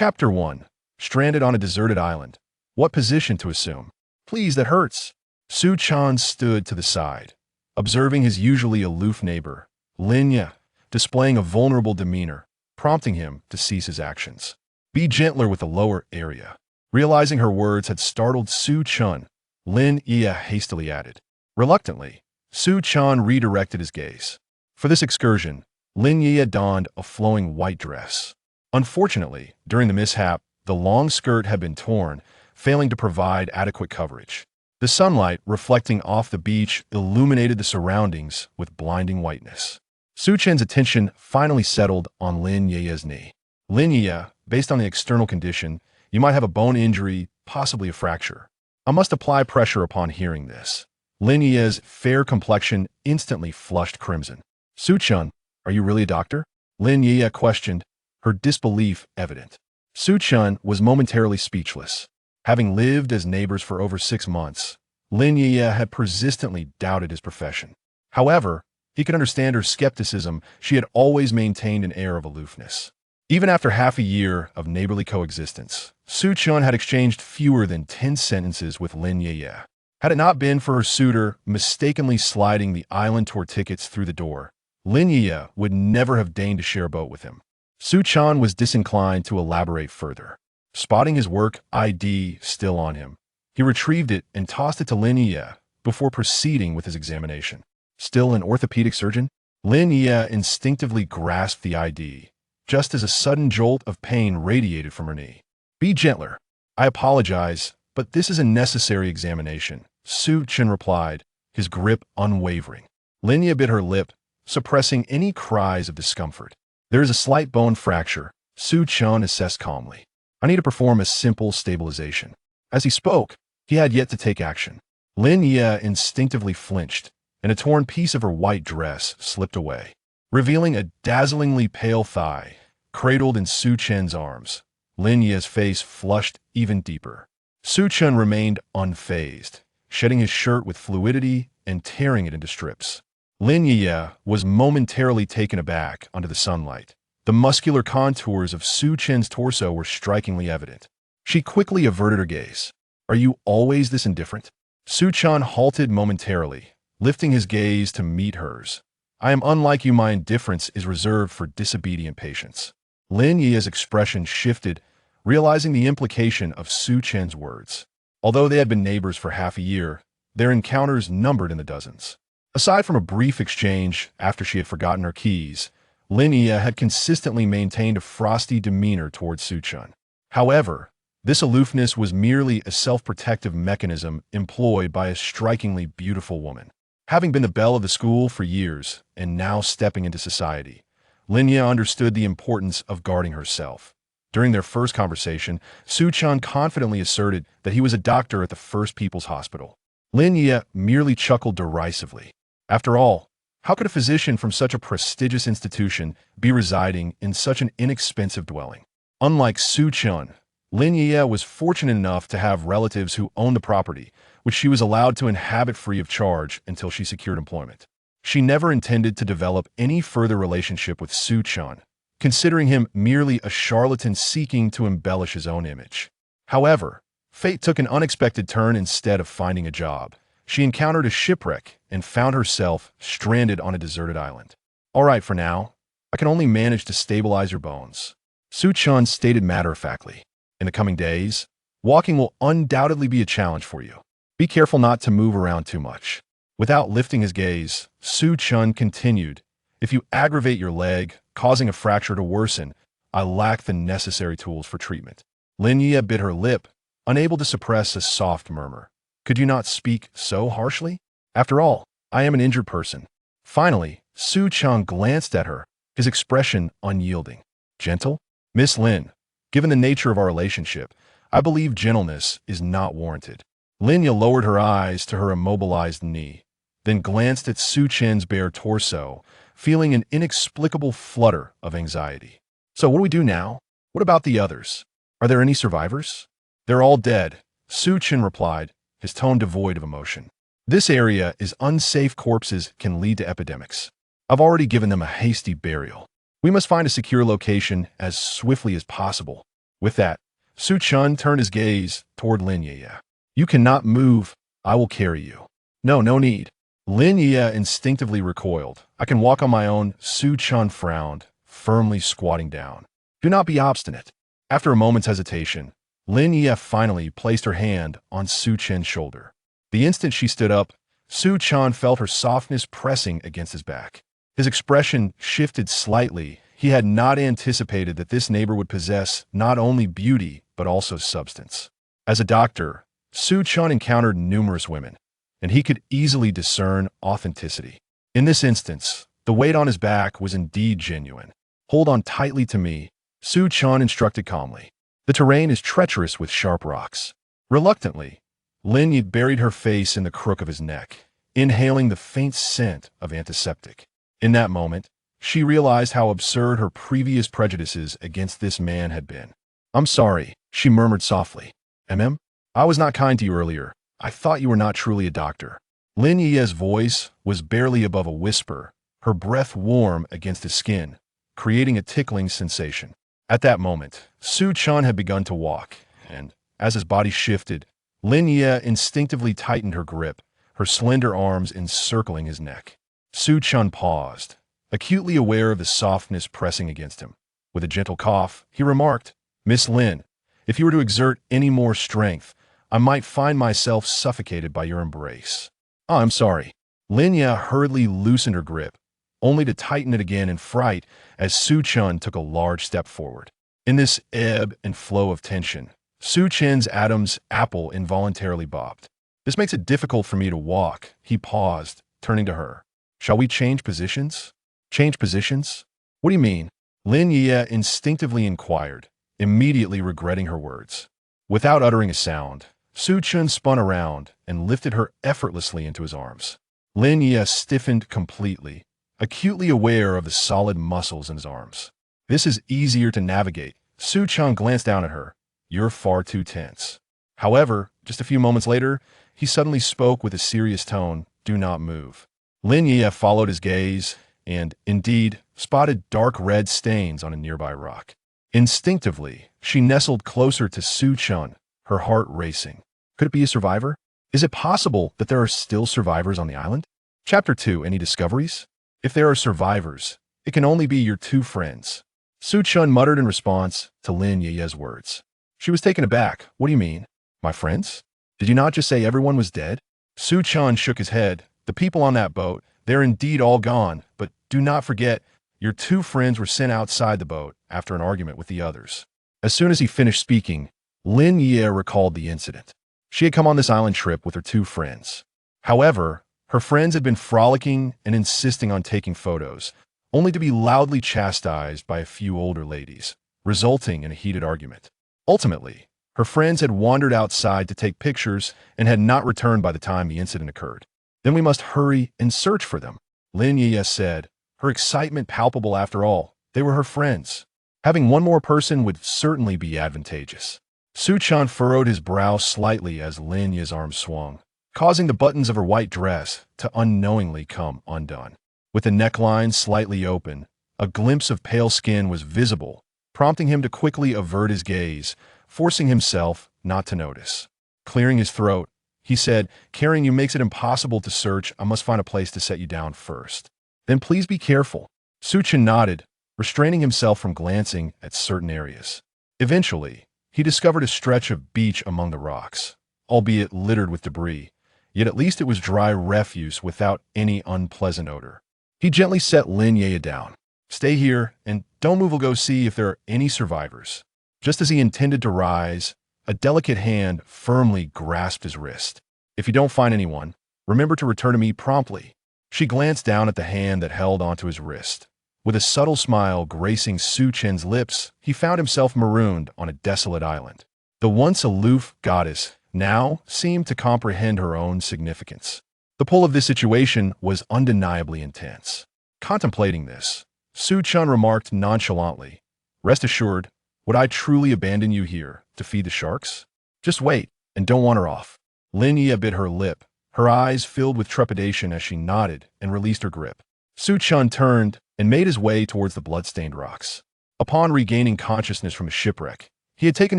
Chapter 1. Stranded on a deserted island. What position to assume? Please, that hurts. Su Chen stood to the side, observing his usually aloof neighbor, Lin Yueyue, displaying a vulnerable demeanor, prompting him to cease his actions. Be gentler with the lower area. Realizing her words had startled Su Chen, Lin Yueyue hastily added. Reluctantly, Su Chen redirected his gaze. For this excursion, Lin Yueyue donned a flowing white dress. Unfortunately, during the mishap, the long skirt had been torn, failing to provide adequate coverage. The sunlight, reflecting off the beach, illuminated the surroundings with blinding whiteness. Su Chen's attention finally settled on Lin Yueyue's knee. Lin Yueyue, based on the external condition, you might have a bone injury, possibly a fracture. I must apply pressure upon hearing this. Lin Yueyue's fair complexion instantly flushed crimson. Su Chen, are you really a doctor? Lin Yueyue questioned, her disbelief evident. Su Chen was momentarily speechless. Having lived as neighbors for over 6 months, Lin Yueyue had persistently doubted his profession. However, he could understand her skepticism. She had always maintained an air of aloofness. Even after half a year of neighborly coexistence, Su Chen had exchanged fewer than 10 sentences with Lin Yueyue. Had it not been for her suitor mistakenly sliding the island tour tickets through the door, Lin Yueyue would never have deigned to share a boat with him. Su Chen was disinclined to elaborate further. Spotting his work ID still on him, he retrieved it and tossed it to Lin Yueyue before proceeding with his examination. Still an orthopedic surgeon? Lin Yueyue instinctively grasped the ID, just as a sudden jolt of pain radiated from her knee. Be gentler. I apologize, but this is a necessary examination, Su Chen replied, his grip unwavering. Lin Yueyue bit her lip, suppressing any cries of discomfort. There is a slight bone fracture, Su Chen assessed calmly. I need to perform a simple stabilization. As he spoke, he had yet to take action. Lin Yueyue instinctively flinched, and a torn piece of her white dress slipped away, revealing a dazzlingly pale thigh, cradled in Su Chen's arms. Lin Yueyue's face flushed even deeper. Su Chen remained unfazed, shedding his shirt with fluidity and tearing it into strips. Lin Yueyue was momentarily taken aback under the sunlight. The muscular contours of Su Chen's torso were strikingly evident. She quickly averted her gaze. Are you always this indifferent? Su Chen halted momentarily, lifting his gaze to meet hers. I am unlike you. My indifference is reserved for disobedient patients. Lin Yueyue's expression shifted, realizing the implication of Su Chen's words. Although they had been neighbors for half a year, their encounters numbered in the dozens. Aside from a brief exchange after she had forgotten her keys, Lin Yueyue had consistently maintained a frosty demeanor towards Su Chen. However, this aloofness was merely a self-protective mechanism employed by a strikingly beautiful woman. Having been the belle of the school for years and now stepping into society, Lin Yueyue understood the importance of guarding herself. During their first conversation, Su Chen confidently asserted that he was a doctor at the First People's Hospital. Lin Yueyue merely chuckled derisively. After all, how could a physician from such a prestigious institution be residing in such an inexpensive dwelling? Unlike Su Chen, Lin Yueyue was fortunate enough to have relatives who owned the property, which she was allowed to inhabit free of charge until she secured employment. She never intended to develop any further relationship with Su Chen, considering him merely a charlatan seeking to embellish his own image. However, fate took an unexpected turn. Instead of finding a job, she encountered a shipwreck and found herself stranded on a deserted island. All right, for now, I can only manage to stabilize your bones, Su Chen stated matter-of-factly. In the coming days, walking will undoubtedly be a challenge for you. Be careful not to move around too much. Without lifting his gaze, Su Chen continued, if you aggravate your leg, causing a fracture to worsen, I lack the necessary tools for treatment. Lin Yueyue bit her lip, unable to suppress a soft murmur. Could you not speak so harshly? After all, I am an injured person. Finally, Su Chen glanced at her, his expression unyielding. Gentle? Miss Lin, given the nature of our relationship, I believe gentleness is not warranted. Lin Yueyue lowered her eyes to her immobilized knee, then glanced at Su Chen's bare torso, feeling an inexplicable flutter of anxiety. So what do we do now? What about the others? Are there any survivors? They're all dead, Su Chen replied, his tone devoid of emotion. This area is unsafe. Corpses can lead to epidemics. I've already given them a hasty burial. We must find a secure location as swiftly as possible. With that, Su Chen turned his gaze toward Lin Yueyue. You cannot move. I will carry you. No need. Lin Yueyue instinctively recoiled. I can walk on my own. Su Chen frowned, firmly squatting down. Do not be obstinate. After a moment's hesitation, Lin Yueyue finally placed her hand on Su Chen's shoulder. The instant she stood up, Su Chen felt her softness pressing against his back. His expression shifted slightly. He had not anticipated that this neighbor would possess not only beauty, but also substance. As a doctor, Su Chen encountered numerous women, and he could easily discern authenticity. In this instance, the weight on his back was indeed genuine. Hold on tightly to me, Su Chen instructed calmly. The terrain is treacherous with sharp rocks. Reluctantly, Lin Yueyue buried her face in the crook of his neck, inhaling the faint scent of antiseptic. In that moment, she realized how absurd her previous prejudices against this man had been. I'm sorry, she murmured softly. I was not kind to you earlier. I thought you were not truly a doctor. Lin Yueye's voice was barely above a whisper, her breath warm against his skin, creating a tickling sensation. At that moment, Su Chen had begun to walk, and, as his body shifted, Lin Yueyue instinctively tightened her grip, her slender arms encircling his neck. Su Chen paused, acutely aware of the softness pressing against him. With a gentle cough, he remarked, Miss Lin, if you were to exert any more strength, I might find myself suffocated by your embrace. I'm sorry. Lin Yueyue hurriedly loosened her grip, only to tighten it again in fright as Su Chen took a large step forward. In this ebb and flow of tension, Su Chen's Adam's apple involuntarily bobbed. This makes it difficult for me to walk, he paused, turning to her. Shall we change positions? Change positions? What do you mean? Lin Yueyue instinctively inquired, immediately regretting her words. Without uttering a sound, Su Chen spun around and lifted her effortlessly into his arms. Lin Yueyue stiffened completely, acutely aware of the solid muscles in his arms. This is easier to navigate. Su Chen glanced down at her. You're far too tense. However, just a few moments later, he suddenly spoke with a serious tone. Do not move. Lin Yueyue followed his gaze and, indeed, spotted dark red stains on a nearby rock. Instinctively, she nestled closer to Su Chen, her heart racing. Could it be a survivor? Is it possible that there are still survivors on the island? Chapter 2. Any discoveries? If there are survivors, it can only be your two friends. Su Chen muttered in response to Lin Yueye's words. She was taken aback. What do you mean? My friends? Did you not just say everyone was dead? Su Chen shook his head. The people on that boat, they're indeed all gone, but do not forget, your two friends were sent outside the boat after an argument with the others. As soon as he finished speaking, Lin Yueyue recalled the incident. She had come on this island trip with her two friends. However, her friends had been frolicking and insisting on taking photos, only to be loudly chastised by a few older ladies, resulting in a heated argument. Ultimately, her friends had wandered outside to take pictures and had not returned by the time the incident occurred. Then we must hurry and search for them, Lin Yueyue said, her excitement palpable after all. They were her friends. Having one more person would certainly be advantageous. Su Chen furrowed his brow slightly as Lin Yueye's arm swung, causing the buttons of her white dress to unknowingly come undone. With the neckline slightly open, a glimpse of pale skin was visible, prompting him to quickly avert his gaze, forcing himself not to notice. Clearing his throat, he said, carrying you makes it impossible to search. I must find a place to set you down first. Then please be careful. Su Chen nodded, restraining himself from glancing at certain areas. Eventually, he discovered a stretch of beach among the rocks, albeit littered with debris, yet at least it was dry refuse without any unpleasant odor. He gently set Lin Yueyue down. Stay here, and don't move. We'll go see if there are any survivors. Just as he intended to rise, a delicate hand firmly grasped his wrist. If you don't find anyone, remember to return to me promptly. She glanced down at the hand that held onto his wrist. With a subtle smile gracing Su Chen's lips, he found himself marooned on a desolate island. The once aloof goddess now seemed to comprehend her own significance. The pull of this situation was undeniably intense. Contemplating this, Su Chen remarked nonchalantly, Rest assured, would I truly abandon you here to feed the sharks? Just wait, and don't wander off. Lin Yueyue bit her lip, her eyes filled with trepidation as she nodded and released her grip. Su Chen turned and made his way towards the blood-stained rocks. Upon regaining consciousness from his shipwreck, He had taken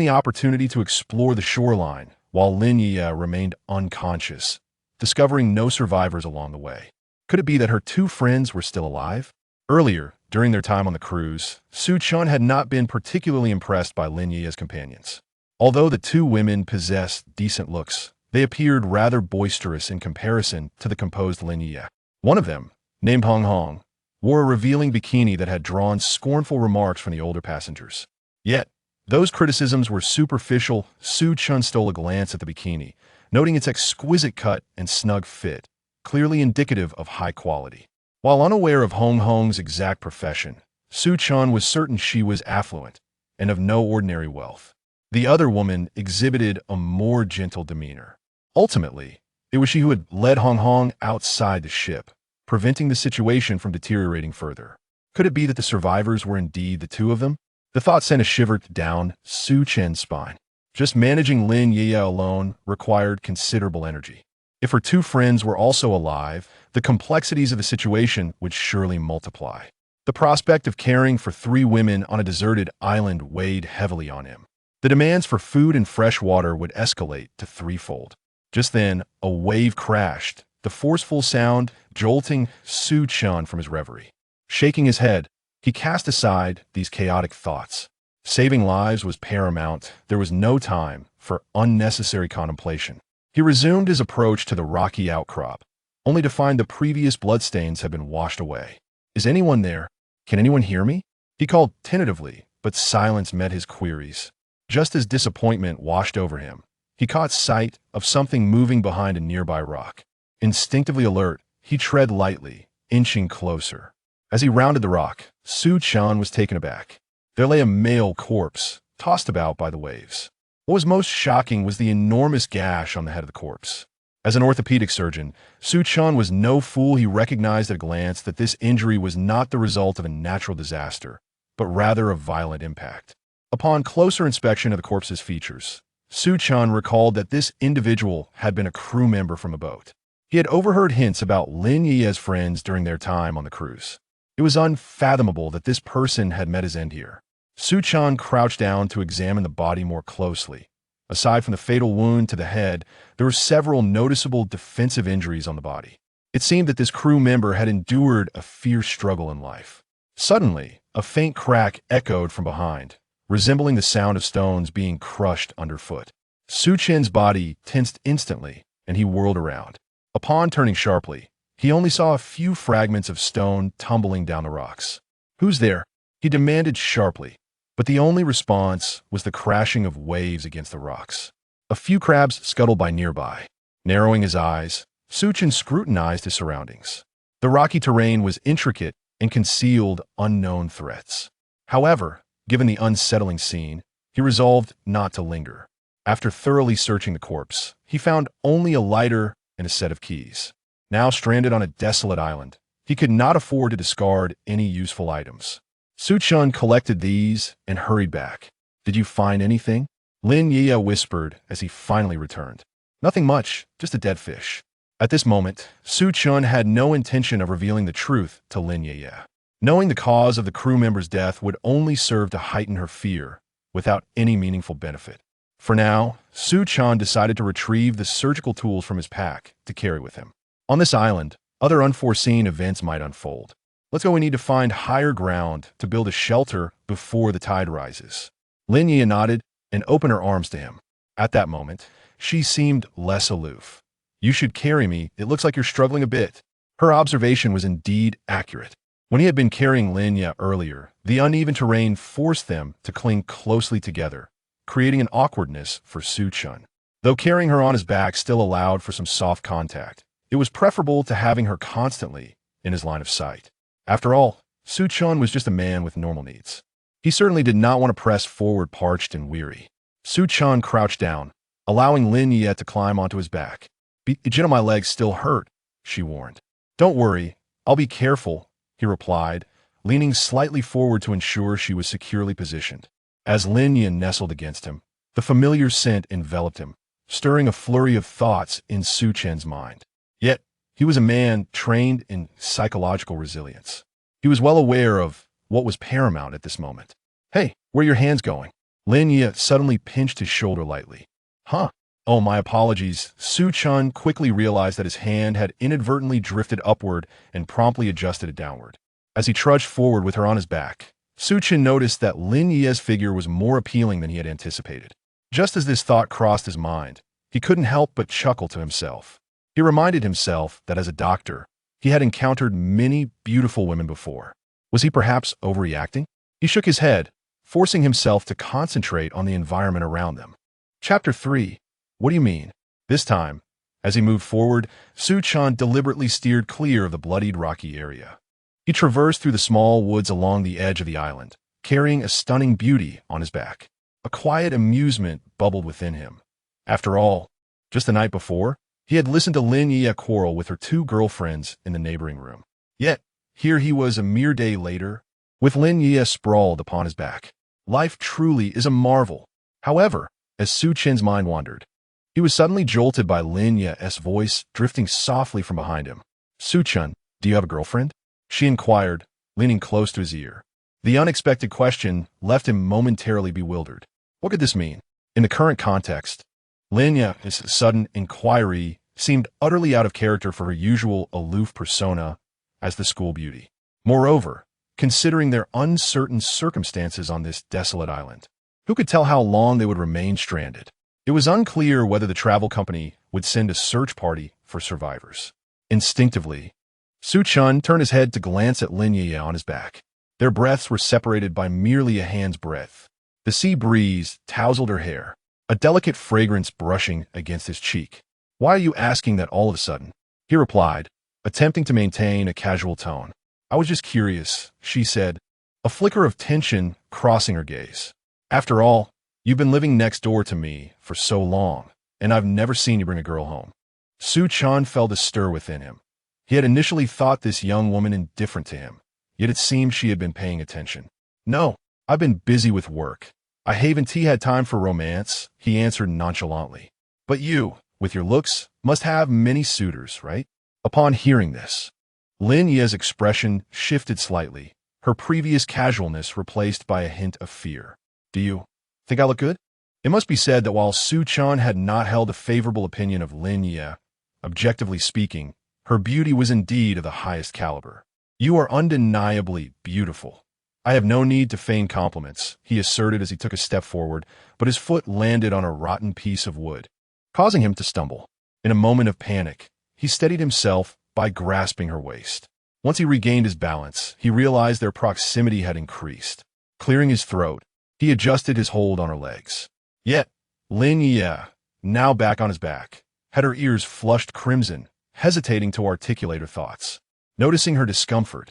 the opportunity to explore the shoreline while Lin Yueyue remained unconscious, discovering no survivors along the way. Could it be that her two friends were still alive? Earlier, during their time on the cruise, Su Chen had not been particularly impressed by Lin Yueye's companions. Although the two women possessed decent looks, they appeared rather boisterous in comparison to the composed Lin Yueyue. One of them, named Hong Hong, wore a revealing bikini that had drawn scornful remarks from the older passengers. Yet, those criticisms were superficial. Su Chen stole a glance at the bikini, noting its exquisite cut and snug fit, clearly indicative of high quality. While unaware of Hong Hong's exact profession, Su Chen was certain she was affluent and of no ordinary wealth. The other woman exhibited a more gentle demeanor. Ultimately, it was she who had led Hong Hong outside the ship, preventing the situation from deteriorating further. Could it be that the survivors were indeed the two of them? The thought sent a shiver down Su Chen's spine. Just managing Lin Yueyue alone required considerable energy. If her two friends were also alive, the complexities of the situation would surely multiply. The prospect of caring for three women on a deserted island weighed heavily on him. The demands for food and fresh water would escalate to threefold. Just then, a wave crashed, the forceful sound jolting Su Chen from his reverie. Shaking his head, he cast aside these chaotic thoughts. Saving lives was paramount. There was no time for unnecessary contemplation. He resumed his approach to the rocky outcrop, only to find the previous bloodstains had been washed away. Is anyone there? Can anyone hear me? He called tentatively, but silence met his queries. Just as disappointment washed over him, he caught sight of something moving behind a nearby rock. Instinctively alert, he tread lightly, inching closer. As he rounded the rock, Su Chen was taken aback. There lay a male corpse, tossed about by the waves. What was most shocking was the enormous gash on the head of the corpse. As an orthopedic surgeon, Su Chen was no fool. He recognized at a glance that this injury was not the result of a natural disaster, but rather a violent impact. Upon closer inspection of the corpse's features, Su Chen recalled that this individual had been a crew member from a boat. He had overheard hints about Lin Yueye's friends during their time on the cruise. It was unfathomable that this person had met his end here. Su Chen crouched down to examine the body more closely. Aside from the fatal wound to the head, there were several noticeable defensive injuries on the body. It seemed that this crew member had endured a fierce struggle in life. Suddenly, a faint crack echoed from behind, resembling the sound of stones being crushed underfoot. Su Chen's body tensed instantly, and he whirled around. Upon turning sharply, he only saw a few fragments of stone tumbling down the rocks. "Who's there?" he demanded sharply, but the only response was the crashing of waves against the rocks. A few crabs scuttled by nearby. Narrowing his eyes, Su Chen scrutinized his surroundings. The rocky terrain was intricate and concealed unknown threats. However, given the unsettling scene, he resolved not to linger. After thoroughly searching the corpse, he found only a lighter and a set of keys. Now stranded on a desolate island, he could not afford to discard any useful items. Su Chen collected these and hurried back. "Did you find anything?" Lin Yueyue whispered as he finally returned. "Nothing much, just a dead fish." At this moment, Su Chen had no intention of revealing the truth to Lin Yueyue. Knowing the cause of the crew member's death would only serve to heighten her fear, without any meaningful benefit. For now, Su Chen decided to retrieve the surgical tools from his pack to carry with him. On this island, other unforeseen events might unfold. "Let's go. We need to find higher ground to build a shelter before the tide rises." Lin Yueyue nodded and opened her arms to him. At that moment, she seemed less aloof. "You should carry me. It looks like you're struggling a bit." Her observation was indeed accurate. When he had been carrying Lin Yueyue earlier, the uneven terrain forced them to cling closely together, creating an awkwardness for Su Chen. Though carrying her on his back still allowed for some soft contact, it was preferable to having her constantly in his line of sight. After all, Su Chen was just a man with normal needs. He certainly did not want to press forward parched and weary. Su Chen crouched down, allowing Lin Yueyue to climb onto his back. "Be gentle, my legs still hurt," she warned. "Don't worry, I'll be careful," he replied, leaning slightly forward to ensure she was securely positioned. As Lin Yueyue nestled against him, the familiar scent enveloped him, stirring a flurry of thoughts in Su Chen's mind. Yet, he was a man trained in psychological resilience. He was well aware of what was paramount at this moment. "Hey, where are your hands going?" Lin Yueyue suddenly pinched his shoulder lightly. Huh? Oh, my apologies. Su Chen quickly realized that his hand had inadvertently drifted upward and promptly adjusted it downward. As he trudged forward with her on his back, Su Chen noticed that Lin Yueye's figure was more appealing than he had anticipated. Just as this thought crossed his mind, he couldn't help but chuckle to himself. He reminded himself that as a doctor, he had encountered many beautiful women before. Was he perhaps overreacting? He shook his head, forcing himself to concentrate on the environment around them. Chapter 3. What do you mean? This time, as he moved forward, Su Chen deliberately steered clear of the bloodied rocky area. He traversed through the small woods along the edge of the island, carrying a stunning beauty on his back. A quiet amusement bubbled within him. After all, just the night before, he had listened to Lin Yueyue quarrel with her two girlfriends in the neighboring room. Yet, here he was a mere day later, with Lin Yueyue sprawled upon his back. Life truly is a marvel. However, as Su Chen's mind wandered, he was suddenly jolted by Lin Yueye's voice drifting softly from behind him. Su Chen, do you have a girlfriend? She inquired, leaning close to his ear. The unexpected question left him momentarily bewildered. What could this mean? In the current context, Lin Yueye's sudden inquiry seemed utterly out of character for her usual aloof persona as the school beauty. Moreover, considering their uncertain circumstances on this desolate island, who could tell how long they would remain stranded? It was unclear whether the travel company would send a search party for survivors. Instinctively, Su Chen turned his head to glance at Lin Yueyue on his back. Their breaths were separated by merely a hand's breadth. The sea breeze tousled her hair, a delicate fragrance brushing against his cheek. Why are you asking that all of a sudden? He replied, attempting to maintain a casual tone. I was just curious, she said, a flicker of tension crossing her gaze. After all, you've been living next door to me for so long, and I've never seen you bring a girl home. Su Chen felt a stir within him. He had initially thought this young woman indifferent to him, yet it seemed she had been paying attention. No, I've been busy with work. I haven't had time for romance, he answered nonchalantly. But you, with your looks, must have many suitors, right? Upon hearing this, Lin Yueye's expression shifted slightly, her previous casualness replaced by a hint of fear. Do you think I look good? It must be said that while Su Chen had not held a favorable opinion of Lin Yueyue, objectively speaking, her beauty was indeed of the highest caliber. You are undeniably beautiful. I have no need to feign compliments, he asserted as he took a step forward, but his foot landed on a rotten piece of wood, causing him to stumble. In a moment of panic, he steadied himself by grasping her waist. Once he regained his balance, he realized their proximity had increased. Clearing his throat, he adjusted his hold on her legs. Yet, Lin Yueyue, now back on his back, had her ears flushed crimson, hesitating to articulate her thoughts. Noticing her discomfort,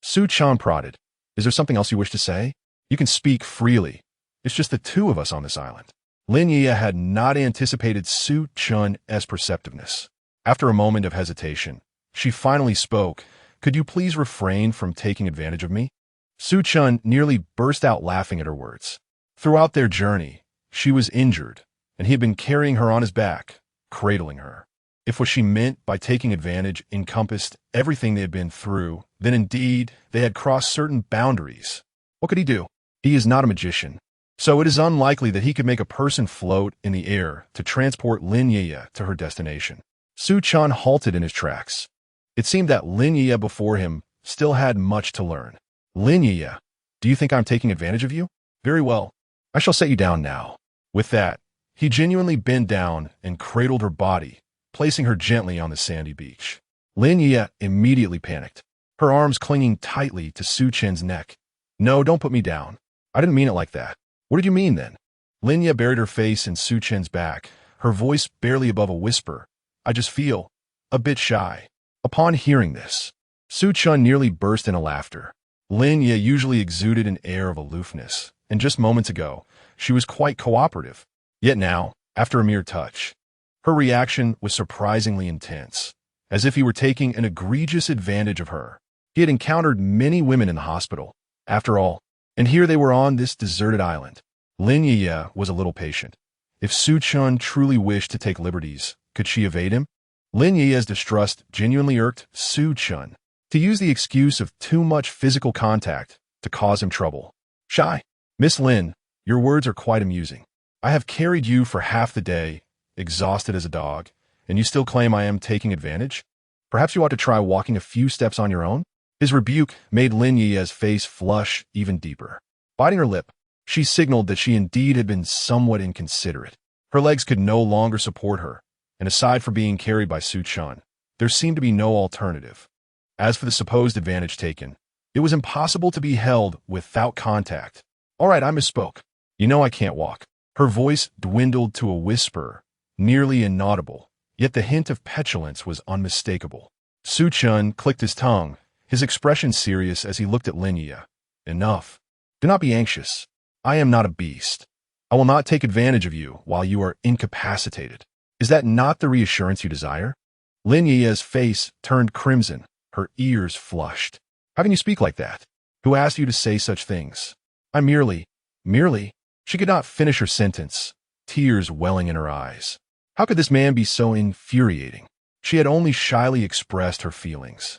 Su Chen prodded, is there something else you wish to say? You can speak freely. It's just the two of us on this island. Lin Yueyue had not anticipated Su Chen's perceptiveness. After a moment of hesitation, she finally spoke. Could you please refrain from taking advantage of me? Su Chen nearly burst out laughing at her words. Throughout their journey, she was injured, and he had been carrying her on his back, cradling her. If what she meant by taking advantage encompassed everything they had been through, then indeed they had crossed certain boundaries. What could he do? He is not a magician, so it is unlikely that he could make a person float in the air to transport Lin Yueyue to her destination. Su Chen halted in his tracks. It seemed that Lin Yueyue before him still had much to learn. Lin Yueyue, do you think I'm taking advantage of you? Very well. I shall set you down now. With that, he genuinely bent down and cradled her body, placing her gently on the sandy beach. Lin Yueyue immediately panicked, her arms clinging tightly to Su Chen's neck. No, don't put me down. I didn't mean it like that. What did you mean then? Lin Yueyue buried her face in Su Chen's back, her voice barely above a whisper. I just feel a bit shy. Upon hearing this, Su Chen nearly burst into laughter. Lin Yueyue usually exuded an air of aloofness, and just moments ago, she was quite cooperative. Yet now, after a mere touch, her reaction was surprisingly intense, as if he were taking an egregious advantage of her. He had encountered many women in the hospital, after all, and here they were on this deserted island. Lin Yueyue was a little patient. If Su Chen truly wished to take liberties, could she evade him? Lin Yueye's distrust genuinely irked Su Chen, to use the excuse of too much physical contact to cause him trouble. Shy. Miss Lin, Your words are quite amusing. I have carried you for half the day, exhausted as a dog, and you still claim I am taking advantage? Perhaps you ought to try walking a few steps on your own? His rebuke made Lin Yueye's face flush even deeper. Biting her lip, she signaled that she indeed had been somewhat inconsiderate. Her legs could no longer support her, and aside from being carried by Su Chen, there seemed to be no alternative. As for the supposed advantage taken, it was impossible to be held without contact. All right, I misspoke. You know I can't walk. Her voice dwindled to a whisper, nearly inaudible, yet the hint of petulance was unmistakable. Su Chen clicked his tongue, his expression serious as he looked at Lin Yueyue. Enough. Do not be anxious. I am not a beast. I will not take advantage of you while you are incapacitated. Is that not the reassurance you desire? Lin Yueye's face turned crimson, her ears flushed. How can you speak like that? Who asked you to say such things? I merely. She could not finish her sentence, tears welling in her eyes. How could this man be so infuriating? She had only shyly expressed her feelings,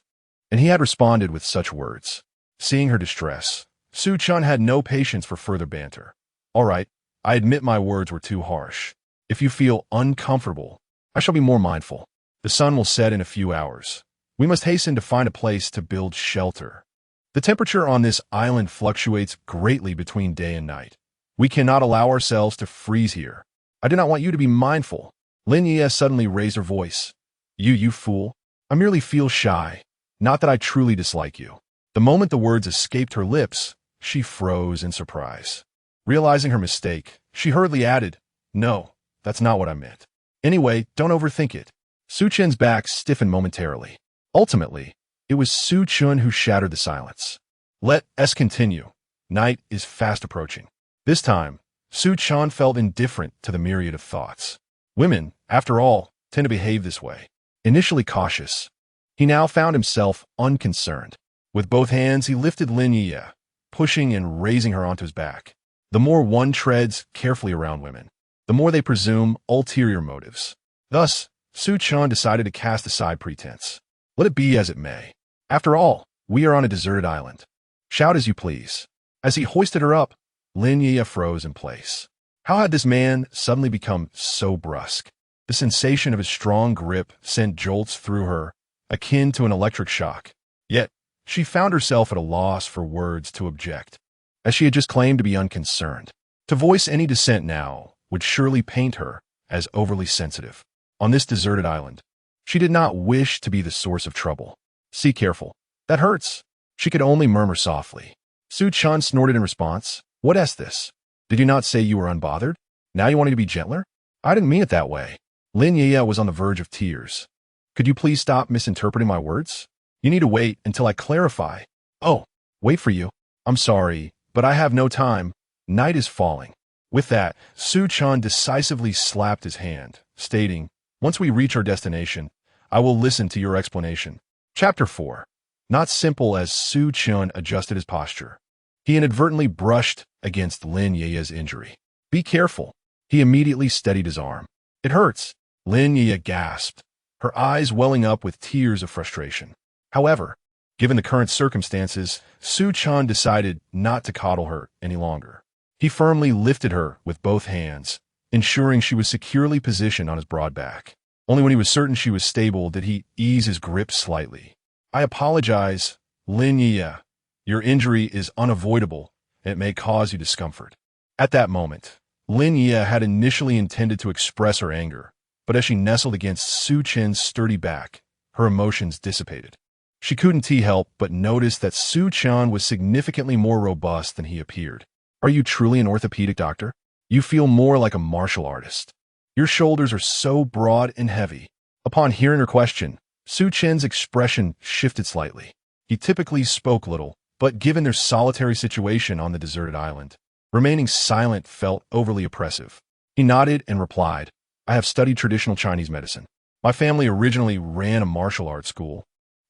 and he had responded with such words. Seeing her distress, Su Chen had no patience for further banter. All right, I admit my words were too harsh. If you feel uncomfortable, I shall be more mindful. The sun will set in a few hours. We must hasten to find a place to build shelter. The temperature on this island fluctuates greatly between day and night. We cannot allow ourselves to freeze here. I do not want you to be mindful. Lin Yueyue suddenly raised her voice. You fool. I merely feel shy. Not that I truly dislike you. The moment the words escaped her lips, she froze in surprise. Realizing her mistake, she hurriedly added, No, that's not what I meant. Anyway, don't overthink it. Su Chen's back stiffened momentarily. Ultimately, it was Su Chen who shattered the silence. Let us continue. Night is fast approaching. This time, Su Chen felt indifferent to the myriad of thoughts. Women, after all, tend to behave this way. Initially cautious, he now found himself unconcerned. With both hands, he lifted Lin Yueyue, pushing and raising her onto his back. The more one treads carefully around women, the more they presume ulterior motives. Thus, Su Chen decided to cast aside pretense. Let it be as it may. After all, we are on a deserted island. Shout as you please. As he hoisted her up, Lin Yueyue froze in place. How had this man suddenly become so brusque? The sensation of his strong grip sent jolts through her, akin to an electric shock. Yet, she found herself at a loss for words to object, as she had just claimed to be unconcerned. To voice any dissent now would surely paint her as overly sensitive. On this deserted island, she did not wish to be the source of trouble. See careful. That hurts. She could only murmur softly. Su Chen snorted in response. What is this? Did you not say you were unbothered? Now you want me to be gentler? I didn't mean it that way. Lin Yueyue was on the verge of tears. Could you please stop misinterpreting my words? You need to wait until I clarify. Oh, wait for you. I'm sorry, but I have no time. Night is falling. With that, Su Chen decisively slapped his hand, stating, Once we reach our destination, I will listen to your explanation. Chapter 4. Not simple as Su Chen adjusted his posture. He inadvertently brushed against Lin Yueye's injury. Be careful. He immediately steadied his arm. It hurts. Lin Yueyue gasped, her eyes welling up with tears of frustration. However, given the current circumstances, Su Chen decided not to coddle her any longer. He firmly lifted her with both hands, ensuring she was securely positioned on his broad back. Only when he was certain she was stable did he ease his grip slightly. I apologize, Lin Yueyue. Your injury is unavoidable, and it may cause you discomfort. At that moment, Lin Yueyue had initially intended to express her anger, but as she nestled against Su Chen's sturdy back, her emotions dissipated. She couldn't help but notice that Su Chen was significantly more robust than he appeared. Are you truly an orthopedic doctor? You feel more like a martial artist. Your shoulders are so broad and heavy. Upon hearing her question, Su Chen's expression shifted slightly. He typically spoke little, but given their solitary situation on the deserted island, remaining silent felt overly oppressive. He nodded and replied, I have studied traditional Chinese medicine. My family originally ran a martial arts school,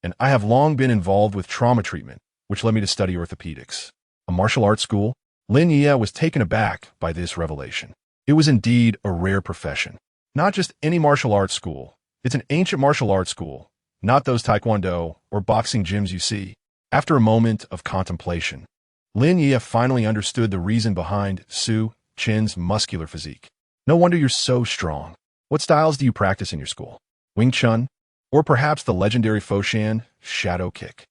and I have long been involved with trauma treatment, which led me to study orthopedics. A martial arts school? Lin Yueyue was taken aback by this revelation. It was indeed a rare profession. Not just any martial arts school. It's an ancient martial arts school, not those taekwondo or boxing gyms you see. After a moment of contemplation, Lin Yueyue finally understood the reason behind Chen's muscular physique. No wonder you're so strong. What styles do you practice in your school? Wing Chun? Or perhaps the legendary Foshan shadow kick?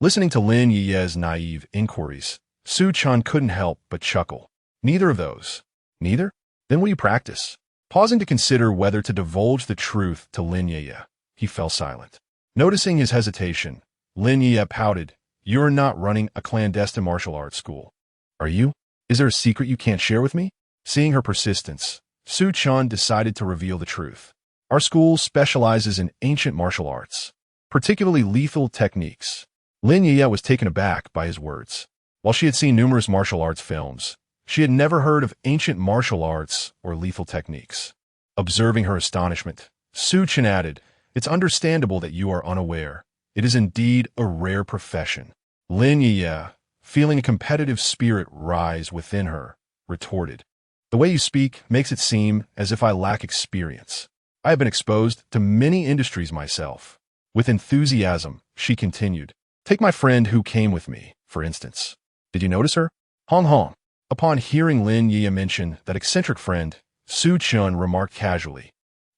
Listening to Lin Yueye's naive inquiries, Chen couldn't help but chuckle. Neither of those. Neither? Then what do you practice? Pausing to consider whether to divulge the truth to Lin Yueyue, he fell silent. Noticing his hesitation, Lin Yueyue pouted, "You're not running a clandestine martial arts school, are you? Is there a secret you can't share with me?" Seeing her persistence, Chen decided to reveal the truth. "Our school specializes in ancient martial arts, particularly lethal techniques." Lin Yueyue was taken aback by his words. While she had seen numerous martial arts films, she had never heard of ancient martial arts or lethal techniques. Observing her astonishment, Chen added, "It's understandable that you are unaware. It is indeed a rare profession." Lin Yueyue, feeling a competitive spirit rise within her, retorted, "The way you speak makes it seem as if I lack experience. I have been exposed to many industries myself." With enthusiasm, she continued, "Take my friend who came with me, for instance. Did you notice her? Hong Hong." Upon hearing Lin Yueyue mention that eccentric friend, Chen remarked casually,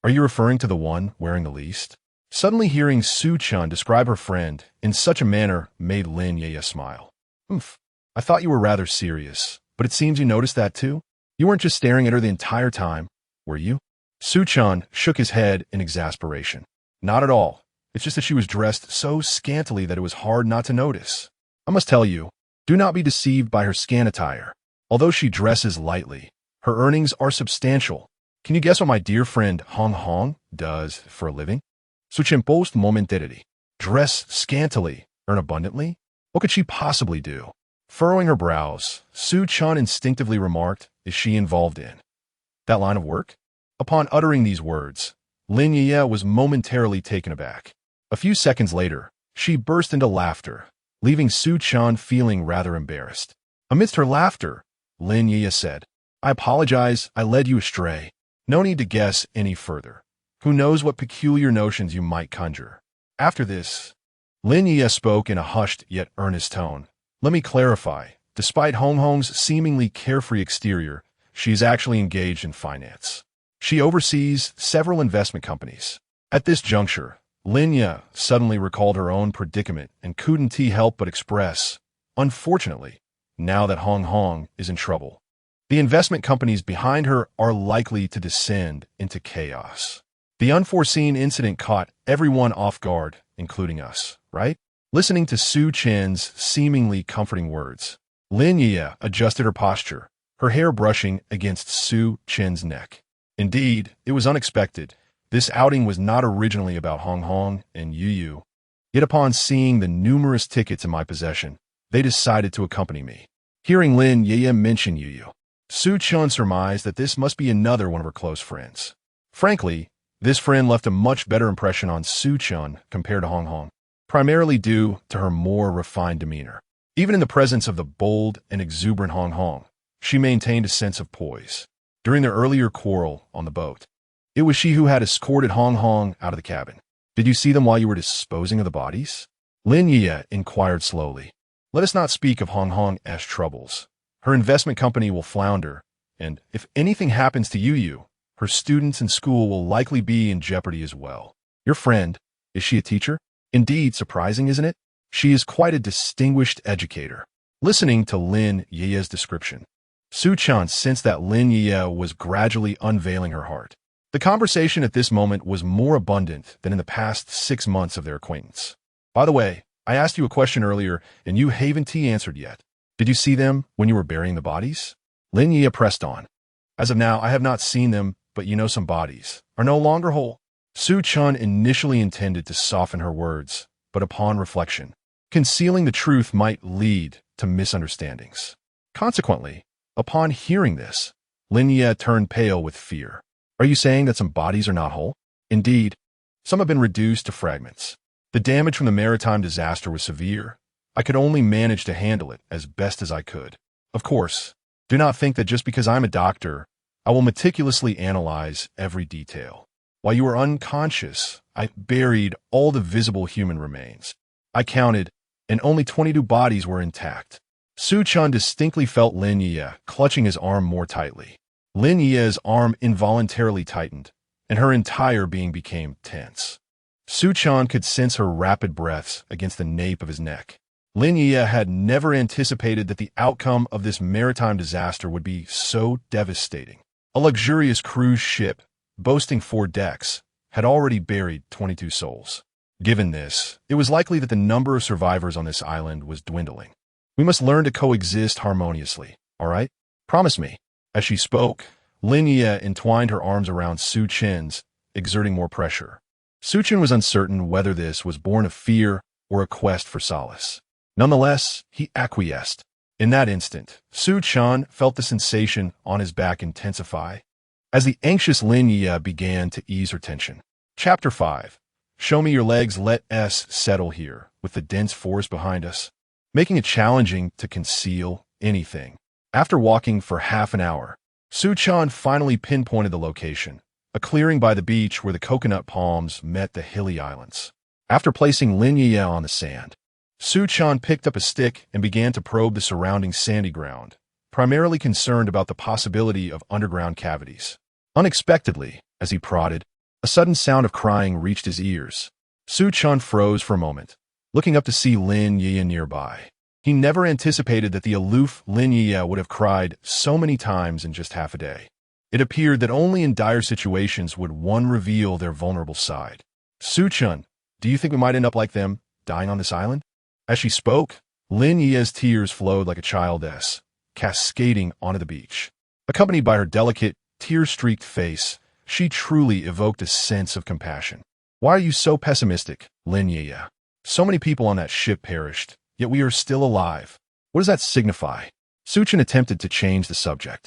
"Are you referring to the one wearing the least?" Suddenly hearing Chen describe her friend in such a manner made Lin Yueyue smile. I thought you were rather serious, but it seems you noticed that too? You weren't just staring at her the entire time, were you?" Chen shook his head in exasperation. "Not at all. It's just that she was dressed so scantily that it was hard not to notice. I must tell you, do not be deceived by her scant attire. Although she dresses lightly, her earnings are substantial. Can you guess what my dear friend Hong Hong does for a living?" Su Chen posed momentarily. "Dress scantily, earn abundantly? What could she possibly do?" Furrowing her brows, Chen instinctively remarked, "Is she involved in that line of work?" Upon uttering these words, Lin Yueyue was momentarily taken aback. A few seconds later, she burst into laughter, leaving Chen feeling rather embarrassed. Amidst her laughter, Lin Yueyue said, "I apologize, I led you astray. No need to guess any further. Who knows what peculiar notions you might conjure." After this, Lin Yueyue spoke in a hushed yet earnest tone. "Let me clarify. Despite Hong Hong's seemingly carefree exterior, she is actually engaged in finance. She oversees several investment companies." At this juncture, Lin Yueyue suddenly recalled her own predicament and couldn't help but express, "Unfortunately, now that Hong Hong is in trouble, the investment companies behind her are likely to descend into chaos." The unforeseen incident caught everyone off guard, including us, right? Listening to Chen's seemingly comforting words, Lin Yueyue adjusted her posture, her hair brushing against Chen's neck. Indeed, it was unexpected. This outing was not originally about Hong Hong and Yueyue. Yet upon seeing the numerous tickets in my possession, they decided to accompany me. Hearing Lin Yueyue mention Yueyue, Chen surmised that this must be another one of her close friends. Frankly, this friend left a much better impression on Chen compared to Hong Hong, primarily due to her more refined demeanor. Even in the presence of the bold and exuberant Hong Hong, she maintained a sense of poise. During their earlier quarrel on the boat, it was she who had escorted Hong Hong out of the cabin. "Did you see them while you were disposing of the bodies?" Lin Yueyue inquired slowly. "Let us not speak of Hong Hong's troubles. Her investment company will flounder, and if anything happens to Yueyue, her students in school will likely be in jeopardy as well. Your friend, is she a teacher? Indeed, surprising, isn't it? She is quite a distinguished educator." Listening to Lin Yueye's description, Chen sensed that Lin Yueyue was gradually unveiling her heart. The conversation at this moment was more abundant than in the past 6 months of their acquaintance. "By the way, I asked you a question earlier, and you haven't answered yet. Did you see them when you were burying the bodies?" Lin Yueyue pressed on. "As of now, I have not seen them, but some bodies are no longer whole." Chen initially intended to soften her words, but upon reflection, concealing the truth might lead to misunderstandings. Consequently, upon hearing this, Lin Yueyue turned pale with fear. "Are you saying that some bodies are not whole?" "Indeed, some have been reduced to fragments. The damage from the maritime disaster was severe. I could only manage to handle it as best as I could. Of course, do not think that just because I'm a doctor, I will meticulously analyze every detail. While you were unconscious, I buried all the visible human remains. I counted, and only 22 bodies were intact. Su Chen distinctly felt Lin Yueyue clutching his arm more tightly. Lin Yueye's arm involuntarily tightened, and her entire being became tense. Su Chen could sense her rapid breaths against the nape of his neck. Lin Yueyue had never anticipated that the outcome of this maritime disaster would be so devastating. A luxurious cruise ship, boasting 4 decks, had already buried 22 souls. Given this, it was likely that the number of survivors on this island was dwindling. We must learn to coexist harmoniously, all right? Promise me. As she spoke, Lin Yueyue entwined her arms around Su Chen's, exerting more pressure. Su Chen was uncertain whether this was born of fear or a quest for solace. Nonetheless, he acquiesced. In that instant, Su Chen felt the sensation on his back intensify as the anxious Lin Yueyue began to ease her tension. Chapter 5. Show me your legs. Let us settle here, with the dense forest behind us, making it challenging to conceal anything. After walking for half an hour, Su Chen finally pinpointed the location, a clearing by the beach where the coconut palms met the hilly islands. After placing Lin Yueyue on the sand, Su Chen picked up a stick and began to probe the surrounding sandy ground, primarily concerned about the possibility of underground cavities. Unexpectedly, as he prodded, a sudden sound of crying reached his ears. Su Chen froze for a moment, looking up to see Lin Yueyue nearby. He never anticipated that the aloof Lin Yueyue would have cried so many times in just half a day. It appeared that only in dire situations would one reveal their vulnerable side. Su Chen, do you think we might end up like them, dying on this island? As she spoke, Lin Yueye's tears flowed like a child's, cascading onto the beach. Accompanied by her delicate, tear-streaked face, she truly evoked a sense of compassion. Why are you so pessimistic, Lin Yueyue? So many people on that ship perished, yet we are still alive. What does that signify? Su Chen attempted to change the subject.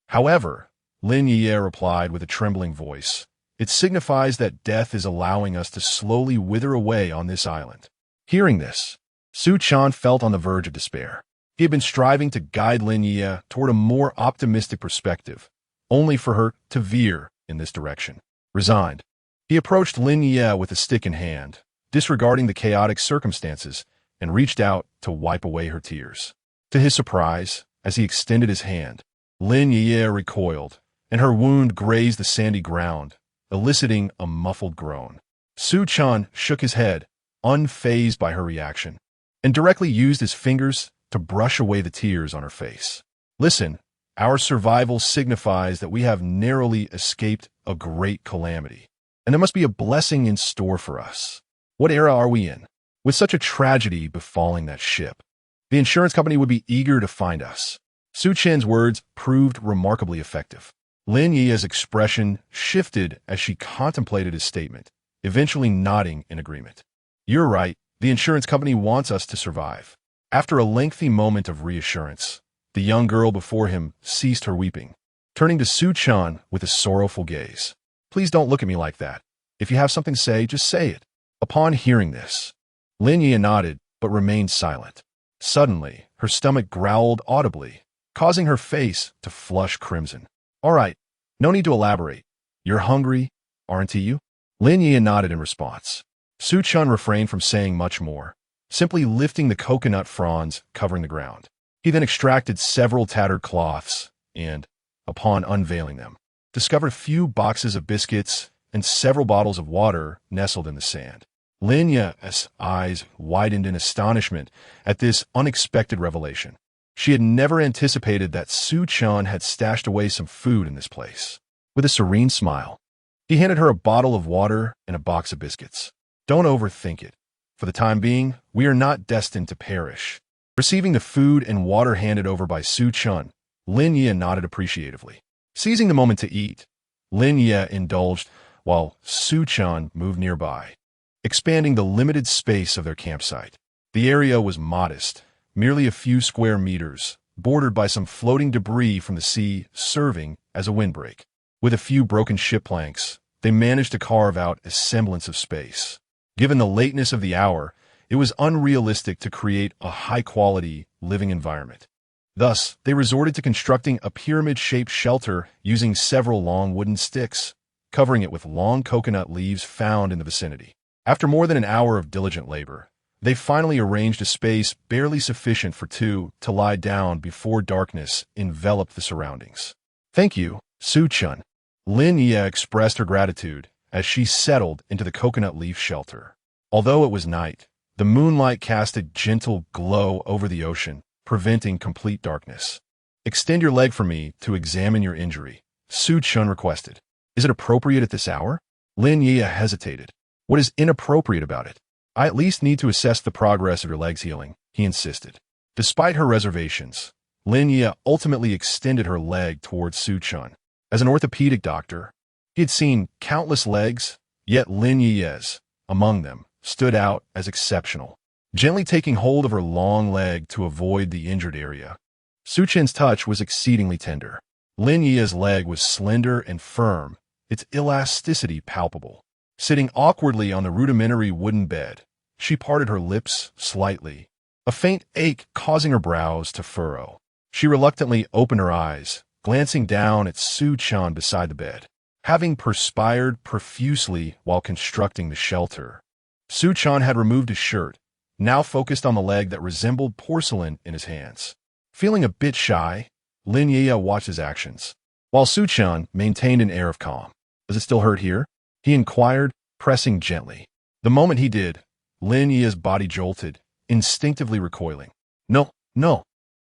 However, Lin Yueyue replied with a trembling voice, it signifies that death is allowing us to slowly wither away on this island. Hearing this, Su Chen felt on the verge of despair. He had been striving to guide Lin Yueyue toward a more optimistic perspective, only for her to veer in this direction. Resigned, he approached Lin Yueyue with a stick in hand, disregarding the chaotic circumstances, and reached out to wipe away her tears. To his surprise, as he extended his hand, Lin Yueyue recoiled, and her wound grazed the sandy ground, eliciting a muffled groan. Su Chen shook his head, unfazed by her reaction, and directly used his fingers to brush away the tears on her face. Listen, our survival signifies that we have narrowly escaped a great calamity, and there must be a blessing in store for us. What era are we in? With such a tragedy befalling that ship, the insurance company would be eager to find us. Su Chen's words proved remarkably effective. Lin Yueye's expression shifted as she contemplated his statement, eventually nodding in agreement. You're right, the insurance company wants us to survive. After a lengthy moment of reassurance, the young girl before him ceased her weeping, turning to Su Chen with a sorrowful gaze. Please don't look at me like that. If you have something to say, just say it. Upon hearing this, Lin Yueyue nodded but remained silent. Suddenly, her stomach growled audibly, causing her face to flush crimson. All right, no need to elaborate. You're hungry, aren't you? Lin Yueyue nodded in response. Su Chen refrained from saying much more, simply lifting the coconut fronds covering the ground. He then extracted several tattered cloths and, upon unveiling them, discovered a few boxes of biscuits and several bottles of water nestled in the sand. Lin Yueye's eyes widened in astonishment at this unexpected revelation. She had never anticipated that Su Chen had stashed away some food in this place. With a serene smile, he handed her a bottle of water and a box of biscuits. Don't overthink it. For the time being, we are not destined to perish. Receiving the food and water handed over by Su Chen, Lin Yueyue nodded appreciatively. Seizing the moment to eat, Lin Yueyue indulged while Su Chen moved nearby, expanding the limited space of their campsite. The area was modest, merely a few square meters, bordered by some floating debris from the sea serving as a windbreak. With a few broken ship planks, they managed to carve out a semblance of space. Given the lateness of the hour, it was unrealistic to create a high-quality living environment. Thus, they resorted to constructing a pyramid-shaped shelter using several long wooden sticks, covering it with long coconut leaves found in the vicinity. After more than an hour of diligent labor, They finally arranged a space barely sufficient for two to lie down before darkness enveloped the surroundings. "Thank you, Su-chun." Lin Yueyue expressed her gratitude as she settled into the coconut leaf shelter. Although it was night, the moonlight cast a gentle glow over the ocean, preventing complete darkness. "Extend your leg for me to examine your injury," Su-chun requested. "Is it appropriate at this hour?" Lin Yueyue hesitated. "What is inappropriate about it? I at least need to assess the progress of your leg's healing," he insisted. Despite her reservations, Lin Yueyue ultimately extended her leg towards Su-chun. As an orthopedic doctor, he had seen countless legs, yet Lin Yueye's, among them, stood out as exceptional. Gently taking hold of her long leg to avoid the injured area, Su-chun's touch was exceedingly tender. Lin Yueye's leg was slender and firm, its elasticity palpable. Sitting awkwardly on the rudimentary wooden bed, she parted her lips slightly, a faint ache causing her brows to furrow. She reluctantly opened her eyes, glancing down at Su-chun beside the bed. Having perspired profusely while constructing the shelter, Su-chun had removed his shirt, now focused on the leg that resembled porcelain in his hands. Feeling a bit shy, Lin Yueyue watched his actions, while Su-chun maintained an air of calm. "Does it still hurt here?" he inquired, pressing gently. The moment he did, Lin Yueye's body jolted, instinctively recoiling. No.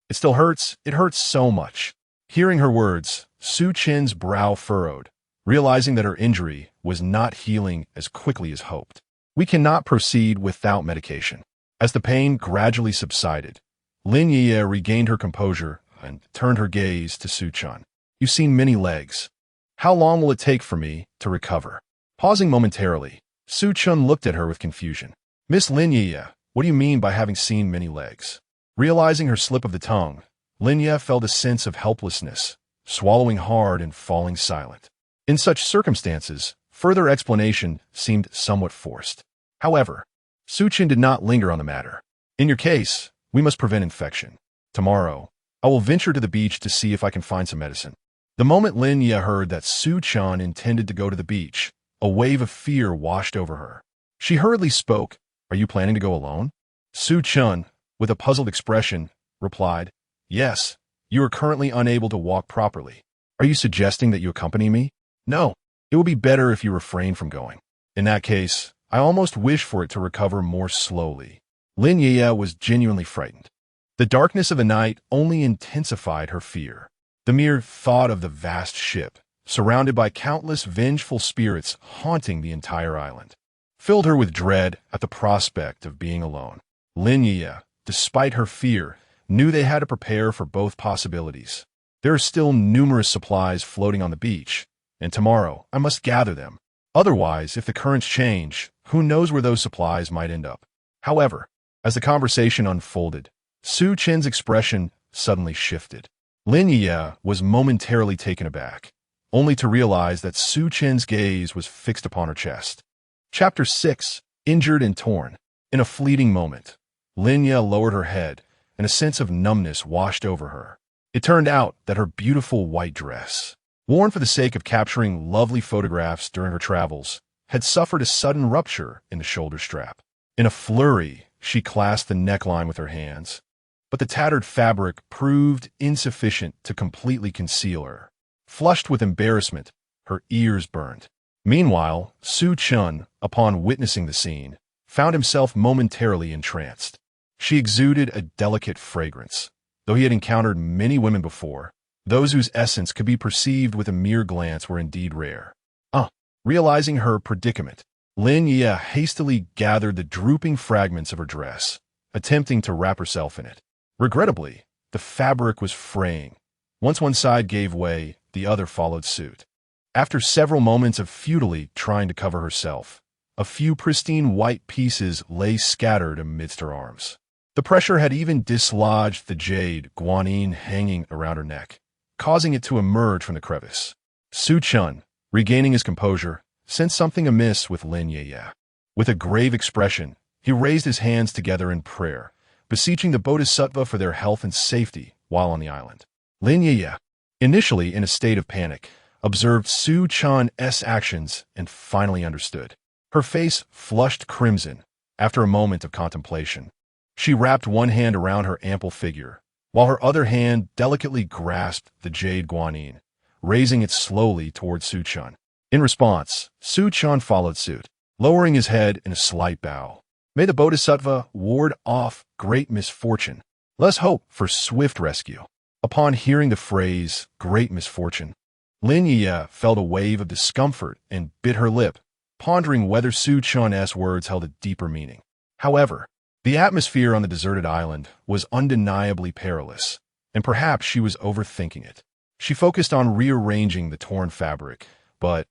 It still hurts. It hurts so much." Hearing her words, Su-chun's brow furrowed, realizing that her injury was not healing as quickly as hoped. "We cannot proceed without medication." As the pain gradually subsided, Lin Yueyue regained her composure and turned her gaze to Su-chun. "You've seen many legs. How long will it take for me to recover?" Pausing momentarily, Su-chun looked at her with confusion. "Miss Lin Yueyue, what do you mean by having seen many legs?" Realizing her slip of the tongue, Lin Yueyue felt a sense of helplessness, swallowing hard and falling silent. In such circumstances, further explanation seemed somewhat forced. However, Su-chun did not linger on the matter. "In your case, we must prevent infection. Tomorrow, I will venture to the beach to see if I can find some medicine." The moment Lin Yueyue heard that Su-chun intended to go to the beach, a wave of fear washed over her. She hurriedly spoke. "Are you planning to go alone?" Su-chun, with a puzzled expression, replied, "Yes, you are currently unable to walk properly. Are you suggesting that you accompany me?" "No, it would be better if you refrain from going. In that case, I almost wish for it to recover more slowly." Lin Yueyue was genuinely frightened. The darkness of the night only intensified her fear. The mere thought of the vast ship, surrounded by countless vengeful spirits haunting the entire island, filled her with dread at the prospect of being alone. Lin Yueyue, despite her fear, knew they had to prepare for both possibilities. There are still numerous supplies floating on the beach, and tomorrow I must gather them. Otherwise, if the currents change, who knows where those supplies might end up. However, as the conversation unfolded, Su-chun's expression suddenly shifted. Lin Yueyue was momentarily taken aback, only to realize that Su-chun's gaze was fixed upon her chest. Chapter 6. Injured and Torn. In a fleeting moment, Lin Yueyue lowered her head, and a sense of numbness washed over her. It turned out that her beautiful white dress, worn for the sake of capturing lovely photographs during her travels, had suffered a sudden rupture in the shoulder strap. In a flurry, she clasped the neckline with her hands, but the tattered fabric proved insufficient to completely conceal her. Flushed with embarrassment, her ears burned. Meanwhile, Su-chun, upon witnessing the scene, found himself momentarily entranced. She exuded a delicate fragrance. Though he had encountered many women before, those whose essence could be perceived with a mere glance were indeed rare. Realizing her predicament, Lin Yueyue hastily gathered the drooping fragments of her dress, attempting to wrap herself in it. Regrettably, the fabric was fraying. Once one side gave way, the other followed suit. After several moments of futilely trying to cover herself, a few pristine white pieces lay scattered amidst her arms. The pressure had even dislodged the jade guanine hanging around her neck, causing it to emerge from the crevice. Su-chun, regaining his composure, sensed something amiss with Lin Yueyue. With a grave expression, he raised his hands together in prayer, beseeching the Bodhisattva for their health and safety while on the island. Lin Yueyue, initially in a state of panic, observed Su-chun's actions and finally understood. Her face flushed crimson, After a moment of contemplation, she wrapped one hand around her ample figure, while her other hand delicately grasped the jade guanyin, raising it slowly toward Su Chen. In response, Su Chen followed suit, lowering his head in a slight bow. May the Bodhisattva ward off great misfortune. Let's hope for swift rescue. Upon hearing the phrase, great misfortune, Lin Yueyue felt a wave of discomfort and bit her lip, pondering whether Su Chen's words held a deeper meaning. However, the atmosphere on the deserted island was undeniably perilous, and perhaps she was overthinking it. She focused on rearranging the torn fabric, but,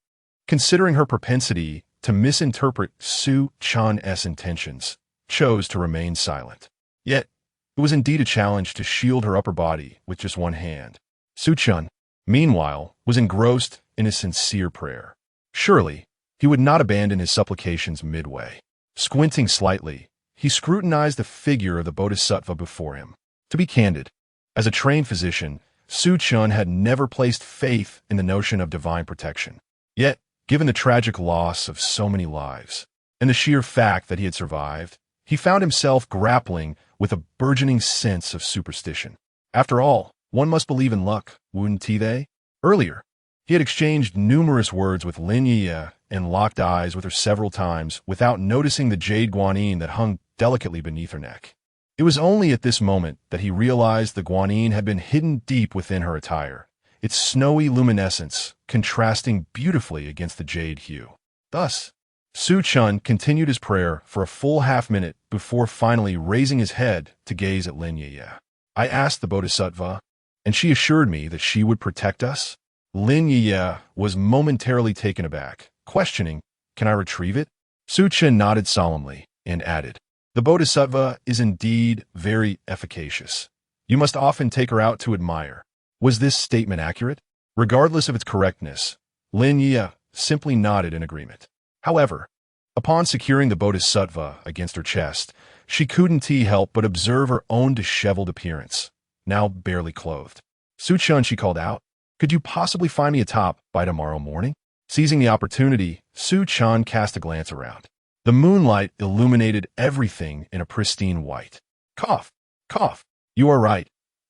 considering her propensity to misinterpret Su Chen's intentions, chose to remain silent. Yet, it was indeed a challenge to shield her upper body with just one hand. Su Chen, meanwhile, was engrossed in his sincere prayer. Surely, he would not abandon his supplications midway. Squinting slightly, he scrutinized the figure of the Bodhisattva before him. To be candid, as a trained physician, Su Chen had never placed faith in the notion of divine protection. Yet, given the tragic loss of so many lives, and the sheer fact that he had survived, he found himself grappling with a burgeoning sense of superstition. After all, one must believe in luck, wouldn't they? Earlier, he had exchanged numerous words with Lin Yueyue and locked eyes with her several times without noticing the jade guanyin that hung delicately beneath her neck. It was only at this moment that he realized the guanyin had been hidden deep within her attire, its snowy luminescence contrasting beautifully against the jade hue. Thus, Su Chen continued his prayer for a full half-minute before finally raising his head to gaze at Lin Yueyue. I asked the Bodhisattva, and she assured me that she would protect us. Lin Yueyue was momentarily taken aback, questioning, "Can I retrieve it?" Su Chen nodded solemnly and added, "The Bodhisattva is indeed very efficacious. You must often take her out to admire." Was this statement accurate? Regardless of its correctness, Lin Yueyue simply nodded in agreement. However, upon securing the Bodhisattva against her chest, she couldn't help but observe her own disheveled appearance, now barely clothed. "Su Chen," she called out, "could you possibly find me a top by tomorrow morning?" Seizing the opportunity, Su Chen cast a glance around. The moonlight illuminated everything in a pristine white. Cough, cough. "You are right.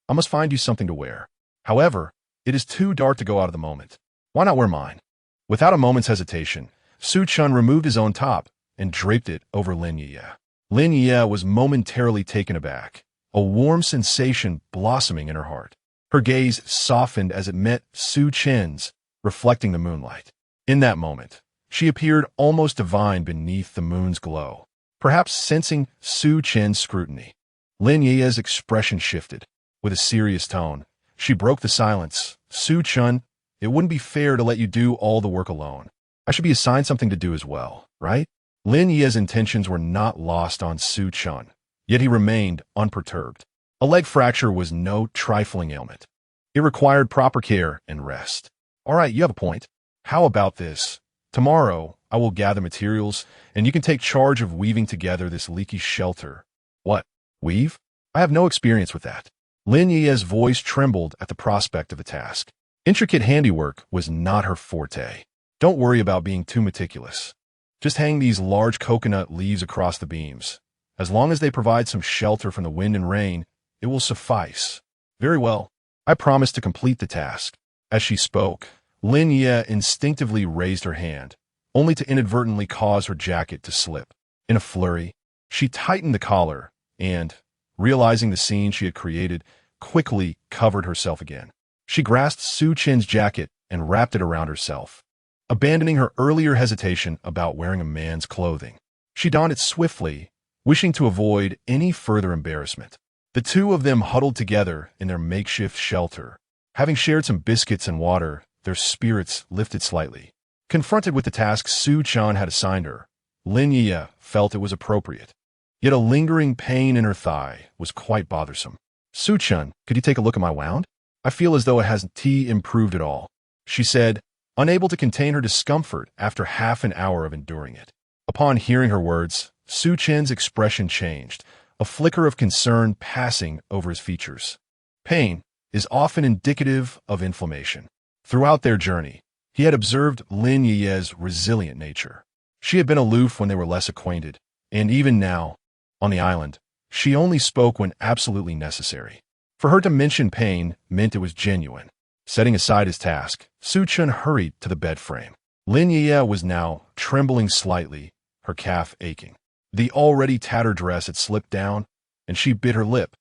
I must find you something to wear. However, it is too dark to go out at the moment. Why not wear mine?" Without a moment's hesitation, Su Chen removed his own top and draped it over Lin Yueyue. Lin Yueyue was momentarily taken aback, a warm sensation blossoming in her heart. Her gaze softened as it met Su Chen's, reflecting the moonlight. In that moment, she appeared almost divine beneath the moon's glow. Perhaps sensing Su Chen's scrutiny, Lin Yueyue's expression shifted. With a serious tone, she broke the silence. "Su Chen, it wouldn't be fair to let you do all the work alone. I should be assigned something to do as well, right?" Lin Yueyue's intentions were not lost on Su Chen, yet he remained unperturbed. A leg fracture was no trifling ailment. It required proper care and rest. "All right, you have a point. How about this? Tomorrow, I will gather materials, and you can take charge of weaving together this leaky shelter." "What? Weave? I have no experience with that." Lin Yueyue's voice trembled at the prospect of the task. Intricate handiwork was not her forte. "Don't worry about being too meticulous. Just hang these large coconut leaves across the beams. As long as they provide some shelter from the wind and rain, it will suffice." "Very well. I promise to complete the task." As she spoke, Lin Yueyue instinctively raised her hand, only to inadvertently cause her jacket to slip. In a flurry, she tightened the collar and, realizing the scene she had created, quickly covered herself again. She grasped Su Chen's jacket and wrapped it around herself, abandoning her earlier hesitation about wearing a man's clothing. She donned it swiftly, wishing to avoid any further embarrassment. The two of them huddled together in their makeshift shelter. Having shared some biscuits and water, their spirits lifted slightly. Confronted with the task Su Chen had assigned her, Lin Yueyue felt it was appropriate. Yet a lingering pain in her thigh was quite bothersome. "Su Chen, could you take a look at my wound? I feel as though it hasn't improved at all," she said, unable to contain her discomfort after half an hour of enduring it. Upon hearing her words, Su Chen's expression changed, a flicker of concern passing over his features. Pain is often indicative of inflammation. Throughout their journey, he had observed Lin Yueyue's resilient nature. She had been aloof when they were less acquainted, And even now, on the island, she only spoke when absolutely necessary. For her to mention pain meant it was genuine. Setting aside his task, Su Chen hurried to the bed frame. Lin Yueyue was now trembling slightly, her calf aching. The already tattered dress had slipped down, and she bit her lip,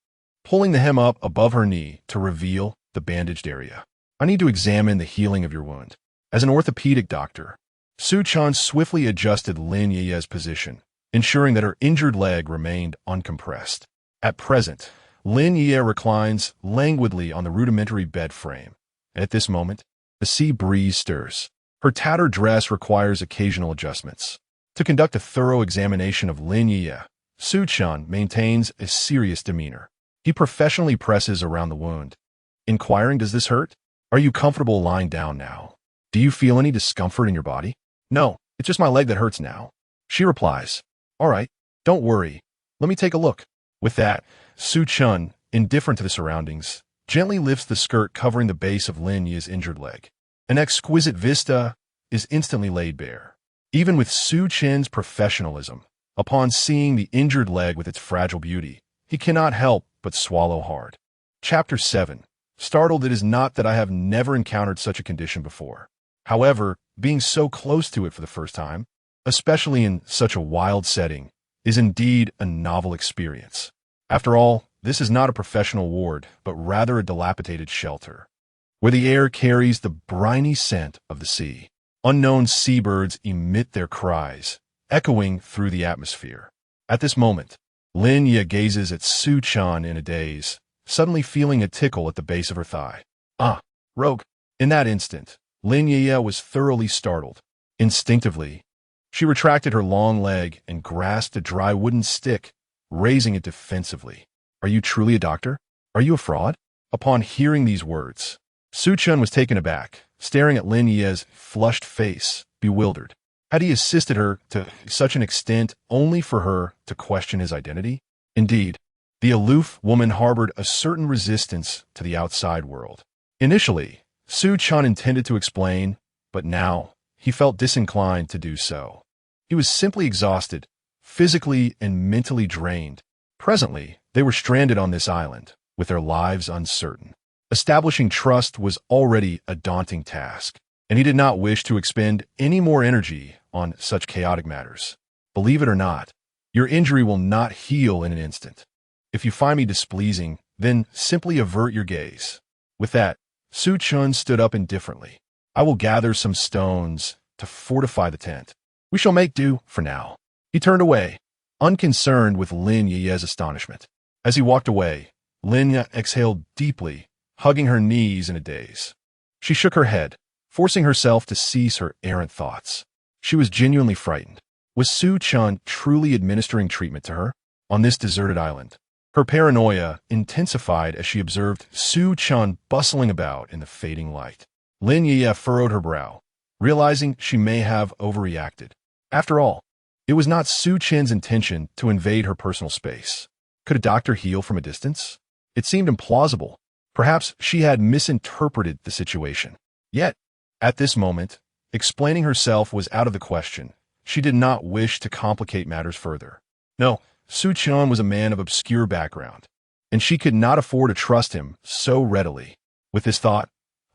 pulling the hem up above her knee to reveal the bandaged area. I need to examine the healing of your wound. As an orthopedic doctor, Su Chen swiftly adjusted Lin Yueyue's position, ensuring that her injured leg remained uncompressed. At present, Lin Yueyue reclines languidly on the rudimentary bed frame, and at this moment, the sea breeze stirs. Her tattered dress requires occasional adjustments. To conduct a thorough examination of Lin Yueyue, Su Chen maintains a serious demeanor. He professionally presses around the wound, inquiring, "Does this hurt? Are you comfortable lying down now? Do you feel any discomfort in your body?" "No, it's just my leg that hurts now," she replies. "All right, don't worry. Let me take a look." With that, Su Chen, indifferent to the surroundings, gently lifts the skirt covering the base of Lin Yueye's injured leg. An exquisite vista is instantly laid bare. Even with Su Chen's professionalism, upon seeing the injured leg with its fragile beauty, he cannot help but swallow hard. Chapter 7. Startled, it is not that I have never encountered such a condition before. However, being so close to it for the first time, especially in such a wild setting, is indeed a novel experience. After all, this is not a professional ward, but rather a dilapidated shelter, where the air carries the briny scent of the sea. Unknown seabirds emit their cries, echoing through the atmosphere. At this moment, Lin Yueyue gazes at Su Chen in a daze, suddenly feeling a tickle at the base of her thigh. "Ah, rogue." In that instant, Lin Yueyue was thoroughly startled. Instinctively, she retracted her long leg and grasped a dry wooden stick, raising it defensively. "Are you truly a doctor? Are you a fraud?" Upon hearing these words, Su Chen was taken aback, staring at Lin Yueye's flushed face, bewildered. Had he assisted her to such an extent only for her to question his identity? Indeed, the aloof woman harbored a certain resistance to the outside world. Initially, Su Chen intended to explain, but now he felt disinclined to do so. He was simply exhausted, physically and mentally drained. Presently, they were stranded on this island, with their lives uncertain. Establishing trust was already a daunting task, and he did not wish to expend any more energy on such chaotic matters. Believe it or not, your injury will not heal in an instant. If you find me displeasing, then simply avert your gaze. With that, Su Chen stood up indifferently. "I will gather some stones to fortify the tent. We shall make do for now." He turned away, unconcerned with Lin Yueye's astonishment. As he walked away, Lin Yueyue exhaled deeply, hugging her knees in a daze. She shook her head, forcing herself to cease her errant thoughts. She was genuinely frightened. Was Su Chen truly administering treatment to her on this deserted island? Her paranoia intensified as she observed Su Chen bustling about in the fading light. Lin Yueyue furrowed her brow, realizing she may have overreacted. After all, it was not Su Chen's intention to invade her personal space. Could a doctor heal from a distance? It seemed implausible. Perhaps she had misinterpreted the situation. Yet, at this moment, explaining herself was out of the question. She did not wish to complicate matters further. No, Su Chen was a man of obscure background, and she could not afford to trust him so readily. With this thought,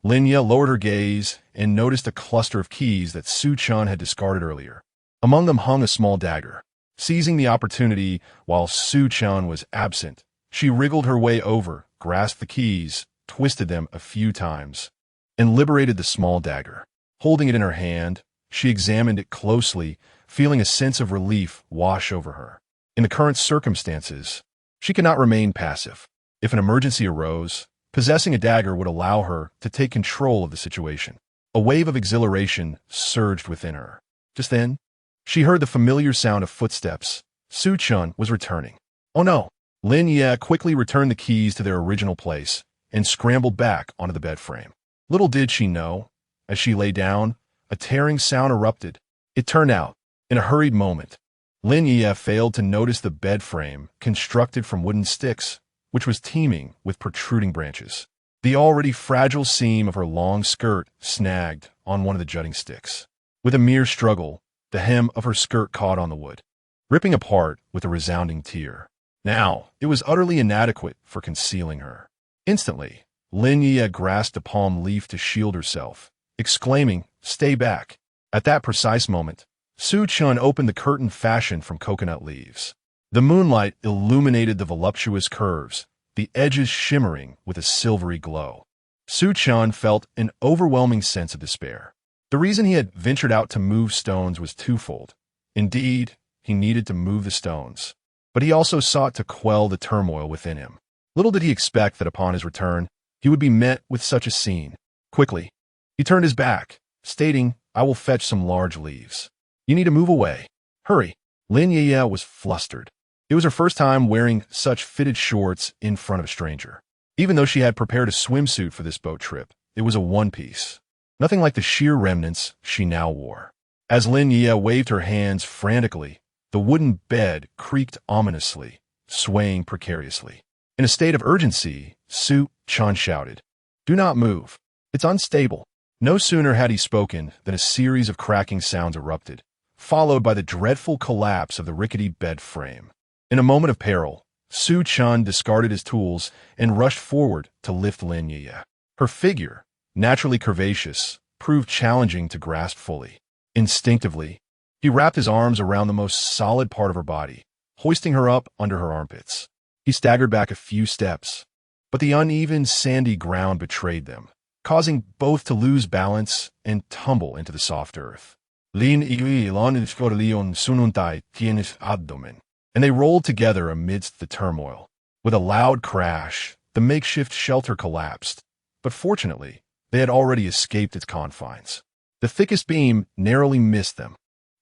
Lin Yueyue lowered her gaze and noticed a cluster of keys that Su Chen had discarded earlier. Among them hung a small dagger. Seizing the opportunity while Su Chen was absent, she wriggled her way over, grasped the keys, twisted them a few times, and liberated the small dagger. Holding it in her hand, she examined it closely, feeling a sense of relief wash over her. In the current circumstances, she could not remain passive. If an emergency arose, possessing a dagger would allow her to take control of the situation. A wave of exhilaration surged within her. Just then, she heard the familiar sound of footsteps. Su Chen was returning. "Oh no!" Lin Yueyue quickly returned the keys to their original place and scrambled back onto the bed frame. Little did she know, as she lay down, a tearing sound erupted. It turned out, in a hurried moment, Lin Yueyue failed to notice the bed frame constructed from wooden sticks, which was teeming with protruding branches. The already fragile seam of her long skirt snagged on one of the jutting sticks. With a mere struggle, the hem of her skirt caught on the wood. ripping apart with a resounding tear. Now, it was utterly inadequate for concealing her. Instantly, Lin Yueyue grasped a palm leaf to shield herself, exclaiming, "Stay back." At that precise moment, Su Chen opened the curtain fashioned from coconut leaves. The moonlight illuminated the voluptuous curves, the edges shimmering with a silvery glow. Su Chen felt an overwhelming sense of despair. The reason he had ventured out to move stones was twofold. Indeed, he needed to move the stones, but he also sought to quell the turmoil within him. Little did he expect that upon his return, he would be met with such a scene. Quickly, he turned his back, stating, "I will fetch some large leaves. You need to move away. Hurry." Lin Yueyue was flustered. It was her first time wearing such fitted shorts in front of a stranger. Even though she had prepared a swimsuit for this boat trip, it was a one-piece. Nothing like the sheer remnants she now wore. As Lin Yueyue waved her hands frantically, the wooden bed creaked ominously, swaying precariously. In a state of urgency, Su Chen shouted, "Do not move. It's unstable." No sooner had he spoken than a series of cracking sounds erupted, followed by the dreadful collapse of the rickety bed frame. In a moment of peril, Su Chen discarded his tools and rushed forward to lift Lin Yueyue. Her figure, naturally curvaceous, proved challenging to grasp fully. Instinctively, he wrapped his arms around the most solid part of her body, hoisting her up under her armpits. He staggered back a few steps, but the uneven, sandy ground betrayed them, causing both to lose balance and tumble into the soft earth. Lin Yueyue leon sununtai tienes abdomen. And they rolled together amidst the turmoil. With a loud crash, the makeshift shelter collapsed, but fortunately, they had already escaped its confines. The thickest beam narrowly missed them.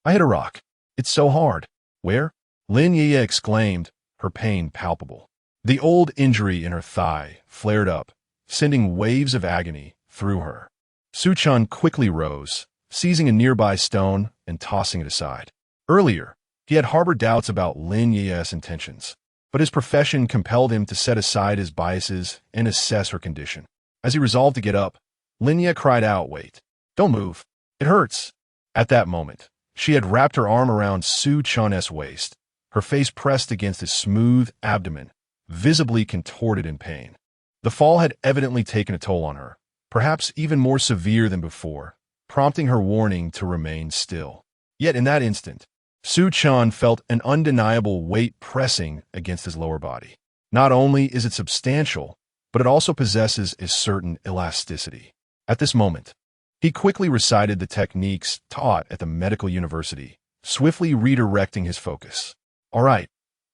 "I hit a rock. It's so hard." "Where?" Lin Yueyue exclaimed, her pain palpable. The old injury in her thigh flared up, sending waves of agony through her. Su Chen quickly rose, seizing a nearby stone and tossing it aside. Earlier, he had harbored doubts about Lin Yueyue's intentions, but his profession compelled him to set aside his biases and assess her condition. As he resolved to get up, Lin Yueyue cried out, "Wait, don't move. It hurts." At that moment, she had wrapped her arm around Su Chen's waist, her face pressed against his smooth abdomen, visibly contorted in pain. The fall had evidently taken a toll on her, perhaps even more severe than before, prompting her warning to remain still. Yet in that instant, Su Chen felt an undeniable weight pressing against his lower body. Not only is it substantial, but it also possesses a certain elasticity. At this moment, he quickly recited the techniques taught at the medical university, swiftly redirecting his focus. "All right,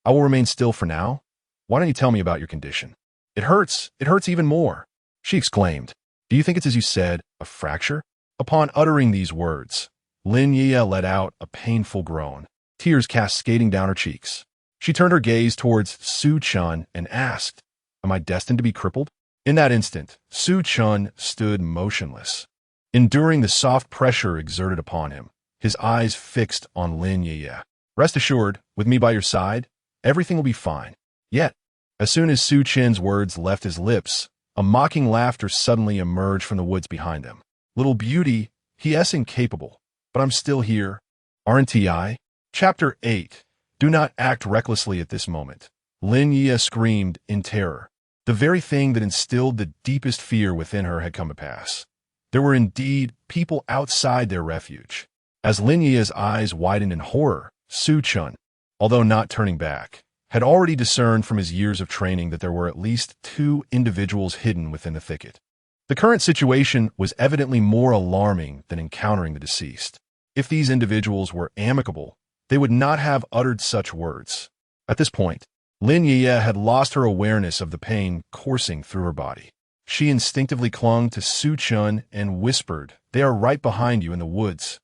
I will remain still for now. Why don't you tell me about your condition?" It hurts even more," she exclaimed. "Do you think it's as you said, a fracture?" Upon uttering these words, Lin Yueyue let out a painful groan, tears cascading down her cheeks. She turned her gaze towards Su Chen and asked, "Am I destined to be crippled?" In that instant, Su Chen stood motionless, enduring the soft pressure exerted upon him, his eyes fixed on Lin Yueyue. "Rest assured, with me by your side, everything will be fine." Yet, as soon as Su Chen's words left his lips, a mocking laughter suddenly emerged from the woods behind them. "Little beauty, he is incapable. But I'm still here, aren't I?" Chapter 8. Do not act recklessly at this moment. Lin Yueyue screamed in terror. The very thing that instilled the deepest fear within her had come to pass. There were indeed people outside their refuge. As Lin Yueyue's eyes widened in horror, Su Chen, although not turning back, had already discerned from his years of training that there were at least 2 individuals hidden within the thicket. The current situation was evidently more alarming than encountering the deceased. If these individuals were amicable, they would not have uttered such words. At this point, Lin Yueyue had lost her awareness of the pain coursing through her body. She instinctively clung to Su Chen and whispered, "They are right behind you in the woods."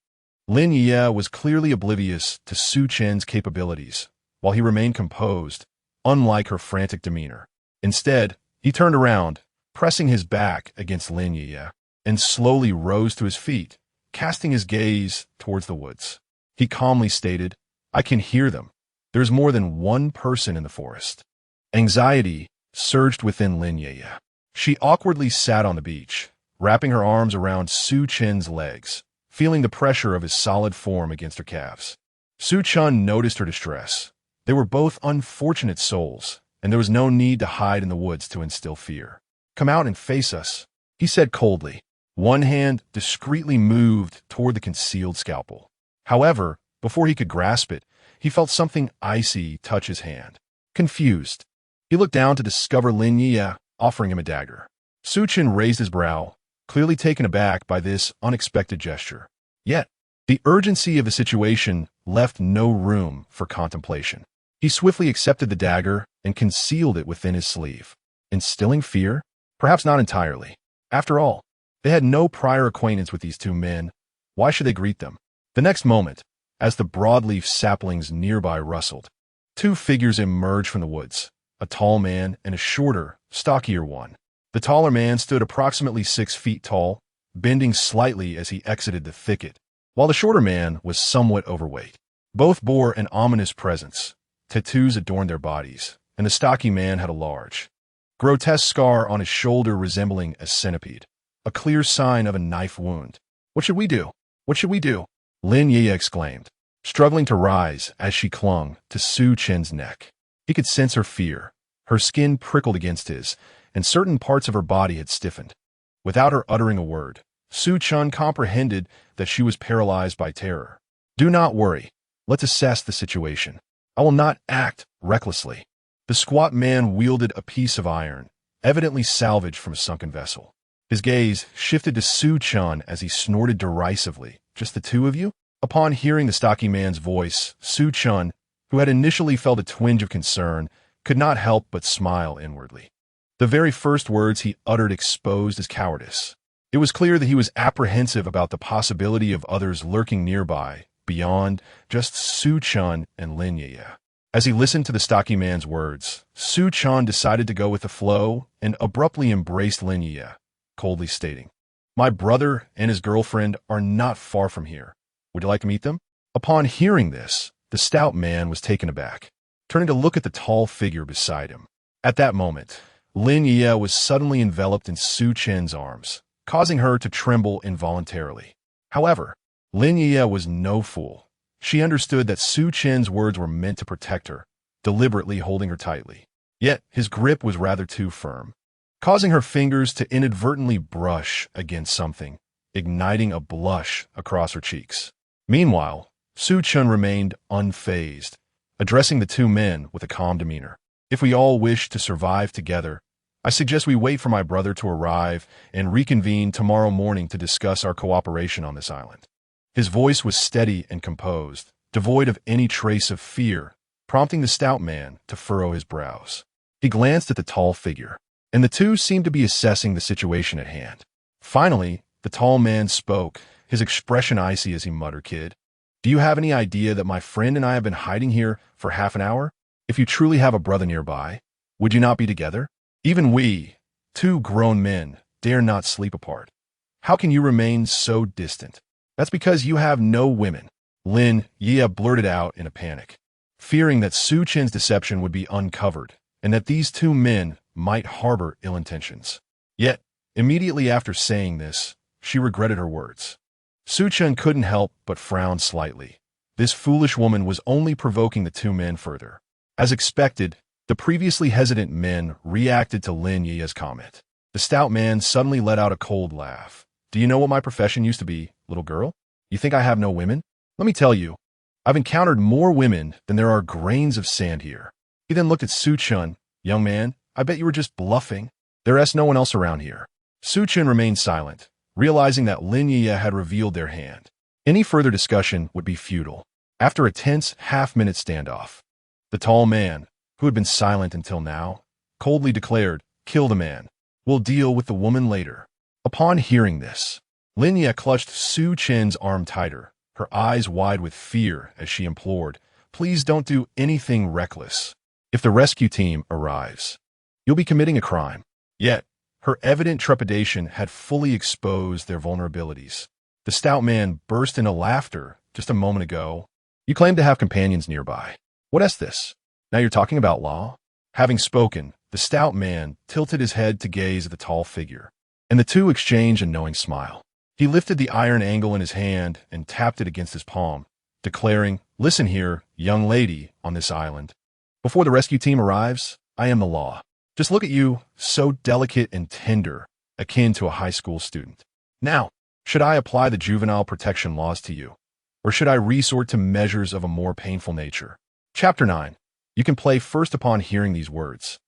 Lin Yueyue was clearly oblivious to Su Chen's capabilities, while he remained composed, unlike her frantic demeanor. Instead, he turned around, pressing his back against Lin Yueyue, and slowly rose to his feet, casting his gaze towards the woods. He calmly stated, "I can hear them. There is more than one person in the forest." Anxiety surged within Lin Yueyue. She awkwardly sat on the beach, wrapping her arms around Su Chen's legs, feeling the pressure of his solid form against her calves. Su Chen noticed her distress. They were both unfortunate souls, and there was no need to hide in the woods to instill fear. "Come out and face us," he said coldly. One hand discreetly moved toward the concealed scalpel. However, before he could grasp it, he felt something icy touch his hand. Confused, he looked down to discover Lin Yueyue offering him a dagger. Su Chen raised his brow, clearly taken aback by this unexpected gesture. Yet, the urgency of the situation left no room for contemplation. He swiftly accepted the dagger and concealed it within his sleeve. Instilling fear? Perhaps not entirely. After all, they had no prior acquaintance with these two men. Why should they greet them? The next moment, as the broadleaf saplings nearby rustled, two figures emerged from the woods, a tall man and a shorter, stockier one. The taller man stood approximately 6 feet tall, bending slightly as he exited the thicket, while the shorter man was somewhat overweight. Both bore an ominous presence. Tattoos adorned their bodies, and the stocky man had a large, grotesque scar on his shoulder resembling a centipede, a clear sign of a knife wound. "What should we do? What should we do?" Lin Yueyue exclaimed, struggling to rise as she clung to Su Chen's neck. He could sense her fear. Her skin prickled against his, and certain parts of her body had stiffened. Without her uttering a word, Su Chen comprehended that she was paralyzed by terror. "Do not worry. Let's assess the situation. I will not act recklessly." The squat man wielded a piece of iron, evidently salvaged from a sunken vessel. His gaze shifted to Su Chen as he snorted derisively. "Just the two of you?" Upon hearing the stocky man's voice, Su Chen, who had initially felt a twinge of concern, could not help but smile inwardly. The very first words he uttered exposed his cowardice. It was clear that he was apprehensive about the possibility of others lurking nearby, beyond just Su Chen and Lin Yueyue. As he listened to the stocky man's words, Su Chen decided to go with the flow and abruptly embraced Lin Yueyue, coldly stating, "My brother and his girlfriend are not far from here. Would you like to meet them?" Upon hearing this, the stout man was taken aback, turning to look at the tall figure beside him. At that moment, Lin Yueyue was suddenly enveloped in Su Chen's arms, causing her to tremble involuntarily. However, Lin Yueyue was no fool. She understood that Su Chen's words were meant to protect her, deliberately holding her tightly. Yet his grip was rather too firm, causing her fingers to inadvertently brush against something, igniting a blush across her cheeks. Meanwhile, Su Chen remained unfazed, addressing the two men with a calm demeanor. "If we all wish to survive together, I suggest we wait for my brother to arrive and reconvene tomorrow morning to discuss our cooperation on this island." His voice was steady and composed, devoid of any trace of fear, prompting the stout man to furrow his brows. He glanced at the tall figure, and the two seemed to be assessing the situation at hand. Finally, the tall man spoke, his expression icy as he muttered, "Kid, do you have any idea that my friend and I have been hiding here for half an hour? If you truly have a brother nearby, would you not be together? Even we, two grown men, dare not sleep apart. How can you remain so distant?" "That's because you have no women," Lin Yueyue blurted out in a panic, fearing that Su Chen's deception would be uncovered and that these two men might harbor ill intentions. Yet, immediately after saying this, she regretted her words. Su Chen couldn't help but frown slightly. This foolish woman was only provoking the two men further. As expected, the previously hesitant men reacted to Lin Yueyue's comment. The stout man suddenly let out a cold laugh. "Do you know what my profession used to be, little girl? You think I have no women? Let me tell you, I've encountered more women than there are grains of sand here." He then looked at Su Chen. "Young man, I bet you were just bluffing. There's no one else around here." Su Chen remained silent, realizing that Lin Yueyue had revealed their hand. Any further discussion would be futile. After a tense half-minute standoff, the tall man, who had been silent until now, coldly declared, "Kill the man. We'll deal with the woman later." Upon hearing this, Lin Yueyue clutched Su Chen's arm tighter, her eyes wide with fear as she implored, "Please don't do anything reckless. If the rescue team arrives, you'll be committing a crime." Yet, her evident trepidation had fully exposed their vulnerabilities. The stout man burst into laughter just a moment ago. "You claim to have companions nearby. What is this? Now you're talking about law?" Having spoken, the stout man tilted his head to gaze at the tall figure, and the two exchanged a knowing smile. He lifted the iron angle in his hand and tapped it against his palm, declaring, Listen here, young lady on this island. Before the rescue team arrives, I am the law. Just look at you, so delicate and tender, akin to a high school student. Now, should I apply the juvenile protection laws to you? Or should I resort to measures of a more painful nature? Chapter 9. You can play first upon hearing these words.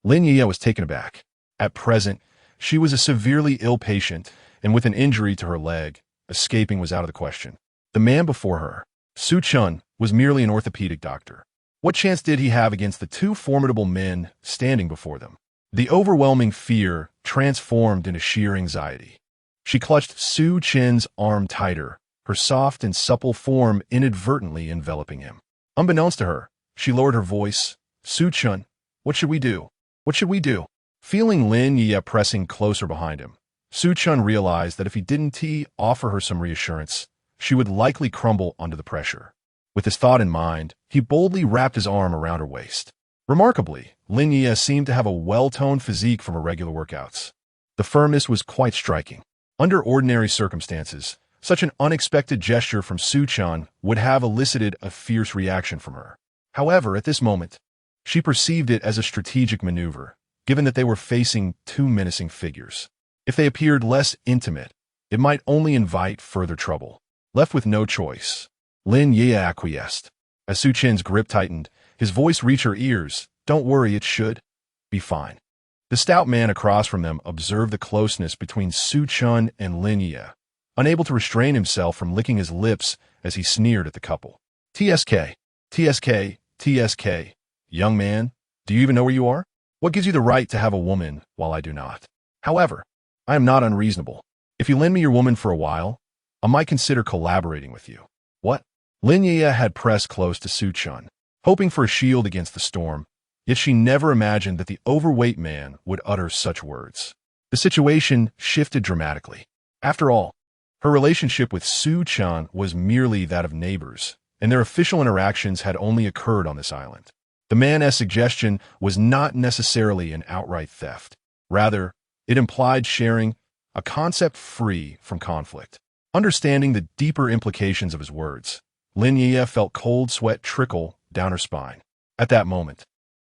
Lin Yueyue was taken aback. At present, she was a severely ill patient, and with an injury to her leg, escaping was out of the question. The man before her, Chen, was merely an orthopedic doctor. What chance did he have against the two formidable men standing before them? The overwhelming fear transformed into sheer anxiety. She clutched Chen's arm tighter, her soft and supple form inadvertently enveloping him. Unbeknownst to her, she lowered her voice. Chen, what should we do? What should we do? Feeling Lin Yueyue pressing closer behind him, Chen realized that if he didn't offer her some reassurance, she would likely crumble under the pressure. With this thought in mind, he boldly wrapped his arm around her waist. Remarkably, Lin Yueyue seemed to have a well-toned physique from her regular workouts. The firmness was quite striking. Under ordinary circumstances, such an unexpected gesture from Chen would have elicited a fierce reaction from her. However, at this moment, she perceived it as a strategic maneuver, given that they were facing two menacing figures. If they appeared less intimate, it might only invite further trouble. Left with no choice, Lin Yueyue acquiesced. As Chen's grip tightened, his voice reached her ears. Don't worry, it should be fine. The stout man across from them observed the closeness between Chen and Lin Yueyue, unable to restrain himself from licking his lips as he sneered at the couple. TSK, TSK, TSK. Young man, do you even know where you are? What gives you the right to have a woman while I do not? However, I am not unreasonable. If you lend me your woman for a while, I might consider collaborating with you. What? Lin Yueyue had pressed close to Chen, hoping for a shield against the storm, yet she never imagined that the overweight man would utter such words. The situation shifted dramatically. After all, her relationship with Chen was merely that of neighbors, and their official interactions had only occurred on this island. The man's suggestion was not necessarily an outright theft. Rather, it implied sharing, a concept free from conflict. Understanding the deeper implications of his words, Lin Yueyue felt cold sweat trickle down her spine. At that moment,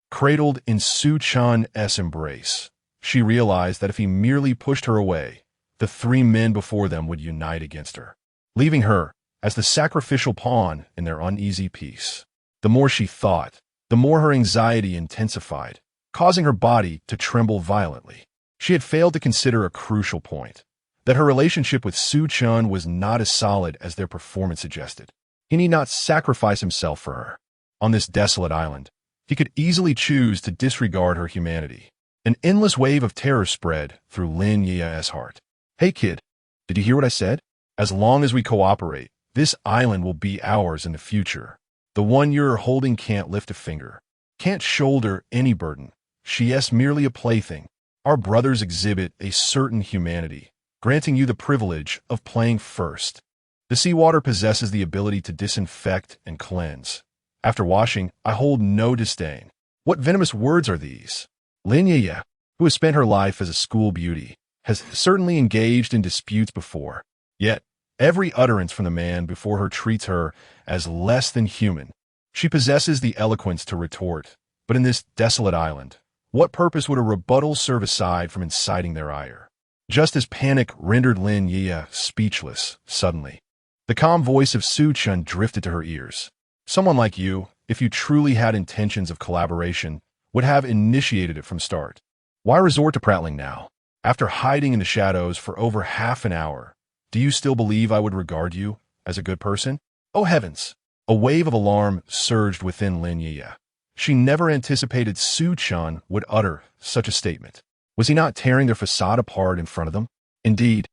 cradled in Chen's embrace, she realized that if he merely pushed her away, the three men before them would unite against her, leaving her as the sacrificial pawn in their uneasy peace. The more she thought, the more her anxiety intensified, causing her body to tremble violently. She had failed to consider a crucial point, that her relationship with Chen was not as solid as their performance suggested. He need not sacrifice himself for her. On this desolate island, he could easily choose to disregard her humanity. An endless wave of terror spread through Lin Yueye's heart. Hey kid, did you hear what I said? As long as we cooperate, this island will be ours in the future. The one you're holding can't lift a finger, can't shoulder any burden. She is merely a plaything. Our brothers exhibit a certain humanity, granting you the privilege of playing first. The seawater possesses the ability to disinfect and cleanse. After washing, I hold no disdain. What venomous words are these? Lin Yueyue, who has spent her life as a school beauty, has certainly engaged in disputes before. Yet, every utterance from the man before her treats her as less than human. She possesses the eloquence to retort, but in this desolate island, what purpose would a rebuttal serve aside from inciting their ire? Just as panic rendered Lin Yueyue speechless, suddenly, the calm voice of Chen drifted to her ears. Someone like you, if you truly had intentions of collaboration, would have initiated it from start. Why resort to prattling now? After hiding in the shadows for over half an hour, do you still believe I would regard you as a good person? Oh heavens! A wave of alarm surged within Lin Yueyue. She never anticipated Chen would utter such a statement. Was he not tearing their facade apart in front of them? Indeed,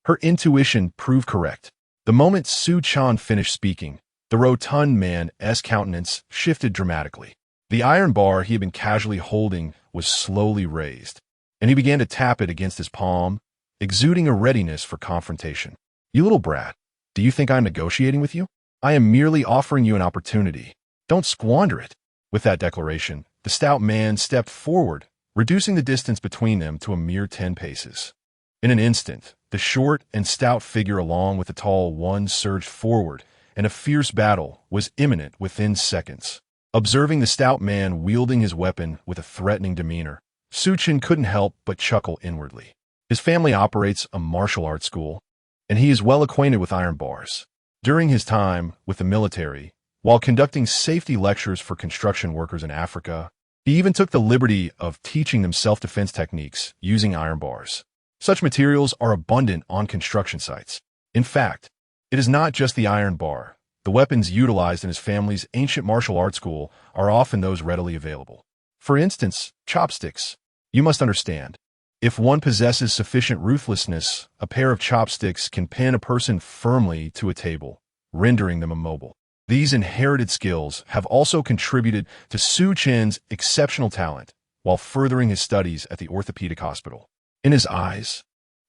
her intuition proved correct. The moment Chen finished speaking, the rotund man's countenance shifted dramatically. The iron bar he had been casually holding was slowly raised, and he began to tap it against his palm, exuding a readiness for confrontation. You little brat, do you think I am negotiating with you? I am merely offering you an opportunity. Don't squander it. With that declaration, the stout man stepped forward, reducing the distance between them to a mere 10 paces. In an instant, the short and stout figure along with the tall one surged forward, and a fierce battle was imminent within seconds. Observing the stout man wielding his weapon with a threatening demeanor, Chen couldn't help but chuckle inwardly. His family operates a martial arts school, and he is well acquainted with iron bars. During his time with the military, while conducting safety lectures for construction workers in Africa, he even took the liberty of teaching them self-defense techniques using iron bars. Such materials are abundant on construction sites. In fact, it is not just the iron bar. The weapons utilized in his family's ancient martial arts school are often those readily available. For instance, chopsticks. You must understand, if one possesses sufficient ruthlessness, a pair of chopsticks can pin a person firmly to a table, rendering them immobile. These inherited skills have also contributed to Chen's exceptional talent while furthering his studies at the orthopedic hospital. In his eyes,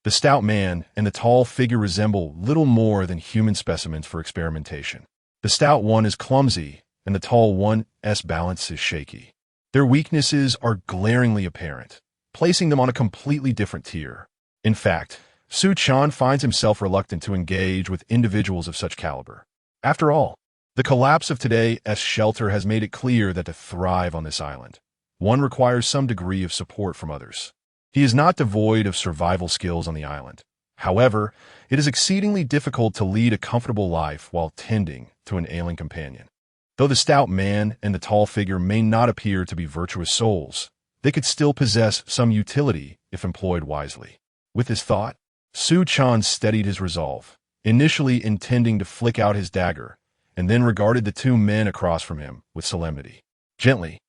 the stout man and the tall figure resemble little more than human specimens for experimentation. The stout one is clumsy, and the tall one's balance is shaky. Their weaknesses are glaringly apparent, placing them on a completely different tier. In fact, Chen finds himself reluctant to engage with individuals of such caliber. After all, the collapse of today's shelter has made it clear that to thrive on this island, one requires some degree of support from others. He is not devoid of survival skills on the island. However, it is exceedingly difficult to lead a comfortable life while tending to an ailing companion. Though the stout man and the tall figure may not appear to be virtuous souls, they could still possess some utility if employed wisely. With this thought, Chen steadied his resolve, initially intending to flick out his dagger, and then regarded the two men across from him with solemnity. Gently,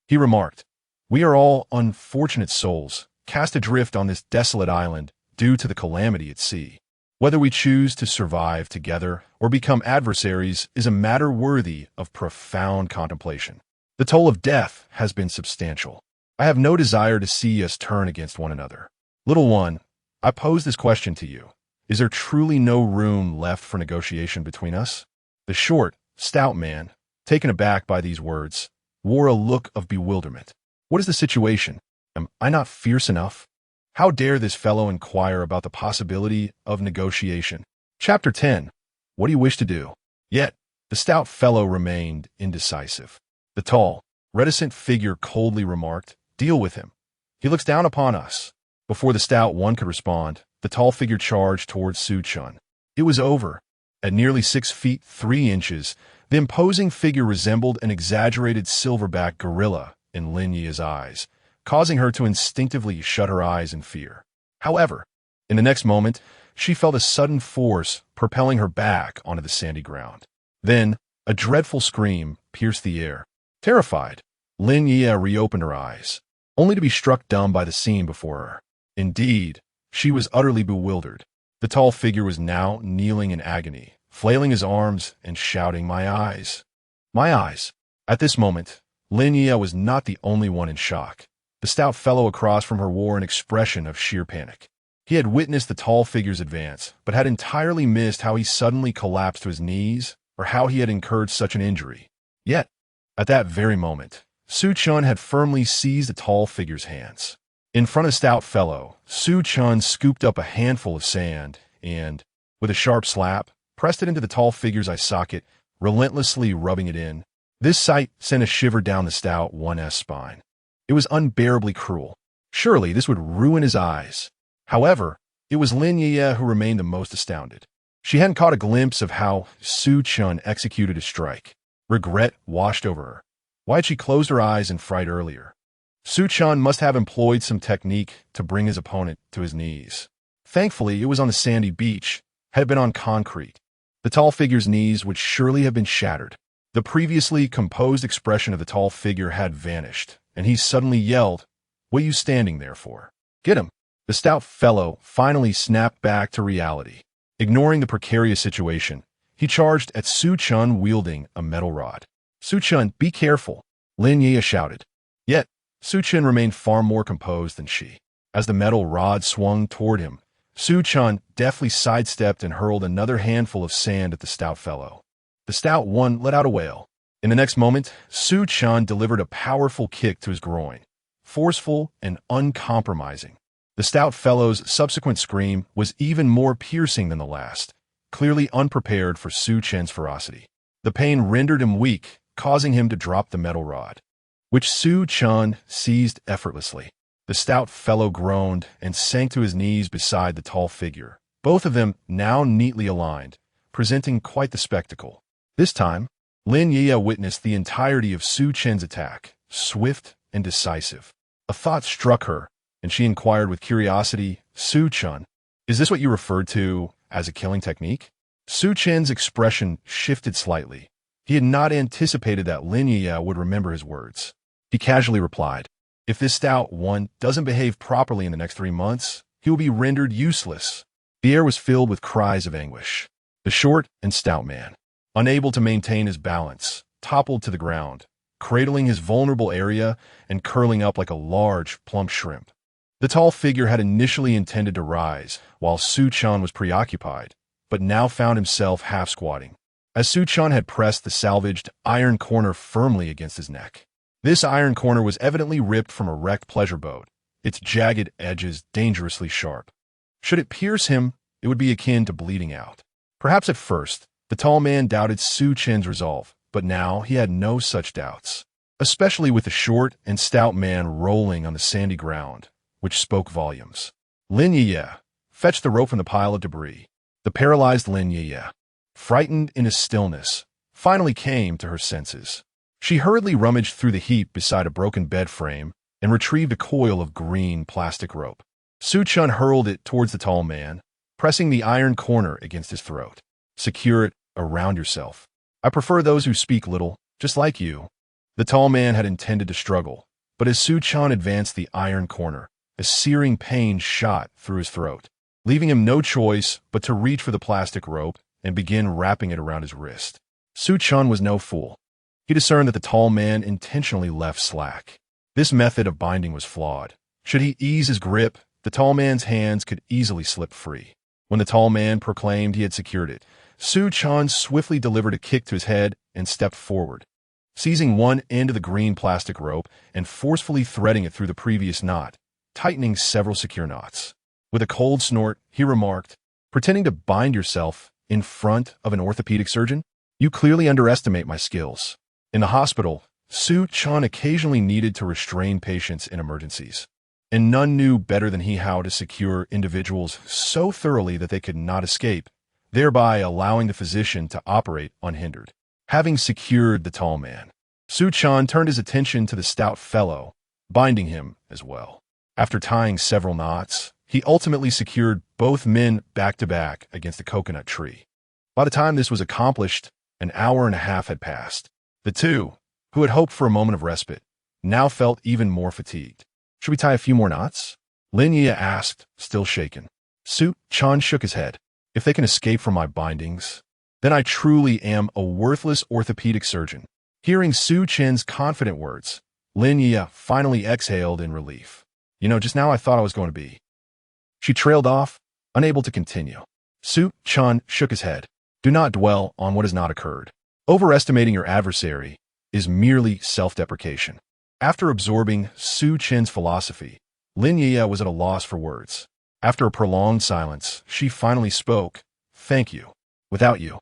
he remarked, "We are all unfortunate souls, cast adrift on this desolate island due to the calamity at sea. Whether we choose to survive together or become adversaries is a matter worthy of profound contemplation. The toll of death has been substantial. I have no desire to see us turn against one another. Little one, I pose this question to you. Is there truly no room left for negotiation between us?" The short, stout man, taken aback by these words, wore a look of bewilderment. "What is the situation? Am I not fierce enough? How dare this fellow inquire about the possibility of negotiation?" Chapter 10. What do you wish to do? Yet, the stout fellow remained indecisive. The tall, reticent figure coldly remarked, "Deal with him. He looks down upon us." Before the stout one could respond, the tall figure charged towards Chen. It was over. At nearly 6 feet 3 inches, the imposing figure resembled an exaggerated silverback gorilla in Lin Yueye's eyes, causing her to instinctively shut her eyes in fear. However, in the next moment, she felt a sudden force propelling her back onto the sandy ground. Then, a dreadful scream pierced the air. Terrified, Lin Yueyue reopened her eyes, only to be struck dumb by the scene before her. Indeed, she was utterly bewildered. The tall figure was now kneeling in agony, flailing his arms and shouting, "My eyes! My eyes!" At this moment, Lin Yueyue was not the only one in shock. The stout fellow across from her wore an expression of sheer panic. He had witnessed the tall figure's advance, but had entirely missed how he suddenly collapsed to his knees or how he had incurred such an injury. Yet, at that very moment, Chen had firmly seized the tall figure's hands. In front of the stout fellow, Chen scooped up a handful of sand and, with a sharp slap, pressed it into the tall figure's eye socket, relentlessly rubbing it in. This sight sent a shiver down the stout one's spine. It was unbearably cruel. Surely this would ruin his eyes. However, it was Lin Yueyue who remained the most astounded. She hadn't caught a glimpse of how Chen executed his strike. Regret washed over her. Why had she closed her eyes in fright earlier? Chen must have employed some technique to bring his opponent to his knees. Thankfully, it was on the sandy beach. Had it been on concrete, the tall figure's knees would surely have been shattered. The previously composed expression of the tall figure had vanished, and he suddenly yelled, "What are you standing there for? Get him!" The stout fellow finally snapped back to reality. Ignoring the precarious situation, he charged at Chen wielding a metal rod. "Chen, be careful," Lin Yueyue shouted. Yet, Chen remained far more composed than she. As the metal rod swung toward him, Chen deftly sidestepped and hurled another handful of sand at the stout fellow. The stout one let out a wail. In the next moment, Chen delivered a powerful kick to his groin, forceful and uncompromising. The stout fellow's subsequent scream was even more piercing than the last, clearly unprepared for Su Chen's ferocity. The pain rendered him weak, causing him to drop the metal rod, which Su Chen seized effortlessly. The stout fellow groaned and sank to his knees beside the tall figure, both of them now neatly aligned, presenting quite the spectacle. This time, Lin Yueyue witnessed the entirety of Su Chen's attack, swift and decisive. A thought struck her, and she inquired with curiosity, "Su Chen, is this what you referred to as a killing technique?" Su Chen's expression shifted slightly. He had not anticipated that Lin Yueyue would remember his words. He casually replied, "If this stout one doesn't behave properly in the next 3 months, he will be rendered useless." The air was filled with cries of anguish. The short and stout man, unable to maintain his balance, toppled to the ground, cradling his vulnerable area and curling up like a large, plump shrimp. The tall figure had initially intended to rise, while Su Chen was preoccupied, but now found himself half-squatting, as Su Chen had pressed the salvaged iron corner firmly against his neck. This iron corner was evidently ripped from a wrecked pleasure boat, its jagged edges dangerously sharp. Should it pierce him, it would be akin to bleeding out. Perhaps at first, the tall man doubted Su Chen's resolve, but now he had no such doubts, especially with the short and stout man rolling on the sandy ground, which spoke volumes. Lin Yueyue fetched the rope from the pile of debris. The paralyzed Lin Yueyue, frightened in his stillness, finally came to her senses. She hurriedly rummaged through the heap beside a broken bed frame and retrieved a coil of green plastic rope. Su Chen hurled it towards the tall man, pressing the iron corner against his throat. "Secure it around yourself. I prefer those who speak little, just like you." The tall man had intended to struggle, but as Su Chen advanced the iron corner, a searing pain shot through his throat, leaving him no choice but to reach for the plastic rope and begin wrapping it around his wrist. Su Chen was no fool. He discerned that the tall man intentionally left slack. This method of binding was flawed. Should he ease his grip, the tall man's hands could easily slip free. When the tall man proclaimed he had secured it, Su Chen swiftly delivered a kick to his head and stepped forward, seizing one end of the green plastic rope and forcefully threading it through the previous knot, tightening several secure knots. With a cold snort, he remarked, "Pretending to bind yourself in front of an orthopedic surgeon? You clearly underestimate my skills." In the hospital, Su Chen occasionally needed to restrain patients in emergencies, and none knew better than he how to secure individuals so thoroughly that they could not escape, thereby allowing the physician to operate unhindered. Having secured the tall man, Su Chen turned his attention to the stout fellow, binding him as well. After tying several knots, he ultimately secured both men back-to-back against a coconut tree. By the time this was accomplished, an hour and a half had passed. The two, who had hoped for a moment of respite, now felt even more fatigued. "Should we tie a few more knots?" Lin Yueyue asked, still shaken. Su Chen shook his head. "If they can escape from my bindings, then I truly am a worthless orthopedic surgeon." Hearing Su Chen's confident words, Lin Yueyue finally exhaled in relief. Just now I thought I was going to be." She trailed off, unable to continue. Su Chen shook his head. "Do not dwell on what has not occurred. Overestimating your adversary is merely self-deprecation." After absorbing Su Chen's philosophy, Lin Yueyue was at a loss for words. After a prolonged silence, she finally spoke, "Thank you. Without you,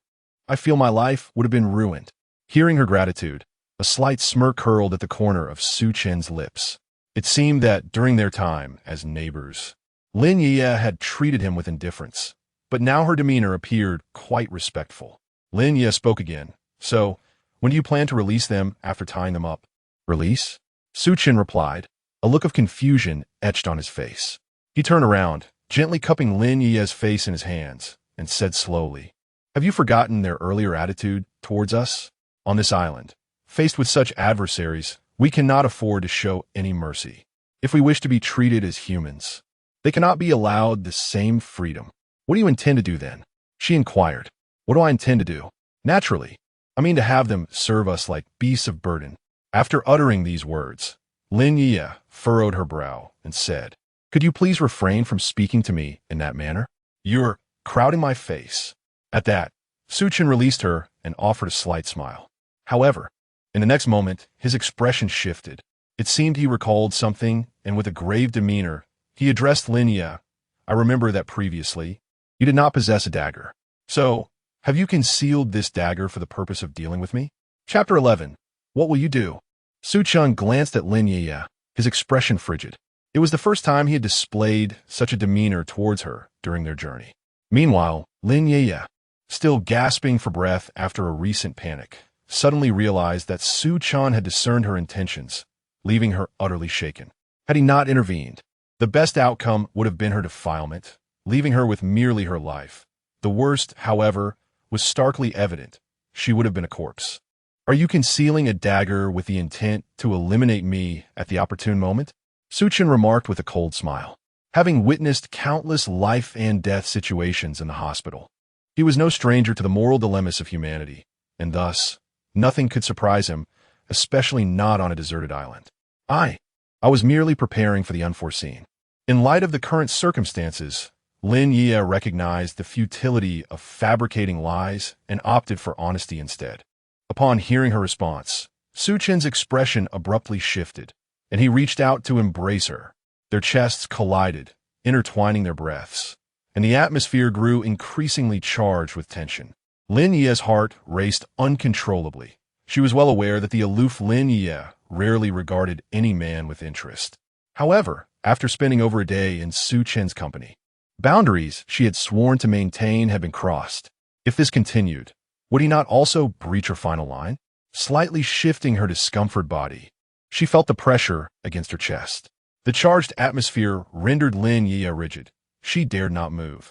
I feel my life would have been ruined." Hearing her gratitude, a slight smirk curled at the corner of Su Chen's lips. It seemed that during their time as neighbors, Lin Yueyue had treated him with indifference, but now her demeanor appeared quite respectful. Lin Yueyue spoke again. "So, when do you plan to release them after tying them up?" "Release?" Su Chen replied, a look of confusion etched on his face. He turned around, gently cupping Lin Yueye's face in his hands, and said slowly, "Have you forgotten their earlier attitude towards us? On this island, faced with such adversaries, we cannot afford to show any mercy. If we wish to be treated as humans, they cannot be allowed the same freedom." "What do you intend to do then?" she inquired. "What do I intend to do? Naturally, I mean to have them serve us like beasts of burden." After uttering these words, Lin Yueyue furrowed her brow and said, "Could you please refrain from speaking to me in that manner? You're crowding my face." At that, Su Chen released her and offered a slight smile. However, in the next moment, his expression shifted. It seemed he recalled something, and with a grave demeanor, he addressed Lin Yueyue. "I remember that previously, you did not possess a dagger. So, have you concealed this dagger for the purpose of dealing with me? Chapter 11. What will you do? Su Chen glanced at Lin Yueyue, his expression frigid. It was the first time he had displayed such a demeanor towards her during their journey. Meanwhile, Lin Yueyue, still gasping for breath after a recent panic, suddenly realized that Su Chen had discerned her intentions, leaving her utterly shaken. Had he not intervened, the best outcome would have been her defilement, leaving her with merely her life. The worst, however, was starkly evident. She would have been a corpse. Are you concealing a dagger with the intent to eliminate me at the opportune moment? Su Chen remarked with a cold smile. Having witnessed countless life and death situations in the hospital, he was no stranger to the moral dilemmas of humanity, and thus, nothing could surprise him, especially not on a deserted island. I was merely preparing for the unforeseen. In light of the current circumstances, Lin Yueyue recognized the futility of fabricating lies and opted for honesty instead. Upon hearing her response, Su Chen's expression abruptly shifted, and he reached out to embrace her. Their chests collided, intertwining their breaths, and the atmosphere grew increasingly charged with tension. Lin Yueye's heart raced uncontrollably. She was well aware that the aloof Lin Yueyue rarely regarded any man with interest. However, after spending over a day in Su Chen's company, boundaries she had sworn to maintain had been crossed. If this continued, would he not also breach her final line? Slightly shifting her discomfort body, she felt the pressure against her chest. The charged atmosphere rendered Lin Yueyue rigid. She dared not move,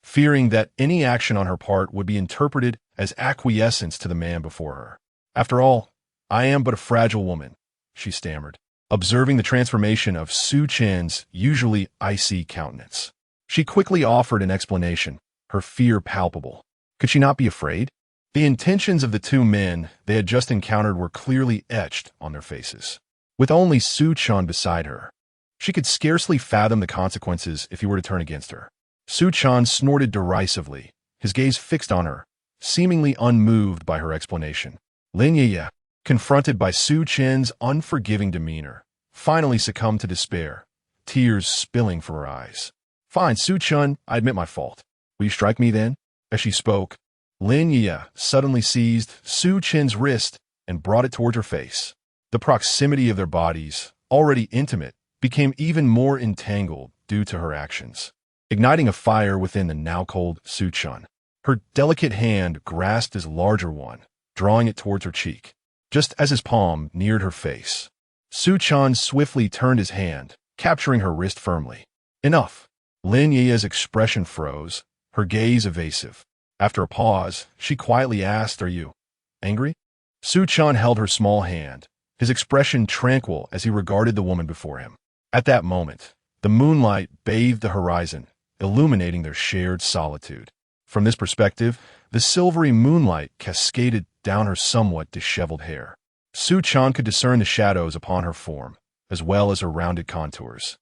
fearing that any action on her part would be interpreted as acquiescence to the man before her. After all, I am but a fragile woman, she stammered, observing the transformation of Su Chen's usually icy countenance. She quickly offered an explanation, her fear palpable. Could she not be afraid? The intentions of the two men they had just encountered were clearly etched on their faces. With only Su Chen beside her, she could scarcely fathom the consequences if he were to turn against her. Su Chen snorted derisively, his gaze fixed on her, seemingly unmoved by her explanation. Lin Yueyue, confronted by Su Chen's unforgiving demeanor, finally succumbed to despair, tears spilling from her eyes. Fine, Su Chen, I admit my fault. Will you strike me then? As she spoke, Lin Yueyue suddenly seized Su Chen's wrist and brought it toward her face. The proximity of their bodies, already intimate, became even more entangled due to her actions, igniting a fire within the now-cold Su Chen. Her delicate hand grasped his larger one, drawing it towards her cheek. Just as his palm neared her face, Su Chen swiftly turned his hand, capturing her wrist firmly. Enough. Lin Yueye's expression froze, her gaze evasive. After a pause, she quietly asked, "Are you angry?" Su Chen held her small hand, his expression tranquil as he regarded the woman before him. At that moment, the moonlight bathed the horizon, illuminating their shared solitude. From this perspective, the silvery moonlight cascaded down her somewhat disheveled hair. Su Chen could discern the shadows upon her form, as well as her rounded contours.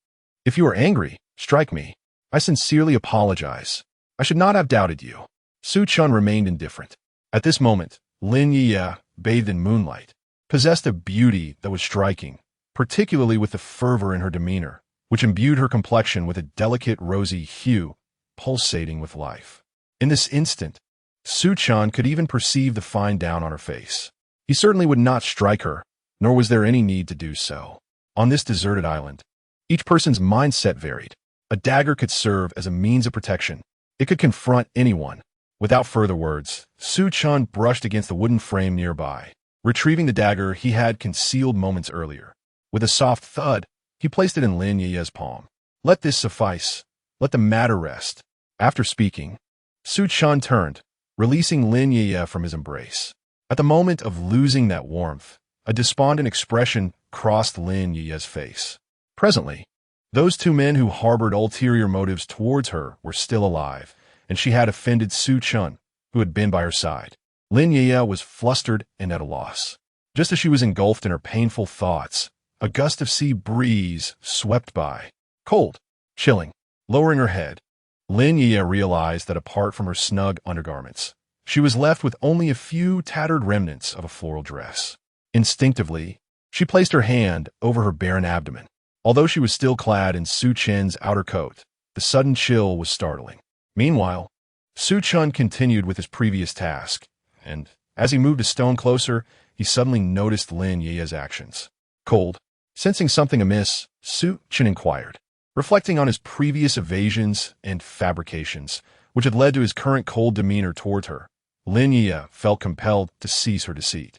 "If you are angry, strike me. I sincerely apologize. I should not have doubted you." Su Chen remained indifferent. At this moment, Lin Yueyue, bathed in moonlight, possessed a beauty that was striking, particularly with the fervor in her demeanor, which imbued her complexion with a delicate rosy hue, pulsating with life. In this instant, Su Chen could even perceive the fine down on her face. He certainly would not strike her, nor was there any need to do so. On this deserted island, each person's mindset varied. A dagger could serve as a means of protection. It could confront anyone. Without further words, Su Chen brushed against the wooden frame nearby, retrieving the dagger he had concealed moments earlier. With a soft thud, he placed it in Lin Yueye's palm. "Let this suffice. Let the matter rest." After speaking, Su Chen turned, releasing Lin Yueyue from his embrace. At the moment of losing that warmth, a despondent expression crossed Lin Yueye's face. Presently, those two men who harbored ulterior motives towards her were still alive, and she had offended Su Chen, who had been by her side. Lin Yueyue was flustered and at a loss. Just as she was engulfed in her painful thoughts, a gust of sea breeze swept by. Cold, chilling. Lowering her head, Lin Yueyue realized that apart from her snug undergarments, she was left with only a few tattered remnants of a floral dress. Instinctively, she placed her hand over her barren abdomen. Although she was still clad in Su Chen's outer coat, the sudden chill was startling. Meanwhile, Su Chun continued with his previous task, and as he moved a stone closer, he suddenly noticed Lin Yueye's actions. Cold. Sensing something amiss, Su Chun inquired, reflecting on his previous evasions and fabrications, which had led to his current cold demeanor toward her. Lin Yueyue felt compelled to cease her deceit.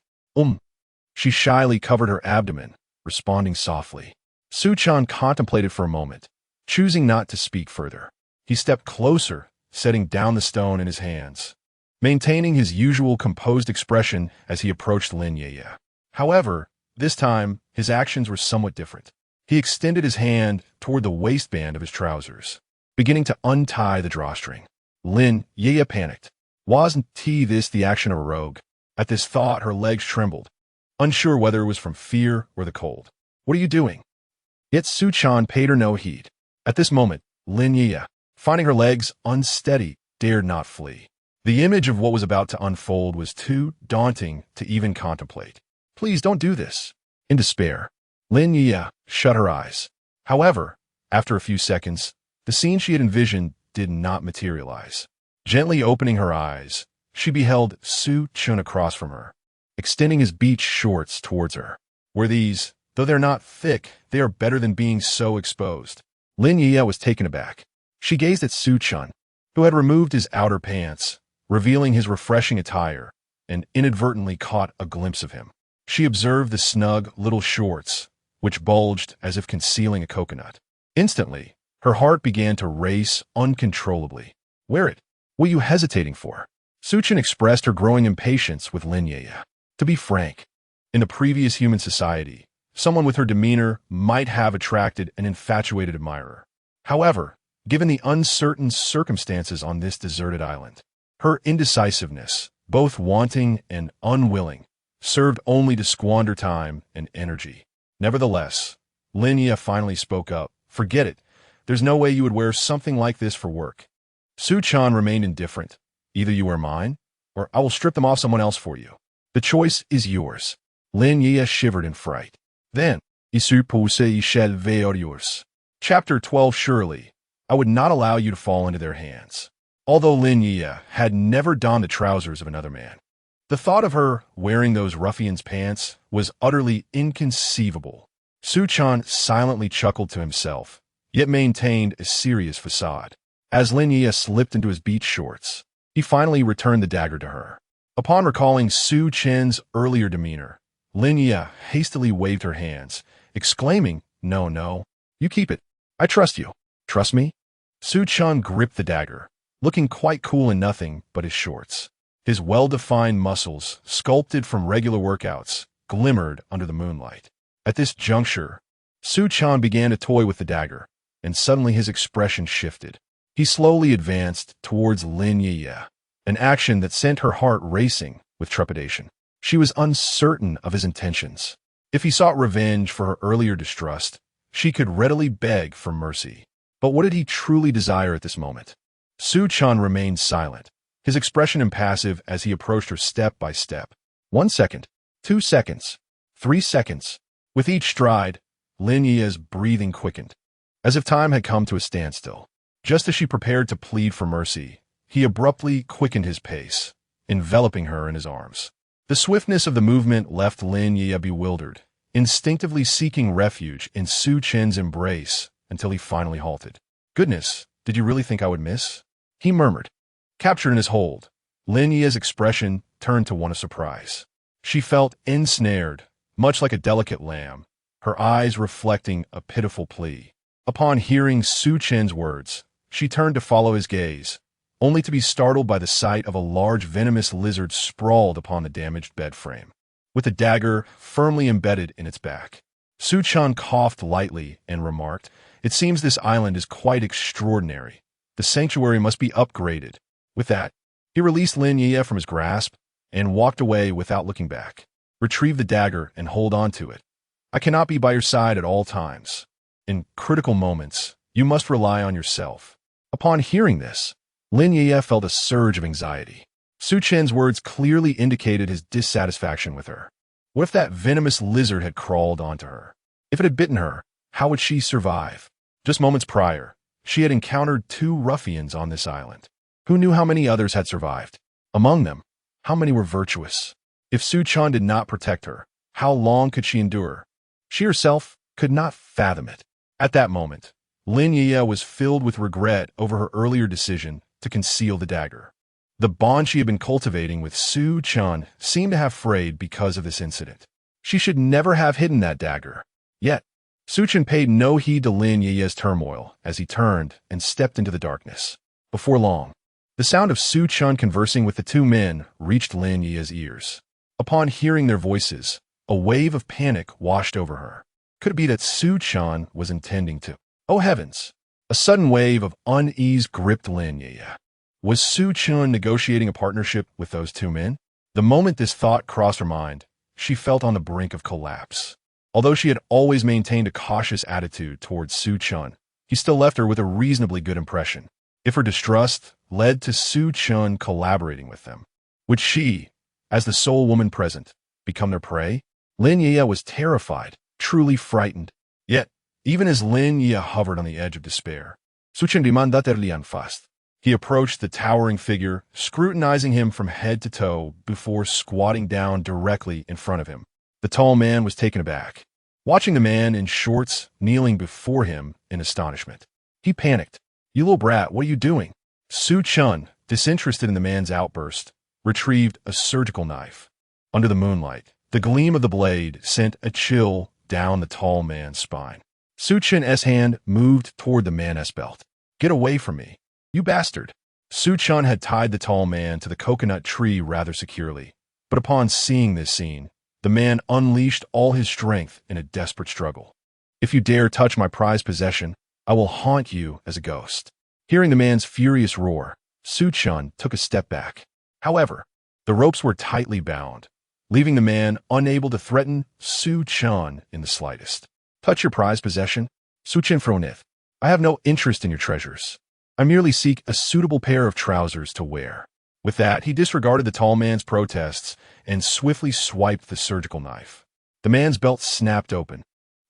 She shyly covered her abdomen, responding softly. Su Chun contemplated for a moment, choosing not to speak further. He stepped closer, setting down the stone in his hands, maintaining his usual composed expression as he approached Lin Yueyue. However, this time, his actions were somewhat different. He extended his hand toward the waistband of his trousers, beginning to untie the drawstring. Lin Yueyue panicked. Wasn't this the action of a rogue? At this thought, her legs trembled, unsure whether it was from fear or the cold. What are you doing? Yet Su Chun paid her no heed. At this moment, Lin Yueyue, finding her legs unsteady, dared not flee. The image of what was about to unfold was too daunting to even contemplate. Please don't do this. In despair, Lin Yueyue shut her eyes. However, after a few seconds, the scene she had envisioned did not materialize. Gently opening her eyes, she beheld Su Chun across from her, extending his beach shorts towards her. Were these, though they're not thick, they are better than being so exposed. Lin Yueyue was taken aback. She gazed at Su Chun, who had removed his outer pants, revealing his refreshing attire, and inadvertently caught a glimpse of him. She observed the snug little shorts, which bulged as if concealing a coconut. Instantly, her heart began to race uncontrollably. Wear it. What are you hesitating for? Su Chun expressed her growing impatience with Lin Yueyue. To be frank, in the previous human society, someone with her demeanor might have attracted an infatuated admirer. However, given the uncertain circumstances on this deserted island, her indecisiveness, both wanting and unwilling, served only to squander time and energy. Nevertheless, Lin Yueyue finally spoke up. Forget it. There's no way you would wear something like this for work. Su Chun remained indifferent. Either you wear mine, or I will strip them off someone else for you. The choice is yours. Lin Yueyue shivered in fright. Then, I suppose I shall wear yours. Chapter 12. Surely, I would not allow you to fall into their hands. Although Lin Yueyue had never donned the trousers of another man, the thought of her wearing those ruffian's pants was utterly inconceivable. Su Chun silently chuckled to himself, yet maintained a serious facade. As Lin Yueyue slipped into his beach shorts, he finally returned the dagger to her. Upon recalling Su Chun's earlier demeanor, Lin Yueyue hastily waved her hands, exclaiming, No, you keep it. I trust you. Trust me? Su Chun gripped the dagger, looking quite cool in nothing but his shorts. His well-defined muscles, sculpted from regular workouts, glimmered under the moonlight. At this juncture, Su Chun began to toy with the dagger, and suddenly his expression shifted. He slowly advanced towards Lin Yueyue, an action that sent her heart racing with trepidation. She was uncertain of his intentions. If he sought revenge for her earlier distrust, she could readily beg for mercy. But what did he truly desire at this moment? Su Chun remained silent, his expression impassive as he approached her step by step. 1 second, 2 seconds, 3 seconds. With each stride, Lin Yueye's breathing quickened, as if time had come to a standstill. Just as she prepared to plead for mercy, he abruptly quickened his pace, enveloping her in his arms. The swiftness of the movement left Lin Yueyue bewildered, instinctively seeking refuge in Su Chun's embrace until he finally halted. Goodness, did you really think I would miss? He murmured. Captured in his hold, Lin Yueye's expression turned to one of surprise. She felt ensnared, much like a delicate lamb, her eyes reflecting a pitiful plea. Upon hearing Su Chun's words, she turned to follow his gaze, only to be startled by the sight of a large venomous lizard sprawled upon the damaged bed frame, with a dagger firmly embedded in its back. Su Chun coughed lightly and remarked, It seems this island is quite extraordinary. The sanctuary must be upgraded. With that, he released Lin Yueyue from his grasp and walked away without looking back. Retrieve the dagger and hold on to it. I cannot be by your side at all times. In critical moments, you must rely on yourself. Upon hearing this, Lin Yueyue felt a surge of anxiety. Su Chun's words clearly indicated his dissatisfaction with her. What if that venomous lizard had crawled onto her? If it had bitten her, how would she survive? Just moments prior, she had encountered 2 ruffians on this island. Who knew how many others had survived? Among them, how many were virtuous? If Su Chen did not protect her, how long could she endure? She herself could not fathom it. At that moment, Lin Yueyue was filled with regret over her earlier decision to conceal the dagger. The bond she had been cultivating with Su Chen seemed to have frayed because of this incident. She should never have hidden that dagger. Yet, Su Chen paid no heed to Lin Yueye's turmoil as he turned and stepped into the darkness. Before long, the sound of Su Chen conversing with the two men reached Lin Yueye's ears. Upon hearing their voices, a wave of panic washed over her. Could it be that Su Chen was intending to? Oh heavens! A sudden wave of unease gripped Lin Yueyue. Was Su Chen negotiating a partnership with those two men? The moment this thought crossed her mind, she felt on the brink of collapse. Although she had always maintained a cautious attitude towards Su Chen, he still left her with a reasonably good impression. If her distrust led to Su Chen collaborating with them, would she, as the sole woman present, become their prey? Lin Yueyue was terrified, truly frightened. Yet, even as Lin Yueyue hovered on the edge of despair, Su Chen demandait en fast. He approached the towering figure, scrutinizing him from head to toe before squatting down directly in front of him. The tall man was taken aback, watching the man in shorts kneeling before him in astonishment. He panicked. "You little brat, what are you doing?" Su Chen, disinterested in the man's outburst, retrieved a surgical knife. Under the moonlight, the gleam of the blade sent a chill down the tall man's spine. Su Chen's hand moved toward the man's belt. "Get away from me, you bastard!" Su Chen had tied the tall man to the coconut tree rather securely, but upon seeing this scene, the man unleashed all his strength in a desperate struggle. "If you dare touch my prized possession, I will haunt you as a ghost." Hearing the man's furious roar, Su Chen took a step back. However, the ropes were tightly bound, leaving the man unable to threaten Su Chen in the slightest. "Touch your prized possession? Su Chen froneth. I have no interest in your treasures. I merely seek a suitable pair of trousers to wear." With that, he disregarded the tall man's protests and swiftly swiped the surgical knife. The man's belt snapped open,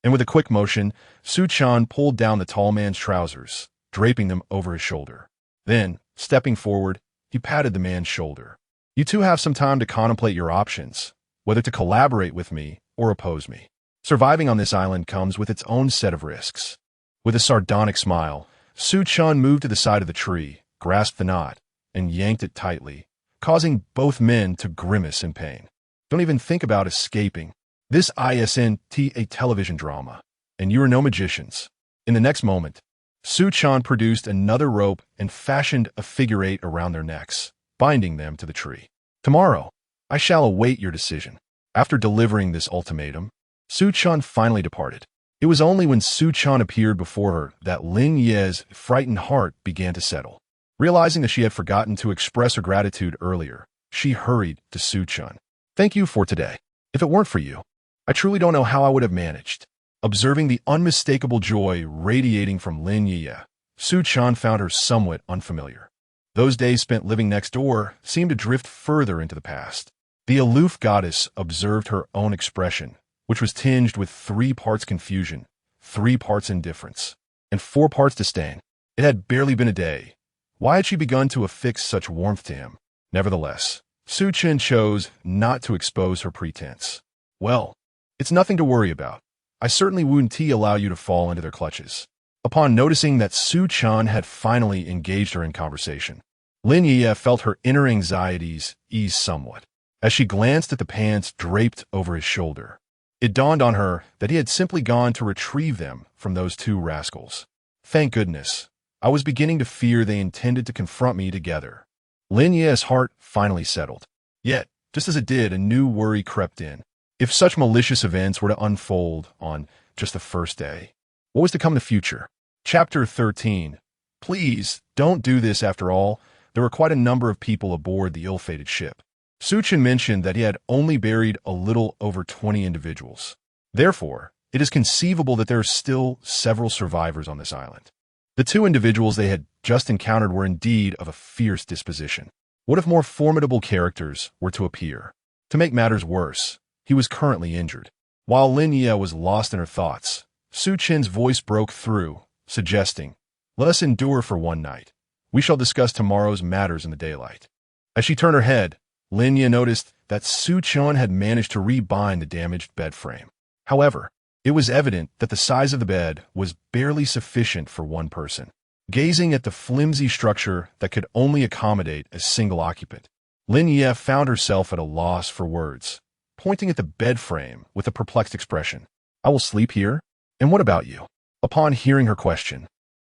and with a quick motion, Su Chen pulled down the tall man's trousers, draping them over his shoulder. Then, stepping forward, he patted the man's shoulder. "You two have some time to contemplate your options, whether to collaborate with me or oppose me. Surviving on this island comes with its own set of risks." With a sardonic smile, Su Chen moved to the side of the tree, grasped the knot, and yanked it tightly, causing both men to grimace in pain. "Don't even think about escaping. This isn't a television drama, and you are no magicians." In the next moment, Su Chen produced another rope and fashioned a figure eight around their necks, binding them to the tree. "Tomorrow, I shall await your decision." After delivering this ultimatum, Su Chen finally departed. It was only when Su Chen appeared before her that Lin Yueye's frightened heart began to settle. Realizing that she had forgotten to express her gratitude earlier, she hurried to Su Chen. "Thank you for today. If it weren't for you, I truly don't know how I would have managed." Observing the unmistakable joy radiating from Lin Yueyue, Su Chen found her somewhat unfamiliar. Those days spent living next door seemed to drift further into the past. The aloof goddess observed her own expression, which was tinged with 3 parts confusion, 3 parts indifference, and 4 parts disdain. It had barely been a day. Why had she begun to affix such warmth to him? Nevertheless, Su Chen chose not to expose her pretense. "Well, it's nothing to worry about. I certainly wouldn't allow you to fall into their clutches." Upon noticing that Su Chen had finally engaged her in conversation, Lin Yueyue felt her inner anxieties ease somewhat. As she glanced at the pants draped over his shoulder, it dawned on her that he had simply gone to retrieve them from those 2 rascals. "Thank goodness. I was beginning to fear they intended to confront me together." Lin Yueye's heart finally settled. Yet, just as it did, a new worry crept in. If such malicious events were to unfold on just the first day, what was to come in the future? Chapter 13. Please, don't do this after all. There were quite a number of people aboard the ill-fated ship. Su Chen mentioned that he had only buried a little over 20 individuals. Therefore, it is conceivable that there are still several survivors on this island. The 2 individuals they had just encountered were indeed of a fierce disposition. What if more formidable characters were to appear? To make matters worse, he was currently injured. While Lin Yueyue was lost in her thoughts, Su Chen's voice broke through, suggesting, "Let us endure for one night. We shall discuss tomorrow's matters in the daylight. As she turned her head, Lin Yueyue noticed that Su Chen had managed to rebind the damaged bed frame. However, it was evident that the size of the bed was barely sufficient for one person. Gazing at the flimsy structure that could only accommodate a single occupant, Lin Yueyue found herself at a loss for words, pointing at the bed frame with a perplexed expression. I will sleep here? And what about you? Upon hearing her question,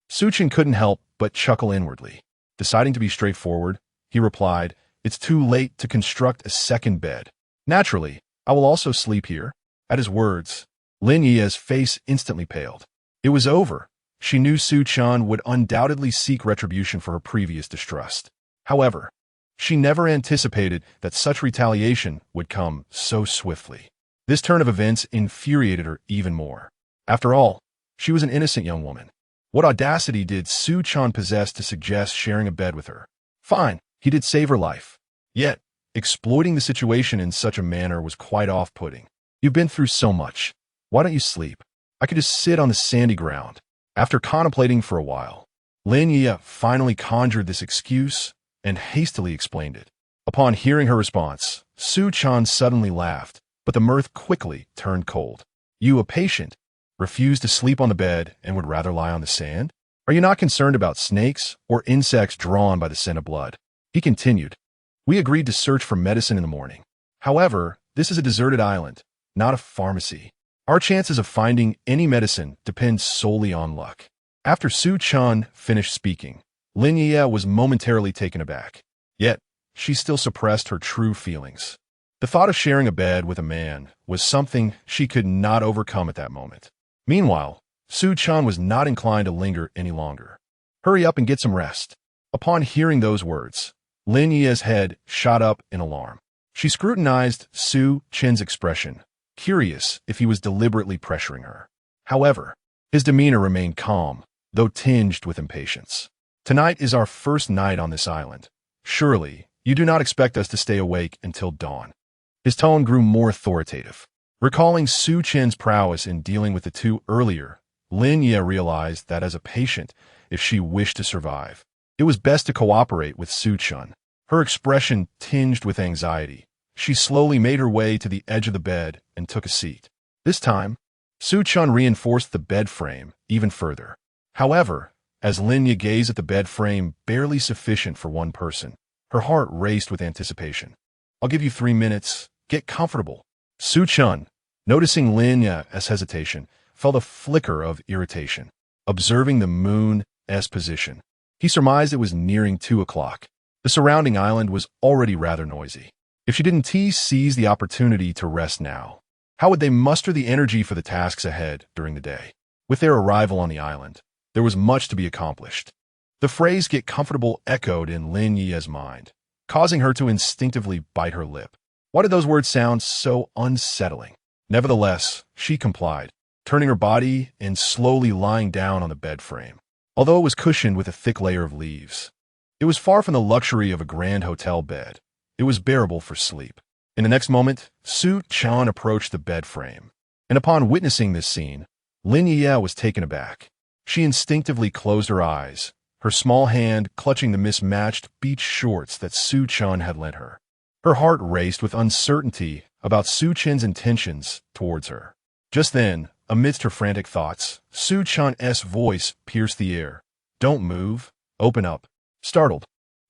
Su Chen couldn't help but chuckle inwardly. Deciding to be straightforward, he replied, It's too late to construct a second bed. Naturally, I will also sleep here. At his words, Lin Yueye's face instantly paled. It was over. She knew Su Chen would undoubtedly seek retribution for her previous distrust. However, she never anticipated that such retaliation would come so swiftly. This turn of events infuriated her even more. After all, she was an innocent young woman. What audacity did Su Chen possess to suggest sharing a bed with her? Fine, he did save her life. Yet, exploiting the situation in such a manner was quite off-putting. You've been through so much. Why don't you sleep? I could just sit on the sandy ground. After contemplating for a while, Lin Yueyue finally conjured this excuse and hastily explained it. Upon hearing her response, Su Chen suddenly laughed, but the mirth quickly turned cold. You, a patient, refuse to sleep on the bed and would rather lie on the sand? Are you not concerned about snakes or insects drawn by the scent of blood? He continued. We agreed to search for medicine in the morning. However, this is a deserted island, not a pharmacy. Our chances of finding any medicine depend solely on luck. After Su Chen finished speaking, Lin Yueyue was momentarily taken aback. Yet, she still suppressed her true feelings. The thought of sharing a bed with a man was something she could not overcome at that moment. Meanwhile, Su Chen was not inclined to linger any longer. Hurry up and get some rest. Upon hearing those words, Lin Yueye's head shot up in alarm. She scrutinized Su Chen's expression, curious if he was deliberately pressuring her. However, his demeanor remained calm, though tinged with impatience. Tonight is our first night on this island. Surely, you do not expect us to stay awake until dawn. His tone grew more authoritative. Recalling Su Chen's prowess in dealing with the two earlier, Lin Yueyue realized that as a patient, if she wished to survive, it was best to cooperate with Su Chen. Her expression tinged with anxiety. She slowly made her way to the edge of the bed and took a seat. This time, Su Chen reinforced the bed frame even further. However, as Lin Yueyue gazed at the bed frame barely sufficient for one person, her heart raced with anticipation. I'll give you 3 minutes. Get comfortable. Su Chen, noticing Lin Yueye's hesitation, felt a flicker of irritation. Observing the moon's position, he surmised it was nearing 2 o'clock. The surrounding island was already rather noisy. If she didn't seize the opportunity to rest now, how would they muster the energy for the tasks ahead during the day? With their arrival on the island, there was much to be accomplished. The phrase "get comfortable" echoed in Lin Yueye's mind, causing her to instinctively bite her lip. Why did those words sound so unsettling? Nevertheless, she complied, turning her body and slowly lying down on the bed frame. Although it was cushioned with a thick layer of leaves, it was far from the luxury of a grand hotel bed. It was bearable for sleep. In the next moment, Su Chen approached the bed frame, and upon witnessing this scene, Lin Yueyue was taken aback. She instinctively closed her eyes, her small hand clutching the mismatched beach shorts that Su Chen had lent her. Her heart raced with uncertainty about Su Chen's intentions towards her. Just then, amidst her frantic thoughts, Su Chen's voice pierced the air. Don't move. Open up. Startled,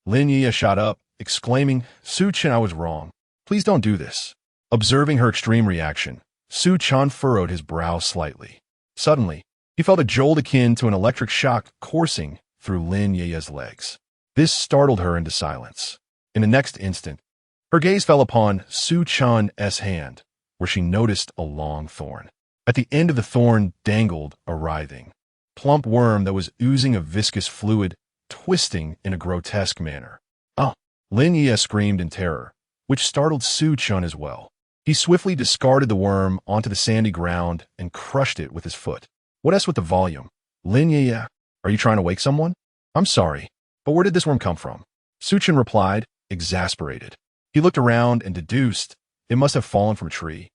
Lin Yueyue shot up, exclaiming, Su Chen, I was wrong. Please don't do this. Observing her extreme reaction, Su Chen furrowed his brow slightly. Suddenly, he felt a jolt akin to an electric shock coursing through Lin Yueye's legs. This startled her into silence. In the next instant, her gaze fell upon Su Chen's hand, where she noticed a long thorn. At the end of the thorn dangled a writhing, plump worm that was oozing a viscous fluid, twisting in a grotesque manner. Oh! Lin Yueyue screamed in terror, which startled Su Chen as well. He swiftly discarded the worm onto the sandy ground and crushed it with his foot. What else with the volume? Lin Yueyue, are you trying to wake someone? I'm sorry, but where did this worm come from? Su Chen replied, exasperated. He looked around and deduced it must have fallen from a tree.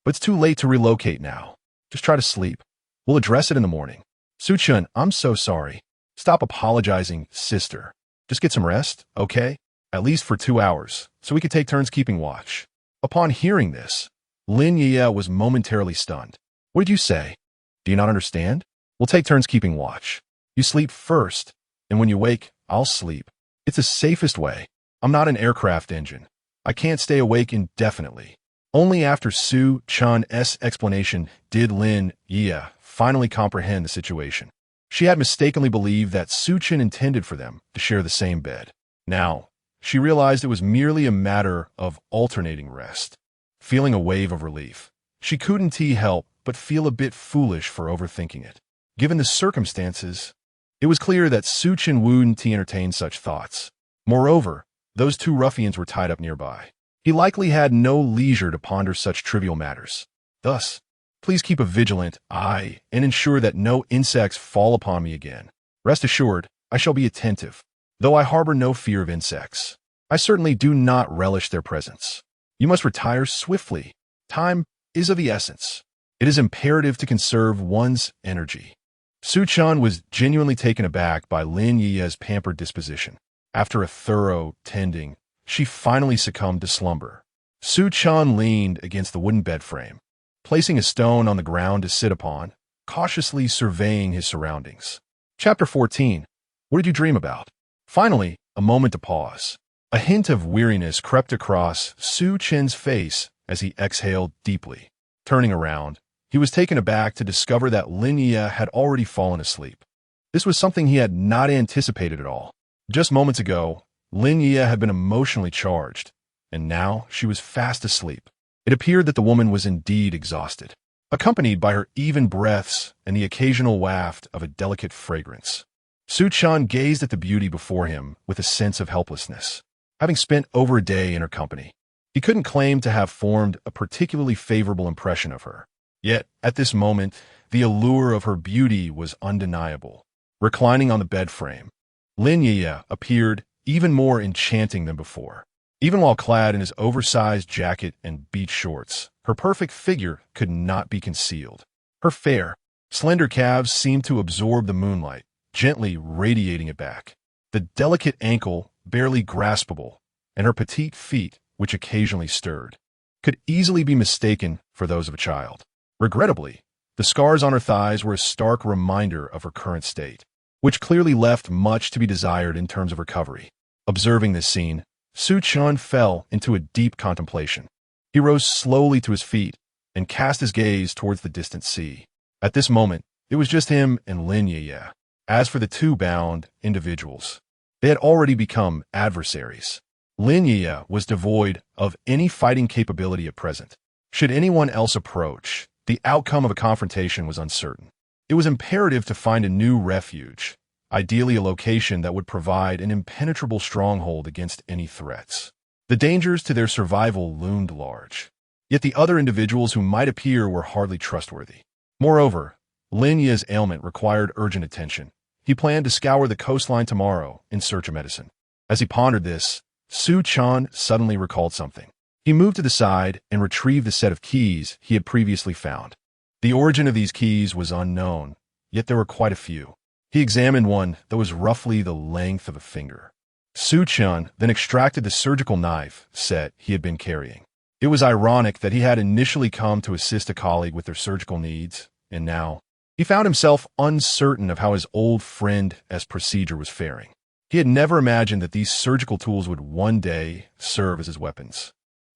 But it's too late to relocate now. Just try to sleep. We'll address it in the morning. Su Chen, I'm so sorry. Stop apologizing, sister. Just get some rest, okay? At least for 2 hours, so we could take turns keeping watch. Upon hearing this, Lin Yueyue was momentarily stunned. What did you say? Do you not understand? We'll take turns keeping watch. You sleep first, and when you wake, I'll sleep. It's the safest way. I'm not an aircraft engine. I can't stay awake indefinitely. Only after Su Chan's explanation did Lin Yueyue finally comprehend the situation. She had mistakenly believed that Su Chen intended for them to share the same bed. Now, she realized it was merely a matter of alternating rest. Feeling a wave of relief, she couldn't help but feel a bit foolish for overthinking it. Given the circumstances, it was clear that Su Chen wouldn't entertain such thoughts. Moreover, those two ruffians were tied up nearby. He likely had no leisure to ponder such trivial matters. Thus, please keep a vigilant eye and ensure that no insects fall upon me again. Rest assured, I shall be attentive. Though I harbor no fear of insects, I certainly do not relish their presence. You must retire swiftly. Time is of the essence. It is imperative to conserve one's energy. Su Chen was genuinely taken aback by Lin Yueyue's pampered disposition. After a thorough tending, she finally succumbed to slumber. Su Chen leaned against the wooden bed frame, placing a stone on the ground to sit upon, cautiously surveying his surroundings. Chapter 14. What did you dream about? Finally, a moment to pause. A hint of weariness crept across Su Chen's face as he exhaled deeply. Turning around, he was taken aback to discover that Lin Yueyue had already fallen asleep. This was something he had not anticipated at all. Just moments ago, Lin Yueyue had been emotionally charged, and now she was fast asleep. It appeared that the woman was indeed exhausted, accompanied by her even breaths and the occasional waft of a delicate fragrance. Su Chen gazed at the beauty before him with a sense of helplessness. Having spent over a day in her company, he couldn't claim to have formed a particularly favorable impression of her. Yet, at this moment, the allure of her beauty was undeniable. Reclining on the bed frame, Lin Yueyue appeared even more enchanting than before. Even while clad in his oversized jacket and beach shorts, her perfect figure could not be concealed. Her fair, slender calves seemed to absorb the moonlight, gently radiating it back. The delicate ankle, barely graspable, and her petite feet, which occasionally stirred, could easily be mistaken for those of a child. Regrettably, the scars on her thighs were a stark reminder of her current state, which clearly left much to be desired in terms of recovery. Observing this scene, Su Chen fell into a deep contemplation. He rose slowly to his feet and cast his gaze towards the distant sea. At this moment, it was just him and Lin Yueyue. As for the two bound individuals, they had already become adversaries. Lin Yueyue was devoid of any fighting capability at present. Should anyone else approach, the outcome of a confrontation was uncertain. It was imperative to find a new refuge, ideally a location that would provide an impenetrable stronghold against any threats. The dangers to their survival loomed large, yet the other individuals who might appear were hardly trustworthy. Moreover, Lin Yueyue's ailment required urgent attention. He planned to scour the coastline tomorrow in search of medicine. As he pondered this, Su Chen suddenly recalled something. He moved to the side and retrieved the set of keys he had previously found. The origin of these keys was unknown, yet there were quite a few. He examined one that was roughly the length of a finger. Su Chen then extracted the surgical knife set he had been carrying. It was ironic that he had initially come to assist a colleague with their surgical needs, and now he found himself uncertain of how his old friend's procedure was faring. He had never imagined that these surgical tools would one day serve as his weapons.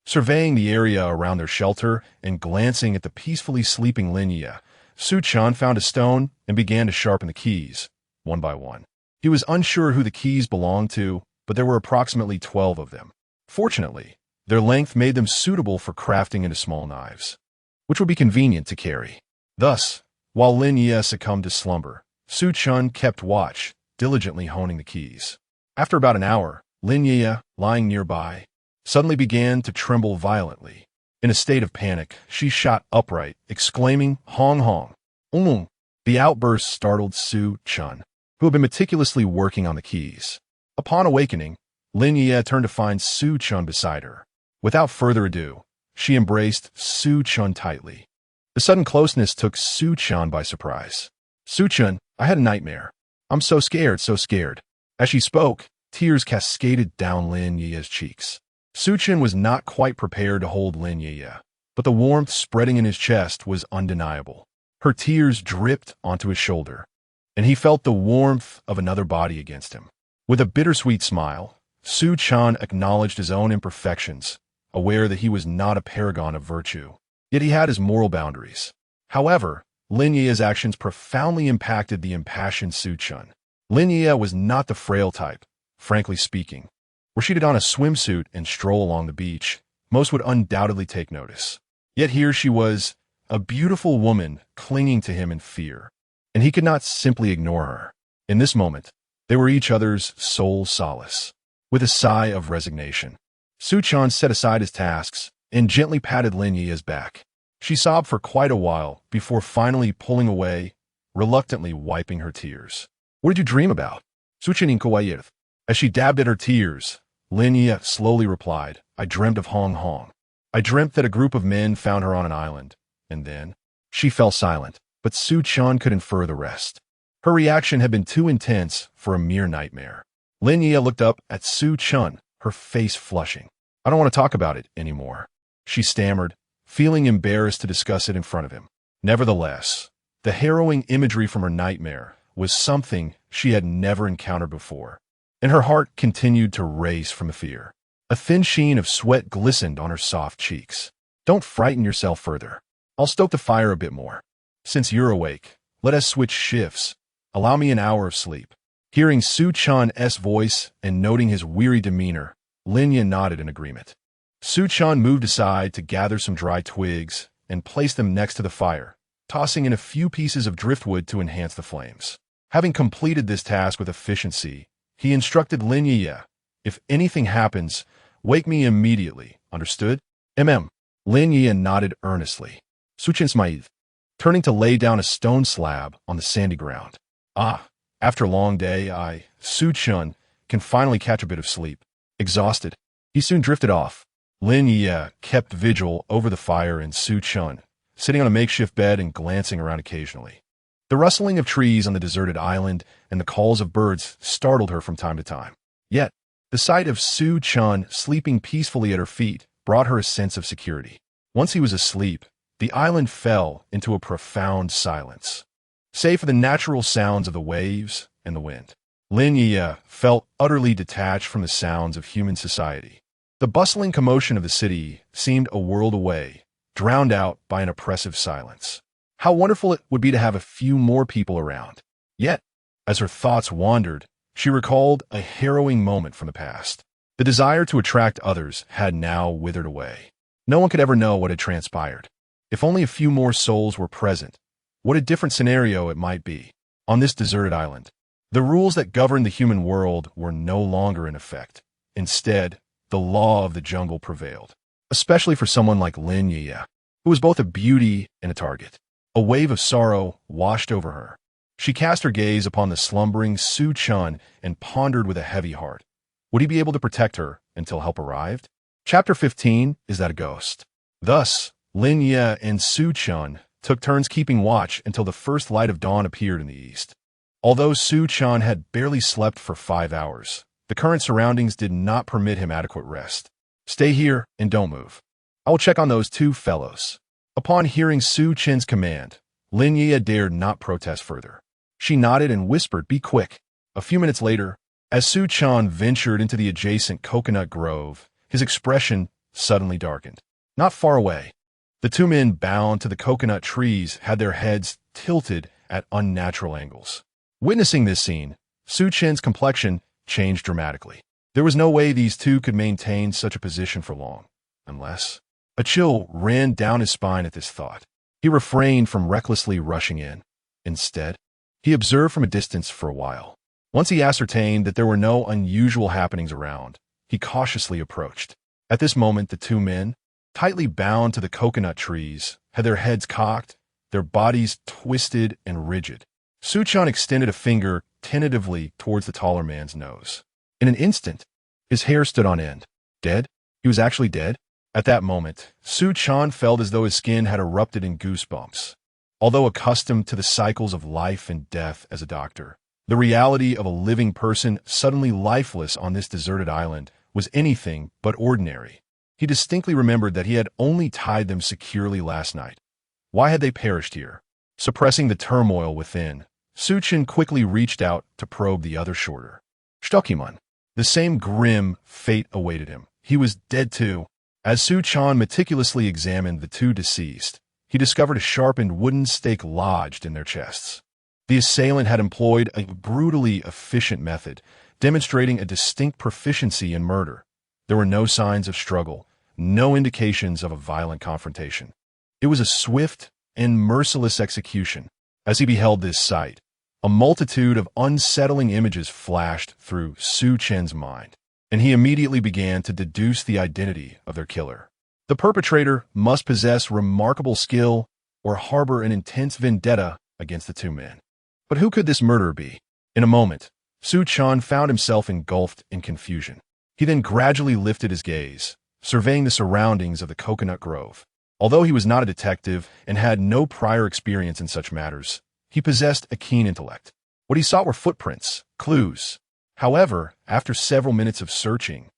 Surveying the area around their shelter and glancing at the peacefully sleeping Lin Yueyue, Su Chen found a stone and began to sharpen the keys, one by one. He was unsure who the keys belonged to, but there were approximately 12 of them. Fortunately, their length made them suitable for crafting into small knives, which would be convenient to carry. Thus, while Lin Yueyue succumbed to slumber, Su Chen kept watch, diligently honing the keys. After about an hour, Lin Yueyue, lying nearby, suddenly began to tremble violently. In a state of panic, she shot upright, exclaiming, "Hong Hong! Mm." The outburst startled Su Chen, who had been meticulously working on the keys. Upon awakening, Lin Yueyue turned to find Su Chen beside her. Without further ado, she embraced Su Chen tightly. The sudden closeness took Su Chen by surprise. "Su Chen, I had a nightmare. I'm so scared, so scared." As she spoke, Tears cascaded down Lin Yueye's cheeks. Su Chen was not quite prepared to hold Lin Yueyue, but the warmth spreading in his chest was undeniable. Her tears dripped onto his shoulder, and he felt the warmth of another body against him. With a bittersweet smile, Su Chen acknowledged his own imperfections, aware that he was not a paragon of virtue. Yet he had his moral boundaries. However, Lin Yueye's actions profoundly impacted the impassioned Su Chen. Lin Yueyue was not the frail type, frankly speaking. Were she to don a swimsuit and stroll along the beach, most would undoubtedly take notice. Yet here she was, a beautiful woman clinging to him in fear, and he could not simply ignore her. In this moment, they were each other's sole solace. With a sigh of resignation, Su Chen set aside his tasks and gently patted Lin Yueye's back. She sobbed for quite a while before finally pulling away, reluctantly wiping her tears. "What did you dream about?" Su Chen inquired. As she dabbed at her tears, Lin Yueyue slowly replied, "I dreamt of Hong Hong. I dreamt that a group of men found her on an island." And then she fell silent, but Su Chen could infer the rest. Her reaction had been too intense for a mere nightmare. Lin Yueyue looked up at Su Chen, her face flushing. "I don't want to talk about it anymore," she stammered, feeling embarrassed to discuss it in front of him. Nevertheless, the harrowing imagery from her nightmare was something she had never encountered before, and her heart continued to race from the fear. A thin sheen of sweat glistened on her soft cheeks. "Don't frighten yourself further. I'll stoke the fire a bit more. Since you're awake, let us switch shifts. Allow me an hour of sleep." Hearing Su Chen's voice and noting his weary demeanor, Lin Yueyue nodded in agreement. Su Chen moved aside to gather some dry twigs and place them next to the fire, tossing in a few pieces of driftwood to enhance the flames. Having completed this task with efficiency, he instructed Lin Yueyue, "If anything happens, wake me immediately, understood?" Lin Yueyue nodded earnestly. Su Chen smiled, turning to lay down a stone slab on the sandy ground. After a long day, Su Chen, can finally catch a bit of sleep." Exhausted, he soon drifted off. Lin Yueyue kept vigil over the fire and Su Chen, sitting on a makeshift bed and glancing around occasionally. The rustling of trees on the deserted island and the calls of birds startled her from time to time. Yet, the sight of Su Chen sleeping peacefully at her feet brought her a sense of security. Once he was asleep, the island fell into a profound silence, save for the natural sounds of the waves and the wind. Lin Yueyue felt utterly detached from the sounds of human society. The bustling commotion of the city seemed a world away, drowned out by an oppressive silence. How wonderful it would be to have a few more people around. Yet, as her thoughts wandered, she recalled a harrowing moment from the past. The desire to attract others had now withered away. No one could ever know what had transpired. If only a few more souls were present, what a different scenario it might be. On this deserted island, the rules that governed the human world were no longer in effect. Instead, the law of the jungle prevailed, especially for someone like Lin Yueyue, who was both a beauty and a target. A wave of sorrow washed over her. She cast her gaze upon the slumbering Su Chen and pondered with a heavy heart. Would he be able to protect her until help arrived? Chapter 15, Is That a Ghost? Thus, Lin Yueyue and Su Chen took turns keeping watch until the first light of dawn appeared in the east. Although Su Chen had barely slept for 5 hours, the current surroundings did not permit him adequate rest. "Stay here and don't move. I will check on those two fellows." Upon hearing Su Chen's command, Lin Yueyue dared not protest further. She nodded and whispered, "Be quick." A few minutes later, as Su Chen ventured into the adjacent coconut grove, his expression suddenly darkened. Not far away, the two men bound to the coconut trees had their heads tilted at unnatural angles. Witnessing this scene, Su Chen's complexion changed dramatically. There was no way these two could maintain such a position for long, unless... A chill ran down his spine at this thought. He refrained from recklessly rushing in. Instead, he observed from a distance for a while. Once he ascertained that there were no unusual happenings around, he cautiously approached. At this moment, the two men, tightly bound to the coconut trees, had their heads cocked, their bodies twisted and rigid. Su Chen extended a finger tentatively towards the taller man's nose. In an instant, his hair stood on end. Dead? He was actually dead? At that moment, Su Chen felt as though his skin had erupted in goosebumps. Although accustomed to the cycles of life and death as a doctor, The reality of a living person suddenly lifeless on this deserted island was anything but ordinary. He distinctly remembered that he had only tied them securely last night. Why had they perished here? Suppressing the turmoil within, Chen quickly reached out to probe the other shoulder. Stockman. The same grim fate awaited him. He was dead too. As Chen meticulously examined the two deceased, he discovered a sharpened wooden stake lodged in their chests. The assailant had employed a brutally efficient method, demonstrating a distinct proficiency in murder. There were no signs of struggle, no indications of a violent confrontation. It was a swift and merciless execution. As he beheld this sight, a multitude of unsettling images flashed through Chen's mind, and he immediately began to deduce the identity of their killer. The perpetrator must possess remarkable skill or harbor an intense vendetta against the two men. But who could this murderer be? In a moment, Chen found himself engulfed in confusion. He then gradually lifted his gaze, surveying the surroundings of the coconut grove. Although he was not a detective and had no prior experience in such matters, he possessed a keen intellect. What he sought were footprints, clues. However, after several minutes of searching,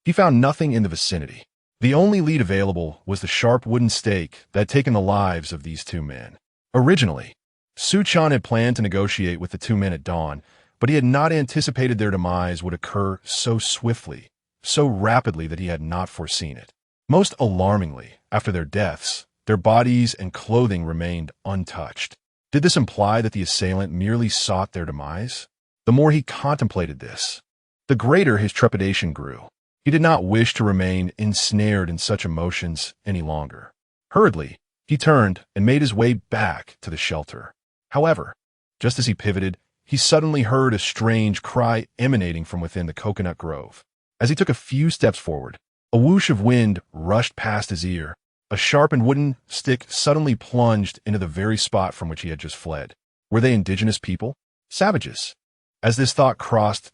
he found nothing in the vicinity. The only lead available was the sharp wooden stake that had taken the lives of these two men. Originally, Chen had planned to negotiate with the two men at dawn, but he had not anticipated their demise would occur so swiftly, so rapidly that he had not foreseen it. Most alarmingly, after their deaths, their bodies and clothing remained untouched. Did this imply that the assailant merely sought their demise? The more he contemplated this, the greater his trepidation grew. He did not wish to remain ensnared in such emotions any longer. Hurriedly, he turned and made his way back to the shelter. However, just as he pivoted, he suddenly heard a strange cry emanating from within the coconut grove. As he took a few steps forward, a whoosh of wind rushed past his ear. A sharpened wooden stick suddenly plunged into the very spot from which he had just fled. Were they indigenous people? Savages? As this thought crossed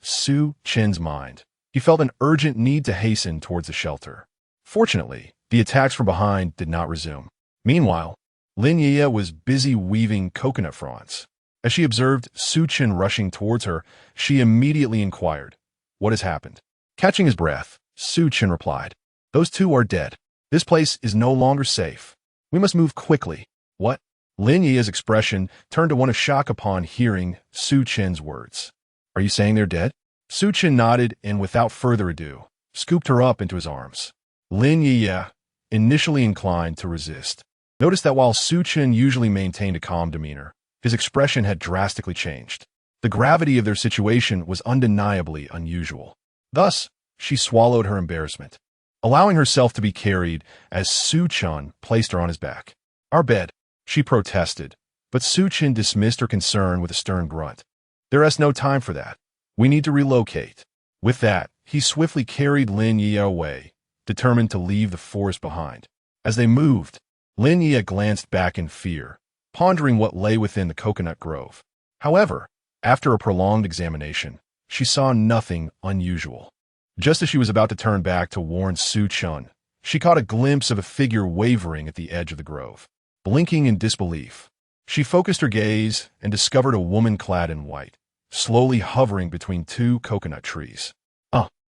Chen's mind, he felt an urgent need to hasten towards the shelter. Fortunately, the attacks from behind did not resume. Meanwhile, Lin Yueyue was busy weaving coconut fronds. As she observed Chen rushing towards her, she immediately inquired, "What has happened?" Catching his breath, Chen replied, "Those two are dead. This place is no longer safe. We must move quickly." What? Lin Yueyue's expression turned to one of shock upon hearing Chen's words. "Are you saying they're dead?" Chen nodded and, without further ado, scooped her up into his arms. Lin Yueyue, initially inclined to resist, noticed that while Chen usually maintained a calm demeanor, his expression had drastically changed. The gravity of their situation was undeniably unusual. Thus, she swallowed her embarrassment, allowing herself to be carried as Chen placed her on his back. "Our bed," she protested, but Chen dismissed her concern with a stern grunt. "There is no time for that. We need to relocate." With that, he swiftly carried Lin Yueyue away, determined to leave the forest behind. As they moved, Lin Yueyue glanced back in fear, pondering what lay within the coconut grove. However, after a prolonged examination, she saw nothing unusual. Just as she was about to turn back to warn Chen, she caught a glimpse of a figure wavering at the edge of the grove. Blinking in disbelief, she focused her gaze and discovered a woman clad in white, slowly hovering between two coconut trees.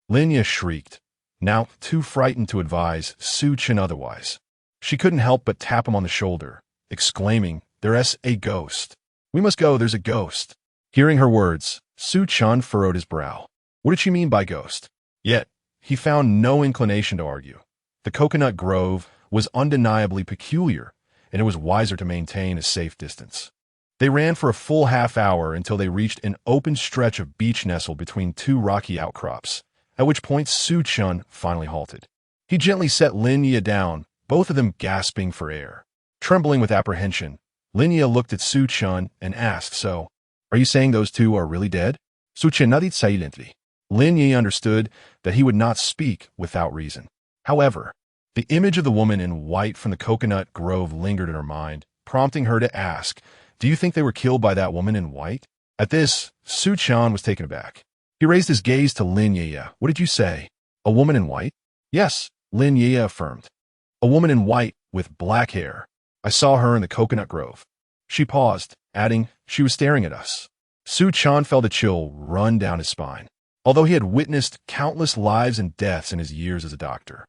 Lin Yueyue shrieked, now too frightened to advise Chen otherwise. She couldn't help but tap him on the shoulder, exclaiming, "There's a ghost. We must go, there's a ghost." Hearing her words, Chen furrowed his brow. What did she mean by ghost? Yet, he found no inclination to argue. The coconut grove was undeniably peculiar, and it was wiser to maintain a safe distance. They ran for a full half hour until they reached an open stretch of beech nestled between two rocky outcrops, at which point Chen finally halted. He gently set Lin Yueyue down, both of them gasping for air. Trembling with apprehension, Lin Yueyue looked at Chen and asked, "So, are you saying those two are really dead?" Chen nodded silently. Lin Yueyue understood that he would not speak without reason. However, the image of the woman in white from the coconut grove lingered in her mind, prompting her to ask, "Do you think they were killed by that woman in white?" At this, Chen was taken aback. He raised his gaze to Lin Yueyue. "What did you say? A woman in white?" "Yes," Lin Yueyue affirmed. "A woman in white with black hair. I saw her in the coconut grove." She paused, adding, "She was staring at us." Su Chan felt a chill run down his spine. Although he had witnessed countless lives and deaths in his years as a doctor,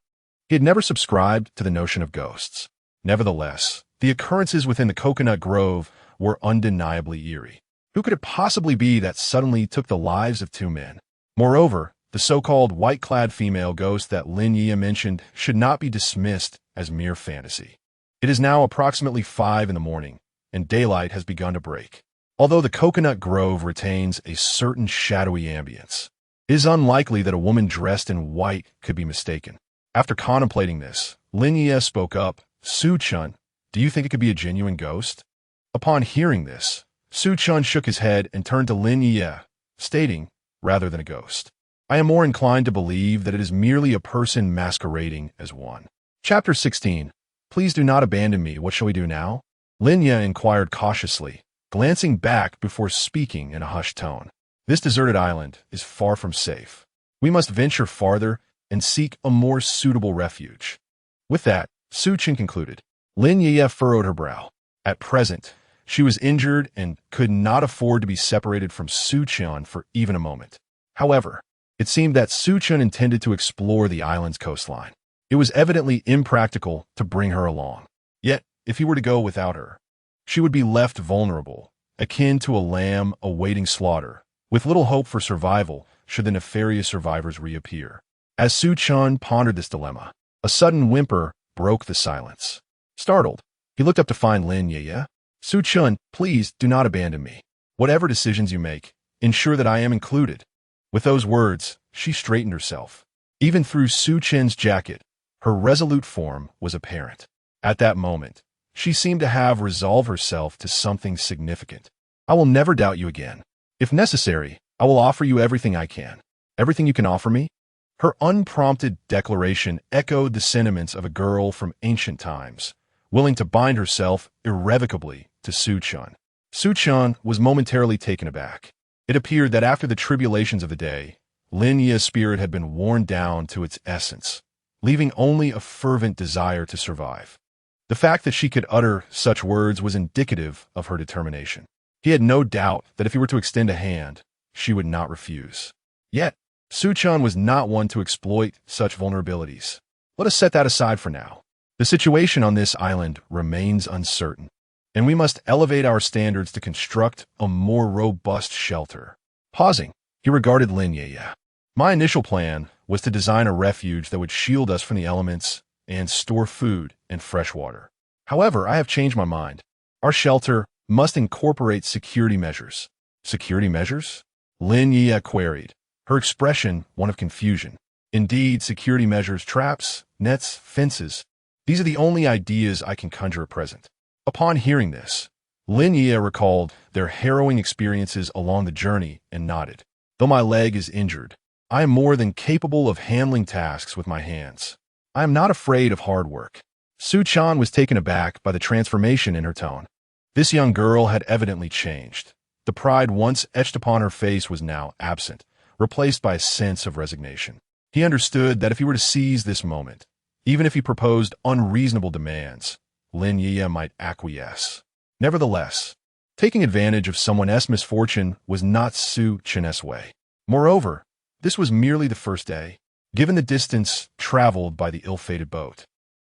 he had never subscribed to the notion of ghosts. Nevertheless, the occurrences within the coconut grove were undeniably eerie. Who could it possibly be that suddenly took the lives of two men? Moreover, the so-called white-clad female ghost that Lin Yueyue mentioned should not be dismissed as mere fantasy. It is now approximately 5 in the morning, and daylight has begun to break. Although the coconut grove retains a certain shadowy ambience, it is unlikely that a woman dressed in white could be mistaken. After contemplating this, Lin Yueyue spoke up. Su Chun, do you think it could be a genuine ghost? Upon hearing this, Su Chun shook his head and turned to Lin Yueyue, stating, rather than a ghost, I am more inclined to believe that it is merely a person masquerading as one. Chapter 16. Please do not abandon me. What shall we do now? Lin Yueyue inquired cautiously, glancing back before speaking in a hushed tone. This deserted island is far from safe. We must venture farther and seek a more suitable refuge. With that, Su Chen concluded. Lin Yueyue furrowed her brow. At present, she was injured and could not afford to be separated from Su Chen for even a moment. However, it seemed that Su Chen intended to explore the island's coastline. It was evidently impractical to bring her along. Yet, if he were to go without her, she would be left vulnerable, akin to a lamb awaiting slaughter, with little hope for survival should the nefarious survivors reappear. As Su Chen pondered this dilemma, a sudden whimper broke the silence. Startled, he looked up to find Lin Yueyue. Su Chen, please do not abandon me. Whatever decisions you make, ensure that I am included. With those words, she straightened herself. Even through Su Chen's jacket, her resolute form was apparent. At that moment, she seemed to have resolved herself to something significant. I will never doubt you again. If necessary, I will offer you everything I can. Everything you can offer me? Her unprompted declaration echoed the sentiments of a girl from ancient times, willing to bind herself irrevocably to Su Chen. Su Chen was momentarily taken aback. It appeared that after the tribulations of the day, Lin Yueyue's spirit had been worn down to its essence, leaving only a fervent desire to survive. The fact that she could utter such words was indicative of her determination. He had no doubt that if he were to extend a hand, she would not refuse. Yet, Su Chen was not one to exploit such vulnerabilities. Let us set that aside for now. The situation on this island remains uncertain, and we must elevate our standards to construct a more robust shelter. Pausing, he regarded Lin Yueyue. My initial plan was to design a refuge that would shield us from the elements and store food and fresh water. However, I have changed my mind. Our shelter must incorporate security measures. Security measures? Lin Yueyue queried, her expression one of confusion. Indeed, security measures, traps, nets, fences. These are the only ideas I can conjure at present. Upon hearing this, Lin Yueyue recalled their harrowing experiences along the journey and nodded. Though my leg is injured, I am more than capable of handling tasks with my hands. I am not afraid of hard work. Su Chen was taken aback by the transformation in her tone. This young girl had evidently changed. The pride once etched upon her face was now absent, replaced by a sense of resignation. He understood that if he were to seize this moment, even if he proposed unreasonable demands, Lin Yueyue might acquiesce. Nevertheless, taking advantage of someone else's misfortune was not Su Chen's way. Moreover, this was merely the first day. Given the distance traveled by the ill-fated boat,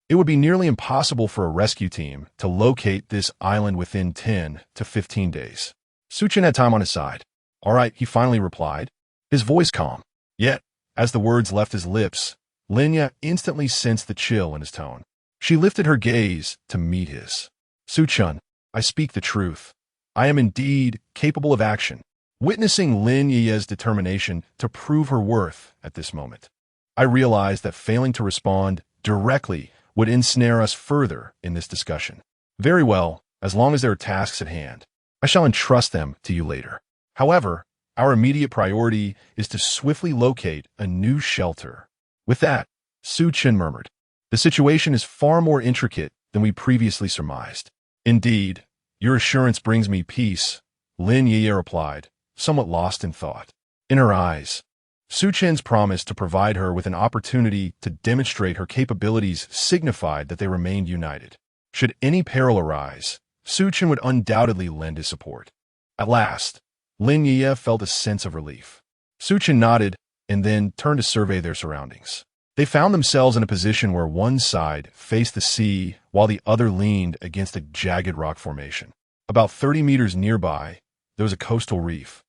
it would be nearly impossible for a rescue team to locate this island within 10 to 15 days. Su Chen had time on his side. All right, he finally replied, his voice calm. Yet, as the words left his lips, Lin Yueyue instantly sensed the chill in his tone. She lifted her gaze to meet his. Su Chen, I speak the truth. I am indeed capable of action. Witnessing Lin Yueyue's determination to prove her worth at this moment, I realized that failing to respond directly would ensnare us further in this discussion. Very well, as long as there are tasks at hand, I shall entrust them to you later. However, our immediate priority is to swiftly locate a new shelter. With that, Su Chen murmured, the situation is far more intricate than we previously surmised. Indeed, your assurance brings me peace, Lin Yueyue replied, somewhat lost in thought. In her eyes, Su Chen's promise to provide her with an opportunity to demonstrate her capabilities signified that they remained united. Should any peril arise, Su Chen would undoubtedly lend his support. At last, Lin Yueyue felt a sense of relief. Su Chen nodded and then turned to survey their surroundings. They found themselves in a position where one side faced the sea while the other leaned against a jagged rock formation. About 30 meters nearby, there was a coastal reef,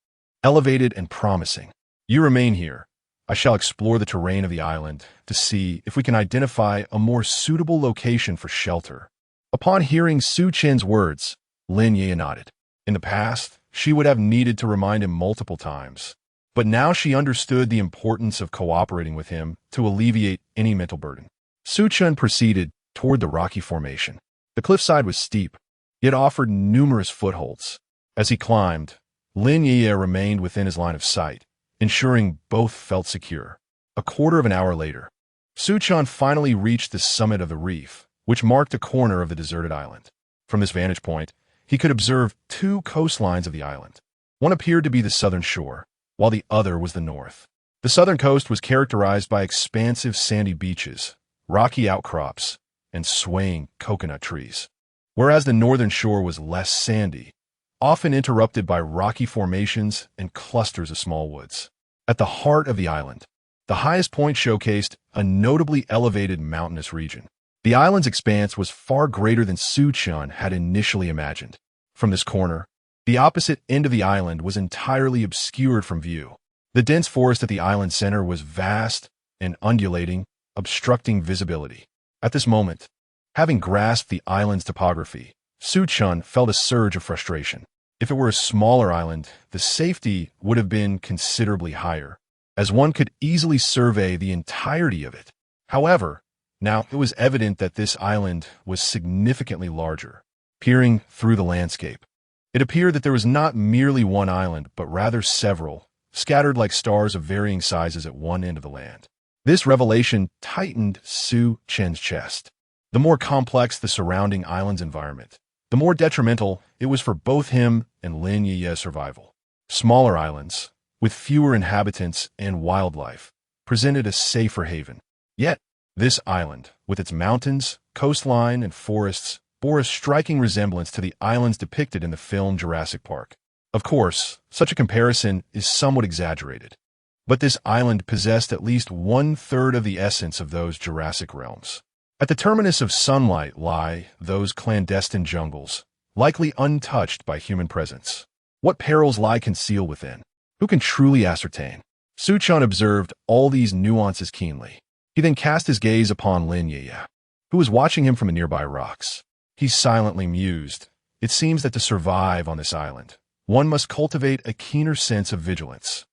elevated and promising. You remain here. I shall explore the terrain of the island to see if we can identify a more suitable location for shelter. Upon hearing Su Chen's words, Lin Yueyue nodded. In the past, she would have needed to remind him multiple times, but now she understood the importance of cooperating with him to alleviate any mental burden. Su Chen proceeded toward the rocky formation. The cliffside was steep, yet offered numerous footholds. As he climbed, Lin Yueyue remained within his line of sight, ensuring both felt secure. A quarter of an hour later, Su Chen finally reached the summit of the reef, which marked a corner of the deserted island. From this vantage point, he could observe two coastlines of the island. One appeared to be the southern shore, while the other was the north. The southern coast was characterized by expansive sandy beaches, rocky outcrops, and swaying coconut trees, whereas the northern shore was less sandy, often interrupted by rocky formations and clusters of small woods. At the heart of the island, the highest point showcased a notably elevated mountainous region. The island's expanse was far greater than Su Chen had initially imagined. From this corner, the opposite end of the island was entirely obscured from view. The dense forest at the island center was vast and undulating, obstructing visibility. At this moment, having grasped the island's topography, Su Chen felt a surge of frustration. If it were a smaller island, the safety would have been considerably higher, as one could easily survey the entirety of it. However, now it was evident that this island was significantly larger. Peering through the landscape, it appeared that there was not merely one island, but rather several, scattered like stars of varying sizes at one end of the land. This revelation tightened Su Chen's chest. The more complex the surrounding island's environment, the more detrimental it was for both him and Lin Yueyue's survival. Smaller islands, with fewer inhabitants and wildlife, presented a safer haven. Yet, this island, with its mountains, coastline, and forests, bore a striking resemblance to the islands depicted in the film Jurassic Park. Of course, such a comparison is somewhat exaggerated, but this island possessed at least one-third of the essence of those Jurassic realms. At the terminus of sunlight lie those clandestine jungles, likely untouched by human presence. What perils lie concealed within? Who can truly ascertain? Su Chen observed all these nuances keenly. He then cast his gaze upon Lin Yueyue, who was watching him from the nearby rocks. He silently mused. It seems that to survive on this island, one must cultivate a keener sense of vigilance.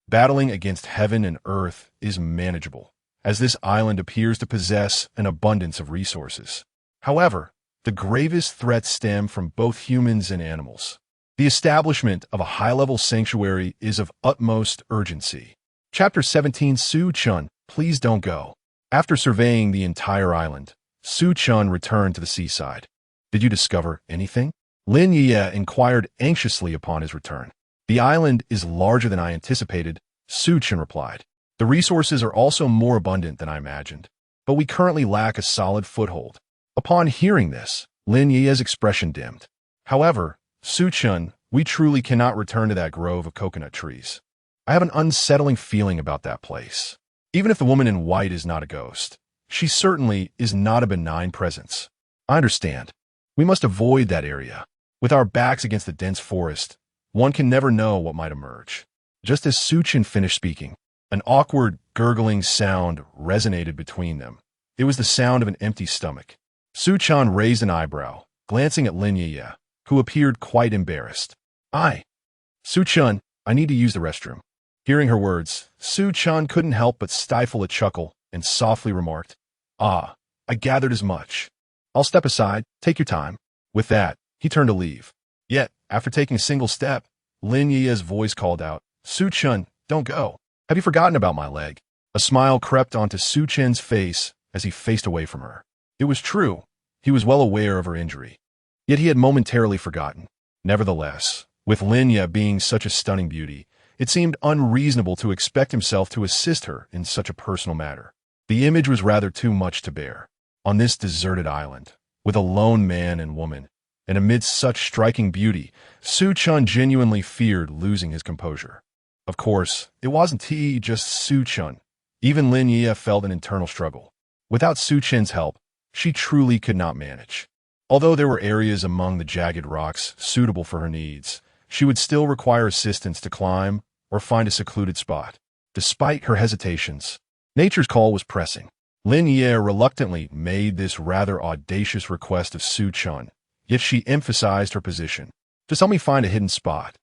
Battling against heaven and earth is manageable, as this island appears to possess an abundance of resources. However, the gravest threats stem from both humans and animals. The establishment of a high-level sanctuary is of utmost urgency. Chapter 17. Su Chen, please don't go. After surveying the entire island, Su Chen returned to the seaside. Did you discover anything? Lin Yueyue inquired anxiously upon his return. The island is larger than I anticipated, Su Chen replied. The resources are also more abundant than I imagined, but we currently lack a solid foothold. Upon hearing this, Lin Yueye's expression dimmed. However, Su Chen, we truly cannot return to that grove of coconut trees. I have an unsettling feeling about that place. Even if the woman in white is not a ghost, she certainly is not a benign presence. I understand. We must avoid that area. With our backs against the dense forest, one can never know what might emerge. Just as Su Chen finished speaking, an awkward, gurgling sound resonated between them. It was the sound of an empty stomach. Su Chen raised an eyebrow, glancing at Lin Yueyue, who appeared quite embarrassed. Su Chen, I need to use the restroom. Hearing her words, Su Chen couldn't help but stifle a chuckle and softly remarked, I gathered as much. I'll step aside, take your time. With that, he turned to leave. Yet, after taking a single step, Lin Yueye's voice called out, Su Chen, don't go. Have you forgotten about my leg? A smile crept onto Su Chen's face as he faced away from her. It was true. He was well aware of her injury. Yet he had momentarily forgotten. Nevertheless, with Lin Yueyue being such a stunning beauty, it seemed unreasonable to expect himself to assist her in such a personal matter. The image was rather too much to bear. On this deserted island, with a lone man and woman, and amidst such striking beauty, Su Chen genuinely feared losing his composure. Of course, it wasn't just Su Chen. Even Lin Yueyue felt an internal struggle. Without Su Chen's help, she truly could not manage. Although there were areas among the jagged rocks suitable for her needs, she would still require assistance to climb or find a secluded spot. Despite her hesitations, nature's call was pressing. Lin Yueyue reluctantly made this rather audacious request of Su Chen, yet she emphasized her position. Just help me find a hidden spot,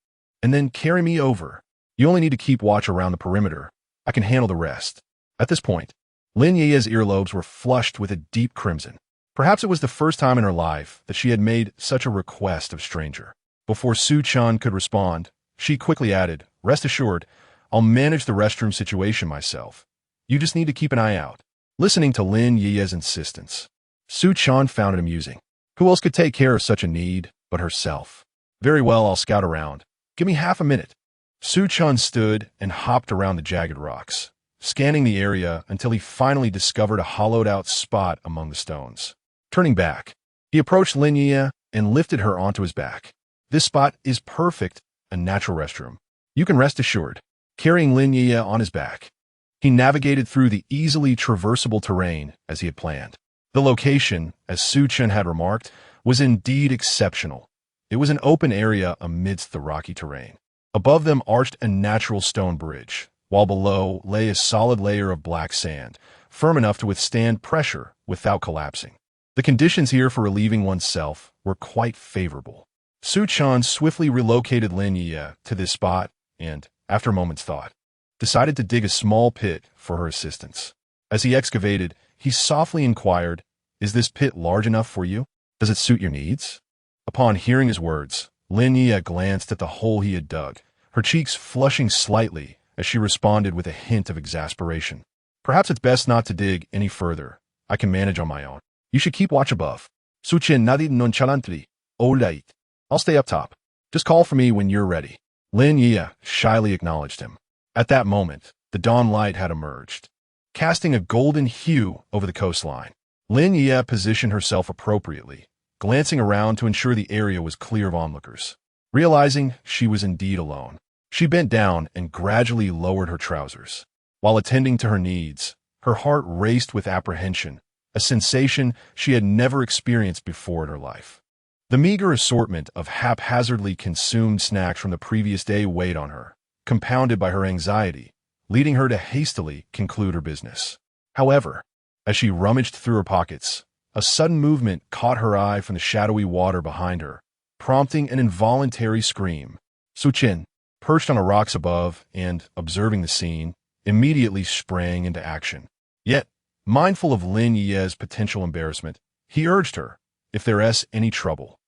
and then carry me over. You only need to keep watch around the perimeter. I can handle the rest. At this point, Lin Yueye's earlobes were flushed with a deep crimson. Perhaps it was the first time in her life that she had made such a request of a stranger. Before Su Chen could respond, she quickly added, "Rest assured, I'll manage the restroom situation myself. You just need to keep an eye out." Listening to Lin Yueye's insistence, Su Chen found it amusing. Who else could take care of such a need but herself? "Very well, I'll scout around. Give me half a minute." Su Chen stood and hopped around the jagged rocks, scanning the area until he finally discovered a hollowed-out spot among the stones. Turning back, he approached Lin Yueyue and lifted her onto his back. "This spot is perfect, a natural restroom. You can rest assured." Carrying Lin Yueyue on his back, he navigated through the easily traversable terrain as he had planned. The location, as Su Chen had remarked, was indeed exceptional. It was an open area amidst the rocky terrain. Above them arched a natural stone bridge, while below lay a solid layer of black sand, firm enough to withstand pressure without collapsing. The conditions here for relieving oneself were quite favorable. Su Chen swiftly relocated Lin Yueyue to this spot and, after a moment's thought, decided to dig a small pit for her assistance. As he excavated, he softly inquired, "Is this pit large enough for you? Does it suit your needs?" Upon hearing his words, Lin Yueyue glanced at the hole he had dug, her cheeks flushing slightly as she responded with a hint of exasperation. "Perhaps it's best not to dig any further. I can manage on my own. You should keep watch above." Su Chen nodded nonchalantly. "All right. I'll stay up top. Just call for me when you're ready." Lin Yueyue shyly acknowledged him. At that moment, the dawn light had emerged, casting a golden hue over the coastline. Lin Yueyue positioned herself appropriately, glancing around to ensure the area was clear of onlookers. Realizing she was indeed alone, she bent down and gradually lowered her trousers. While attending to her needs, her heart raced with apprehension, a sensation she had never experienced before in her life. The meager assortment of haphazardly consumed snacks from the previous day weighed on her, compounded by her anxiety, leading her to hastily conclude her business. However, as she rummaged through her pockets, a sudden movement caught her eye from the shadowy water behind her, prompting an involuntary scream. Su Chen, perched on the rocks above and observing the scene, immediately sprang into action. Yet, mindful of Lin Yueye's potential embarrassment, he urged her, "If there's any trouble,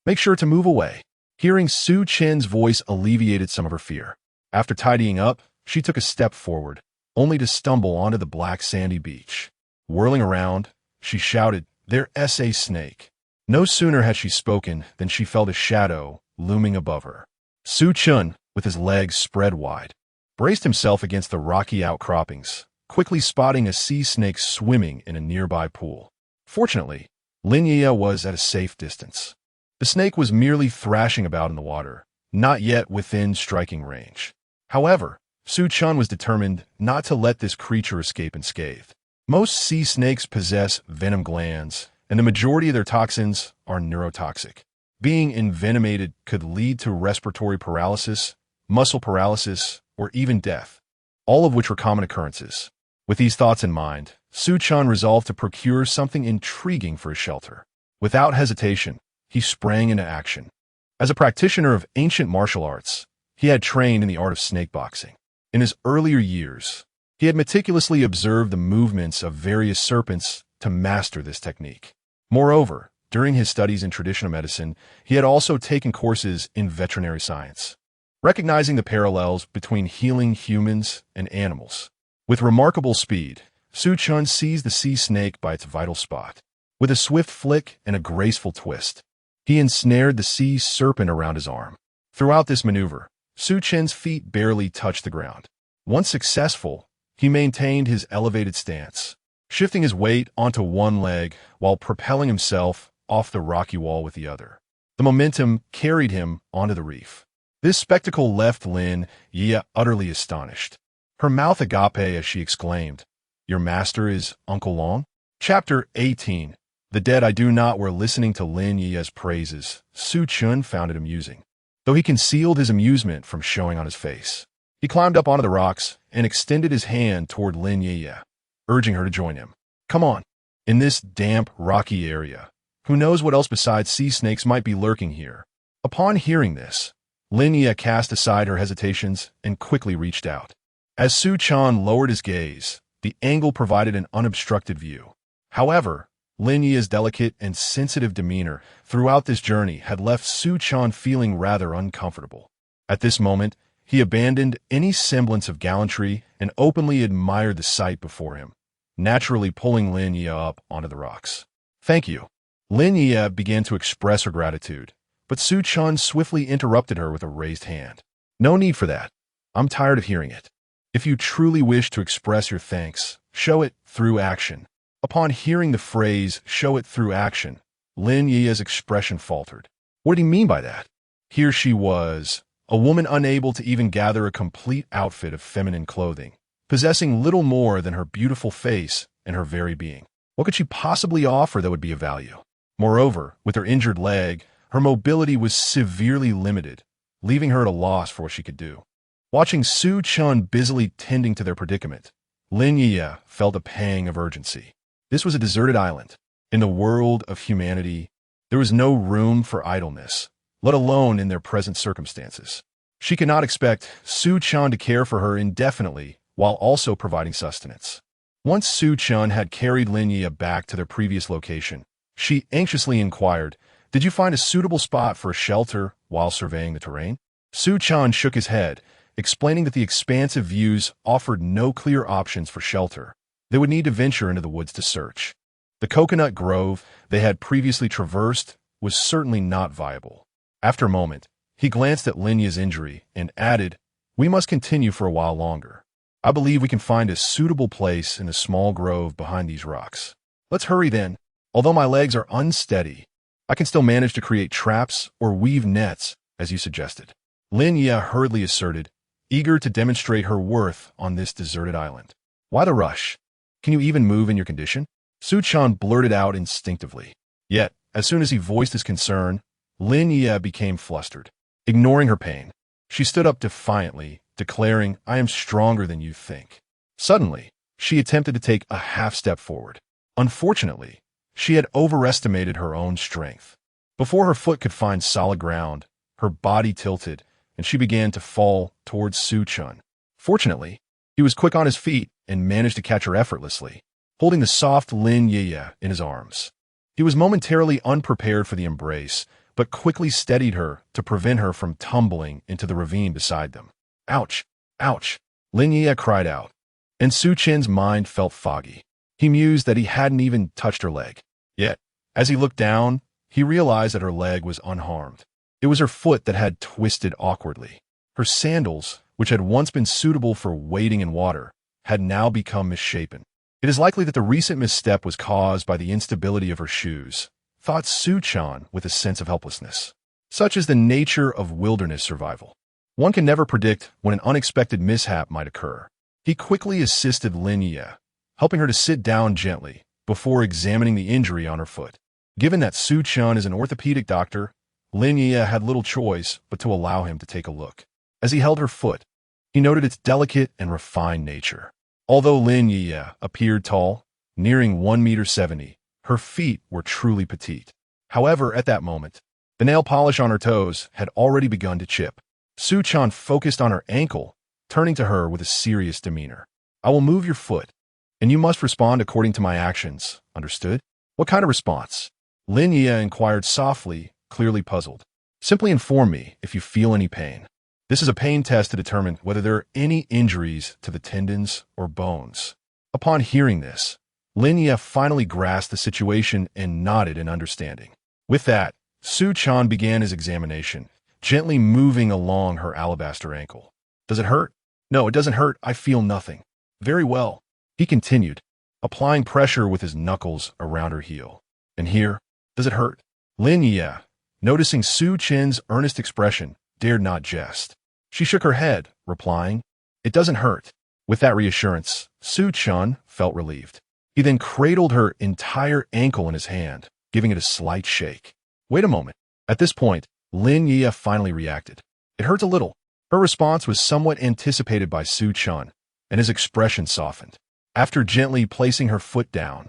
make sure to move away." Hearing Su Chen's voice alleviated some of her fear. After tidying up, she took a step forward, only to stumble onto the black sandy beach. Whirling around, she shouted, "There's a snake." No sooner had she spoken than she felt a shadow looming above her. Su Chen, with his legs spread wide, braced himself against the rocky outcroppings, quickly spotting a sea snake swimming in a nearby pool. Fortunately, Lin Yueyue was at a safe distance. The snake was merely thrashing about in the water, not yet within striking range. However, Su Chen was determined not to let this creature escape unscathed. Most sea snakes possess venom glands, and the majority of their toxins are neurotoxic. Being envenomated could lead to respiratory paralysis, muscle paralysis, or even death, all of which were common occurrences. With these thoughts in mind, Su Chen resolved to procure something intriguing for his shelter. Without hesitation, he sprang into action. As a practitioner of ancient martial arts, he had trained in the art of snake boxing. In his earlier years, he had meticulously observed the movements of various serpents to master this technique. Moreover, during his studies in traditional medicine, he had also taken courses in veterinary science, recognizing the parallels between healing humans and animals. With remarkable speed, Su Chen seized the sea snake by its vital spot. With a swift flick and a graceful twist, he ensnared the sea serpent around his arm. Throughout this maneuver, Su Chen's feet barely touched the ground. Once successful, he maintained his elevated stance, shifting his weight onto one leg while propelling himself off the rocky wall with the other. The momentum carried him onto the reef. This spectacle left Lin Yueyue utterly astonished. Her mouth agape as she exclaimed, "Your master is Uncle Long?" Chapter 18. The dead I do not were listening to Lin Yueyue's praises. Chen found it amusing, though he concealed his amusement from showing on his face. He climbed up onto the rocks and extended his hand toward Lin Yueyue, urging her to join him. "Come on. In this damp, rocky area, who knows what else besides sea snakes might be lurking here?" Upon hearing this, Lin Yueyue cast aside her hesitations and quickly reached out. As Chen lowered his gaze, the angle provided an unobstructed view. However, Lin Yueye's delicate and sensitive demeanor throughout this journey had left Chen feeling rather uncomfortable. At this moment, he abandoned any semblance of gallantry and openly admired the sight before him, naturally pulling Lin Yueyue up onto the rocks. "Thank you." Lin Yueyue began to express her gratitude, but Chen swiftly interrupted her with a raised hand. "No need for that. I'm tired of hearing it. If you truly wish to express your thanks, show it through action." Upon hearing the phrase, "show it through action," Lin Yueye's expression faltered. What did he mean by that? Here she was, a woman unable to even gather a complete outfit of feminine clothing, possessing little more than her beautiful face and her very being. What could she possibly offer that would be of value? Moreover, with her injured leg, her mobility was severely limited, leaving her at a loss for what she could do. Watching Chen busily tending to their predicament, Lin Yueyue felt a pang of urgency. This was a deserted island. In the world of humanity, there was no room for idleness, let alone in their present circumstances. She could not expect Chen to care for her indefinitely while also providing sustenance. Once Chen had carried Lin Yueyue back to their previous location, she anxiously inquired, "Did you find a suitable spot for a shelter while surveying the terrain?" Chen shook his head, explaining that the expansive views offered no clear options for shelter. They would need to venture into the woods to search. The coconut grove they had previously traversed was certainly not viable. After a moment, he glanced at Lin Yueye's injury and added, "We must continue for a while longer. I believe we can find a suitable place in the small grove behind these rocks. Let's hurry then. Although my legs are unsteady, I can still manage to create traps or weave nets, as you suggested." Lin Yueyue hurriedly asserted, eager to demonstrate her worth on this deserted island. "Why the rush? Can you even move in your condition?" Chen blurted out instinctively. Yet, as soon as he voiced his concern, Lin Yueyue became flustered. Ignoring her pain, she stood up defiantly, declaring, "I am stronger than you think." Suddenly, she attempted to take a half step forward. Unfortunately, she had overestimated her own strength. Before her foot could find solid ground, her body tilted, and she began to fall towards Chen. Fortunately, he was quick on his feet and managed to catch her effortlessly, holding the soft Lin Yueyue in his arms. He was momentarily unprepared for the embrace, but quickly steadied her to prevent her from tumbling into the ravine beside them. "Ouch! Ouch!" Lin Yueyue cried out, and Chen's mind felt foggy. He mused that he hadn't even touched her leg. Yet, as he looked down, he realized that her leg was unharmed. It was her foot that had twisted awkwardly. Her sandals, which had once been suitable for wading in water, had now become misshapen. It is likely that the recent misstep was caused by the instability of her shoes, thought Chen with a sense of helplessness. Such is the nature of wilderness survival. One can never predict when an unexpected mishap might occur. He quickly assisted Lin Yueyue, helping her to sit down gently before examining the injury on her foot. Given that Chen is an orthopedic doctor, Lin Yueyue had little choice but to allow him to take a look. As he held her foot, he noted its delicate and refined nature. Although Lin Yueyue appeared tall, nearing 1.70 meters, her feet were truly petite. However, at that moment, the nail polish on her toes had already begun to chip. Chen focused on her ankle, turning to her with a serious demeanor. "I will move your foot, and you must respond according to my actions, understood?" "What kind of response?" Lin Yueyue inquired softly, clearly puzzled. "Simply inform me if you feel any pain. This is a pain test to determine whether there are any injuries to the tendons or bones." Upon hearing this, Lin Yueyue finally grasped the situation and nodded in understanding. With that, Chen began his examination, gently moving along her alabaster ankle. "Does it hurt?" "No, it doesn't hurt. I feel nothing." "Very well," he continued, applying pressure with his knuckles around her heel. "And here, does it hurt?" Lin Yueyue, noticing Su Chen's earnest expression, dared not jest. She shook her head, replying, "It doesn't hurt." With that reassurance, Su Chen felt relieved. He then cradled her entire ankle in his hand, giving it a slight shake. Wait a moment. At this point, Lin Yueyue finally reacted. It hurt a little. Her response was somewhat anticipated by Su Chen, and his expression softened. After gently placing her foot down,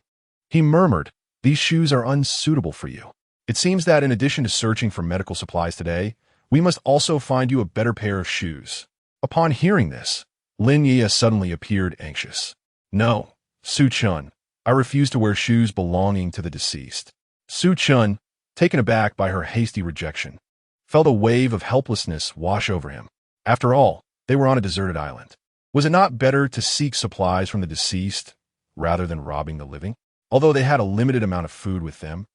he murmured, "These shoes are unsuitable for you. It seems that in addition to searching for medical supplies today, we must also find you a better pair of shoes." Upon hearing this, Lin Yueyue suddenly appeared anxious. "No, Su Chen, I refuse to wear shoes belonging to the deceased." Su Chen, taken aback by her hasty rejection, felt a wave of helplessness wash over him. After all, they were on a deserted island. Was it not better to seek supplies from the deceased rather than robbing the living? Although they had a limited amount of food with them,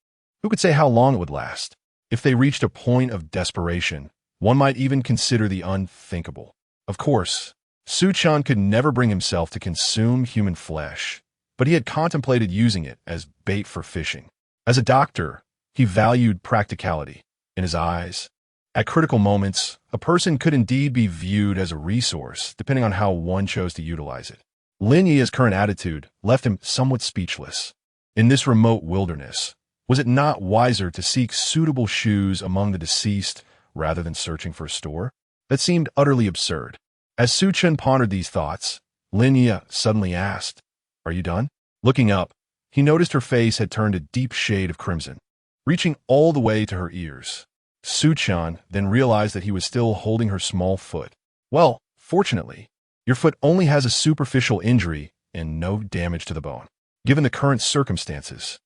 who could say how long it would last? If they reached a point of desperation, one might even consider the unthinkable. Of course, Su Chen could never bring himself to consume human flesh, but he had contemplated using it as bait for fishing. As a doctor, he valued practicality. In his eyes, at critical moments, a person could indeed be viewed as a resource, depending on how one chose to utilize it. Lin Yueye's current attitude left him somewhat speechless. In this remote wilderness, was it not wiser to seek suitable shoes among the deceased rather than searching for a store? That seemed utterly absurd. As Su Chen pondered these thoughts, Lin Yueyue suddenly asked, "Are you done?" Looking up, he noticed her face had turned a deep shade of crimson, reaching all the way to her ears. Su Chen then realized that he was still holding her small foot. "Well, fortunately, your foot only has a superficial injury and no damage to the bone. Given the current circumstances,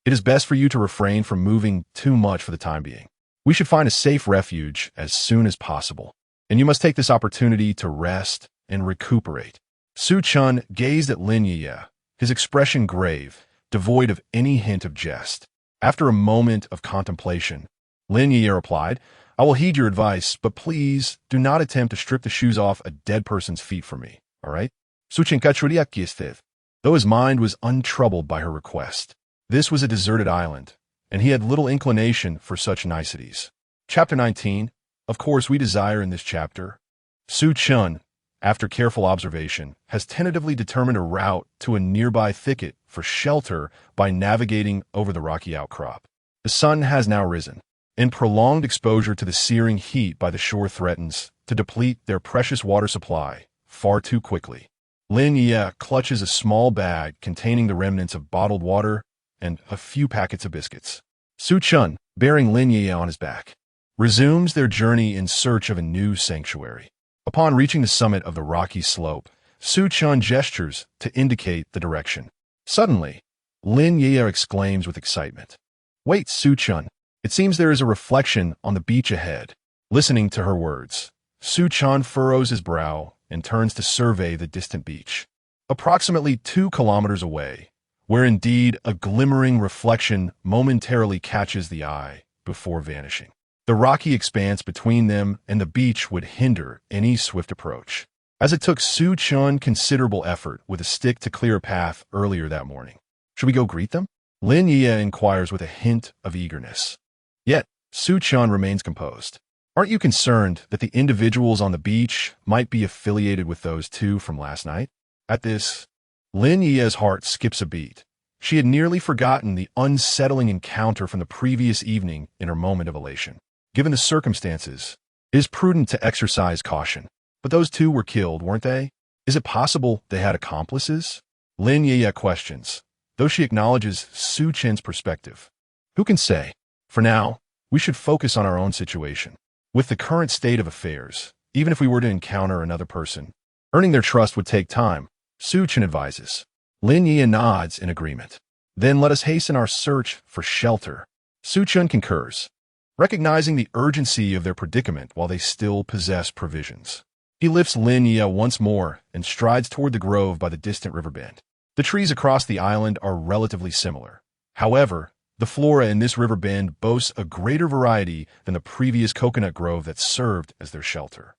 it is best for you to refrain from moving too much for the time being. We should find a safe refuge as soon as possible, and you must take this opportunity to rest and recuperate." Su Chen gazed at Lin Yueyue, his expression grave, devoid of any hint of jest. After a moment of contemplation, Lin Yueyue replied, "I will heed your advice, but please do not attempt to strip the shoes off a dead person's feet for me, all right?" Su Chen kachuriak, though his mind was untroubled by her request. This was a deserted island, and he had little inclination for such niceties. Chapter 19. Of course, we desire in this chapter. Su Chen, after careful observation, has tentatively determined a route to a nearby thicket for shelter by navigating over the rocky outcrop. The sun has now risen, and prolonged exposure to the searing heat by the shore threatens to deplete their precious water supply far too quickly. Lin Yueyue clutches a small bag containing the remnants of bottled water and a few packets of biscuits. Su Chen, bearing Lin Yueyue on his back, resumes their journey in search of a new sanctuary. Upon reaching the summit of the rocky slope, Su Chen gestures to indicate the direction. Suddenly, Lin Yueyue exclaims with excitement, "Wait, Su Chen, it seems there is a reflection on the beach ahead." Listening to her words, Su Chen furrows his brow and turns to survey the distant beach. Approximately 2 kilometers away, where indeed a glimmering reflection momentarily catches the eye before vanishing. The rocky expanse between them and the beach would hinder any swift approach, as it took Su Chen considerable effort with a stick to clear a path earlier that morning. "Should we go greet them?" Lin Yueyue inquires with a hint of eagerness. Yet, Su Chen remains composed. "Aren't you concerned that the individuals on the beach might be affiliated with those two from last night?" At this, Lin Yueye's heart skips a beat. She had nearly forgotten the unsettling encounter from the previous evening in her moment of elation. Given the circumstances, it is prudent to exercise caution. But those two were killed, weren't they? Is it possible they had accomplices? Lin Yueyue questions, though she acknowledges Su Chen's perspective. Who can say? For now, we should focus on our own situation. With the current state of affairs, even if we were to encounter another person, earning their trust would take time, Su Chen advises. Lin Yueyue nods in agreement. Then let us hasten our search for shelter. Su Chen concurs, recognizing the urgency of their predicament while they still possess provisions. He lifts Lin Yueyue once more and strides toward the grove by the distant river bend. The trees across the island are relatively similar. However, the flora in this river bend boasts a greater variety than the previous coconut grove that served as their shelter.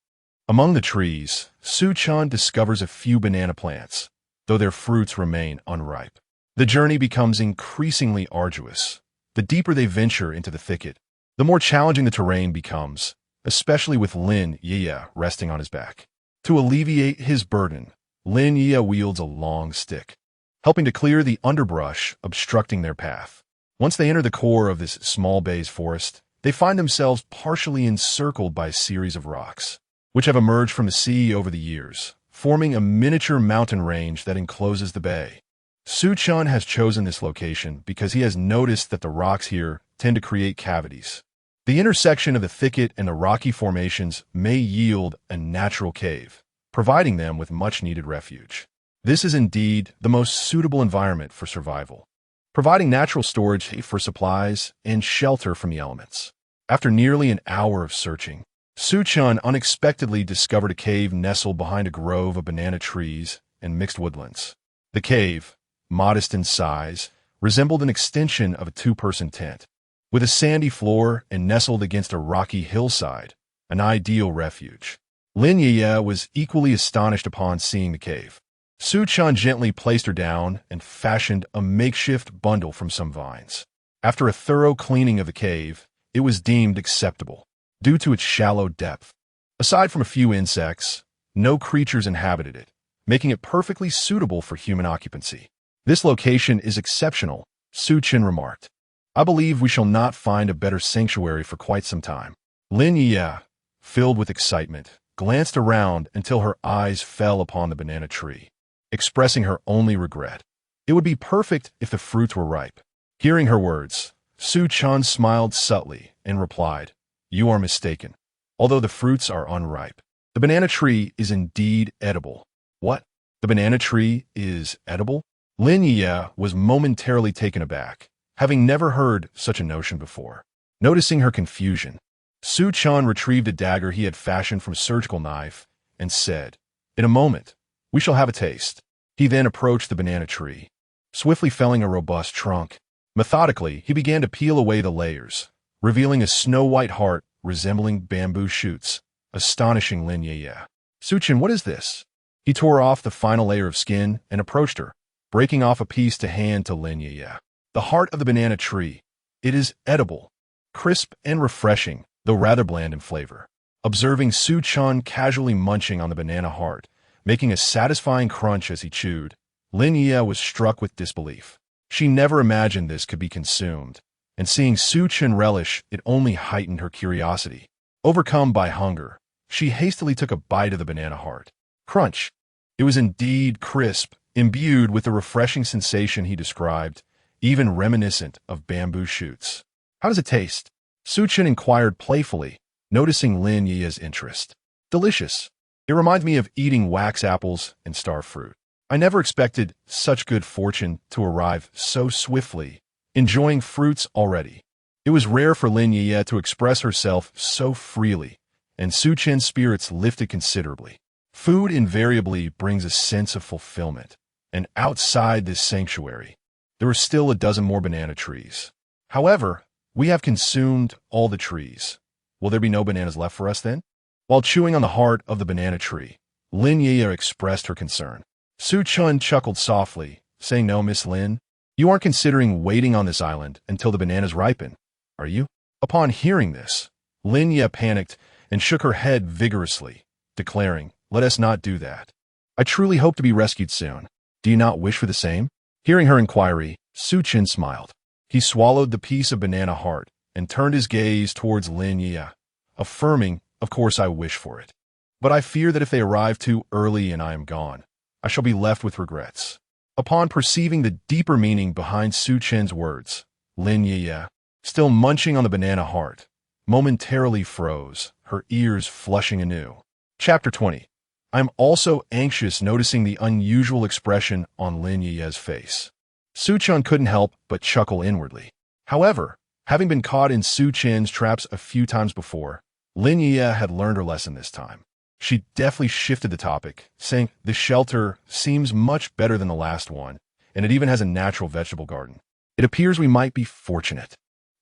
Among the trees, Su Chen discovers a few banana plants, though their fruits remain unripe. The journey becomes increasingly arduous. The deeper they venture into the thicket, the more challenging the terrain becomes, especially with Lin Yueyue resting on his back. To alleviate his burden, Lin Yueyue wields a long stick, helping to clear the underbrush obstructing their path. Once they enter the core of this small bay's forest, they find themselves partially encircled by a series of rocks, which have emerged from the sea over the years, forming a miniature mountain range that encloses the bay. Chen has chosen this location because he has noticed that the rocks here tend to create cavities. The intersection of the thicket and the rocky formations may yield a natural cave, providing them with much-needed refuge. This is indeed the most suitable environment for survival, providing natural storage for supplies and shelter from the elements. After nearly an hour of searching, Chen unexpectedly discovered a cave nestled behind a grove of banana trees and mixed woodlands. The cave, modest in size, resembled an extension of a two-person tent, with a sandy floor and nestled against a rocky hillside, an ideal refuge. Lin Yueyue was equally astonished upon seeing the cave. Chen gently placed her down and fashioned a makeshift bundle from some vines. After a thorough cleaning of the cave, it was deemed acceptable, due to its shallow depth. Aside from a few insects, no creatures inhabited it, making it perfectly suitable for human occupancy. This location is exceptional, Chen remarked. I believe we shall not find a better sanctuary for quite some time. Lin Yueyue, filled with excitement, glanced around until her eyes fell upon the banana tree, expressing her only regret. It would be perfect if the fruits were ripe. Hearing her words, Chen smiled subtly and replied, "You are mistaken. Although the fruits are unripe, the banana tree is indeed edible." What? The banana tree is edible? Lin Yueyue was momentarily taken aback, having never heard such a notion before. Noticing her confusion, Chen retrieved a dagger he had fashioned from a surgical knife and said, "In a moment, we shall have a taste." He then approached the banana tree, swiftly felling a robust trunk. Methodically, he began to peel away the layers, revealing a snow-white heart resembling bamboo shoots, astonishing Lin Yueyue. "Chen, what is this?" He tore off the final layer of skin and approached her, breaking off a piece to hand to Lin Yueyue. "The heart of the banana tree. It is edible, crisp and refreshing, though rather bland in flavor." Observing Chen casually munching on the banana heart, making a satisfying crunch as he chewed, Lin Yueyue was struck with disbelief. She never imagined this could be consumed, and seeing Chen relish it only heightened her curiosity. Overcome by hunger, she hastily took a bite of the banana heart. Crunch! It was indeed crisp, imbued with the refreshing sensation he described, even reminiscent of bamboo shoots. "How does it taste?" Chen inquired playfully, noticing Lin Yueye's interest. "Delicious. It reminds me of eating wax apples and star fruit. I never expected such good fortune to arrive so swiftly, enjoying fruits already." It was rare for Lin Yueyue to express herself so freely, and Chen's spirits lifted considerably. Food invariably brings a sense of fulfillment, and outside this sanctuary, there were still a dozen more banana trees. However, we have consumed all the trees. Will there be no bananas left for us then? While chewing on the heart of the banana tree, Lin Yueyue expressed her concern. Chen chuckled softly, saying, "No, Miss Lin, you aren't considering waiting on this island until the bananas ripen, are you?" Upon hearing this, Lin Yueyue panicked and shook her head vigorously, declaring, "Let us not do that. I truly hope to be rescued soon. Do you not wish for the same?" Hearing her inquiry, Chen smiled. He swallowed the piece of banana heart and turned his gaze towards Lin Yueyue, affirming, "Of course I wish for it. But I fear that if they arrive too early and I am gone, I shall be left with regrets." Upon perceiving the deeper meaning behind Chen's words, Lin Yueyue, still munching on the banana heart, momentarily froze, her ears flushing anew. Chapter 20. I am also anxious noticing the unusual expression on Lin Yueye's face. Chen couldn't help but chuckle inwardly. However, having been caught in Chen's traps a few times before, Lin Yueyue had learned her lesson this time. She deftly shifted the topic, saying, "The shelter seems much better than the last one, and it even has a natural vegetable garden. It appears we might be fortunate."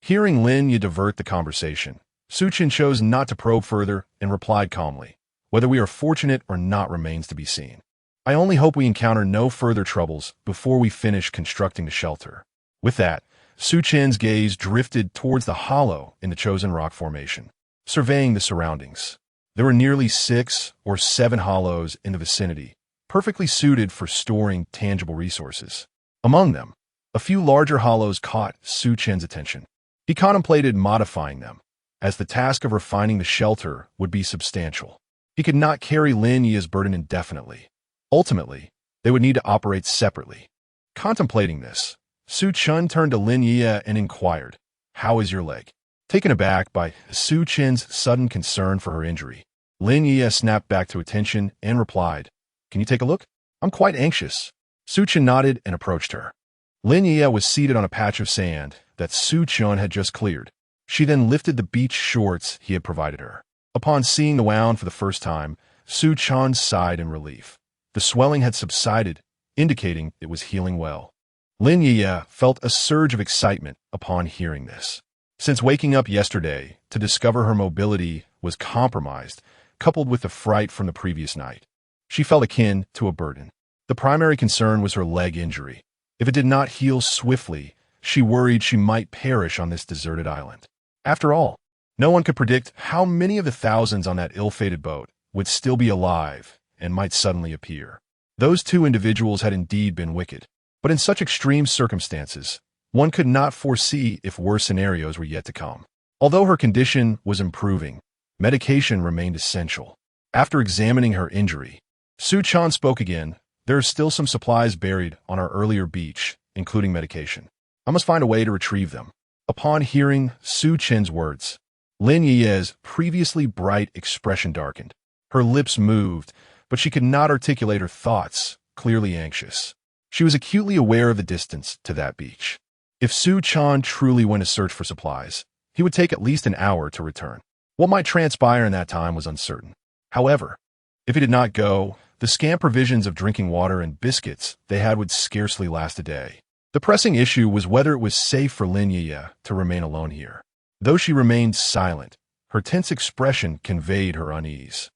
Hearing Lin Yueyue divert the conversation, Chen chose not to probe further and replied calmly, "Whether we are fortunate or not remains to be seen. I only hope we encounter no further troubles before we finish constructing the shelter." With that, Su Chen's gaze drifted towards the hollow in the chosen rock formation, surveying the surroundings. There were nearly 6 or 7 hollows in the vicinity, perfectly suited for storing tangible resources. Among them, a few larger hollows caught Su Chen's attention. He contemplated modifying them, as the task of refining the shelter would be substantial. He could not carry Lin Yueye's burden indefinitely. Ultimately, they would need to operate separately. Contemplating this, Su Chen turned to Lin Yueyue and inquired, "How is your leg?" Taken aback by Su Chen's sudden concern for her injury, Lin Yueyue snapped back to attention and replied, "Can you take a look? I'm quite anxious." Su Chen nodded and approached her. Lin Yueyue was seated on a patch of sand that Su Chen had just cleared. She then lifted the beach shorts he had provided her. Upon seeing the wound for the first time, Su Chen sighed in relief. The swelling had subsided, indicating it was healing well. Lin Yueyue felt a surge of excitement upon hearing this. Since waking up yesterday to discover her mobility was compromised, coupled with the fright from the previous night, she felt akin to a burden. The primary concern was her leg injury. If it did not heal swiftly, she worried she might perish on this deserted island. After all, no one could predict how many of the thousands on that ill-fated boat would still be alive and might suddenly appear. Those 2 individuals had indeed been wicked. But in such extreme circumstances, one could not foresee if worse scenarios were yet to come. Although her condition was improving, medication remained essential. After examining her injury, Su Chen spoke again. "There are still some supplies buried on our earlier beach, including medication. I must find a way to retrieve them." Upon hearing Su Chen's words, Lin Yueye's previously bright expression darkened. Her lips moved, but she could not articulate her thoughts, clearly anxious. She was acutely aware of the distance to that beach. If Su Chen truly went to search for supplies, he would take at least an hour to return. What might transpire in that time was uncertain. However, if he did not go, the scant provisions of drinking water and biscuits they had would scarcely last a day. The pressing issue was whether it was safe for Lin Yueyue to remain alone here. Though she remained silent, her tense expression conveyed her unease.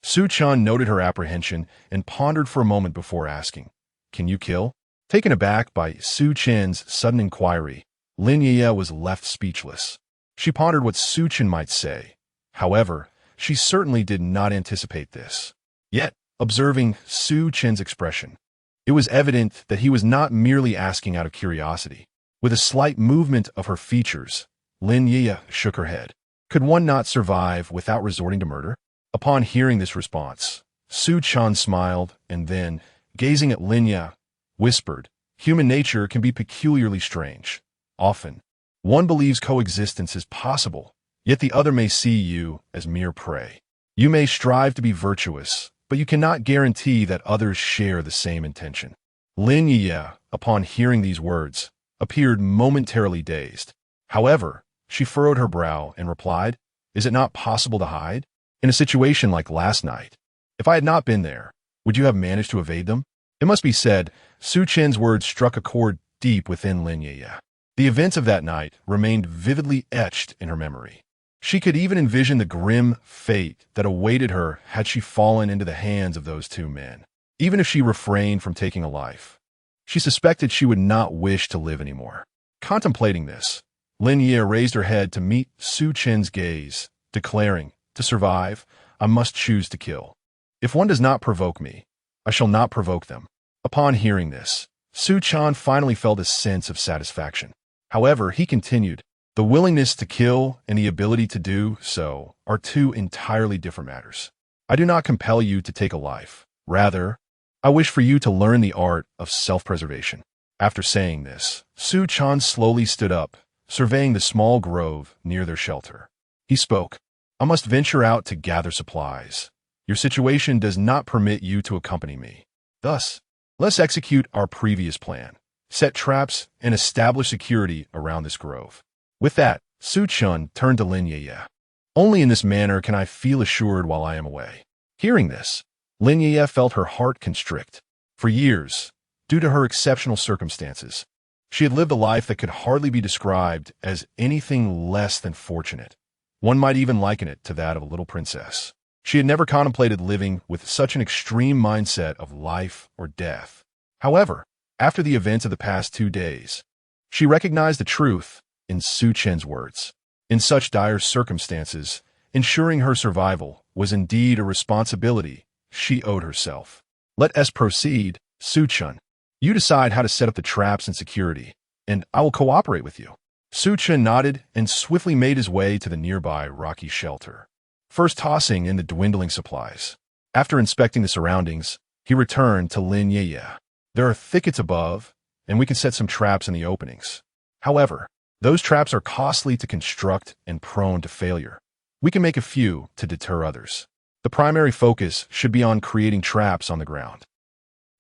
Su Chen noted her apprehension and pondered for a moment before asking, "Can you kill?" Taken aback by Su Chen's sudden inquiry, Lin Yueyue was left speechless. She pondered what Su Chen might say. However, she certainly did not anticipate this. Yet, observing Su Chen's expression, it was evident that he was not merely asking out of curiosity. With a slight movement of her features, Lin Yueyue shook her head. Could one not survive without resorting to murder? Upon hearing this response, Su Chen smiled and then, gazing at Lin Yueyue, whispered, "Human nature can be peculiarly strange. Often, one believes coexistence is possible, yet the other may see you as mere prey. You may strive to be virtuous, but you cannot guarantee that others share the same intention." Lin Yueyue, upon hearing these words, appeared momentarily dazed. However, she furrowed her brow and replied, "Is it not possible to hide? In a situation like last night, if I had not been there, would you have managed to evade them?" It must be said, Su Chen's words struck a chord deep within Lin Yueyue. The events of that night remained vividly etched in her memory. She could even envision the grim fate that awaited her had she fallen into the hands of those 2 men. Even if she refrained from taking a life, she suspected she would not wish to live anymore. Contemplating this, Lin Yueyue raised her head to meet Su Chen's gaze, declaring, "To survive, I must choose to kill. If one does not provoke me, I shall not provoke them." Upon hearing this, Su Chen finally felt a sense of satisfaction. However, he continued, "The willingness to kill and the ability to do so are 2 entirely different matters. I do not compel you to take a life. Rather, I wish for you to learn the art of self-preservation." After saying this, Su Chen slowly stood up, surveying the small grove near their shelter. He spoke, "I must venture out to gather supplies. Your situation does not permit you to accompany me. Thus, let's execute our previous plan. Set traps and establish security around this grove." With that, Su Chen turned to Lin Yueyue. "Only in this manner can I feel assured while I am away." Hearing this, Lin Yueyue felt her heart constrict. For years, due to her exceptional circumstances, she had lived a life that could hardly be described as anything less than fortunate. One might even liken it to that of a little princess. She had never contemplated living with such an extreme mindset of life or death. However, after the events of the past 2 days, She recognized the truth in Su Chen's words. In such dire circumstances, ensuring her survival was indeed a responsibility she owed herself. Let us proceed, Su Chen. You decide how to set up the traps and security, and I will cooperate with you. Su Chen nodded and swiftly made his way to the nearby rocky shelter, first tossing in the dwindling supplies. After inspecting the surroundings, he returned to Lin Yueyue. There are thickets above, and we can set some traps in the openings. However, those traps are costly to construct and prone to failure. We can make a few to deter others. The primary focus should be on creating traps on the ground.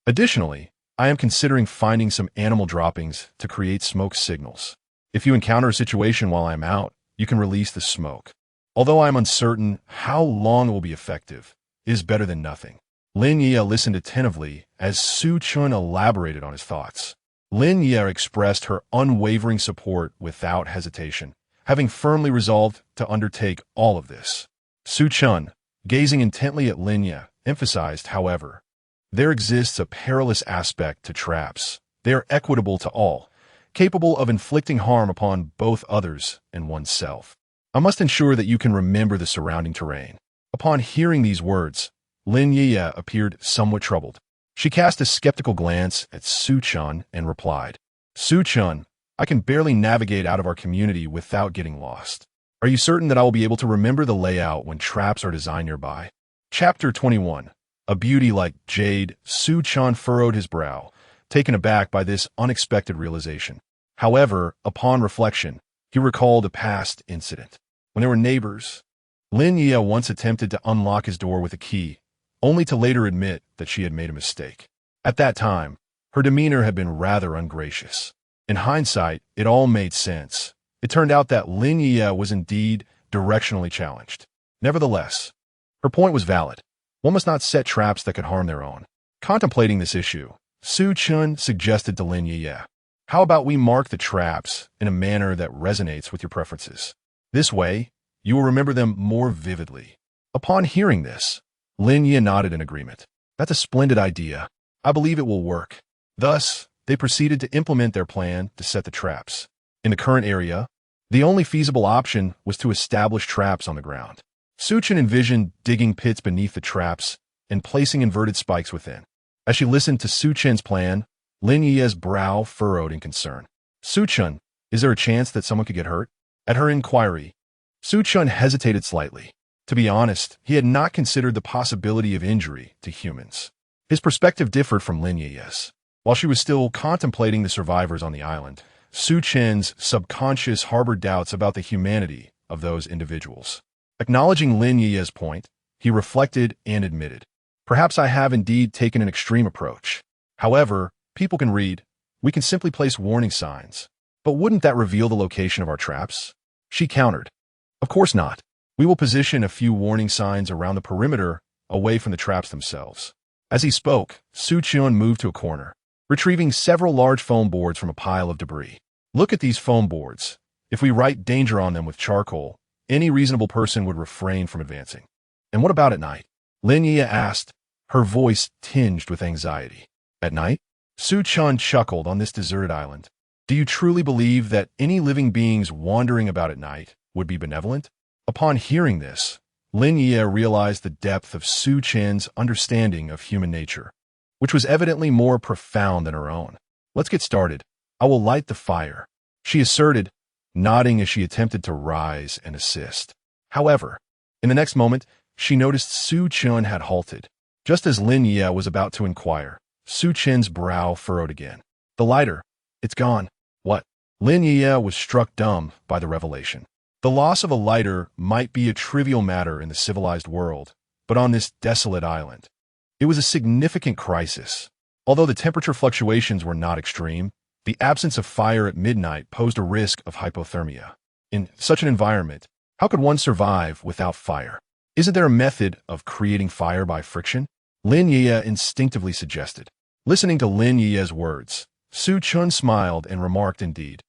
Additionally, I am considering finding some animal droppings to create smoke signals. If you encounter a situation while I am out, you can release the smoke. Although I am uncertain how long it will be effective, it is better than nothing. Lin Yueyue listened attentively as Su Chen elaborated on his thoughts. Lin Yueyue expressed her unwavering support without hesitation, having firmly resolved to undertake all of this. Su Chen, gazing intently at Lin Yueyue, emphasized, however, there exists a perilous aspect to traps. They are equitable to all, capable of inflicting harm upon both others and oneself. I must ensure that you can remember the surrounding terrain. Upon hearing these words, Lin Yueyue appeared somewhat troubled. She cast a skeptical glance at Su Chen and replied, Su Chen, I can barely navigate out of our community without getting lost. Are you certain that I will be able to remember the layout when traps are designed nearby? Chapter 21. A beauty like jade, Su Chen furrowed his brow, taken aback by this unexpected realization. However, upon reflection, he recalled a past incident. When they were neighbors, Lin Yueyue once attempted to unlock his door with a key, only to later admit that she had made a mistake. At that time, her demeanor had been rather ungracious. In hindsight, it all made sense. It turned out that Lin Yueyue was indeed directionally challenged. Nevertheless, her point was valid. One must not set traps that could harm their own. Contemplating this issue, Su Chen suggested to Lin Yueyue, how about we mark the traps in a manner that resonates with your preferences? This way, you will remember them more vividly. Upon hearing this, Lin Yueyue nodded in agreement. That's a splendid idea. I believe it will work. Thus, they proceeded to implement their plan to set the traps. In the current area, the only feasible option was to establish traps on the ground. Su Chen envisioned digging pits beneath the traps and placing inverted spikes within. As she listened to Su Chen's plan, Lin Yueye's brow furrowed in concern. Su Chen, is there a chance that someone could get hurt? At her inquiry, Su Chen hesitated slightly. To be honest, he had not considered the possibility of injury to humans. His perspective differed from Lin Yueye's. While she was still contemplating the survivors on the island, Su Chen's subconscious harbored doubts about the humanity of those individuals. Acknowledging Lin Yueye's point, he reflected and admitted, perhaps I have indeed taken an extreme approach. However, people can read. We can simply place warning signs. But wouldn't that reveal the location of our traps? She countered, of course not. We will position a few warning signs around the perimeter away from the traps themselves. As he spoke, Su Chen moved to a corner, retrieving several large foam boards from a pile of debris. Look at these foam boards. If we write danger on them with charcoal, any reasonable person would refrain from advancing. And what about at night? Lin Yueyue asked, her voice tinged with anxiety. At night? Su Chen chuckled. On this deserted island. Do you truly believe that any living beings wandering about at night would be benevolent? Upon hearing this, Lin Yueyue realized the depth of Su Chen's understanding of human nature, which was evidently more profound than her own. Let's get started. I will light the fire, she asserted, nodding as she attempted to rise and assist. However, in the next moment, she noticed Su Chen had halted. Just as Lin Yueyue was about to inquire, Su Chen's brow furrowed again. The lighter. It's gone. What? Lin Yueyue was struck dumb by the revelation. The loss of a lighter might be a trivial matter in the civilized world, but on this desolate island, it was a significant crisis. Although the temperature fluctuations were not extreme, the absence of fire at midnight posed a risk of hypothermia. In such an environment, how could one survive without fire? Isn't there a method of creating fire by friction? Lin Yueyue instinctively suggested. Listening to Lin Yueye's words, Su Chen smiled and remarked, indeed,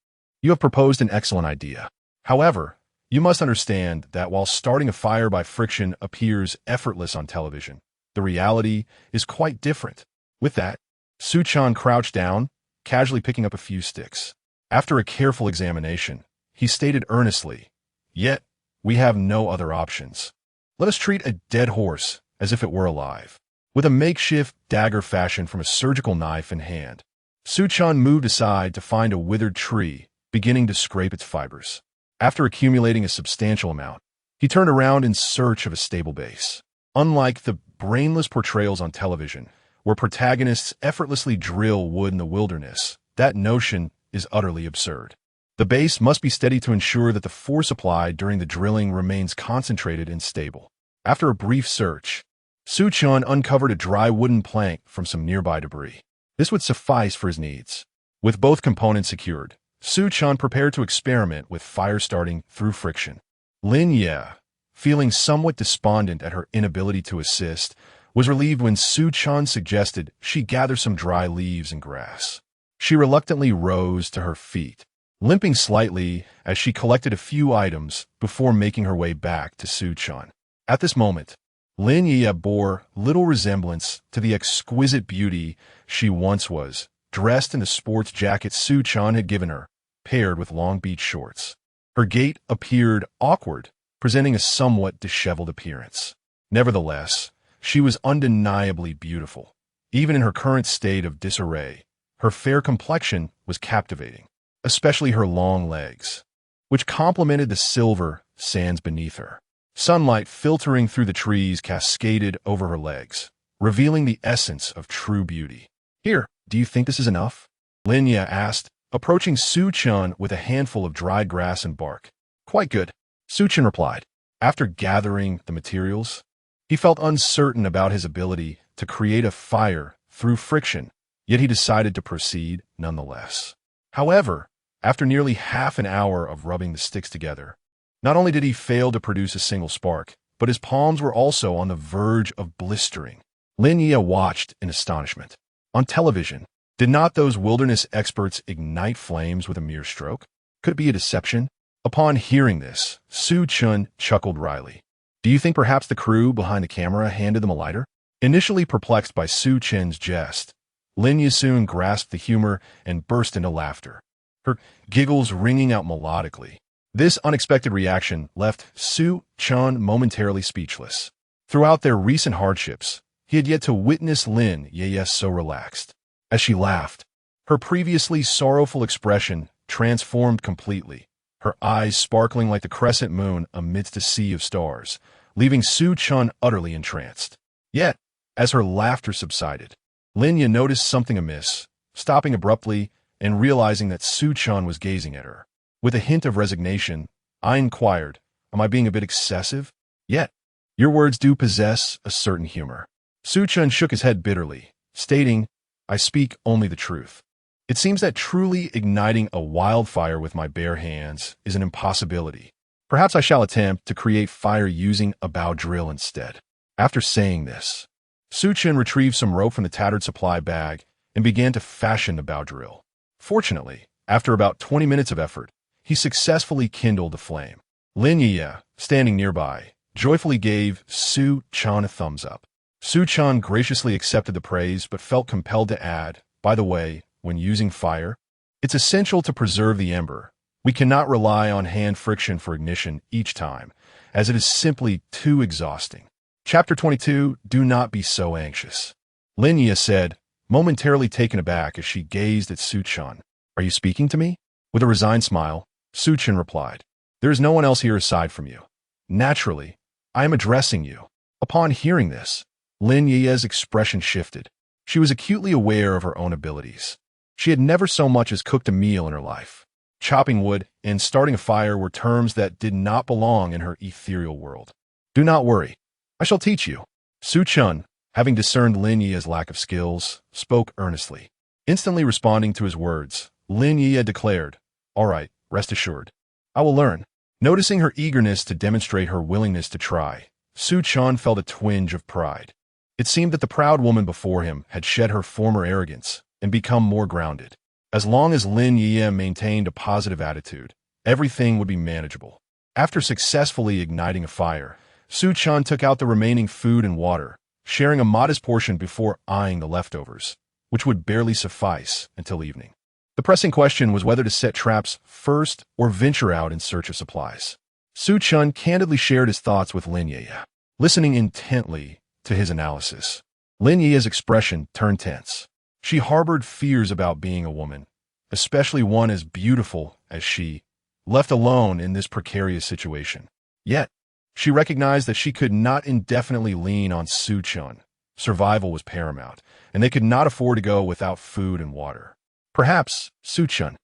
you have proposed an excellent idea. However, you must understand that while starting a fire by friction appears effortless on television, the reality is quite different. With that, Su Chen crouched down, casually picking up a few sticks. After a careful examination, he stated earnestly, "Yet, we have no other options. Let us treat a dead horse as if it were alive." With a makeshift dagger fashioned from a surgical knife in hand, Su Chen moved aside to find a withered tree, beginning to scrape its fibers. After accumulating a substantial amount, he turned around in search of a stable base. Unlike the brainless portrayals on television, where protagonists effortlessly drill wood in the wilderness, that notion is utterly absurd. The base must be steady to ensure that the force applied during the drilling remains concentrated and stable. After a brief search, Su Chen uncovered a dry wooden plank from some nearby debris. This would suffice for his needs. With both components secured, Su Chen prepared to experiment with fire starting through friction. Lin Yueyue, feeling somewhat despondent at her inability to assist, was relieved when Su Chen suggested she gather some dry leaves and grass. She reluctantly rose to her feet, limping slightly as she collected a few items before making her way back to Su Chen. At this moment, Lin Yueyue bore little resemblance to the exquisite beauty she once was, dressed in the sports jacket Su Chen had given her, paired with long beach shorts. Her gait appeared awkward, presenting a somewhat disheveled appearance. Nevertheless, she was undeniably beautiful. Even in her current state of disarray, her fair complexion was captivating, especially her long legs, which complemented the silver sands beneath her. Sunlight filtering through the trees cascaded over her legs, revealing the essence of true beauty. "Here, do you think this is enough?" Lin Yueyue asked, approaching Su Chen with a handful of dry grass and bark. "Quite good," Su Chen replied. After gathering the materials, he felt uncertain about his ability to create a fire through friction, yet he decided to proceed nonetheless. However, after nearly half an hour of rubbing the sticks together, not only did he fail to produce a single spark, but his palms were also on the verge of blistering. Lin Yueyue watched in astonishment. On television, did not those wilderness experts ignite flames with a mere stroke? Could it be a deception? Upon hearing this, Su Chen chuckled wryly. "Do you think perhaps the crew behind the camera handed them a lighter?" Initially perplexed by Su Chen's jest, Lin Yueyue soon grasped the humor and burst into laughter, her giggles ringing out melodically. This unexpected reaction left Su Chen momentarily speechless. Throughout their recent hardships, he had yet to witness Lin Yueyue so relaxed. As she laughed, her previously sorrowful expression transformed completely, her eyes sparkling like the crescent moon amidst a sea of stars, leaving Su Chen utterly entranced. Yet, as her laughter subsided, Lin Yueyue noticed something amiss, stopping abruptly and realizing that Su Chen was gazing at her. With a hint of resignation, I inquired, "Am I being a bit excessive?" "Yet, your words do possess a certain humor." Su Chen shook his head bitterly, stating, "I speak only the truth. It seems that truly igniting a wildfire with my bare hands is an impossibility. Perhaps I shall attempt to create fire using a bow drill instead." After saying this, Su Chen retrieved some rope from the tattered supply bag and began to fashion the bow drill. Fortunately, after about 20 minutes of effort, he successfully kindled the flame. Lin Yueyue, standing nearby, joyfully gave Su Chen a thumbs up. Su Chen graciously accepted the praise but felt compelled to add, "By the way, when using fire, it's essential to preserve the ember. We cannot rely on hand friction for ignition each time, as it is simply too exhausting." Chapter 22, Do Not Be So Anxious. Lin Yueyue said, momentarily taken aback as she gazed at Su Chen. "Are you speaking to me?" With a resigned smile, Su Chen replied, "There is no one else here aside from you. Naturally, I am addressing you." Upon hearing this, Lin Yueye's expression shifted. She was acutely aware of her own abilities. She had never so much as cooked a meal in her life. Chopping wood and starting a fire were terms that did not belong in her ethereal world. "Do not worry. I shall teach you." Su Chen, having discerned Lin Yueye's lack of skills, spoke earnestly. Instantly responding to his words, Lin Yueyue declared, "All right, rest assured. I will learn." Noticing her eagerness to demonstrate her willingness to try, Su Chen felt a twinge of pride. It seemed that the proud woman before him had shed her former arrogance and become more grounded. As long as Lin Yueyue maintained a positive attitude, everything would be manageable. After successfully igniting a fire, Su Chen took out the remaining food and water, sharing a modest portion before eyeing the leftovers, which would barely suffice until evening. The pressing question was whether to set traps first or venture out in search of supplies. Su Chen candidly shared his thoughts with Lin Yueyue, listening intently to his analysis. Lin Yueye's expression turned tense. She harbored fears about being a woman, especially one as beautiful as she, left alone in this precarious situation. Yet, she recognized that she could not indefinitely lean on Su Chen. Survival was paramount, and they could not afford to go without food and water. Perhaps, Su Chen,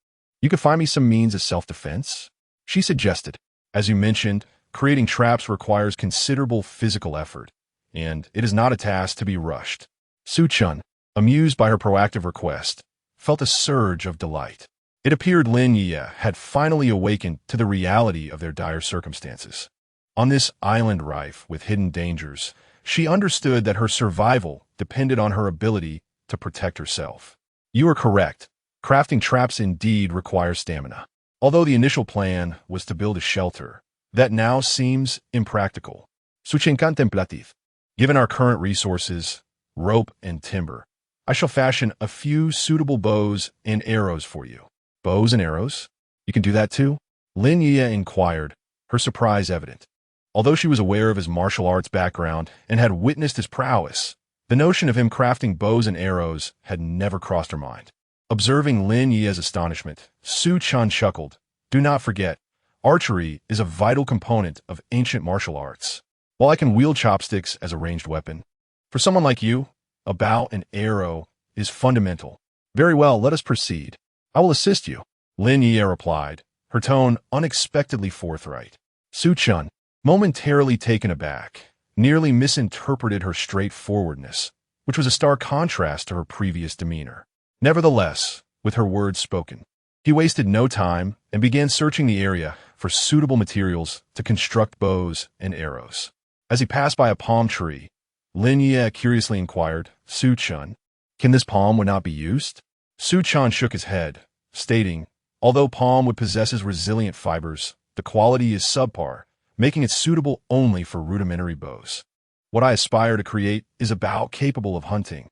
you could find me some means of self-defense? She suggested. As you mentioned, creating traps requires considerable physical effort, and it is not a task to be rushed. Su Chen, amused by her proactive request, felt a surge of delight. It appeared Lin Yueyue had finally awakened to the reality of their dire circumstances. On this island rife with hidden dangers, she understood that her survival depended on her ability to protect herself. You are correct. Crafting traps indeed requires stamina. Although the initial plan was to build a shelter, that now seems impractical. Suchen contemplative. Given our current resources, rope and timber, I shall fashion a few suitable bows and arrows for you. Bows and arrows? You can do that too? Lin Yueyue inquired, her surprise evident. Although she was aware of his martial arts background and had witnessed his prowess, the notion of him crafting bows and arrows had never crossed her mind. Observing Lin Yueye's astonishment, Su Chen chuckled. Do not forget, archery is a vital component of ancient martial arts. While I can wield chopsticks as a ranged weapon, for someone like you, a bow and arrow is fundamental. Very well, let us proceed. I will assist you, Lin Yueyue replied, her tone unexpectedly forthright. Su Chen, momentarily taken aback, nearly misinterpreted her straightforwardness, which was a stark contrast to her previous demeanor. Nevertheless, with her words spoken, he wasted no time and began searching the area for suitable materials to construct bows and arrows. As he passed by a palm tree, Lin Yueyue curiously inquired, Su Chen, can this palm would not be used? Su Chen shook his head, stating, although palm wood possesses resilient fibers, the quality is subpar, making it suitable only for rudimentary bows. What I aspire to create is a bow capable of hunting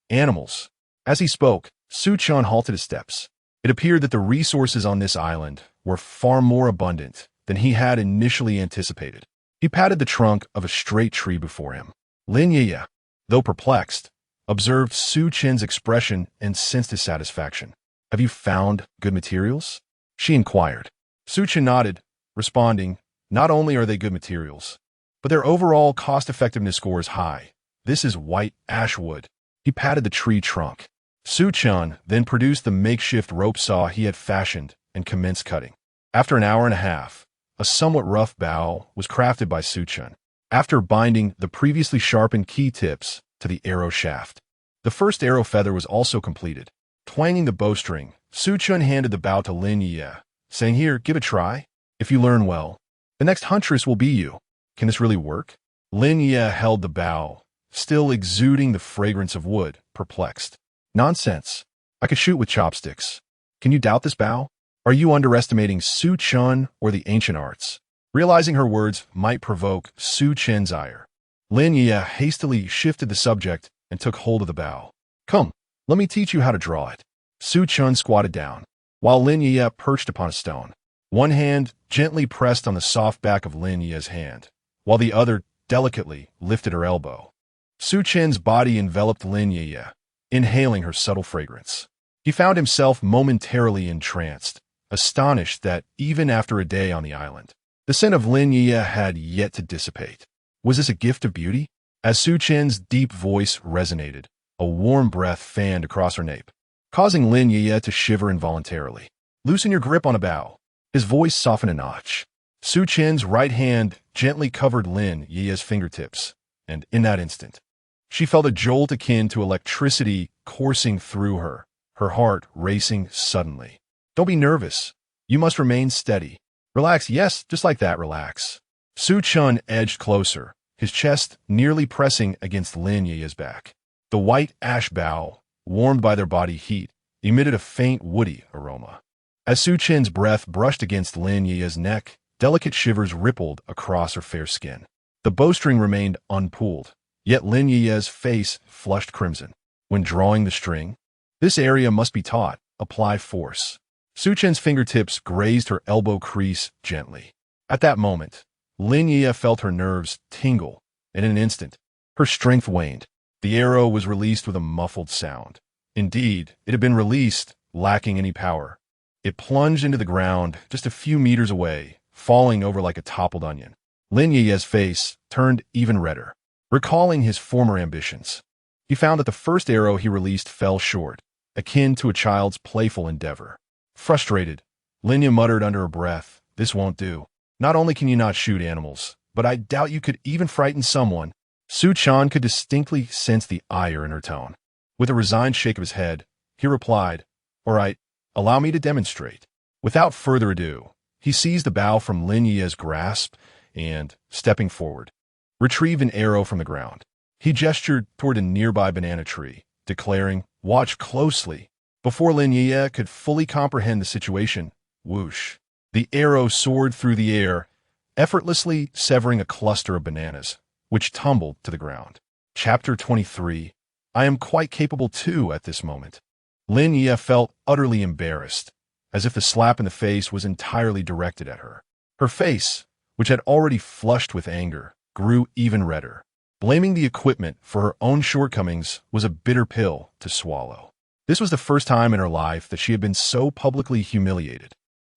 animals. As he spoke, Su Chen halted his steps. It appeared that the resources on this island were far more abundant than he had initially anticipated. He patted the trunk of a straight tree before him. Lin Yueyue, though perplexed, observed Su Chen's expression and sensed his satisfaction. Have you found good materials? She inquired. Su Chen nodded, responding, not only are they good materials, but their overall cost-effectiveness score is high. This is white ash wood. He patted the tree trunk. Su Chen then produced the makeshift rope saw he had fashioned and commenced cutting. After an hour and a half, a somewhat rough bow was crafted by Su Chen. After binding the previously sharpened key tips to the arrow shaft, the first arrow feather was also completed. Twanging the bowstring, Su Chen handed the bow to Lin Yueyue, saying, here, give it a try. If you learn well, the next huntress will be you. Can this really work? Lin Yueyue held the bow, still exuding the fragrance of wood, perplexed. Nonsense. I could shoot with chopsticks. Can you doubt this bow? Are you underestimating Su Chen or the ancient arts? Realizing her words might provoke Su Chen's ire, Lin Yueyue hastily shifted the subject and took hold of the bow. Come, let me teach you how to draw it. Su Chen squatted down, while Lin Yueyue perched upon a stone. One hand gently pressed on the soft back of Lin Yueye's hand, while the other delicately lifted her elbow. Su Chen's body enveloped Lin Yueyue, inhaling her subtle fragrance. He found himself momentarily entranced, astonished that, even after a day on the island, the scent of Lin Yueyue had yet to dissipate. Was this a gift of beauty? As Su Chen's deep voice resonated, a warm breath fanned across her nape, causing Lin Yueyue to shiver involuntarily. Loosen your grip on a bow. His voice softened a notch. Su Chen's right hand gently covered Lin Yueye's fingertips, and in that instant, she felt a jolt akin to electricity coursing through her, her heart racing suddenly. Don't be nervous. You must remain steady. Relax, yes, just like that, relax. Su Chen edged closer, his chest nearly pressing against Lin Yueye's back. The white ash bough, warmed by their body heat, emitted a faint woody aroma. As Su Chen's breath brushed against Lin Yueye's neck, delicate shivers rippled across her fair skin. The bowstring remained unpulled, yet Lin Yueye's face flushed crimson. When drawing the string, this area must be taught. apply force. Su Chen's fingertips grazed her elbow crease gently. At that moment, Lin Yueyue felt her nerves tingle, and in an instant, her strength waned. The arrow was released with a muffled sound. Indeed, it had been released, lacking any power. It plunged into the ground just a few meters away, falling over like a toppled onion. Lin Yueye's face turned even redder. Recalling his former ambitions, he found that the first arrow he released fell short, akin to a child's playful endeavor. Frustrated, Lin Yueyue muttered under her breath, "This won't do. Not only can you not shoot animals, but I doubt you could even frighten someone." Su Chen could distinctly sense the ire in her tone. With a resigned shake of his head, he replied, "All right, allow me to demonstrate." Without further ado, he seized the bow from Lin Yueye's grasp and, stepping forward, retrieved an arrow from the ground. He gestured toward a nearby banana tree, declaring, "Watch closely." Before Lin Yueyue could fully comprehend the situation, whoosh, the arrow soared through the air, effortlessly severing a cluster of bananas, which tumbled to the ground. Chapter 23. I am quite capable too at this moment. Lin Yueyue felt utterly embarrassed, as if the slap in the face was entirely directed at her. Her face, which had already flushed with anger, grew even redder. Blaming the equipment for her own shortcomings was a bitter pill to swallow. This was the first time in her life that she had been so publicly humiliated.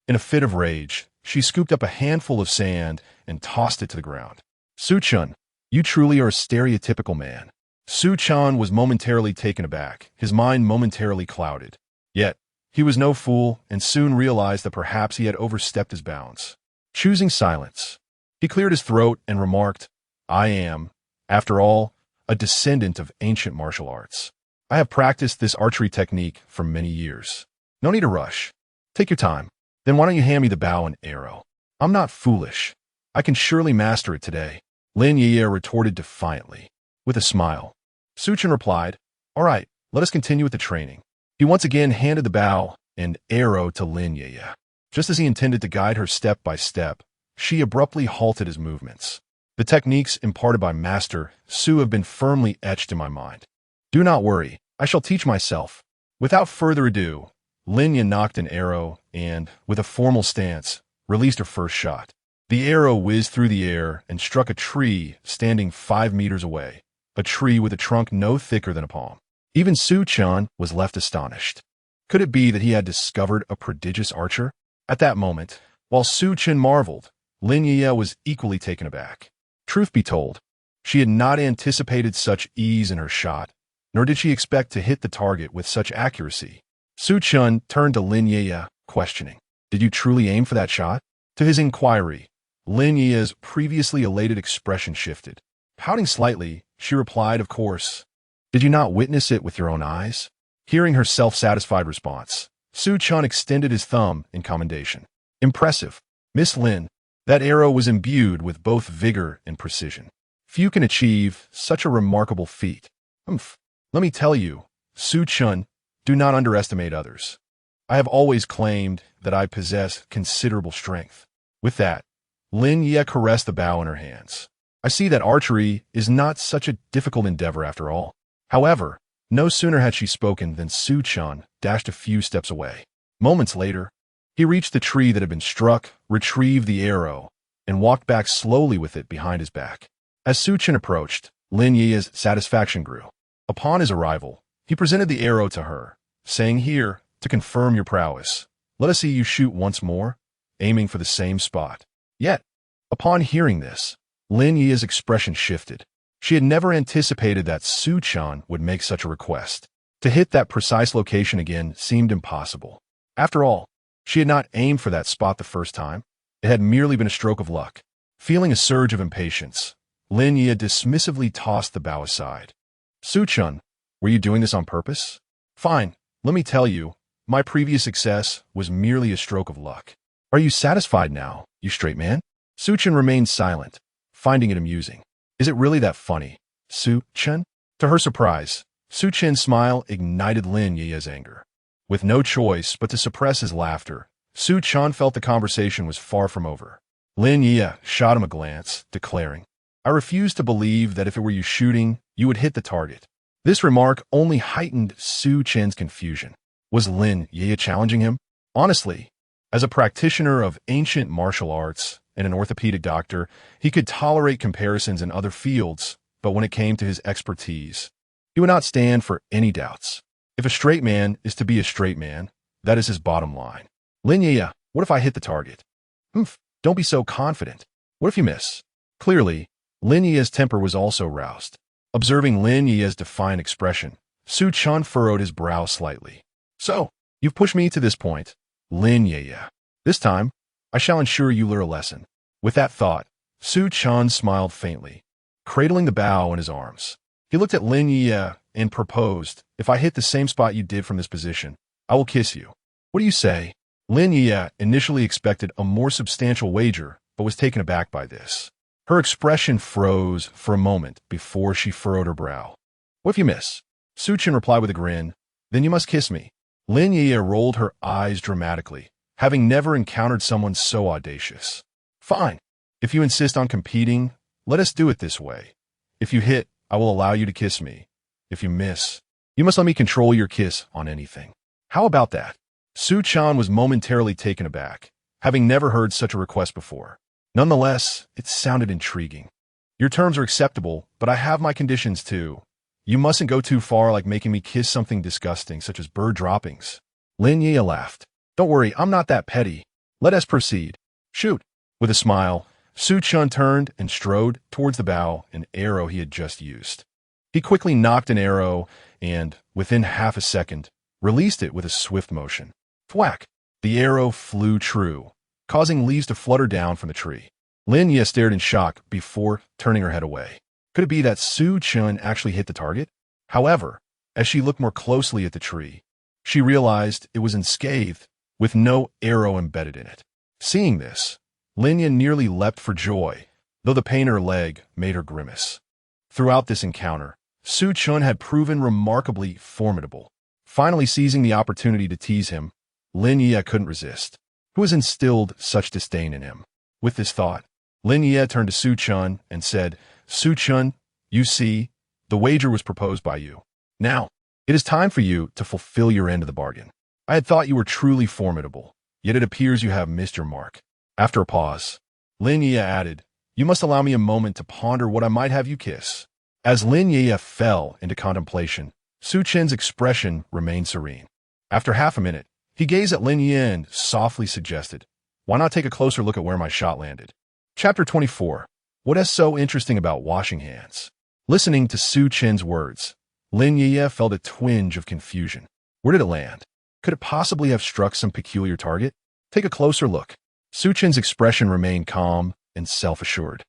In a fit of rage, she scooped up a handful of sand and tossed it to the ground. "Su Chen, you truly are a stereotypical man." Su Chen was momentarily taken aback, his mind momentarily clouded. Yet, he was no fool and soon realized that perhaps he had overstepped his bounds. Choosing silence, he cleared his throat and remarked, "I am, after all, a descendant of ancient martial arts. I have practiced this archery technique for many years. No need to rush. Take your time. Then why don't you hand me the bow and arrow? I'm not foolish. I can surely master it today." Lin Yueyue retorted defiantly. With a smile, Su Chen replied, "All right, let us continue with the training." He once again handed the bow and arrow to Lin Yueyue. Just as he intended to guide her step by step, she abruptly halted his movements. The techniques imparted by Master Su have been firmly etched in my mind. Do not worry, I shall teach myself. Without further ado, Lin Yueyue knocked an arrow and, with a formal stance, released her first shot. The arrow whizzed through the air and struck a tree standing 5 meters away, a tree with a trunk no thicker than a palm. Even Su Chen was left astonished. Could it be that he had discovered a prodigious archer? At that moment, while Su Chen marveled, Lin Yueyue was equally taken aback. Truth be told, she had not anticipated such ease in her shot, nor did she expect to hit the target with such accuracy. Su Chen turned to Lin Yueyue, questioning, "Did you truly aim for that shot?" To his inquiry, Lin Yueye's previously elated expression shifted. Pouting slightly, she replied, "Of course. Did you not witness it with your own eyes?" Hearing her self-satisfied response, Su Chen extended his thumb in commendation. "Impressive. Miss Lin, that arrow was imbued with both vigor and precision. Few can achieve such a remarkable feat." Let me tell you, Su Chen, do not underestimate others. I have always claimed that I possess considerable strength. With that, Lin Yueyue caressed the bow in her hands. "I see that archery is not such a difficult endeavor after all." However, no sooner had she spoken than Su Chen dashed a few steps away. Moments later, he reached the tree that had been struck, retrieved the arrow, and walked back slowly with it behind his back. As Su Chen approached, Lin Yueye's satisfaction grew. Upon his arrival, he presented the arrow to her, saying, "Here, to confirm your prowess, let us see you shoot once more, aiming for the same spot." Yet, upon hearing this, Lin Yueye's expression shifted. She had never anticipated that Su Chen would make such a request. To hit that precise location again seemed impossible. After all, she had not aimed for that spot the first time. It had merely been a stroke of luck. Feeling a surge of impatience, Lin Yueyue dismissively tossed the bow aside. "Su Chen, were you doing this on purpose?" "Fine, let me tell you, my previous success was merely a stroke of luck." "Are you satisfied now, you straight man?" Su Chen remained silent, finding it amusing. "Is it really that funny, Su Chen?" To her surprise, Su Chen's smile ignited Lin Yueye's anger. With no choice but to suppress his laughter, Su Chen felt the conversation was far from over. Lin Yueyue shot him a glance, declaring, "I refuse to believe that if it were you shooting, you would hit the target." This remark only heightened Su Chen's confusion. Was Lin Yueyue challenging him? Honestly, as a practitioner of ancient martial arts and an orthopedic doctor, he could tolerate comparisons in other fields, but when it came to his expertise, he would not stand for any doubts. If a straight man is to be a straight man, that is his bottom line. Lin Yueyue, what if I hit the target? Humph, don't be so confident. What if you miss? Clearly, Lin Yueye's temper was also roused. Observing Lin Yueye's defiant expression, Su Chen furrowed his brow slightly. So, you've pushed me to this point, Lin Yueyue. This time, I shall ensure you learn a lesson. With that thought, Su Chen smiled faintly, cradling the bow in his arms. He looked at Lin Yueyue and proposed, if I hit the same spot you did from this position, I will kiss you. What do you say? Lin Yueyue initially expected a more substantial wager, but was taken aback by this. Her expression froze for a moment before she furrowed her brow. What if you miss? Su Chen replied with a grin. Then you must kiss me. Lin Yueyue rolled her eyes dramatically, having never encountered someone so audacious. Fine. If you insist on competing, let us do it this way. If you hit, I will allow you to kiss me. If you miss, you must let me control your kiss on anything. How about that? Su Chen was momentarily taken aback, having never heard such a request before. Nonetheless, it sounded intriguing. Your terms are acceptable, but I have my conditions too. You mustn't go too far, like making me kiss something disgusting such as bird droppings. Lin Yueyue laughed. Don't worry, I'm not that petty. Let us proceed. Shoot. With a smile, Su Chen turned and strode towards the bow and arrow he had just used. He quickly knocked an arrow and, within half a second, released it with a swift motion. Thwack! The arrow flew true, causing leaves to flutter down from the tree. Lin Yueyue stared in shock before turning her head away. Could it be that Su Chen actually hit the target? However, as she looked more closely at the tree, she realized it was unscathed, with no arrow embedded in it. Seeing this, Lin Yueyue nearly leapt for joy, though the pain in her leg made her grimace. Throughout this encounter, Su Chen had proven remarkably formidable. Finally seizing the opportunity to tease him, Lin Yueyue couldn't resist. Who has instilled such disdain in him? With this thought, Lin Yueyue turned to Su Chen and said, Su Chen, you see, the wager was proposed by you. Now, it is time for you to fulfill your end of the bargain. I had thought you were truly formidable, yet it appears you have missed your mark. After a pause, Lin Yueyue added, you must allow me a moment to ponder what I might have you kiss. As Lin Yueyue fell into contemplation, Su Chen's expression remained serene. After half a minute, he gazed at Lin Yueyue and softly suggested, why not take a closer look at where my shot landed? Chapter 24. What is so interesting about washing hands? Listening to Su Chen's words, Lin Yueyue felt a twinge of confusion. Where did it land? Could it possibly have struck some peculiar target? Take a closer look. Su Chen's expression remained calm and self-assured.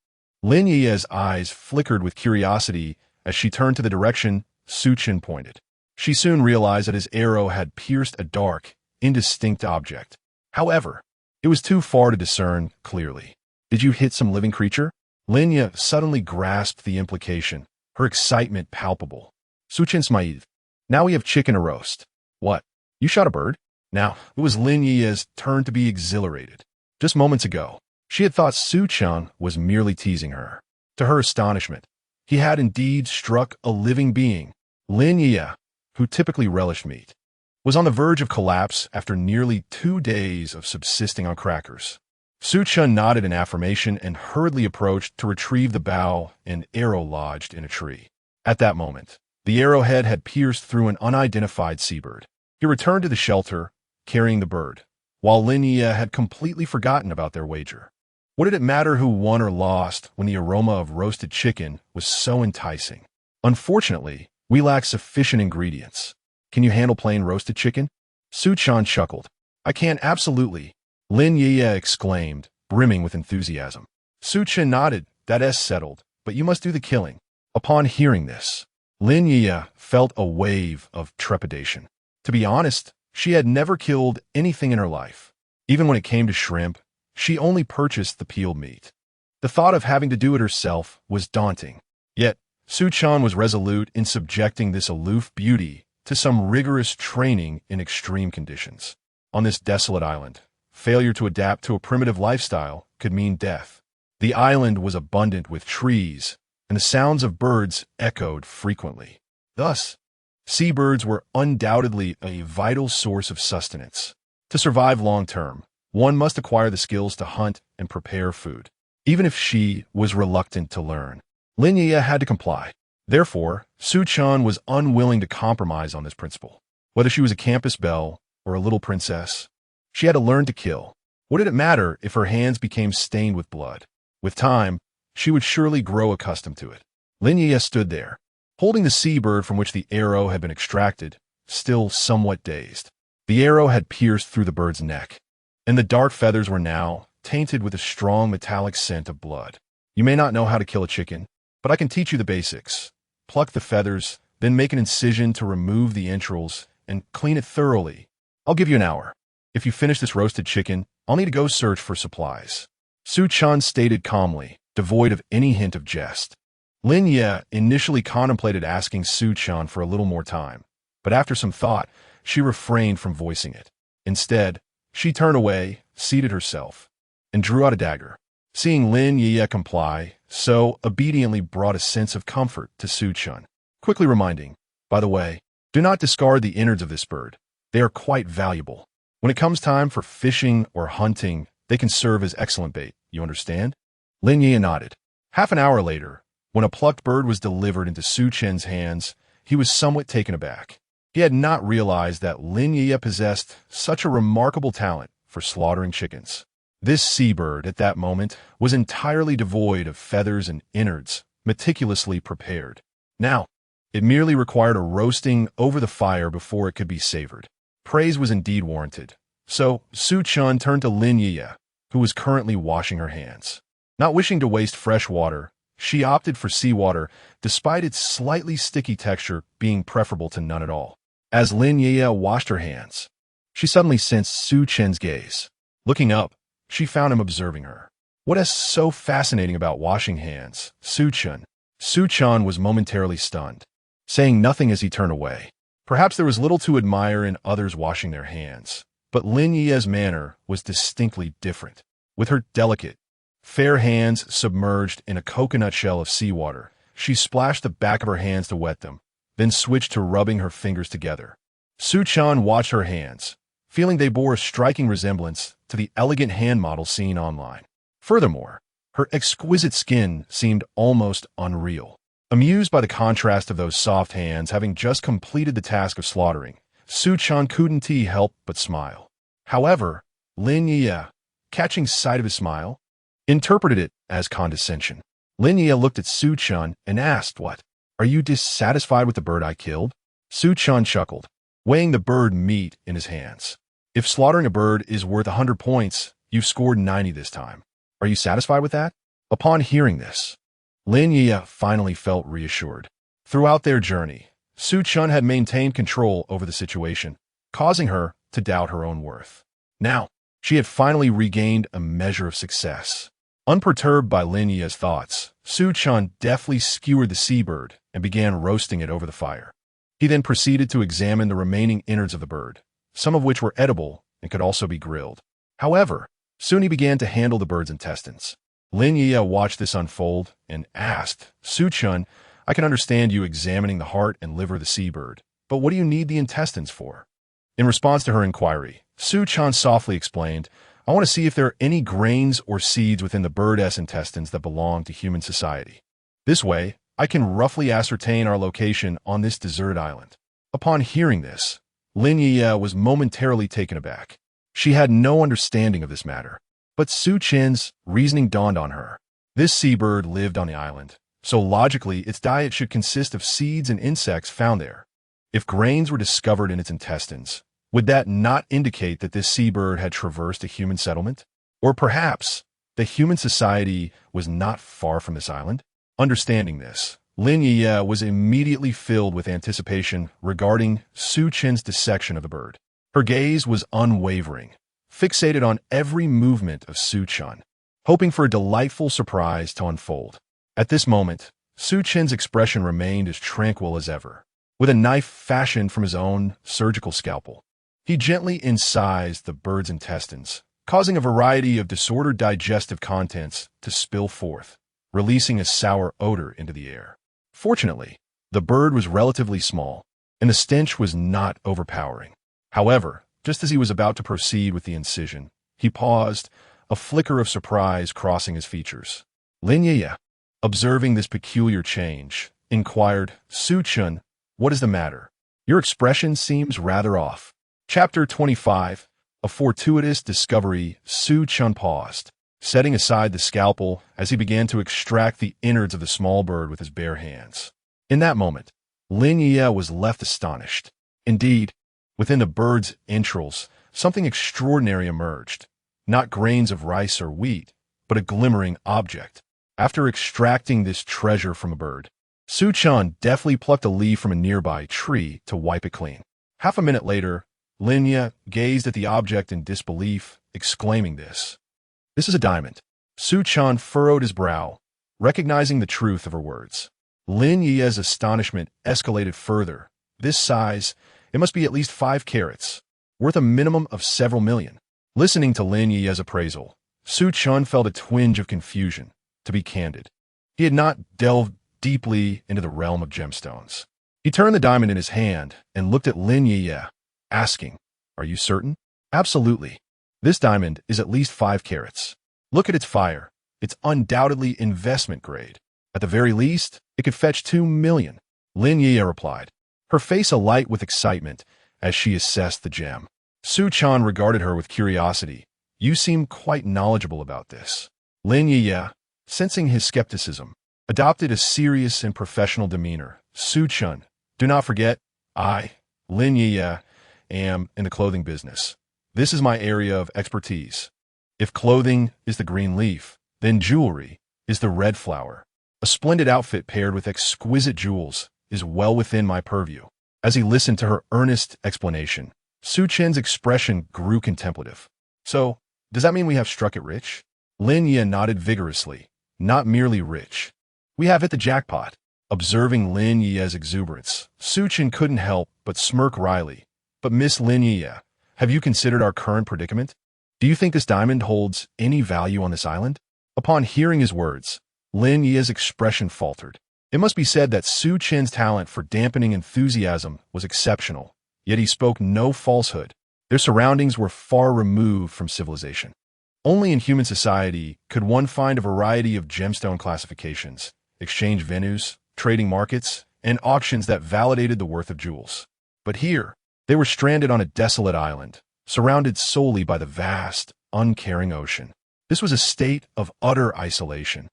Lin Yueye's eyes flickered with curiosity as she turned to the direction Su Chen pointed. She soon realized that his arrow had pierced a dark, indistinct object. However, it was too far to discern clearly. Did you hit some living creature? Lin Yueyue suddenly grasped the implication, her excitement palpable. Su Chen smiled. Now we have chicken to roast. What? You shot a bird? Now, it was Lin Yueye's turn to be exhilarated. Just moments ago, she had thought Su Chen was merely teasing her. To her astonishment, he had indeed struck a living being. Lin Yueyue, who typically relished meat, was on the verge of collapse after nearly 2 days of subsisting on crackers. Su Chen nodded in affirmation and hurriedly approached to retrieve the bow and arrow lodged in a tree. At that moment, the arrowhead had pierced through an unidentified seabird. He returned to the shelter, carrying the bird, while Lin Yueyue had completely forgotten about their wager. What did it matter who won or lost when the aroma of roasted chicken was so enticing? Unfortunately, we lack sufficient ingredients. Can you handle plain roasted chicken? Su Chen chuckled. I can absolutely, Lin Yueyue exclaimed, brimming with enthusiasm. Su Chen nodded. That is settled, but you must do the killing. Upon hearing this, Lin Yueyue felt a wave of trepidation. To be honest, she had never killed anything in her life. Even when it came to shrimp, she only purchased the peeled meat. The thought of having to do it herself was daunting. Yet, Su Chen was resolute in subjecting this aloof beauty to some rigorous training in extreme conditions. On this desolate island, failure to adapt to a primitive lifestyle could mean death. The island was abundant with trees, and the sounds of birds echoed frequently. Thus, Seabirds were undoubtedly a vital source of sustenance. To survive long-term, one must acquire the skills to hunt and prepare food. Even if she was reluctant to learn, Lin Yueyue had to comply. Therefore, Su Chen was unwilling to compromise on this principle. Whether she was a campus belle or a little princess, she had to learn to kill. What did it matter if her hands became stained with blood? With time, she would surely grow accustomed to it. Lin Yueyue stood there, holding the seabird from which the arrow had been extracted, still somewhat dazed. The arrow had pierced through the bird's neck, and the dark feathers were now tainted with a strong metallic scent of blood. You may not know how to kill a chicken, but I can teach you the basics. Pluck the feathers, then make an incision to remove the entrails and clean it thoroughly. I'll give you an hour. If you finish this roasted chicken, I'll need to go search for supplies. Su Chen stated calmly, devoid of any hint of jest. Lin Yueyue initially contemplated asking Su Chen for a little more time, but after some thought, she refrained from voicing it. Instead, she turned away, seated herself, and drew out a dagger. Seeing Lin Yueyue comply, so obediently brought a sense of comfort to Su Chen, quickly reminding, by the way, do not discard the innards of this bird. They are quite valuable. When it comes time for fishing or hunting, they can serve as excellent bait. You understand? Lin Yueyue nodded. Half an hour later, when a plucked bird was delivered into Su Chen's hands, he was somewhat taken aback. He had not realized that Lin Yueyue possessed such a remarkable talent for slaughtering chickens. This seabird, at that moment, was entirely devoid of feathers and innards, meticulously prepared. Now, it merely required a roasting over the fire before it could be savored. Praise was indeed warranted. So, Su Chen turned to Lin Yueyue, who was currently washing her hands. Not wishing to waste fresh water, she opted for seawater, despite its slightly sticky texture being preferable to none at all. As Lin Yueyue washed her hands, she suddenly sensed Su Chen's gaze. Looking up, she found him observing her. What is so fascinating about washing hands, Su Chen? Su Chen was momentarily stunned, saying nothing as he turned away. Perhaps there was little to admire in others washing their hands, but Lin Yueye's manner was distinctly different. With her delicate, fair hands submerged in a coconut shell of seawater, she splashed the back of her hands to wet them, then switched to rubbing her fingers together. Su Chen watched her hands, feeling they bore a striking resemblance to the elegant hand model seen online. Furthermore, her exquisite skin seemed almost unreal. Amused by the contrast of those soft hands having just completed the task of slaughtering, Su Chen couldn't help but smile. However, Lin Yueyue, catching sight of his smile, interpreted it as condescension. Lin Yueyue looked at Su Chen and asked, "What? Are you dissatisfied with the bird I killed?" Su Chen chuckled, weighing the bird meat in his hands. "If slaughtering a bird is worth 100 points, you've scored 90 this time. Are you satisfied with that?" Upon hearing this, Lin Yueyue finally felt reassured. Throughout their journey, Su Chen had maintained control over the situation, causing her to doubt her own worth. Now, she had finally regained a measure of success. Unperturbed by Lin Yueye's thoughts, Su Chen deftly skewered the seabird and began roasting it over the fire. He then proceeded to examine the remaining innards of the bird, some of which were edible and could also be grilled. However, soon he began to handle the bird's intestines. Lin Yueyue watched this unfold and asked, "Su Chen, I can understand you examining the heart and liver of the seabird, but what do you need the intestines for?" In response to her inquiry, Su Chen softly explained, "I want to see if there are any grains or seeds within the bird's intestines that belong to human society. This way, I can roughly ascertain our location on this deserted island." Upon hearing this, Lin Yueyue was momentarily taken aback. She had no understanding of this matter, but Su Chen's reasoning dawned on her. This seabird lived on the island, so logically its diet should consist of seeds and insects found there. If grains were discovered in its intestines, would that not indicate that this seabird had traversed a human settlement? Or perhaps the human society was not far from this island? Understanding this, Lin Yueyue was immediately filled with anticipation regarding Su Chen's dissection of the bird. Her gaze was unwavering, fixated on every movement of Su Chen, hoping for a delightful surprise to unfold. At this moment, Su Chen's expression remained as tranquil as ever. With a knife fashioned from his own surgical scalpel, he gently incised the bird's intestines, causing a variety of disordered digestive contents to spill forth, releasing a sour odor into the air. Fortunately, the bird was relatively small, and the stench was not overpowering. However, just as he was about to proceed with the incision, he paused, a flicker of surprise crossing his features. Lin Yueyue, observing this peculiar change, inquired, "Su Chen, what is the matter? Your expression seems rather off." Chapter 25, A Fortuitous Discovery. Su Chen paused, setting aside the scalpel as he began to extract the innards of the small bird with his bare hands. In that moment, Lin Yueyue was left astonished. Indeed, within the bird's entrails, something extraordinary emerged. Not grains of rice or wheat, but a glimmering object. After extracting this treasure from a bird, Su Chen deftly plucked a leaf from a nearby tree to wipe it clean. Half a minute later, Lin Yueyue gazed at the object in disbelief, exclaiming this is a diamond. Su Chen furrowed his brow, recognizing the truth of her words. Lin Yueyue's astonishment escalated further. This size, it must be at least 5 carats, worth a minimum of several million. Listening to Lin Yueyue's appraisal, Su Chen felt a twinge of confusion. To be candid, he had not delved deeply into the realm of gemstones. He turned the diamond in his hand and looked at Lin Yueyue, asking, "Are you certain?" "Absolutely. This diamond is at least 5 carats. Look at its fire. It's undoubtedly investment grade. At the very least, it could fetch 2 million. Lin Yueyue replied, her face alight with excitement as she assessed the gem. Su Chen regarded her with curiosity. "You seem quite knowledgeable about this." Lin Yueyue, sensing his skepticism, adopted a serious and professional demeanor. "Su Chen, do not forget, I, Lin Yueyue, am in the clothing business. This is my area of expertise. If clothing is the green leaf, then jewelry is the red flower. A splendid outfit paired with exquisite jewels is well within my purview." As he listened to her earnest explanation, Su Chen's expression grew contemplative. "So, does that mean we have struck it rich?" Lin Yueyue nodded vigorously. "Not merely rich. We have hit the jackpot." Observing Lin Yueye's exuberance, Su Chen couldn't help but smirk wryly. "But Miss Lin Yueyue, have you considered our current predicament? Do you think this diamond holds any value on this island?" Upon hearing his words, Lin Yueye's expression faltered. It must be said that Su Chen's talent for dampening enthusiasm was exceptional, yet he spoke no falsehood. Their surroundings were far removed from civilization. Only in human society could one find a variety of gemstone classifications, exchange venues, trading markets, and auctions that validated the worth of jewels. But here, they were stranded on a desolate island, surrounded solely by the vast, uncaring ocean. This was a state of utter isolation.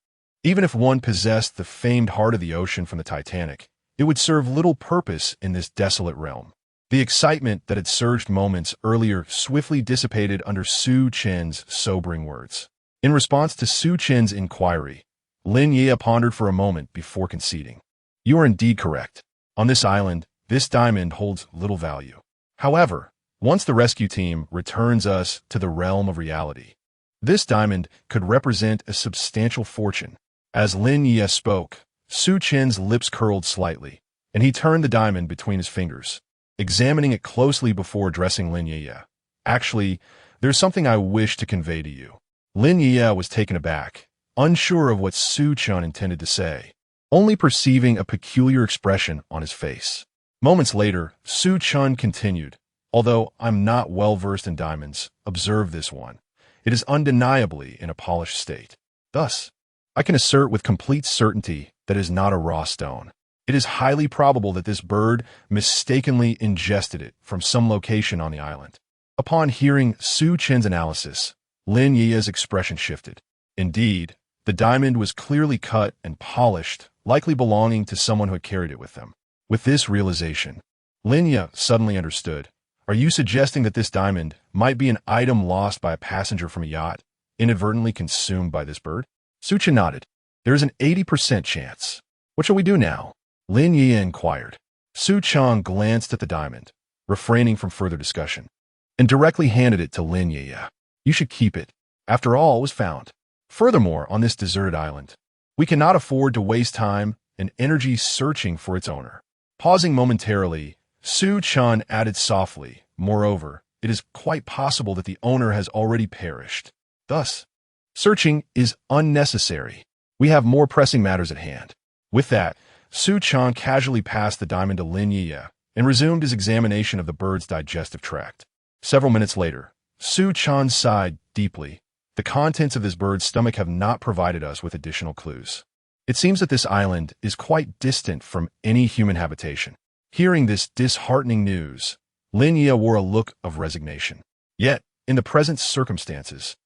Even if one possessed the famed heart of the ocean from the Titanic, it would serve little purpose in this desolate realm. The excitement that had surged moments earlier swiftly dissipated under Su Chen's sobering words. In response to Su Chen's inquiry, Lin Yueyue pondered for a moment before conceding. "You are indeed correct. On this island, this diamond holds little value. However, once the rescue team returns us to the realm of reality, this diamond could represent a substantial fortune." As Lin Yueyue spoke, Su Chen's lips curled slightly, and he turned the diamond between his fingers, examining it closely before addressing Lin Yueyue. "Actually, there's something I wish to convey to you." Lin Yueyue was taken aback, unsure of what Su Chen intended to say, only perceiving a peculiar expression on his face. Moments later, Su Chen continued, "Although I'm not well-versed in diamonds, observe this one. It is undeniably in a polished state. Thus, I can assert with complete certainty that it is not a raw stone. It is highly probable that this bird mistakenly ingested it from some location on the island." Upon hearing Su Chen's analysis, Lin Yueye's expression shifted. Indeed, the diamond was clearly cut and polished, likely belonging to someone who had carried it with them. With this realization, Lin Yueyue suddenly understood. "Are you suggesting that this diamond might be an item lost by a passenger from a yacht, inadvertently consumed by this bird?" Su Chen nodded. "There is an 80% chance. What shall we do now?" Lin Yueyue inquired. Su Chen glanced at the diamond, refraining from further discussion, and directly handed it to Lin Yueyue. "You should keep it. After all, it was found. Furthermore, on this deserted island, we cannot afford to waste time and energy searching for its owner." Pausing momentarily, Su Chen added softly, "Moreover, it is quite possible that the owner has already perished. Thus, searching is unnecessary. We have more pressing matters at hand." With that, Su Chen casually passed the diamond to Lin Yueyue, and resumed his examination of the bird's digestive tract. Several minutes later, Su Chen sighed deeply. The contents of this bird's stomach have not provided us with additional clues. It seems that this island is quite distant from any human habitation. Hearing this disheartening news, Lin Yueyue wore a look of resignation. Yet, in the present circumstances,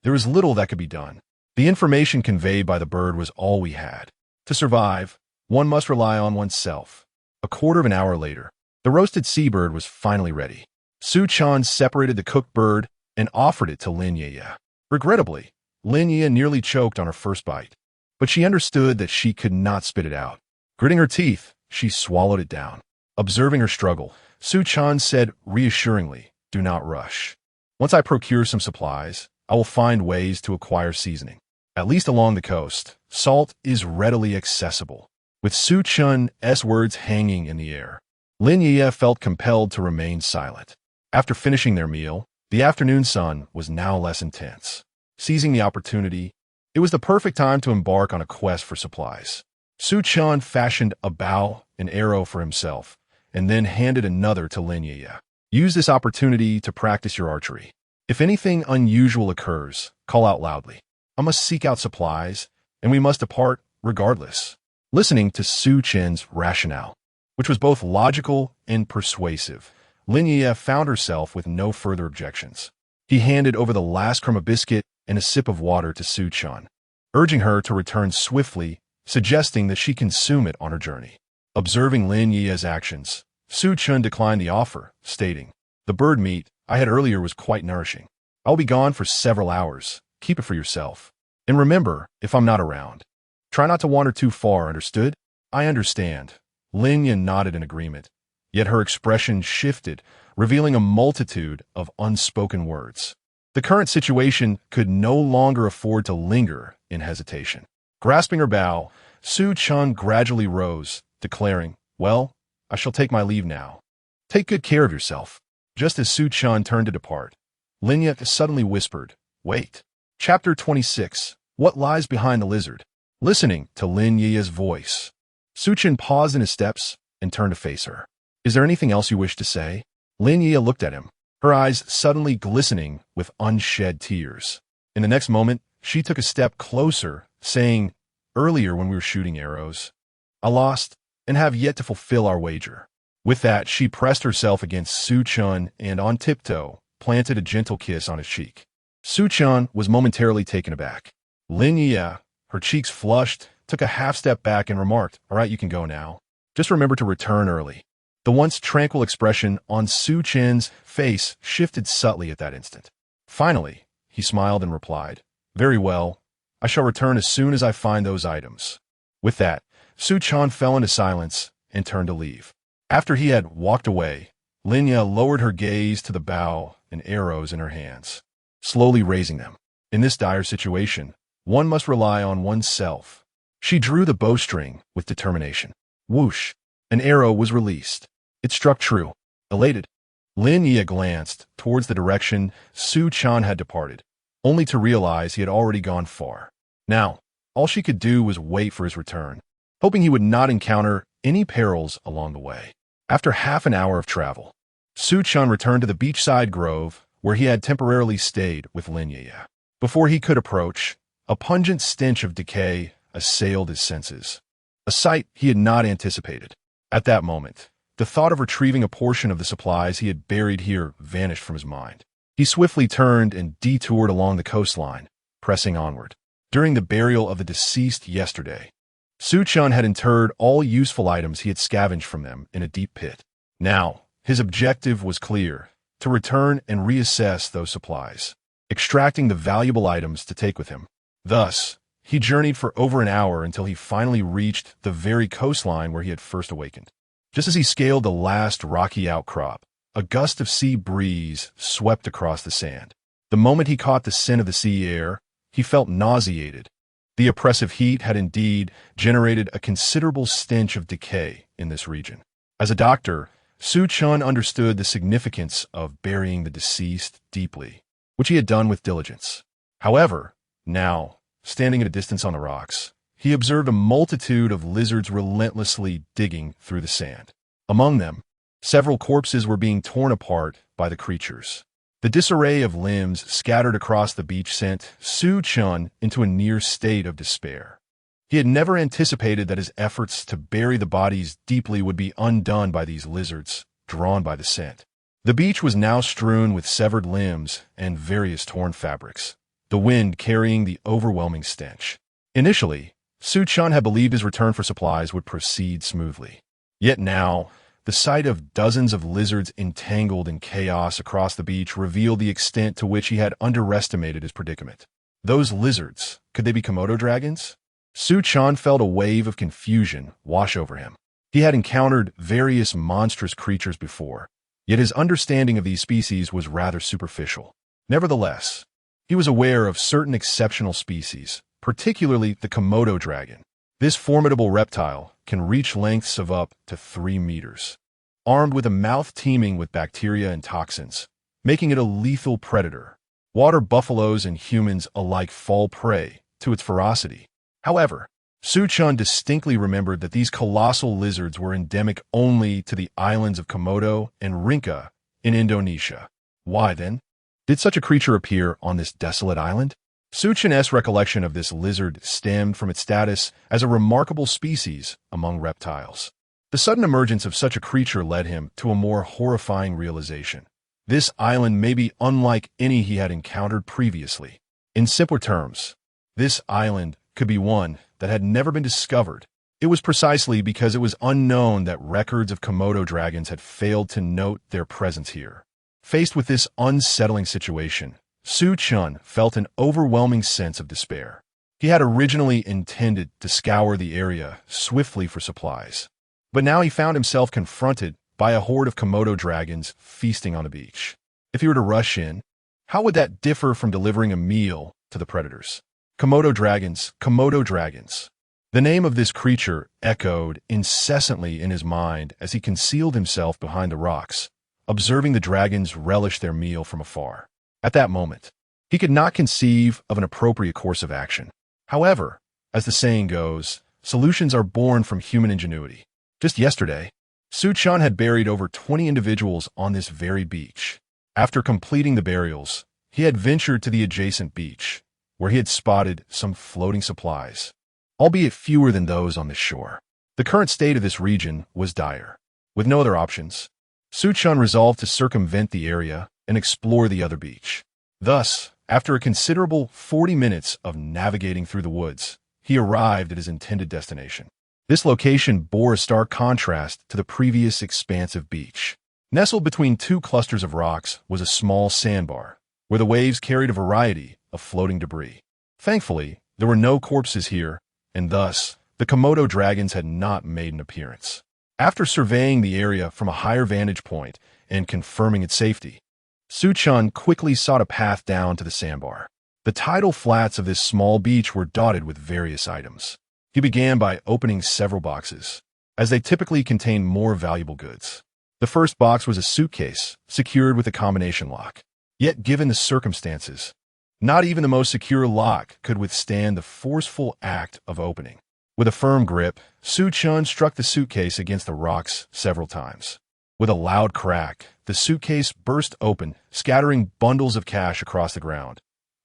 there was little that could be done. The information conveyed by the bird was all we had. To survive, one must rely on oneself. A quarter of an hour later, the roasted seabird was finally ready. Su Chen separated the cooked bird and offered it to Lin Yueyue. Regrettably, Lin Yueyue nearly choked on her first bite, but she understood that she could not spit it out. Gritting her teeth, she swallowed it down. Observing her struggle, Su Chen said reassuringly, "Do not rush. Once I procure some supplies, I will find ways to acquire seasoning. At least along the coast, salt is readily accessible." With Su Chen's words hanging in the air, Lin Yueyue felt compelled to remain silent. After finishing their meal, the afternoon sun was now less intense. Seizing the opportunity, it was the perfect time to embark on a quest for supplies. Su Chen fashioned a bow and arrow for himself, and then handed another to Lin Yueyue. "Use this opportunity to practice your archery. If anything unusual occurs, call out loudly. I must seek out supplies, and we must depart regardless." Listening to Su Chen's rationale, which was both logical and persuasive, Lin Yueyue found herself with no further objections. He handed over the last crumb of biscuit and a sip of water to Su Chen, urging her to return swiftly, suggesting that she consume it on her journey. Observing Lin Yueyue's actions, Su Chen declined the offer, stating, "The bird meat I had earlier was quite nourishing. I will be gone for several hours. Keep it for yourself. And remember, if I'm not around, try not to wander too far, understood?" "I understand." Lin Yueyue nodded in agreement, yet her expression shifted, revealing a multitude of unspoken words. The current situation could no longer afford to linger in hesitation. Grasping her bow, Su Chen gradually rose, declaring, "Well, I shall take my leave now. Take good care of yourself." Just as Su Chen turned to depart, Lin Yueyue suddenly whispered, "Wait." Chapter 26. What Lies Behind the Lizard? Listening to Lin Yueyue's voice, Su Chen paused in his steps and turned to face her. "Is there anything else you wish to say?" Lin Yueyue looked at him, her eyes suddenly glistening with unshed tears. In the next moment, she took a step closer, saying, "Earlier when we were shooting arrows, I lost and have yet to fulfill our wager." With that, she pressed herself against Su Chen and on tiptoe, planted a gentle kiss on his cheek. Su Chen was momentarily taken aback. Lin Yueyue, her cheeks flushed, took a half-step back and remarked, "All right, you can go now. Just remember to return early." The once tranquil expression on Su Chen's face shifted subtly at that instant. Finally, he smiled and replied, "Very well. I shall return as soon as I find those items." With that, Su Chen fell into silence and turned to leave. After he had walked away, Lin Yueyue lowered her gaze to the bow and arrows in her hands, slowly raising them. In this dire situation, one must rely on oneself. She drew the bowstring with determination. Whoosh! An arrow was released. It struck true. Elated, Lin Yueyue glanced towards the direction Su Chen had departed, only to realize he had already gone far. Now, all she could do was wait for his return, hoping he would not encounter any perils along the way. After half an hour of travel, Su Chen returned to the beachside grove where he had temporarily stayed with Lin Yueyue. Before he could approach, a pungent stench of decay assailed his senses, a sight he had not anticipated. At that moment, the thought of retrieving a portion of the supplies he had buried here vanished from his mind. He swiftly turned and detoured along the coastline, pressing onward. During the burial of the deceased yesterday, Su Chen had interred all useful items he had scavenged from them in a deep pit. Now, his objective was clear: to return and reassess those supplies, extracting the valuable items to take with him. Thus, he journeyed for over an hour until he finally reached the very coastline where he had first awakened. Just as he scaled the last rocky outcrop, a gust of sea breeze swept across the sand. The moment he caught the scent of the sea air, he felt nauseated. The oppressive heat had indeed generated a considerable stench of decay in this region. As a doctor, Su Chen understood the significance of burying the deceased deeply, which he had done with diligence. However, now, standing at a distance on the rocks, he observed a multitude of lizards relentlessly digging through the sand. Among them, Several corpses were being torn apart by the creatures. The disarray of limbs scattered across the beach sent Su Chen into a near state of despair. He had never anticipated that his efforts to bury the bodies deeply would be undone by these lizards, drawn by the scent. The beach was now strewn with severed limbs and various torn fabrics, the wind carrying the overwhelming stench. Initially, Su Chen had believed his return for supplies would proceed smoothly. Yet now, the sight of dozens of lizards entangled in chaos across the beach revealed the extent to which he had underestimated his predicament. Those lizards, could they be Komodo dragons? Su Chen felt a wave of confusion wash over him. He had encountered various monstrous creatures before, yet his understanding of these species was rather superficial. Nevertheless, he was aware of certain exceptional species, particularly the Komodo dragon. This formidable reptile can reach lengths of up to 3 meters, armed with a mouth teeming with bacteria and toxins, making it a lethal predator. Water buffaloes and humans alike fall prey to its ferocity. However, Su Chen distinctly remembered that these colossal lizards were endemic only to the islands of Komodo and Rinca in Indonesia. Why, then, did such a creature appear on this desolate island? Su Chen's recollection of this lizard stemmed from its status as a remarkable species among reptiles. The sudden emergence of such a creature led him to a more horrifying realization. This island may be unlike any he had encountered previously. In simpler terms, this island could be one that had never been discovered. It was precisely because it was unknown that records of Komodo dragons had failed to note their presence here. Faced with this unsettling situation, Su Chen felt an overwhelming sense of despair. He had originally intended to scour the area swiftly for supplies, but now he found himself confronted by a horde of Komodo dragons feasting on the beach. If he were to rush in, how would that differ from delivering a meal to the predators? Komodo dragons, Komodo dragons. The name of this creature echoed incessantly in his mind as he concealed himself behind the rocks, observing the dragons relish their meal from afar. At that moment, he could not conceive of an appropriate course of action. However, as the saying goes, solutions are born from human ingenuity. Just yesterday, Su Chen had buried over 20 individuals on this very beach. After completing the burials, he had ventured to the adjacent beach, where he had spotted some floating supplies, albeit fewer than those on the shore. The current state of this region was dire. With no other options, Su Chen resolved to circumvent the area and explore the other beach. Thus, after a considerable 40 minutes of navigating through the woods, he arrived at his intended destination. This location bore a stark contrast to the previous expansive beach. Nestled between 2 clusters of rocks was a small sandbar, where the waves carried a variety of floating debris. Thankfully, there were no corpses here, and thus, the Komodo dragons had not made an appearance. After surveying the area from a higher vantage point and confirming its safety, Su Chen quickly sought a path down to the sandbar. The tidal flats of this small beach were dotted with various items. He began by opening several boxes, as they typically contained more valuable goods. The first box was a suitcase, secured with a combination lock. Yet given the circumstances, not even the most secure lock could withstand the forceful act of opening. With a firm grip, Su Chen struck the suitcase against the rocks several times. With a loud crack, the suitcase burst open, scattering bundles of cash across the ground,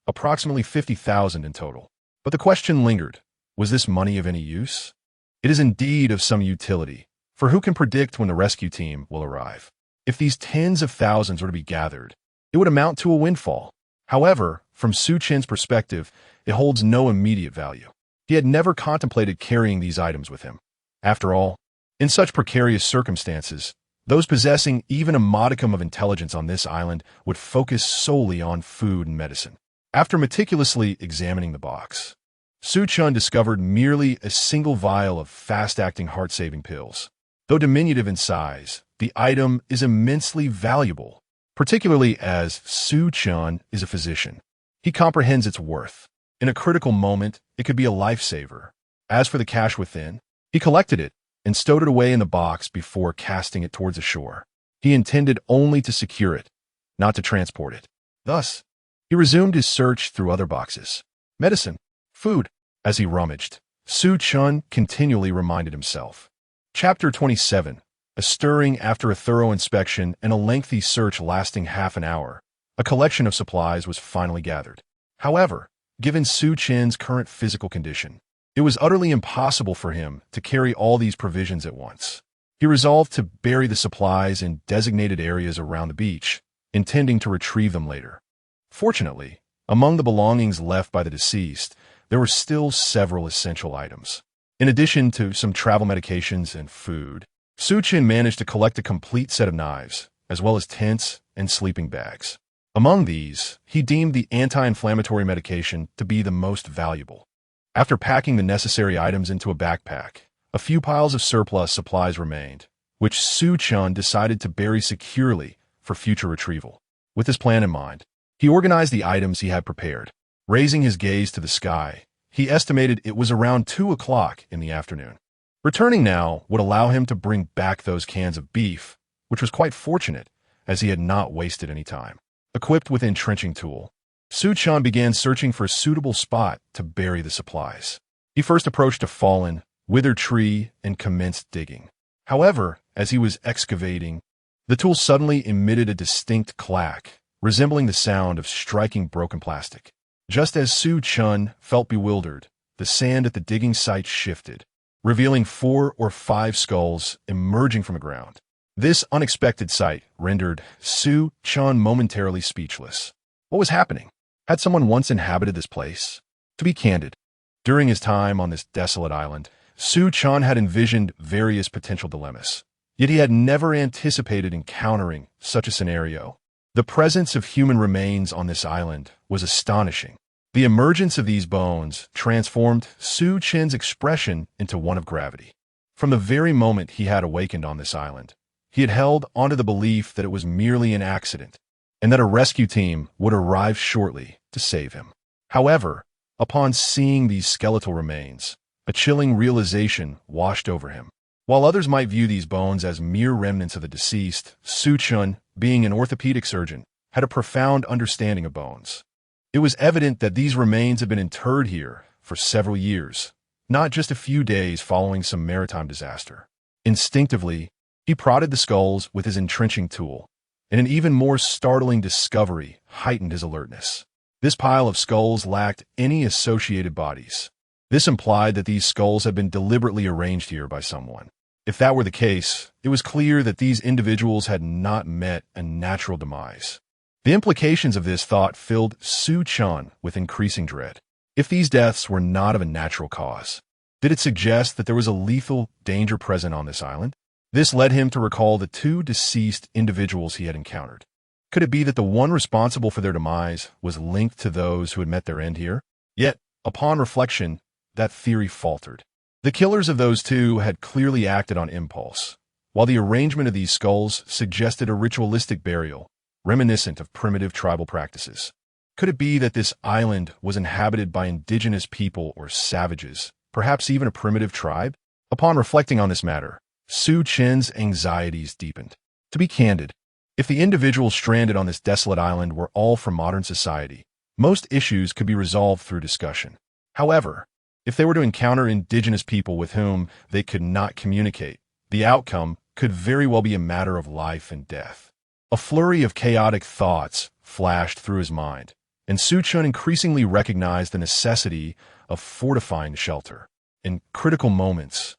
approximately 50,000 in total. But the question lingered. Was this money of any use? It is indeed of some utility, for who can predict when the rescue team will arrive? If these tens of thousands were to be gathered, it would amount to a windfall. However, from Su Chen's perspective, it holds no immediate value. He had never contemplated carrying these items with him. After all, in such precarious circumstances, those possessing even a modicum of intelligence on this island would focus solely on food and medicine. After meticulously examining the box, Su Chen discovered merely a single vial of fast-acting heart-saving pills. Though diminutive in size, the item is immensely valuable, particularly as Su Chen is a physician. He comprehends its worth. In a critical moment, it could be a lifesaver. As for the cash within, he collected it and stowed it away in the box before casting it towards the shore. He intended only to secure it, not to transport it. Thus, he resumed his search through other boxes. Medicine, food. As he rummaged, Su Chen continually reminded himself. Chapter 27. A stirring after a thorough inspection and a lengthy search lasting half an hour, a collection of supplies was finally gathered. However, given Su Chen's current physical condition, it was utterly impossible for him to carry all these provisions at once. He resolved to bury the supplies in designated areas around the beach, intending to retrieve them later. Fortunately, among the belongings left by the deceased, there were still several essential items. In addition to some travel medications and food, Su Chen managed to collect a complete set of knives, as well as tents and sleeping bags. Among these, he deemed the anti-inflammatory medication to be the most valuable. After packing the necessary items into a backpack, a few piles of surplus supplies remained, which Su Chen decided to bury securely for future retrieval. With this plan in mind, he organized the items he had prepared. Raising his gaze to the sky, he estimated it was around 2 o'clock in the afternoon. Returning now would allow him to bring back those cans of beef, which was quite fortunate, as he had not wasted any time. Equipped with an entrenching tool, Su Chen began searching for a suitable spot to bury the supplies. He first approached a fallen, withered tree and commenced digging. However, as he was excavating, the tool suddenly emitted a distinct clack, resembling the sound of striking broken plastic. Just as Su Chen felt bewildered, the sand at the digging site shifted, revealing 4 or 5 skulls emerging from the ground. This unexpected sight rendered Su Chen momentarily speechless. What was happening? Had someone once inhabited this place? To be candid, during his time on this desolate island, Su Chen had envisioned various potential dilemmas, yet he had never anticipated encountering such a scenario. The presence of human remains on this island was astonishing. The emergence of these bones transformed Su Chen's expression into one of gravity. From the very moment he had awakened on this island, he had held onto the belief that it was merely an accident, and that a rescue team would arrive shortly to save him. However, upon seeing these skeletal remains, a chilling realization washed over him. While others might view these bones as mere remnants of the deceased, Su Chen, being an orthopedic surgeon, had a profound understanding of bones. It was evident that these remains had been interred here for several years, not just a few days following some maritime disaster. Instinctively, he prodded the skulls with his entrenching tool, and an even more startling discovery heightened his alertness. This pile of skulls lacked any associated bodies. This implied that these skulls had been deliberately arranged here by someone. If that were the case, it was clear that these individuals had not met a natural demise. The implications of this thought filled Su Chen with increasing dread. If these deaths were not of a natural cause, did it suggest that there was a lethal danger present on this island? This led him to recall the 2 deceased individuals he had encountered. Could it be that the one responsible for their demise was linked to those who had met their end here? Yet, upon reflection, that theory faltered. The killers of those 2 had clearly acted on impulse, while the arrangement of these skulls suggested a ritualistic burial, reminiscent of primitive tribal practices. Could it be that this island was inhabited by indigenous people or savages, perhaps even a primitive tribe? Upon reflecting on this matter, Su Chen's anxieties deepened. To be candid, if the individuals stranded on this desolate island were all from modern society, most issues could be resolved through discussion. However, if they were to encounter indigenous people with whom they could not communicate, the outcome could very well be a matter of life and death. A flurry of chaotic thoughts flashed through his mind, and Su Chen increasingly recognized the necessity of fortifying the shelter. In critical moments,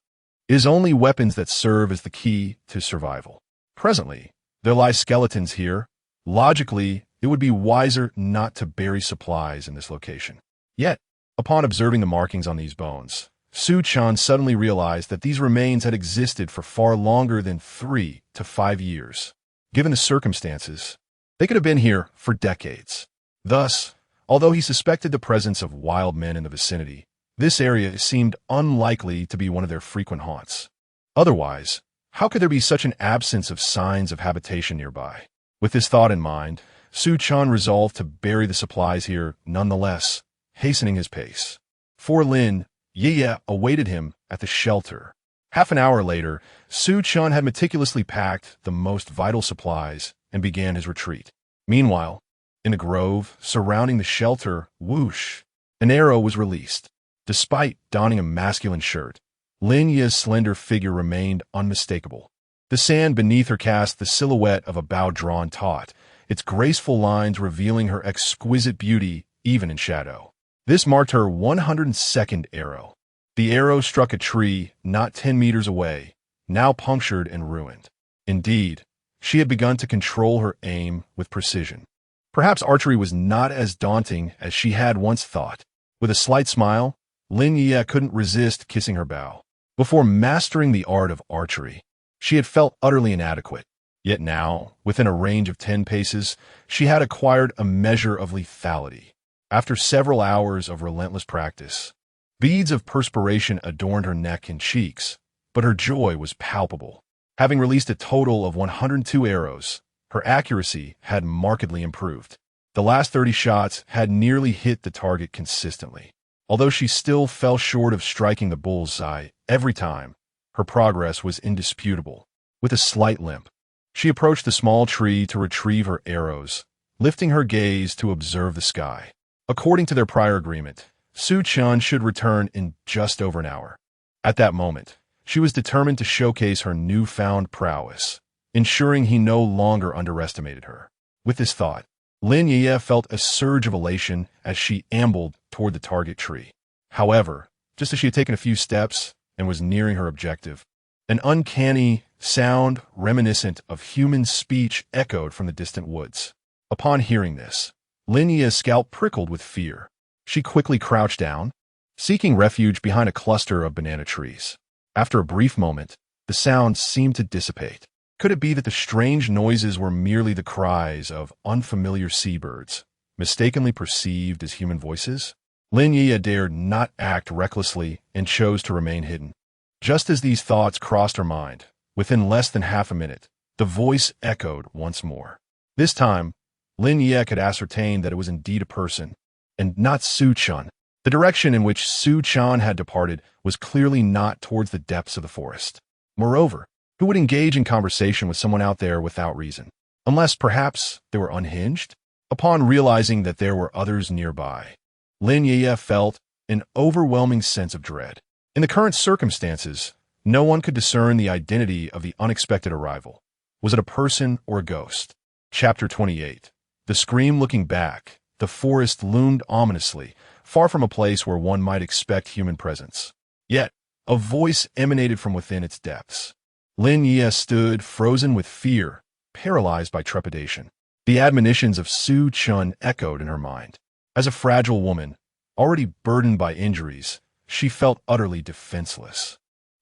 it is only weapons that serve as the key to survival. Presently, there lie skeletons here. Logically, it would be wiser not to bury supplies in this location. Yet, upon observing the markings on these bones, Su Chen suddenly realized that these remains had existed for far longer than 3 to 5 years. Given the circumstances, they could have been here for decades. Thus, although he suspected the presence of wild men in the vicinity, this area seemed unlikely to be one of their frequent haunts. Otherwise, how could there be such an absence of signs of habitation nearby? With this thought in mind, Su Chen resolved to bury the supplies here nonetheless, hastening his pace. For Lin Yueyue awaited him at the shelter. Half an hour later, Su Chen had meticulously packed the most vital supplies and began his retreat. Meanwhile, in the grove surrounding the shelter, whoosh, an arrow was released. Despite donning a masculine shirt, Lin Yueye's slender figure remained unmistakable. The sand beneath her cast the silhouette of a bow drawn taut, its graceful lines revealing her exquisite beauty even in shadow. This marked her 102nd arrow. The arrow struck a tree not 10 meters away, now punctured and ruined. Indeed, she had begun to control her aim with precision. Perhaps archery was not as daunting as she had once thought. With a slight smile, Lin Yueyue couldn't resist kissing her bow. Before mastering the art of archery, she had felt utterly inadequate. Yet now, within a range of 10 paces, she had acquired a measure of lethality. After several hours of relentless practice, beads of perspiration adorned her neck and cheeks, but her joy was palpable. Having released a total of 102 arrows, her accuracy had markedly improved. The last 30 shots had nearly hit the target consistently. Although she still fell short of striking the bullseye every time, her progress was indisputable. With a slight limp, she approached the small tree to retrieve her arrows, lifting her gaze to observe the sky. According to their prior agreement, Chen should return in just over an hour. At that moment, she was determined to showcase her newfound prowess, ensuring he no longer underestimated her. With this thought, Lin Yueyue felt a surge of elation as she ambled toward the target tree. However, just as she had taken a few steps and was nearing her objective, an uncanny sound reminiscent of human speech echoed from the distant woods. Upon hearing this, Lin Yueye's scalp prickled with fear. She quickly crouched down, seeking refuge behind a cluster of banana trees. After a brief moment, the sound seemed to dissipate. Could it be that the strange noises were merely the cries of unfamiliar seabirds, mistakenly perceived as human voices? Lin Yueyue dared not act recklessly and chose to remain hidden. Just as these thoughts crossed her mind, within less than half a minute, the voice echoed once more. This time, Lin Yueyue could ascertain that it was indeed a person, and not Chen. The direction in which Chen had departed was clearly not towards the depths of the forest. Moreover, who would engage in conversation with someone out there without reason? Unless, perhaps, they were unhinged? Upon realizing that there were others nearby, Lin Yueyue felt an overwhelming sense of dread. In the current circumstances, no one could discern the identity of the unexpected arrival. Was it a person or a ghost? Chapter 28. The scream looking back, the forest loomed ominously, far from a place where one might expect human presence. Yet, a voice emanated from within its depths. Lin Yueyue stood frozen with fear, paralyzed by trepidation. The admonitions of Chen echoed in her mind. As a fragile woman, already burdened by injuries, she felt utterly defenseless.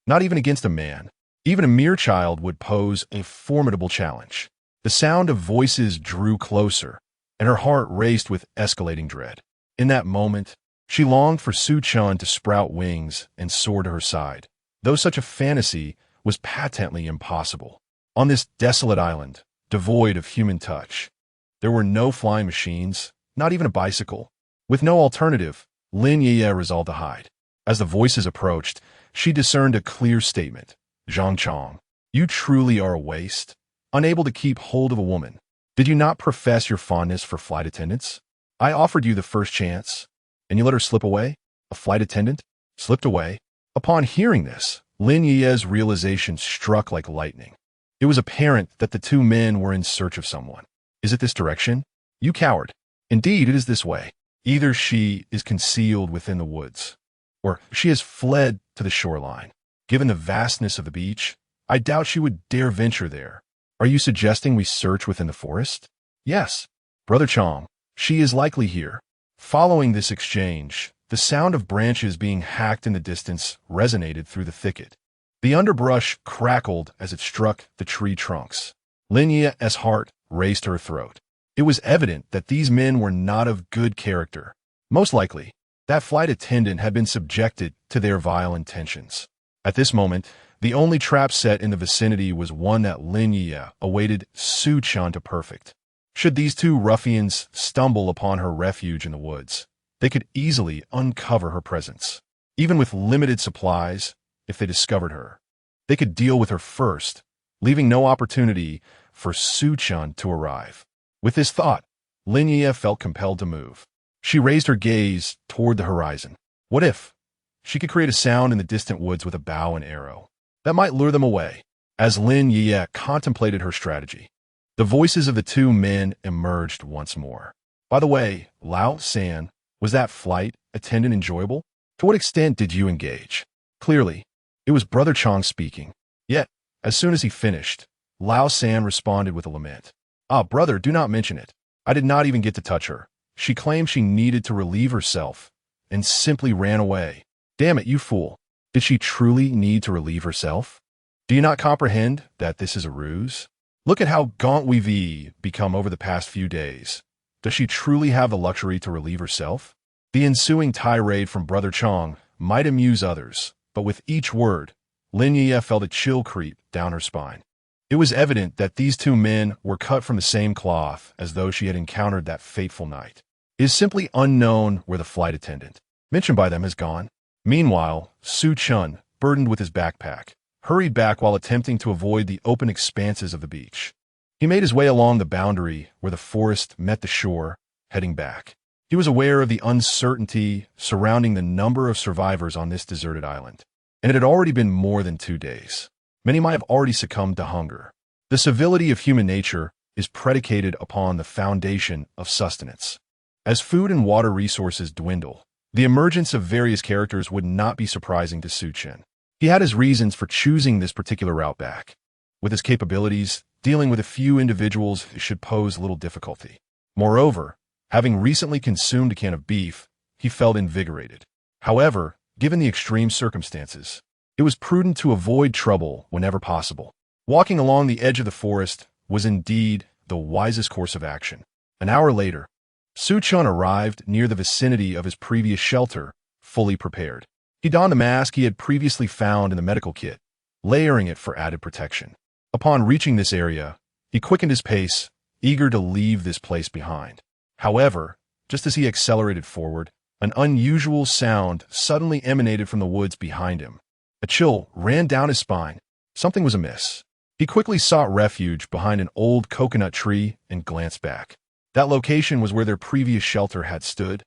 Not even against a man, even a mere child would pose a formidable challenge. The sound of voices drew closer, and her heart raced with escalating dread. In that moment, she longed for Chen to sprout wings and soar to her side, though such a fantasy was patently impossible. On this desolate island, devoid of human touch, there were no flying machines, not even a bicycle. With no alternative, Lin Yueyue resolved to hide. As the voices approached, she discerned a clear statement. Zhang Chong, you truly are a waste, unable to keep hold of a woman. Did you not profess your fondness for flight attendants? I offered you the first chance, and you let her slip away? A flight attendant? Slipped away? Upon hearing this, Lin Yueye's realization struck like lightning. It was apparent that the two men were in search of someone. Is it this direction? You coward. Indeed, it is this way. Either she is concealed within the woods, or she has fled to the shoreline. Given the vastness of the beach, I doubt she would dare venture there. Are you suggesting we search within the forest? Yes. Brother Chong, she is likely here. Following this exchange, the sound of branches being hacked in the distance resonated through the thicket. The underbrush crackled as it struck the tree trunks. Lin Yueye's heart raced to her throat. It was evident that these men were not of good character. Most likely, that flight attendant had been subjected to their vile intentions. At this moment, the only trap set in the vicinity was one that Lin Yueyue awaited Chen to perfect. Should these two ruffians stumble upon her refuge in the woods, they could easily uncover her presence. Even with limited supplies, if they discovered her, they could deal with her first, leaving no opportunity for Chen to arrive. With this thought, Lin Yueyue felt compelled to move. She raised her gaze toward the horizon. What if she could create a sound in the distant woods with a bow and arrow? That might lure them away. As Lin Yueyue contemplated her strategy, the voices of the two men emerged once more. By the way, Lao San, was that flight attendant enjoyable? To what extent did you engage? Clearly, it was Brother Chong speaking. Yet, as soon as he finished, Lao San responded with a lament. Ah, brother, do not mention it. I did not even get to touch her. She claimed she needed to relieve herself and simply ran away. Damn it, you fool. Did she truly need to relieve herself? Do you not comprehend that this is a ruse? Look at how gaunt we've become over the past few days. Does she truly have the luxury to relieve herself? The ensuing tirade from Brother Chong might amuse others, but with each word, Lin Yueyue felt a chill creep down her spine. It was evident that these two men were cut from the same cloth as those she had encountered that fateful night. It is simply unknown where the flight attendant, mentioned by them, has gone. Meanwhile, Chen, burdened with his backpack, hurried back while attempting to avoid the open expanses of the beach. He made his way along the boundary where the forest met the shore, heading back. He was aware of the uncertainty surrounding the number of survivors on this deserted island, and it had already been more than 2 days. Many might have already succumbed to hunger. The civility of human nature is predicated upon the foundation of sustenance. As food and water resources dwindle, the emergence of various characters would not be surprising to Chen. He had his reasons for choosing this particular route back. With his capabilities, dealing with a few individuals should pose little difficulty. Moreover, having recently consumed a can of beef, he felt invigorated. However, given the extreme circumstances, it was prudent to avoid trouble whenever possible. Walking along the edge of the forest was indeed the wisest course of action. An hour later, Chen arrived near the vicinity of his previous shelter, fully prepared. He donned the mask he had previously found in the medical kit, layering it for added protection. Upon reaching this area, he quickened his pace, eager to leave this place behind. However, just as he accelerated forward, an unusual sound suddenly emanated from the woods behind him. A chill ran down his spine. Something was amiss. He quickly sought refuge behind an old coconut tree and glanced back. That location was where their previous shelter had stood,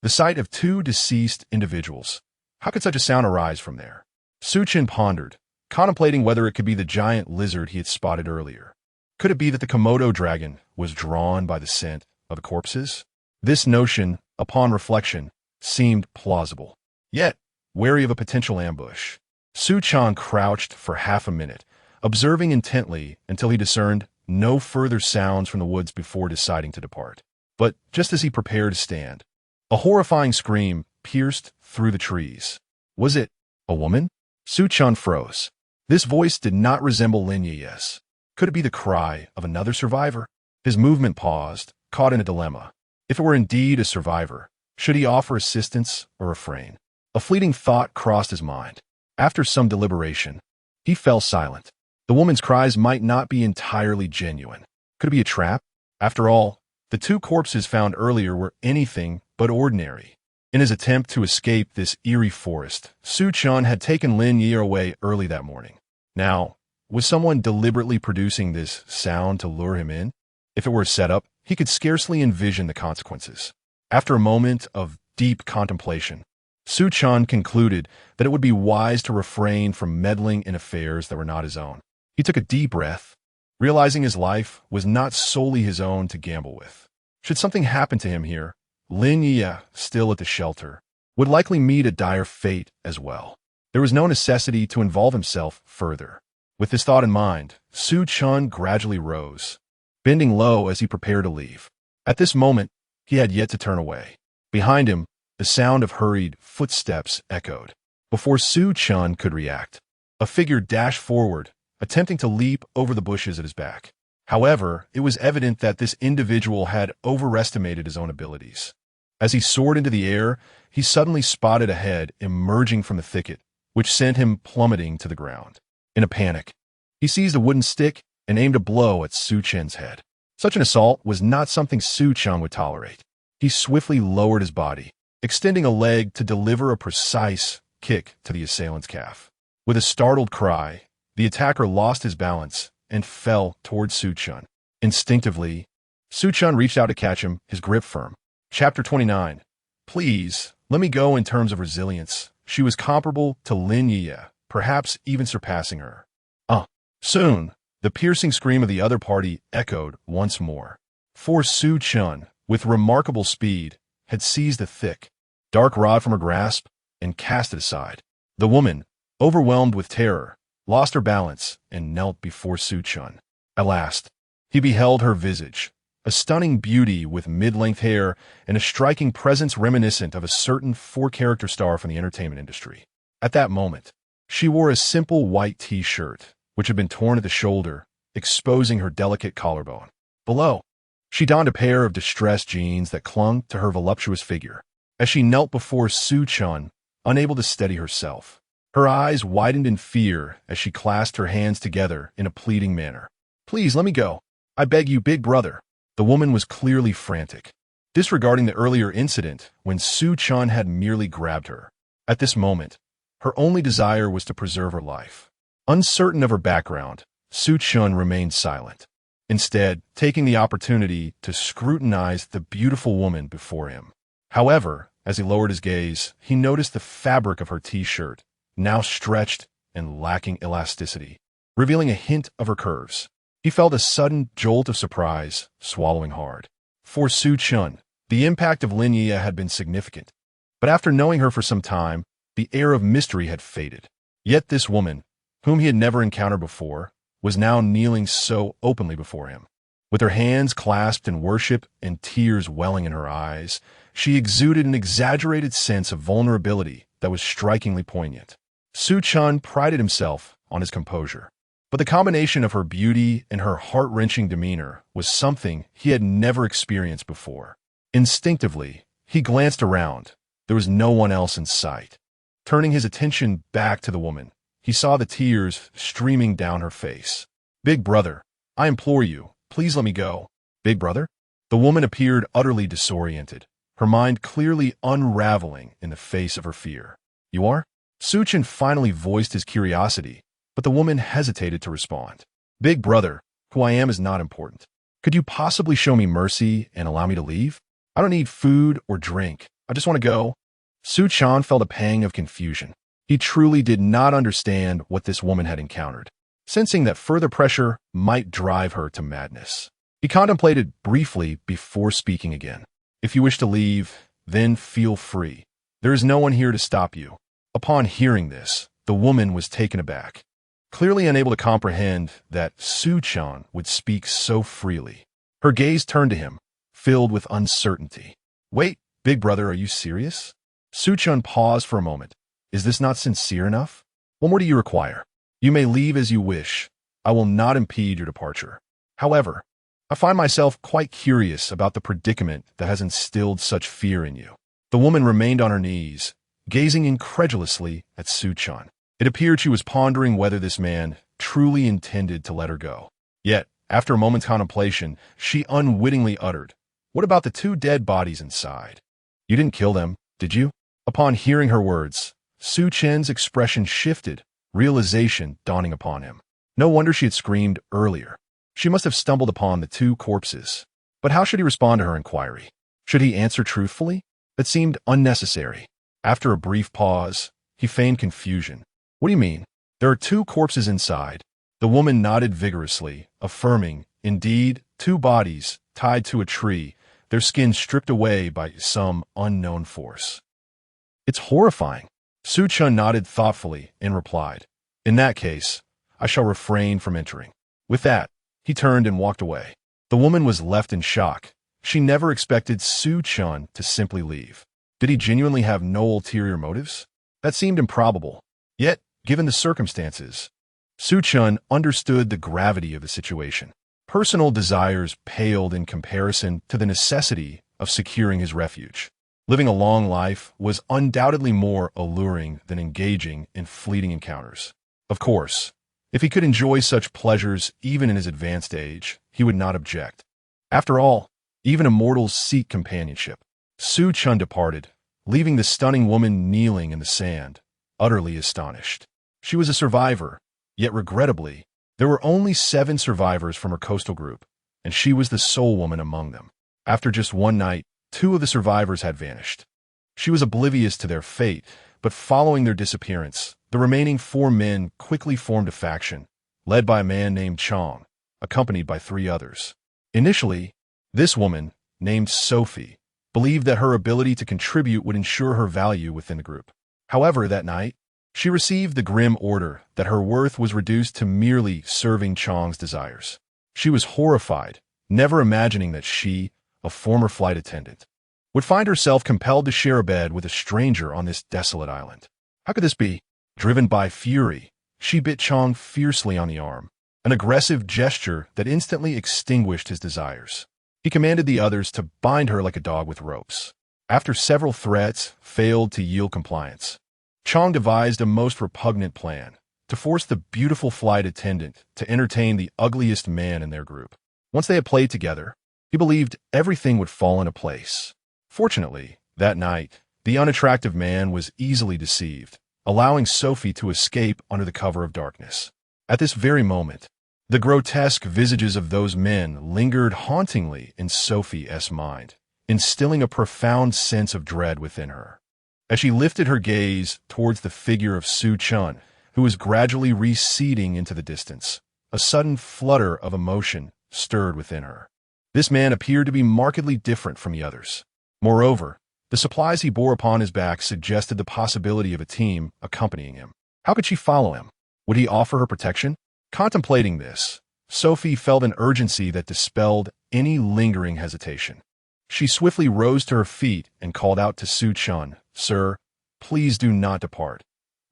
the site of 2 deceased individuals. How could such a sound arise from there? Chen pondered, contemplating whether it could be the giant lizard he had spotted earlier. Could it be that the Komodo dragon was drawn by the scent of the corpses? This notion, upon reflection, seemed plausible. Yet, wary of a potential ambush, Chen crouched for half a minute, observing intently until he discerned no further sounds from the woods before deciding to depart. But just as he prepared to stand, a horrifying scream pierced through the trees. Was it a woman? Chen froze. This voice did not resemble Lin Yueyue's. Could it be the cry of another survivor? His movement paused, caught in a dilemma. If it were indeed a survivor, should he offer assistance or refrain? A fleeting thought crossed his mind. After some deliberation, he fell silent. The woman's cries might not be entirely genuine. Could it be a trap? After all, the 2 corpses found earlier were anything but ordinary. In his attempt to escape this eerie forest, Chen had taken Lin Yueyue away early that morning. Now, was someone deliberately producing this sound to lure him in? If it were a setup, he could scarcely envision the consequences. After a moment of deep contemplation, Chen concluded that it would be wise to refrain from meddling in affairs that were not his own. He took a deep breath, realizing his life was not solely his own to gamble with. Should something happen to him here, Lin Yueyue, still at the shelter, would likely meet a dire fate as well. There was no necessity to involve himself further. With this thought in mind, Chen gradually rose, bending low as he prepared to leave. At this moment, he had yet to turn away. Behind him, the sound of hurried footsteps echoed. Before Chen could react, a figure dashed forward, attempting to leap over the bushes at his back. However, it was evident that this individual had overestimated his own abilities. As he soared into the air, he suddenly spotted a head emerging from the thicket, which sent him plummeting to the ground. In a panic, he seized a wooden stick and aimed a blow at Chen's head. Such an assault was not something Chen would tolerate. He swiftly lowered his body, extending a leg to deliver a precise kick to the assailant's calf. With a startled cry, the attacker lost his balance and fell towards Chen. Instinctively, Chen reached out to catch him, his grip firm. Chapter 29. Please, let me go. In terms of resilience, she was comparable to Lin Yueyue, perhaps even surpassing her. Soon, the piercing scream of the other party echoed once more. For Su Chen, with remarkable speed, had seized the thick, dark rod from her grasp and cast it aside. The woman, overwhelmed with terror, lost her balance and knelt before Su Chen. At last, he beheld her visage, a stunning beauty with mid-length hair and a striking presence reminiscent of a certain four-character star from the entertainment industry. At that moment, she wore a simple white T-shirt, which had been torn at the shoulder, exposing her delicate collarbone. Below, she donned a pair of distressed jeans that clung to her voluptuous figure. As she knelt before Su Chen, unable to steady herself, her eyes widened in fear as she clasped her hands together in a pleading manner. "Please let me go. I beg you, big brother." The woman was clearly frantic, disregarding the earlier incident when Su Chen had merely grabbed her. At this moment, her only desire was to preserve her life. Uncertain of her background, Su Chen remained silent, instead taking the opportunity to scrutinize the beautiful woman before him. However, as he lowered his gaze, he noticed the fabric of her T-shirt, now stretched and lacking elasticity, revealing a hint of her curves. He felt a sudden jolt of surprise, swallowing hard. For Su Chen, the impact of Lin Yueyue had been significant, but after knowing her for some time, the air of mystery had faded. Yet this woman, whom he had never encountered before, was now kneeling so openly before him. With her hands clasped in worship and tears welling in her eyes, she exuded an exaggerated sense of vulnerability that was strikingly poignant. Su Chen prided himself on his composure, but the combination of her beauty and her heart-wrenching demeanor was something he had never experienced before. Instinctively, he glanced around. There was no one else in sight. Turning his attention back to the woman, he saw the tears streaming down her face. "Big brother, I implore you, please let me go." "Big brother?" The woman appeared utterly disoriented, her mind clearly unraveling in the face of her fear. "You are?" Su Chen finally voiced his curiosity, but the woman hesitated to respond. "Big brother, who I am is not important. Could you possibly show me mercy and allow me to leave? I don't need food or drink. I just want to go." Su Chen felt a pang of confusion. He truly did not understand what this woman had encountered, sensing that further pressure might drive her to madness. He contemplated briefly before speaking again. "If you wish to leave, then feel free. There is no one here to stop you." Upon hearing this, the woman was taken aback, clearly unable to comprehend that Su Chen would speak so freely. Her gaze turned to him, filled with uncertainty. "Wait, big brother, are you serious?" Su Chen paused for a moment. "Is this not sincere enough? What more do you require? You may leave as you wish. I will not impede your departure. However, I find myself quite curious about the predicament that has instilled such fear in you." The woman remained on her knees, gazing incredulously at Su Chen. It appeared she was pondering whether this man truly intended to let her go. Yet, after a moment's contemplation, she unwittingly uttered, "What about the two dead bodies inside? You didn't kill them, did you?" Upon hearing her words, Su Chen's expression shifted, realization dawning upon him. No wonder she had screamed earlier. She must have stumbled upon the two corpses. But how should he respond to her inquiry? Should he answer truthfully? That seemed unnecessary. After a brief pause, he feigned confusion. "What do you mean? There are two corpses inside." The woman nodded vigorously, affirming, "Indeed, two bodies, tied to a tree, their skin stripped away by some unknown force." "It's horrifying." Su Chen nodded thoughtfully and replied, "In that case, I shall refrain from entering." With that, he turned and walked away. The woman was left in shock. She never expected Su Chen to simply leave. Did he genuinely have no ulterior motives? That seemed improbable. Yet, given the circumstances, Su Chen understood the gravity of the situation. Personal desires paled in comparison to the necessity of securing his refuge. Living a long life was undoubtedly more alluring than engaging in fleeting encounters. Of course, if he could enjoy such pleasures even in his advanced age, he would not object. After all, even immortals seek companionship. Su Chen departed, leaving the stunning woman kneeling in the sand, utterly astonished. She was a survivor, yet regrettably, there were only 7 survivors from her coastal group, and she was the sole woman among them. After just one night, 2 of the survivors had vanished. She was oblivious to their fate, but following their disappearance, the remaining 4 men quickly formed a faction, led by a man named Chong, accompanied by 3 others. Initially, this woman, named Sophie, believed that her ability to contribute would ensure her value within the group. However, that night, she received the grim order that her worth was reduced to merely serving Chong's desires. She was horrified, never imagining that she, a former flight attendant, would find herself compelled to share a bed with a stranger on this desolate island. How could this be? Driven by fury, she bit Chong fiercely on the arm, an aggressive gesture that instantly extinguished his desires. He commanded the others to bind her like a dog with ropes. After several threats failed to yield compliance, Chong devised a most repugnant plan to force the beautiful flight attendant to entertain the ugliest man in their group. Once they had played together, he believed everything would fall into place. Fortunately, that night, the unattractive man was easily deceived, allowing Sophie to escape under the cover of darkness. At this very moment, the grotesque visages of those men lingered hauntingly in Sophie's mind, instilling a profound sense of dread within her. As she lifted her gaze towards the figure of Su Chen, who was gradually receding into the distance, a sudden flutter of emotion stirred within her. This man appeared to be markedly different from the others. Moreover, the supplies he bore upon his back suggested the possibility of a team accompanying him. How could she follow him? Would he offer her protection? Contemplating this, Sophie felt an urgency that dispelled any lingering hesitation. She swiftly rose to her feet and called out to Su Chen, "Sir, please do not depart.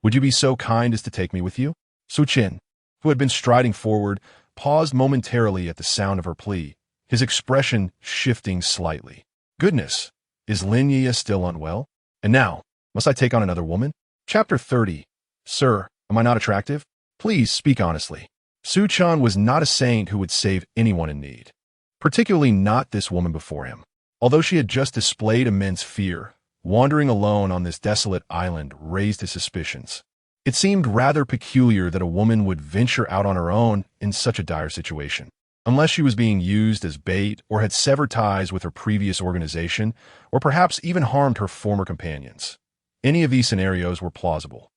Would you be so kind as to take me with you?" Su Chen, who had been striding forward, paused momentarily at the sound of her plea, his expression shifting slightly. Goodness, is Lin Yueyue still unwell? And now, must I take on another woman? Chapter 30. Sir, am I not attractive? Please speak honestly. Su Chen was not a saint who would save anyone in need, particularly not this woman before him. Although she had just displayed immense fear, wandering alone on this desolate island raised his suspicions. It seemed rather peculiar that a woman would venture out on her own in such a dire situation, unless she was being used as bait or had severed ties with her previous organization, or perhaps even harmed her former companions. Any of these scenarios were plausible.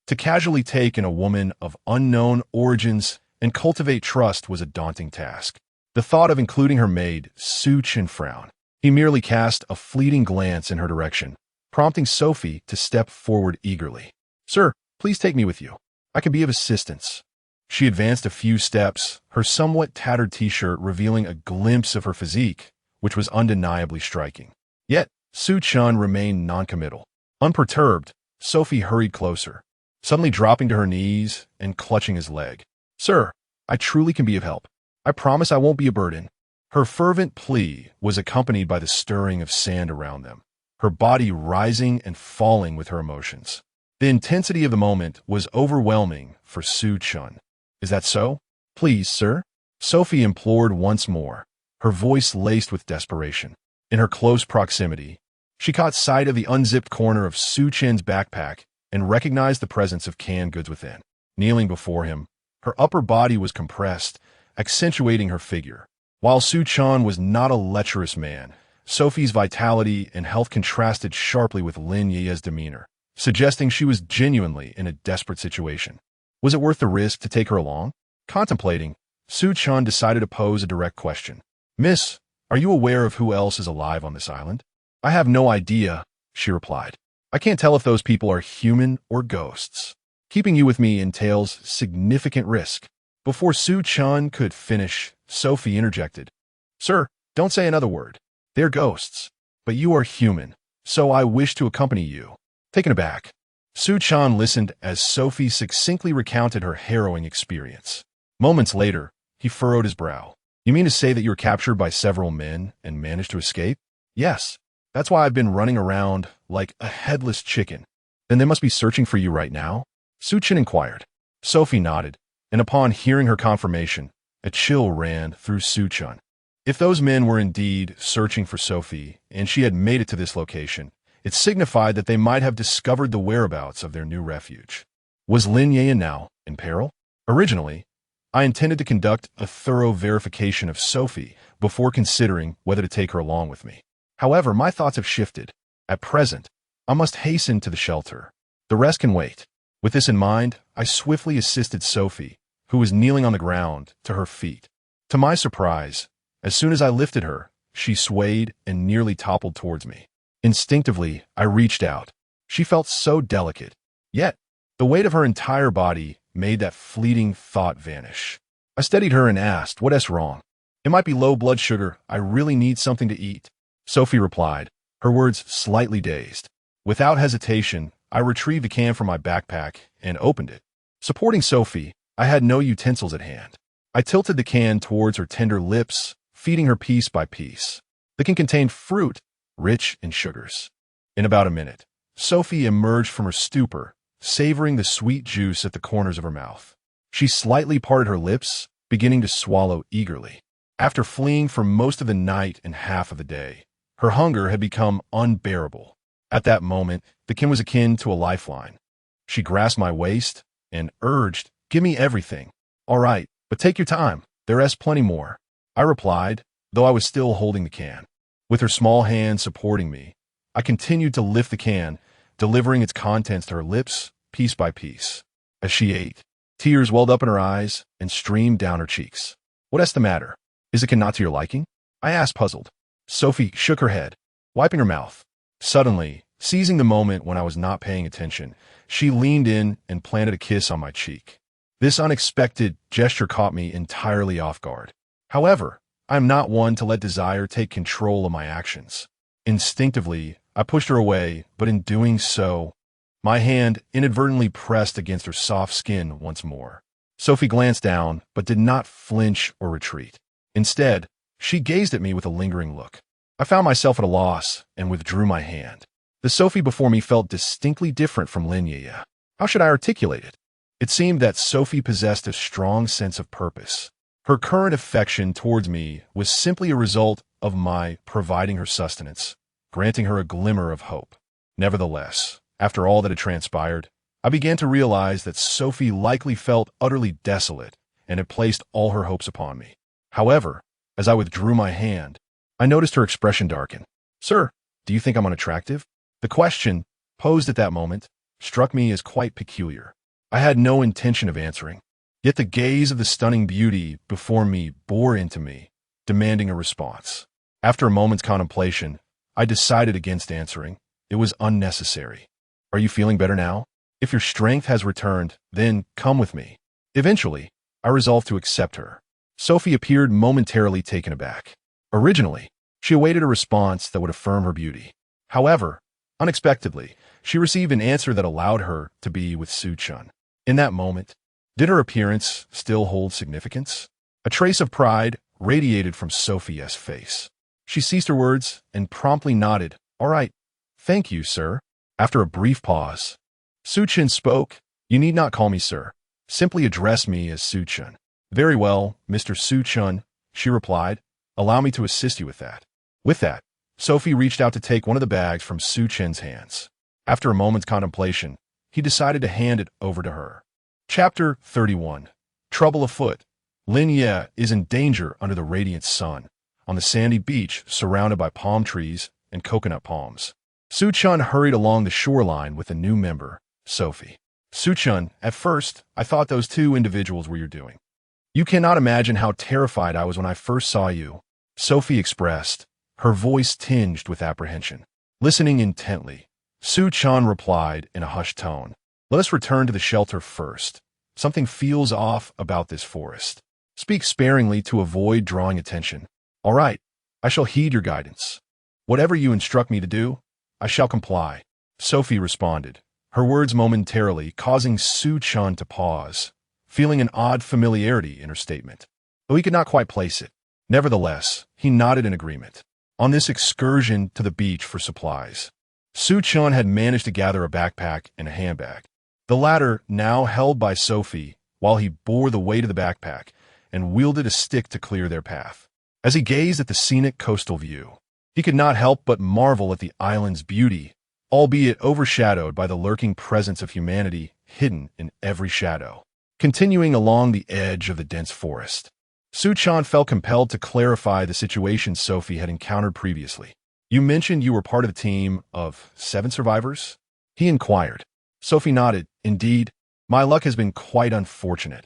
To casually take in a woman of unknown origins and cultivate trust was a daunting task. The thought of including her maid, Su Chen, frowned. He merely cast a fleeting glance in her direction, prompting Sophie to step forward eagerly. "Sir, please take me with you. I can be of assistance." She advanced a few steps, her somewhat tattered t-shirt revealing a glimpse of her physique, which was undeniably striking. Yet, Su Chen remained noncommittal. Unperturbed, Sophie hurried closer, suddenly dropping to her knees and clutching his leg. "Sir, I truly can be of help. I promise I won't be a burden." Her fervent plea was accompanied by the stirring of sand around them, her body rising and falling with her emotions. The intensity of the moment was overwhelming for Su Chen. "Is that so? Please, sir?" Sophie implored once more, her voice laced with desperation. In her close proximity, she caught sight of the unzipped corner of Su Chen's backpack and recognized the presence of canned goods within. Kneeling before him, her upper body was compressed, accentuating her figure. While Su Chen was not a lecherous man, Sophie's vitality and health contrasted sharply with Lin Yueye's demeanor, suggesting she was genuinely in a desperate situation. Was it worth the risk to take her along? Contemplating, Su Chen decided to pose a direct question. "Miss, are you aware of who else is alive on this island?" "I have no idea," she replied. "I can't tell if those people are human or ghosts. Keeping you with me entails significant risk." Before Su Chen could finish, Sophie interjected. "Sir, don't say another word. They're ghosts, but you are human, so I wish to accompany you." Taken aback, Su Chen listened as Sophie succinctly recounted her harrowing experience. Moments later, he furrowed his brow. "You mean to say that you were captured by several men and managed to escape?" "Yes, that's why I've been running around like a headless chicken." "Then they must be searching for you right now?" Su Chen inquired. Sophie nodded, and upon hearing her confirmation, a chill ran through Su Chen. If those men were indeed searching for Sophie, and she had made it to this location, it signified that they might have discovered the whereabouts of their new refuge. Was Lin Yueyue now in peril? Originally, I intended to conduct a thorough verification of Sophie before considering whether to take her along with me. However, my thoughts have shifted. At present, I must hasten to the shelter. The rest can wait. With this in mind, I swiftly assisted Sophie, who was kneeling on the ground, to her feet. To my surprise, as soon as I lifted her, she swayed and nearly toppled towards me. Instinctively, I reached out. She felt so delicate. Yet, the weight of her entire body made that fleeting thought vanish. I steadied her and asked, "What's wrong?" "It might be low blood sugar. I really need something to eat," Sophie replied, her words slightly dazed. Without hesitation, I retrieved a can from my backpack and opened it. Supporting Sophie, I had no utensils at hand. I tilted the can towards her tender lips, feeding her piece by piece. The can contained fruit, rich in sugars. In about a minute, Sophie emerged from her stupor, savoring the sweet juice at the corners of her mouth. She slightly parted her lips, beginning to swallow eagerly. After fleeing for most of the night and half of the day, her hunger had become unbearable. At that moment, the can was akin to a lifeline. She grasped my waist and urged, "Give me everything." "All right, but take your time. There's plenty more," I replied, though I was still holding the can. With her small hand supporting me, I continued to lift the can, delivering its contents to her lips, piece by piece. As she ate, tears welled up in her eyes and streamed down her cheeks. "What's the matter? Is the can not to your liking?" I asked, puzzled. Sophie shook her head, wiping her mouth. Suddenly, seizing the moment when I was not paying attention, she leaned in and planted a kiss on my cheek. This unexpected gesture caught me entirely off guard. However, I am not one to let desire take control of my actions. Instinctively, I pushed her away, but in doing so, my hand inadvertently pressed against her soft skin once more. Sophie glanced down, but did not flinch or retreat. Instead, she gazed at me with a lingering look. I found myself at a loss and withdrew my hand. The Sophie before me felt distinctly different from Lin Yueyue. How should I articulate it? It seemed that Sophie possessed a strong sense of purpose. Her current affection towards me was simply a result of my providing her sustenance, granting her a glimmer of hope. Nevertheless, after all that had transpired, I began to realize that Sophie likely felt utterly desolate and had placed all her hopes upon me. However, as I withdrew my hand, I noticed her expression darken. "Sir, do you think I'm unattractive?" The question, posed at that moment, struck me as quite peculiar. I had no intention of answering. Yet the gaze of the stunning beauty before me bore into me, demanding a response. After a moment's contemplation, I decided against answering. It was unnecessary. "Are you feeling better now? If your strength has returned, then come with me." Eventually, I resolved to accept her. Sophie appeared momentarily taken aback. Originally, she awaited a response that would affirm her beauty. However, unexpectedly, she received an answer that allowed her to be with Chen. In that moment, did her appearance still hold significance? A trace of pride radiated from Sophie's face. She ceased her words and promptly nodded. "All right. Thank you, sir." After a brief pause, Chen spoke. "You need not call me sir. Simply address me as Chen." "Very well, Mr. Chen," she replied. "Allow me to assist you with that." With that, Sophie reached out to take one of the bags from Chen's hands. After a moment's contemplation, he decided to hand it over to her. Chapter 31. Trouble afoot. Lin Yueyue is in danger under the radiant sun, on the sandy beach surrounded by palm trees and coconut palms. Chen hurried along the shoreline with a new member, Sophie. "Chen, at first, I thought those two individuals were your doing. You cannot imagine how terrified I was when I first saw you," Sophie expressed, her voice tinged with apprehension. Listening intently, Chen replied in a hushed tone, "Let us return to the shelter first. Something feels off about this forest. Speak sparingly to avoid drawing attention." "All right, I shall heed your guidance. Whatever you instruct me to do, I shall comply," Sophie responded, her words momentarily causing Chen to pause, feeling an odd familiarity in her statement. Though he could not quite place it, nevertheless, he nodded in agreement. On this excursion to the beach for supplies, Chen had managed to gather a backpack and a handbag. The latter now held by Sophie while he bore the weight of the backpack and wielded a stick to clear their path. As he gazed at the scenic coastal view, he could not help but marvel at the island's beauty, albeit overshadowed by the lurking presence of humanity hidden in every shadow. Continuing along the edge of the dense forest, Chen felt compelled to clarify the situation Sophie had encountered previously. "You mentioned you were part of a team of 7 survivors?" he inquired. Sophie nodded. "Indeed, my luck has been quite unfortunate.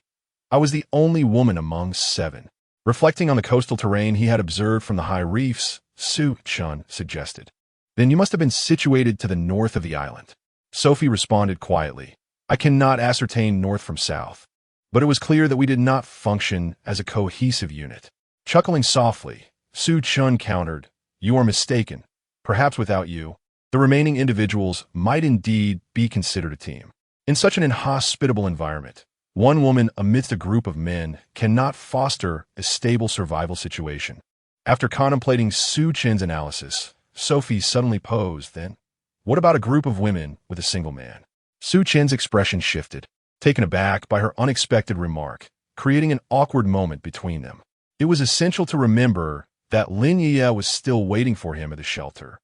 I was the only woman among 7. Reflecting on the coastal terrain he had observed from the high reefs, Chen suggested. Then you must have been situated to the north of the island. Sophie responded quietly. I cannot ascertain north from south. But it was clear that we did not function as a cohesive unit. Chuckling softly, Chen countered, You are mistaken. Perhaps without you, the remaining individuals might indeed be considered a team. In such an inhospitable environment, one woman amidst a group of men cannot foster a stable survival situation. After contemplating Chen's analysis, Sophie suddenly posed, then, what about a group of women with a single man? Chen's expression shifted, taken aback by her unexpected remark, creating an awkward moment between them. It was essential to remember that Lin Yueyue was still waiting for him at the shelter,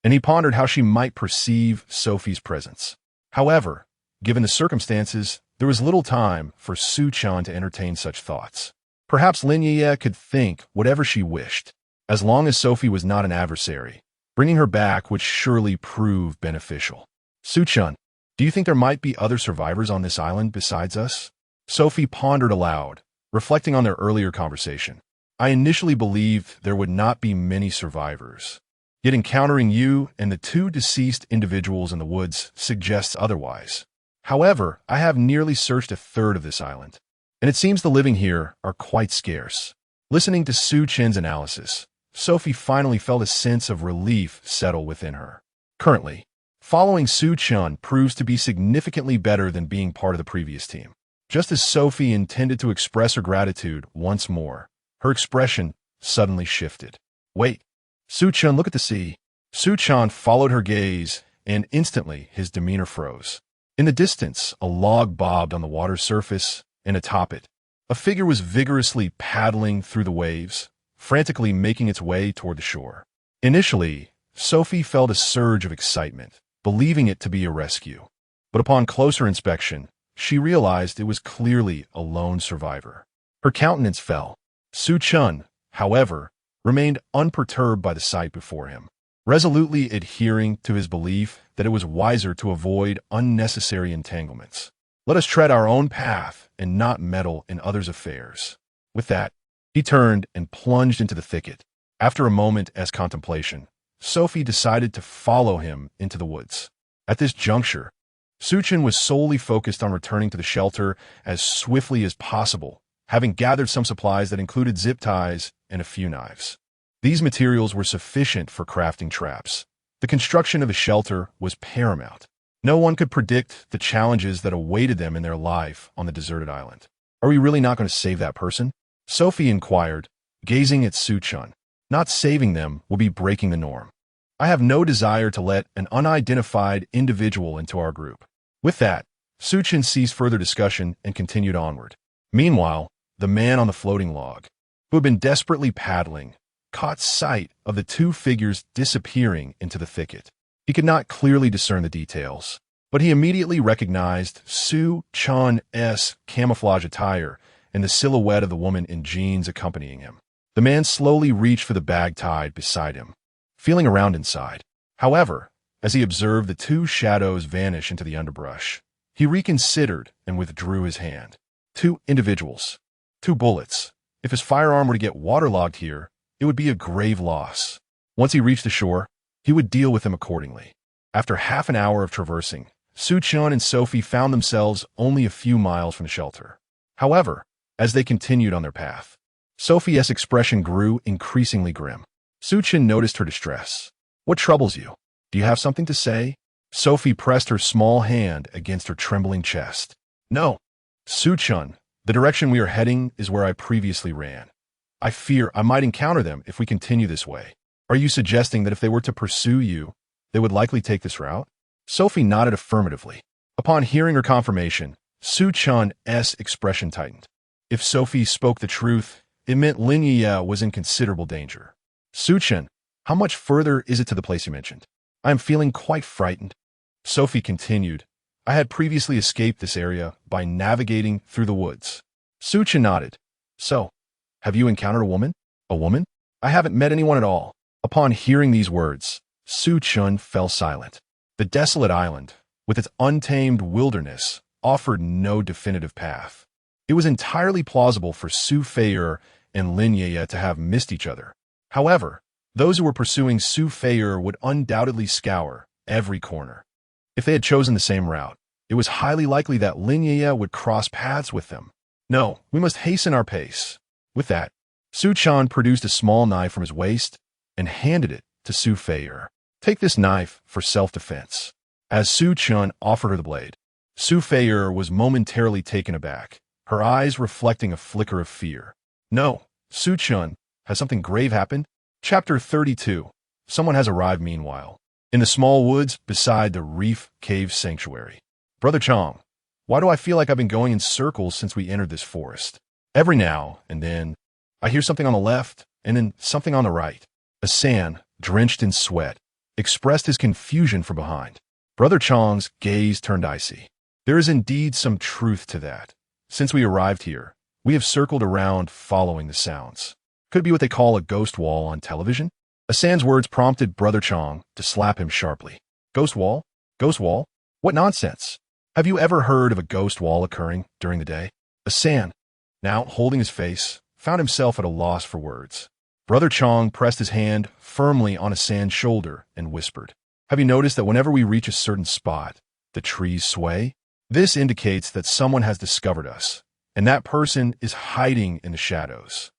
and he pondered how she might perceive Sophie's presence. However, given the circumstances, there was little time for Chen to entertain such thoughts. Perhaps Lin Yueyue could think whatever she wished, as long as Sophie was not an adversary. Bringing her back would surely prove beneficial. Chen, do you think there might be other survivors on this island besides us? Sophie pondered aloud, reflecting on their earlier conversation. I initially believed there would not be many survivors. Yet encountering you and the 2 deceased individuals in the woods suggests otherwise. However, I have nearly searched a third of this island, and it seems the living here are quite scarce. Listening to Chen's analysis, Sophie finally felt a sense of relief settle within her. Currently, following Chen proves to be significantly better than being part of the previous team. Just as Sophie intended to express her gratitude once more, her expression suddenly shifted. Wait, Chen, look at the sea. Chen followed her gaze, and instantly his demeanor froze. In the distance, a log bobbed on the water's surface, and atop it, a figure was vigorously paddling through the waves, frantically making its way toward the shore. Initially, Sophie felt a surge of excitement, believing it to be a rescue. But upon closer inspection, she realized it was clearly a lone survivor. Her countenance fell. Chen, however, remained unperturbed by the sight before him, resolutely adhering to his belief that it was wiser to avoid unnecessary entanglements. Let us tread our own path and not meddle in others' affairs. With that, he turned and plunged into the thicket. After a moment as contemplation, Sophie decided to follow him into the woods. At this juncture, Chen was solely focused on returning to the shelter as swiftly as possible, having gathered some supplies that included zip ties and a few knives. These materials were sufficient for crafting traps. The construction of a shelter was paramount. No one could predict the challenges that awaited them in their life on the deserted island. Are we really not going to save that person? Sophie inquired, gazing at Chen. Not saving them will be breaking the norm. I have no desire to let an unidentified individual into our group. With that, Chen ceased further discussion and continued onward. Meanwhile, the man on the floating log, who had been desperately paddling, caught sight of the 2 figures disappearing into the thicket. He could not clearly discern the details, but he immediately recognized Chen's camouflage attire and the silhouette of the woman in jeans accompanying him. The man slowly reached for the bag tied beside him, feeling around inside. However, as he observed the 2 shadows vanish into the underbrush, he reconsidered and withdrew his hand. 2 individuals, 2 bullets. If his firearm were to get waterlogged here, it would be a grave loss. Once he reached the shore, he would deal with them accordingly. After half an hour of traversing, Chen and Sophie found themselves only a few miles from the shelter. However, as they continued on their path, Sophie's expression grew increasingly grim. Chen noticed her distress. What troubles you? Do you have something to say? Sophie pressed her small hand against her trembling chest. No. Chen, the direction we are heading is where I previously ran. I fear I might encounter them if we continue this way. Are you suggesting that if they were to pursue you, they would likely take this route? Sophie nodded affirmatively. Upon hearing her confirmation, Chen's expression tightened. If Sophie spoke the truth, it meant Lin Yueyue was in considerable danger. Chen, how much further is it to the place you mentioned? I am feeling quite frightened. Sophie continued. I had previously escaped this area by navigating through the woods. Chen nodded. So, have you encountered a woman? A woman? I haven't met anyone at all. Upon hearing these words, Chen fell silent. The desolate island, with its untamed wilderness, offered no definitive path. It was entirely plausible for Su Feier and Lin Yueyue to have missed each other. However, those who were pursuing Su Feier would undoubtedly scour every corner. If they had chosen the same route, it was highly likely that Lin Yueyue would cross paths with them. No, we must hasten our pace. With that, Su Chen produced a small knife from his waist and handed it to Su Feier. Take this knife for self-defense. As Su Chen offered her the blade, Su Feier was momentarily taken aback, her eyes reflecting a flicker of fear. No, Su Chen, has something grave happened? Chapter 32. Someone has arrived meanwhile. In the small woods beside the Reef Cave Sanctuary. Brother Chong, why do I feel like I've been going in circles since we entered this forest? Every now and then, I hear something on the left and then something on the right. Asan, drenched in sweat, expressed his confusion from behind. Brother Chong's gaze turned icy. There is indeed some truth to that. Since we arrived here, we have circled around following the sounds. Could it be what they call a ghost wall on television? Asan's words prompted Brother Chong to slap him sharply. Ghost wall? Ghost wall? What nonsense! Have you ever heard of a ghost wall occurring during the day? Asan, now holding his face, found himself at a loss for words. Brother Chong pressed his hand firmly on Asan's shoulder and whispered, have you noticed that whenever we reach a certain spot, the trees sway? This indicates that someone has discovered us, and that person is hiding in the shadows.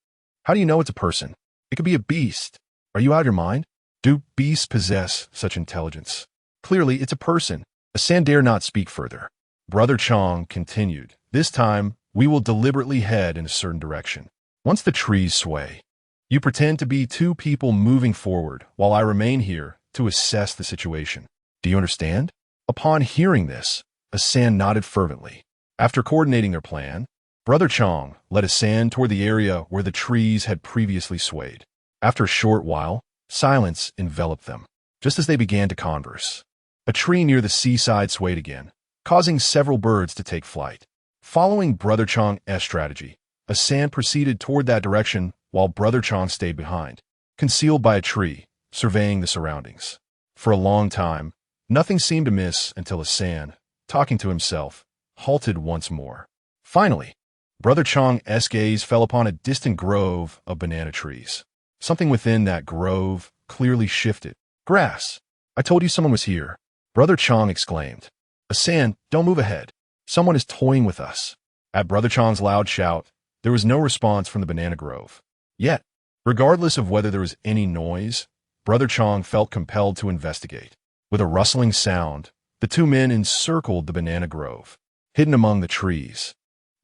How do you know it's a person? It could be a beast. Are you out of your mind? Do beasts possess such intelligence? Clearly, it's a person. Asan dared not speak further. Brother Chong continued, this time, we will deliberately head in a certain direction. Once the trees sway, you pretend to be two people moving forward while I remain here to assess the situation. Do you understand? Upon hearing this, Asan nodded fervently. After coordinating their plan, Brother Chong led Asan toward the area where the trees had previously swayed. After a short while, silence enveloped them, just as they began to converse. A tree near the seaside swayed again, causing several birds to take flight. Following Brother Chong's strategy, Asan proceeded toward that direction while Brother Chong stayed behind, concealed by a tree, surveying the surroundings. For a long time, nothing seemed amiss until Asan, talking to himself, halted once more. Finally, Brother Chong's gaze fell upon a distant grove of banana trees. Something within that grove clearly shifted. Grass! I told you someone was here. Brother Chong exclaimed. Asan, don't move ahead. Someone is toying with us. At Brother Chong's loud shout, there was no response from the banana grove. Yet, regardless of whether there was any noise, Brother Chong felt compelled to investigate. With a rustling sound, the two men encircled the banana grove, hidden among the trees.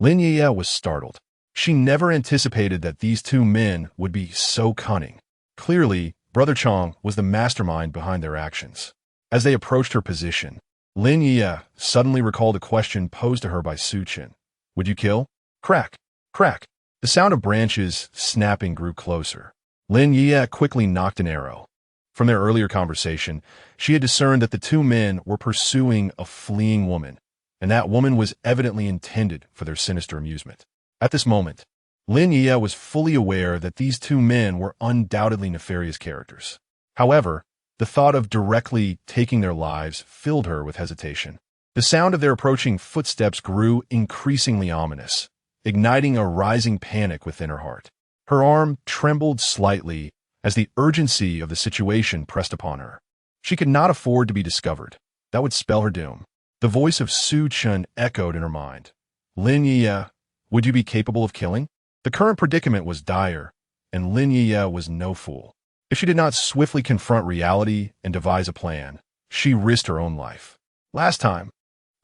Lin Yueyue was startled. She never anticipated that these two men would be so cunning. Clearly, Brother Chong was the mastermind behind their actions. As they approached her position, Lin Yueyue suddenly recalled a question posed to her by Su Chen. Would you kill? Crack! Crack! The sound of branches snapping grew closer. Lin Yueyue quickly knocked an arrow. From their earlier conversation, she had discerned that the two men were pursuing a fleeing woman, and that woman was evidently intended for their sinister amusement. At this moment, Lin Yueyue was fully aware that these two men were undoubtedly nefarious characters. However, the thought of directly taking their lives filled her with hesitation. The sound of their approaching footsteps grew increasingly ominous, igniting a rising panic within her heart. Her arm trembled slightly as the urgency of the situation pressed upon her. She could not afford to be discovered. That would spell her doom. The voice of Su Chen echoed in her mind. Lin Yueyue, would you be capable of killing? The current predicament was dire, and Lin Yueyue was no fool. If she did not swiftly confront reality and devise a plan, she risked her own life. Last time,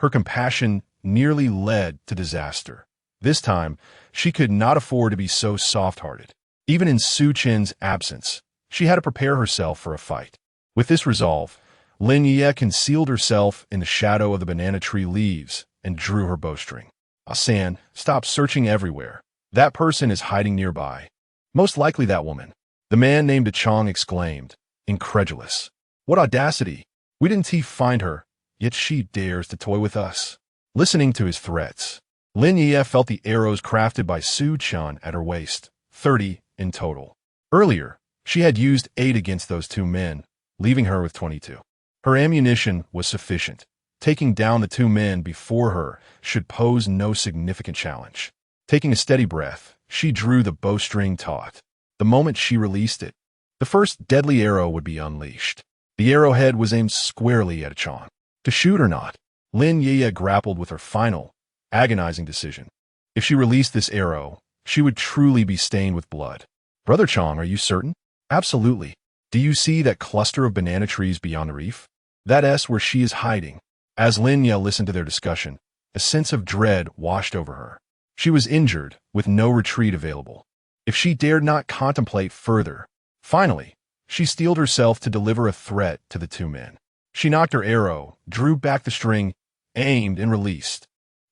her compassion nearly led to disaster. This time, she could not afford to be so soft-hearted. Even in Su Chen's absence, she had to prepare herself for a fight. With this resolve, Lin Yueyue concealed herself in the shadow of the banana tree leaves and drew her bowstring. Asan, stop searching everywhere. That person is hiding nearby. Most likely that woman. The man named Chong exclaimed, incredulous. What audacity! We didn't find her, yet she dares to toy with us. Listening to his threats, Lin Yueyue felt the arrows crafted by Su Chen at her waist, 30 in total. Earlier, she had used 8 against those two men, leaving her with 22. Her ammunition was sufficient. Taking down the two men before her should pose no significant challenge. Taking a steady breath, she drew the bowstring taut. The moment she released it, the first deadly arrow would be unleashed. The arrowhead was aimed squarely at Chang. To shoot or not, Lin Yueyue grappled with her final, agonizing decision. If she released this arrow, she would truly be stained with blood. Brother Chang, are you certain? Absolutely. Do you see that cluster of banana trees beyond the reef? That's where she is hiding. As Lin Yueyue listened to their discussion, a sense of dread washed over her. She was injured, with no retreat available. If she dared not contemplate further, finally, she steeled herself to deliver a threat to the two men. She knocked her arrow, drew back the string, aimed, and released.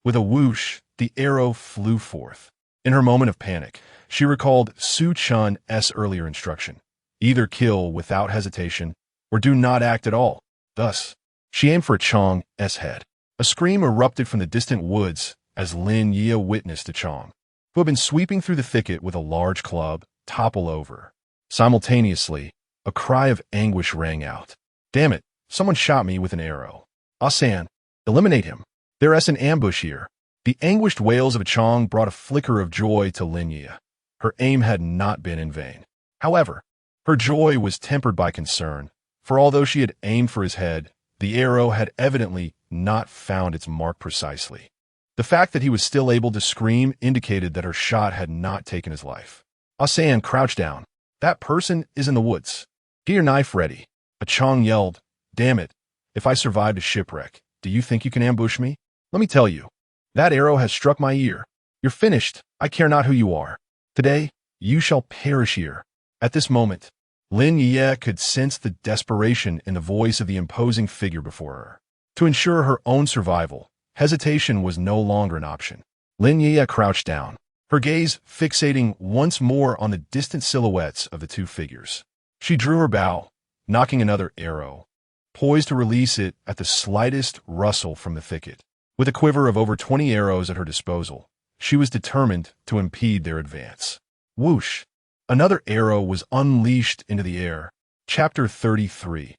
With a whoosh, the arrow flew forth. In her moment of panic, she recalled Su Chen's earlier instruction: either kill without hesitation, or do not act at all. Thus, she aimed for Chang's head. A scream erupted from the distant woods as Lin Yueyue witnessed Chang, who had been sweeping through the thicket with a large club, topple over. Simultaneously, a cry of anguish rang out. Damn it, someone shot me with an arrow. Asan, eliminate him. There's an ambush here. The anguished wails of Chang brought a flicker of joy to Lin Yueyue. Her aim had not been in vain. However, her joy was tempered by concern, for although she had aimed for his head, the arrow had evidently not found its mark precisely. The fact that he was still able to scream indicated that her shot had not taken his life. Asan crouched down. That person is in the woods. Get your knife ready. Chang yelled, Damn it, if I survived a shipwreck, do you think you can ambush me? Let me tell you, that arrow has struck my ear. You're finished. I care not who you are. Today, you shall perish here. At this moment, Lin Yueyue could sense the desperation in the voice of the imposing figure before her. To ensure her own survival, hesitation was no longer an option. Lin Yueyue crouched down, her gaze fixating once more on the distant silhouettes of the two figures. She drew her bow, knocking another arrow, poised to release it at the slightest rustle from the thicket. With a quiver of over 20 arrows at her disposal, she was determined to impede their advance. Whoosh! Another arrow was unleashed into the air. Chapter 33.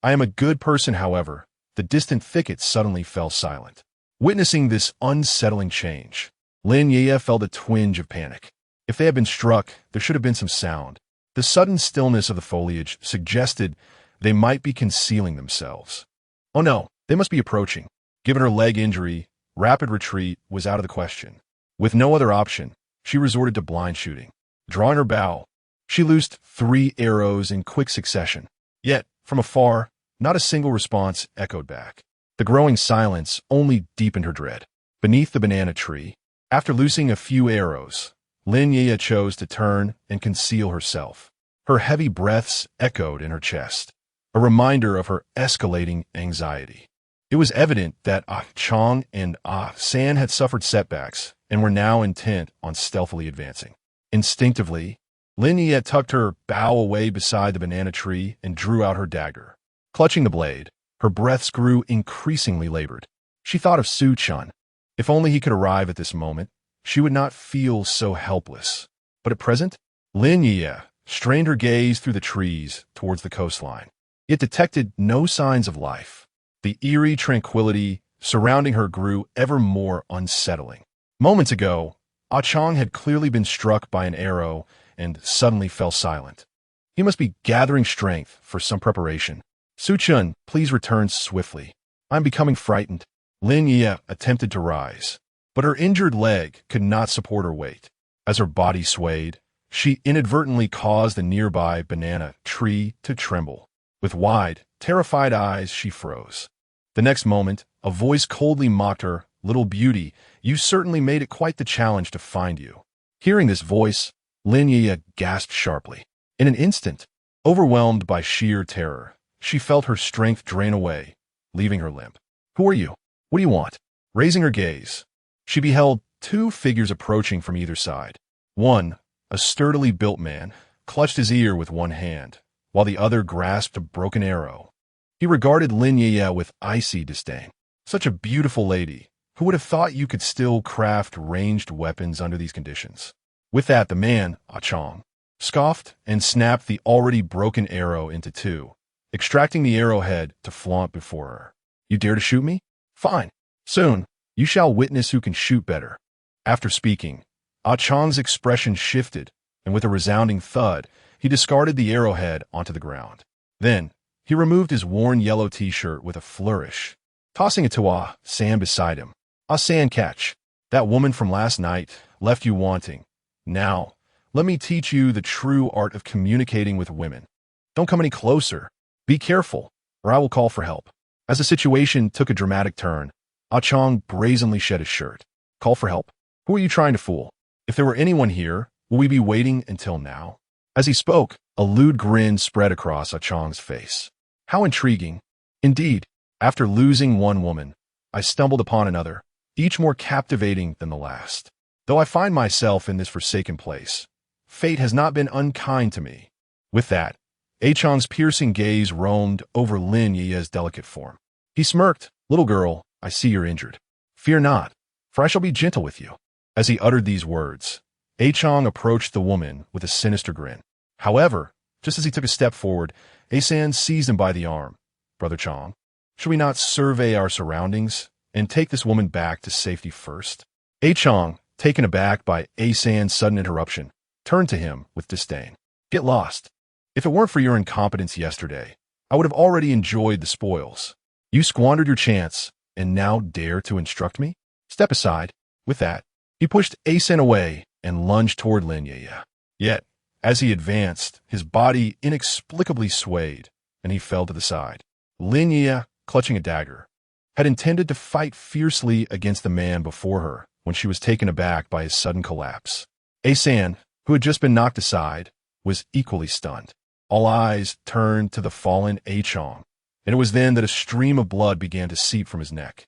I am a good person, however. The distant thicket suddenly fell silent. Witnessing this unsettling change, Lin Yueyue felt a twinge of panic. If they had been struck, there should have been some sound. The sudden stillness of the foliage suggested they might be concealing themselves. Oh no, they must be approaching. Given her leg injury, rapid retreat was out of the question. With no other option, she resorted to blind shooting. Drawing her bow, she loosed 3 arrows in quick succession. Yet, from afar, not a single response echoed back. The growing silence only deepened her dread. Beneath the banana tree, after loosing a few arrows, Lin Yueyue chose to turn and conceal herself. Her heavy breaths echoed in her chest, a reminder of her escalating anxiety. It was evident that Chang and San had suffered setbacks and were now intent on stealthily advancing. Instinctively, Lin Yueyue tucked her bow away beside the banana tree and drew out her dagger. Clutching the blade, her breaths grew increasingly labored. She thought of Su Chen. If only he could arrive at this moment, she would not feel so helpless. But at present, Lin Yueyue strained her gaze through the trees towards the coastline. It detected no signs of life. The eerie tranquility surrounding her grew ever more unsettling. Moments ago, Chang had clearly been struck by an arrow and suddenly fell silent. He must be gathering strength for some preparation. Su Chen, please return swiftly. I'm becoming frightened. Lin Yueyue attempted to rise, but her injured leg could not support her weight. As her body swayed, she inadvertently caused the nearby banana tree to tremble. With wide, terrified eyes, she froze. The next moment, a voice coldly mocked her, Little beauty, you certainly made it quite the challenge to find you. Hearing this voice, Lin Yueyue gasped sharply. In an instant, overwhelmed by sheer terror, she felt her strength drain away, leaving her limp. Who are you? What do you want? Raising her gaze, she beheld 2 figures approaching from either side. One, a sturdily built man, clutched his ear with one hand, while the other grasped a broken arrow. He regarded Lin Yueyue with icy disdain. Such a beautiful lady. Who would have thought you could still craft ranged weapons under these conditions? With that, the man, Chang, scoffed and snapped the already broken arrow into 2, extracting the arrowhead to flaunt before her. You dare to shoot me? Fine. Soon, you shall witness who can shoot better. After speaking, Ah Chang's expression shifted, and with a resounding thud, he discarded the arrowhead onto the ground. Then, he removed his worn yellow t-shirt with a flourish, tossing it to Ah San beside him. Ah San, catch. That woman from last night left you wanting. Now, let me teach you the true art of communicating with women. Don't come any closer. Be careful, or I will call for help. As the situation took a dramatic turn, Ah Chang brazenly shed his shirt. Call for help? Who are you trying to fool? If there were anyone here, will we be waiting until now? As he spoke, a lewd grin spread across Ah Chang's face. How intriguing. Indeed, after losing one woman, I stumbled upon another, each more captivating than the last. Though I find myself in this forsaken place, fate has not been unkind to me. With that, Ah Chang's piercing gaze roamed over Lin Yueye's delicate form. He smirked. Little girl, I see you're injured. Fear not, for I shall be gentle with you. As he uttered these words, Ah Chang approached the woman with a sinister grin. However, just as he took a step forward, Ah San seized him by the arm. Brother Chang, should we not survey our surroundings and take this woman back to safety first? Ah Chang, taken aback by Ah San's sudden interruption, turned to him with disdain. Get lost. If it weren't for your incompetence yesterday, I would have already enjoyed the spoils. You squandered your chance, and now dare to instruct me? Step aside. With that, he pushed Ah San away and lunged toward Lin Yueyue. Yet, as he advanced, his body inexplicably swayed, and he fell to the side. Lin Yueyue, clutching a dagger, had intended to fight fiercely against the man before her when she was taken aback by his sudden collapse. Ah San, who had just been knocked aside, was equally stunned. All eyes turned to the fallen Ah Chang, and it was then that a stream of blood began to seep from his neck.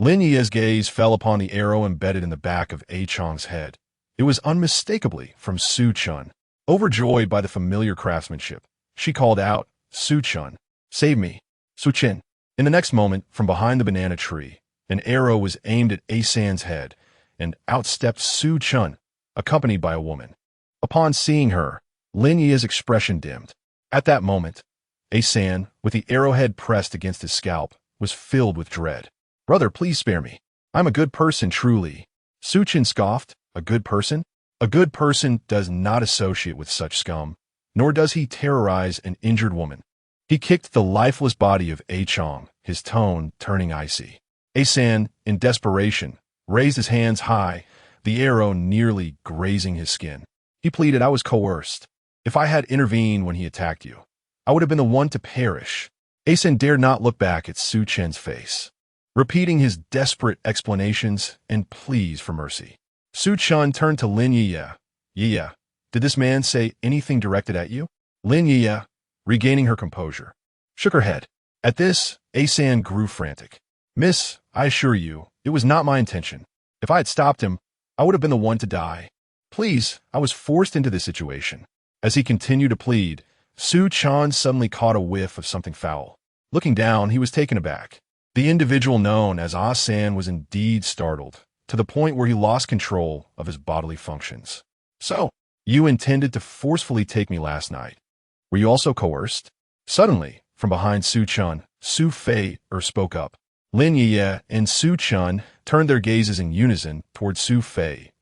Lin Yueye's gaze fell upon the arrow embedded in the back of Ah Chang's head. It was unmistakably from Su Chen. Overjoyed by the familiar craftsmanship, she called out, Su Chen, save me, Su Chen. In the next moment, from behind the banana tree, an arrow was aimed at Ah San's head, and out stepped Su Chen, accompanied by a woman. Upon seeing her, Lin Yueye's expression dimmed. At that moment, Ah San, with the arrowhead pressed against his scalp, was filled with dread. Brother, please spare me. I'm a good person, truly. Su Chen scoffed. A good person? A good person does not associate with such scum, nor does he terrorize an injured woman. He kicked the lifeless body of Ah Chang, his tone turning icy. Ah San, in desperation, raised his hands high, the arrow nearly grazing his skin. He pleaded, I was coerced. If I had intervened when he attacked you, I would have been the one to perish. Ah San dared not look back at Su Chen's face, repeating his desperate explanations and pleas for mercy. Su Chen turned to Lin Yueyue. Yueyue, did this man say anything directed at you? Lin Yueyue, regaining her composure, shook her head. At this, Ah San grew frantic. Miss, I assure you, it was not my intention. If I had stopped him, I would have been the one to die. Please, I was forced into this situation. As he continued to plead, Su Chen suddenly caught a whiff of something foul. Looking down, he was taken aback. The individual known as Ah San was indeed startled, to the point where he lost control of his bodily functions. So, you intended to forcefully take me last night. Were you also coerced? Suddenly, from behind Su Chen, Su Fei spoke up. Lin Yueyue and Su Chen turned their gazes in unison toward Su Fei.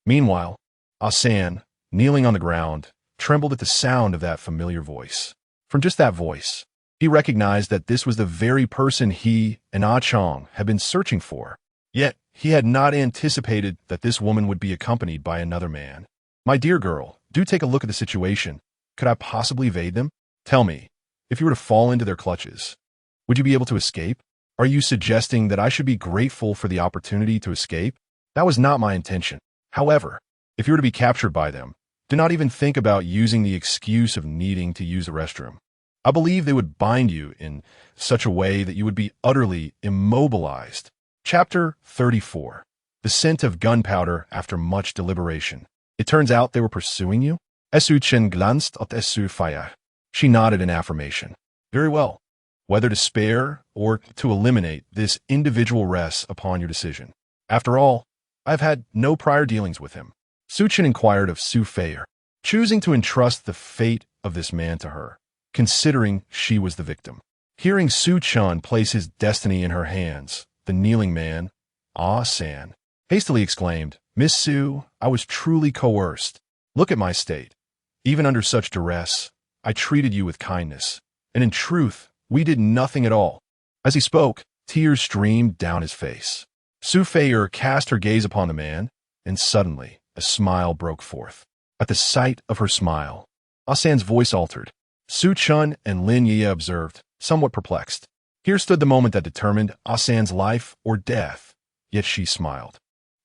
Meanwhile, Ah San, kneeling on the ground, trembled at the sound of that familiar voice. From just that voice, he recognized that this was the very person he and Ah Chang had been searching for. Yet, he had not anticipated that this woman would be accompanied by another man. My dear girl, do take a look at the situation. Could I possibly evade them? Tell me, if you were to fall into their clutches, would you be able to escape? Are you suggesting that I should be grateful for the opportunity to escape? That was not my intention. However, if you were to be captured by them, do not even think about using the excuse of needing to use the restroom. I believe they would bind you in such a way that you would be utterly immobilized. Chapter 34. The scent of gunpowder after much deliberation. It turns out they were pursuing you? Su Chen glanced at Su Fei. She nodded in affirmation. Very well. Whether to spare or to eliminate, this individual rests upon your decision. After all, I have had no prior dealings with him. Su Chen inquired of Su Fei, choosing to entrust the fate of this man to her, considering she was the victim. Hearing Su Chen place his destiny in her hands, the kneeling man, Ah San, hastily exclaimed, Miss Su, I was truly coerced. Look at my state. Even under such duress, I treated you with kindness. And in truth, we did nothing at all. As he spoke, tears streamed down his face. Su Fei'er cast her gaze upon the man, and suddenly, a smile broke forth. At the sight of her smile, Ah San's voice altered. Su Chen and Lin Yueyue observed, somewhat perplexed. Here stood the moment that determined Ah San's life or death, yet she smiled.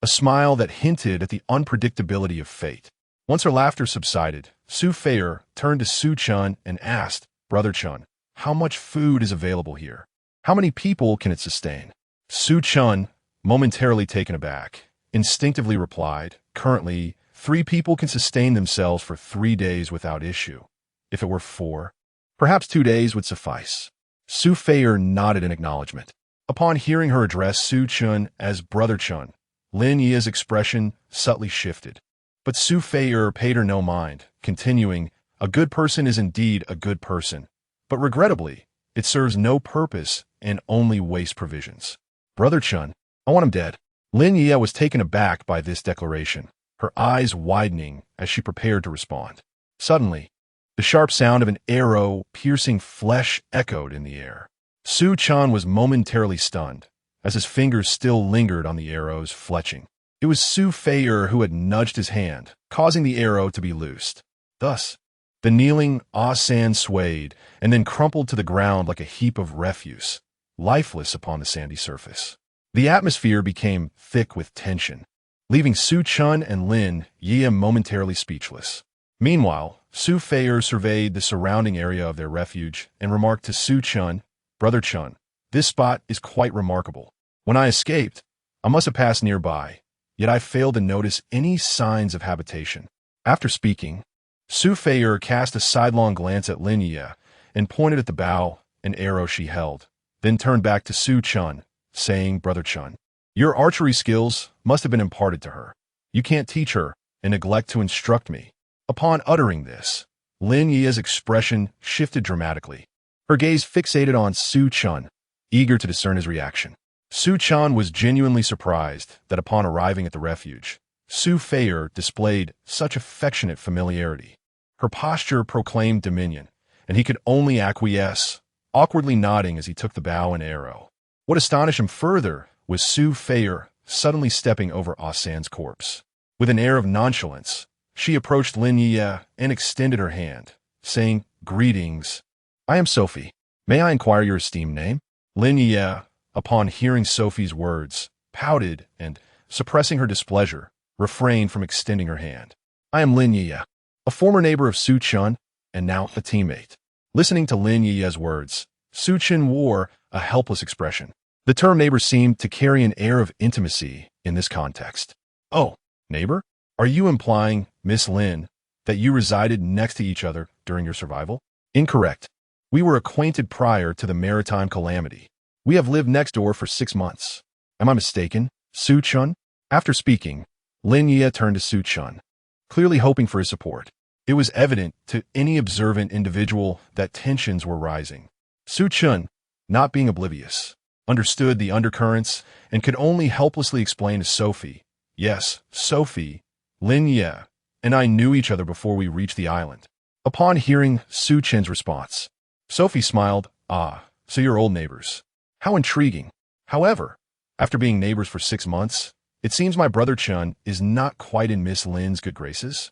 A smile that hinted at the unpredictability of fate. Once her laughter subsided, Su Fei'er turned to Su Chen and asked, Brother Chen, how much food is available here? How many people can it sustain? Su Chen, momentarily taken aback, instinctively replied, currently, 3 people can sustain themselves for 3 days without issue. If it were 4, perhaps 2 days would suffice. Su Fei'er nodded in acknowledgement. Upon hearing her address Su Chen as Brother Chen, Lin Yueye's expression subtly shifted. But Su Fei'er paid her no mind, continuing, a good person is indeed a good person, but regrettably, it serves no purpose and only wastes provisions. Brother Chen, I want him dead. Lin Yueyue was taken aback by this declaration, her eyes widening as she prepared to respond. Suddenly, the sharp sound of an arrow piercing flesh echoed in the air. Su Chen was momentarily stunned, as his fingers still lingered on the arrow's fletching. It was Su Fei'er who had nudged his hand, causing the arrow to be loosed. Thus, the kneeling Ah San swayed and then crumpled to the ground like a heap of refuse, lifeless upon the sandy surface. The atmosphere became thick with tension, leaving Su Chen and Lin Yueyue momentarily speechless. Meanwhile, Su Fei'er surveyed the surrounding area of their refuge and remarked to Su Chen, Brother Chen, this spot is quite remarkable. When I escaped, I must have passed nearby, yet I failed to notice any signs of habitation. After speaking, Su Fei'er cast a sidelong glance at Lin Yueyue and pointed at the bow and arrow she held, then turned back to Su Chen, saying, Brother Chen, your archery skills must have been imparted to her. You can't teach her and neglect to instruct me. Upon uttering this, Lin Yueye's expression shifted dramatically. Her gaze fixated on Su Chen, eager to discern his reaction. Su Chen was genuinely surprised that upon arriving at the refuge, Su Fei'er displayed such affectionate familiarity. Her posture proclaimed dominion, and he could only acquiesce, awkwardly nodding as he took the bow and arrow. What astonished him further was Su Fei'er suddenly stepping over Ah San's corpse. With an air of nonchalance, she approached Lin Yueyue and extended her hand, saying, Greetings. I am Sophie. May I inquire your esteemed name? Lin Yueyue, upon hearing Sophie's words, pouted and, suppressing her displeasure, refrained from extending her hand. I am Lin Yueyue, a former neighbor of Su Chen and now a teammate. Listening to Lin Yueye's words, Su Chen wore a helpless expression. The term neighbor seemed to carry an air of intimacy in this context. Oh, neighbor? Are you implying, Miss Lin, that you resided next to each other during your survival? Incorrect. We were acquainted prior to the maritime calamity. We have lived next door for 6 months. Am I mistaken, Su Chen? After speaking, Lin Yueyue turned to Su Chen, clearly hoping for his support. It was evident to any observant individual that tensions were rising. Su Chen, not being oblivious, understood the undercurrents and could only helplessly explain to Sophie, yes, Sophie, Lin Yueyue and I knew each other before we reached the island. Upon hearing Su Chen's response, Sophie smiled, so you're old neighbors. How intriguing. However, after being neighbors for 6 months, it seems my brother Chen is not quite in Miss Lin's good graces.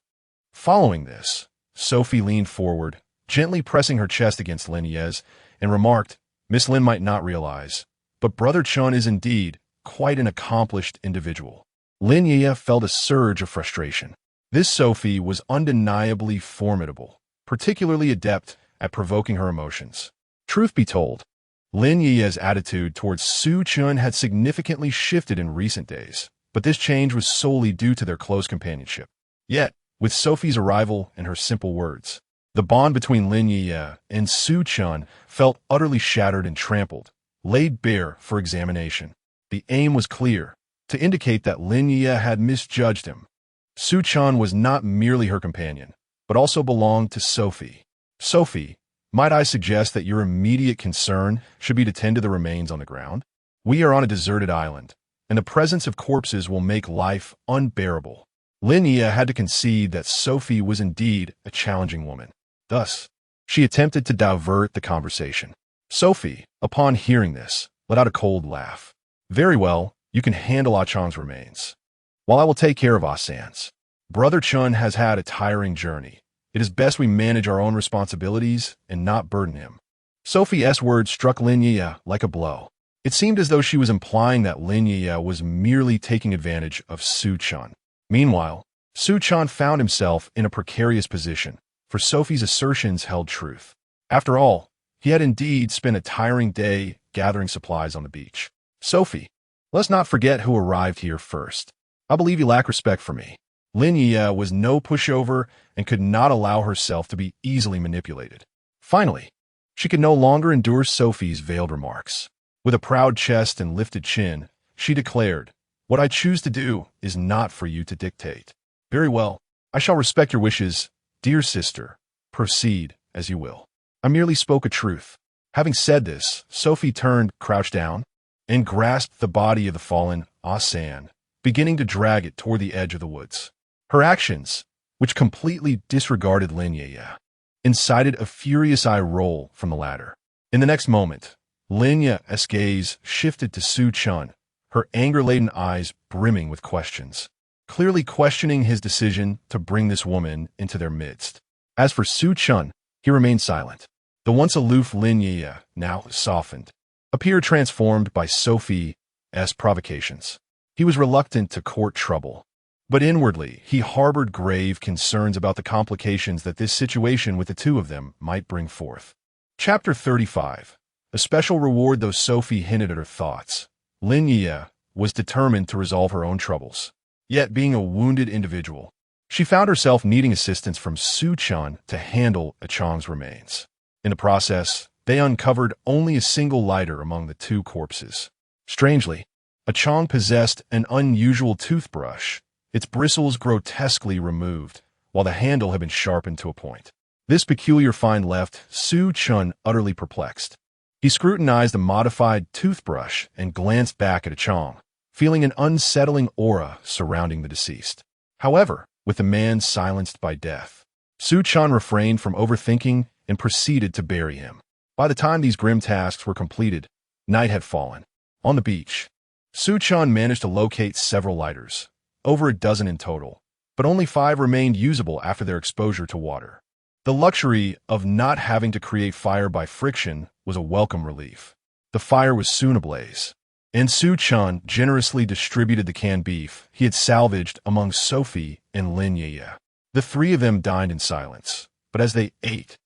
Following this, Sophie leaned forward, gently pressing her chest against Lin Yueye's, and remarked, Miss Lin might not realize, but Brother Chen is indeed quite an accomplished individual. Lin Yueyue felt a surge of frustration. This Sophie was undeniably formidable, particularly adept at provoking her emotions. Truth be told, Lin Yueye's attitude towards Su Chen had significantly shifted in recent days, but this change was solely due to their close companionship. Yet, with Sophie's arrival and her simple words, the bond between Lin Yueyue and Su Chen felt utterly shattered and trampled, laid bare for examination. The aim was clear, to indicate that Lin Yueyue had misjudged him. Su Chen was not merely her companion, but also belonged to Sophie. Sophie, might I suggest that your immediate concern should be to tend to the remains on the ground? We are on a deserted island, and the presence of corpses will make life unbearable. Lin Yueyue had to concede that Sophie was indeed a challenging woman. Thus, she attempted to divert the conversation. Sophie, upon hearing this, let out a cold laugh. Very well, you can handle Ah Chang's remains, while I will take care of Ah San's. Brother Chen has had a tiring journey. It is best we manage our own responsibilities and not burden him. Sophie's words struck Lin Yueyue like a blow. It seemed as though she was implying that Lin Yueyue was merely taking advantage of Su Chen. Meanwhile, Su Chen found himself in a precarious position, for Sophie's assertions held truth. After all, he had indeed spent a tiring day gathering supplies on the beach. Sophie, let's not forget who arrived here first. I believe you lack respect for me. Lin Yueyue was no pushover and could not allow herself to be easily manipulated. Finally, she could no longer endure Sophie's veiled remarks. With a proud chest and lifted chin, she declared, "What I choose to do is not for you to dictate." Very well, I shall respect your wishes, dear sister. Proceed as you will. I merely spoke a truth. Having said this, Sophie turned, crouched down, and grasped the body of the fallen Ah San, beginning to drag it toward the edge of the woods. Her actions, which completely disregarded Lin Yueyue, incited a furious eye roll from the latter. In the next moment, Lin Yueye's gaze shifted to Su Chen, her anger-laden eyes brimming with questions, clearly questioning his decision to bring this woman into their midst. As for Su Chen, he remained silent. The once aloof Lin Yueyue, now softened, appeared transformed by Sophie's provocations. He was reluctant to court trouble, but inwardly he harbored grave concerns about the complications that this situation with the two of them might bring forth. Chapter 35. A special reward. Though Sophie hinted at her thoughts, Lin Yueyue was determined to resolve her own troubles. Yet, being a wounded individual, she found herself needing assistance from Su Chen to handle Ah Chang's remains. In the process, they uncovered only a single lighter among the two corpses. Strangely, Ah Chang possessed an unusual toothbrush, its bristles grotesquely removed, while the handle had been sharpened to a point. This peculiar find left Su Chen utterly perplexed. He scrutinized the modified toothbrush and glanced back at Ah Chang, feeling an unsettling aura surrounding the deceased. However, with the man silenced by death, Su Chen refrained from overthinking and proceeded to bury him. By the time these grim tasks were completed, night had fallen. On the beach, Su Chen managed to locate several lighters, over a dozen in total, but only 5 remained usable after their exposure to water. The luxury of not having to create fire by friction was a welcome relief. The fire was soon ablaze, and Su Chen generously distributed the canned beef he had salvaged among Sophie and Lin Yueyue. The three of them dined in silence, but as they ate,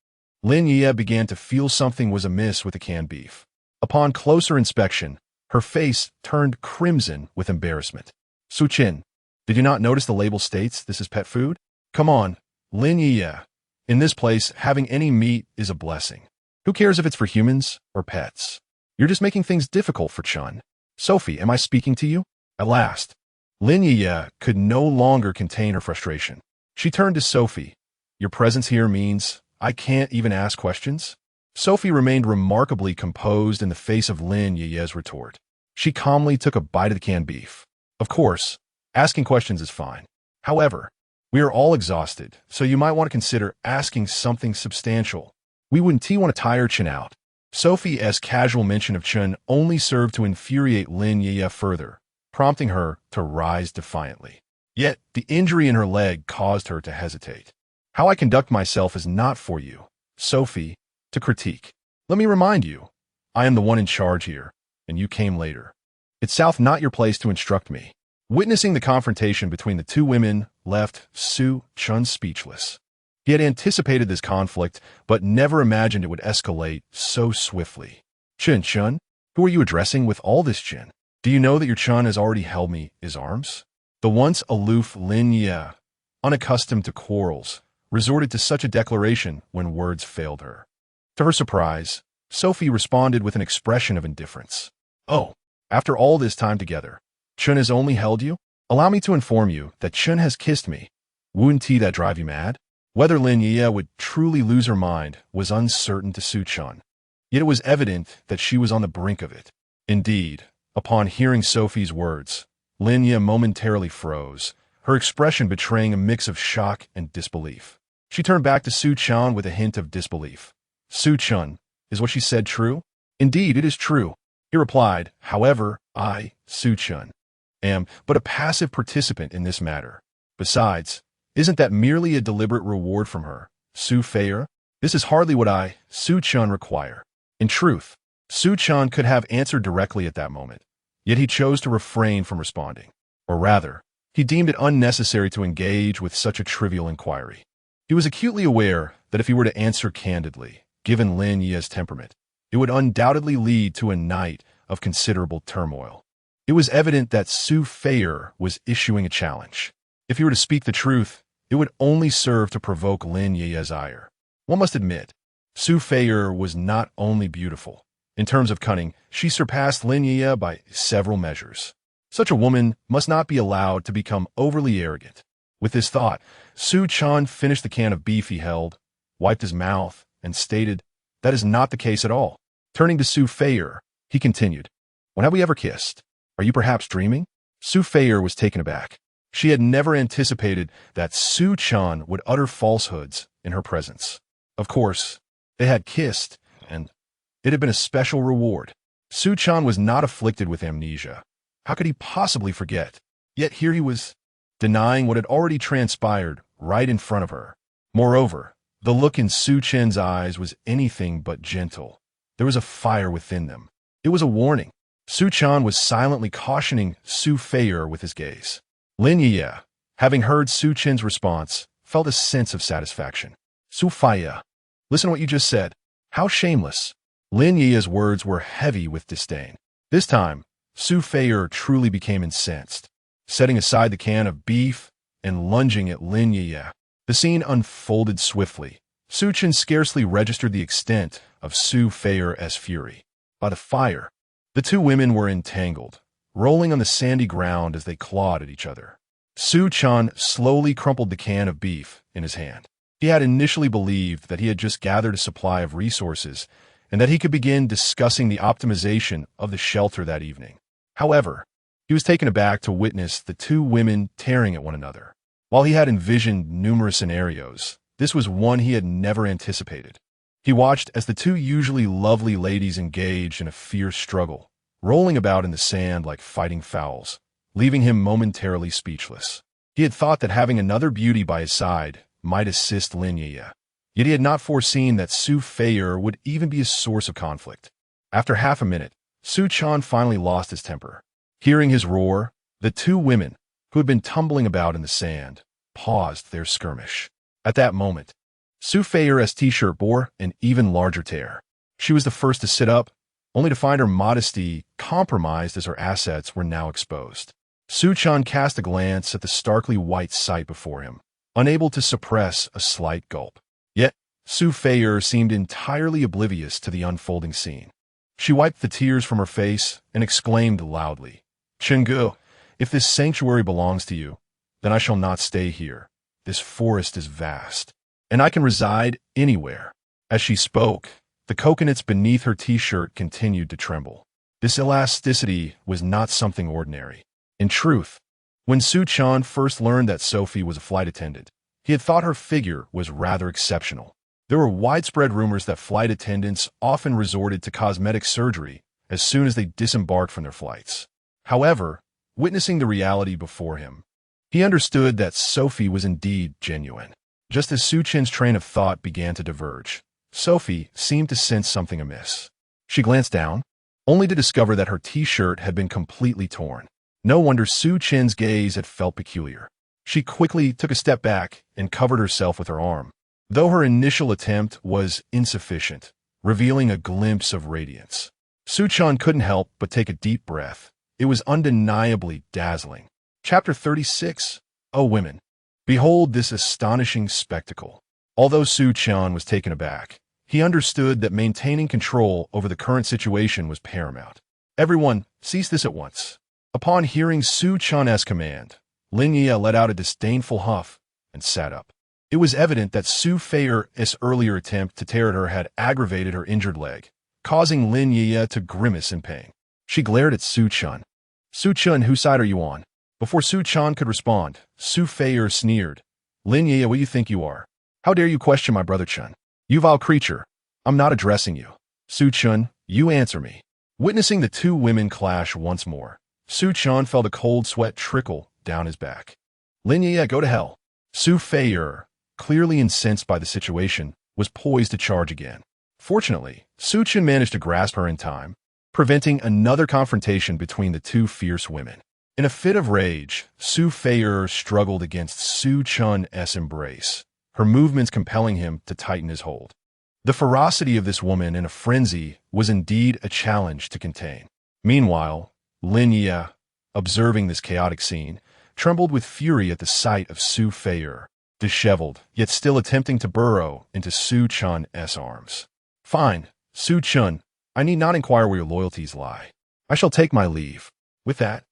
Lin Yueyue began to feel something was amiss with the canned beef. Upon closer inspection, her face turned crimson with embarrassment. "Su Chen, did you not notice the label states this is pet food? Come on, Lin Yueyue. In this place, having any meat is a blessing. Who cares if it's for humans or pets? You're just making things difficult for Chen." "Sophie, am I speaking to you?" At last, Lin Yueyue could no longer contain her frustration. She turned to Sophie. "Your presence here means I can't even ask questions?" Sophie remained remarkably composed in the face of Lin Yueye's retort. She calmly took a bite of the canned beef. "Of course, asking questions is fine. However, we are all exhausted, so you might want to consider asking something substantial. We wouldn't want to tire Chen out." Sophie's casual mention of Chen only served to infuriate Lin Yueyue further, prompting her to rise defiantly. Yet, the injury in her leg caused her to hesitate. "How I conduct myself is not for you, Sophie, to critique. Let me remind you, I am the one in charge here, and you came later. It's not your place to instruct me." Witnessing the confrontation between the two women left Su Chen speechless. He had anticipated this conflict, but never imagined it would escalate so swiftly. Chen, who are you addressing with all this Chen? Do you know that your Chen has already held me his arms?" The once aloof Lin Yueyue, unaccustomed to quarrels, resorted to such a declaration when words failed her. To her surprise, Sophie responded with an expression of indifference. "Oh, after all this time together, Chen has only held you? Allow me to inform you that Chen has kissed me. Wouldn't that drive you mad?" Whether Lin Yueyue would truly lose her mind was uncertain to Su Chen, yet it was evident that she was on the brink of it. Indeed, Upon hearing Sophie's words, Lin Yueyue momentarily froze, her expression betraying a mix of shock and disbelief. She turned back to Su Chen with a hint of disbelief. Su Chen, is what she said true? Indeed, it is true, he replied. However, I, Su Chen, am but a passive participant in this matter. Besides, isn't that merely a deliberate reward from her, Su Feier? This is hardly what I, Su Chen, require. In truth, Su Chen could have answered directly at that moment, yet he chose to refrain from responding. Or rather, he deemed it unnecessary to engage with such a trivial inquiry. He was acutely aware that if he were to answer candidly, given Lin Yueye's temperament, it would undoubtedly lead to a night of considerable turmoil. It was evident that Su Feier was issuing a challenge. If he were to speak the truth, it would only serve to provoke Lin Yueye's ire. One must admit, Su Feier was not only beautiful. In terms of cunning, she surpassed Lin Yueyue by several measures. Such a woman must not be allowed to become overly arrogant. With this thought, Su Chen finished the can of beef he held, wiped his mouth, and stated, "That is not the case at all." Turning to Su Feier, he continued, "When have we ever kissed? Are you perhaps dreaming?" Su Feier was taken aback. She had never anticipated that Su Chen would utter falsehoods in her presence. Of course, they had kissed, and it had been a special reward. Su Chen was not afflicted with amnesia. How could he possibly forget? Yet here he was, denying what had already transpired right in front of her. Moreover, the look in Su Chen's eyes was anything but gentle. There was a fire within them. It was a warning. Su Chen was silently cautioning Su Feier with his gaze. Lin Yueyue, having heard Su Chen's response, felt a sense of satisfaction. "Su Feier, listen to what you just said. How shameless." Lin Yueye's words were heavy with disdain. This time, Su Feier truly became incensed. Setting aside the can of beef and lunging at Lin Yueyue, the scene unfolded swiftly. Su Chen scarcely registered the extent of Su Feier's fury. By the fire, the two women were entangled, rolling on the sandy ground as they clawed at each other. Su Chen slowly crumpled the can of beef in his hand. He had initially believed that he had just gathered a supply of resources and that he could begin discussing the optimization of the shelter that evening. However, he was taken aback to witness the two women tearing at one another. While he had envisioned numerous scenarios, this was one he had never anticipated. He watched as the two usually lovely ladies engaged in a fierce struggle, rolling about in the sand like fighting fowls, leaving him momentarily speechless. He had thought that having another beauty by his side might assist Lin Yueyue, yet he had not foreseen that Su Feier would even be a source of conflict. After half a minute, Su Chen finally lost his temper. Hearing his roar, the two women, who had been tumbling about in the sand, paused their skirmish. At that moment, Su Feier's t-shirt bore an even larger tear. She was the first to sit up, only to find her modesty compromised as her assets were now exposed. Su Chen cast a glance at the starkly white sight before him, unable to suppress a slight gulp. Yet, Su Feier seemed entirely oblivious to the unfolding scene. She wiped the tears from her face and exclaimed loudly, "Chenggu, if this sanctuary belongs to you, then I shall not stay here. This forest is vast, and I can reside anywhere." As she spoke, the coconuts beneath her t-shirt continued to tremble. This elasticity was not something ordinary. In truth, when Su Chen first learned that Sophie was a flight attendant, he had thought her figure was rather exceptional. There were widespread rumors that flight attendants often resorted to cosmetic surgery as soon as they disembarked from their flights. However, witnessing the reality before him, he understood that Sophie was indeed genuine. Just as Su Chen's train of thought began to diverge, Sophie seemed to sense something amiss. She glanced down, only to discover that her t-shirt had been completely torn. No wonder Su Chen's gaze had felt peculiar. She quickly took a step back and covered herself with her arm, though her initial attempt was insufficient, revealing a glimpse of radiance. Su Chen couldn't help but take a deep breath. It was undeniably dazzling. Chapter 36. O Women. Behold this astonishing spectacle. Although Su Chen was taken aback, he understood that maintaining control over the current situation was paramount. "Everyone, cease this at once." Upon hearing Su Chen's command, Lin Yueyue let out a disdainful huff and sat up. It was evident that Su Feier's earlier attempt to tear at her had aggravated her injured leg, causing Lin Yueyue to grimace in pain. She glared at Su Chen. Su Chen, whose side are you on? Before Su Chen could respond, Su Feier sneered. Lin Yueyue, what do you think you are? How dare you question my brother Chen? You vile creature. I'm not addressing you. Su Chen, you answer me. Witnessing the two women clash once more, Su Chen felt a cold sweat trickle down his back. Lin Yueyue, go to hell. Su Feier, clearly incensed by the situation, was poised to charge again. Fortunately, Su Chen managed to grasp her in time, preventing another confrontation between the two fierce women. In a fit of rage, Su Feier struggled against Su Chen's embrace, her movements compelling him to tighten his hold. The ferocity of this woman in a frenzy was indeed a challenge to contain. Meanwhile, Lin Yueyue, observing this chaotic scene, trembled with fury at the sight of Su Feier, disheveled, yet still attempting to burrow into Su Chen's arms. Fine, Su Chen, I need not inquire where your loyalties lie. I shall take my leave. With that,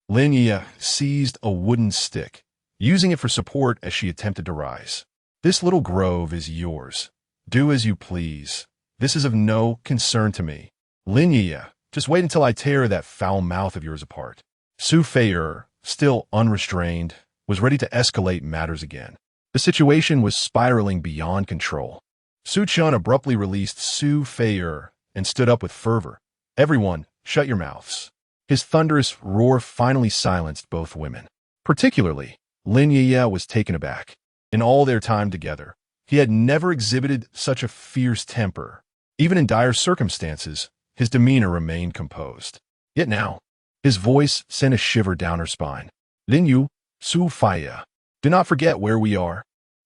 Lin Yueyue seized a wooden stick, using it for support as she attempted to rise. This little grove is yours. Do as you please. This is of no concern to me. Lin Yueyue, just wait until I tear that foul mouth of yours apart. Su Feier, still unrestrained, was ready to escalate matters again. The situation was spiraling beyond control. Su Chen abruptly released Su Feier and stood up with fervor. Everyone, shut your mouths. His thunderous roar finally silenced both women. Particularly, Lin Yueyue was taken aback. In all their time together, he had never exhibited such a fierce temper. Even in dire circumstances, his demeanor remained composed. Yet now, his voice sent a shiver down her spine. Lin Yueyue, Su Feier, do not forget where we are.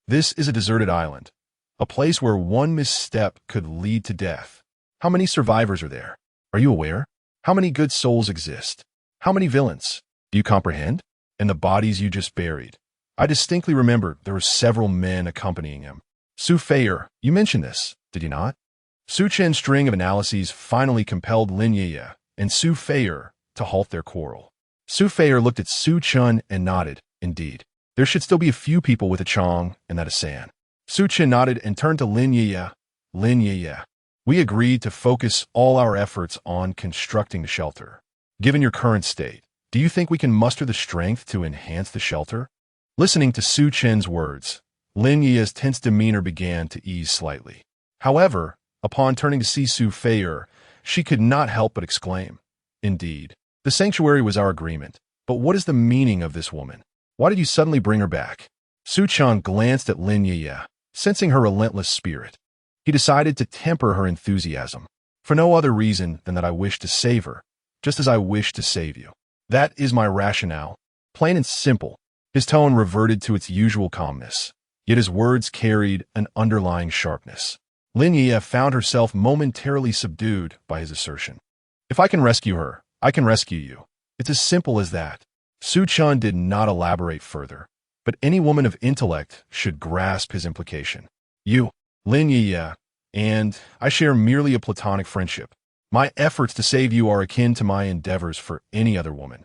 This is a deserted island, a place where one misstep could lead to death. How many survivors are there? Are you aware? How many good souls exist? How many villains? Do you comprehend? And the bodies you just buried. I distinctly remember there were several men accompanying him. Su Feier, you mentioned this, did you not? Su Chen's string of analyses finally compelled Lin Yueyue and Su Feier to halt their quarrel. Su Feier looked at Su Chen and nodded. Indeed, there should still be a few people with a Chong, and that is San. Su Chen nodded and turned to Lin Yueyue. Lin Yueyue, we agreed to focus all our efforts on constructing the shelter. Given your current state, do you think we can muster the strength to enhance the shelter? Listening to Su Chen's words, Lin Yueyue's tense demeanor began to ease slightly. However, upon turning to see Su Feier, she could not help but exclaim, Indeed, the sanctuary was our agreement, but what is the meaning of this woman? Why did you suddenly bring her back? Su Chen glanced at Lin Yueyue, sensing her relentless spirit. He decided to temper her enthusiasm, for no other reason than that I wish to save her, just as I wish to save you. That is my rationale, plain and simple. His tone reverted to its usual calmness, yet his words carried an underlying sharpness. Lin Yueyue found herself momentarily subdued by his assertion. If I can rescue her, I can rescue you. It's as simple as that. Su Chen did not elaborate further, but any woman of intellect should grasp his implication. You, Lin Yueyue, and I share merely a platonic friendship. My efforts to save you are akin to my endeavors for any other woman.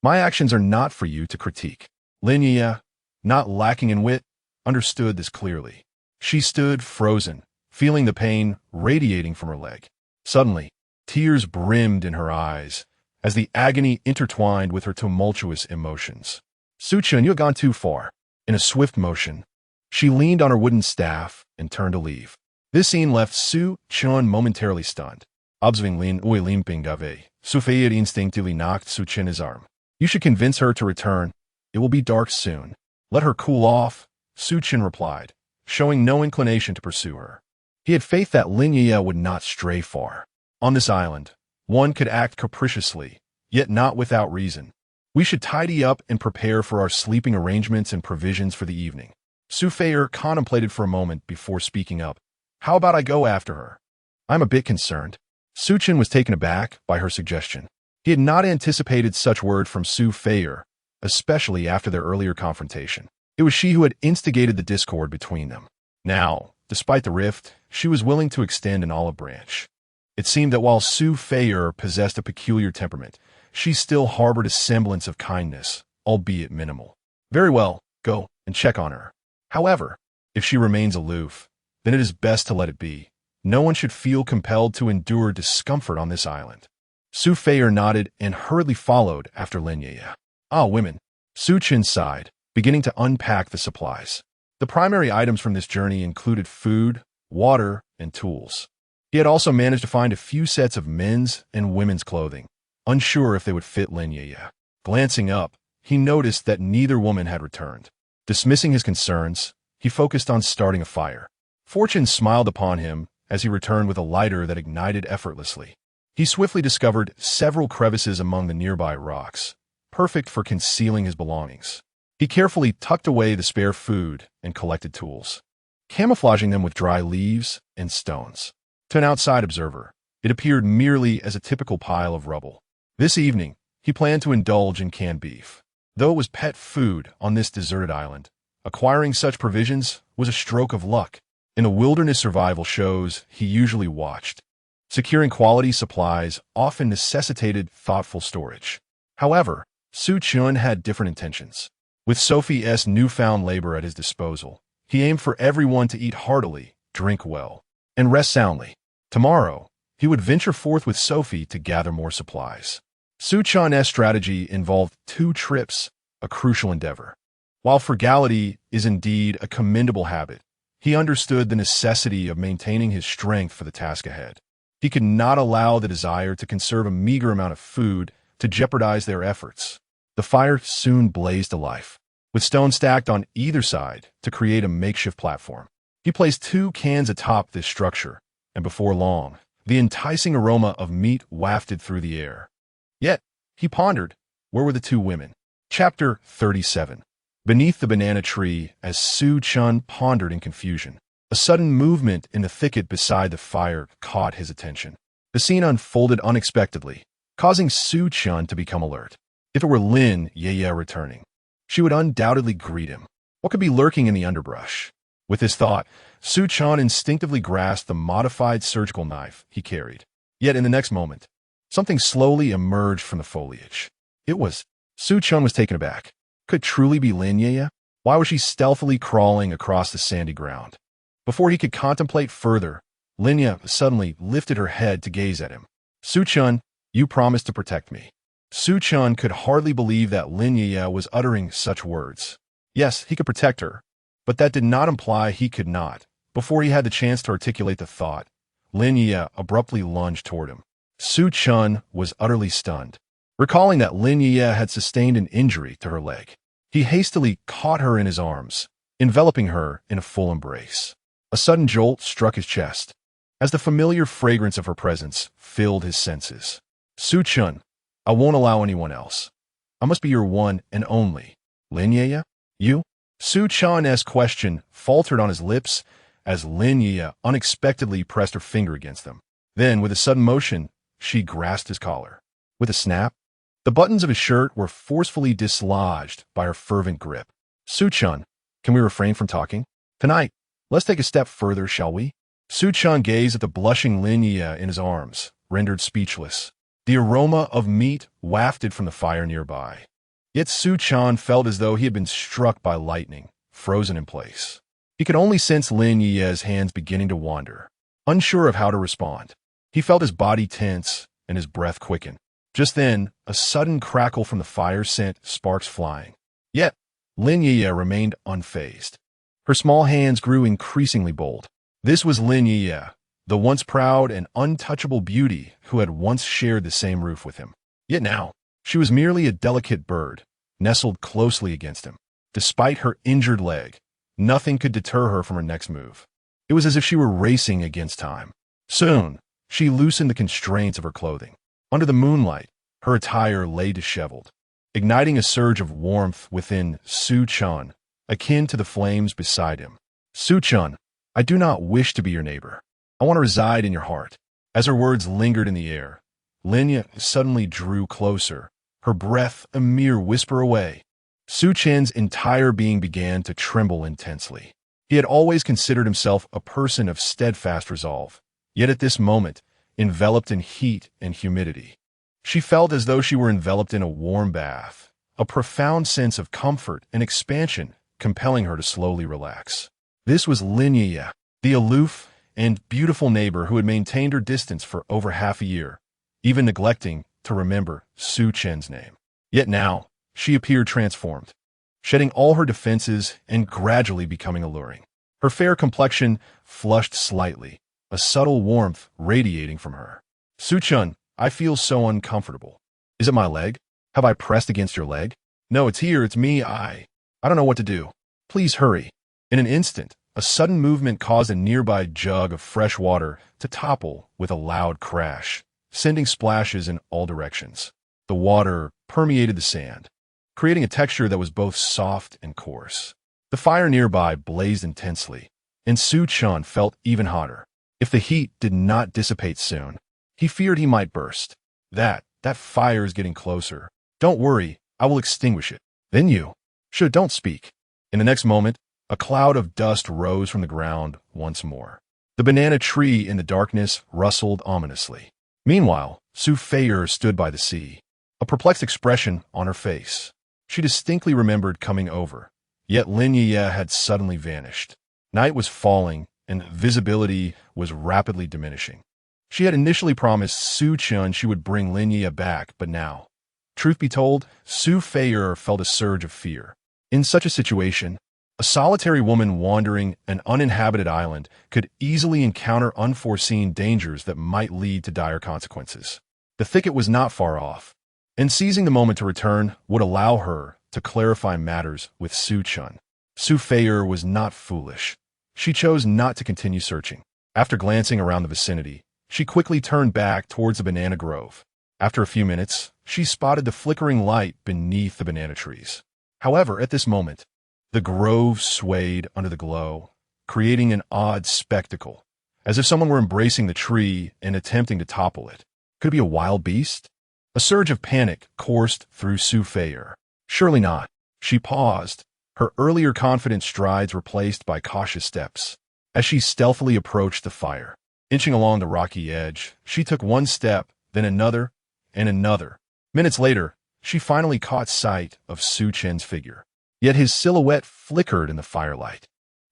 My actions are not for you to critique. Lin Yueyue, not lacking in wit, understood this clearly. She stood frozen, feeling the pain radiating from her leg. Suddenly, tears brimmed in her eyes as the agony intertwined with her tumultuous emotions. Su Chen, you have gone too far. In a swift motion, she leaned on her wooden staff and turned to leave. This scene left Su Chen momentarily stunned. Observing Lin Yueyue limping away, Su Feier instinctively knocked Su Chen's arm. You should convince her to return. It will be dark soon. Let her cool off, Su Chen replied, showing no inclination to pursue her. He had faith that Lin Yueyue would not stray far. On this island, one could act capriciously, yet not without reason. We should tidy up and prepare for our sleeping arrangements and provisions for the evening. Su Feier contemplated for a moment before speaking up. How about I go after her? I'm a bit concerned. Su Chen was taken aback by her suggestion. He had not anticipated such word from Su Feier, especially after their earlier confrontation. It was she who had instigated the discord between them. Now, despite the rift, she was willing to extend an olive branch. It seemed that while Su Feier possessed a peculiar temperament, she still harbored a semblance of kindness, albeit minimal. Very well, go and check on her. However, if she remains aloof, then it is best to let it be. No one should feel compelled to endure discomfort on this island. Su Feier nodded and hurriedly followed after Lin Yueyue. Ah, women. Su Chen sighed, beginning to unpack the supplies. The primary items from this journey included food, water, and tools. He had also managed to find a few sets of men's and women's clothing, unsure if they would fit Lin Yueyue. Glancing up, he noticed that neither woman had returned. Dismissing his concerns, he focused on starting a fire. Fortune smiled upon him as he returned with a lighter that ignited effortlessly. He swiftly discovered several crevices among the nearby rocks, perfect for concealing his belongings. He carefully tucked away the spare food and collected tools, camouflaging them with dry leaves and stones. To an outside observer, it appeared merely as a typical pile of rubble. This evening, he planned to indulge in canned beef. Though it was pet food on this deserted island, acquiring such provisions was a stroke of luck. In the wilderness survival shows he usually watched, securing quality supplies often necessitated thoughtful storage. However, Su Chen had different intentions. With Sophie's newfound labor at his disposal, he aimed for everyone to eat heartily, drink well, and rest soundly. Tomorrow, he would venture forth with Sophie to gather more supplies. Su Chen's strategy involved 2 trips, a crucial endeavor. While frugality is indeed a commendable habit, he understood the necessity of maintaining his strength for the task ahead. He could not allow the desire to conserve a meager amount of food to jeopardize their efforts. The fire soon blazed to life, with stones stacked on either side to create a makeshift platform. He placed 2 cans atop this structure, and before long, the enticing aroma of meat wafted through the air. Yet, he pondered, where were the 2 women? Chapter 37. Beneath the banana tree, as Su Chen pondered in confusion, a sudden movement in the thicket beside the fire caught his attention. The scene unfolded unexpectedly, causing Su Chen to become alert. If it were Lin Yueyue returning, she would undoubtedly greet him. What could be lurking in the underbrush? With this thought, Su Chen instinctively grasped the modified surgical knife he carried. Yet in the next moment, something slowly emerged from the foliage. It was. Su Chen was taken aback. Could it truly be Lin Yueyue? Why was she stealthily crawling across the sandy ground? Before he could contemplate further, Lin Yueyue suddenly lifted her head to gaze at him. Su Chen, you promised to protect me. Su Chen could hardly believe that Lin Yueyue was uttering such words. Yes, he could protect her, but that did not imply he could not. Before he had the chance to articulate the thought, Lin Yueyue abruptly lunged toward him. Su Chen was utterly stunned, recalling that Lin Yueyue had sustained an injury to her leg. He hastily caught her in his arms, enveloping her in a full embrace. A sudden jolt struck his chest, as the familiar fragrance of her presence filled his senses. Su Chen, I won't allow anyone else. I must be your one and only. Lin Yueyue? You? Su Chen's question faltered on his lips as Lin Yueyue unexpectedly pressed her finger against them. Then, with a sudden motion, she grasped his collar. With a snap, the buttons of his shirt were forcefully dislodged by her fervent grip. Su Chen, can we refrain from talking? Tonight, let's take a step further, shall we? Su Chen gazed at the blushing Lin Yueyue in his arms, rendered speechless. The aroma of meat wafted from the fire nearby. Yet Su Chen felt as though he had been struck by lightning, frozen in place. He could only sense Lin Yueyue's hands beginning to wander, unsure of how to respond. He felt his body tense and his breath quicken. Just then, a sudden crackle from the fire sent sparks flying. Yet, Lin Yueyue remained unfazed. Her small hands grew increasingly bold. This was Lin Yueyue, the once proud and untouchable beauty who had once shared the same roof with him. Yet now, she was merely a delicate bird, nestled closely against him. Despite her injured leg, nothing could deter her from her next move. It was as if she were racing against time. Soon, she loosened the constraints of her clothing. Under the moonlight, her attire lay disheveled, igniting a surge of warmth within Su Chen, akin to the flames beside him. Su Chen, I do not wish to be your neighbor. I want to reside in your heart. As her words lingered in the air, Lin Yueyue suddenly drew closer, her breath a mere whisper away. Su Chen's entire being began to tremble intensely. He had always considered himself a person of steadfast resolve, yet at this moment, enveloped in heat and humidity. She felt as though she were enveloped in a warm bath, a profound sense of comfort and expansion compelling her to slowly relax. This was Lin Yueyue, the aloof and beautiful neighbor who had maintained her distance for over half a year, even neglecting to remember Chen's name. Yet now, she appeared transformed, shedding all her defenses and gradually becoming alluring. Her fair complexion flushed slightly, a subtle warmth radiating from her. Chen, I feel so uncomfortable. Is it my leg? Have I pressed against your leg? No, it's here, it's me, I don't know what to do. Please hurry. In an instant, a sudden movement caused a nearby jug of fresh water to topple with a loud crash, sending splashes in all directions. The water permeated the sand, creating a texture that was both soft and coarse. The fire nearby blazed intensely, and Chen felt even hotter. If the heat did not dissipate soon, he feared he might burst. That fire is getting closer. Don't worry, I will extinguish it. Then you. Don't speak. In the next moment, a cloud of dust rose from the ground once more. The banana tree in the darkness rustled ominously. Meanwhile, Su Feier stood by the sea, a perplexed expression on her face. She distinctly remembered coming over, yet Lin Yueyue had suddenly vanished. Night was falling, and visibility was rapidly diminishing. She had initially promised Chen she would bring Lin Yueyue back, but now, truth be told, Su Feier felt a surge of fear. In such a situation, a solitary woman wandering an uninhabited island could easily encounter unforeseen dangers that might lead to dire consequences. The thicket was not far off, and seizing the moment to return would allow her to clarify matters with Chen. Su Feier was not foolish. She chose not to continue searching. After glancing around the vicinity, she quickly turned back towards the banana grove. After a few minutes, she spotted the flickering light beneath the banana trees. However, at this moment, the grove swayed under the glow, creating an odd spectacle, as if someone were embracing the tree and attempting to topple it. Could it be a wild beast? A surge of panic coursed through Su Feier. Surely not. She paused, her earlier confident strides replaced by cautious steps. As she stealthily approached the fire, inching along the rocky edge, she took one step, then another, and another. Minutes later, she finally caught sight of Chen's figure. Yet his silhouette flickered in the firelight,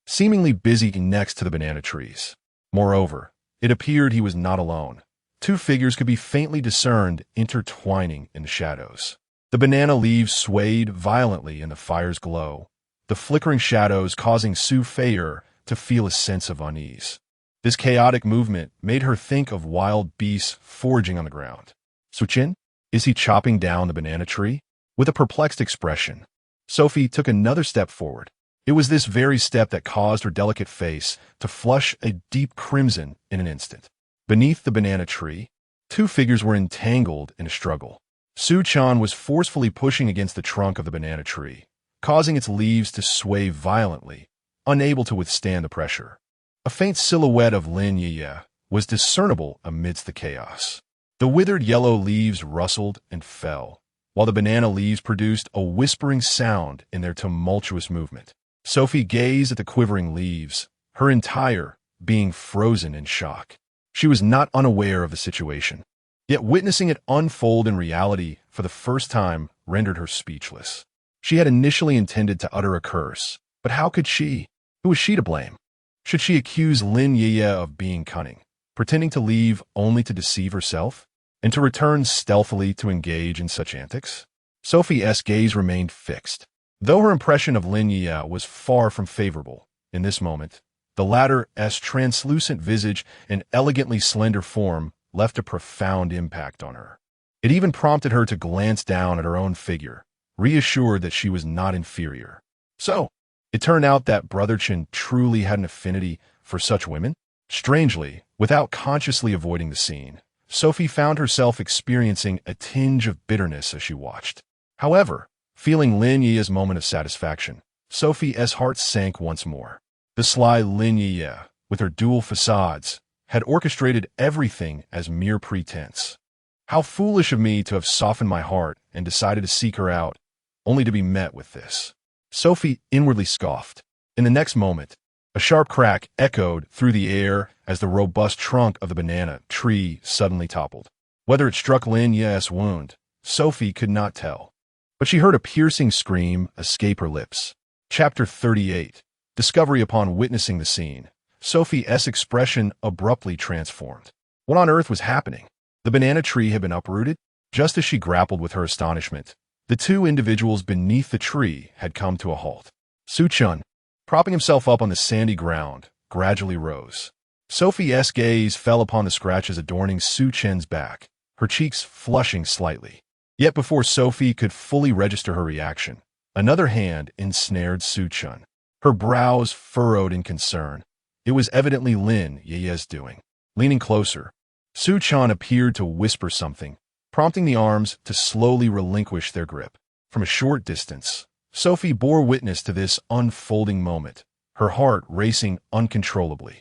seemingly busy next to the banana trees. Moreover, it appeared he was not alone. Two figures could be faintly discerned intertwining in the shadows. The banana leaves swayed violently in the fire's glow, the flickering shadows causing Su Feier to feel a sense of unease. This chaotic movement made her think of wild beasts foraging on the ground. Chen? Is he chopping down the banana tree? With a perplexed expression, Sophie took another step forward. It was this very step that caused her delicate face to flush a deep crimson in an instant. Beneath the banana tree, two figures were entangled in a struggle. Chen was forcefully pushing against the trunk of the banana tree, causing its leaves to sway violently, unable to withstand the pressure. A faint silhouette of Lin Yueyue was discernible amidst the chaos. The withered yellow leaves rustled and fell, while the banana leaves produced a whispering sound in their tumultuous movement. Sophie gazed at the quivering leaves, her entire being frozen in shock. She was not unaware of the situation, yet witnessing it unfold in reality for the first time rendered her speechless. She had initially intended to utter a curse, but how could she? Who was she to blame? Should she accuse Lin Yueyue of being cunning, pretending to leave only to deceive herself, and to return stealthily to engage in such antics? Sophie's gaze remained fixed. Though her impression of Lin Yueyue was far from favorable, in this moment, the latter's translucent visage and elegantly slender form left a profound impact on her. It even prompted her to glance down at her own figure, reassured that she was not inferior. So, it turned out that Brother Chen truly had an affinity for such women? Strangely, without consciously avoiding the scene, Sophie found herself experiencing a tinge of bitterness as she watched. However, feeling Lin Yueye's moment of satisfaction, Sophie's heart sank once more. The sly Lin Yueyue, with her dual facades, had orchestrated everything as mere pretense. How foolish of me to have softened my heart and decided to seek her out, only to be met with this. Sophie inwardly scoffed. In the next moment, a sharp crack echoed through the air as the robust trunk of the banana tree suddenly toppled. Whether it struck Lin Yueye's wound, Sophie could not tell, but she heard a piercing scream escape her lips. Chapter 38. Discovery. Upon witnessing the scene, Sophie's expression abruptly transformed. What on earth was happening? The The banana tree had been uprooted. Just as she grappled with her astonishment, the two individuals beneath the tree had come to a halt. Su Chen, propping himself up on the sandy ground, gradually rose. Sophie's gaze fell upon the scratches adorning Su Chen's back, her cheeks flushing slightly. Yet before Sophie could fully register her reaction, another hand ensnared Su Chen. Her brows furrowed in concern. It was evidently Lin Yueye's doing. Leaning closer, Su Chen appeared to whisper something, prompting the arms to slowly relinquish their grip. From a short distance, Sophie bore witness to this unfolding moment, her heart racing uncontrollably.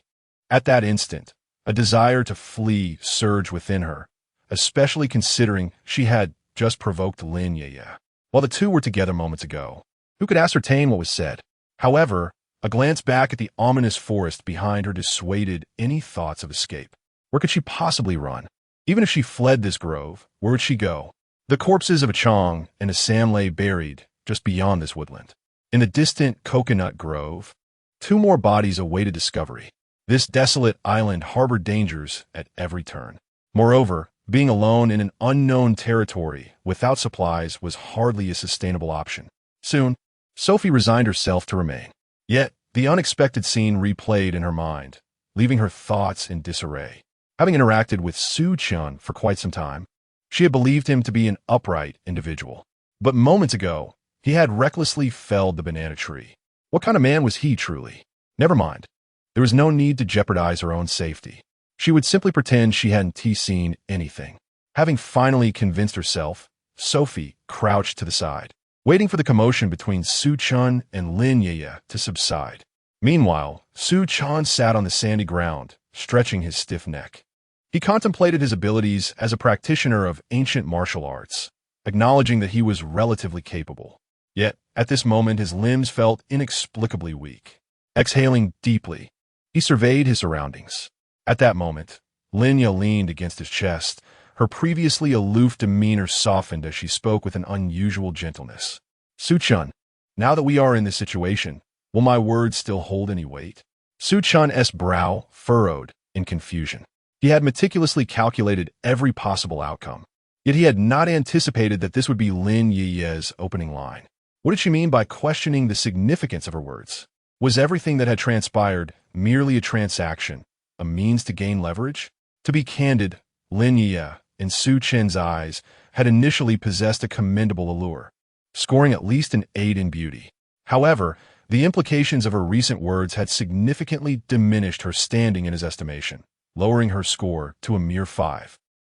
At that instant, a desire to flee surged within her, especially considering she had just provoked Lin Yueyue. While the two were together moments ago, who could ascertain what was said? However, a glance back at the ominous forest behind her dissuaded any thoughts of escape. Where could she possibly run? Even if she fled this grove, where would she go? The corpses of a Chong and a Sam lay buried just beyond this woodland. In the distant coconut grove, two more bodies awaited discovery. This desolate island harbored dangers at every turn. Moreover, being alone in an unknown territory without supplies was hardly a sustainable option. Soon, Sophie resigned herself to remain. Yet, the unexpected scene replayed in her mind, leaving her thoughts in disarray. Having interacted with Su Chen for quite some time, she had believed him to be an upright individual. But moments ago, he had recklessly felled the banana tree. What kind of man was he truly? Never mind. There was no need to jeopardize her own safety. She would simply pretend she hadn't seen anything. Having finally convinced herself, Sophie crouched to the side, waiting for the commotion between Su Chen and Lin Yueyue to subside. Meanwhile, Su Chen sat on the sandy ground, stretching his stiff neck. He contemplated his abilities as a practitioner of ancient martial arts, acknowledging that he was relatively capable. Yet, at this moment, his limbs felt inexplicably weak. Exhaling deeply, he surveyed his surroundings. At that moment, Lin Yueyue leaned against his chest. Her previously aloof demeanor softened as she spoke with an unusual gentleness. Su Chen, now that we are in this situation, will my words still hold any weight? Su Chen's brow furrowed in confusion. He had meticulously calculated every possible outcome, yet he had not anticipated that this would be Lin Yueye's opening line. What did she mean by questioning the significance of her words? Was everything that had transpired merely a transaction, a means to gain leverage? To be candid, Lin Yueyue, in Su Chen's eyes, had initially possessed a commendable allure, scoring at least an 8 in beauty. However, the implications of her recent words had significantly diminished her standing in his estimation, lowering her score to a mere 5.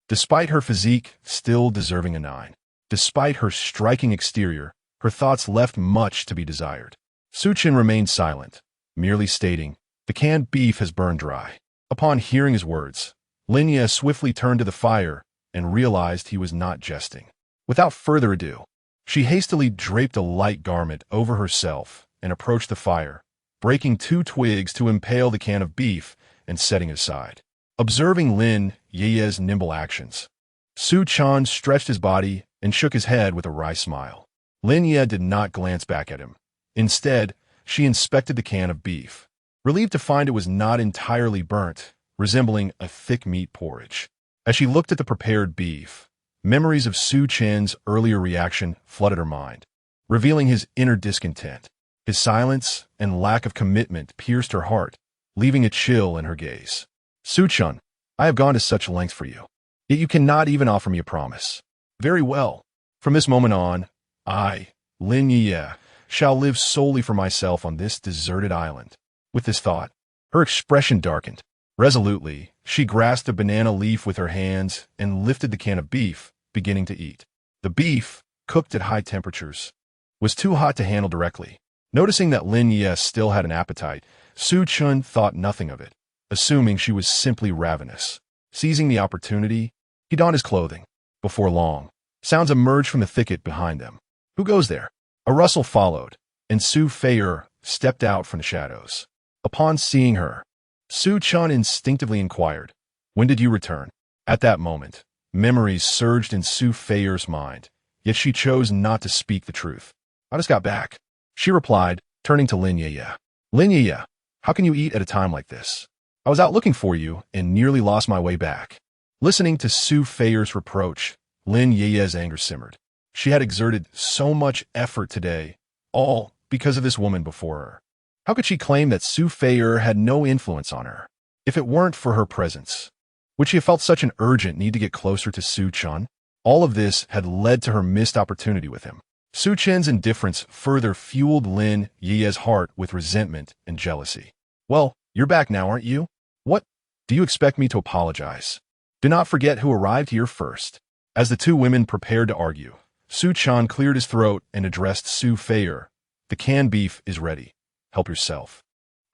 Despite her physique still deserving a 9. Despite her striking exterior, her thoughts left much to be desired. Su Chen remained silent, merely stating, "The canned beef has burned dry." Upon hearing his words, Lin Yueyue swiftly turned to the fire and realized he was not jesting. Without further ado, she hastily draped a light garment over herself and approached the fire, breaking 2 twigs to impale the can of beef and setting it aside. Observing Lin Yueye's nimble actions, Su Chen stretched his body and shook his head with a wry smile. Lin Yueyue did not glance back at him. Instead, she inspected the can of beef, relieved to find it was not entirely burnt, resembling a thick meat porridge. As she looked at the prepared beef, memories of Su Chen's earlier reaction flooded her mind, revealing his inner discontent. His silence and lack of commitment pierced her heart, leaving a chill in her gaze. "Su Chen, I have gone to such lengths for you, yet you cannot even offer me a promise. Very well. From this moment on, I, Lin Yueyue, shall live solely for myself on this deserted island." With this thought, her expression darkened. Resolutely, she grasped a banana leaf with her hands and lifted the can of beef, beginning to eat. The beef, cooked at high temperatures, was too hot to handle directly. Noticing that Lin Yueyue still had an appetite, Su Chen thought nothing of it, assuming she was simply ravenous. Seizing the opportunity, he donned his clothing. Before long, sounds emerged from the thicket behind them. "Who goes there?" A rustle followed, and Su Fei'er stepped out from the shadows. Upon seeing her, Su Chen instinctively inquired, "When did you return?" At that moment, memories surged in Su Fei'er's mind, yet she chose not to speak the truth. "I just got back," she replied, turning to Lin Yueyue. "Lin Yueyue, how can you eat at a time like this? I was out looking for you and nearly lost my way back." Listening to Su Feier's reproach, Lin Yueye's anger simmered. She had exerted so much effort today, all because of this woman before her. How could she claim that Su Feier had no influence on her? If it weren't for her presence, would she have felt such an urgent need to get closer to Su Chen? All of this had led to her missed opportunity with him. Su Chen's indifference further fueled Lin Yueye's heart with resentment and jealousy. Well, you're back now, aren't you? What? Do you expect me to apologize? Do not forget who arrived here first. As the two women prepared to argue, Su Chen cleared his throat and addressed Su Feier. The canned beef is ready. Help yourself.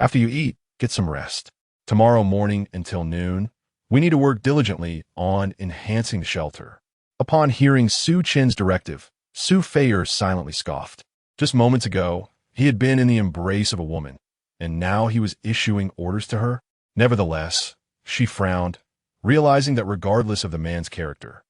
After you eat, get some rest. Tomorrow morning until noon, we need to work diligently on enhancing the shelter. Upon hearing Su Chen's directive, Su Feier silently scoffed. Just moments ago, he had been in the embrace of a woman, and now he was issuing orders to her. Nevertheless, she frowned, realizing that regardless of the man's character,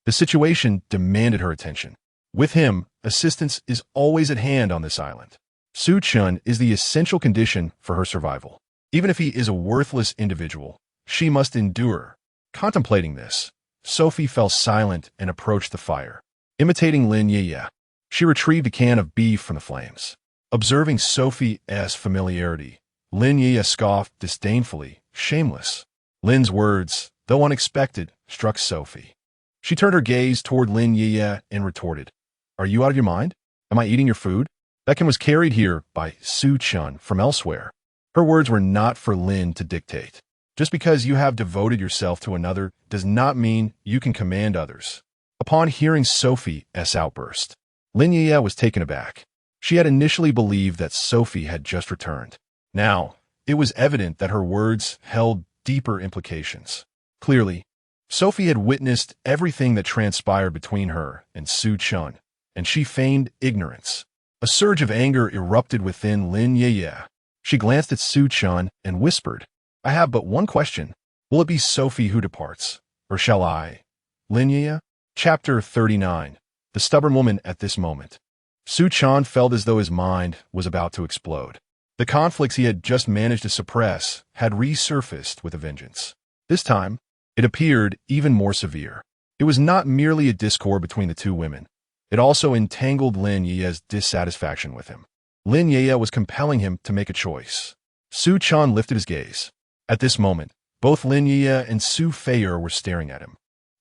the situation demanded her attention. With him, assistance is always at hand on this island. Su Chen is the essential condition for her survival. Even if he is a worthless individual, she must endure. Contemplating this, Sophie fell silent and approached the fire. Imitating Lin Yueyue, she retrieved a can of beef from the flames. Observing Sophie's familiarity, Lin Yueyue scoffed disdainfully, shameless. Lin's words, though unexpected, struck Sophie. She turned her gaze toward Lin Yueyue and retorted, "Are you out of your mind? Am I eating your food?" That can was carried here by Su Chen from elsewhere. Her words were not for Lin to dictate. Just because you have devoted yourself to another does not mean you can command others. Upon hearing Sophie's outburst, Lin Yueyue was taken aback. She had initially believed that Sophie had just returned. Now, it was evident that her words held deeper implications. Clearly, Sophie had witnessed everything that transpired between her and Su Chen, and she feigned ignorance. A surge of anger erupted within Lin Yueyue. She glanced at Su Chen and whispered, "I have but one question. Will it be Sophie who departs, or shall I?" Lin Yueyue? Chapter 39. The stubborn woman at this moment. Su Chen felt as though his mind was about to explode. The conflicts he had just managed to suppress had resurfaced with a vengeance. This time, it appeared even more severe. It was not merely a discord between the two women. It also entangled Lin Yueye's dissatisfaction with him. Lin Yueyue was compelling him to make a choice. Su Chen lifted his gaze. At this moment, both Lin Yueyue and Su Feier were staring at him,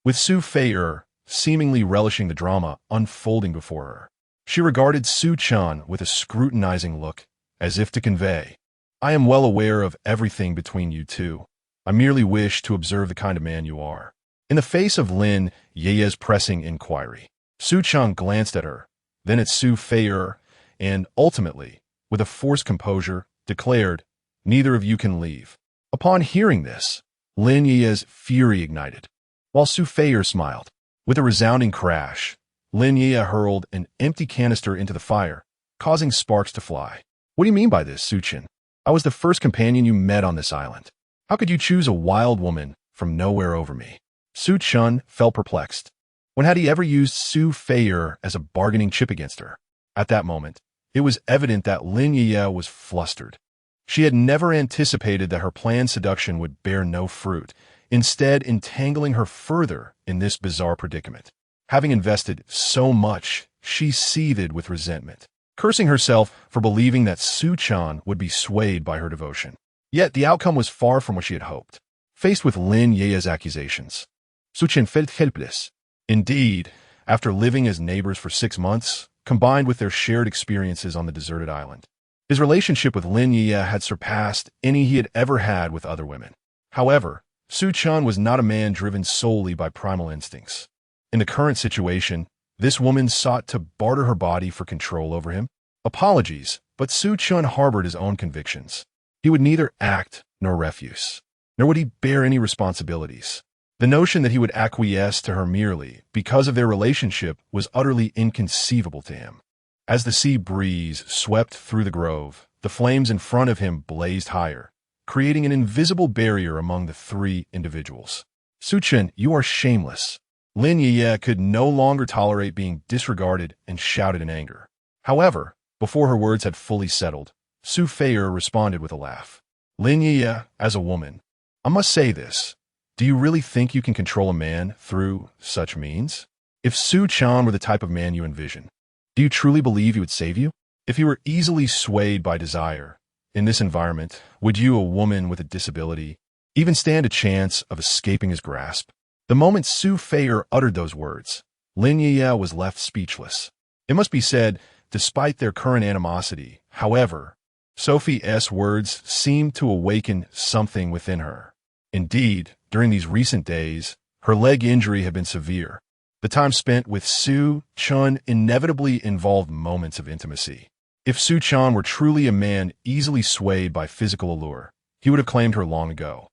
with Su Feier seemingly relishing the drama unfolding before her. She regarded Su Chen with a scrutinizing look, as if to convey, "I am well aware of everything between you two. I merely wish to observe the kind of man you are." In the face of Lin Yueye's pressing inquiry, Su Chen glanced at her, then at Su Feier, and ultimately, with a forced composure, declared, "Neither of you can leave." Upon hearing this, Lin Yueye's fury ignited, while Su Feier smiled. With a resounding crash, Lin Yueyue hurled an empty canister into the fire, causing sparks to fly. "What do you mean by this, Su Chen? I was the first companion you met on this island. How could you choose a wild woman from nowhere over me?" Su Chen felt perplexed. When had he ever used Su Feier as a bargaining chip against her? At that moment, it was evident that Lin Yueyue was flustered. She had never anticipated that her planned seduction would bear no fruit, instead entangling her further in this bizarre predicament. Having invested so much, she seethed with resentment, cursing herself for believing that Su Chen would be swayed by her devotion. Yet the outcome was far from what she had hoped. Faced with Lin Yueye's accusations, Su Chen felt helpless. Indeed, after living as neighbors for 6 months, combined with their shared experiences on the deserted island, his relationship with Lin Yueyue had surpassed any he had ever had with other women. However, Su Chen was not a man driven solely by primal instincts. In the current situation, this woman sought to barter her body for control over him. Apologies, but Su Chen harbored his own convictions. He would neither act nor refuse, nor would he bear any responsibilities. The notion that he would acquiesce to her merely because of their relationship was utterly inconceivable to him. As the sea breeze swept through the grove, the flames in front of him blazed higher, creating an invisible barrier among the three individuals. "Su Chen, you are shameless." Lin Yueyue could no longer tolerate being disregarded and shouted in anger. However, before her words had fully settled, Su Feier responded with a laugh. "Lin Yueyue, as a woman, I must say this. Do you really think you can control a man through such means? If Su Chan were the type of man you envision, do you truly believe he would save you? If he were easily swayed by desire, in this environment, would you, a woman with a disability, even stand a chance of escaping his grasp? The moment Su Feier uttered those words, Lin Yueyue was left speechless. It must be said, despite their current animosity, however, Sophie's words seemed to awaken something within her. Indeed, during these recent days, her leg injury had been severe. The time spent with Su Chan inevitably involved moments of intimacy. If Su Chan were truly a man easily swayed by physical allure, he would have claimed her long ago.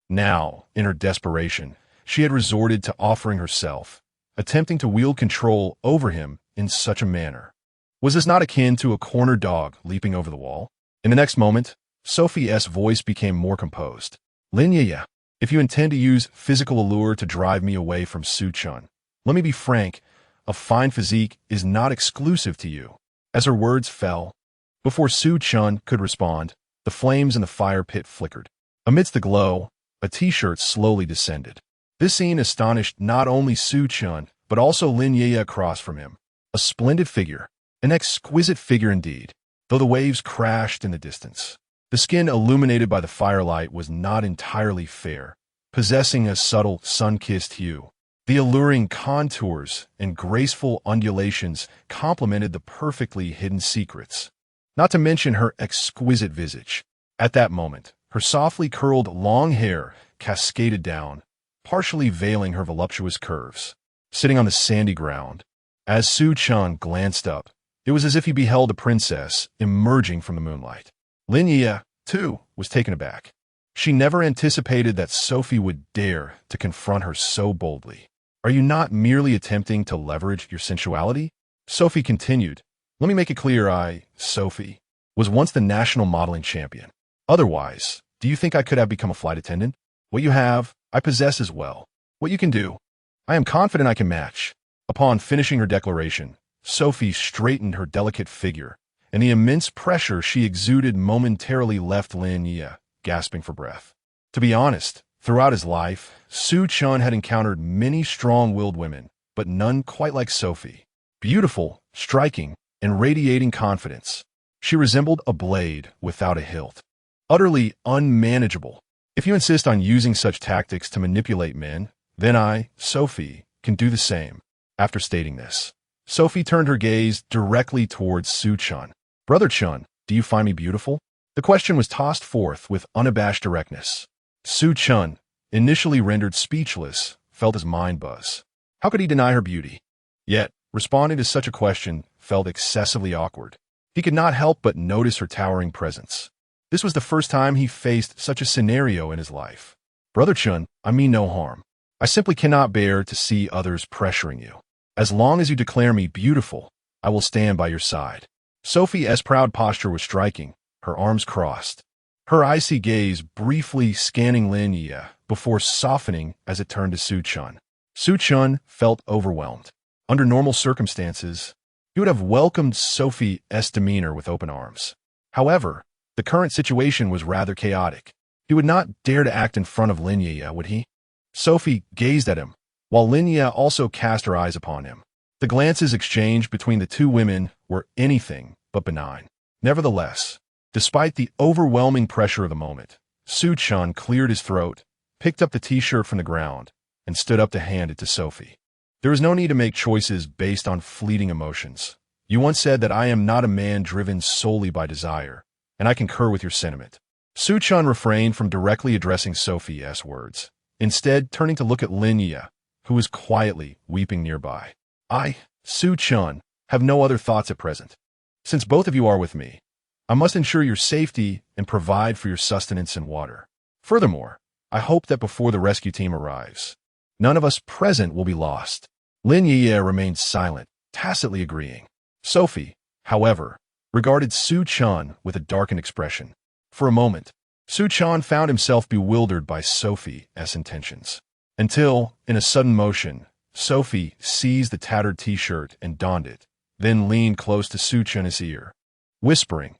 Now, in her desperation, she had resorted to offering herself, attempting to wield control over him in such a manner. Was this not akin to a cornered dog leaping over the wall? In the next moment, Sophie's voice became more composed. Lin Yueyue, if you intend to use physical allure to drive me away from Su Chan, let me be frank, a fine physique is not exclusive to you. As her words fell, before Su Chan could respond, the flames in the fire pit flickered. Amidst the glow, a t-shirt slowly descended. This scene astonished not only Su Chan, but also Lin Yueyue across from him. A splendid figure, an exquisite figure indeed, though the waves crashed in the distance. The skin illuminated by the firelight was not entirely fair, possessing a subtle sun-kissed hue. The alluring contours and graceful undulations complemented the perfectly hidden secrets, not to mention her exquisite visage. At that moment, her softly curled long hair cascaded down, partially veiling her voluptuous curves. Sitting on the sandy ground, as Su Chan glanced up, it was as if he beheld a princess emerging from the moonlight. Lin Yueyue, too, was taken aback. She never anticipated that Sophie would dare to confront her so boldly. Are you not merely attempting to leverage your sensuality? Sophie continued. Let me make it clear, Sophie, was once the national modeling champion. Otherwise, do you think I could have become a flight attendant? What you have, I possess as well. What you can do, I am confident I can match. Upon finishing her declaration, Sophie straightened her delicate figure, and the immense pressure she exuded momentarily left Lin Yueyue gasping for breath. To be honest, throughout his life, Su Chan had encountered many strong-willed women, but none quite like Sophie. Beautiful, striking, and radiating confidence, she resembled a blade without a hilt. Utterly unmanageable. If you insist on using such tactics to manipulate men, then I, Sophie, can do the same. After stating this, Sophie turned her gaze directly towards Su Chan. Brother Chen, do you find me beautiful? The question was tossed forth with unabashed directness. Su Chan, initially rendered speechless, felt his mind buzz. How could he deny her beauty? Yet, responding to such a question felt excessively awkward. He could not help but notice her towering presence. This was the first time he faced such a scenario in his life. Brother Chen, I mean no harm. I simply cannot bear to see others pressuring you. As long as you declare me beautiful, I will stand by your side. Sophie's proud posture was striking, her arms crossed. Her icy gaze briefly scanning Lin Yueyue before softening as it turned to Su Chan. Su Chan felt overwhelmed. Under normal circumstances, he would have welcomed Sophie's demeanor with open arms. However, the current situation was rather chaotic. He would not dare to act in front of Lin Yueyue, would he? Sophie gazed at him, while Lin Yueyue also cast her eyes upon him. The glances exchanged between the two women were anything but benign. Nevertheless, despite the overwhelming pressure of the moment, Su Chan cleared his throat, picked up the t-shirt from the ground, and stood up to hand it to Sophie. There is no need to make choices based on fleeting emotions. You once said that I am not a man driven solely by desire, and I concur with your sentiment. Su Chan refrained from directly addressing Sophie's words, instead turning to look at Lin Yueyue, who was quietly weeping nearby. I, Su Chan, have no other thoughts at present. Since both of you are with me, I must ensure your safety and provide for your sustenance and water. Furthermore, I hope that before the rescue team arrives, none of us present will be lost. Lin Yueyue remained silent, tacitly agreeing. Sophie, however, regarded Su Chan with a darkened expression. For a moment, Su Chan found himself bewildered by Sophie's intentions. Until, in a sudden motion, Sophie seized the tattered t-shirt and donned it, then leaned close to Su Chan's ear, whispering,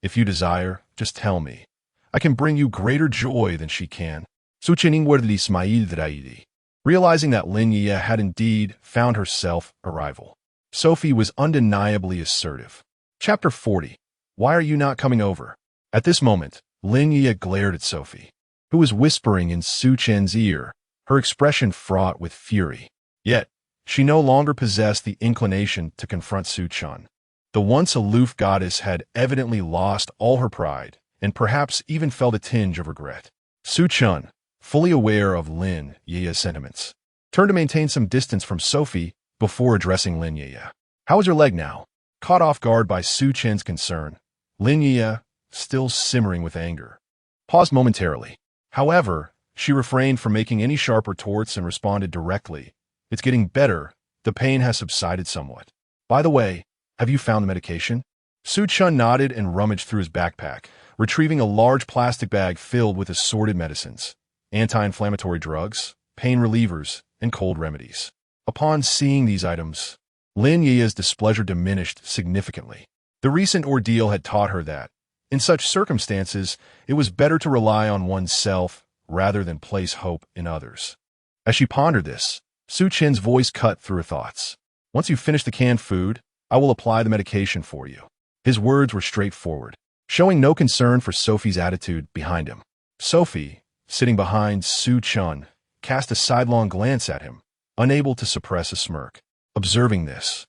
"If you desire, just tell me. I can bring you greater joy than she can." Suchening werde Ismail Draidi. Realizing that Lin Yueyue had indeed found herself a rival, Sophie was undeniably assertive. Chapter 40. Why are you not coming over? At this moment, Lin Yueyue glared at Sophie, who was whispering in Su Chen's ear, her expression fraught with fury. Yet, she no longer possessed the inclination to confront Su Chen. The once aloof goddess had evidently lost all her pride, and perhaps even felt a tinge of regret. Su Chen, fully aware of Lin Yueye's sentiments, turned to maintain some distance from Sophie before addressing Lin Yueyue. How is your leg now? Caught off guard by Su Chen's concern, Lin Yueyue, still simmering with anger, paused momentarily. However, she refrained from making any sharp retorts and responded directly. It's getting better. The pain has subsided somewhat. By the way, have you found the medication? Su Chen nodded and rummaged through his backpack, retrieving a large plastic bag filled with assorted medicines, anti-inflammatory drugs, pain relievers, and cold remedies. Upon seeing these items, Lin Yueye's displeasure diminished significantly. The recent ordeal had taught her that, in such circumstances, it was better to rely on oneself rather than place hope in others. As she pondered this, Su Chen's voice cut through her thoughts. Once you finish the canned food, I will apply the medication for you. His words were straightforward, showing no concern for Sophie's attitude behind him. Sophie, sitting behind Su Chen, cast a sidelong glance at him, unable to suppress a smirk. Observing this,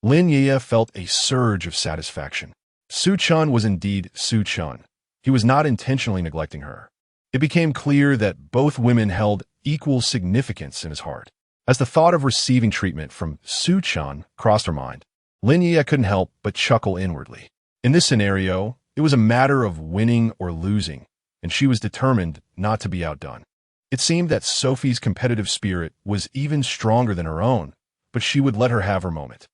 Lin Yueyue felt a surge of satisfaction. Su Chen was indeed Su Chen. He was not intentionally neglecting her. It became clear that both women held equal significance in his heart. As the thought of receiving treatment from Su Chen crossed her mind, Lin Yueyue couldn't help but chuckle inwardly. In this scenario, it was a matter of winning or losing, and she was determined not to be outdone. It seemed that Sophie's competitive spirit was even stronger than her own, but she would let her have her moment.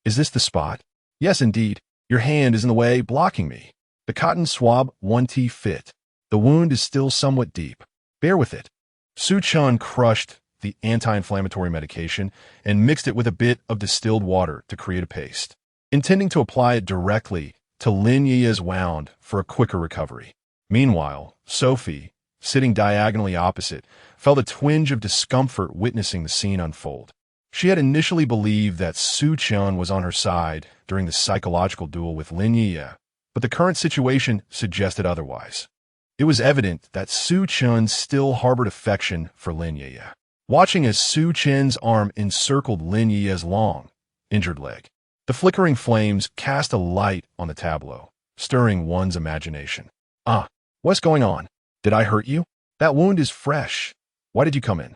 Is this the spot? Yes, indeed. Your hand is in the way, blocking me. The cotton swab won't fit. The wound is still somewhat deep. Bear with it. Su Chen crushed the anti-inflammatory medication and mixed it with a bit of distilled water to create a paste, intending to apply it directly to Lin Yueye's wound for a quicker recovery. Meanwhile, Sophie, sitting diagonally opposite, felt a twinge of discomfort witnessing the scene unfold. She had initially believed that Su Chen was on her side during the psychological duel with Lin Yueyue, but the current situation suggested otherwise. It was evident that Su Chen still harbored affection for Lin Yueyue. Watching as Su Chen's arm encircled Lin Yueye's long, injured leg, the flickering flames cast a light on the tableau, stirring one's imagination. What's going on? Did I hurt you? That wound is fresh. Why did you come in?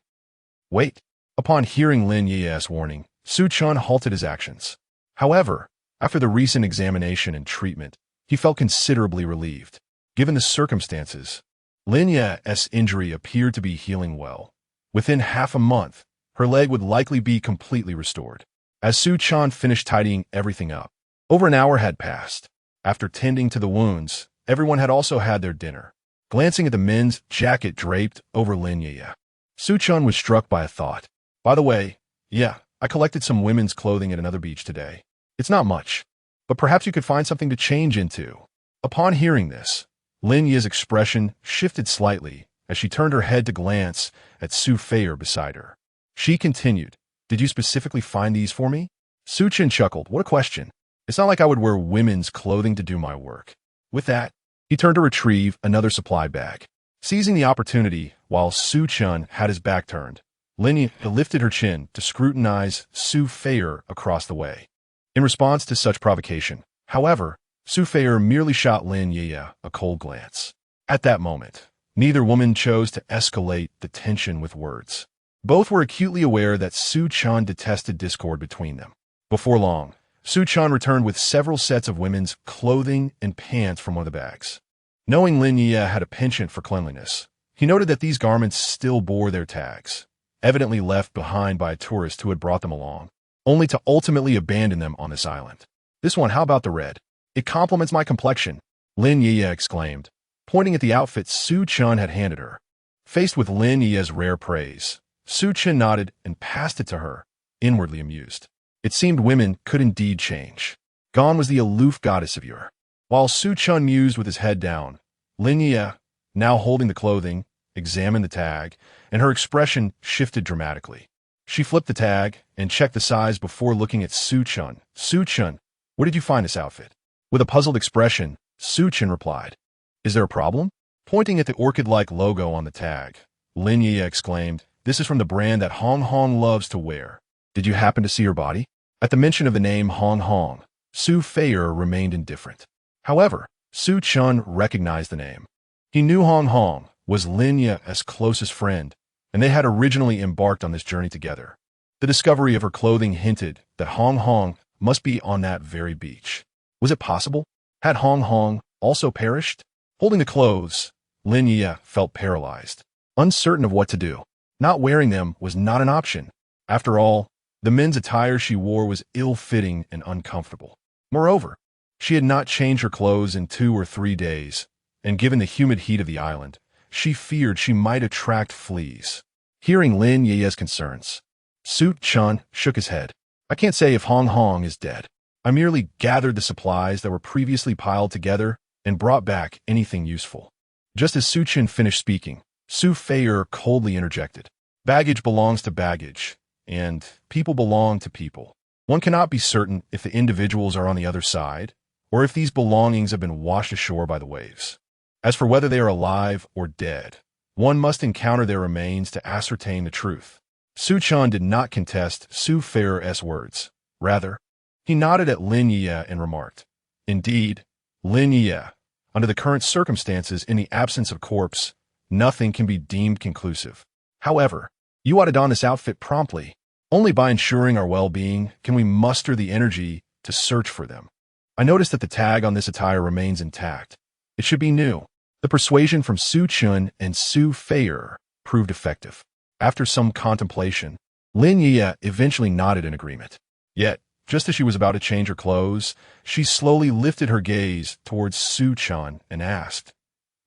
Wait. Upon hearing Lin Yueye's warning, Su Chen halted his actions. However, after the recent examination and treatment, he felt considerably relieved. Given the circumstances, Lin Yueye's injury appeared to be healing well. Within half a month, her leg would likely be completely restored. As Su Chen finished tidying everything up, over an hour had passed. After tending to the wounds, everyone had also had their dinner. Glancing at the men's jacket draped over Lin Yueyue, Su Chen was struck by a thought. By the way, I collected some women's clothing at another beach today. It's not much, but perhaps you could find something to change into. Upon hearing this, Lin Yueye's expression shifted slightly as she turned her head to glance at Su Feier beside her. She continued, Did you specifically find these for me? Su Chen chuckled. What a question. It's not like I would wear women's clothing to do my work. With that, he turned to retrieve another supply bag. Seizing the opportunity while Su Chen had his back turned, Lin Yueyue lifted her chin to scrutinize Su Feier across the way. In response to such provocation, however, Su Feier merely shot Lin Yueyue a cold glance. At that moment, neither woman chose to escalate the tension with words. Both were acutely aware that Su Chen detested discord between them. Before long, Su Chen returned with several sets of women's clothing and pants from one of the bags. Knowing Lin Yueyue had a penchant for cleanliness, he noted that these garments still bore their tags, evidently left behind by a tourist who had brought them along, only to ultimately abandon them on this island. This one, how about the red? It complements my complexion, Lin Yueyue exclaimed, pointing at the outfit Su Chen had handed her. Faced with Lin Yueye's rare praise, Su Chen nodded and passed it to her, inwardly amused. It seemed women could indeed change. Gone was the aloof goddess of yore. While Su Chen mused with his head down, Lin Yueyue, now holding the clothing, examined the tag, and her expression shifted dramatically. She flipped the tag and checked the size before looking at Su Chen. Su Chen, where did you find this outfit? With a puzzled expression, Su Chen replied, Is there a problem? Pointing at the orchid-like logo on the tag, Lin Yueyue exclaimed, This is from the brand that Hong Hong loves to wear. Did you happen to see her body? At the mention of the name Hong Hong, Su Feier remained indifferent. However, Su Chen recognized the name. He knew Hong Hong was Lin Yueye's closest friend, and they had originally embarked on this journey together. The discovery of her clothing hinted that Hong Hong must be on that very beach. Was it possible? Had Hong Hong also perished? Holding the clothes, Lin Yueyue felt paralyzed, uncertain of what to do. Not wearing them was not an option. After all, the men's attire she wore was ill-fitting and uncomfortable. Moreover, she had not changed her clothes in 2 or 3 days, and given the humid heat of the island, she feared she might attract fleas. Hearing Lin Yueye's concerns, Su Chen shook his head. I can't say if Hong Hong is dead. I merely gathered the supplies that were previously piled together and brought back anything useful. Just as Su Chen finished speaking, Su Feier coldly interjected. Baggage belongs to baggage, and people belong to people. One cannot be certain if the individuals are on the other side, or if these belongings have been washed ashore by the waves. As for whether they are alive or dead, one must encounter their remains to ascertain the truth. Su Chen did not contest Su Feier's words. Rather, he nodded at Lin Yueyue and remarked, Indeed, Lin Yueyue, under the current circumstances in the absence of corpse, nothing can be deemed conclusive. However, you ought to don this outfit promptly. Only by ensuring our well-being can we muster the energy to search for them. I noticed that the tag on this attire remains intact. It should be new. The persuasion from Su Chen and Su Feier proved effective. After some contemplation, Lin Yueyue eventually nodded in agreement. Yet, just as she was about to change her clothes, she slowly lifted her gaze towards Su Chen and asked,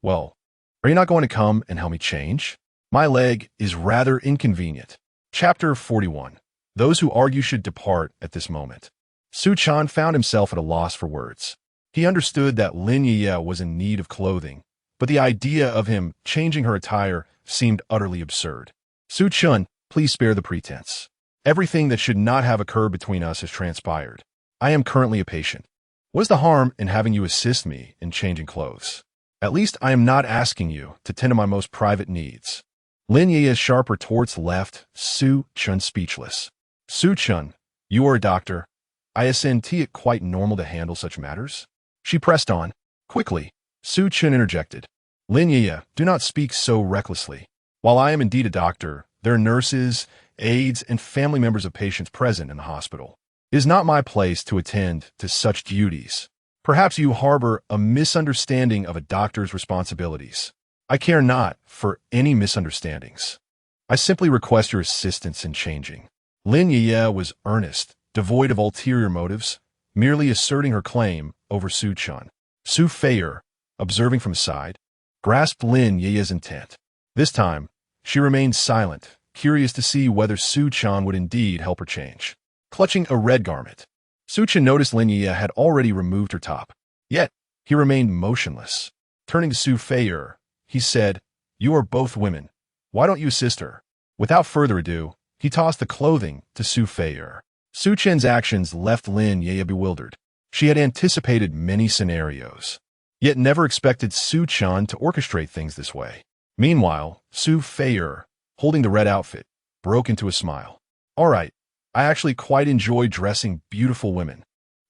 Well, are you not going to come and help me change? My leg is rather inconvenient. Chapter 41. Those who argue should depart at this moment. Su Chen found himself at a loss for words. He understood that Lin Yueyue was in need of clothing, but the idea of him changing her attire seemed utterly absurd. Su Chen, please spare the pretense. Everything that should not have occurred between us has transpired. I am currently a patient. What is the harm in having you assist me in changing clothes? At least I am not asking you to tend to my most private needs. Lin Yueye's sharp retorts left Su Chen speechless. Su Chen, you are a doctor. I assume it quite normal to handle such matters? She pressed on. Quickly, Su Chen interjected. Lin Yueyue, do not speak so recklessly. While I am indeed a doctor, there are nurses, aides, and family members of patients present in the hospital. It is not my place to attend to such duties. Perhaps you harbor a misunderstanding of a doctor's responsibilities. I care not for any misunderstandings. I simply request your assistance in changing. Lin Yueyue was earnest, devoid of ulterior motives, merely asserting her claim over Su Chen. Su Feier, observing from the side, grasped Lin Yueye's intent. This time, she remained silent, curious to see whether Su Chen would indeed help her change. Clutching a red garment, Su Chen noticed Lin Yueyue had already removed her top. Yet, he remained motionless. Turning to Su Feier, he said, You are both women. Why don't you assist her? Without further ado, he tossed the clothing to Su Feier. Su Chen's actions left Lin Yueyue bewildered. She had anticipated many scenarios, yet never expected Su Chen to orchestrate things this way. Meanwhile, Su Feier, holding the red outfit, broke into a smile. All right, I actually quite enjoy dressing beautiful women.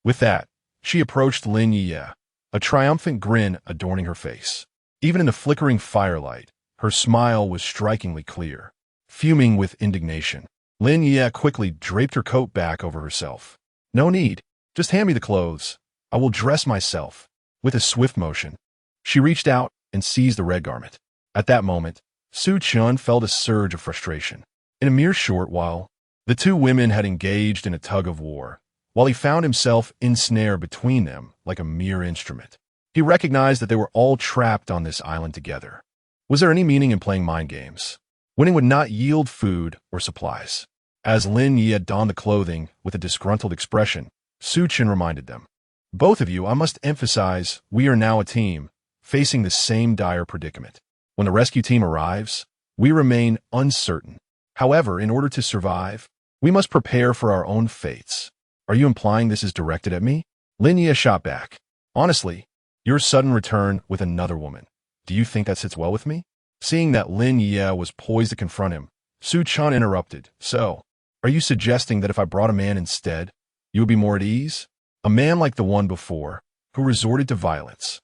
With that, she approached Lin Yueyue, a triumphant grin adorning her face. Even in the flickering firelight, her smile was strikingly clear. Fuming with indignation, Lin Yueyue quickly draped her coat back over herself. No need. Just hand me the clothes. I will dress myself. With a swift motion, she reached out and seized the red garment. At that moment, Su Chen felt a surge of frustration. In a mere short while, the two women had engaged in a tug-of-war, while he found himself ensnared between them like a mere instrument. He recognized that they were all trapped on this island together. Was there any meaning in playing mind games? Winning would not yield food or supplies. As Lin Yueyue donned the clothing with a disgruntled expression, Su Chen reminded them, Both of you, I must emphasize, we are now a team, facing the same dire predicament. When the rescue team arrives, we remain uncertain. However, in order to survive, we must prepare for our own fates. Are you implying this is directed at me? Lin Yueyue shot back. Honestly, your sudden return with another woman. Do you think that sits well with me? Seeing that Lin Yueyue was poised to confront him, Su Chen interrupted. So, are you suggesting that if I brought a man instead, you would be more at ease? A man like the one before, who resorted to violence.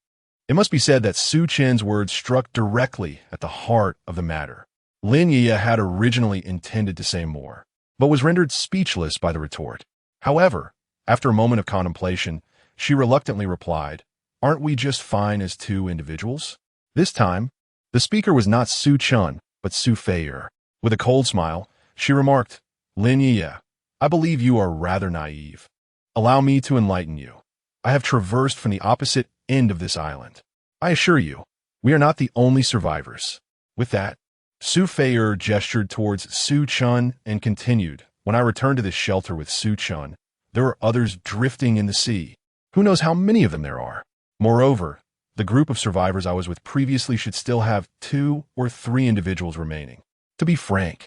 It must be said that Su Chen's words struck directly at the heart of the matter. Lin Yueyue had originally intended to say more, but was rendered speechless by the retort. However, after a moment of contemplation, she reluctantly replied, "Aren't we just fine as two individuals?" This time, the speaker was not Su Chen, but Su Feier. With a cold smile, she remarked, "Lin Yueyue, I believe you are rather naive. Allow me to enlighten you. I have traversed from the opposite end of this island. I assure you, we are not the only survivors." With that, Su Feier gestured towards Su Chen and continued, "When I returned to this shelter with Su Chen, there were others drifting in the sea. Who knows how many of them there are? Moreover, the group of survivors I was with previously should still have 2 or 3 individuals remaining. To be frank,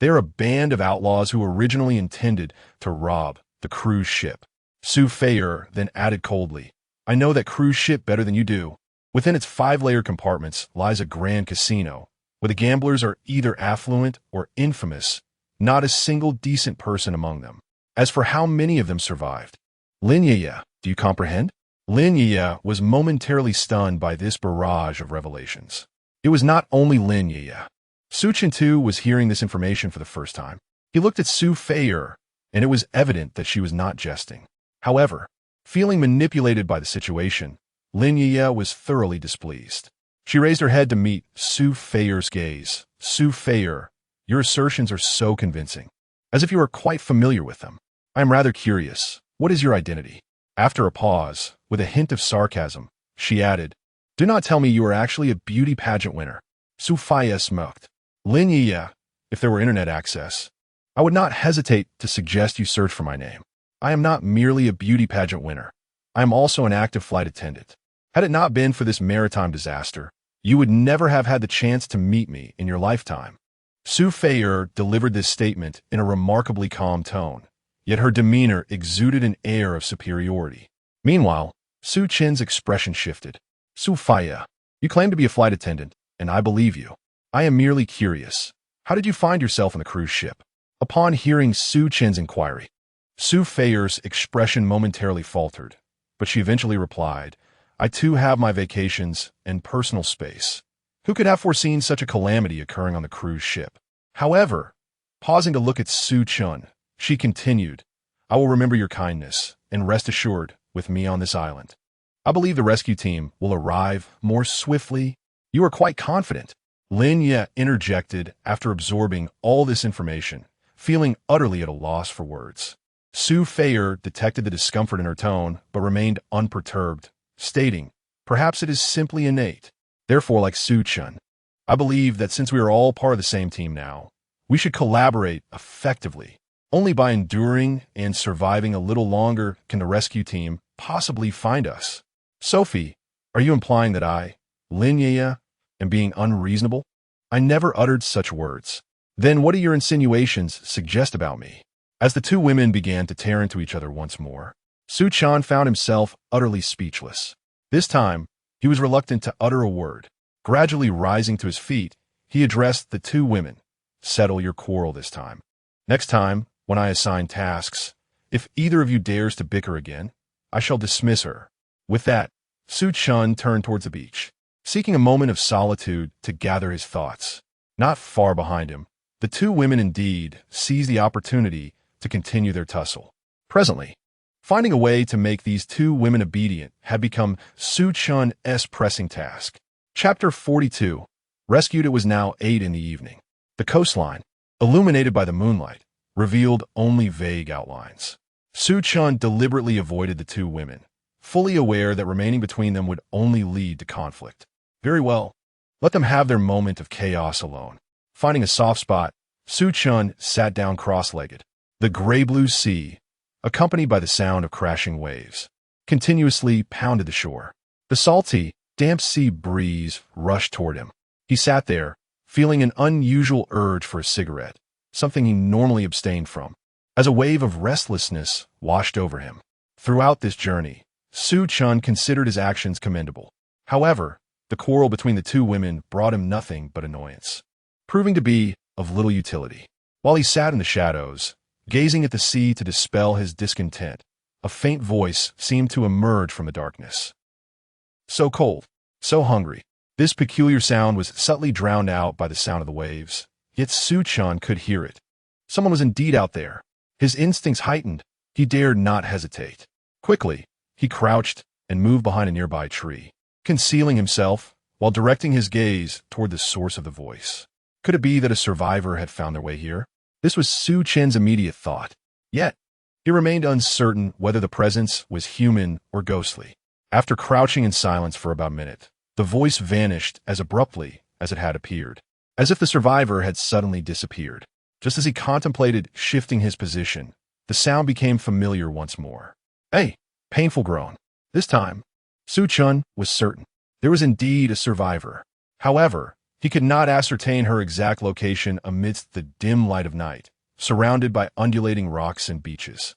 they are a band of outlaws who originally intended to rob the cruise ship." Su Feier then added coldly, "I know that cruise ship better than you do. Within its 5-layer compartments lies a grand casino, where the gamblers are either affluent or infamous, not a single decent person among them. As for how many of them survived, Lin Yueyue, do you comprehend?" Lin Yueyue was momentarily stunned by this barrage of revelations. It was not only Lin Yueyue. Su Chen too was hearing this information for the first time. He looked at Su Feier, and it was evident that she was not jesting. However, feeling manipulated by the situation, Lin Yueyue was thoroughly displeased. She raised her head to meet Su Feier's gaze. "Su Feier, your assertions are so convincing, as if you are quite familiar with them. I am rather curious. What is your identity?" After a pause, with a hint of sarcasm, she added, "Do not tell me you are actually a beauty pageant winner." Su Feier smirked. "Lin Yueyue, if there were internet access, I would not hesitate to suggest you search for my name. I am not merely a beauty pageant winner. I am also an active flight attendant. Had it not been for this maritime disaster, you would never have had the chance to meet me in your lifetime." Su Feier delivered this statement in a remarkably calm tone, yet her demeanor exuded an air of superiority. Meanwhile, Su Chen's expression shifted. "Su Feier, you claim to be a flight attendant, and I believe you. I am merely curious. How did you find yourself on the cruise ship?" Upon hearing Su Chen's inquiry, Su Feier's expression momentarily faltered, but she eventually replied, "I too have my vacations and personal space. Who could have foreseen such a calamity occurring on the cruise ship?" However, pausing to look at Su Chen, she continued, "I will remember your kindness, and rest assured, with me on this island, I believe the rescue team will arrive more swiftly." "You are quite confident," Lin Yueyue interjected after absorbing all this information, feeling utterly at a loss for words. Su Feier detected the discomfort in her tone, but remained unperturbed, stating, "Perhaps it is simply innate. Therefore, like Su Chen, I believe that since we are all part of the same team now, we should collaborate effectively. Only by enduring and surviving a little longer can the rescue team possibly find us." "Sophie, are you implying that I, Lin Yueyue, am being unreasonable? I never uttered such words." "Then what do your insinuations suggest about me?" As the two women began to tear into each other once more, Su Chen found himself utterly speechless. This time, he was reluctant to utter a word. Gradually rising to his feet, he addressed the two women. "Settle your quarrel this time. Next time, when I assign tasks, if either of you dares to bicker again, I shall dismiss her." With that, Su Chen turned towards the beach, seeking a moment of solitude to gather his thoughts. Not far behind him, the two women indeed seized the opportunity to continue their tussle. Presently, finding a way to make these two women obedient had become Su Chen's pressing task. Chapter 42. Rescued. It was now 8 in the evening. The coastline, illuminated by the moonlight, revealed only vague outlines. Su Chen deliberately avoided the two women, fully aware that remaining between them would only lead to conflict. Very well, let them have their moment of chaos alone. Finding a soft spot, Su Chen sat down cross-legged. The gray-blue sea, accompanied by the sound of crashing waves, continuously pounded the shore. The salty, damp sea breeze rushed toward him, He sat there, feeling an unusual urge for a cigarette, something he normally abstained from, as a wave of restlessness washed over him. Throughout this journey, Su Chen considered his actions commendable. However, the quarrel between the two women brought him nothing but annoyance, proving to be of little utility. While he sat in the shadows, gazing at the sea to dispel his discontent, a faint voice seemed to emerge from the darkness. So cold, so hungry. This peculiar sound was subtly drowned out by the sound of the waves, yet Su Chen could hear it. Someone was indeed out there. His instincts heightened. He dared not hesitate. Quickly, he crouched and moved behind a nearby tree, concealing himself while directing his gaze toward the source of the voice. Could it be that a survivor had found their way here? This was Su Chen's immediate thought. Yet, he remained uncertain whether the presence was human or ghostly. After crouching in silence for about a minute, the voice vanished as abruptly as it had appeared, as if the survivor had suddenly disappeared. Just as he contemplated shifting his position, the sound became familiar once more. "Hey!" Painful groan. This time, Su Chen was certain. There was indeed a survivor. However, he could not ascertain her exact location amidst the dim light of night, surrounded by undulating rocks and beaches.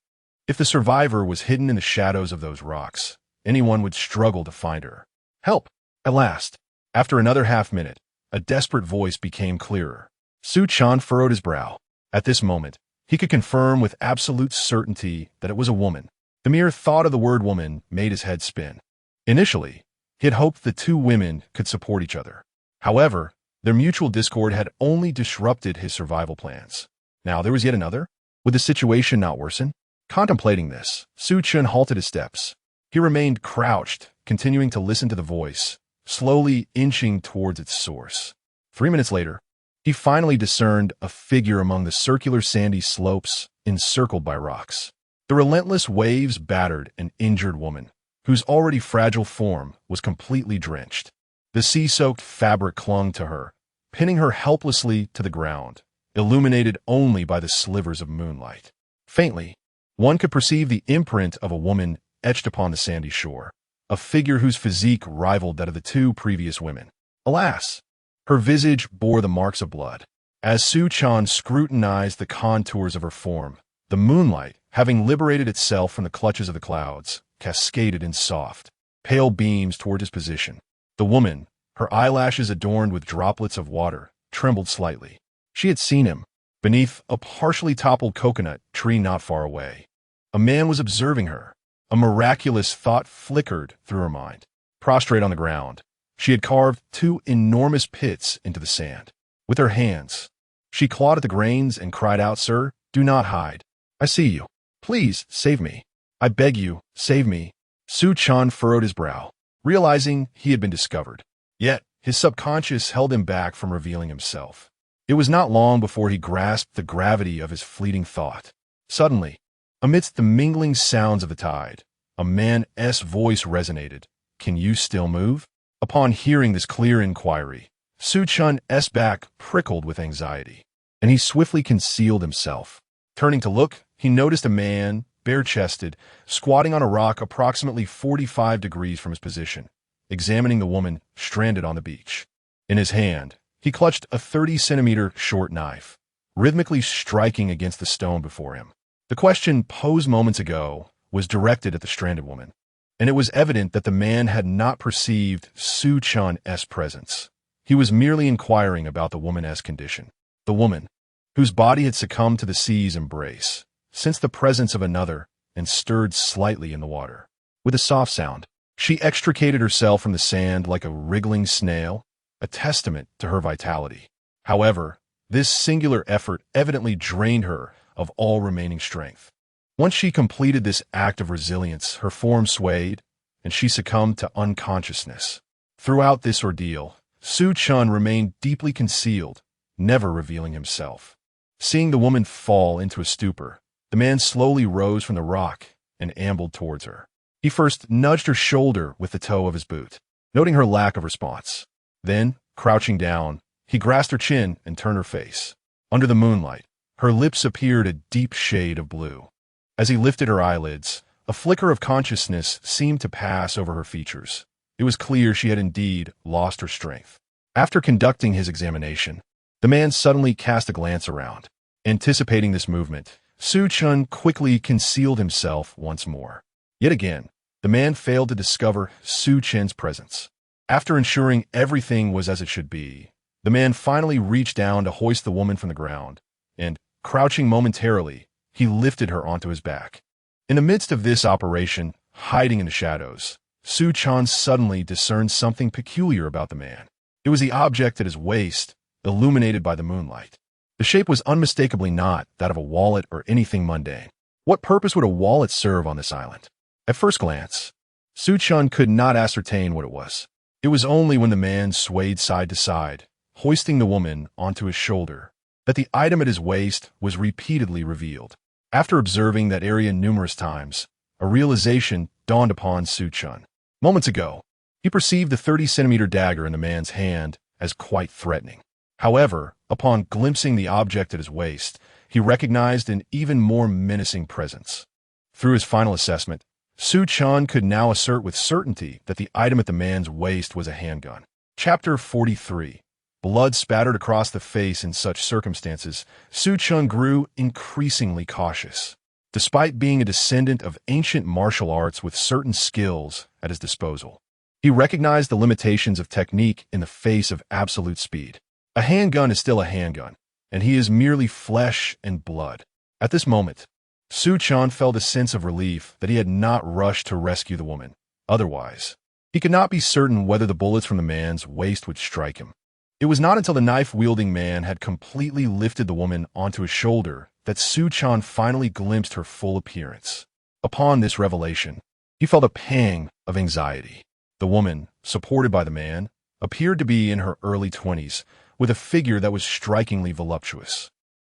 If the survivor was hidden in the shadows of those rocks, anyone would struggle to find her. Help! At last, after another half-minute, a desperate voice became clearer. Su Chen furrowed his brow. At this moment, he could confirm with absolute certainty that it was a woman. The mere thought of the word woman made his head spin. Initially, he had hoped the two women could support each other. However, their mutual discord had only disrupted his survival plans. Now there was yet another. Would the situation not worsen? Contemplating this, Su Chen halted his steps. He remained crouched, continuing to listen to the voice, slowly inching towards its source. 3 minutes later, he finally discerned a figure among the circular sandy slopes encircled by rocks. The relentless waves battered an injured woman, whose already fragile form was completely drenched. The sea-soaked fabric clung to her, pinning her helplessly to the ground, illuminated only by the slivers of moonlight. Faintly, one could perceive the imprint of a woman etched upon the sandy shore, a figure whose physique rivaled that of the two previous women. Alas, her visage bore the marks of blood. As Su Chen scrutinized the contours of her form, the moonlight, having liberated itself from the clutches of the clouds, cascaded in soft, pale beams toward his position. The woman, her eyelashes adorned with droplets of water, trembled slightly. She had seen him, beneath a partially toppled coconut tree not far away. A man was observing her. A miraculous thought flickered through her mind. Prostrate on the ground, she had carved 2 enormous pits into the sand. With her hands, she clawed at the grains and cried out, "Sir, do not hide. I see you. Please, save me. I beg you, save me." Su Chen furrowed his brow, realizing he had been discovered. Yet, his subconscious held him back from revealing himself. It was not long before he grasped the gravity of his fleeting thought. Suddenly, amidst the mingling sounds of the tide, a man's voice resonated. "Can you still move?" Upon hearing this clear inquiry, Su Chen's back prickled with anxiety, and he swiftly concealed himself. Turning to look, he noticed a man, bare-chested, squatting on a rock approximately 45 degrees from his position, examining the woman stranded on the beach. In his hand, he clutched a 30-centimeter short knife, rhythmically striking against the stone before him. The question posed moments ago was directed at the stranded woman, and it was evident that the man had not perceived Su Chen's presence. He was merely inquiring about the woman's condition. The woman, whose body had succumbed to the sea's embrace, sensed the presence of another and stirred slightly in the water. With a soft sound, she extricated herself from the sand like a wriggling snail, a testament to her vitality. However, this singular effort evidently drained her of all remaining strength. Once she completed this act of resilience, her form swayed, and she succumbed to unconsciousness. Throughout this ordeal, Su Chen remained deeply concealed, never revealing himself. Seeing the woman fall into a stupor, the man slowly rose from the rock and ambled towards her. He first nudged her shoulder with the toe of his boot, noting her lack of response. Then, crouching down, he grasped her chin and turned her face. Under the moonlight, her lips appeared a deep shade of blue. As he lifted her eyelids, a flicker of consciousness seemed to pass over her features. It was clear she had indeed lost her strength. After conducting his examination, the man suddenly cast a glance around. Anticipating this movement, Su Chen quickly concealed himself once more. Yet again, the man failed to discover Su Chen's presence. After ensuring everything was as it should be, the man finally reached down to hoist the woman from the ground, and, crouching momentarily, he lifted her onto his back. In the midst of this operation, hiding in the shadows, Su Chen suddenly discerned something peculiar about the man. It was the object at his waist, illuminated by the moonlight. The shape was unmistakably not that of a wallet or anything mundane. What purpose would a wallet serve on this island? At first glance, Su Chen could not ascertain what it was. It was only when the man swayed side to side, hoisting the woman onto his shoulder, that the item at his waist was repeatedly revealed. After observing that area numerous times, a realization dawned upon Su Chen. Moments ago, he perceived the 30-centimeter dagger in the man's hand as quite threatening. However, upon glimpsing the object at his waist, he recognized an even more menacing presence. Through his final assessment, Su Chen could now assert with certainty that the item at the man's waist was a handgun. Chapter 43. Blood spattered across the face in such circumstances, Su Chen grew increasingly cautious. Despite being a descendant of ancient martial arts with certain skills at his disposal, he recognized the limitations of technique in the face of absolute speed. A handgun is still a handgun, and he is merely flesh and blood. At this moment, Su Chen felt a sense of relief that he had not rushed to rescue the woman. Otherwise, he could not be certain whether the bullets from the man's waist would strike him. It was not until the knife-wielding man had completely lifted the woman onto his shoulder that Su Chen finally glimpsed her full appearance. Upon this revelation, he felt a pang of anxiety. The woman, supported by the man, appeared to be in her early 20s, with a figure that was strikingly voluptuous.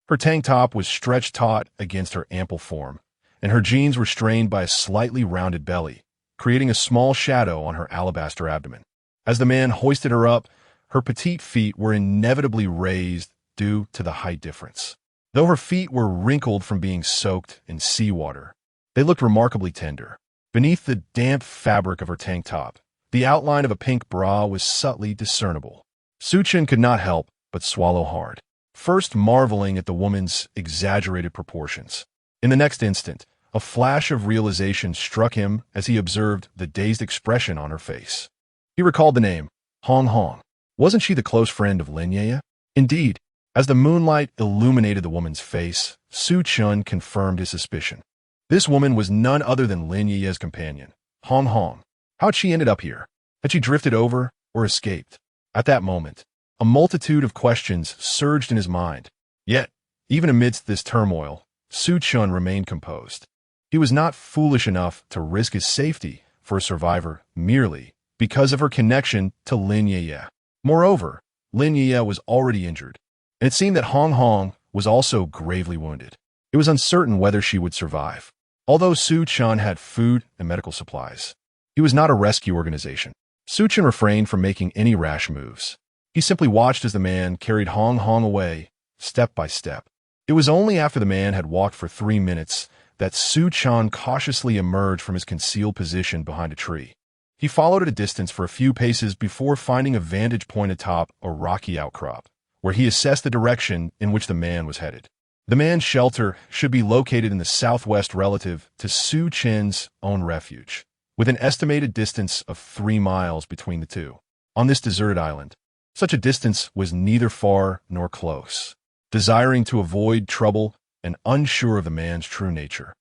Her tank top was stretched taut against her ample form, and her jeans were strained by a slightly rounded belly, creating a small shadow on her alabaster abdomen. As the man hoisted her up, her petite feet were inevitably raised due to the height difference. Though her feet were wrinkled from being soaked in seawater, they looked remarkably tender. Beneath the damp fabric of her tank top, the outline of a pink bra was subtly discernible. Su Chen could not help but swallow hard, first marveling at the woman's exaggerated proportions. In the next instant, a flash of realization struck him as he observed the dazed expression on her face. He recalled the name, Hong Hong. Wasn't she the close friend of Lin Yueyue? Indeed, as the moonlight illuminated the woman's face, Su Chen confirmed his suspicion. This woman was none other than Lin Yueyue's companion, Hong Hong. How had she ended up here? Had she drifted over or escaped? At that moment, a multitude of questions surged in his mind. Yet, even amidst this turmoil, Su Chen remained composed. He was not foolish enough to risk his safety for a survivor merely because of her connection to Lin Yueyue. Moreover, Lin Yueyue was already injured, and it seemed that Hong Hong was also gravely wounded. It was uncertain whether she would survive. Although Su Chen had food and medical supplies, he was not a rescue organization. Su Chen refrained from making any rash moves. He simply watched as the man carried Hong Hong away, step by step. It was only after the man had walked for 3 minutes that Su Chen cautiously emerged from his concealed position behind a tree. He followed at a distance for a few paces before finding a vantage point atop a rocky outcrop, where he assessed the direction in which the man was headed. The man's shelter should be located in the southwest relative to Su Chen's own refuge, with an estimated distance of 3 miles between the two. On this deserted island, such a distance was neither far nor close. Desiring to avoid trouble and unsure of the man's true nature,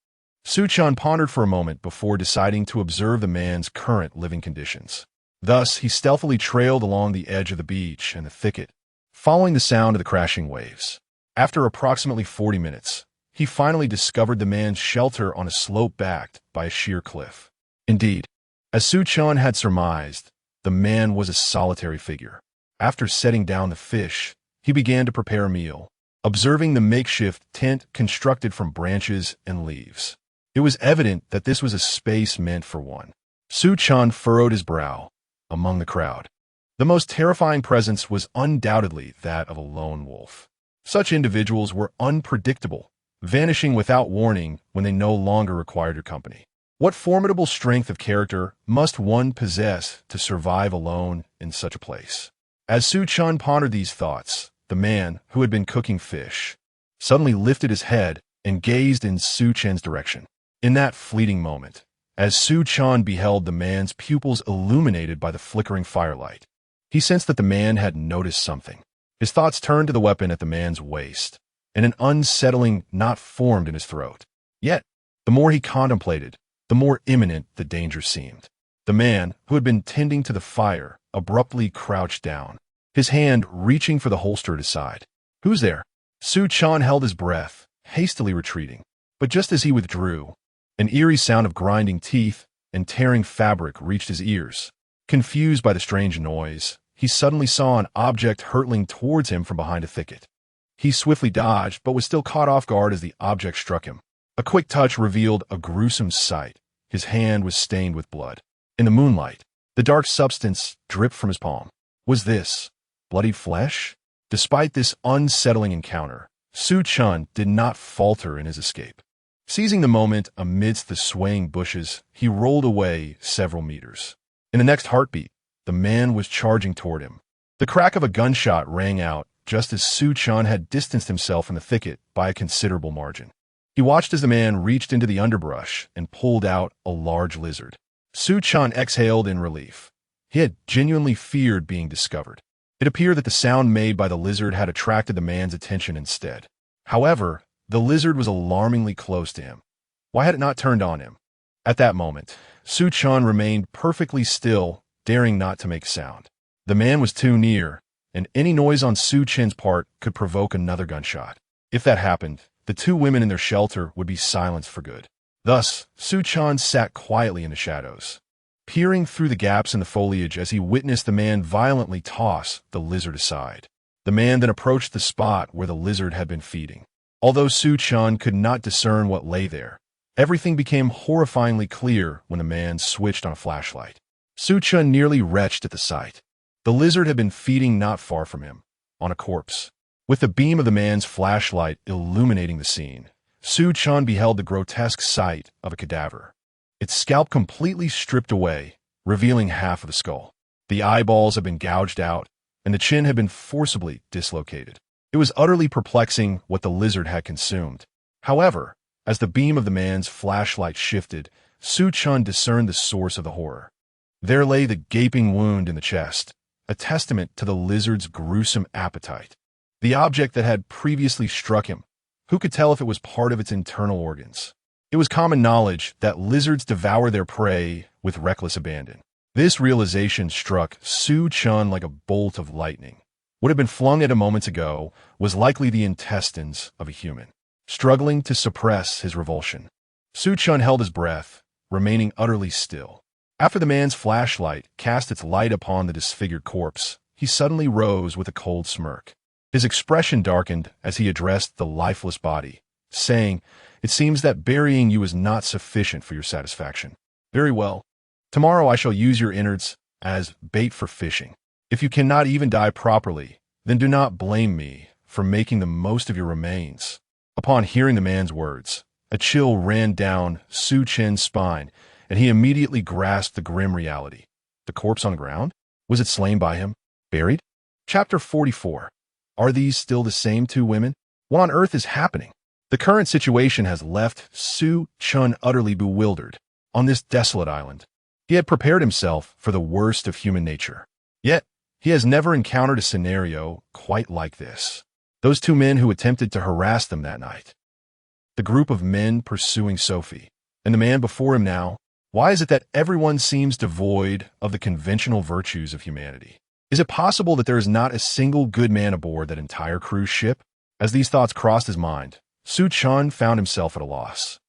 Su Chen pondered for a moment before deciding to observe the man's current living conditions. Thus, he stealthily trailed along the edge of the beach and the thicket, following the sound of the crashing waves. After approximately 40 minutes, he finally discovered the man's shelter on a slope backed by a sheer cliff. Indeed, as Su Chen had surmised, the man was a solitary figure. After setting down the fish, he began to prepare a meal, observing the makeshift tent constructed from branches and leaves. It was evident that this was a space meant for one. Su Chen furrowed his brow among the crowd. The most terrifying presence was undoubtedly that of a lone wolf. Such individuals were unpredictable, vanishing without warning when they no longer required your company. What formidable strength of character must one possess to survive alone in such a place? As Su Chen pondered these thoughts, the man, who had been cooking fish, suddenly lifted his head and gazed in Su Chen's direction. In that fleeting moment, as Su Chen beheld the man's pupils illuminated by the flickering firelight, he sensed that the man had noticed something. His thoughts turned to the weapon at the man's waist, and an unsettling knot formed in his throat. Yet, the more he contemplated, the more imminent the danger seemed. The man, who had been tending to the fire, abruptly crouched down, his hand reaching for the holster at his side. "Who's there?" Su Chen held his breath, hastily retreating. But just as he withdrew, an eerie sound of grinding teeth and tearing fabric reached his ears. Confused by the strange noise, he suddenly saw an object hurtling towards him from behind a thicket. He swiftly dodged, but was still caught off guard as the object struck him. A quick touch revealed a gruesome sight. His hand was stained with blood. In the moonlight, the dark substance dripped from his palm. Was this bloody flesh? Despite this unsettling encounter, Su Chen did not falter in his escape. Seizing the moment amidst the swaying bushes, he rolled away several meters. In the next heartbeat, the man was charging toward him. The crack of a gunshot rang out just as Su Chen had distanced himself from the thicket by a considerable margin. He watched as the man reached into the underbrush and pulled out a large lizard. Su Chen exhaled in relief. He had genuinely feared being discovered. It appeared that the sound made by the lizard had attracted the man's attention instead. However, the lizard was alarmingly close to him. Why had it not turned on him? At that moment, Su Chen remained perfectly still, daring not to make sound. The man was too near, and any noise on Su Chen's part could provoke another gunshot. If that happened, the two women in their shelter would be silenced for good. Thus, Su Chen sat quietly in the shadows, peering through the gaps in the foliage as he witnessed the man violently toss the lizard aside. The man then approached the spot where the lizard had been feeding. Although Su Chen could not discern what lay there, everything became horrifyingly clear when the man switched on a flashlight. Su Chen nearly retched at the sight. The lizard had been feeding not far from him, on a corpse. With the beam of the man's flashlight illuminating the scene, Su Chen beheld the grotesque sight of a cadaver. Its scalp completely stripped away, revealing half of the skull. The eyeballs had been gouged out, and the chin had been forcibly dislocated. It was utterly perplexing what the lizard had consumed. However, as the beam of the man's flashlight shifted, Su Chen discerned the source of the horror. There lay the gaping wound in the chest, a testament to the lizard's gruesome appetite. The object that had previously struck him, who could tell if it was part of its internal organs? It was common knowledge that lizards devour their prey with reckless abandon. This realization struck Su Chen like a bolt of lightning. What had been flung at him moments ago was likely the intestines of a human. Struggling to suppress his revulsion, Su Chen held his breath, remaining utterly still. After the man's flashlight cast its light upon the disfigured corpse, he suddenly rose with a cold smirk. His expression darkened as he addressed the lifeless body, saying, "It seems that burying you is not sufficient for your satisfaction. Very well. Tomorrow I shall use your innards as bait for fishing. If you cannot even die properly, then do not blame me for making the most of your remains." Upon hearing the man's words, a chill ran down Su Chen's spine, and he immediately grasped the grim reality. The corpse on the ground? Was it slain by him? Buried? Chapter 44. Are these still the same two women? What on earth is happening? The current situation has left Su Chen utterly bewildered. On this desolate island, he had prepared himself for the worst of human nature. Yet, he has never encountered a scenario quite like this. Those two men who attempted to harass them that night. The group of men pursuing Sophie, and the man before him now. Why is it that everyone seems devoid of the conventional virtues of humanity? Is it possible that there is not a single good man aboard that entire cruise ship? As these thoughts crossed his mind, Su Chen found himself at a loss.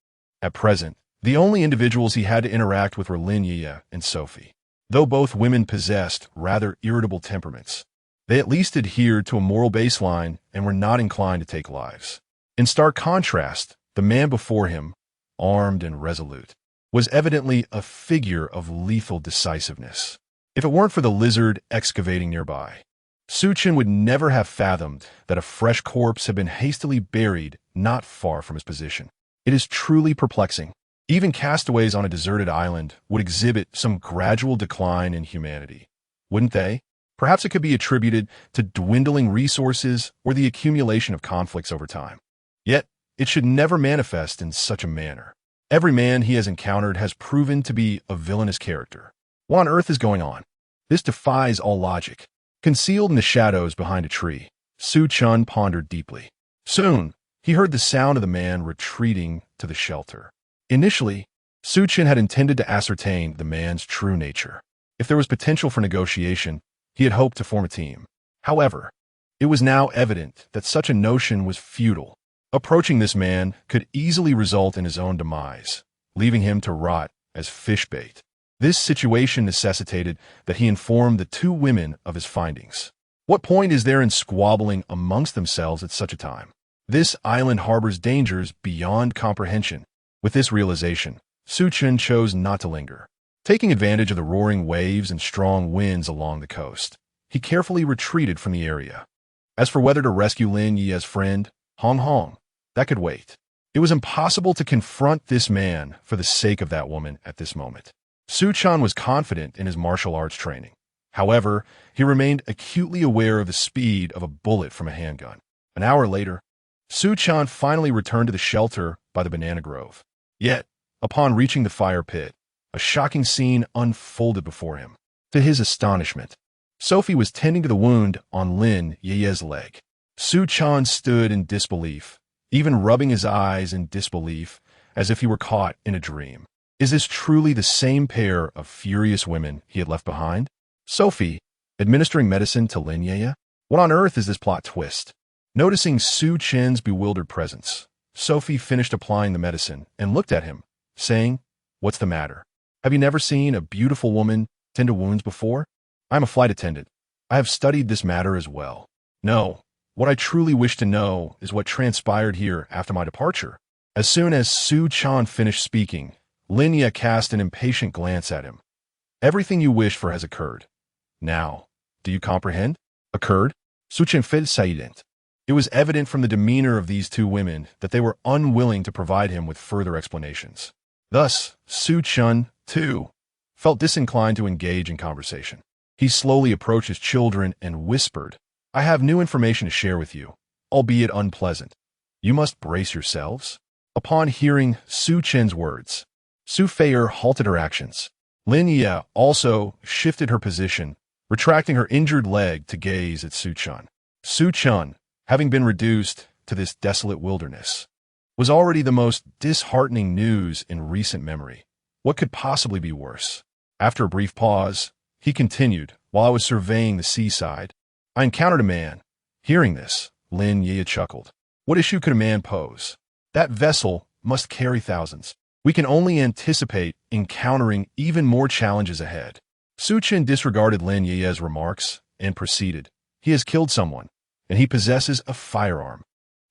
At present, the only individuals he had to interact with were Lin Yueyue and Sophie. Though both women possessed rather irritable temperaments, they at least adhered to a moral baseline and were not inclined to take lives. In stark contrast, the man before him, armed and resolute, was evidently a figure of lethal decisiveness. If it weren't for the lizard excavating nearby, Su Chen would never have fathomed that a fresh corpse had been hastily buried not far from his position. It is truly perplexing. Even castaways on a deserted island would exhibit some gradual decline in humanity, wouldn't they? Perhaps it could be attributed to dwindling resources or the accumulation of conflicts over time. Yet, it should never manifest in such a manner. Every man he has encountered has proven to be a villainous character. What on earth is going on? This defies all logic. Concealed in the shadows behind a tree, Su Chen pondered deeply. Soon, he heard the sound of the man retreating to the shelter. Initially, Su Chen had intended to ascertain the man's true nature. If there was potential for negotiation, he had hoped to form a team. However, it was now evident that such a notion was futile. Approaching this man could easily result in his own demise, leaving him to rot as fish bait. This situation necessitated that he inform the two women of his findings. What point is there in squabbling amongst themselves at such a time? This island harbors dangers beyond comprehension. With this realization, Su Chen chose not to linger. Taking advantage of the roaring waves and strong winds along the coast, he carefully retreated from the area. As for whether to rescue Lin Yueye's friend, Hong Hong, that could wait. It was impossible to confront this man for the sake of that woman at this moment. Su Chen was confident in his martial arts training. However, he remained acutely aware of the speed of a bullet from a handgun. An hour later, Su Chen finally returned to the shelter by the banana grove. Yet, upon reaching the fire pit, a shocking scene unfolded before him. To his astonishment, Sophie was tending to the wound on Lin Yueye's leg. Su Chen stood in disbelief, even rubbing his eyes in disbelief, as if he were caught in a dream. Is this truly the same pair of furious women he had left behind? Sophie, administering medicine to Lin Yueyue? What on earth is this plot twist? Noticing Su Chen's bewildered presence, Sophie finished applying the medicine and looked at him, saying, "What's the matter? Have you never seen a beautiful woman tend to wounds before? I'm a flight attendant. I have studied this matter as well. No, what I truly wish to know is what transpired here after my departure." As soon as Su Chen finished speaking, Lin Yueyue cast an impatient glance at him. "Everything you wish for has occurred. Now, do you comprehend?" Occurred? Su Chen felt silent. It was evident from the demeanor of these two women that they were unwilling to provide him with further explanations. Thus, Su Chen, too, felt disinclined to engage in conversation. He slowly approached his children and whispered, "I have new information to share with you, albeit unpleasant. You must brace yourselves." Upon hearing Su Chen's words, Su Feier halted her actions. Lin Yueyue also shifted her position, retracting her injured leg to gaze at Su Chen. Su Chen, having been reduced to this desolate wilderness, was already the most disheartening news in recent memory. What could possibly be worse? After a brief pause, he continued, "While I was surveying the seaside, I encountered a man." Hearing this, Lin Yueyue chuckled. "What issue could a man pose? That vessel must carry thousands. We can only anticipate encountering even more challenges ahead." Su Chen disregarded Lin Yueye's remarks and proceeded. "He has killed someone, and he possesses a firearm."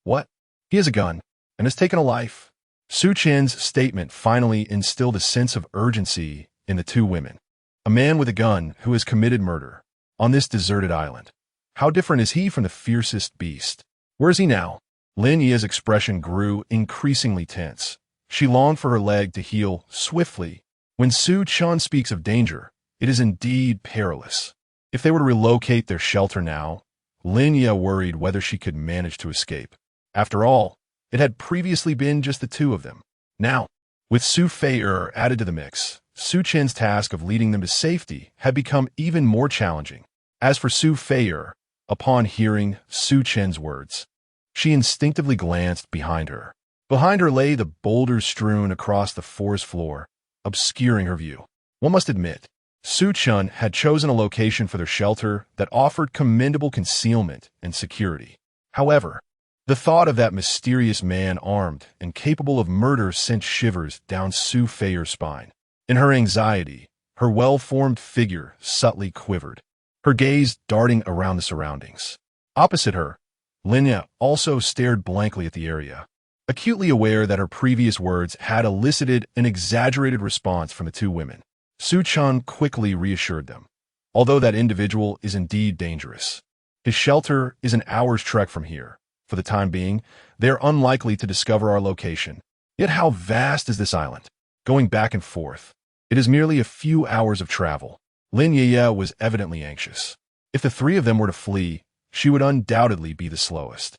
"What? He has a gun, and has taken a life." Su Chen's statement finally instilled a sense of urgency in the two women. A man with a gun who has committed murder on this deserted island. How different is he from the fiercest beast? Where is he now? Lin Yueye's expression grew increasingly tense. She longed for her leg to heal swiftly. When Su Chen speaks of danger, it is indeed perilous. If they were to relocate their shelter now, Lin Yueyue worried whether she could manage to escape. After all, it had previously been just the two of them. Now, with Su Feier added to the mix, Su Chen's task of leading them to safety had become even more challenging. As for Su Feier, upon hearing Su Chen's words, she instinctively glanced behind her. Behind her lay the boulders strewn across the forest floor, obscuring her view. One must admit, Su Chen had chosen a location for their shelter that offered commendable concealment and security. However, the thought of that mysterious man armed and capable of murder sent shivers down Su Feier's spine. In her anxiety, her well-formed figure subtly quivered, her gaze darting around the surroundings. Opposite her, Lin Yueyue also stared blankly at the area, acutely aware that her previous words had elicited an exaggerated response from the two women. Su Chen quickly reassured them. Although that individual is indeed dangerous, his shelter is an hour's trek from here. For the time being, they are unlikely to discover our location. Yet how vast is this island? Going back and forth, it is merely a few hours of travel. Lin Yueyue was evidently anxious. If the three of them were to flee, she would undoubtedly be the slowest.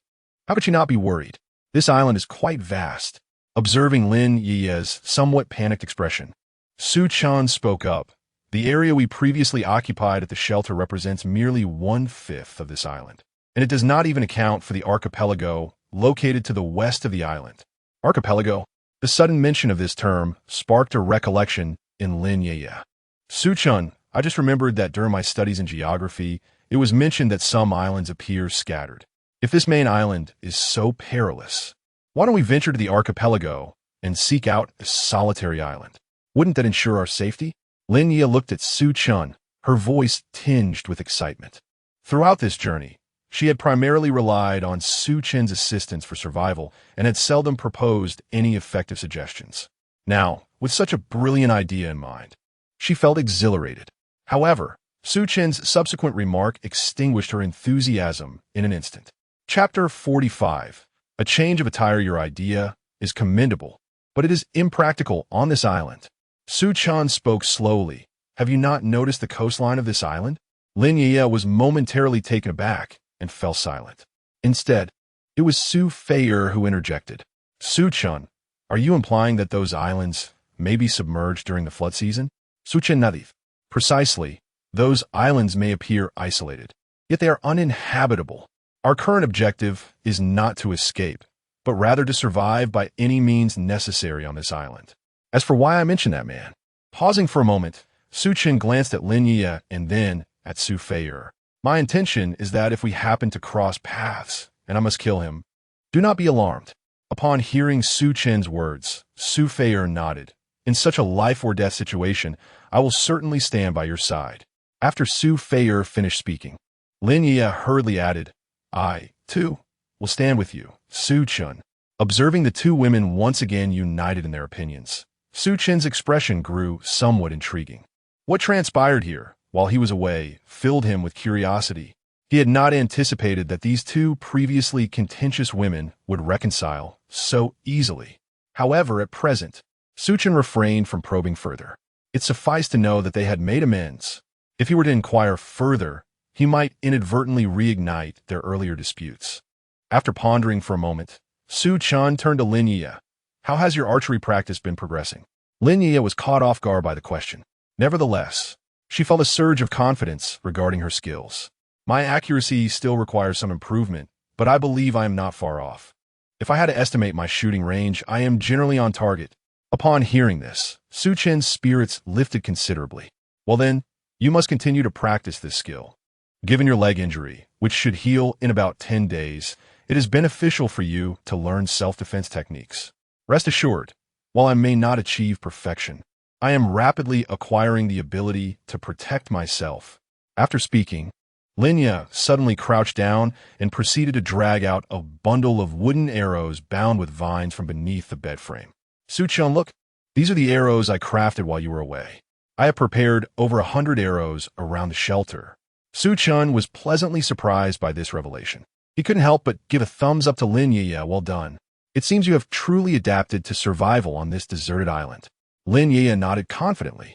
How could she not be worried? This island is quite vast. Observing Lin Yueye's somewhat panicked expression, Su Chen spoke up. The area we previously occupied at the shelter represents merely 1/5 of this island, and it does not even account for the archipelago located to the west of the island. Archipelago? The sudden mention of this term sparked a recollection in Lin Yueyue. Su Chen, I just remembered that during my studies in geography, it was mentioned that some islands appear scattered. If this main island is so perilous, why don't we venture to the archipelago and seek out a solitary island? Wouldn't that ensure our safety? Lin Yueyue looked at Su Chen, her voice tinged with excitement. Throughout this journey, she had primarily relied on Su Chen's assistance for survival and had seldom proposed any effective suggestions. Now, with such a brilliant idea in mind, she felt exhilarated. However, Su Chen's subsequent remark extinguished her enthusiasm in an instant. Chapter 45. A change of attire. Your idea is commendable, but it is impractical on this island. Su Chen spoke slowly. Have you not noticed the coastline of this island? Lin Yueyue was momentarily taken aback and fell silent. Instead, it was Su Feier who interjected. Su Chen, are you implying that those islands may be submerged during the flood season? Su Chen nodded. Precisely, those islands may appear isolated, yet they are uninhabitable. Our current objective is not to escape, but rather to survive by any means necessary on this island. As for why I mentioned that man, pausing for a moment, Su Chen glanced at Lin Yueyue and then at Su Feier. My intention is that if we happen to cross paths, and I must kill him, do not be alarmed. Upon hearing Su Chen's words, Su Feier nodded. In such a life-or-death situation, I will certainly stand by your side. After Su Feier finished speaking, Lin Yueyue hurriedly added, I, too, will stand with you, Su Chen. Observing the two women once again united in their opinions, Su Chen's expression grew somewhat intriguing. What transpired here, while he was away, filled him with curiosity. He had not anticipated that these two previously contentious women would reconcile so easily. However, at present, Su Chen refrained from probing further. It sufficed to know that they had made amends. If he were to inquire further, he might inadvertently reignite their earlier disputes. After pondering for a moment, Su Chen turned to Lin Yueyue. How has your archery practice been progressing? Lin Yueyue was caught off guard by the question. Nevertheless, she felt a surge of confidence regarding her skills. My accuracy still requires some improvement, but I believe I am not far off. If I had to estimate my shooting range, I am generally on target. Upon hearing this, Su Chen's spirits lifted considerably. Well then, you must continue to practice this skill. Given your leg injury, which should heal in about 10 days, it is beneficial for you to learn self-defense techniques. Rest assured, while I may not achieve perfection, I am rapidly acquiring the ability to protect myself. After speaking, Lin Yueyue suddenly crouched down and proceeded to drag out a bundle of wooden arrows bound with vines from beneath the bed frame. Su Chen, look, these are the arrows I crafted while you were away. I have prepared over 100 arrows around the shelter. Su Chen was pleasantly surprised by this revelation. He couldn't help but give a thumbs up to Lin Yueyue. Well done. It seems you have truly adapted to survival on this deserted island. Lin Yueyue nodded confidently.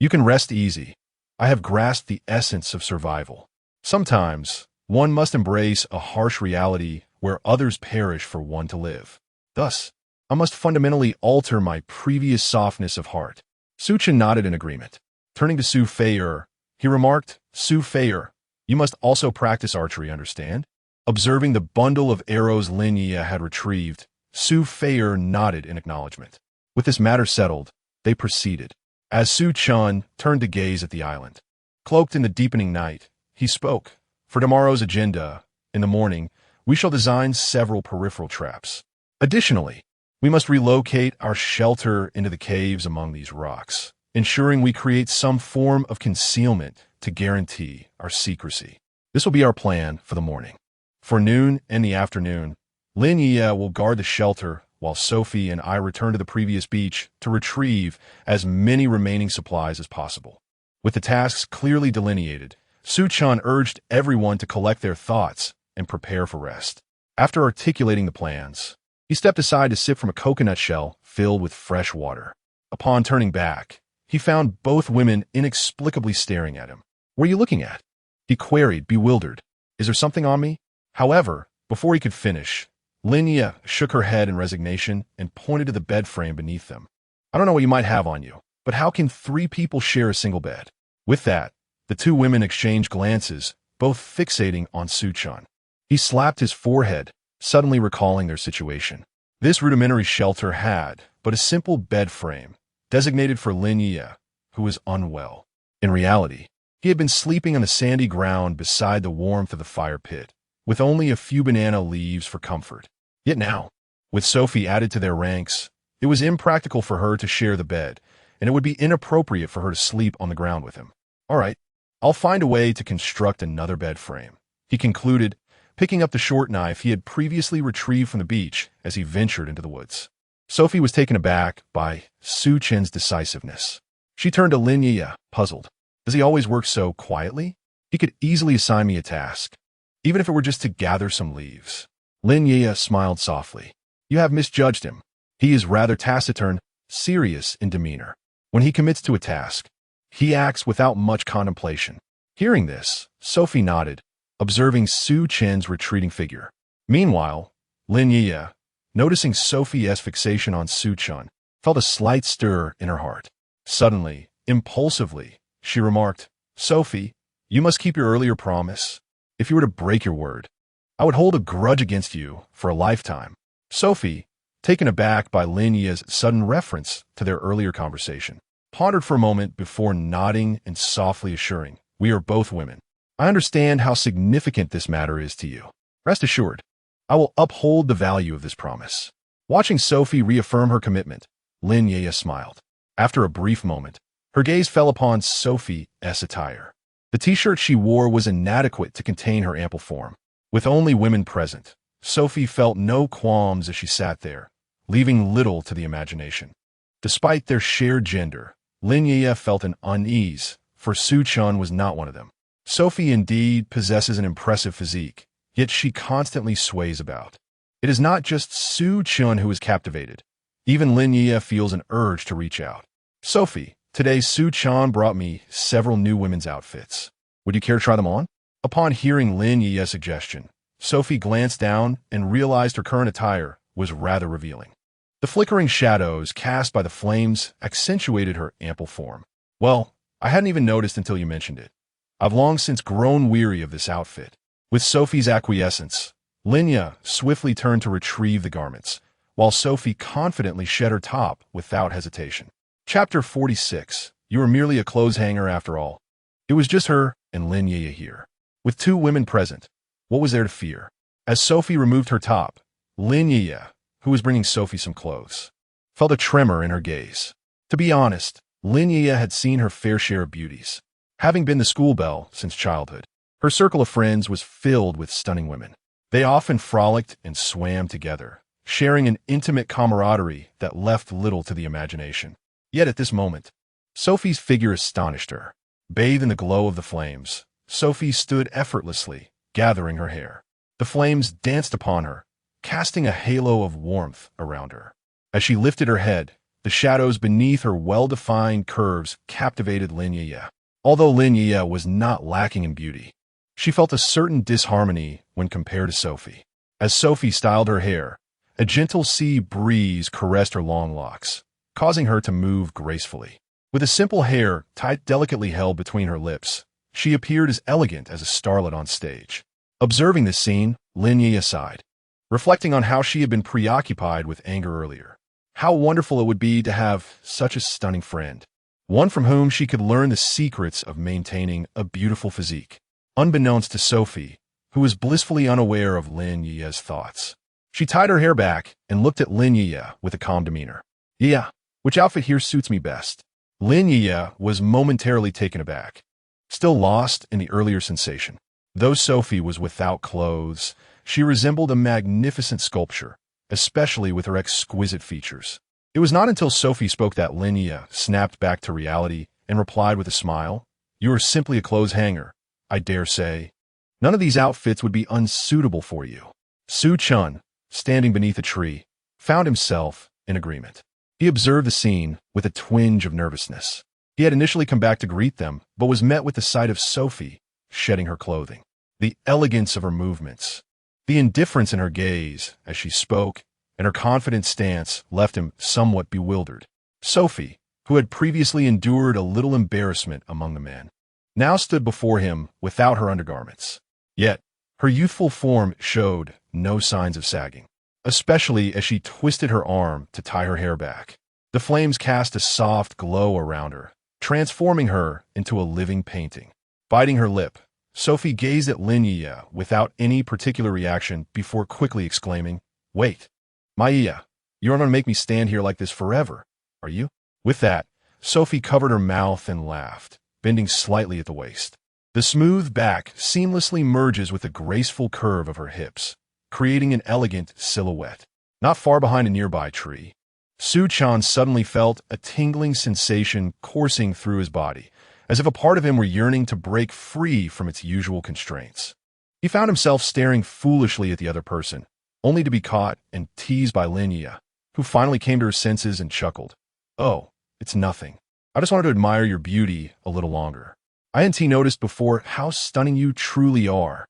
You can rest easy. I have grasped the essence of survival. Sometimes, one must embrace a harsh reality where others perish for one to live. Thus, I must fundamentally alter my previous softness of heart. Su Chen nodded in agreement. Turning to Su Feier, he remarked, Su Feier, you must also practice archery, understand? Observing the bundle of arrows Lin Yueyue had retrieved, Su Feier nodded in acknowledgement. With this matter settled, they proceeded. As Su Chen turned to gaze at the island, cloaked in the deepening night, he spoke. For tomorrow's agenda, in the morning, we shall design several peripheral traps. Additionally, we must relocate our shelter into the caves among these rocks, ensuring we create some form of concealment to guarantee our secrecy. This will be our plan for the morning. For noon and the afternoon, Lin Yueyue will guard the shelter while Sophie and I return to the previous beach to retrieve as many remaining supplies as possible. With the tasks clearly delineated, Su Chen urged everyone to collect their thoughts and prepare for rest. After articulating the plans, he stepped aside to sip from a coconut shell filled with fresh water. Upon turning back, he found both women inexplicably staring at him. What are you looking at? He queried, bewildered. Is there something on me? However, before he could finish, Lin Yueyue shook her head in resignation and pointed to the bed frame beneath them. I don't know what you might have on you, but how can 3 people share a single bed? With that, the 2 women exchanged glances, both fixating on Su Chen. He slapped his forehead, suddenly recalling their situation. This rudimentary shelter had but a simple bed frame, designated for Lin Yueyue, who was unwell. In reality, he had been sleeping on the sandy ground beside the warmth of the fire pit, with only a few banana leaves for comfort. Yet now, with Sophie added to their ranks, it was impractical for her to share the bed, and it would be inappropriate for her to sleep on the ground with him. All right, I'll find a way to construct another bed frame, he concluded, picking up the short knife he had previously retrieved from the beach as he ventured into the woods. Sophie was taken aback by Su Chen's decisiveness. She turned to Lin Yueyue, puzzled. Does he always work so quietly? He could easily assign me a task, even if it were just to gather some leaves. Lin Yueyue smiled softly. You have misjudged him. He is rather taciturn, serious in demeanor. When he commits to a task, he acts without much contemplation. Hearing this, Sophie nodded, observing Su Chen's retreating figure. Meanwhile, Lin Yueyue, noticing Sophie's fixation on Su Chen, felt a slight stir in her heart. Suddenly, impulsively, she remarked, Sophie, you must keep your earlier promise. If you were to break your word, I would hold a grudge against you for a lifetime. Sophie, taken aback by Lin Yueyue's sudden reference to their earlier conversation, pondered for a moment before nodding and softly assuring, we are both women. I understand how significant this matter is to you. Rest assured, I will uphold the value of this promise. Watching Sophie reaffirm her commitment, Lin Yueyue smiled. After a brief moment, her gaze fell upon Sophie's attire. The t-shirt she wore was inadequate to contain her ample form. With only women present, Sophie felt no qualms as she sat there, leaving little to the imagination. Despite their shared gender, Lin Yueyue felt an unease, for Su Chen was not one of them. Sophie indeed possesses an impressive physique, yet she constantly sways about. It is not just Su Chen who is captivated. Even Lin Yueyue feels an urge to reach out. Sophie, today Su Chen brought me several new women's outfits. Would you care to try them on? Upon hearing Lin Yueyue's suggestion, Sophie glanced down and realized her current attire was rather revealing. The flickering shadows cast by the flames accentuated her ample form. Well, I hadn't even noticed until you mentioned it. I've long since grown weary of this outfit. With Sophie's acquiescence, Lin Yueyue swiftly turned to retrieve the garments, while Sophie confidently shed her top without hesitation. Chapter 46. You were merely a clothes hanger after all. It was just her and Lin Yueyue here. With 2 women present, what was there to fear? As Sophie removed her top, Lin Yueyue, who was bringing Sophie some clothes, felt a tremor in her gaze. To be honest, Lin Yueyue had seen her fair share of beauties. Having been the school belle since childhood, her circle of friends was filled with stunning women. They often frolicked and swam together, sharing an intimate camaraderie that left little to the imagination. Yet at this moment, Sophie's figure astonished her. Bathed in the glow of the flames, Sophie stood effortlessly, gathering her hair. The flames danced upon her, casting a halo of warmth around her. As she lifted her head, the shadows beneath her well-defined curves captivated Lin Yueyue. Although Lin Yueyue was not lacking in beauty, she felt a certain disharmony when compared to Sophie. As Sophie styled her hair, a gentle sea breeze caressed her long locks, causing her to move gracefully. With a simple hair tied delicately held between her lips, she appeared as elegant as a starlet on stage. Observing this scene, Lin Yueyue sighed, reflecting on how she had been preoccupied with anger earlier. How wonderful it would be to have such a stunning friend, one from whom she could learn the secrets of maintaining a beautiful physique. Unbeknownst to Sophie, who was blissfully unaware of Lin Yueye's thoughts, she tied her hair back and looked at Lin Yueyue with a calm demeanor. Yeah, which outfit here suits me best? Lin Yueyue was momentarily taken aback, still lost in the earlier sensation. Though Sophie was without clothes, she resembled a magnificent sculpture, especially with her exquisite features. It was not until Sophie spoke that Lin Yueyue snapped back to reality and replied with a smile, You are simply a clothes hanger, I dare say. None of these outfits would be unsuitable for you. Su Chen, standing beneath a tree, found himself in agreement. He observed the scene with a twinge of nervousness. He had initially come back to greet them, but was met with the sight of Sophie, shedding her clothing. The elegance of her movements, the indifference in her gaze as she spoke, and her confident stance left him somewhat bewildered. Sophie, who had previously endured a little embarrassment among the men, now stood before him without her undergarments. Yet, her youthful form showed no signs of sagging, especially as she twisted her arm to tie her hair back. The flames cast a soft glow around her, transforming her into a living painting. Biting her lip, Sophie gazed at Lin Yueyue without any particular reaction before quickly exclaiming, "Wait, Yueyue, you're not going to make me stand here like this forever, are you?" With that, Sophie covered her mouth and laughed, bending slightly at the waist. The smooth back seamlessly merges with the graceful curve of her hips, creating an elegant silhouette. Not far behind a nearby tree, Chen suddenly felt a tingling sensation coursing through his body, as if a part of him were yearning to break free from its usual constraints. He found himself staring foolishly at the other person, only to be caught and teased by Lin Yueyue, who finally came to her senses and chuckled. "Oh, it's nothing. I just wanted to admire your beauty a little longer. I hadn't noticed before how stunning you truly are.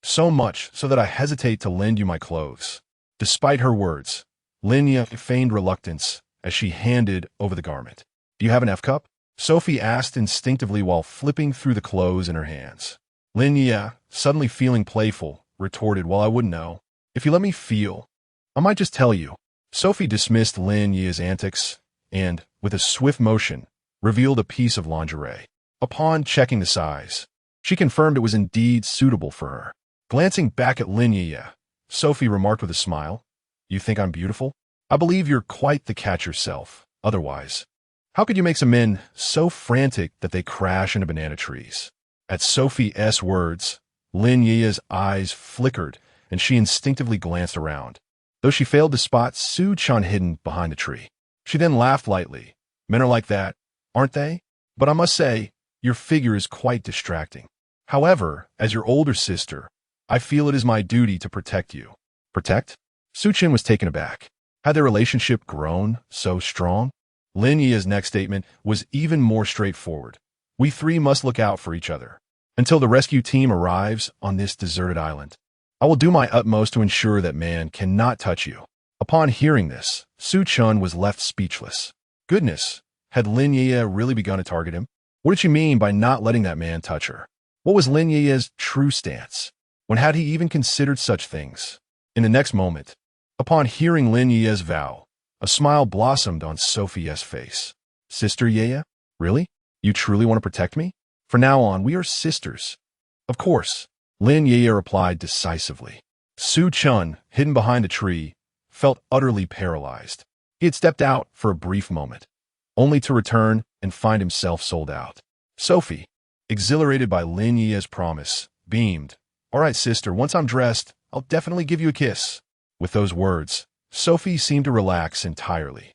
So much so that I hesitate to lend you my clothes." Despite her words, Lin Yueyue feigned reluctance as she handed over the garment. "Do you have an F-cup?" Sophie asked instinctively while flipping through the clothes in her hands. Lin Yueyue, suddenly feeling playful, retorted, "Well, I wouldn't know. If you let me feel, I might just tell you." Sophie dismissed Lin Yueye's antics and, with a swift motion, revealed a piece of lingerie. Upon checking the size, she confirmed it was indeed suitable for her. Glancing back at Lin Yueyue, Sophie remarked with a smile, "You think I'm beautiful? I believe you're quite the catch yourself. Otherwise, how could you make some men so frantic that they crash into banana trees?" At Sophie's words, Lin Yueye's eyes flickered and she instinctively glanced around, though she failed to spot Chen hidden behind the tree. She then laughed lightly. "Men are like that, aren't they? But I must say, your figure is quite distracting. However, as your older sister, I feel it is my duty to protect you." "Protect?" Chen was taken aback. Had their relationship grown so strong? Lin Yueye's next statement was even more straightforward. "We three must look out for each other until the rescue team arrives on this deserted island. I will do my utmost to ensure that man cannot touch you." Upon hearing this, Chen was left speechless. Goodness, had Lin Yueyue really begun to target him? What did she mean by not letting that man touch her? What was Lin Yueye's true stance? When had he even considered such things? In the next moment, upon hearing Lin Yueye's vow, a smile blossomed on Sophie's face. "Sister Yueyue? Really? You truly want to protect me? From now on, we are sisters." "Of course," Lin Yueyue replied decisively. Chen, hidden behind a tree, felt utterly paralyzed. He had stepped out for a brief moment, only to return and find himself sold out. Sophie, exhilarated by Lin Yueye's promise, beamed. "All right, sister, once I'm dressed, I'll definitely give you a kiss." With those words, Sophie seemed to relax entirely.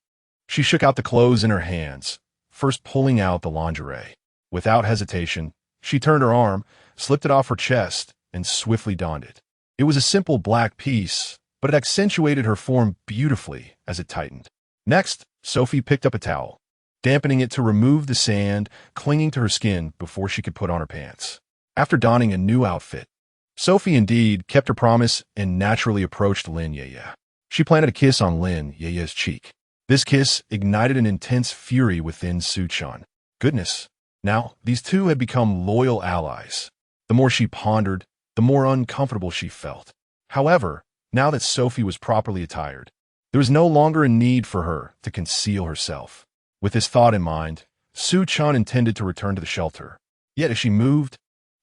She shook out the clothes in her hands, first pulling out the lingerie. Without hesitation, she turned her arm, slipped it off her chest, and swiftly donned it. It was a simple black piece, but it accentuated her form beautifully as it tightened. Next, Sophie picked up a towel, dampening it to remove the sand clinging to her skin before she could put on her pants. After donning a new outfit, Sophie indeed kept her promise and naturally approached Lin Yueyue. She planted a kiss on Lin Yueye's cheek. This kiss ignited an intense fury within Chen. Goodness, now these two had become loyal allies. The more she pondered, the more uncomfortable she felt. However, now that Sophie was properly attired, there was no longer a need for her to conceal herself. With this thought in mind, Chen intended to return to the shelter. Yet as she moved,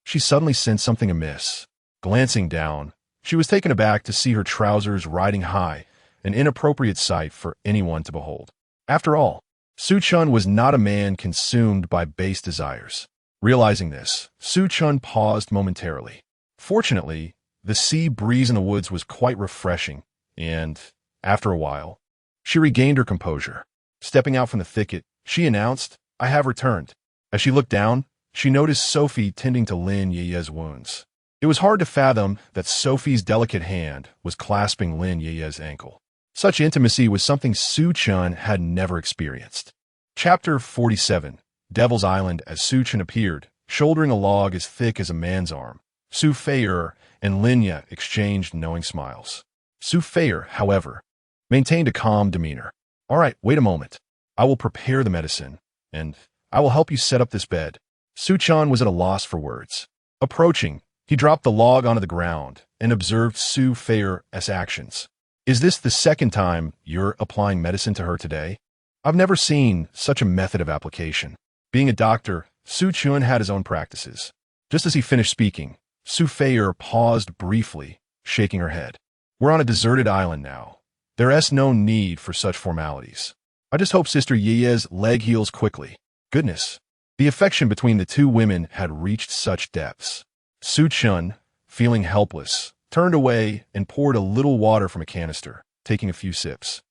she suddenly sensed something amiss. Glancing down, she was taken aback to see her trousers riding high, an inappropriate sight for anyone to behold. After all, Chen was not a man consumed by base desires. Realizing this, Chen paused momentarily. Fortunately, the sea breeze in the woods was quite refreshing, and, after a while, she regained her composure. Stepping out from the thicket, she announced, "I have returned." As she looked down, she noticed Sophie tending to Lin Yueye's wounds. It was hard to fathom that Sophie's delicate hand was clasping Lin Yueye's ankle. Such intimacy was something Chen had never experienced. Chapter 47. Devil's Island. As Chen appeared, shouldering a log as thick as a man's arm. Su Feier and Lin Yueyue exchanged knowing smiles. Su Feier, however, maintained a calm demeanor. "All right, wait a moment. I will prepare the medicine, and I will help you set up this bed." Su Chen was at a loss for words. Approaching, he dropped the log onto the ground and observed Su Feier's actions. "Is this the second time you're applying medicine to her today? I've never seen such a method of application." Being a doctor, Su Chen had his own practices. Just as he finished speaking, Su Feier paused briefly, shaking her head. "We're on a deserted island now. There's no need for such formalities. I just hope Sister Yueye's leg heals quickly." Goodness. The affection between the two women had reached such depths. Su Chen, feeling helpless, turned away and poured a little water from a canister, taking a few sips.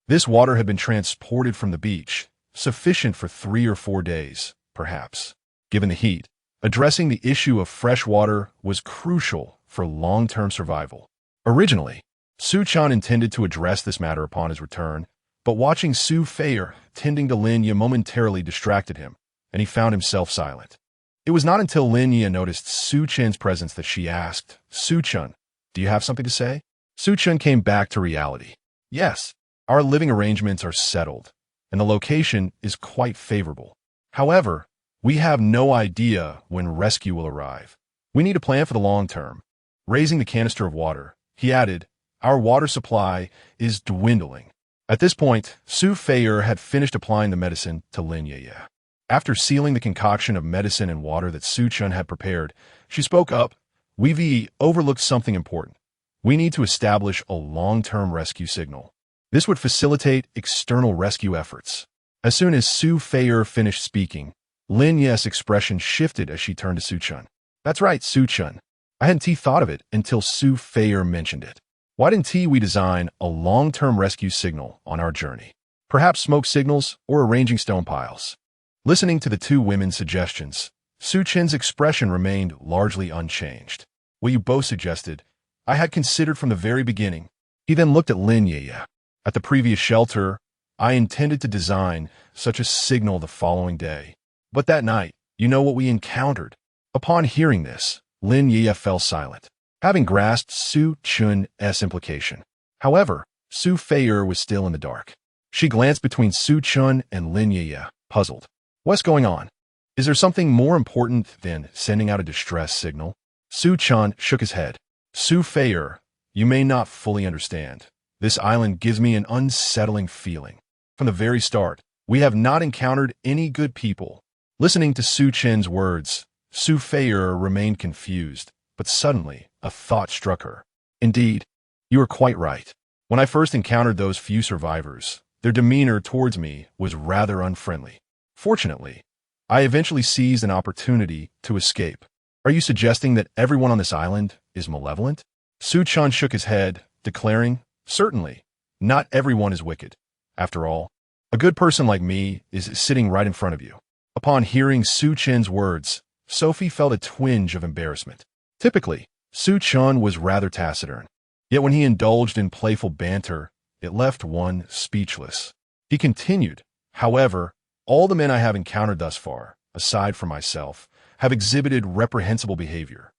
This water had been transported from the beach, sufficient for 3 or 4 days, perhaps. Given the heat, addressing the issue of fresh water was crucial for long-term survival. Originally, Su Chen intended to address this matter upon his return, but watching Su Feier tending to Lin Yueyue momentarily distracted him, and he found himself silent. It was not until Lin Yueyue noticed Su Chen's presence that she asked, "Su Chen, do you have something to say?" Su Chen came back to reality. "Yes, our living arrangements are settled, and the location is quite favorable. However, we have no idea when rescue will arrive. We need a plan for the long term." Raising the canister of water, he added, "Our water supply is dwindling." At this point, Su Feier had finished applying the medicine to Lin Yueyue. After sealing the concoction of medicine and water that Su Chen had prepared, she spoke up. "We've overlooked something important. We need to establish a long-term rescue signal. This would facilitate external rescue efforts." As soon as Su Feier finished speaking, Lin Yueye's expression shifted as she turned to Su Chen. "That's right, Su Chen. I hadn't thought of it until Su Feier mentioned it. Why didn't we design a long-term rescue signal on our journey? Perhaps smoke signals or arranging stone piles." Listening to the two women's suggestions, Su Chen's expression remained largely unchanged. "What you both suggested, I had considered from the very beginning." He then looked at Lin Yueyue. "At the previous shelter, I intended to design such a signal the following day. But that night, you know what we encountered." Upon hearing this, Lin Yueyue fell silent, having grasped Su Chen's implication. However, Su Feier was still in the dark. She glanced between Su Chen and Lin Yueyue, puzzled. "What's going on? Is there something more important than sending out a distress signal?" Su Chen shook his head. "Su Feier, you may not fully understand. This island gives me an unsettling feeling. From the very start, we have not encountered any good people." Listening to Su Chen's words, Su Feier remained confused, but suddenly a thought struck her. "Indeed, you are quite right. When I first encountered those few survivors, their demeanor towards me was rather unfriendly. Fortunately, I eventually seized an opportunity to escape." "Are you suggesting that everyone on this island is malevolent?" Su Chen shook his head, declaring, "Certainly, not everyone is wicked. After all, a good person like me is sitting right in front of you." Upon hearing Su Chen's words, Sophie felt a twinge of embarrassment. Typically, Su Chen was rather taciturn, yet when he indulged in playful banter, it left one speechless. He continued, "However, all the men I have encountered thus far, aside from myself, have exhibited reprehensible behavior.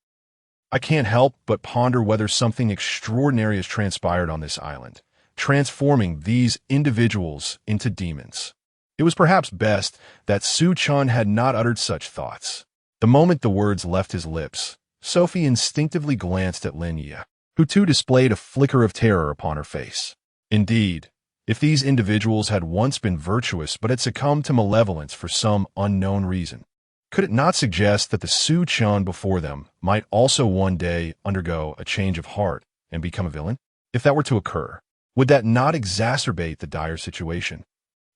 I can't help but ponder whether something extraordinary has transpired on this island, transforming these individuals into demons." It was perhaps best that Su Chen had not uttered such thoughts. The moment the words left his lips, Sophie instinctively glanced at Lin Yueyue, who too displayed a flicker of terror upon her face. Indeed, if these individuals had once been virtuous but had succumbed to malevolence for some unknown reason, could it not suggest that the Su Chen before them might also one day undergo a change of heart and become a villain? If that were to occur, would that not exacerbate the dire situation?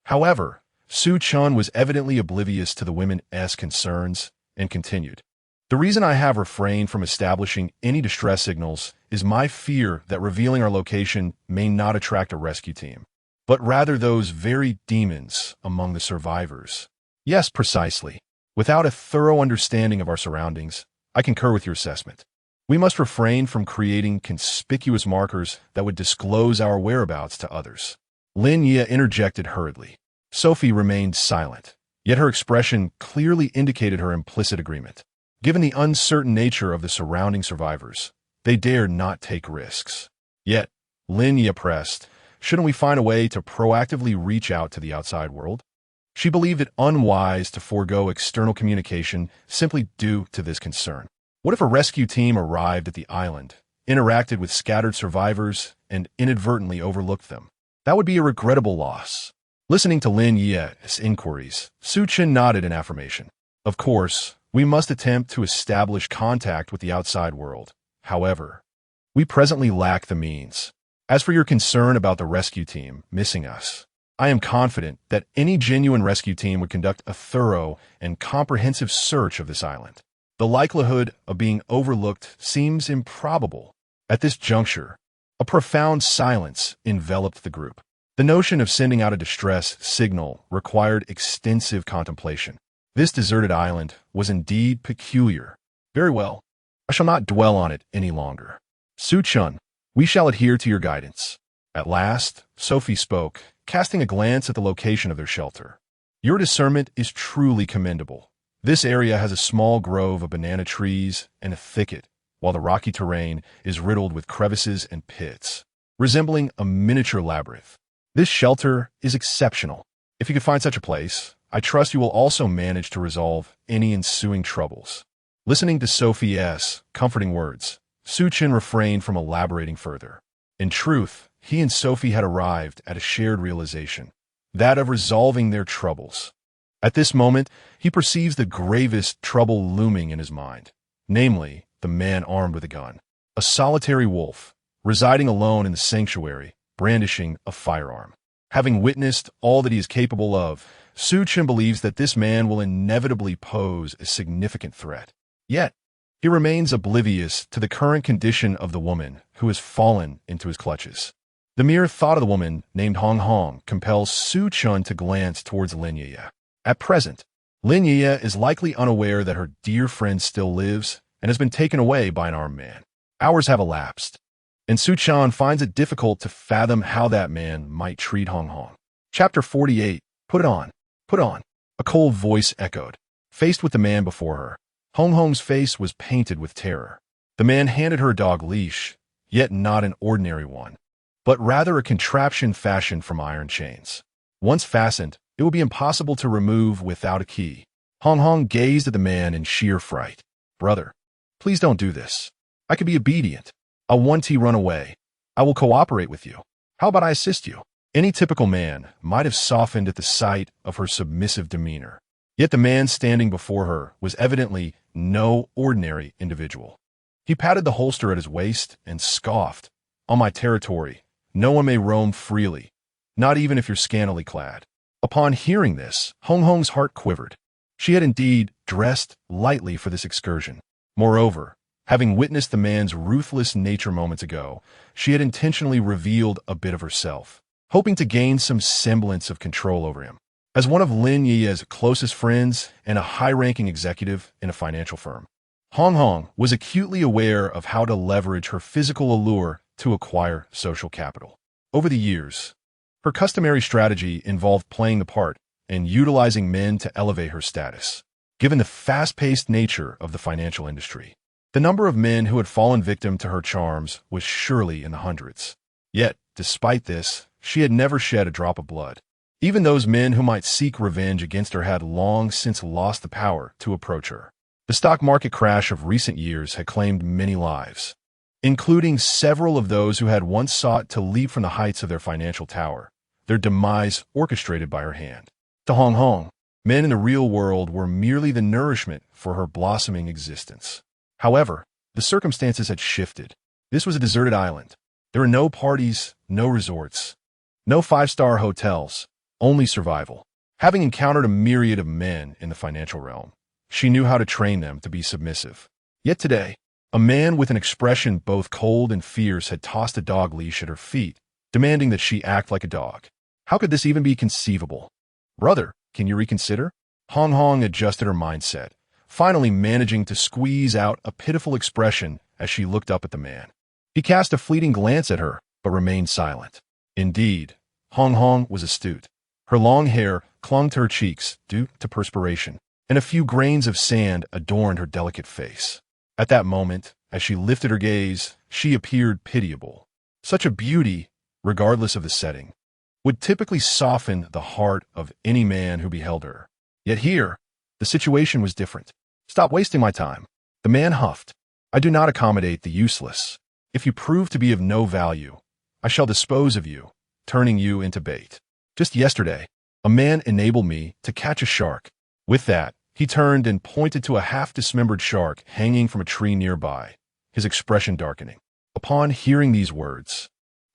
However, Su Chen was evidently oblivious to the women's concerns and continued, "The reason I have refrained from establishing any distress signals is my fear that revealing our location may not attract a rescue team, but rather those very demons among the survivors." "Yes, precisely. Without a thorough understanding of our surroundings, I concur with your assessment. We must refrain from creating conspicuous markers that would disclose our whereabouts to others." Lin Yueyue interjected hurriedly. Sophie remained silent, Yet her expression clearly indicated her implicit agreement. Given the uncertain nature of the surrounding survivors, they dared not take risks. Yet, Lin Yueyue pressed, shouldn't we find a way to proactively reach out to the outside world? She believed it unwise to forego external communication simply due to this concern. What if a rescue team arrived at the island, interacted with scattered survivors, and inadvertently overlooked them? That would be a regrettable loss. Listening to Lin Yueye's inquiries, Chen nodded in affirmation. Of course, we must attempt to establish contact with the outside world. However, we presently lack the means. As for your concern about the rescue team missing us, I am confident that any genuine rescue team would conduct a thorough and comprehensive search of this island. The likelihood of being overlooked seems improbable. At this juncture, a profound silence enveloped the group. The notion of sending out a distress signal required extensive contemplation. This deserted island was indeed peculiar. Very well, I shall not dwell on it any longer. Chen, we shall adhere to your guidance. At last, Sophie spoke, casting a glance at the location of their shelter. Your discernment is truly commendable. This area has a small grove of banana trees and a thicket, while the rocky terrain is riddled with crevices and pits, resembling a miniature labyrinth. This shelter is exceptional. If you could find such a place, I trust you will also manage to resolve any ensuing troubles. Listening to Sophie's comforting words, Chen refrained from elaborating further. In truth, he and Sophie had arrived at a shared realization, that of resolving their troubles. At this moment, he perceives the gravest trouble looming in his mind, namely, the man armed with a gun. A solitary wolf, residing alone in the sanctuary, brandishing a firearm. Having witnessed all that he is capable of, Chen believes that this man will inevitably pose a significant threat. Yet, he remains oblivious to the current condition of the woman who has fallen into his clutches. The mere thought of the woman named Hong Hong compels Chen to glance towards Lin Yueyue. At present, Lin Yueyue is likely unaware that her dear friend still lives and has been taken away by an armed man. Hours have elapsed, and Chen finds it difficult to fathom how that man might treat Hong Hong. Chapter 48. Put it on. Put on. A cold voice echoed. Faced with the man before her, Hong Hong's face was painted with terror. The man handed her a dog leash, yet not an ordinary one, but rather a contraption fashioned from iron chains. Once fastened, it would be impossible to remove without a key. Hong Hong gazed at the man in sheer fright. Brother, please don't do this. I could be obedient. I'll want to run away. I will cooperate with you. How about I assist you? Any typical man might have softened at the sight of her submissive demeanor. Yet the man standing before her was evidently no ordinary individual. He patted the holster at his waist and scoffed. On my territory, no one may roam freely, not even if you're scantily clad. Upon hearing this, Hong Hong's heart quivered. She had indeed dressed lightly for this excursion. Moreover, having witnessed the man's ruthless nature moments ago, she had intentionally revealed a bit of herself, hoping to gain some semblance of control over him. As one of Lin Yueye's closest friends and a high-ranking executive in a financial firm, Hong Hong was acutely aware of how to leverage her physical allure to acquire social capital. Over the years, her customary strategy involved playing the part and utilizing men to elevate her status. Given the fast-paced nature of the financial industry, the number of men who had fallen victim to her charms was surely in the hundreds. Yet, despite this, she had never shed a drop of blood. Even those men who might seek revenge against her had long since lost the power to approach her. The stock market crash of recent years had claimed many lives, including several of those who had once sought to leap from the heights of their financial tower, their demise orchestrated by her hand. To Hong Hong, men in the real world were merely the nourishment for her blossoming existence. However, the circumstances had shifted. This was a deserted island. There were no parties, no resorts, no five-star hotels, only survival. Having encountered a myriad of men in the financial realm, she knew how to train them to be submissive. Yet today, a man with an expression both cold and fierce had tossed a dog leash at her feet, demanding that she act like a dog. How could this even be conceivable? Brother, can you reconsider? Hong Hong adjusted her mindset, finally managing to squeeze out a pitiful expression as she looked up at the man. He cast a fleeting glance at her, but remained silent. Indeed, Hong Hong was astute. Her long hair clung to her cheeks due to perspiration, and a few grains of sand adorned her delicate face. At that moment, as she lifted her gaze, she appeared pitiable. Such a beauty, regardless of the setting, would typically soften the heart of any man who beheld her. Yet here, the situation was different. "Stop wasting my time," the man huffed. "I do not accommodate the useless. If you prove to be of no value, I shall dispose of you, turning you into bait. Just yesterday, a man enabled me to catch a shark." With that, he turned and pointed to a half-dismembered shark hanging from a tree nearby, his expression darkening. Upon hearing these words,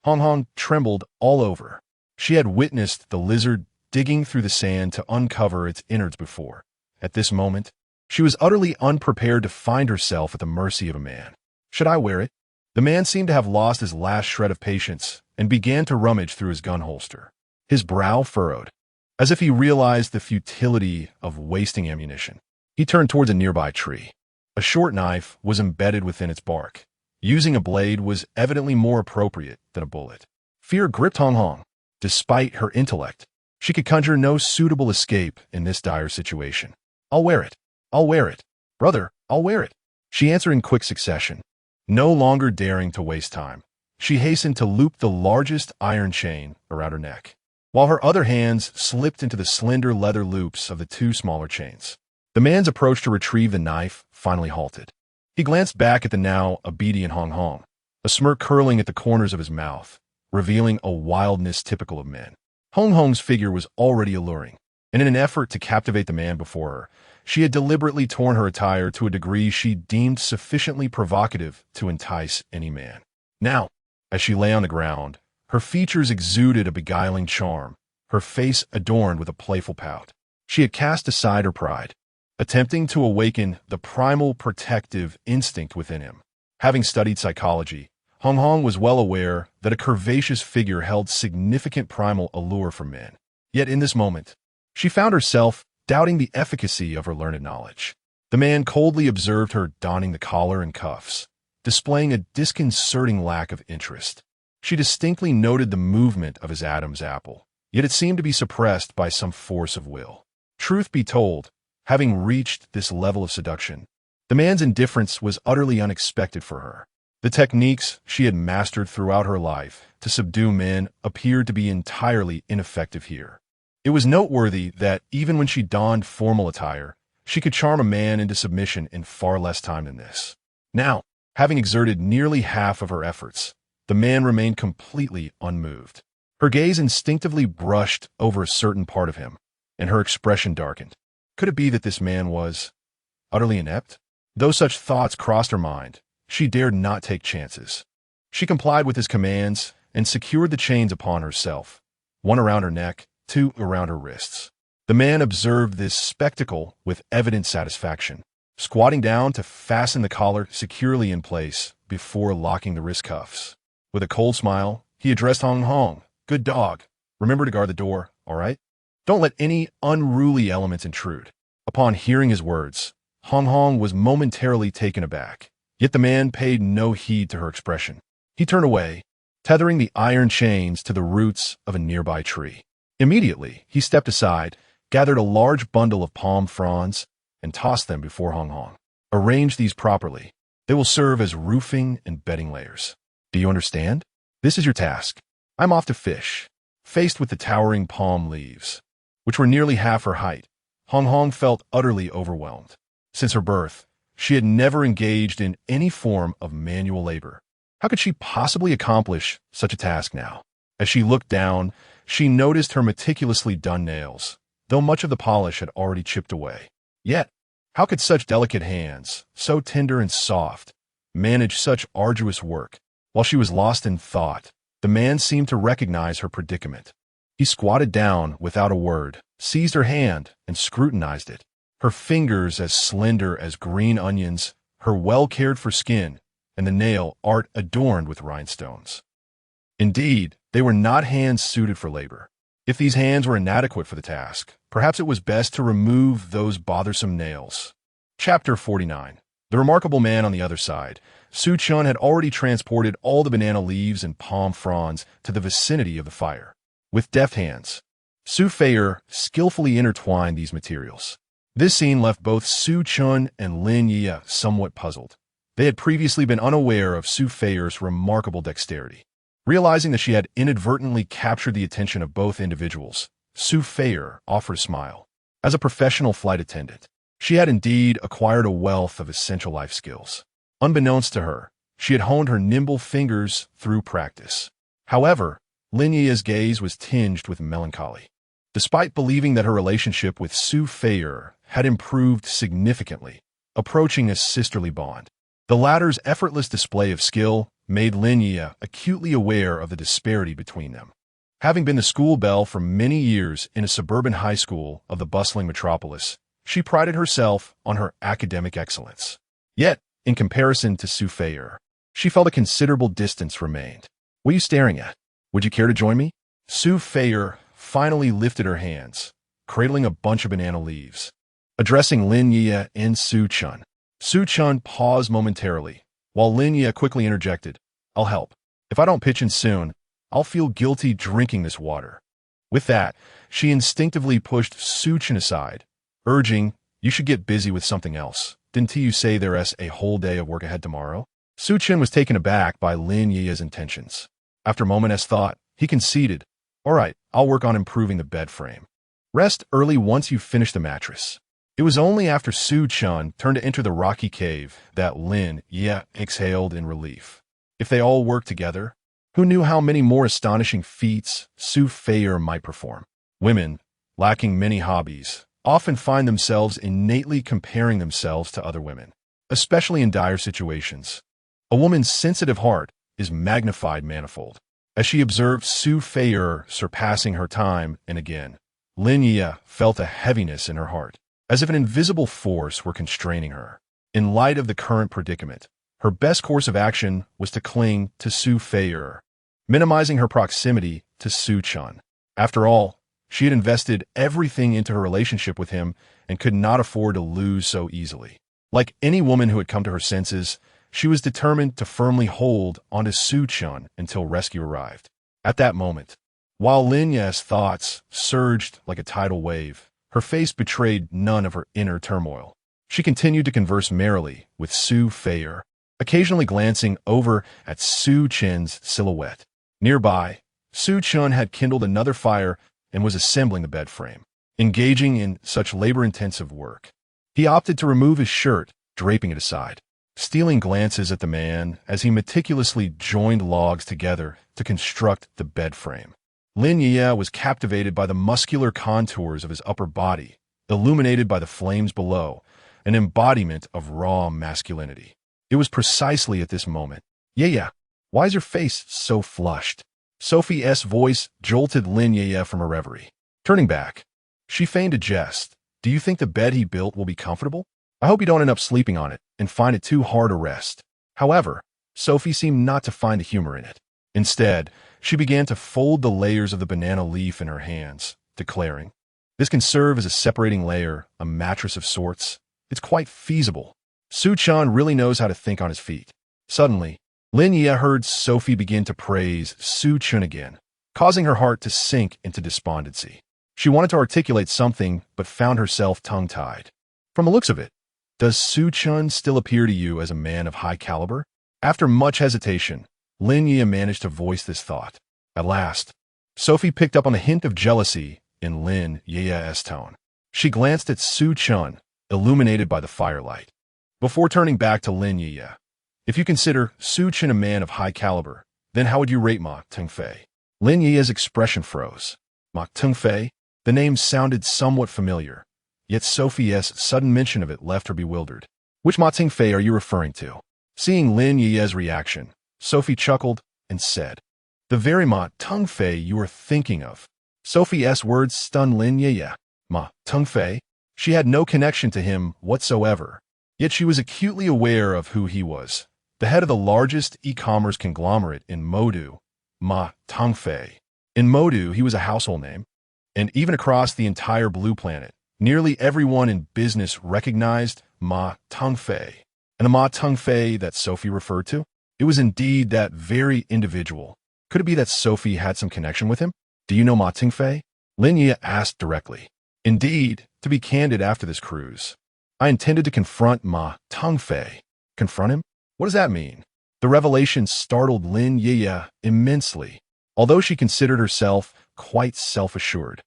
Hong Hong trembled all over. She had witnessed the lizard digging through the sand to uncover its innards before. At this moment, she was utterly unprepared to find herself at the mercy of a man. "Should I wear it?" The man seemed to have lost his last shred of patience and began to rummage through his gun holster. His brow furrowed, as if he realized the futility of wasting ammunition. He turned towards a nearby tree. A short knife was embedded within its bark. Using a blade was evidently more appropriate than a bullet. Fear gripped Hong Hong. Despite her intellect, she could conjure no suitable escape in this dire situation. "I'll wear it. I'll wear it. Brother, I'll wear it," she answered in quick succession. No longer daring to waste time, she hastened to loop the largest iron chain around her neck, while her other hands slipped into the slender leather loops of the two smaller chains. The man's approach to retrieve the knife finally halted. He glanced back at the now obedient Hong Hong, a smirk curling at the corners of his mouth, revealing a wildness typical of men. Hong Hong's figure was already alluring, and in an effort to captivate the man before her, she had deliberately torn her attire to a degree she deemed sufficiently provocative to entice any man. Now, as she lay on the ground, her features exuded a beguiling charm, her face adorned with a playful pout. She had cast aside her pride, attempting to awaken the primal protective instinct within him. Having studied psychology, Hong Hong was well aware that a curvaceous figure held significant primal allure for men. Yet in this moment, she found herself doubting the efficacy of her learned knowledge. The man coldly observed her donning the collar and cuffs, displaying a disconcerting lack of interest. She distinctly noted the movement of his Adam's apple, yet it seemed to be suppressed by some force of will. Truth be told, having reached this level of seduction, the man's indifference was utterly unexpected for her. The techniques she had mastered throughout her life to subdue men appeared to be entirely ineffective here. It was noteworthy that even when she donned formal attire, she could charm a man into submission in far less time than this. Now, having exerted nearly half of her efforts, the man remained completely unmoved. Her gaze instinctively brushed over a certain part of him, and her expression darkened. Could it be that this man was utterly inept? Though such thoughts crossed her mind, she dared not take chances. She complied with his commands and secured the chains upon herself, one around her neck, two around her wrists. The man observed this spectacle with evident satisfaction, squatting down to fasten the collar securely in place before locking the wrist cuffs. With a cold smile, he addressed Hong Hong. "Good dog. Remember to guard the door, all right? Don't let any unruly elements intrude." Upon hearing his words, Hong Hong was momentarily taken aback, yet the man paid no heed to her expression. He turned away, tethering the iron chains to the roots of a nearby tree. Immediately, he stepped aside, gathered a large bundle of palm fronds, and tossed them before Hong Hong. "Arrange these properly. They will serve as roofing and bedding layers. Do you understand? This is your task. I'm off to fish." Faced with the towering palm leaves, which were nearly half her height, Hong Hong felt utterly overwhelmed. Since her birth, she had never engaged in any form of manual labor. How could she possibly accomplish such a task now? As she looked down, she noticed her meticulously done nails, though much of the polish had already chipped away. Yet, how could such delicate hands, so tender and soft, manage such arduous work? While she was lost in thought, the man seemed to recognize her predicament. He squatted down without a word, seized her hand, and scrutinized it. Her fingers as slender as green onions, her well-cared-for skin, and the nail art adorned with rhinestones. Indeed, they were not hands suited for labor. If these hands were inadequate for the task, perhaps it was best to remove those bothersome nails. Chapter 49. The remarkable man on the other side. Chen had already transported all the banana leaves and palm fronds to the vicinity of the fire. With deft hands, Su Feier skillfully intertwined these materials. This scene left both Su Chen and Lin Yueyue somewhat puzzled. They had previously been unaware of Su Feier's remarkable dexterity. Realizing that she had inadvertently captured the attention of both individuals, Su Feier offered a smile. As a professional flight attendant, she had indeed acquired a wealth of essential life skills. Unbeknownst to her, she had honed her nimble fingers through practice. However, Lin Yueye's gaze was tinged with melancholy. Despite believing that her relationship with Su Feier had improved significantly, approaching a sisterly bond, the latter's effortless display of skill made Lin Yueyue acutely aware of the disparity between them. Having been the school belle for many years in a suburban high school of the bustling metropolis, she prided herself on her academic excellence. Yet, in comparison to Su Feier, she felt a considerable distance remained. "What are you staring at? Would you care to join me?" Su Feier finally lifted her hands, cradling a bunch of banana leaves. Addressing Lin Yueyue and Su Chen, Su Chen paused momentarily, while Lin Yueyue quickly interjected, "I'll help. If I don't pitch in soon, I'll feel guilty drinking this water." With that, she instinctively pushed Su Chen aside, urging, "You should get busy with something else. Didn't you say there's a whole day of work ahead tomorrow?" Su Chen was taken aback by Lin Yueye's intentions. After a moment's thought, he conceded, "All right, I'll work on improving the bed frame. Rest early once you've finished the mattress." It was only after Su Chen turned to enter the rocky cave that Lin Yueyue exhaled in relief. If they all worked together, who knew how many more astonishing feats Su Feier might perform? Women, lacking many hobbies, often find themselves innately comparing themselves to other women, especially in dire situations. A woman's sensitive heart is magnified manifold. As she observed Su Feier surpassing her time and again, Lin Yueyue felt a heaviness in her heart, as if an invisible force were constraining her. In light of the current predicament, her best course of action was to cling to Su Feier, minimizing her proximity to Su Chen. After all, she had invested everything into her relationship with him and could not afford to lose so easily. Like any woman who had come to her senses, she was determined to firmly hold onto Su Chen until rescue arrived. At that moment, while Lin Yueye's thoughts surged like a tidal wave, her face betrayed none of her inner turmoil. She continued to converse merrily with Su Feier, occasionally glancing over at Su Chen's silhouette. Nearby, Su Chen had kindled another fire and was assembling the bed frame. Engaging in such labor-intensive work, he opted to remove his shirt, draping it aside, stealing glances at the man as he meticulously joined logs together to construct the bed frame. Lin Yueyue was captivated by the muscular contours of his upper body, illuminated by the flames below, an embodiment of raw masculinity. It was precisely at this moment. "Yeah, why is your face so flushed?" Sophie's voice jolted Lin Yueyue from her reverie. Turning back, she feigned a jest. "Do you think the bed he built will be comfortable? I hope you don't end up sleeping on it and find it too hard to rest." However, Sophie seemed not to find the humor in it. Instead, she began to fold the layers of the banana leaf in her hands, declaring, "This can serve as a separating layer, a mattress of sorts. It's quite feasible." Su Chen really knows how to think on his feet. Suddenly, Lin Yueyue heard Sophie begin to praise Su Chen again, causing her heart to sink into despondency. She wanted to articulate something, but found herself tongue-tied. "From the looks of it, does Su Chen still appear to you as a man of high caliber?" After much hesitation, Lin Yueyue managed to voice this thought. At last, Sophie picked up on a hint of jealousy in Lin Yueye's tone. She glanced at Su Chen, illuminated by the firelight, before turning back to Lin Yueyue. "If you consider Su Chen a man of high caliber, then how would you rate Ma Tengfei?" Lin Yueye's expression froze. Ma Tengfei? The name sounded somewhat familiar, yet Sophie's sudden mention of it left her bewildered. "Which Ma Tengfei are you referring to?" Seeing Lin Yueye's reaction, Sophie chuckled and said, "The very Ma Tengfei you are thinking of." Sophie's words stunned Lin Yueyue. Ma Tengfei? She had no connection to him whatsoever, yet she was acutely aware of who he was. The head of the largest e-commerce conglomerate in Modu, Ma Tengfei. In Modu, he was a household name, and even across the entire Blue Planet, nearly everyone in business recognized Ma Tengfei. And the Ma Tengfei that Sophie referred to? It was indeed that very individual. Could it be that Sophie had some connection with him? "Do you know Ma Tengfei?" Lin Yueyue asked directly. Indeed, to be candid after this cruise, I intended to confront Ma Tengfei. Confront him? What does that mean? The revelation startled Lin Yueyue immensely, although she considered herself quite self-assured.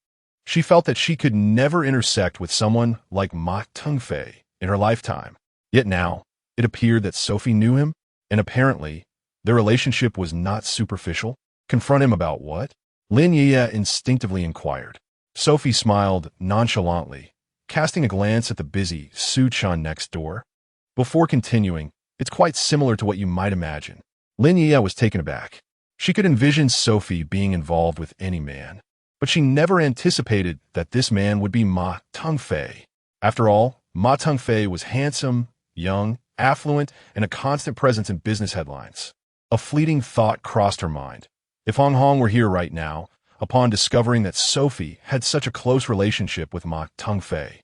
She felt that she could never intersect with someone like Ma Tengfei in her lifetime. Yet now, it appeared that Sophie knew him, and apparently, their relationship was not superficial. Confront him about what? Lin Yueyue instinctively inquired. Sophie smiled nonchalantly, casting a glance at the busy Su Chen next door. Before continuing, it's quite similar to what you might imagine. Lin Yueyue was taken aback. She could envision Sophie being involved with any man, but she never anticipated that this man would be Ma Tengfei. After all, Ma Tengfei was handsome, young, affluent, and a constant presence in business headlines. A fleeting thought crossed her mind. If Hong Hong were here right now, upon discovering that Sophie had such a close relationship with Ma Tengfei,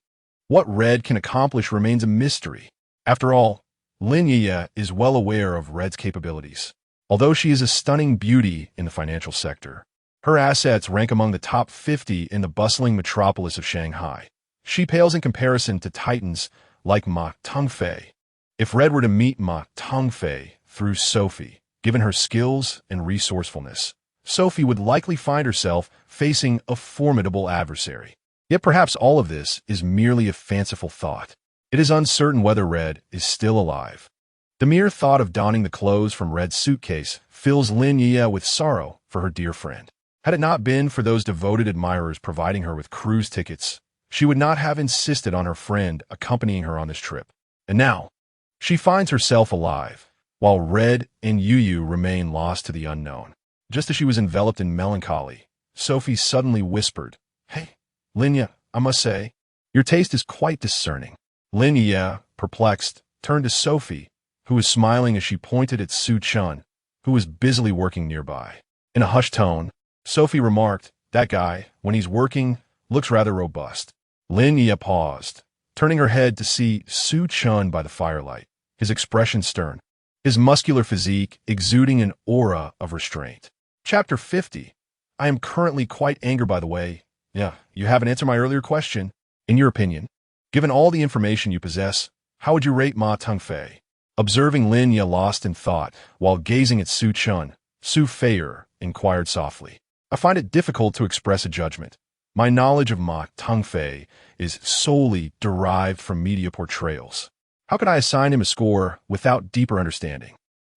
what Red can accomplish remains a mystery. After all, Lin Yueyue is well aware of Red's capabilities. Although she is a stunning beauty in the financial sector, her assets rank among the top 50 in the bustling metropolis of Shanghai. She pales in comparison to titans like Ma Tengfei. If Red were to meet Ma Tengfei through Sophie, given her skills and resourcefulness, Sophie would likely find herself facing a formidable adversary. Yet perhaps all of this is merely a fanciful thought. It is uncertain whether Red is still alive. The mere thought of donning the clothes from Red's suitcase fills Lin Yueyue with sorrow for her dear friend. Had it not been for those devoted admirers providing her with cruise tickets, she would not have insisted on her friend accompanying her on this trip. And now, she finds herself alive, while Red and Yueyue remain lost to the unknown. Just as she was enveloped in melancholy, Sophie suddenly whispered, "Hey, Lin Yueyue, I must say, your taste is quite discerning." Lin Yueyue, perplexed, turned to Sophie, who was smiling as she pointed at Su Chen, who was busily working nearby. In a hushed tone, Sophie remarked, "That guy, when he's working, looks rather robust." Lin Yueyue paused, turning her head to see Su Chen by the firelight, his expression stern, his muscular physique exuding an aura of restraint. Chapter 50. I am currently quite angered, by the way. Yeah, you haven't answered my earlier question. In your opinion, given all the information you possess, how would you rate Ma Tengfei? Observing Lin Yueyue lost in thought while gazing at Su Chen, Su Feier inquired softly. I find it difficult to express a judgment. My knowledge of Ma Tengfei is solely derived from media portrayals. How could I assign him a score without deeper understanding?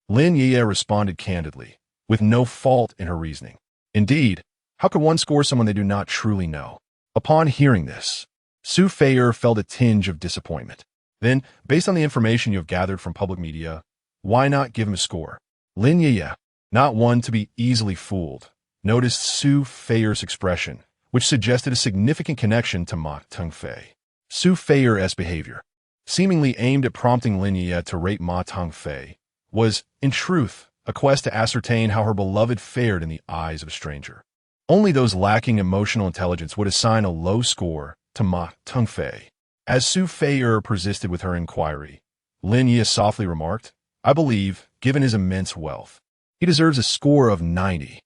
Lin Yueyue responded candidly, with no fault in her reasoning. Indeed, how could one score someone they do not truly know? Upon hearing this, Su Feier felt a tinge of disappointment. Then, based on the information you have gathered from public media, why not give him a score? Lin Yueyue, not one to be easily fooled, noticed Su Feier's expression, which suggested a significant connection to Ma Tengfei. Su Feier's behavior, seemingly aimed at prompting Lin Yueyue to rate Ma Tengfei, was, in truth, a quest to ascertain how her beloved fared in the eyes of a stranger. Only those lacking emotional intelligence would assign a low score to Ma Tengfei. As Su Feier persisted with her inquiry, Lin Yueyue softly remarked, "I believe, given his immense wealth, he deserves a score of 90.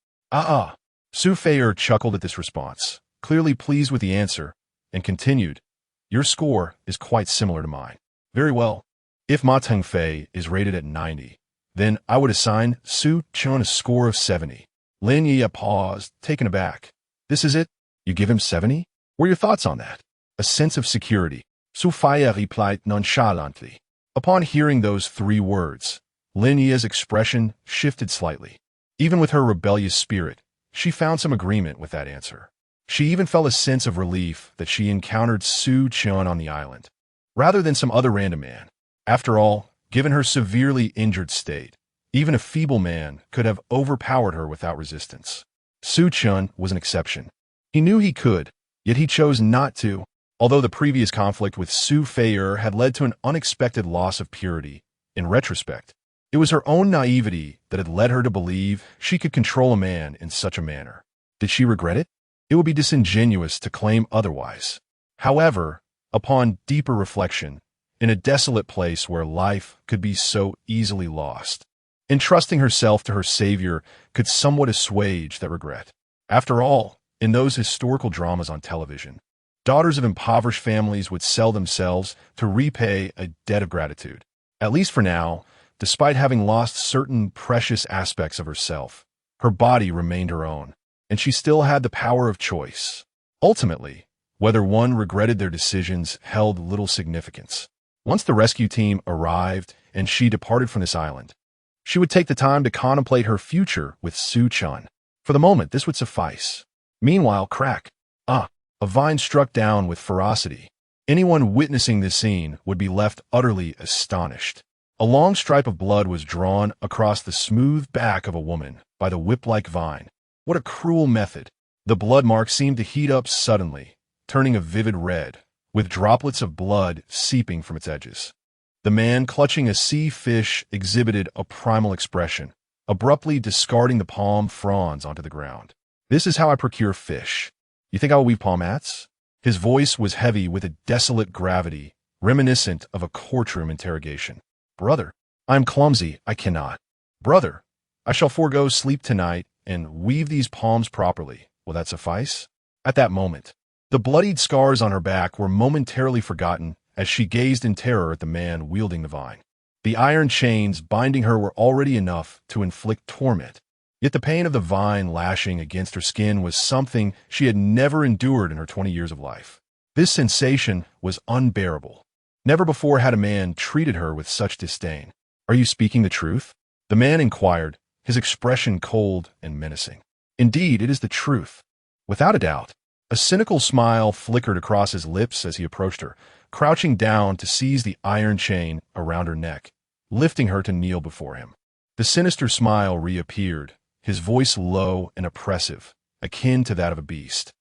Su Feier chuckled at this response, clearly pleased with the answer, and continued, "Your score is quite similar to mine. Very well. If Ma Tengfei is rated at 90, then I would assign Su Chen a score of 70. Lin Yueyue paused, taken aback. "This is it? You give him 70? What are your thoughts on that?" A sense of security. Su Feier replied nonchalantly. Upon hearing those 3 words, Lin Yueyue's expression shifted slightly. Even with her rebellious spirit, she found some agreement with that answer. She even felt a sense of relief that she encountered Su Chen on the island, rather than some other random man. After all, given her severely injured state, even a feeble man could have overpowered her without resistance. Su Chen was an exception. He knew he could, yet he chose not to. Although the previous conflict with Su Feier had led to an unexpected loss of purity, in retrospect, it was her own naivety that had led her to believe she could control a man in such a manner. Did she regret it? It would be disingenuous to claim otherwise. However, upon deeper reflection, in a desolate place where life could be so easily lost, entrusting herself to her savior could somewhat assuage that regret. After all, In those historical dramas on television, daughters of impoverished families would sell themselves to repay a debt of gratitude. At least for now, despite having lost certain precious aspects of herself, her body remained her own, and she still had the power of choice. Ultimately, whether one regretted their decisions held little significance. Once the rescue team arrived and she departed from this island, she would take the time to contemplate her future with Chen. For the moment, this would suffice. Meanwhile, crack. A vine struck down with ferocity. Anyone witnessing this scene would be left utterly astonished. A long stripe of blood was drawn across the smooth back of a woman by the whip-like vine. What a cruel method. The blood mark seemed to heat up suddenly, turning a vivid red, with droplets of blood seeping from its edges. The man clutching a sea fish exhibited a primal expression, abruptly discarding the palm fronds onto the ground. "This is how I procure fish. You think I will weave palm mats?" His voice was heavy with a desolate gravity, reminiscent of a courtroom interrogation. "Brother, I am clumsy, I cannot. Brother, I shall forego sleep tonight and weave these palms properly. Will that suffice?" At that moment, the bloodied scars on her back were momentarily forgotten as she gazed in terror at the man wielding the vine. The iron chains binding her were already enough to inflict torment. Yet the pain of the vine lashing against her skin was something she had never endured in her 20 years of life. This sensation was unbearable. Never before had a man treated her with such disdain. "Are you speaking the truth?" the man inquired, his expression cold and menacing. "Indeed, it is the truth." Without a doubt. A cynical smile flickered across his lips as he approached her, crouching down to seize the iron chain around her neck, lifting her to kneel before him. The sinister smile reappeared, his voice low and oppressive, akin to that of a beast.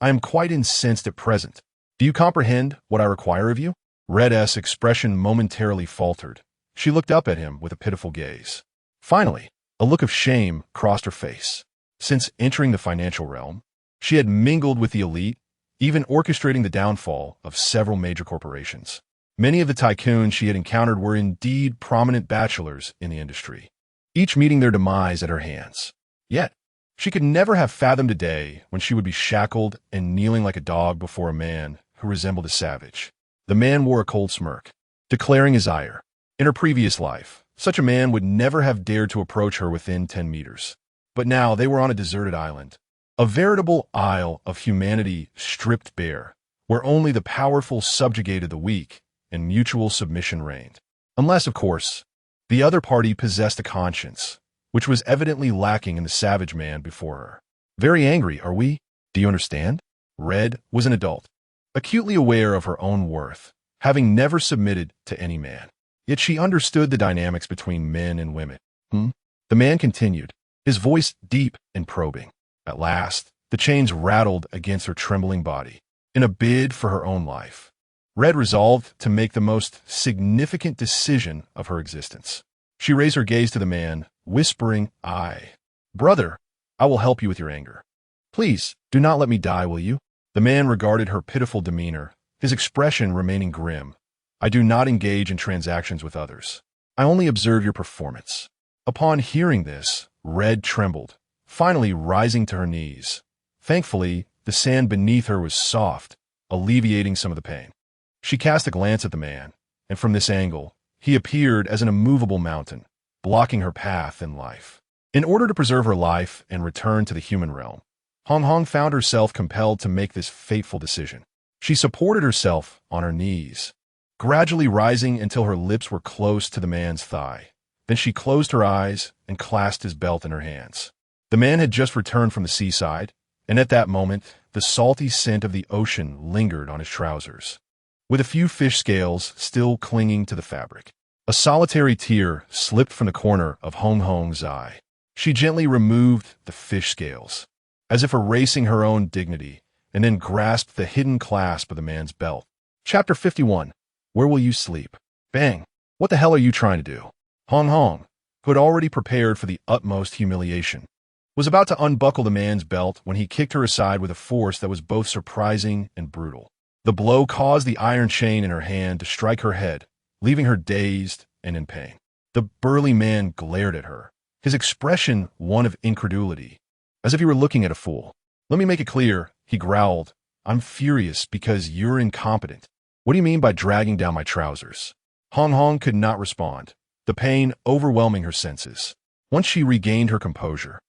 "I am quite incensed at present. Do you comprehend what I require of you?" Red's expression momentarily faltered. She looked up at him with a pitiful gaze. Finally, a look of shame crossed her face. Since entering the financial realm, she had mingled with the elite, even orchestrating the downfall of several major corporations. Many of the tycoons she had encountered were indeed prominent bachelors in the industry, each meeting their demise at her hands. Yet, she could never have fathomed a day when she would be shackled and kneeling like a dog before a man who resembled a savage. The man wore a cold smirk, declaring his ire. In her previous life, such a man would never have dared to approach her within 10 meters. But now they were on a deserted island, a veritable isle of humanity stripped bare, where only the powerful subjugated the weak and mutual submission reigned. Unless, of course, the other party possessed a conscience, which was evidently lacking in the savage man before her. "Very angry, are we? Do you understand?" Red was an adult, acutely aware of her own worth, having never submitted to any man. Yet she understood the dynamics between men and women. The man continued, his voice deep and probing. At last, the chains rattled against her trembling body. In a bid for her own life, Red resolved to make the most significant decision of her existence. She raised her gaze to the man, whispering, "Brother, I will help you with your anger. Please, do not let me die, will you?" The man regarded her pitiful demeanor, his expression remaining grim. "I do not engage in transactions with others. I only observe your performance." Upon hearing this, Red trembled, finally rising to her knees. Thankfully, the sand beneath her was soft, alleviating some of the pain. She cast a glance at the man, and from this angle, he appeared as an immovable mountain, blocking her path in life. In order to preserve her life and return to the human realm, Hong Hong found herself compelled to make this fateful decision. She supported herself on her knees, gradually rising until her lips were close to the man's thigh. Then she closed her eyes and clasped his belt in her hands. The man had just returned from the seaside, and at that moment, the salty scent of the ocean lingered on his trousers, with a few fish scales still clinging to the fabric. A solitary tear slipped from the corner of Hong Hong's eye. She gently removed the fish scales, as if erasing her own dignity, and then grasped the hidden clasp of the man's belt. Chapter 51. Where will you sleep? Bang! What the hell are you trying to do? Hong Hong, who had already prepared for the utmost humiliation, was about to unbuckle the man's belt when he kicked her aside with a force that was both surprising and brutal. The blow caused the iron chain in her hand to strike her head, leaving her dazed and in pain. The burly man glared at her, his expression one of incredulity, as if he were looking at a fool. Let me make it clear, he growled. I'm furious because you're incompetent. What do you mean by dragging down my trousers? Hong Hong could not respond, the pain overwhelming her senses. Once she regained her composure,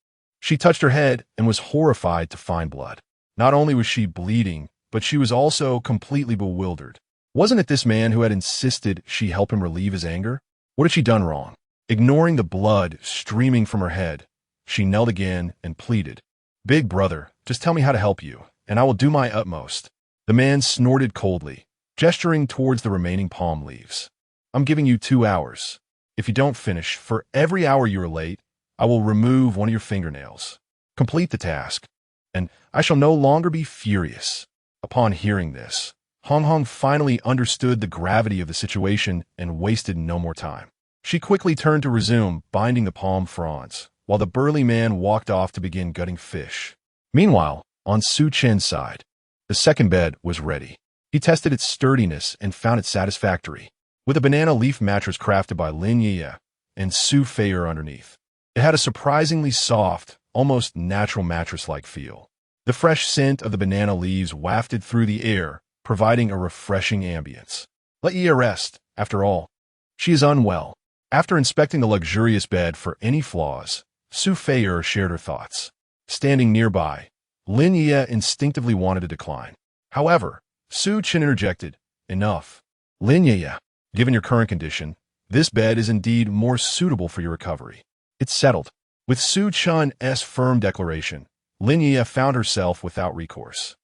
she touched her head and was horrified to find blood. Not only was she bleeding, but she was also completely bewildered. Wasn't it this man who had insisted she help him relieve his anger? What had she done wrong? Ignoring the blood streaming from her head, she knelt again and pleaded, Big brother, just tell me how to help you, and I will do my utmost. The man snorted coldly, gesturing towards the remaining palm leaves. I'm giving you 2 hours. If you don't finish, for every hour you are late, I will remove one of your fingernails. Complete the task, and I shall no longer be furious. Upon hearing this, Hong Hong finally understood the gravity of the situation and wasted no more time. She quickly turned to resume binding the palm fronds, while the burly man walked off to begin gutting fish. Meanwhile, on Su Chen's side, the second bed was ready. He tested its sturdiness and found it satisfactory, with a banana leaf mattress crafted by Lin Yueyue and Su Feier underneath. It had a surprisingly soft, almost natural mattress-like feel. The fresh scent of the banana leaves wafted through the air, providing a refreshing ambience. Let Yueyue rest, after all. She is unwell. After inspecting the luxurious bed for any flaws, Su Feier shared her thoughts. Standing nearby, Lin Yueyue instinctively wanted to decline. However, Su Chen interjected, Enough. Lin Yueyue, given your current condition, this bed is indeed more suitable for your recovery. It's settled. With Su Chen's firm declaration, Lin Yueyue found herself without recourse.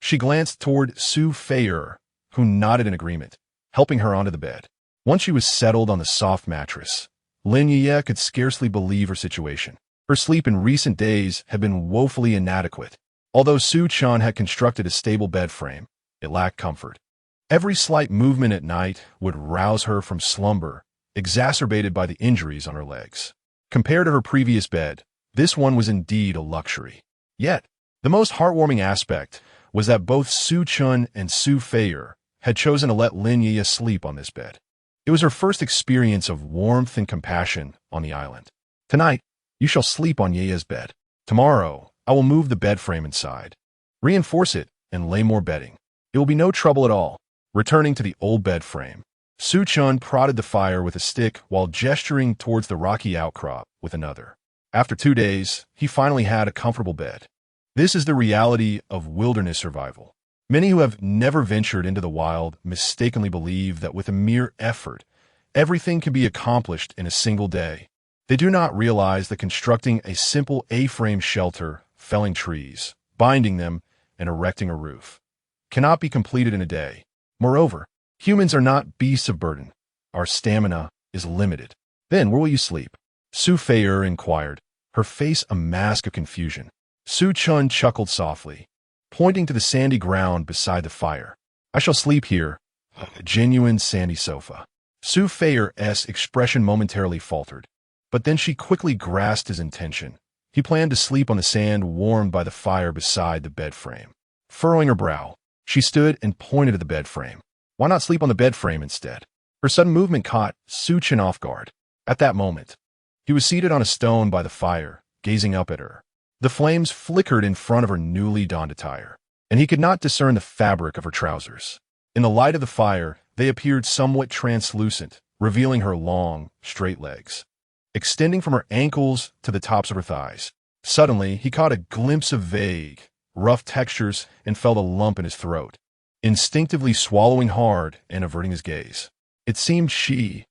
She glanced toward Su Feier, who nodded in agreement, helping her onto the bed. Once she was settled on the soft mattress, Lin Yueyue could scarcely believe her situation. Her sleep in recent days had been woefully inadequate. Although Su Chen had constructed a stable bed frame, it lacked comfort. Every slight movement at night would rouse her from slumber, exacerbated by the injuries on her legs. Compared to her previous bed, this one was indeed a luxury. Yet, the most heartwarming aspect was that both Su Chen and Su Feier had chosen to let Lin Yueyue sleep on this bed. It was her first experience of warmth and compassion on the island. Tonight, you shall sleep on Yueyue's bed. Tomorrow, I will move the bed frame inside, reinforce it, and lay more bedding. It will be no trouble at all. Returning to the old bed frame, Su Chen prodded the fire with a stick while gesturing towards the rocky outcrop with another. After 2 days, he finally had a comfortable bed. This is the reality of wilderness survival. Many who have never ventured into the wild mistakenly believe that with a mere effort, everything can be accomplished in a single day. They do not realize that constructing a simple A-frame shelter, felling trees, binding them, and erecting a roof cannot be completed in a day. Moreover, humans are not beasts of burden. Our stamina is limited. Then where will you sleep? Su Feier inquired, her face a mask of confusion. Su Chen chuckled softly, pointing to the sandy ground beside the fire. I shall sleep here, a genuine sandy sofa. Su Feier's expression momentarily faltered, but then she quickly grasped his intention. He planned to sleep on the sand warmed by the fire beside the bed frame. Furrowing her brow, she stood and pointed at the bed frame. Why not sleep on the bed frame instead? Her sudden movement caught Su Chen off guard. At that moment, he was seated on a stone by the fire, gazing up at her. The flames flickered in front of her newly donned attire, and he could not discern the fabric of her trousers. In the light of the fire, they appeared somewhat translucent, revealing her long, straight legs, extending from her ankles to the tops of her thighs. Suddenly, he caught a glimpse of vague, rough textures and felt a lump in his throat, instinctively swallowing hard and averting his gaze. It seemed she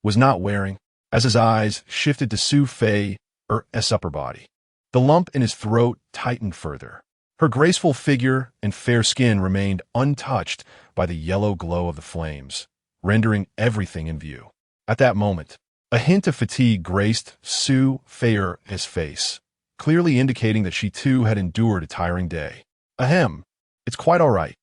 was not wearing, as his eyes shifted to Su Feier's upper body. The lump in his throat tightened further. Her graceful figure and fair skin remained untouched by the yellow glow of the flames, rendering everything in view. At that moment, a hint of fatigue graced Su Feier's face, clearly indicating that she too had endured a tiring day. Ahem, it's quite all right.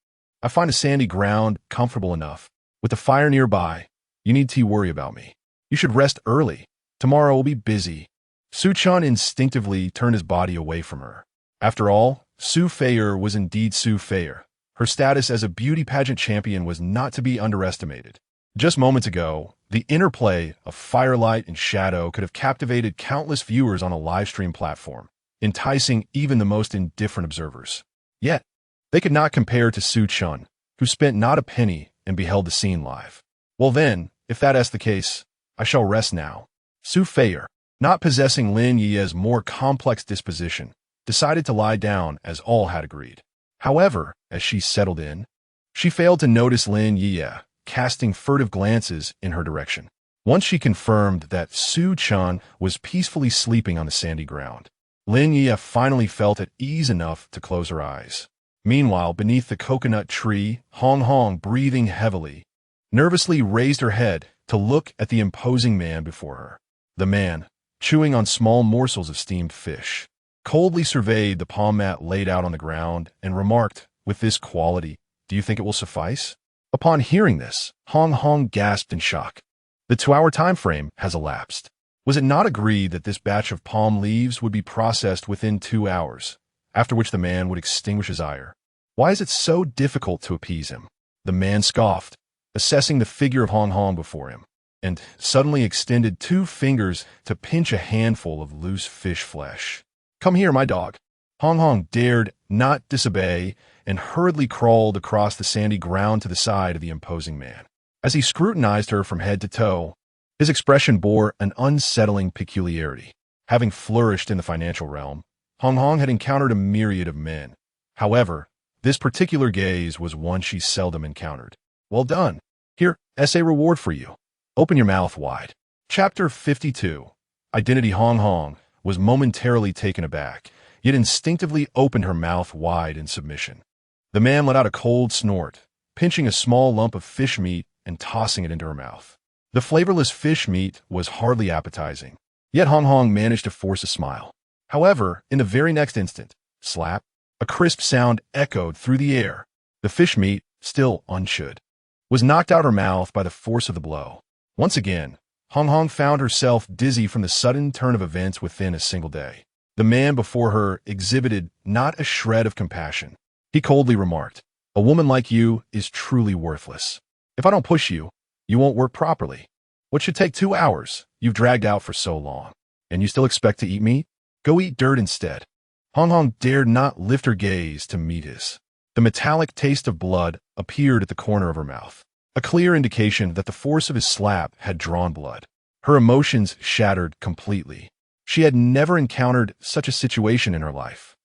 I find a sandy ground comfortable enough. With the fire nearby, you need to worry about me. You should rest early. Tomorrow will be busy. Su Chen instinctively turned his body away from her. After all, Su Feier was indeed Su Feier. Her status as a beauty pageant champion was not to be underestimated. Just moments ago, the interplay of firelight and shadow could have captivated countless viewers on a live stream platform. enticing even the most indifferent observers. Yet, they could not compare to Su Chen, who spent not a penny and beheld the scene live. Well then, if that is the case, I shall rest now. Su Feier, not possessing Lin Yueye's more complex disposition, decided to lie down as all had agreed. However, as she settled in, she failed to notice Lin Yueyue casting furtive glances in her direction. Once she confirmed that Su Chen was peacefully sleeping on the sandy ground, Lin Yueyue finally felt at ease enough to close her eyes. Meanwhile, beneath the coconut tree, Hong Hong, breathing heavily, nervously raised her head to look at the imposing man before her. The man, chewing on small morsels of steamed fish, coldly surveyed the palm mat laid out on the ground and remarked, "With this quality, do you think it will suffice?" Upon hearing this, Hong Hong gasped in shock. The 2-hour time frame has elapsed. Was it not agreed that this batch of palm leaves would be processed within 2 hours, after which the man would extinguish his ire? Why is it so difficult to appease him? The man scoffed, assessing the figure of Hong Hong before him, and suddenly extended 2 fingers to pinch a handful of loose fish flesh. "Come here, my dog." Hong Hong dared not disobey and hurriedly crawled across the sandy ground to the side of the imposing man. As he scrutinized her from head to toe, his expression bore an unsettling peculiarity. Having flourished in the financial realm, Hong Hong had encountered a myriad of men. However, this particular gaze was one she seldom encountered. "Well done. Here, as a reward for you. Open your mouth wide." Chapter 52. Identity. Hong Hong was momentarily taken aback, yet instinctively opened her mouth wide in submission. The man let out a cold snort, pinching a small lump of fish meat and tossing it into her mouth. The flavorless fish meat was hardly appetizing, yet Hong Hong managed to force a smile. However, in the very next instant, slap, a crisp sound echoed through the air. The fish meat, still unchewed, was knocked out her mouth by the force of the blow. Once again, Hong Hong found herself dizzy from the sudden turn of events within a single day. The man before her exhibited not a shred of compassion. He coldly remarked, "A woman like you is truly worthless. If I don't push you, you won't work properly. What should take 2 hours, you've dragged out for so long. And you still expect to eat meat? Go eat dirt instead." Hong Hong dared not lift her gaze to meet his. The metallic taste of blood appeared at the corner of her mouth, a clear indication that the force of his slap had drawn blood. Her emotions shattered completely. She had never encountered such a situation in her life.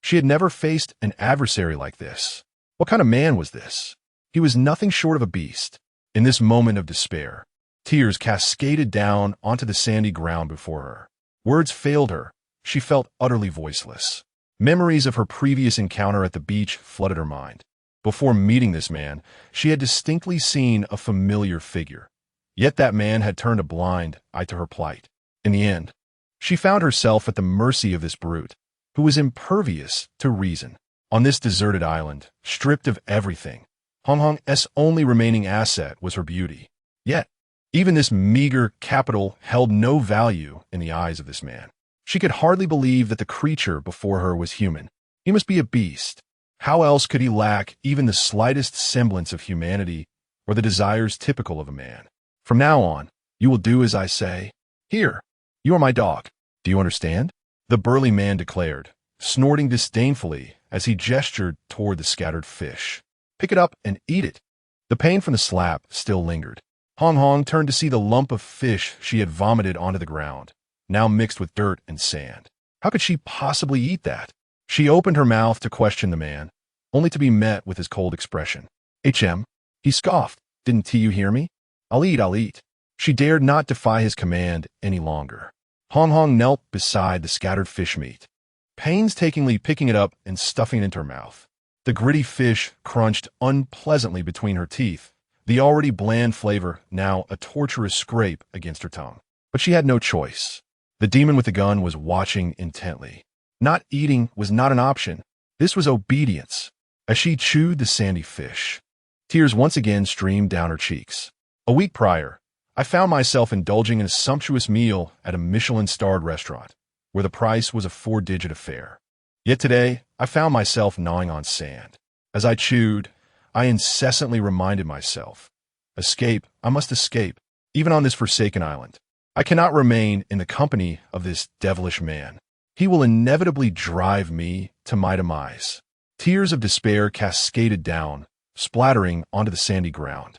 She had never faced an adversary like this. What kind of man was this? He was nothing short of a beast. In this moment of despair, tears cascaded down onto the sandy ground before her. Words failed her. She felt utterly voiceless. Memories of her previous encounter at the beach flooded her mind. Before meeting this man, she had distinctly seen a familiar figure. Yet that man had turned a blind eye to her plight. In the end, she found herself at the mercy of this brute, who was impervious to reason. On this deserted island, stripped of everything, Hong Hong's only remaining asset was her beauty. Yet, even this meager capital held no value in the eyes of this man. She could hardly believe that the creature before her was human. He must be a beast. How else could he lack even the slightest semblance of humanity or the desires typical of a man? "From now on, you will do as I say. Here, you are my dog. Do you understand?" the burly man declared, snorting disdainfully as he gestured toward the scattered fish. "Pick it up and eat it." The pain from the slap still lingered. Hong Hong turned to see the lump of fish she had vomited onto the ground, now mixed with dirt and sand. How could she possibly eat that? She opened her mouth to question the man, only to be met with his cold expression. "HM," he scoffed. "Didn't you hear me? I'll eat." She dared not defy his command any longer. Hong Hong knelt beside the scattered fish meat, painstakingly picking it up and stuffing it into her mouth. The gritty fish crunched unpleasantly between her teeth, the already bland flavor now a torturous scrape against her tongue. But she had no choice. The demon with the gun was watching intently. Not eating was not an option. This was obedience. As she chewed the sandy fish, tears once again streamed down her cheeks. A week prior, I found myself indulging in a sumptuous meal at a Michelin-starred restaurant, where the price was a 4-digit affair. Yet today, I found myself gnawing on sand. As I chewed, I incessantly reminded myself, escape, I must escape, even on this forsaken island. I cannot remain in the company of this devilish man. He will inevitably drive me to my demise. Tears of despair cascaded down, splattering onto the sandy ground.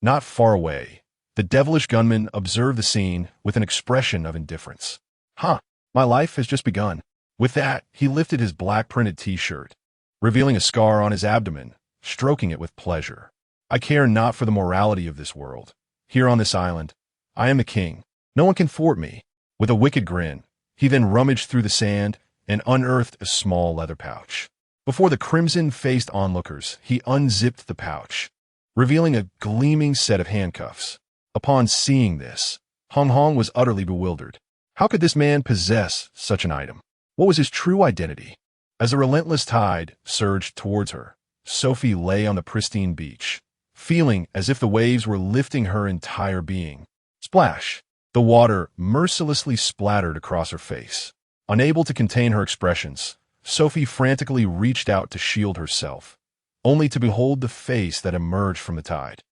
Not far away, the devilish gunman observed the scene with an expression of indifference. Huh, my life has just begun. With that, he lifted his black printed t-shirt, revealing a scar on his abdomen, stroking it with pleasure. I care not for the morality of this world. Here on this island, I am the king. No one can thwart me. With a wicked grin, he then rummaged through the sand and unearthed a small leather pouch. Before the crimson-faced onlookers, he unzipped the pouch, revealing a gleaming set of handcuffs. Upon seeing this, Hong Hong was utterly bewildered. How could this man possess such an item? What was his true identity? As a relentless tide surged towards her, Sophie lay on the pristine beach, feeling as if the waves were lifting her entire being. Splash! The water mercilessly splattered across her face. Unable to contain her expressions, Sophie frantically reached out to shield herself, only to behold the face that emerged from the tide.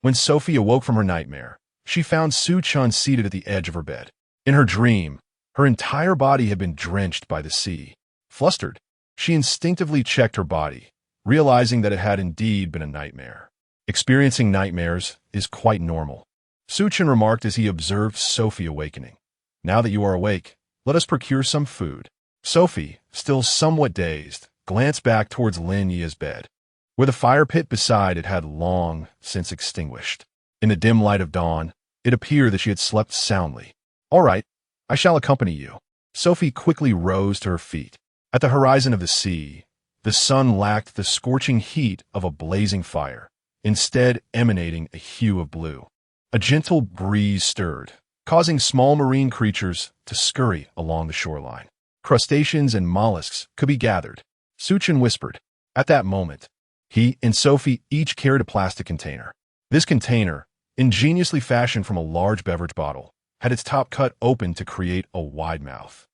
When Sophie awoke from her nightmare, she found Su Chen seated at the edge of her bed. In her dream, her entire body had been drenched by the sea. Flustered, she instinctively checked her body, realizing that it had indeed been a nightmare. Experiencing nightmares is quite normal, Su Chen remarked as he observed Sophie awakening. Now that you are awake, let us procure some food. Sophie, still somewhat dazed, glanced back towards Lin Yueye's bed, where the fire pit beside it had long since extinguished. In the dim light of dawn, it appeared that she had slept soundly. All right, I shall accompany you. Sophie quickly rose to her feet. At the horizon of the sea, the sun lacked the scorching heat of a blazing fire, instead emanating a hue of blue. A gentle breeze stirred, causing small marine creatures to scurry along the shoreline. Crustaceans and mollusks could be gathered, Su Chen whispered. At that moment, he and Sophie each carried a plastic container. This container, ingeniously fashioned from a large beverage bottle, had its top cut open to create a wide mouth.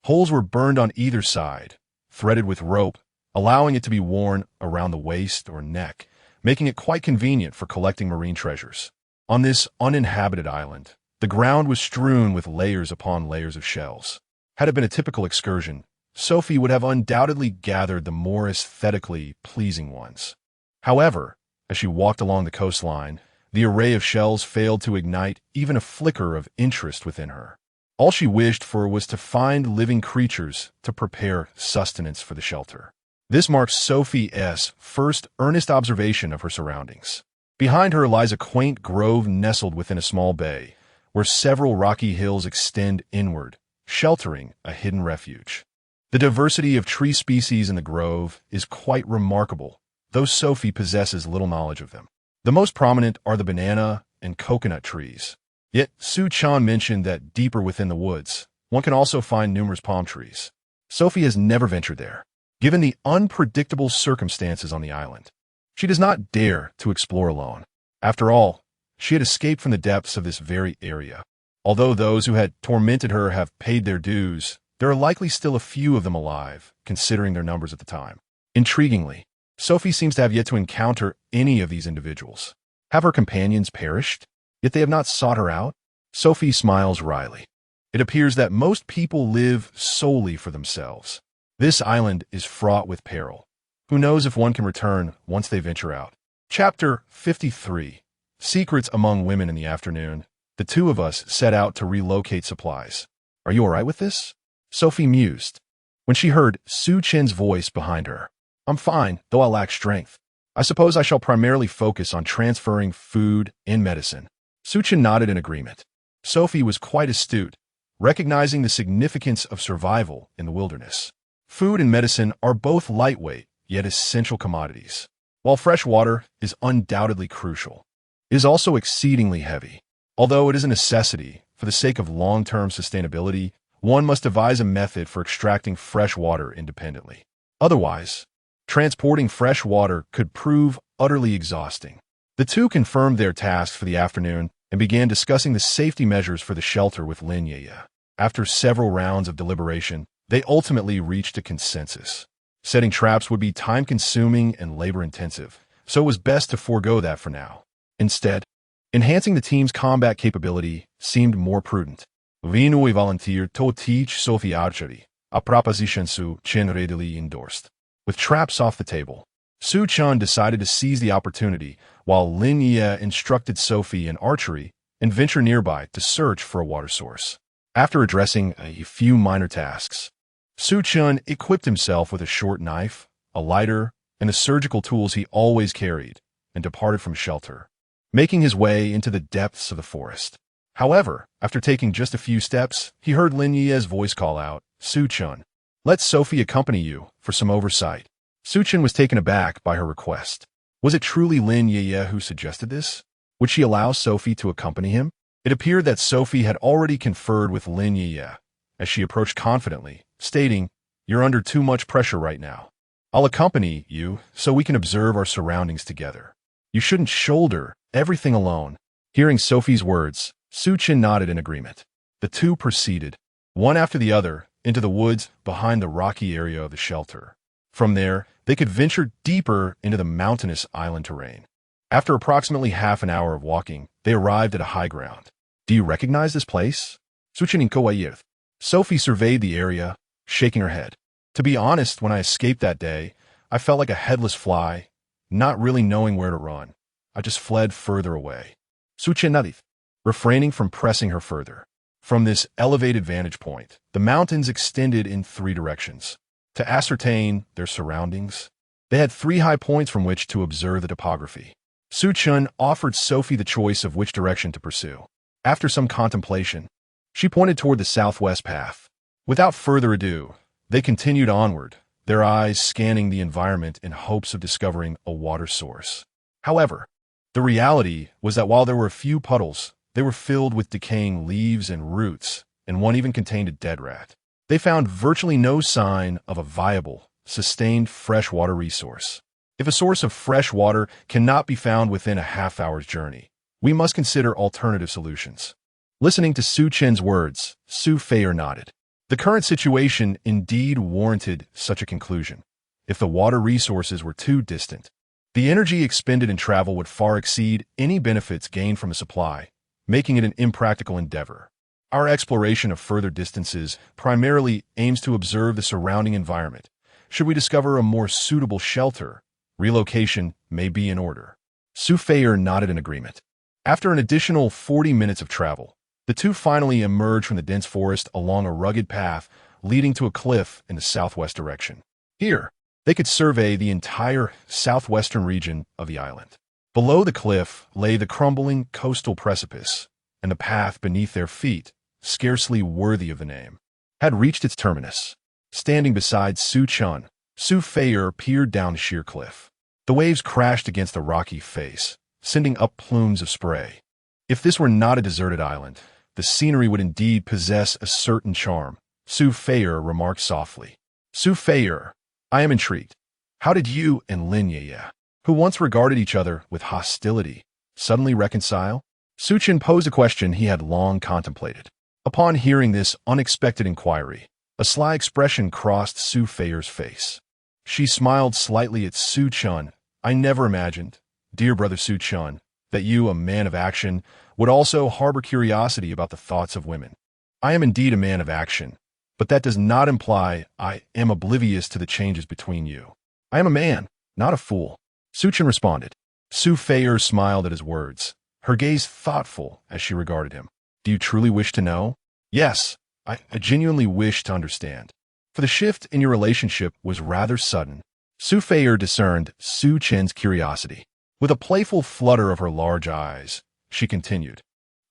Holes were burned on either side, threaded with rope, allowing it to be worn around the waist or neck, making it quite convenient for collecting marine treasures. On this uninhabited island, the ground was strewn with layers upon layers of shells. Had it been a typical excursion, Sophie would have undoubtedly gathered the more aesthetically pleasing ones. However, as she walked along the coastline, the array of shells failed to ignite even a flicker of interest within her. All she wished for was to find living creatures to prepare sustenance for the shelter. This marks Sophie's first earnest observation of her surroundings. Behind her lies a quaint grove nestled within a small bay, where several rocky hills extend inward, sheltering a hidden refuge. The diversity of tree species in the grove is quite remarkable, though Sophie possesses little knowledge of them. The most prominent are the banana and coconut trees. Yet Su Chen mentioned that deeper within the woods, one can also find numerous palm trees. Sophie has never ventured there, given the unpredictable circumstances on the island. She does not dare to explore alone. After all, she had escaped from the depths of this very area. Although those who had tormented her have paid their dues, there are likely still a few of them alive, considering their numbers at the time. Intriguingly, Sophie seems to have yet to encounter any of these individuals. Have her companions perished? Yet they have not sought her out? Sophie smiles wryly. It appears that most people live solely for themselves. This island is fraught with peril. Who knows if one can return once they venture out? Chapter 53. Secrets among women in the afternoon. The two of us set out to relocate supplies. Are you all right with this? Sophie mused, when she heard Su Chen's voice behind her. I'm fine, though I lack strength. I suppose I shall primarily focus on transferring food and medicine. Su Chen nodded in agreement. Sophie was quite astute, recognizing the significance of survival in the wilderness. Food and medicine are both lightweight, yet essential commodities. While fresh water is undoubtedly crucial, it is also exceedingly heavy. Although it is a necessity, for the sake of long-term sustainability, one must devise a method for extracting fresh water independently. Otherwise, transporting fresh water could prove utterly exhausting. The two confirmed their tasks for the afternoon and began discussing the safety measures for the shelter with Lin Yueyue. After several rounds of deliberation, they ultimately reached a consensus. Setting traps would be time-consuming and labor-intensive, so it was best to forego that for now. Instead, enhancing the team's combat capability seemed more prudent. Lin Yueyue volunteered to teach Sophie archery, a proposition Chen readily endorsed. With traps off the table, Su Chen decided to seize the opportunity while Lin Yueyue instructed Sophie in archery and venture nearby to search for a water source. After addressing a few minor tasks, Su Chen equipped himself with a short knife, a lighter, and the surgical tools he always carried, and departed from shelter, making his way into the depths of the forest. However, after taking just a few steps, he heard Lin Yueye's voice call out, "Su Chen, let Sophie accompany you for some oversight." Su Chen was taken aback by her request. Was it truly Lin Yueyue who suggested this? Would she allow Sophie to accompany him? It appeared that Sophie had already conferred with Lin Yueyue, as she approached confidently, stating, "You're under too much pressure right now. I'll accompany you so we can observe our surroundings together. You shouldn't shoulder everything alone." Hearing Sophie's words, Su Chen nodded in agreement. The two proceeded, one after the other, into the woods behind the rocky area of the shelter. From there, they could venture deeper into the mountainous island terrain. After approximately half an hour of walking, they arrived at a high ground. "Do you recognize this place?" Sophie surveyed the area, shaking her head. "To be honest, when I escaped that day, I felt like a headless fly, not really knowing where to run. I just fled further away." Su Chen nodded, refraining from pressing her further. From this elevated vantage point, the mountains extended in three directions. To ascertain their surroundings, they had three high points from which to observe the topography. Su Chen offered Sophie the choice of which direction to pursue. After some contemplation, she pointed toward the southwest path. Without further ado, they continued onward, their eyes scanning the environment in hopes of discovering a water source. However, the reality was that while there were a few puddles, they were filled with decaying leaves and roots, and one even contained a dead rat. They found virtually no sign of a viable, sustained freshwater resource. If a source of fresh water cannot be found within a half-hour's journey, we must consider alternative solutions. Listening to Su Chen's words, Su Feier nodded. The current situation indeed warranted such a conclusion. If the water resources were too distant, the energy expended in travel would far exceed any benefits gained from a supply, making it an impractical endeavor. Our exploration of further distances primarily aims to observe the surrounding environment. Should we discover a more suitable shelter, relocation may be in order. Su Feier nodded in agreement. After an additional 40 minutes of travel, the two finally emerged from the dense forest along a rugged path leading to a cliff in the southwest direction. Here, they could survey the entire southwestern region of the island. Below the cliff lay the crumbling coastal precipice, and the path beneath their feet, scarcely worthy of the name, had reached its terminus. Standing beside Su Chen, Su Feier peered down the sheer cliff. The waves crashed against the rocky face, sending up plumes of spray. If this were not a deserted island, the scenery would indeed possess a certain charm, Su Feier remarked softly. "Su Feier, I am intrigued. How did you and Lin Yueyue, who once regarded each other with hostility, suddenly reconcile?" Su Chen posed a question he had long contemplated. Upon hearing this unexpected inquiry, a sly expression crossed Su Feier's face. She smiled slightly at Su Chen. "I never imagined, dear brother Su Chen, that you, a man of action, would also harbor curiosity about the thoughts of women. I am indeed a man of action, but that does not imply I am oblivious to the changes between you. I am a man, not a fool." Su Chen responded. Su Feier smiled at his words, her gaze thoughtful as she regarded him. "Do you truly wish to know?" "Yes, I genuinely wish to understand." For the shift in your relationship was rather sudden. Su Feier discerned Su Chen's curiosity. With a playful flutter of her large eyes, she continued,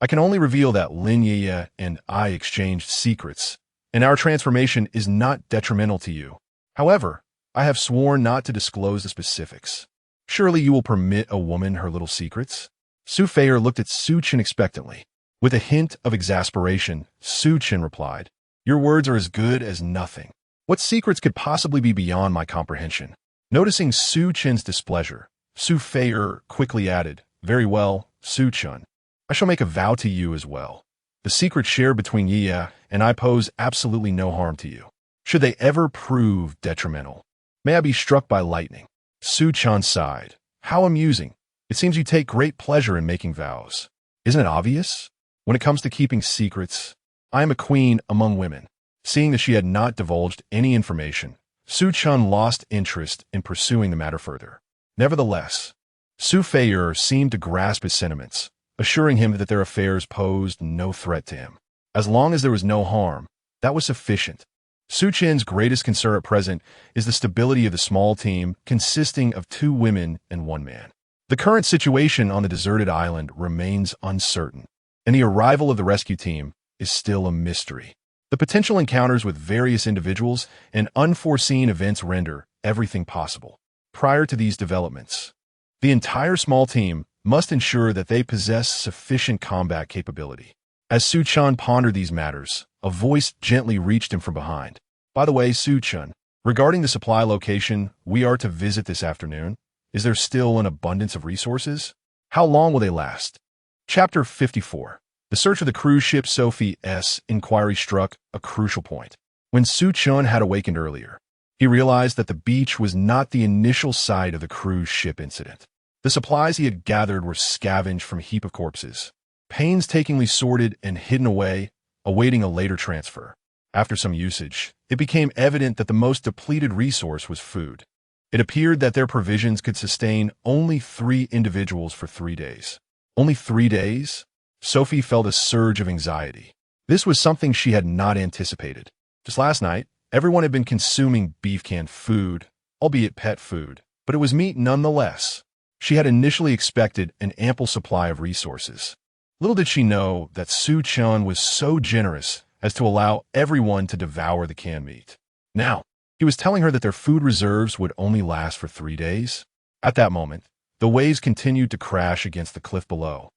"I can only reveal that Lin Yueyue and I exchanged secrets, and our transformation is not detrimental to you. However, I have sworn not to disclose the specifics. Surely you will permit a woman her little secrets?" Su Feier looked at Su Chen expectantly. With a hint of exasperation, Su Chen replied, "Your words are as good as nothing. What secrets could possibly be beyond my comprehension?" Noticing Su Chen's displeasure, Su Feier quickly added, "Very well, Su Chen. I shall make a vow to you as well. The secret shared between Yueyue and I pose absolutely no harm to you. Should they ever prove detrimental, may I be struck by lightning." Su Chen sighed. "How amusing. It seems you take great pleasure in making vows. Isn't it obvious? When it comes to keeping secrets, I am a queen among women." Seeing that she had not divulged any information, Su Chen lost interest in pursuing the matter further. Nevertheless, Su Feier seemed to grasp his sentiments, assuring him that their affairs posed no threat to him. As long as there was no harm, that was sufficient. Su Chen's greatest concern at present is the stability of the small team consisting of 2 women and 1 man. The current situation on the deserted island remains uncertain, and the arrival of the rescue team is still a mystery. The potential encounters with various individuals and unforeseen events render everything possible. Prior to these developments, the entire small team must ensure that they possess sufficient combat capability. As Su Chen pondered these matters, a voice gently reached him from behind. By the way, Su Chen, regarding the supply location we are to visit this afternoon, is there still an abundance of resources? How long will they last? Chapter 54. The search of the cruise ship Sophie's inquiry struck a crucial point. When Su Chen had awakened earlier, he realized that the beach was not the initial site of the cruise ship incident. The supplies he had gathered were scavenged from a heap of corpses, painstakingly sorted and hidden away, awaiting a later transfer. After some usage, it became evident that the most depleted resource was food. It appeared that their provisions could sustain only 3 individuals for 3 days. Only 3 days? Sophie felt a surge of anxiety. This was something she had not anticipated. Just last night, everyone had been consuming beef canned food, albeit pet food, but it was meat nonetheless. She had initially expected an ample supply of resources. Little did she know that Su Chen was so generous as to allow everyone to devour the canned meat. Now, he was telling her that their food reserves would only last for 3 days. At that moment, the waves continued to crash against the cliff below.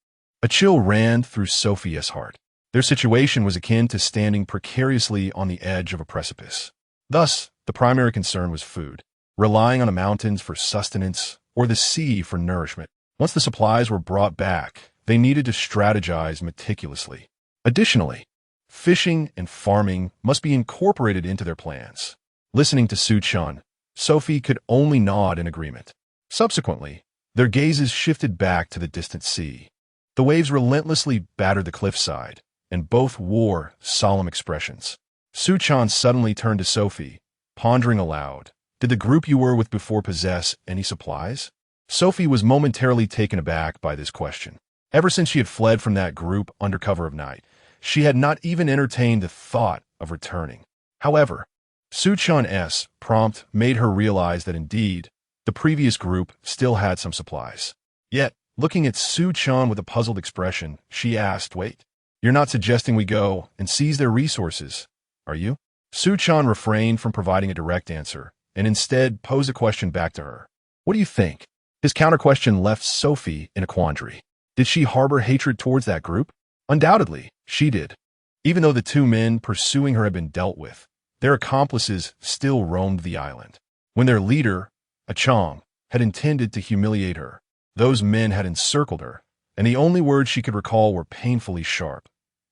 A chill ran through Sophie's heart. Their situation was akin to standing precariously on the edge of a precipice. Thus, the primary concern was food, relying on the mountains for sustenance or the sea for nourishment. Once the supplies were brought back, they needed to strategize meticulously. Additionally, fishing and farming must be incorporated into their plans. Listening to Su Chen, Sophie could only nod in agreement. Subsequently, their gazes shifted back to the distant sea. The waves relentlessly battered the cliffside, and both wore solemn expressions. Su Chen suddenly turned to Sophie, pondering aloud. Did the group you were with before possess any supplies? Sophie was momentarily taken aback by this question. Ever since she had fled from that group under cover of night, she had not even entertained the thought of returning. However, Su Chen's prompt made her realize that indeed, the previous group still had some supplies. Yet, looking at Su Chen with a puzzled expression, she asked, "Wait, you're not suggesting we go and seize their resources, are you?" Su Chen refrained from providing a direct answer, and instead posed a question back to her. "What do you think?" His counter-question left Sophie in a quandary. Did she harbor hatred towards that group? Undoubtedly, she did. Even though the 2 men pursuing her had been dealt with, their accomplices still roamed the island. When their leader, a Chong, had intended to humiliate her, those men had encircled her, and the only words she could recall were painfully sharp.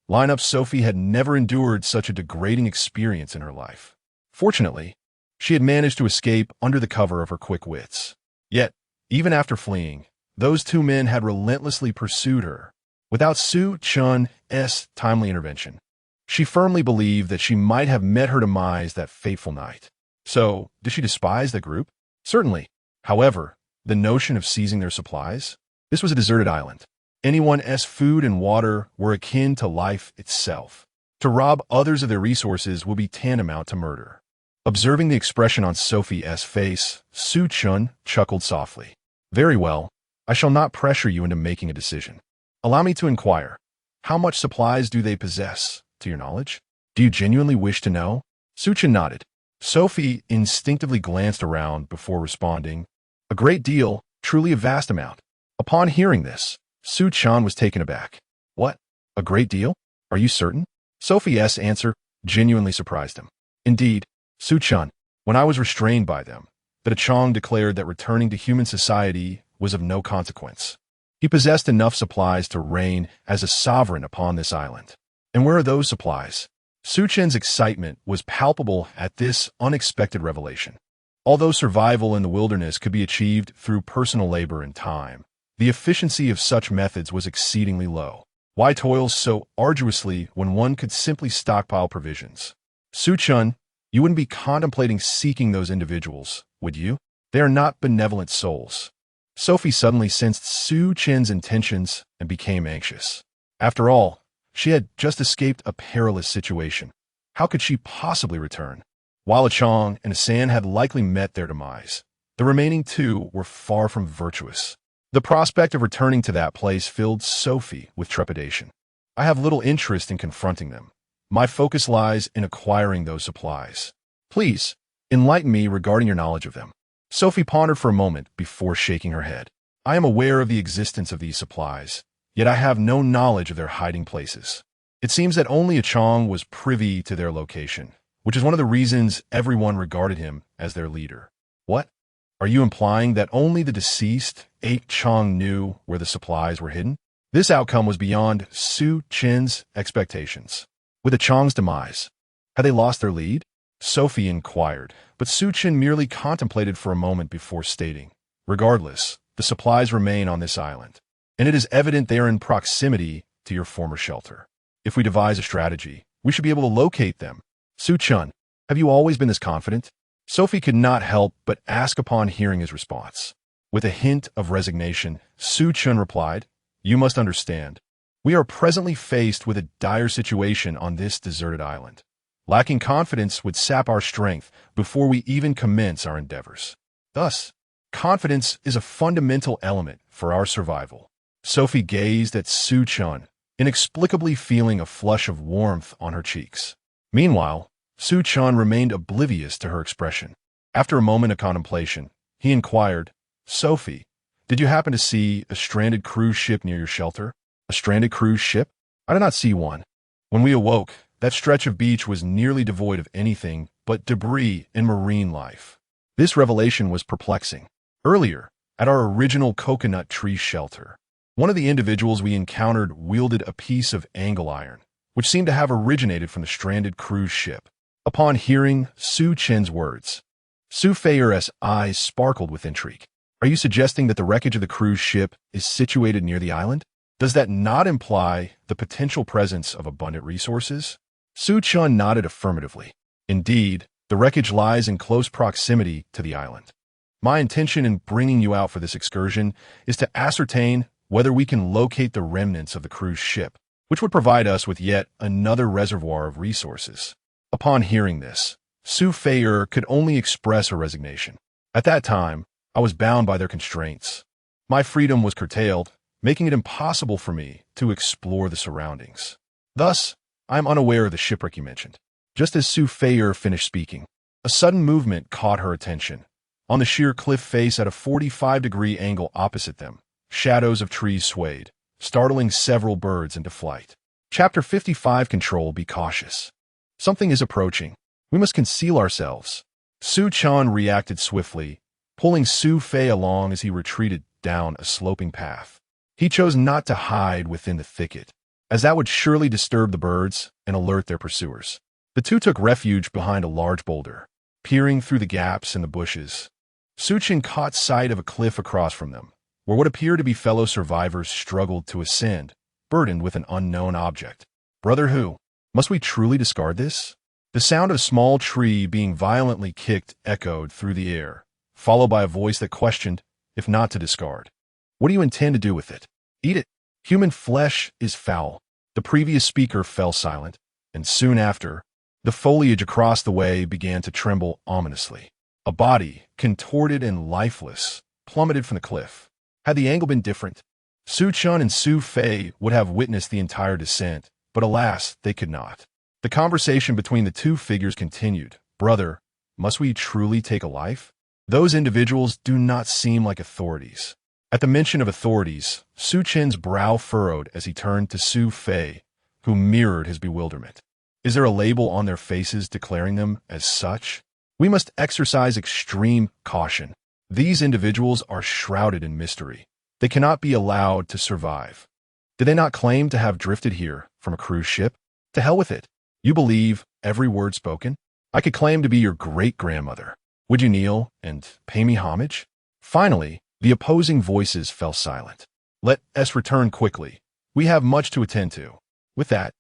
Line-up Sophie had never endured such a degrading experience in her life. Fortunately, she had managed to escape under the cover of her quick wits. Yet, even after fleeing, those 2 men had relentlessly pursued her. Without Su Chen's timely intervention, she firmly believed that she might have met her demise that fateful night. So, did she despise the group? Certainly. However, the notion of seizing their supplies? This was a deserted island. Anyone's food and water were akin to life itself. To rob others of their resources would be tantamount to murder. Observing the expression on Sophie's face, Su Chen chuckled softly. "Very well. I shall not pressure you into making a decision. Allow me to inquire. How much supplies do they possess, to your knowledge? Do you genuinely wish to know?" Su Chen nodded. Sophie instinctively glanced around before responding. "A great deal, truly a vast amount." Upon hearing this, Su Chen was taken aback. "What? A great deal? Are you certain?" Sophie's answer genuinely surprised him. "Indeed, Su Chen, when I was restrained by them, the Chong declared that returning to human society was of no consequence. He possessed enough supplies to reign as a sovereign upon this island. And where are those supplies?" Su Chen's excitement was palpable at this unexpected revelation. Although survival in the wilderness could be achieved through personal labor and time, the efficiency of such methods was exceedingly low. Why toil so arduously when one could simply stockpile provisions? Su Chen, you wouldn't be contemplating seeking those individuals, would you? They are not benevolent souls. Sophie suddenly sensed Su Chen's intentions and became anxious. After all, she had just escaped a perilous situation. How could she possibly return? While a Chong and a San had likely met their demise, the remaining two were far from virtuous. The prospect of returning to that place filled Sophie with trepidation. I have little interest in confronting them. My focus lies in acquiring those supplies. Please, enlighten me regarding your knowledge of them. Sophie pondered for a moment before shaking her head. I am aware of the existence of these supplies, yet I have no knowledge of their hiding places. It seems that only a Chong was privy to their location, which is one of the reasons everyone regarded him as their leader. What? Are you implying that only the deceased 8 Chong knew where the supplies were hidden? This outcome was beyond Su Chen's expectations. With the Chong's demise, had they lost their lead? Sophie inquired, but Su Chen merely contemplated for a moment before stating, regardless, the supplies remain on this island, and it is evident they are in proximity to your former shelter. If we devise a strategy, we should be able to locate them. Su Chen, have you always been this confident? Sophie could not help but ask upon hearing his response. With a hint of resignation, Su Chen replied, You must understand. We are presently faced with a dire situation on this deserted island. Lacking confidence would sap our strength before we even commence our endeavors. Thus, confidence is a fundamental element for our survival. Sophie gazed at Su Chen, inexplicably feeling a flush of warmth on her cheeks. Meanwhile, Su Chen remained oblivious to her expression. After a moment of contemplation, he inquired, Sophie, did you happen to see a stranded cruise ship near your shelter? A stranded cruise ship? I did not see one. When we awoke, that stretch of beach was nearly devoid of anything but debris and marine life. This revelation was perplexing. Earlier, at our original coconut tree shelter, one of the individuals we encountered wielded a piece of angle iron, which seemed to have originated from the stranded cruise ship. Upon hearing Su Chen's words, Su Feier's eyes sparkled with intrigue. Are you suggesting that the wreckage of the cruise ship is situated near the island? Does that not imply the potential presence of abundant resources? Su Chen nodded affirmatively. Indeed, the wreckage lies in close proximity to the island. My intention in bringing you out for this excursion is to ascertain whether we can locate the remnants of the cruise ship, which would provide us with yet another reservoir of resources. Upon hearing this, Su Feier could only express her resignation. At that time, I was bound by their constraints. My freedom was curtailed, making it impossible for me to explore the surroundings. Thus, I am unaware of the shipwreck you mentioned. Just as Su Feier finished speaking, a sudden movement caught her attention. On the sheer cliff face at a 45-degree angle opposite them, shadows of trees swayed, startling several birds into flight. Chapter 55 Control, be cautious. Something is approaching. We must conceal ourselves. Su Chen reacted swiftly, pulling Su Fei along as he retreated down a sloping path. He chose not to hide within the thicket, as that would surely disturb the birds and alert their pursuers. The two took refuge behind a large boulder, peering through the gaps in the bushes. Su Chen caught sight of a cliff across from them, where what appeared to be fellow survivors struggled to ascend, burdened with an unknown object. Brother Hu, must we truly discard this? The sound of a small tree being violently kicked echoed through the air, followed by a voice that questioned, if not to discard. What do you intend to do with it? Eat it. Human flesh is foul. The previous speaker fell silent, and soon after, the foliage across the way began to tremble ominously. A body, contorted and lifeless, plummeted from the cliff. Had the angle been different, Su Chen and Su Fei would have witnessed the entire descent, but alas, they could not. The conversation between the two figures continued. Brother, must we truly take a life? Those individuals do not seem like authorities. At the mention of authorities, Su Chen's brow furrowed as he turned to Su Fei, who mirrored his bewilderment. Is there a label on their faces declaring them as such? We must exercise extreme caution. These individuals are shrouded in mystery. They cannot be allowed to survive. Did they not claim to have drifted here from a cruise ship? To hell with it. You believe every word spoken? I could claim to be your great-grandmother. Would you kneel and pay me homage? Finally, the opposing voices fell silent. Let us return quickly. We have much to attend to. With that,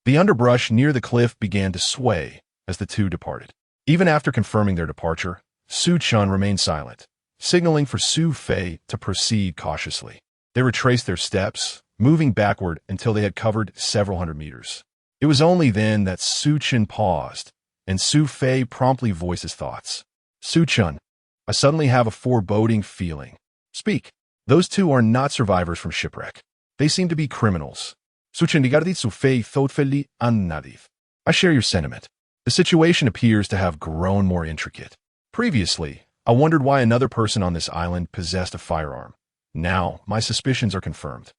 the underbrush near the cliff began to sway, as the two departed. Even after confirming their departure, Su Chen remained silent, signaling for Su Fei to proceed cautiously. They retraced their steps, moving backward until they had covered several hundred meters. It was only then that Su Chen paused, and Su Fei promptly voiced his thoughts. Su Chen, I suddenly have a foreboding feeling. Speak. Those two are not survivors from shipwreck. They seem to be criminals. Su Chen digardit Su Fei thoughtfully annadith. I share your sentiment. The situation appears to have grown more intricate. Previously, I wondered why another person on this island possessed a firearm. Now, my suspicions are confirmed.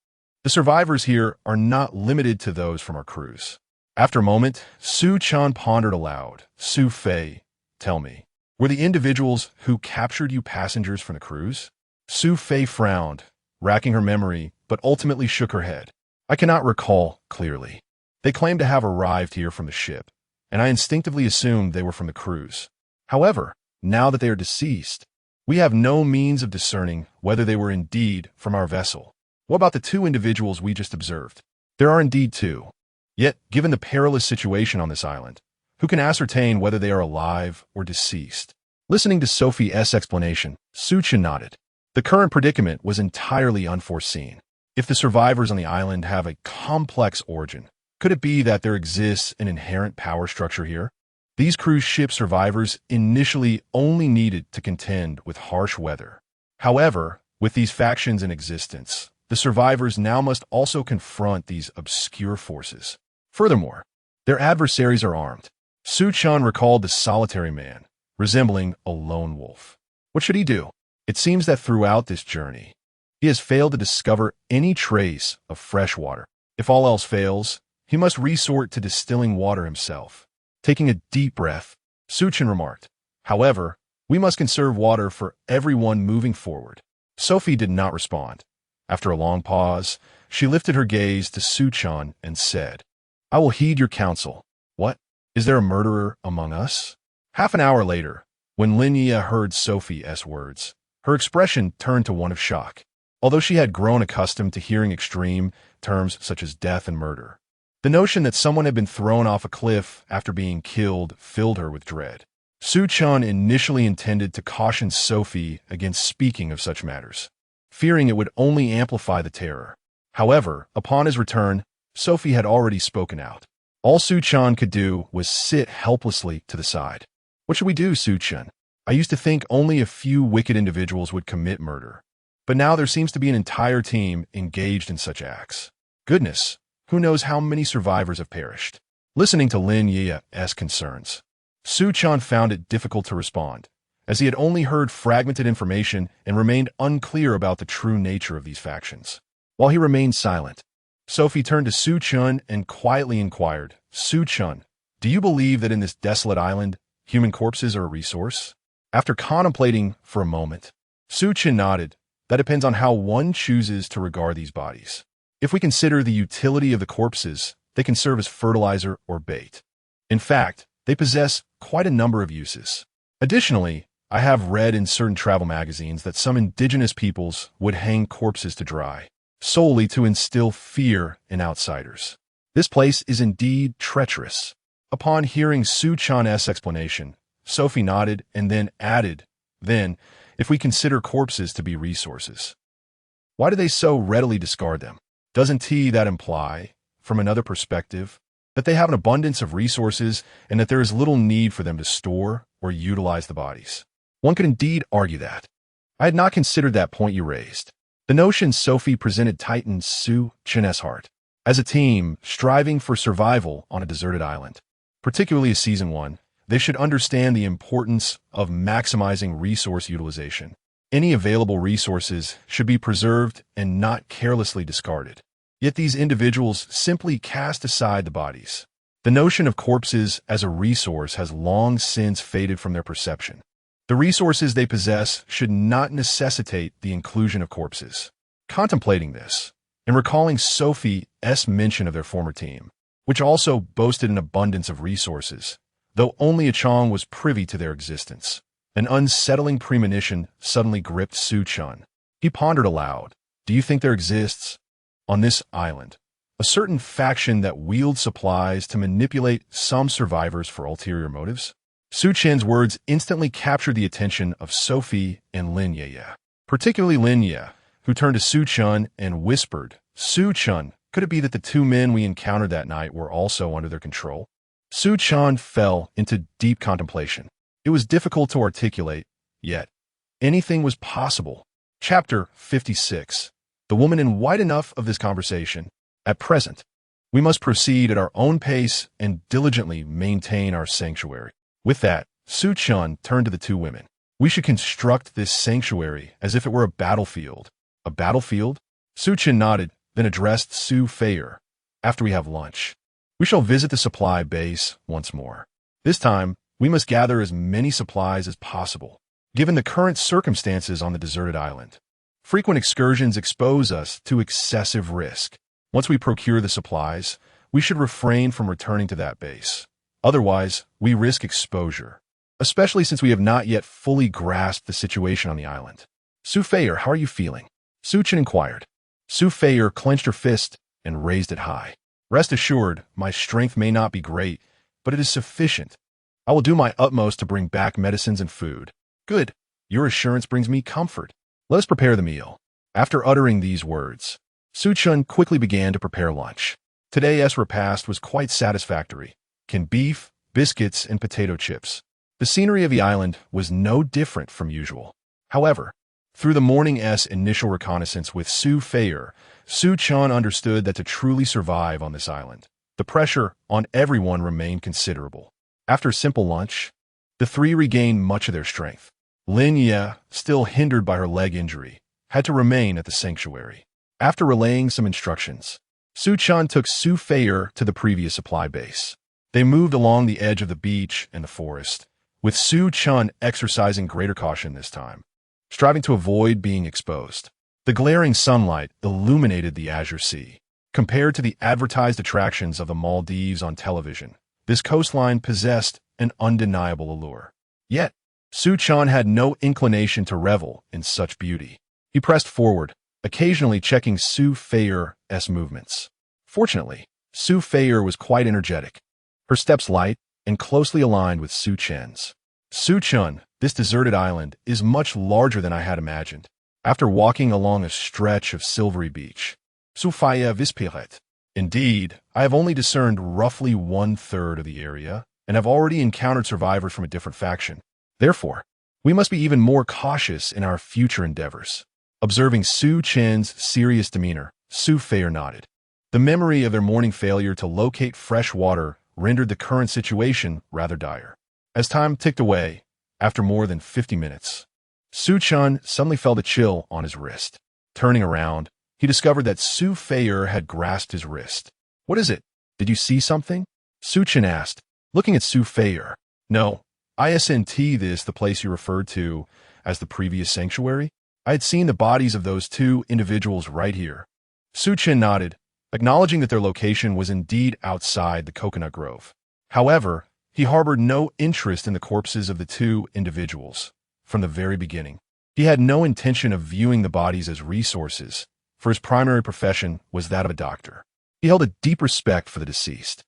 The survivors here are not limited to those from our cruise. After a moment, Su Chen pondered aloud. Su Fei, tell me, were the individuals who captured you passengers from the cruise? Su Fei frowned, racking her memory, but ultimately shook her head. I cannot recall clearly. They claimed to have arrived here from the ship, and I instinctively assumed they were from the cruise. However, now that they are deceased, we have no means of discerning whether they were indeed from our vessel. What about the two individuals we just observed? There are indeed two. Yet, given the perilous situation on this island, who can ascertain whether they are alive or deceased? Listening to Sophie's explanation, Su Chen nodded. The current predicament was entirely unforeseen. If the survivors on the island have a complex origin, could it be that there exists an inherent power structure here? These cruise ship survivors initially only needed to contend with harsh weather. However, with these factions in existence, the survivors now must also confront these obscure forces. Furthermore, their adversaries are armed. Su Chen recalled the solitary man, resembling a lone wolf. What should he do? It seems that throughout this journey, he has failed to discover any trace of fresh water. If all else fails, he must resort to distilling water himself. Taking a deep breath, Su Chen remarked, however, we must conserve water for everyone moving forward. Sophie did not respond. After a long pause, she lifted her gaze to Su Chen and said, I will heed your counsel. What? Is there a murderer among us? Half an hour later, when Lin Yueyue heard Sophie's words, her expression turned to one of shock. Although she had grown accustomed to hearing extreme terms such as death and murder, the notion that someone had been thrown off a cliff after being killed filled her with dread. Su Chen initially intended to caution Sophie against speaking of such matters, fearing it would only amplify the terror. However, upon his return, Sophie had already spoken out. All Su Chen could do was sit helplessly to the side. What should we do, Su Chen? I used to think only a few wicked individuals would commit murder, but now there seems to be an entire team engaged in such acts. Goodness, who knows how many survivors have perished? Listening to Lin Yueye's concerns, Su Chen found it difficult to respond, as he had only heard fragmented information and remained unclear about the true nature of these factions. While he remained silent, Sophie turned to Su Chen and quietly inquired, Su Chen, do you believe that in this desolate island, human corpses are a resource? After contemplating for a moment, Su Chen nodded. That depends on how one chooses to regard these bodies. If we consider the utility of the corpses, they can serve as fertilizer or bait. In fact, they possess quite a number of uses. Additionally, I have read in certain travel magazines that some indigenous peoples would hang corpses to dry, solely to instill fear in outsiders. This place is indeed treacherous. Upon hearing Su Chen's explanation, Sophie nodded and then added, then, if we consider corpses to be resources, why do they so readily discard them? Doesn't that imply, from another perspective, that they have an abundance of resources and that there is little need for them to store or utilize the bodies? One could indeed argue that. I had not considered that point you raised. The notion Sophie presented tightened Su Chen's heart. As a team, striving for survival on a deserted island, particularly as Season 1, they should understand the importance of maximizing resource utilization. Any available resources should be preserved and not carelessly discarded. Yet these individuals simply cast aside the bodies. The notion of corpses as a resource has long since faded from their perception. The resources they possess should not necessitate the inclusion of corpses. Contemplating this, and recalling Sophie's mention of their former team, which also boasted an abundance of resources, though only a Chong was privy to their existence, an unsettling premonition suddenly gripped Su Chen. He pondered aloud, do you think there exists, on this island, A certain faction that wields supplies to manipulate some survivors for ulterior motives? Su Chen's words instantly captured the attention of Sophie and Lin Yueyue, particularly Lin Yueyue, who turned to Su Chen and whispered, "Su Chen, could it be that the two men we encountered that night were also under their control?" Su Chen fell into deep contemplation. It was difficult to articulate, yet anything was possible. Chapter 56. The woman in white. Enough of this conversation. At present, we must proceed at our own pace and diligently maintain our sanctuary. With that, Su Chen turned to the two women. We should construct this sanctuary as if it were a battlefield. A battlefield? Su Chen nodded, then addressed Su Feier. After we have lunch, we shall visit the supply base once more. This time, we must gather as many supplies as possible, given the current circumstances on the deserted island. Frequent excursions expose us to excessive risk. Once we procure the supplies, we should refrain from returning to that base. Otherwise, we risk exposure, especially since we have not yet fully grasped the situation on the island. Su Feier, how are you feeling? Su Chen inquired. Su Feier clenched her fist and raised it high. Rest assured, my strength may not be great, but it is sufficient. I will do my utmost to bring back medicines and food. Good. Your assurance brings me comfort. Let us prepare the meal. After uttering these words, Su Chen quickly began to prepare lunch. Today's repast was quite satisfactory. Canned beef, biscuits, and potato chips. The scenery of the island was no different from usual. However, through the morning's initial reconnaissance with Su Feier, Su Chen understood that to truly survive on this island, the pressure on everyone remained considerable. After a simple lunch, the three regained much of their strength. Lin Yueyue, still hindered by her leg injury, had to remain at the sanctuary. After relaying some instructions, Su Chen took Su Feier to the previous supply base. They moved along the edge of the beach and the forest, with Su Chen exercising greater caution this time, striving to avoid being exposed. The glaring sunlight illuminated the azure sea. Compared to the advertised attractions of the Maldives on television, this coastline possessed an undeniable allure. Yet, Su Chen had no inclination to revel in such beauty. He pressed forward, occasionally checking Su Feier's movements. Fortunately, Su Feier was quite energetic, her steps light and closely aligned with Su Chen's. Su Chen, this deserted island is much larger than I had imagined. After walking along a stretch of silvery beach, Su Feier whispered, "Indeed, I have only discerned roughly 1/3 of the area, and have already encountered survivors from a different faction. Therefore, we must be even more cautious in our future endeavors." Observing Su Chen's serious demeanor, Su Feier nodded. The memory of their morning failure to locate fresh water rendered the current situation rather dire. As time ticked away, after more than 50 minutes, Su Chen suddenly felt a chill on his wrist. Turning around, he discovered that Su Feier had grasped his wrist. "What is it? Did you see something?" Su Chen asked, looking at Su Feier. "No, isn't this the place you referred to as the previous sanctuary? I had seen the bodies of those two individuals right here." Su Chen nodded, acknowledging that their location was indeed outside the coconut grove. However, he harbored no interest in the corpses of the two individuals. From the very beginning, he had no intention of viewing the bodies as resources, for his primary profession was that of a doctor. He held a deep respect for the deceased.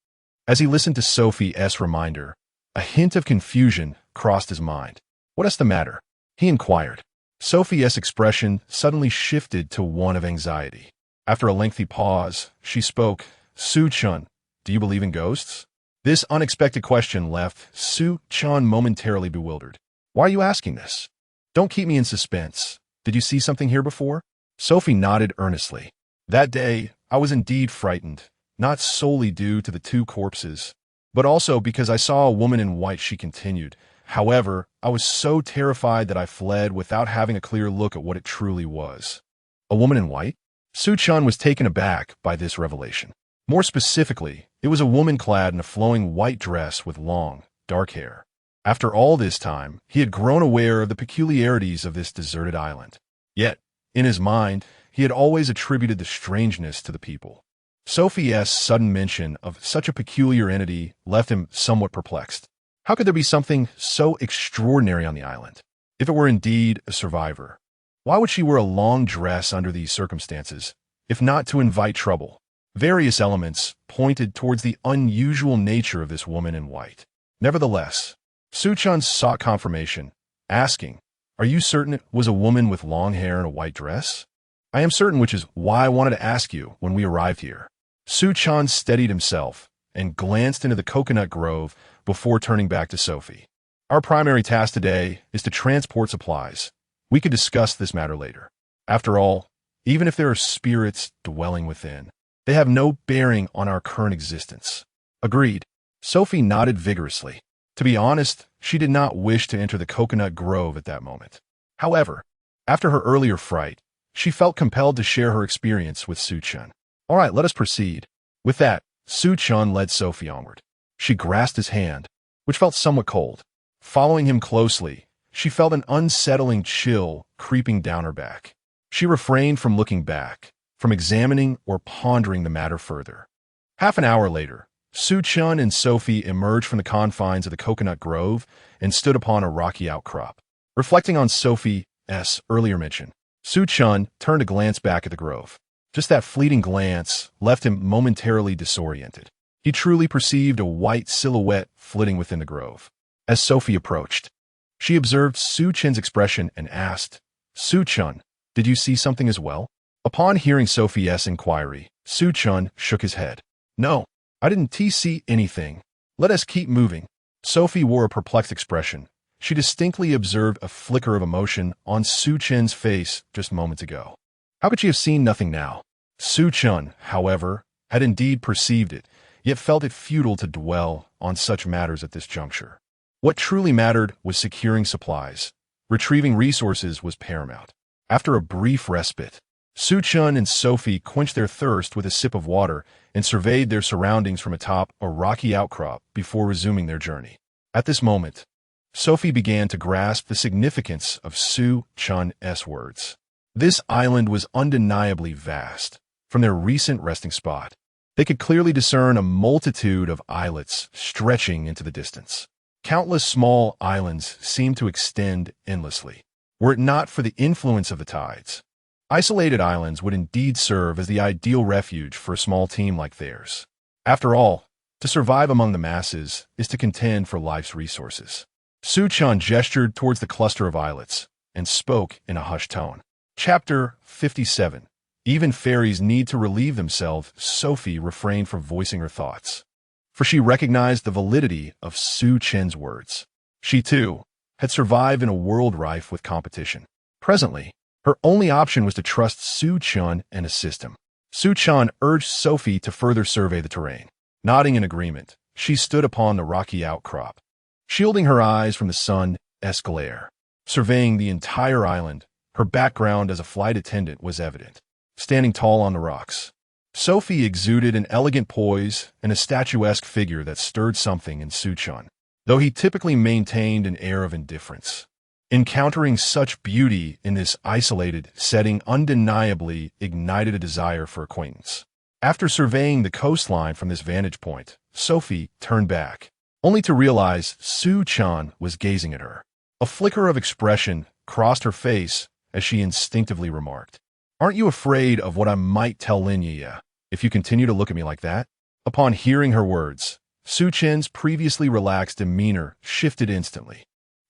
As he listened to Sophie's reminder, a hint of confusion crossed his mind. "What is the matter?" he inquired. Sophie's expression suddenly shifted to one of anxiety. After a lengthy pause, she spoke. "Su Chen, do you believe in ghosts?" This unexpected question left Su Chen momentarily bewildered. "Why are you asking this? Don't keep me in suspense. Did you see something here before?" Sophie nodded earnestly. "That day, I was indeed frightened, not solely due to the two corpses, but also because I saw a woman in white," she continued. "However, I was so terrified that I fled without having a clear look at what it truly was." "A woman in white?" Su Chen was taken aback by this revelation. More specifically, it was a woman clad in a flowing white dress with long, dark hair. After all this time, he had grown aware of the peculiarities of this deserted island. Yet, in his mind, he had always attributed the strangeness to the people. Sophie's sudden mention of such a peculiar entity left him somewhat perplexed. How could there be something so extraordinary on the island? If it were indeed a survivor, why would she wear a long dress under these circumstances, if not to invite trouble? Various elements pointed towards the unusual nature of this woman in white. Nevertheless, Su Chen sought confirmation, asking, "Are you certain it was a woman with long hair and a white dress?" "I am certain, which is why I wanted to ask you when we arrived here." Su Chen steadied himself and glanced into the coconut grove before turning back to Sophie. "Our primary task today is to transport supplies. We could discuss this matter later. After all, even if there are spirits dwelling within, they have no bearing on our current existence." "Agreed." Sophie nodded vigorously. To be honest, she did not wish to enter the coconut grove at that moment. However, after her earlier fright, she felt compelled to share her experience with Su Chen. "All right, let us proceed." With that, Su Chen led Sophie onward. She grasped his hand, which felt somewhat cold. Following him closely, she felt an unsettling chill creeping down her back. She refrained from looking back, from examining or pondering the matter further. Half an hour later, Su Chen and Sophie emerged from the confines of the coconut grove and stood upon a rocky outcrop. Reflecting on Sophie's earlier mention, Su Chen turned to glance back at the grove. Just that fleeting glance left him momentarily disoriented. He truly perceived a white silhouette flitting within the grove. As Sophie approached, she observed Su Chen's expression and asked, "Su Chen, did you see something as well?" Upon hearing Sophie's inquiry, Su Chen shook his head. "No, I didn't see anything. Let us keep moving." Sophie wore a perplexed expression. She distinctly observed a flicker of emotion on Su Chen's face just moments ago. How could she have seen nothing now? Su Chen, however, had indeed perceived it, yet felt it futile to dwell on such matters at this juncture. What truly mattered was securing supplies. Retrieving resources was paramount. After a brief respite, Su Chen and Sophie quenched their thirst with a sip of water and surveyed their surroundings from atop a rocky outcrop before resuming their journey. At this moment, Sophie began to grasp the significance of Su Chen's words. This island was undeniably vast. From their recent resting spot, they could clearly discern a multitude of islets stretching into the distance. Countless small islands seemed to extend endlessly. Were it not for the influence of the tides, isolated islands would indeed serve as the ideal refuge for a small team like theirs. After all, to survive among the masses is to contend for life's resources. Su Chen gestured towards the cluster of islets and spoke in a hushed tone. Chapter 57. Even fairies need to relieve themselves. Sophie refrained from voicing her thoughts, for she recognized the validity of Su Chen's words. She, too, had survived in a world rife with competition. Presently, her only option was to trust Su Chen and assist him. Su Chen urged Sophie to further survey the terrain. Nodding in agreement, she stood upon the rocky outcrop, shielding her eyes from the sun's glare. Surveying the entire island, her background as a flight attendant was evident. Standing tall on the rocks, Sophie exuded an elegant poise and a statuesque figure that stirred something in Su Chen, though he typically maintained an air of indifference. Encountering such beauty in this isolated setting undeniably ignited a desire for acquaintance. After surveying the coastline from this vantage point, Sophie turned back, only to realize Su Chen was gazing at her. A flicker of expression crossed her face as she instinctively remarked, "Aren't you afraid of what I might tell Lin Yueyue if you continue to look at me like that?" Upon hearing her words, Su Chen's previously relaxed demeanor shifted instantly.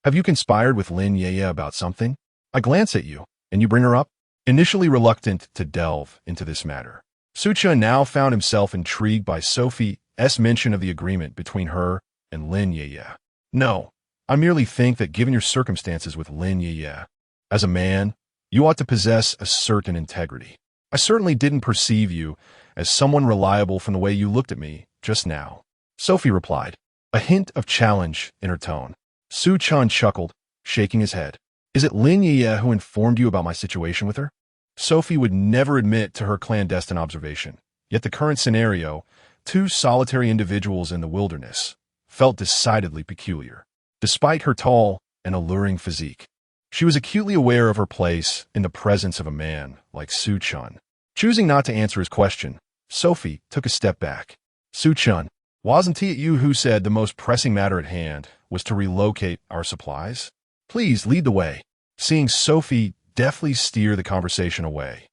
"Have you conspired with Lin Yueyue about something? I glance at you, and you bring her up?" Initially reluctant to delve into this matter, Su Chen now found himself intrigued by Sophie's mention of the agreement between her and Lin Yueyue. "No, I merely think that given your circumstances with Lin Yueyue, as a man, you ought to possess a certain integrity. I certainly didn't perceive you as someone reliable from the way you looked at me just now," Sophie replied, a hint of challenge in her tone. Su Chen chuckled, shaking his head. "Is it Lin Yueyue who informed you about my situation with her?" Sophie would never admit to her clandestine observation, yet the current scenario, two solitary individuals in the wilderness, felt decidedly peculiar. Despite her tall and alluring physique, she was acutely aware of her place in the presence of a man like Su Chen. Choosing not to answer his question, Sophie took a step back. "Su Chen, wasn't it you who said the most pressing matter at hand was to relocate our supplies? Please lead the way." Seeing Sophie deftly steer the conversation away,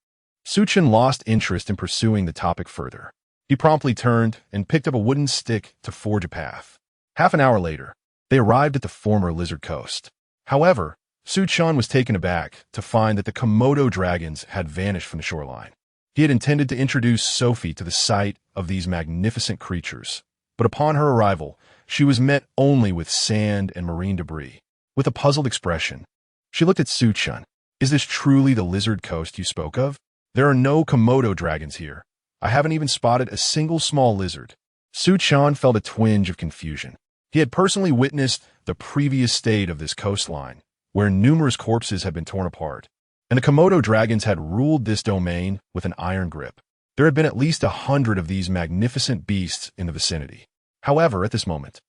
Su Chen lost interest in pursuing the topic further. He promptly turned and picked up a wooden stick to forge a path. Half an hour later, they arrived at the former lizard coast. However, Su Chen was taken aback to find that the Komodo dragons had vanished from the shoreline. He had intended to introduce Sophie to the sight of these magnificent creatures, but upon her arrival, she was met only with sand and marine debris. With a puzzled expression, she looked at Su Chen. Is this truly the lizard coast you spoke of? There are no Komodo dragons here. I haven't even spotted a single small lizard. Su Chen felt a twinge of confusion. He had personally witnessed the previous state of this coastline, where numerous corpses had been torn apart, and the Komodo dragons had ruled this domain with an iron grip. There had been at least 100 of these magnificent beasts in the vicinity. However, at this moment,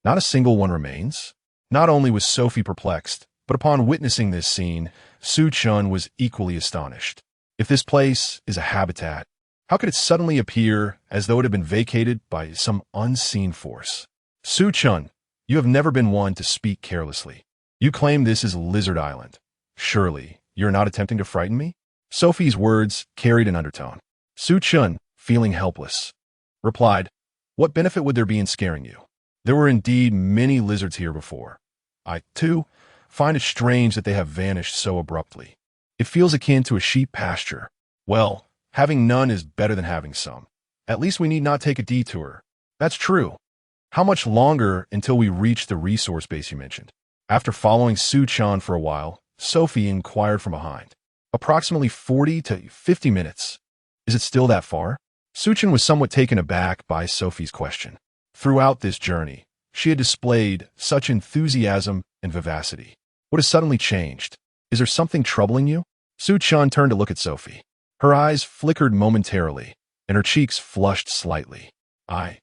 not a single one remains. Not only was Sophie perplexed, but upon witnessing this scene, Su Chen was equally astonished. If this place is a habitat, how could it suddenly appear as though it had been vacated by some unseen force? Su Chen, you have never been one to speak carelessly. You claim this is Lizard Island. Surely, you're not attempting to frighten me? Sophie's words carried an undertone. Su Chen, feeling helpless, replied, what benefit would there be in scaring you? There were indeed many lizards here before. I, too, find it strange that they have vanished so abruptly. It feels akin to a sheep pasture. Well, having none is better than having some. At least we need not take a detour. That's true. How much longer until we reach the resource base you mentioned? After following Su Chen for a while, Sophie inquired from behind. Approximately 40 to 50 minutes. Is it still that far? Su Chen was somewhat taken aback by Sophie's question. Throughout this journey, she had displayed such enthusiasm and vivacity. What has suddenly changed? Is there something troubling you? Su Chen turned to look at Sophie. Her eyes flickered momentarily, and her cheeks flushed slightly. I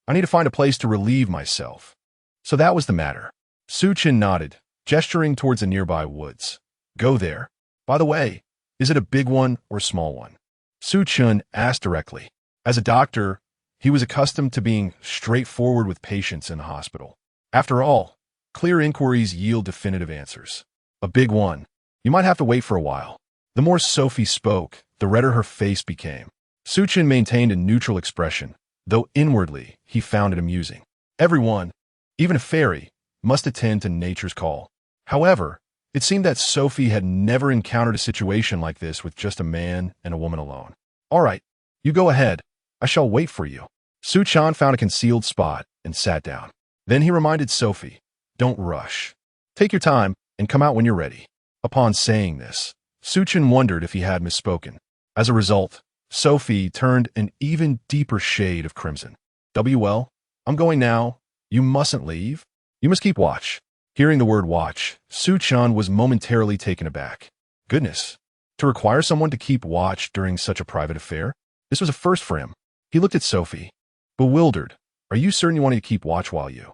need to find a place to relieve myself. So that was the matter. Su Chen nodded, gesturing towards the nearby woods. Go there. By the way, is it a big one or a small one? Su Chen asked directly. As a doctor, he was accustomed to being straightforward with patients in the hospital. After all, clear inquiries yield definitive answers. A big one. You might have to wait for a while. The more Sophie spoke, the redder her face became. Su Chen maintained a neutral expression, though inwardly he found it amusing. Everyone, even a fairy, must attend to nature's call. However, it seemed that Sophie had never encountered a situation like this with just a man and a woman alone. All right, you go ahead. I shall wait for you. Su Chen found a concealed spot and sat down. Then he reminded Sophie, don't rush. Take your time and come out when you're ready. Upon saying this, Su Chen wondered if he had misspoken. As a result, Sophie turned an even deeper shade of crimson. Well, I'm going now. You mustn't leave. You must keep watch. Hearing the word watch, Su Chen was momentarily taken aback. Goodness, to require someone to keep watch during such a private affair? This was a first for him. He looked at Sophie, bewildered. Are you certain you want to keep watch while you?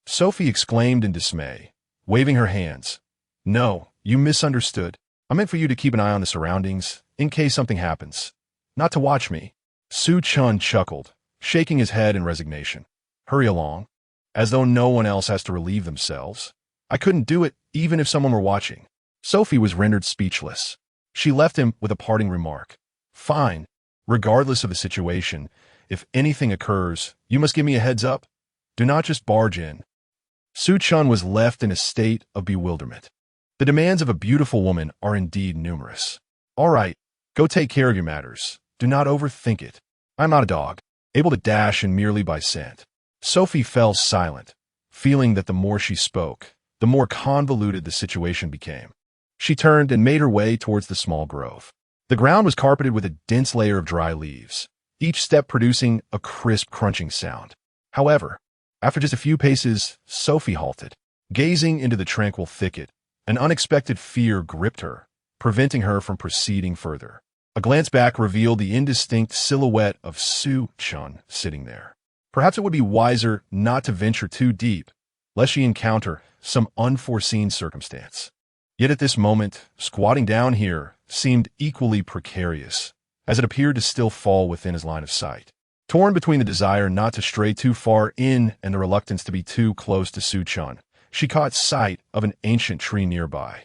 Sophie exclaimed in dismay, waving her hands. No, you misunderstood. I meant for you to keep an eye on the surroundings, in case something happens. Not to watch me. Su Chen chuckled, shaking his head in resignation. Hurry along. As though no one else has to relieve themselves. I couldn't do it even if someone were watching. Sophie was rendered speechless. She left him with a parting remark. Fine. Regardless of the situation, if anything occurs, you must give me a heads up. Do not just barge in. Su Chen was left in a state of bewilderment. The demands of a beautiful woman are indeed numerous. All right, go take care of your matters. Do not overthink it. I'm not a dog, able to dash in merely by scent. Sophie fell silent, feeling that the more she spoke, the more convoluted the situation became. She turned and made her way towards the small grove. The ground was carpeted with a dense layer of dry leaves, each step producing a crisp crunching sound. However, after just a few paces, Sophie halted. Gazing into the tranquil thicket, an unexpected fear gripped her, preventing her from proceeding further. A glance back revealed the indistinct silhouette of Su Chen sitting there. Perhaps it would be wiser not to venture too deep, lest she encounter some unforeseen circumstance. Yet at this moment, squatting down here seemed equally precarious, as it appeared to still fall within his line of sight. Torn between the desire not to stray too far in and the reluctance to be too close to Su Chen, she caught sight of an ancient tree nearby.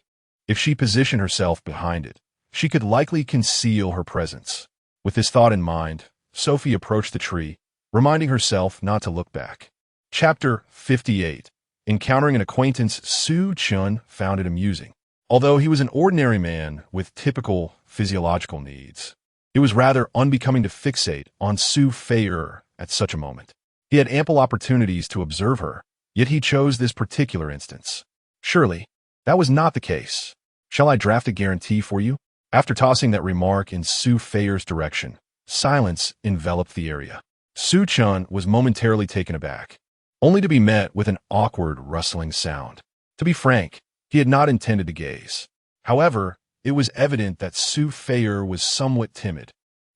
If she positioned herself behind it, she could likely conceal her presence. With this thought in mind, Sophie approached the tree, reminding herself not to look back. Chapter 58. Encountering an acquaintance, Su Chen found it amusing. Although he was an ordinary man with typical physiological needs, it was rather unbecoming to fixate on Su Fei'er at such a moment. He had ample opportunities to observe her, yet he chose this particular instance. Surely, that was not the case. Shall I draft a guarantee for you? After tossing that remark in Su Fei'er's direction, silence enveloped the area. Su Chen was momentarily taken aback, only to be met with an awkward rustling sound. To be frank, he had not intended to gaze. However, it was evident that Su Fei'er was somewhat timid,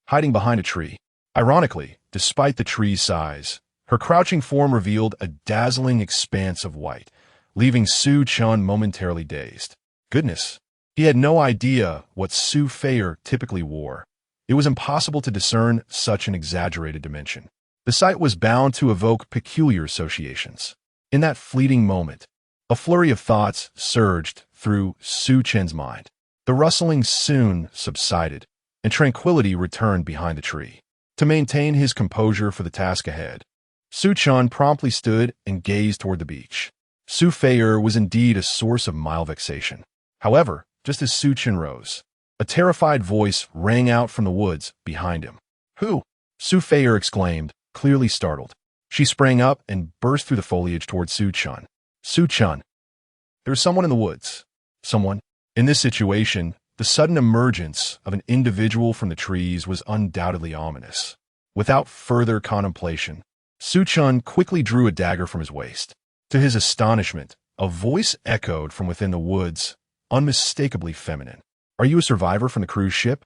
hiding behind a tree. Ironically, despite the tree's size, her crouching form revealed a dazzling expanse of white, leaving Su Chen momentarily dazed. Goodness, he had no idea what Su Fei'er typically wore. It was impossible to discern such an exaggerated dimension. The sight was bound to evoke peculiar associations. In that fleeting moment, a flurry of thoughts surged through Su Chen's mind. The rustling soon subsided, and tranquility returned behind the tree. To maintain his composure for the task ahead, Su Chen promptly stood and gazed toward the beach. Su Fei'er was indeed a source of mild vexation. However, just as Su Chen rose, a terrified voice rang out from the woods behind him. "Who?" Su Fei'er exclaimed, clearly startled. She sprang up and burst through the foliage toward Su Chen. "Su Chen, there's someone in the woods." Someone? In this situation, the sudden emergence of an individual from the trees was undoubtedly ominous. Without further contemplation, Su Chen quickly drew a dagger from his waist. To his astonishment, a voice echoed from within the woods, unmistakably feminine. "Are you a survivor from the cruise ship?"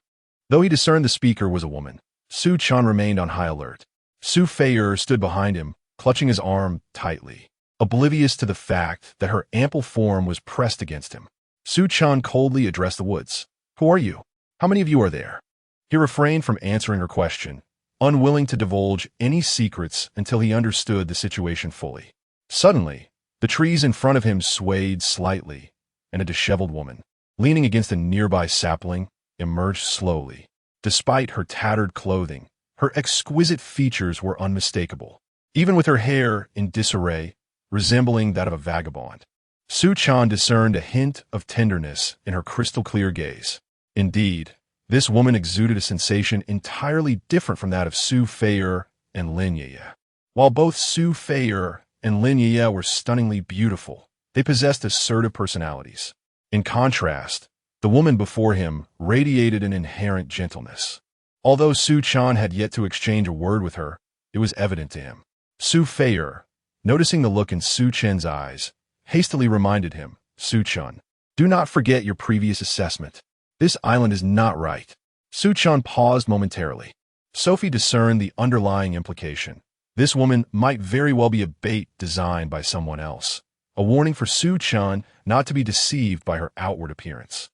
Though he discerned the speaker was a woman, Su Chen remained on high alert. Su Fei'er stood behind him, clutching his arm tightly, oblivious to the fact that her ample form was pressed against him. Su Chen coldly addressed the woods. "Who are you? How many of you are there?" He refrained from answering her question, unwilling to divulge any secrets until he understood the situation fully. Suddenly, the trees in front of him swayed slightly, and a disheveled woman, leaning against a nearby sapling, emerged slowly. Despite her tattered clothing, her exquisite features were unmistakable, even with her hair in disarray, resembling that of a vagabond. Su Chen discerned a hint of tenderness in her crystal-clear gaze. Indeed, this woman exuded a sensation entirely different from that of Su Fei'er and Lin Yueyue. While both Su Fei'er and Lin Yueyue were stunningly beautiful, they possessed assertive personalities. In contrast, the woman before him radiated an inherent gentleness. Although Su Chen had yet to exchange a word with her, it was evident to him. Su Fei'er, noticing the look in Su Chen's eyes, hastily reminded him, "Su Chen, do not forget your previous assessment. This island is not right." Su Chen paused momentarily. Sophie discerned the underlying implication. This woman might very well be a bait designed by someone else, a warning for Su Chen not to be deceived by her outward appearance.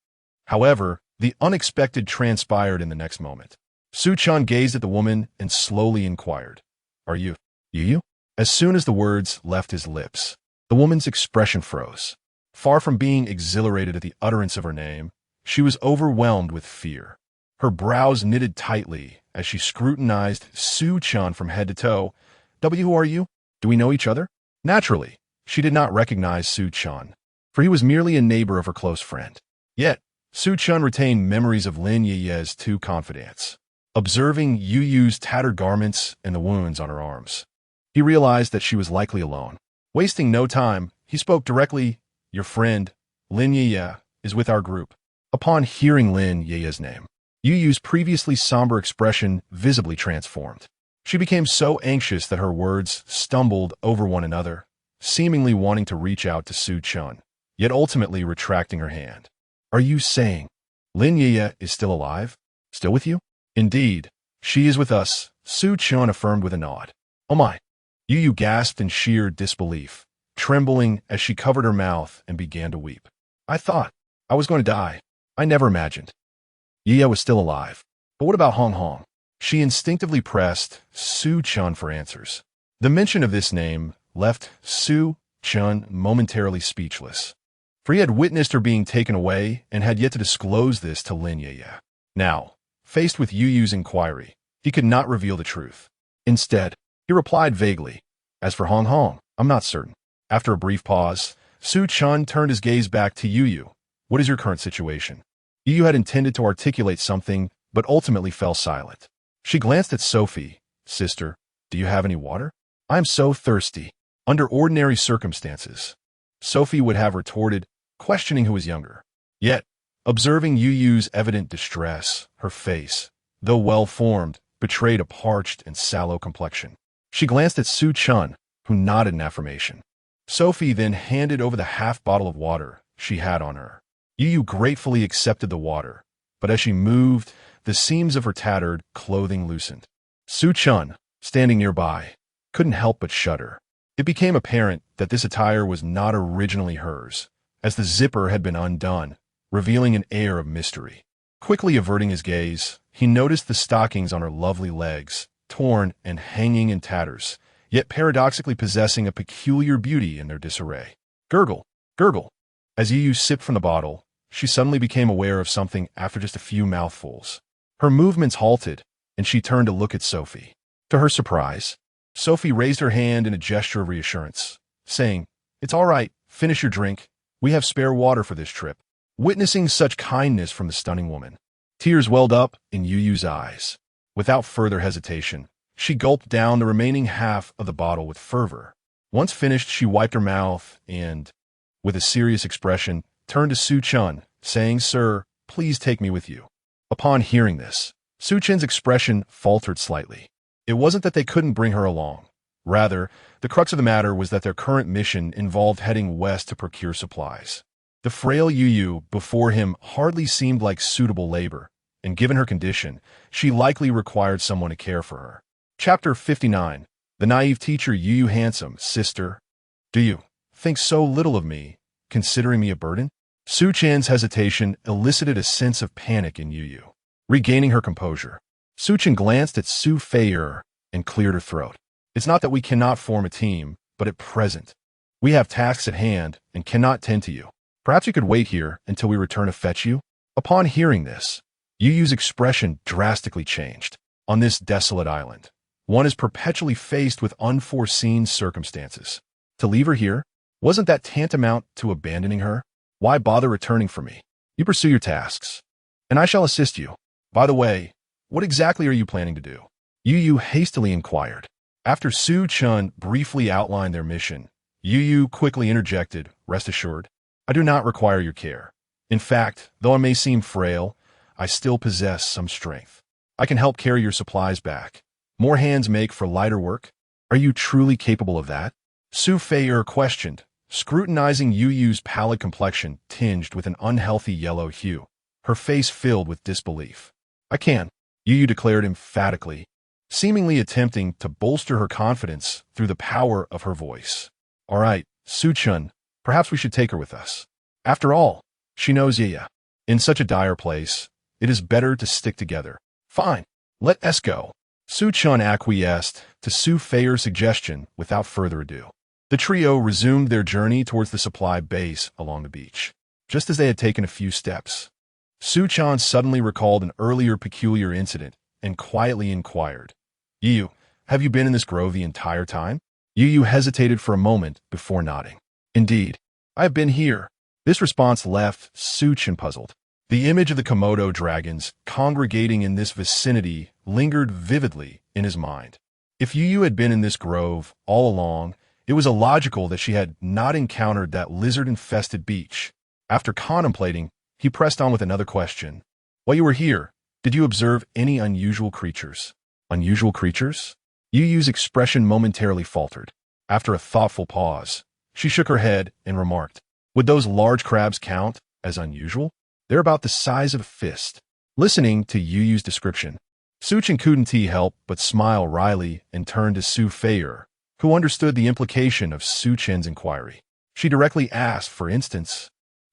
However, the unexpected transpired in the next moment. Su Chen gazed at the woman and slowly inquired, "Are you Yueyue?" As soon as the words left his lips, the woman's expression froze. Far from being exhilarated at the utterance of her name, she was overwhelmed with fear. Her brows knitted tightly as she scrutinized Su Chen from head to toe. "Who are you? Do we know each other?" Naturally, she did not recognize Su Chen, for he was merely a neighbor of her close friend. Yet, Su Chen retained memories of Lin Yueye's two confidants. Observing Yueyu's tattered garments and the wounds on her arms, he realized that she was likely alone. Wasting no time, he spoke directly. "Your friend, Lin Yueyue, is with our group." Upon hearing Lin Yueye's name, Yueyu's previously somber expression visibly transformed. She became so anxious that her words stumbled over one another, seemingly wanting to reach out to Su Chen, yet ultimately retracting her hand. "Are you saying Lin Yueyue is still alive? Still with you?" "Indeed, she is with us," Su Chen affirmed with a nod. "Oh my!" Yueyue gasped in sheer disbelief, trembling as she covered her mouth and began to weep. "I thought I was going to die. I never imagined Yueyue was still alive. But what about Hong Hong?" She instinctively pressed Su Chen for answers. The mention of this name left Su Chen momentarily speechless, for he had witnessed her being taken away and had yet to disclose this to Lin Yueyue. Now, faced with Yueyu's inquiry, he could not reveal the truth. Instead, he replied vaguely, "As for Hong Hong, I'm not certain." After a brief pause, Su Chen turned his gaze back to Yueyue. "What is your current situation?" Yueyue had intended to articulate something, but ultimately fell silent. She glanced at Sophie. "Sister, do you have any water? I am so thirsty." Under ordinary circumstances, Sophie would have retorted, questioning who was younger. Yet, observing Yueyue's evident distress, her face, though well-formed, betrayed a parched and sallow complexion. She glanced at Su Chen, who nodded in affirmation. Sophie then handed over the half bottle of water she had on her. Yueyue gratefully accepted the water, but as she moved, the seams of her tattered clothing loosened. Su Chen, standing nearby, couldn't help but shudder. It became apparent that this attire was not originally hers, as the zipper had been undone, revealing an air of mystery. Quickly averting his gaze, he noticed the stockings on her lovely legs, torn and hanging in tatters, yet paradoxically possessing a peculiar beauty in their disarray. Gurgle, gurgle. As Yueyue sipped from the bottle, she suddenly became aware of something after just a few mouthfuls. Her movements halted, and she turned to look at Sophie. To her surprise, Sophie raised her hand in a gesture of reassurance, saying, "It's all right, finish your drink. We have spare water for this trip." Witnessing such kindness from the stunning woman, tears welled up in Yueyue's eyes. Without further hesitation, she gulped down the remaining half of the bottle with fervor. Once finished, she wiped her mouth and, with a serious expression, turned to Su Chen, saying, "Sir, please take me with you." Upon hearing this, Su Chen's expression faltered slightly. It wasn't that they couldn't bring her along. Rather, the crux of the matter was that their current mission involved heading west to procure supplies. The frail Yueyue before him hardly seemed like suitable labor, and given her condition, she likely required someone to care for her. Chapter 59. The naive teacher. Yueyue. Handsome sister, do you think so little of me, considering me a burden? Su Chen's hesitation elicited a sense of panic in Yueyue. Regaining her composure, Su Chen glanced at Su Fei'er and cleared her throat. "It's not that we cannot form a team, but at present, we have tasks at hand and cannot tend to you. Perhaps you could wait here until we return to fetch you?" Upon hearing this, Yueyue's expression drastically changed. On this desolate island, one is perpetually faced with unforeseen circumstances. To leave her here, wasn't that tantamount to abandoning her? Why bother returning for me? You pursue your tasks, and I shall assist you. By the way, what exactly are you planning to do? Yueyue hastily inquired. After Su Chen briefly outlined their mission, Yueyue quickly interjected, "Rest assured, I do not require your care. In fact, though I may seem frail, I still possess some strength. I can help carry your supplies back. More hands make for lighter work. Are you truly capable of that?" Su Fei'er questioned, scrutinizing Yueyue's pallid complexion tinged with an unhealthy yellow hue, her face filled with disbelief. "I can," Yueyue declared emphatically, seemingly attempting to bolster her confidence through the power of her voice. "All right, Su Chen, perhaps we should take her with us. After all, she knows Yaya. In such a dire place, it is better to stick together." "Fine, let us go." Su Chen acquiesced to Su Fei'er's suggestion without further ado. The trio resumed their journey towards the supply base along the beach. Just as they had taken a few steps, Su Chen suddenly recalled an earlier peculiar incident and quietly inquired, "Yueyue, have you been in this grove the entire time?" Yueyue hesitated for a moment before nodding. "Indeed, I have been here." This response left Su Chen puzzled. The image of the Komodo dragons congregating in this vicinity lingered vividly in his mind. If Yueyue had been in this grove all along, it was illogical that she had not encountered that lizard-infested beach. After contemplating, he pressed on with another question. "While you were here, did you observe any unusual creatures?" "Unusual creatures?" Yueyue's expression momentarily faltered. After a thoughtful pause, she shook her head and remarked, "Would those large crabs count as unusual? They're about the size of a fist." Listening to Yueyue's description, Su Chen couldn't help but smile wryly and turned to Su Fei'er, who understood the implication of Su Chen's inquiry. She directly asked, for instance,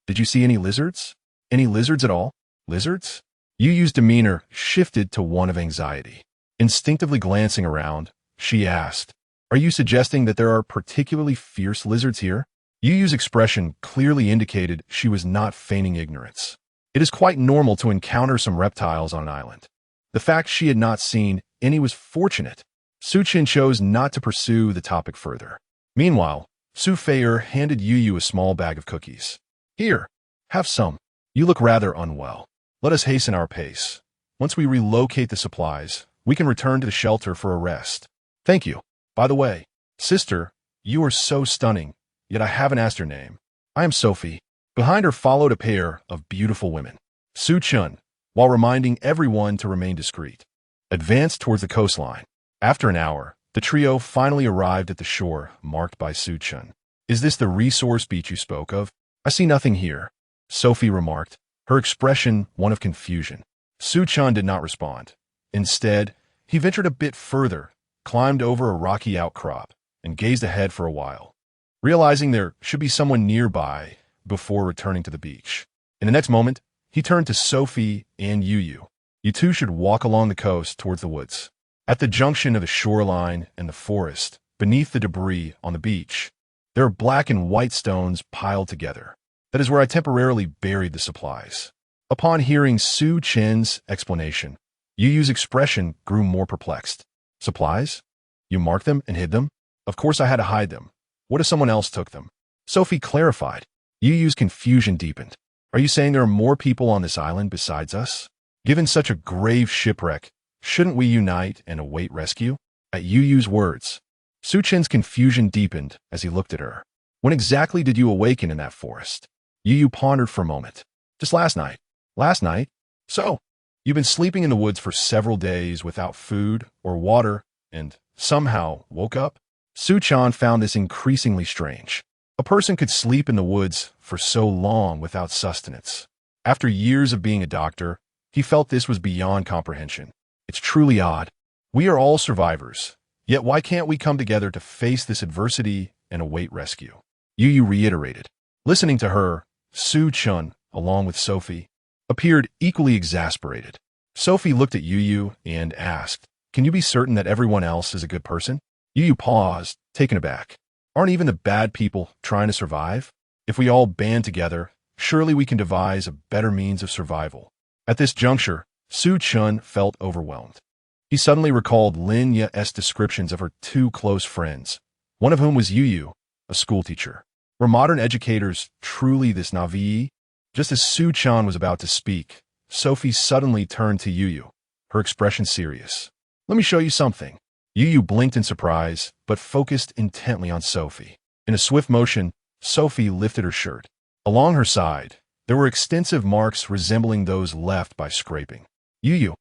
"Did you see any lizards? Any lizards at all?" "Lizards?" Yueyue's demeanor shifted to one of anxiety. Instinctively glancing around, she asked, "Are you suggesting that there are particularly fierce lizards here?" Yueyue's expression clearly indicated she was not feigning ignorance. It is quite normal to encounter some reptiles on an island. The fact she had not seen and he was fortunate. Su Chen chose not to pursue the topic further. Meanwhile, Su Feier handed Yueyue a small bag of cookies. Here, have some. You look rather unwell. Let us hasten our pace. Once we relocate the supplies, we can return to the shelter for a rest. Thank you. By the way, sister, you are so stunning, yet I haven't asked your name. I am Sophie. Behind her followed a pair of beautiful women. Su Chen, while reminding everyone to remain discreet, advanced towards the coastline. After an hour, the trio finally arrived at the shore marked by Su Chen. Is this the resource beach you spoke of? I see nothing here, Sophie remarked, her expression one of confusion. Su Chen did not respond. Instead, he ventured a bit further, climbed over a rocky outcrop, and gazed ahead for a while, realizing there should be someone nearby before returning to the beach. In the next moment, he turned to Sophie and Yueyue. You two should walk along the coast towards the woods. At the junction of the shoreline and the forest, beneath the debris on the beach, there are black and white stones piled together. That is where I temporarily buried the supplies. Upon hearing Su Chen's explanation, Yueyue's expression grew more perplexed. Supplies? You marked them and hid them? Of course I had to hide them. What if someone else took them? Sophie clarified. Yueyue's confusion deepened. Are you saying there are more people on this island besides us? Given such a grave shipwreck, shouldn't we unite and await rescue? At Yueyue's words, Su Chen's confusion deepened as he looked at her. When exactly did you awaken in that forest? Yueyue pondered for a moment. Just last night. Last night? So, you've been sleeping in the woods for several days without food or water and somehow woke up? Su Chen found this increasingly strange. A person could sleep in the woods for so long without sustenance. After years of being a doctor, he felt this was beyond comprehension. It's truly odd. We are all survivors, yet why can't we come together to face this adversity and await rescue? Yueyue reiterated. Listening to her, Su Chen, along with Sophie, appeared equally exasperated. Sophie looked at Yueyue and asked, Can you be certain that everyone else is a good person? Yueyue paused, taken aback. Aren't even the bad people trying to survive? If we all band together, surely we can devise a better means of survival. At this juncture, Su Chen felt overwhelmed. He suddenly recalled Lin Yueye's descriptions of her two close friends, one of whom was Yueyue, a schoolteacher. Were modern educators truly this naive? Just as Su Chen was about to speak, Sophie suddenly turned to Yueyue, her expression serious. Let me show you something. Yueyue blinked in surprise, but focused intently on Sophie. In a swift motion, Sophie lifted her shirt. Along her side, there were extensive marks resembling those left by scraping. Yueyue,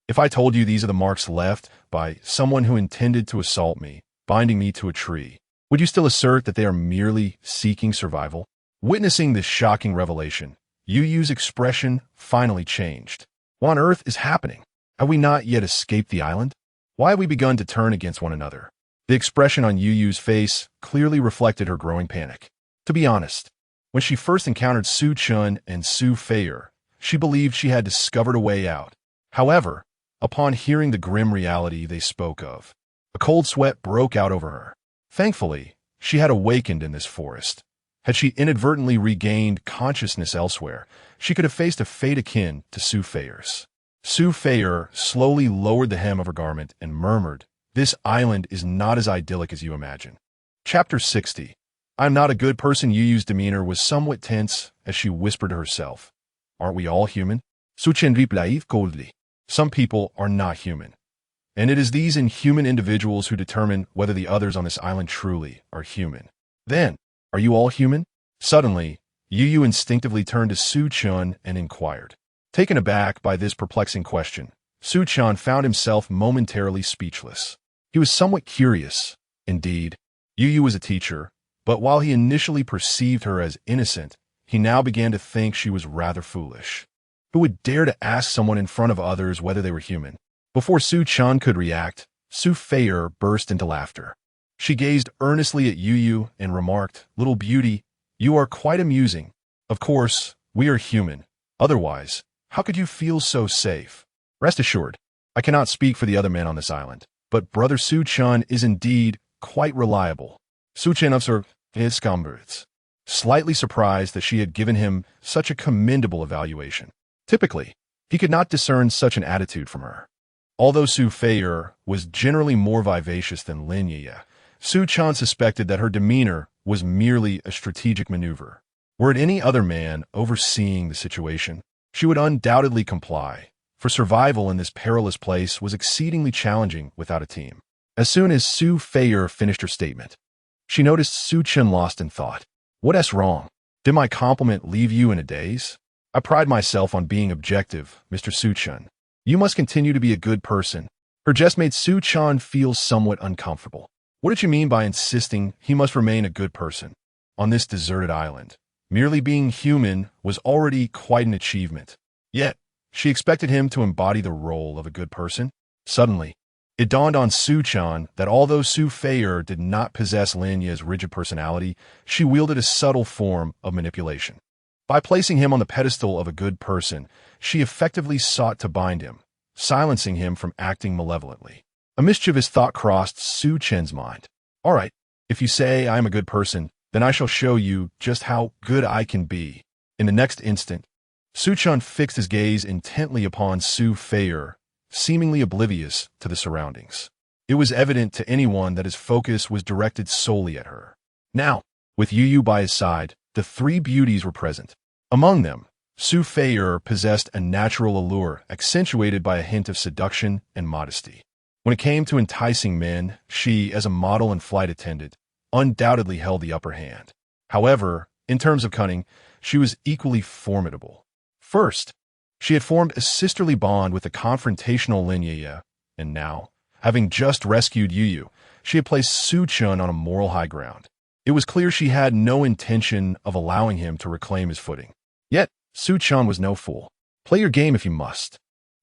if I told you these are the marks left by someone who intended to assault me, binding me to a tree, would you still assert that they are merely seeking survival? Witnessing this shocking revelation, Yueyue's expression finally changed. What on earth is happening? Have we not yet escaped the island? Why have we begun to turn against one another? The expression on Yueyue's face clearly reflected her growing panic. To be honest, when she first encountered Su Chen and Su Feier, she believed she had discovered a way out. However, upon hearing the grim reality they spoke of, a cold sweat broke out over her. Thankfully, she had awakened in this forest. Had she inadvertently regained consciousness elsewhere, she could have faced a fate akin to Su Feier's. Su Feier slowly lowered the hem of her garment and murmured, This island is not as idyllic as you imagine. Chapter 60. I'm not a good person. Yueyue's demeanor was somewhat tense as she whispered to herself. Aren't we all human? Su Chen replied coldly. Some people are not human. And it is these inhuman individuals who determine whether the others on this island truly are human. Then, are you all human? Suddenly, Yueyue instinctively turned to Su Chen and inquired. Taken aback by this perplexing question, Su Chen found himself momentarily speechless. He was somewhat curious. Indeed, Yueyue was a teacher, but while he initially perceived her as innocent, he now began to think she was rather foolish. Who would dare to ask someone in front of others whether they were human? Before Su Chen could react, Su Feier burst into laughter. She gazed earnestly at Yueyue and remarked, Little beauty, you are quite amusing. Of course, we are human. Otherwise, how could you feel so safe? Rest assured, I cannot speak for the other men on this island, but Brother Su Chen is indeed quite reliable. Su Chen observed his scumberts, slightly surprised that she had given him such a commendable evaluation. Typically, he could not discern such an attitude from her. Although Su Feier was generally more vivacious than Lin Yueyue, Su Chen suspected that her demeanor was merely a strategic maneuver. Were it any other man overseeing the situation, she would undoubtedly comply, for survival in this perilous place was exceedingly challenging without a team. As soon as Su Feier finished her statement, she noticed Su Chen lost in thought. What's wrong? Did my compliment leave you in a daze? I pride myself on being objective, Mr. Su Chen. You must continue to be a good person. Her jest made Su Chen feel somewhat uncomfortable. What did you mean by insisting he must remain a good person? On this deserted island, merely being human was already quite an achievement. Yet, she expected him to embody the role of a good person. Suddenly, it dawned on Su Chen that although Su Feier did not possess Lin Yueye's rigid personality, she wielded a subtle form of manipulation. By placing him on the pedestal of a good person, she effectively sought to bind him, silencing him from acting malevolently. A mischievous thought crossed Su Chen's mind. All right, if you say I am a good person, then I shall show you just how good I can be. In the next instant, Su Chen fixed his gaze intently upon Su Feier, seemingly oblivious to the surroundings. It was evident to anyone that his focus was directed solely at her. Now, with Yueyue by his side, the three beauties were present. Among them, Su Feier possessed a natural allure accentuated by a hint of seduction and modesty. When it came to enticing men, she, as a model and flight attendant, undoubtedly held the upper hand. However, in terms of cunning, she was equally formidable. First, she had formed a sisterly bond with the confrontational Lin Yueyue, and now, having just rescued Yueyue, she had placed Su Chen on a moral high ground. It was clear she had no intention of allowing him to reclaim his footing. Yet, Su Chen was no fool. Play your game if you must.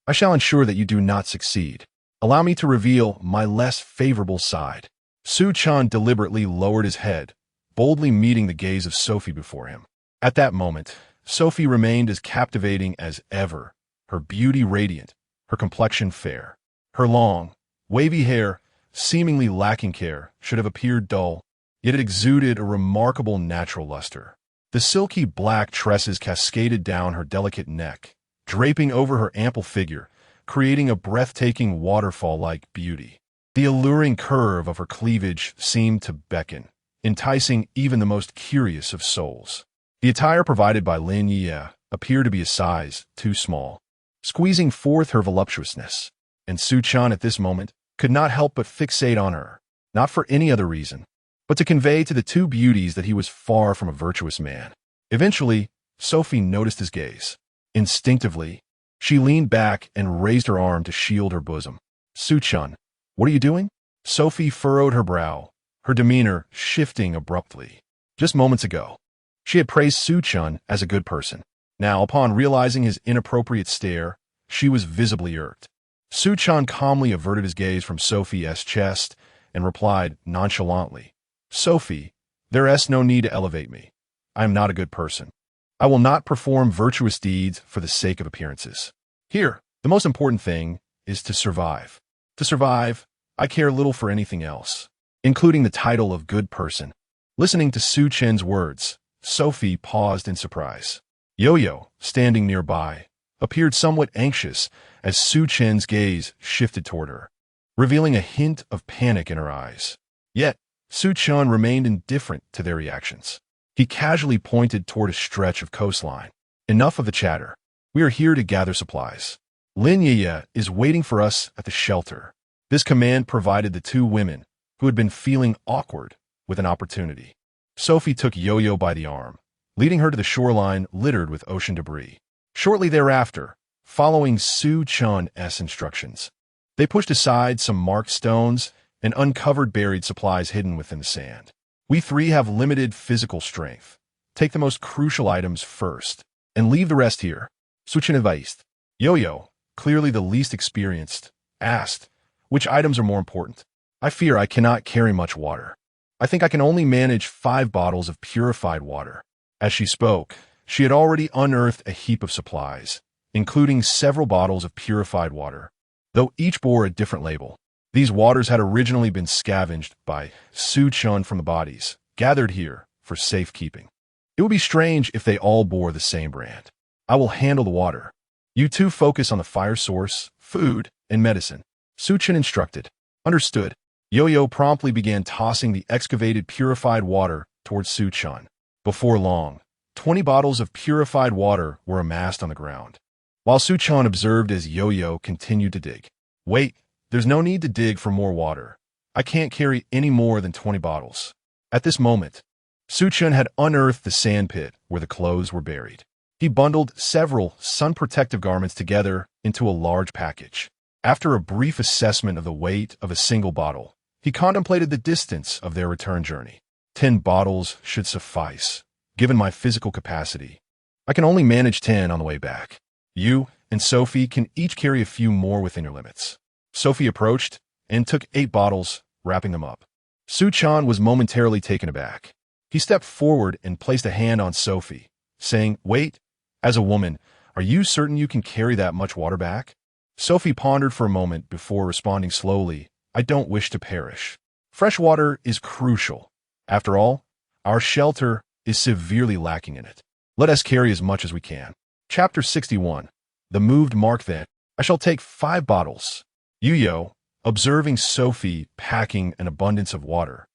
I shall ensure that you do not succeed. Allow me to reveal my less favorable side. Su Chen deliberately lowered his head, boldly meeting the gaze of Sophie before him. At that moment, Sophie remained as captivating as ever, her beauty radiant, her complexion fair. Her long, wavy hair, seemingly lacking care, should have appeared dull, yet it exuded a remarkable natural luster. The silky black tresses cascaded down her delicate neck, draping over her ample figure, creating a breathtaking waterfall-like beauty. The alluring curve of her cleavage seemed to beckon, enticing even the most curious of souls. The attire provided by Lin Yueyue appeared to be a size too small, squeezing forth her voluptuousness, and Su Chen at this moment could not help but fixate on her, not for any other reason, but to convey to the two beauties that he was far from a virtuous man. Eventually, Sophie noticed his gaze. Instinctively, she leaned back and raised her arm to shield her bosom. Su Chen, what are you doing? Sophie furrowed her brow, her demeanor shifting abruptly. Just moments ago, she had praised Su Chen as a good person. Now, upon realizing his inappropriate stare, she was visibly irked. Su Chen calmly averted his gaze from Sophie's chest and replied nonchalantly, Sophie, there is no need to elevate me. I am not a good person. I will not perform virtuous deeds for the sake of appearances. Here, the most important thing is to survive. To survive, I care little for anything else, including the title of good person. Listening to Su Chen's words, Sophie paused in surprise. Yueyue, standing nearby, appeared somewhat anxious as Su Chen's gaze shifted toward her, revealing a hint of panic in her eyes. Yet, Su Chen remained indifferent to their reactions. He casually pointed toward a stretch of coastline. Enough of the chatter. We are here to gather supplies. Lin Yueyue is waiting for us at the shelter. This command provided the two women, who had been feeling awkward, with an opportunity. Sophie took Yueyue by the arm, leading her to the shoreline littered with ocean debris. Shortly thereafter, following Su Chen's instructions, they pushed aside some marked stones and uncovered buried supplies hidden within the sand. We three have limited physical strength. Take the most crucial items first, and leave the rest here. Su Chen advised. Yueyue, clearly the least experienced, asked, which items are more important? I fear I cannot carry much water. I think I can only manage 5 bottles of purified water. As she spoke, she had already unearthed a heap of supplies, including several bottles of purified water, though each bore a different label. These waters had originally been scavenged by Su Chen from the bodies, gathered here for safekeeping. It would be strange if they all bore the same brand. I will handle the water. You two focus on the fire source, food, and medicine. Su Chen instructed. Understood. Yueyue promptly began tossing the excavated purified water towards Su Chen. Before long, 20 bottles of purified water were amassed on the ground. While Su Chen observed as Yueyue continued to dig. Wait, there's no need to dig for more water. I can't carry any more than 20 bottles. At this moment, Su Chen had unearthed the sand pit where the clothes were buried. He bundled several sun-protective garments together into a large package. After a brief assessment of the weight of a single bottle, he contemplated the distance of their return journey. 10 bottles should suffice, given my physical capacity. I can only manage 10 on the way back. You and Sophie can each carry a few more within your limits. Sophie approached and took 8 bottles, wrapping them up. Su Chen was momentarily taken aback. He stepped forward and placed a hand on Sophie, saying, "Wait, as a woman, are you certain you can carry that much water back?" Sophie pondered for a moment before responding slowly, "I don't wish to perish. Fresh water is crucial. After all, our shelter is severely lacking in it. Let us carry as much as we can." Chapter 61. The moved mark then. I shall take 5 bottles. Yueyue, observing Sophie packing an abundance of water,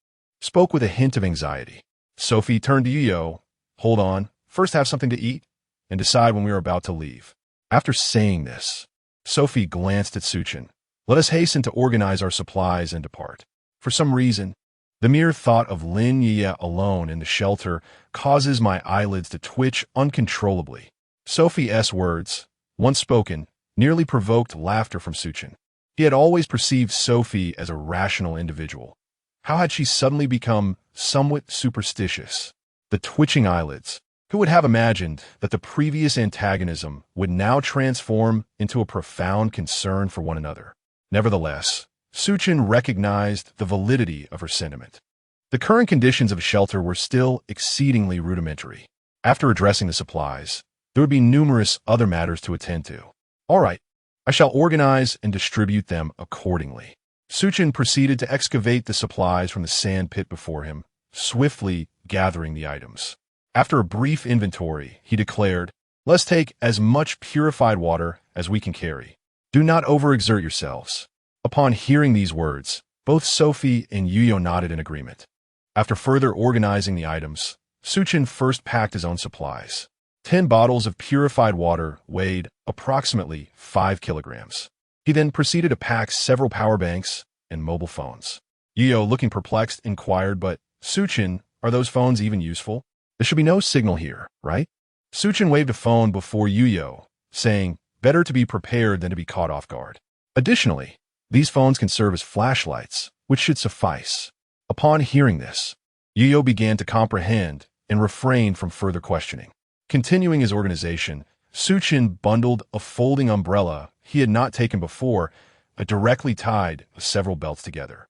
spoke with a hint of anxiety. Sophie turned to Yueyue. "Hold on, first have something to eat, and decide when we are about to leave." After saying this, Sophie glanced at Su Chen. "Let us hasten to organize our supplies and depart." For some reason, the mere thought of Lin Yueyue alone in the shelter causes my eyelids to twitch uncontrollably. Sophie's words, once spoken, nearly provoked laughter from Su Chen. He had always perceived Sophie as a rational individual. How had she suddenly become somewhat superstitious? The twitching eyelids. Who would have imagined that the previous antagonism would now transform into a profound concern for one another? Nevertheless, Su Chen recognized the validity of her sentiment. The current conditions of shelter were still exceedingly rudimentary. After addressing the supplies, there would be numerous other matters to attend to. All right, I shall organize and distribute them accordingly. Su Chen proceeded to excavate the supplies from the sand pit before him, swiftly gathering the items. After a brief inventory, he declared, "Let's take as much purified water as we can carry. Do not overexert yourselves." Upon hearing these words, both Sophie and Yueyue nodded in agreement. After further organizing the items, Su Chen first packed his own supplies. 10 bottles of purified water weighed approximately 5 kilograms. He then proceeded to pack several power banks and mobile phones. Yueyue, looking perplexed, inquired, "But, Su Chen, are those phones even useful? There should be no signal here, right?" Su Chen waved a phone before Yueyue, saying, "Better to be prepared than to be caught off guard. Additionally, these phones can serve as flashlights, which should suffice." Upon hearing this, Yueyue began to comprehend and refrained from further questioning. Continuing his organization, Su Chen bundled a folding umbrella he had not taken before, directly tied several belts together.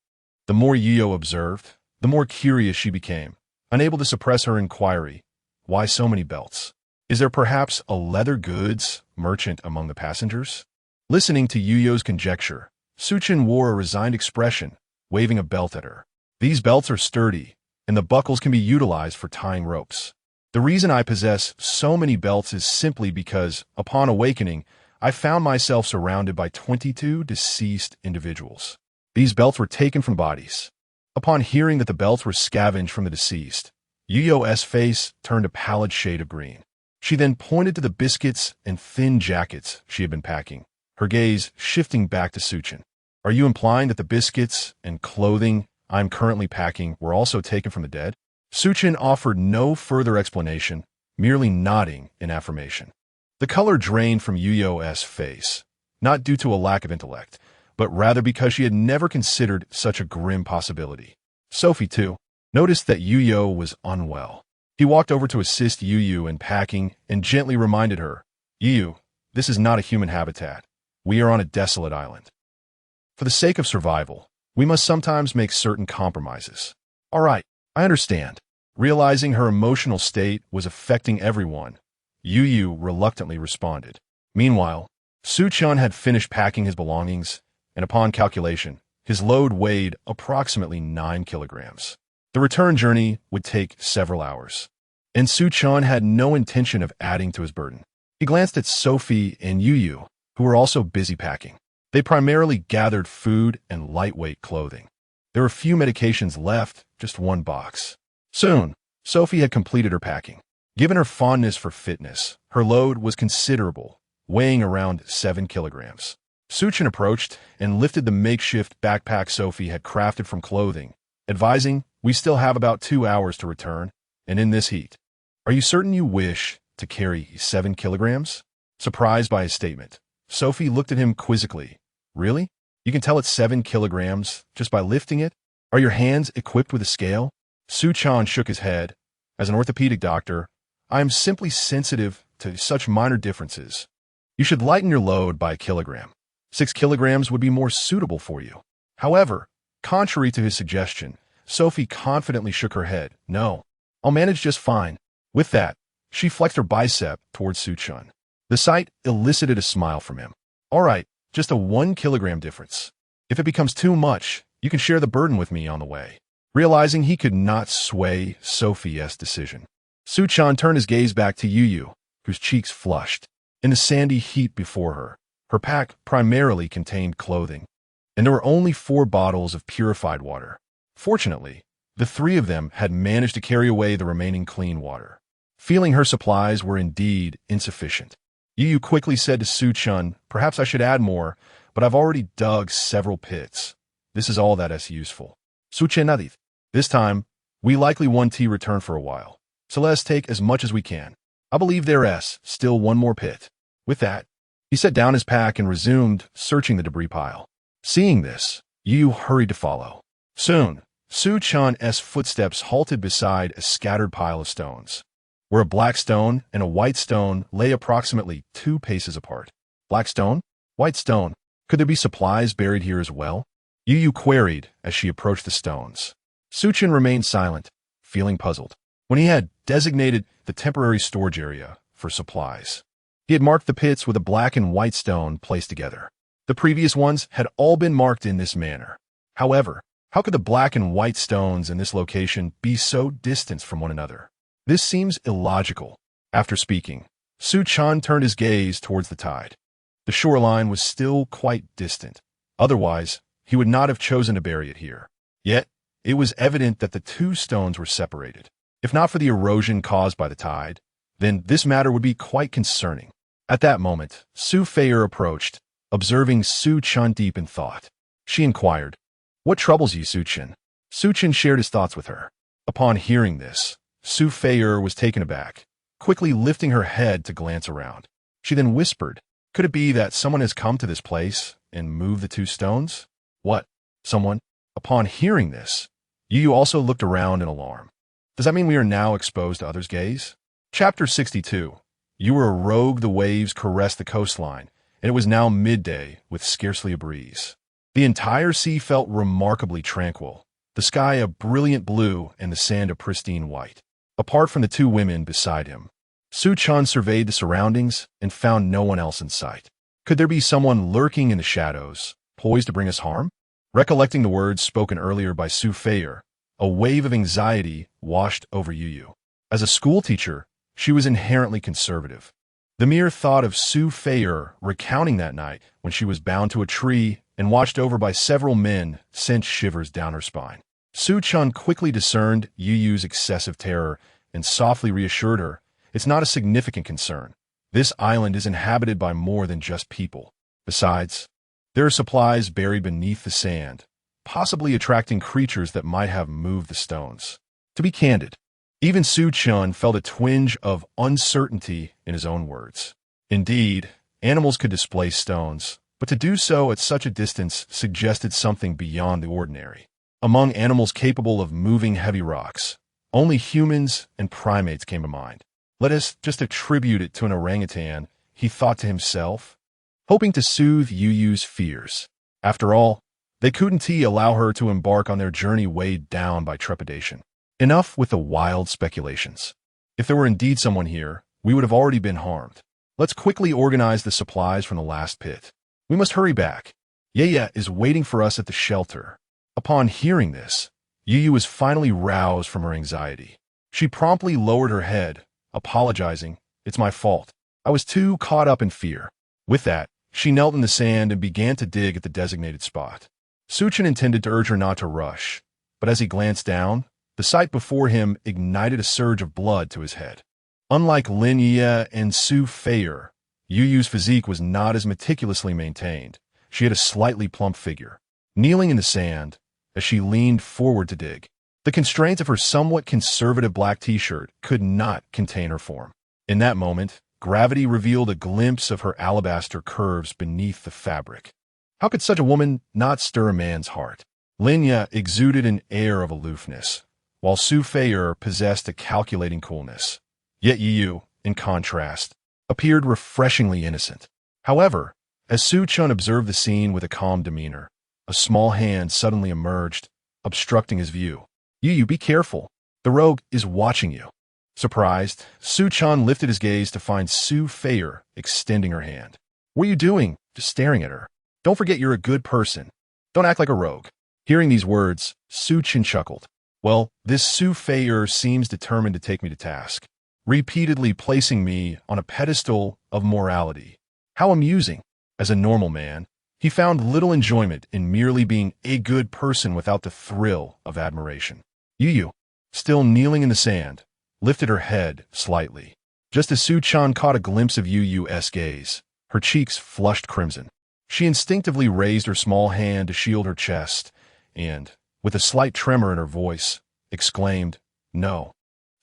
The more Yueyue observed, the more curious she became. Unable to suppress her inquiry, "Why so many belts? Is there perhaps a leather goods merchant among the passengers?" Listening to Yuye's conjecture, Su Chen wore a resigned expression, waving a belt at her. "These belts are sturdy, and the buckles can be utilized for tying ropes. The reason I possess so many belts is simply because, upon awakening, I found myself surrounded by 22 deceased individuals. These belts were taken from bodies." Upon hearing that the belts were scavenged from the deceased, Yuye's face turned a pallid shade of green. She then pointed to the biscuits and thin jackets she had been packing, her gaze shifting back to Su Chen. "Are you implying that the biscuits and clothing I'm currently packing were also taken from the dead?" Su Chen offered no further explanation, merely nodding in affirmation. The color drained from Yuye's face, not due to a lack of intellect, but rather because she had never considered such a grim possibility. Sophie, too, noticed that Yueyue was unwell. He walked over to assist Yueyue in packing and gently reminded her, "Yueyue, this is not a human habitat. We are on a desolate island. For the sake of survival, we must sometimes make certain compromises." "All right, I understand." Realizing her emotional state was affecting everyone, Yueyue reluctantly responded. Meanwhile, Su Chen had finished packing his belongings, and upon calculation, his load weighed approximately 9 kilograms. The return journey would take several hours, and Su Chen had no intention of adding to his burden. He glanced at Sophie and Yueyue, who were also busy packing. They primarily gathered food and lightweight clothing. There were few medications left, just one box. Soon, Sophie had completed her packing. Given her fondness for fitness, her load was considerable, weighing around 7 kilograms. Chen approached and lifted the makeshift backpack Sophie had crafted from clothing, advising, "We still have about 2 hours to return, and in this heat. Are you certain you wish to carry 7 kilograms?" Surprised by his statement, Sophie looked at him quizzically. "Really? You can tell it's 7 kilograms just by lifting it? Are your hands equipped with a scale?" Chen shook his head. "As an orthopedic doctor, I am simply sensitive to such minor differences. You should lighten your load by a kilogram. 6 kilograms would be more suitable for you." However, contrary to his suggestion, Sophie confidently shook her head. "No, I'll manage just fine." With that, she flexed her bicep towards Chen. The sight elicited a smile from him. "All right, just a 1 kilogram difference. If it becomes too much, you can share the burden with me on the way." Realizing he could not sway Sophie's decision, Chen turned his gaze back to Yueyue, whose cheeks flushed. In the sandy heat before her, her pack primarily contained clothing, and there were only 4 bottles of purified water. Fortunately, the 3 of them had managed to carry away the remaining clean water. Feeling her supplies were indeed insufficient, Yueyue quickly said to Chen, "Perhaps I should add more, but I've already dug several pits. This is all that is useful." Chen nodded. "This time, we likely won't return for a while, so let us take as much as we can. I believe there is still one more pit." With that, he set down his pack and resumed searching the debris pile. Seeing this, Yueyue hurried to follow. Soon, Chen's footsteps halted beside a scattered pile of stones, where a black stone and a white stone lay approximately 2 paces apart. Black stone? White stone? Could there be supplies buried here as well? Yueyue queried as she approached the stones. Chen remained silent, feeling puzzled. When he had designated the temporary storage area for supplies, he had marked the pits with a black and white stone placed together. The previous ones had all been marked in this manner. However, how could the black and white stones in this location be so distant from one another? This seems illogical. After speaking, Chen turned his gaze towards the tide. The shoreline was still quite distant. Otherwise, he would not have chosen to bury it here. Yet, it was evident that the 2 stones were separated. If not for the erosion caused by the tide, then this matter would be quite concerning. At that moment, Feier approached, observing Chen deep in thought. She inquired, "What troubles you, Chen?" Chen shared his thoughts with her. Upon hearing this, Feier was taken aback, quickly lifting her head to glance around. She then whispered, "Could it be that someone has come to this place and moved the 2 stones?" "What? Someone?" Upon hearing this, Yueyue also looked around in alarm. Does that mean we are now exposed to others' gaze? Chapter 62. You were a rogue. The waves caressed the coastline, and it was now midday with scarcely a breeze. The entire sea felt remarkably tranquil, the sky a brilliant blue and the sand a pristine white. Apart from the 2 women beside him, Chen surveyed the surroundings and found no one else in sight. Could there be someone lurking in the shadows, poised to bring us harm? Recollecting the words spoken earlier by Feier, a wave of anxiety washed over Yueyue. As a schoolteacher, she was inherently conservative. The mere thought of Feier recounting that night when she was bound to a tree and watched over by several men sent shivers down her spine. Chen quickly discerned Yueyue's excessive terror and softly reassured her, "It's not a significant concern. This island is inhabited by more than just people. Besides, there are supplies buried beneath the sand, possibly attracting creatures that might have moved the stones." To be candid, even Chen felt a twinge of uncertainty in his own words. Indeed, animals could displace stones, but to do so at such a distance suggested something beyond the ordinary. Among animals capable of moving heavy rocks, only humans and primates came to mind. Let us just attribute it to an orangutan, he thought to himself, hoping to soothe Yueyue's fears. After all, they couldn't allow her to embark on their journey weighed down by trepidation. Enough with the wild speculations. If there were indeed someone here, we would have already been harmed. Let's quickly organize the supplies from the last pit. We must hurry back. Yueyue is waiting for us at the shelter. Upon hearing this, Yueyue was finally roused from her anxiety. She promptly lowered her head, apologizing, "It's my fault. I was too caught up in fear." With that, She knelt in the sand and began to dig at the designated spot. Chen intended to urge her not to rush, but as he glanced down, the sight before him ignited a surge of blood to his head. Unlike Lin Yueyue and Su Feier, Yueyue's physique was not as meticulously maintained. She had a slightly plump figure, kneeling in the sand as she leaned forward to dig. The constraints of her somewhat conservative black t-shirt could not contain her form. In that moment, gravity revealed a glimpse of her alabaster curves beneath the fabric. How could such a woman not stir a man's heart? Lin Yueyue exuded an air of aloofness, while Su Feier possessed a calculating coolness. Yet Yueyue, in contrast, appeared refreshingly innocent. However, as Chen observed the scene with a calm demeanor, a small hand suddenly emerged, obstructing his view. Yueyue, be careful. The rogue is watching you. Surprised, Chen lifted his gaze to find Su Feier extending her hand. What are you doing? Just staring at her. Don't forget you're a good person. Don't act like a rogue. Hearing these words, Chen chuckled. Well, this Su Feier seems determined to take me to task, repeatedly placing me on a pedestal of morality. How amusing. As a normal man, he found little enjoyment in merely being a good person without the thrill of admiration. Yueyue, still kneeling in the sand, lifted her head slightly. Just as Chen caught a glimpse of Yueyue's gaze, her cheeks flushed crimson. She instinctively raised her small hand to shield her chest and, with a slight tremor in her voice, exclaimed, "No.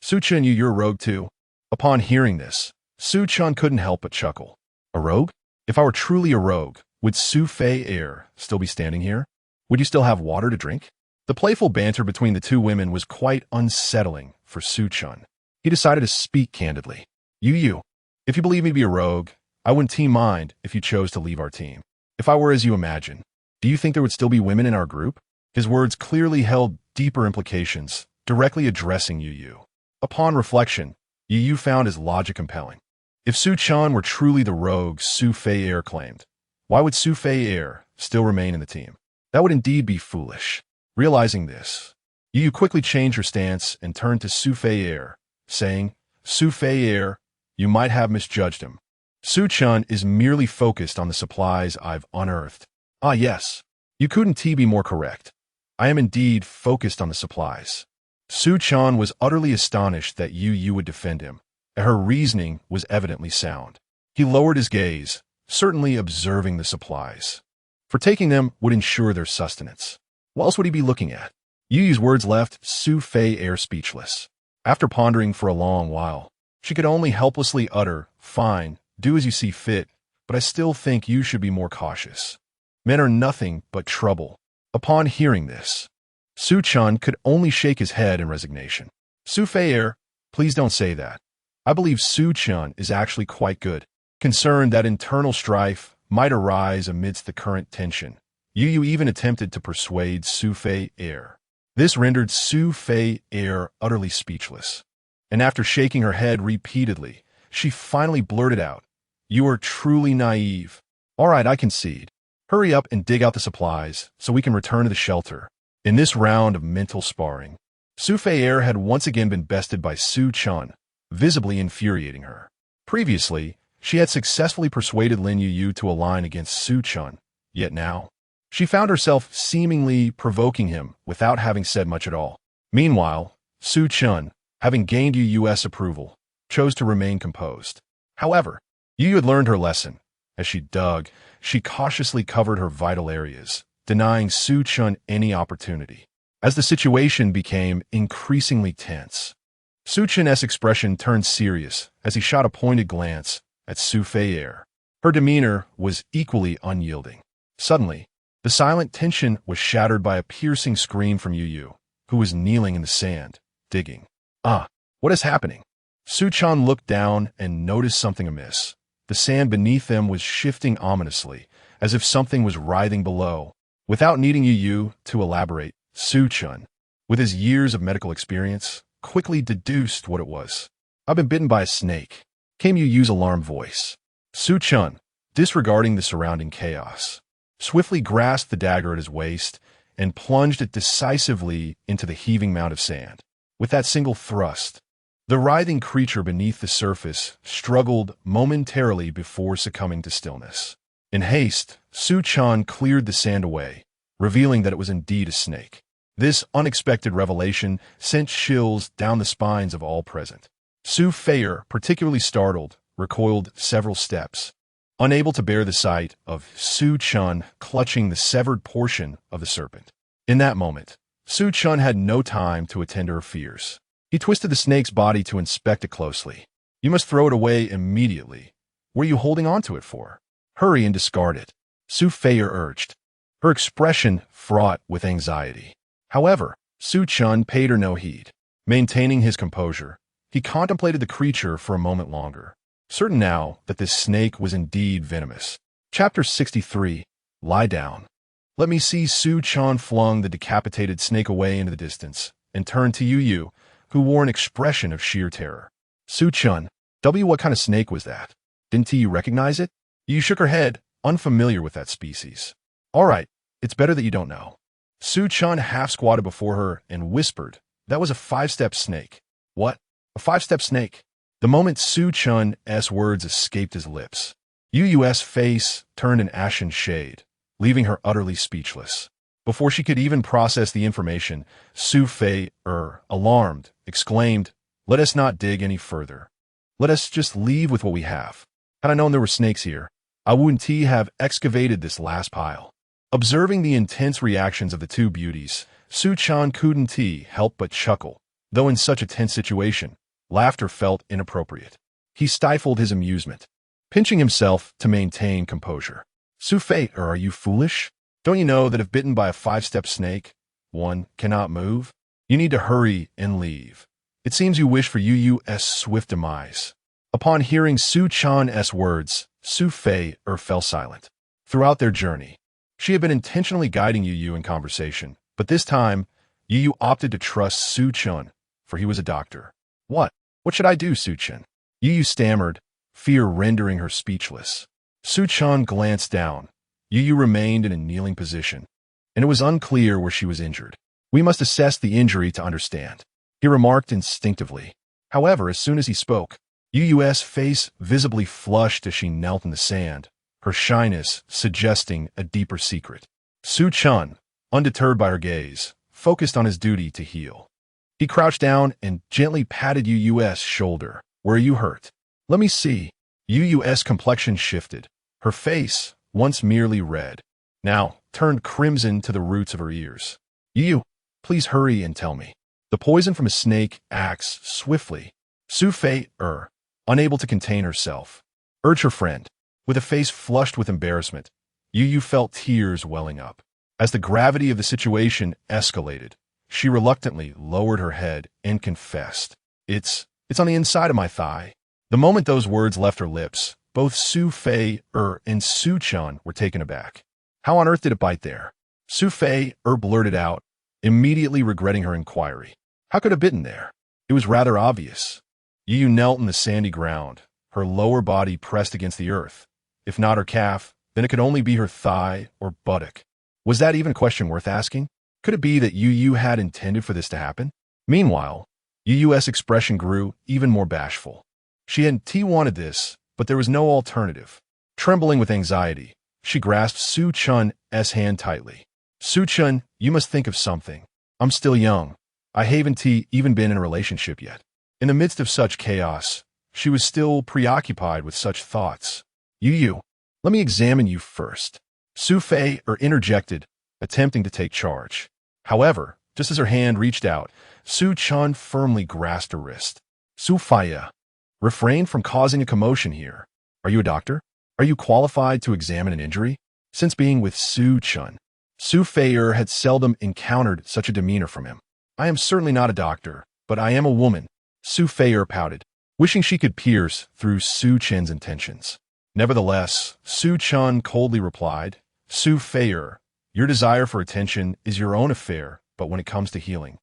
Chen, you're a rogue too." Upon hearing this, Chen couldn't help but chuckle. A rogue? If I were truly a rogue, would Su Feier still be standing here? Would you still have water to drink? The playful banter between the two women was quite unsettling for Chen. He decided to speak candidly. Yueyue, if you believe me to be a rogue, I wouldn't mind if you chose to leave our team. If I were as you imagine, do you think there would still be women in our group? His words clearly held deeper implications, directly addressing Yueyue. Upon reflection, Yueyue found his logic compelling. If Chen were truly the rogue Su Feier claimed, why would Su Feier still remain in the team? That would indeed be foolish. Realizing this, Yueyue quickly changed her stance and turned to Su Feier, saying, Su Feier, you might have misjudged him. Chen is merely focused on the supplies I've unearthed. Ah yes, you couldn't be more correct. I am indeed focused on the supplies. Chen was utterly astonished that Yueyue would defend him. Her reasoning was evidently sound. He lowered his gaze, certainly observing the supplies. For taking them would ensure their sustenance. What else would he be looking at? Yueyue's words left Su Feier speechless. After pondering for a long while, she could only helplessly utter, "Fine, do as you see fit, but I still think you should be more cautious. Men are nothing but trouble." Upon hearing this, Chen could only shake his head in resignation. Su Feier, please don't say that. I believe Chen is actually quite good. Concerned that internal strife might arise amidst the current tension, Yueyue even attempted to persuade Su Feier. This rendered Su Feier utterly speechless. And after shaking her head repeatedly, she finally blurted out, "You are truly naive. All right, I concede. Hurry up and dig out the supplies so we can return to the shelter." In this round of mental sparring, Su Feier had once again been bested by Chen, visibly infuriating her. Previously, she had successfully persuaded Lin Yueyue to align against Chen, yet now, she found herself seemingly provoking him without having said much at all. Meanwhile, Chen, having gained Yueyue's approval, chose to remain composed. However, Yueyue had learned her lesson. As she dug, she cautiously covered her vital areas, denying Chen any opportunity. As the situation became increasingly tense, Chen's expression turned serious as he shot a pointed glance at Su Feier. Her demeanor was equally unyielding. Suddenly, the silent tension was shattered by a piercing scream from Yueyue, who was kneeling in the sand, digging. "Ah, what is happening?" Chen looked down and noticed something amiss. The sand beneath them was shifting ominously, as if something was writhing below. Without needing Yueyue to elaborate, Chen, with his years of medical experience, quickly deduced what it was. "I've been bitten by a snake," came Yueyue's alarmed voice. Chen, disregarding the surrounding chaos, swiftly grasped the dagger at his waist and plunged it decisively into the heaving mound of sand. With that single thrust, the writhing creature beneath the surface struggled momentarily before succumbing to stillness. In haste, Su Chan cleared the sand away, revealing that it was indeed a snake. This unexpected revelation sent chills down the spines of all present. Su Feier, particularly startled, recoiled several steps, unable to bear the sight of Su Chan clutching the severed portion of the serpent. In that moment, Su Chan had no time to attend to her fears. He twisted the snake's body to inspect it closely. "You must throw it away immediately. What are you holding on to it for? Hurry and discard it," Su Feier urged, her expression fraught with anxiety. However, Su Chan paid her no heed. Maintaining his composure, he contemplated the creature for a moment longer, certain now that this snake was indeed venomous. Chapter 63. Lie down. "Let me see." Su Chan flung the decapitated snake away into the distance and turned to Yueyue, who wore an expression of sheer terror. "Su Chan, what kind of snake was that? Didn't you recognize it?" Yueyue shook her head, unfamiliar with that species. "All right, it's better that you don't know." Su Chan half-squatted before her and whispered, "That was a 5-step snake." "What? A 5-step snake?" The moment Su Chan's words escaped his lips, Yueyue's face turned an ashen shade, leaving her utterly speechless. Before she could even process the information, Su Feier, alarmed, exclaimed, "Let us not dig any further. Let us just leave with what we have. Had I known there were snakes here, I wouldn't have excavated this last pile." Observing the intense reactions of the two beauties, Su Chan couldn't help but chuckle, though in such a tense situation, laughter felt inappropriate. He stifled his amusement, pinching himself to maintain composure. "Su Feier, are you foolish? Don't you know that if bitten by a 5-step snake, one cannot move? You need to hurry and leave. It seems you wish for Yueyue's swift demise." Upon hearing Su Chan's words, Su Feier fell silent. Throughout their journey, she had been intentionally guiding Yueyue in conversation, but this time, Yueyue opted to trust Su Chan, for he was a doctor. What should I do, Su Chan?" Yueyue stammered, fear rendering her speechless. Su Chan glanced down. Yueyue remained in a kneeling position, and it was unclear where she was injured. "We must assess the injury to understand," he remarked instinctively. However, as soon as he spoke, Yueyue's face visibly flushed as she knelt in the sand, her shyness suggesting a deeper secret. Su Chan, undeterred by her gaze, focused on his duty to heal. He crouched down and gently patted Yueyue's shoulder. "Where are you hurt?" "Let me see." Yueyue's complexion shifted. Her face, once merely red, now turned crimson to the roots of her ears. "Yueyue, please hurry and tell me." "The poison from a snake acts swiftly." Su Feier, unable to contain herself, urged her friend. With a face flushed with embarrassment, Yueyue felt tears welling up. As the gravity of the situation escalated, she reluctantly lowered her head and confessed, It's on the inside of my thigh." The moment those words left her lips, both Su Feier and Su Chan were taken aback. "How on earth did it bite there?" Su Feier blurted out, immediately regretting her inquiry. "How could it have bitten there? It was rather obvious." Yueyue knelt in the sandy ground, her lower body pressed against the earth. If not her calf, then it could only be her thigh or buttock. Was that even a question worth asking? Could it be that Yueyue had intended for this to happen? Meanwhile, Yueyue's expression grew even more bashful. She had wanted this, but there was no alternative. Trembling with anxiety, she grasped Su Chan's hand tightly. "Su Chan, you must think of something. I'm still young. I haven't even been in a relationship yet." In the midst of such chaos, she was still preoccupied with such thoughts. "Yueyue, let me examine you first." Su Feier interjected, attempting to take charge. However, just as her hand reached out, Su Chan firmly grasped her wrist. "Su Feier, refrain from causing a commotion here. Are you a doctor? Are you qualified to examine an injury?" Since being with Su Chan, Su Feier had seldom encountered such a demeanor from him. "I am certainly not a doctor, but I am a woman," Su Feier pouted, wishing she could pierce through Su Chan's intentions. Nevertheless, Su Chan coldly replied, "Su Feier, your desire for attention is your own affair, but when it comes to healing,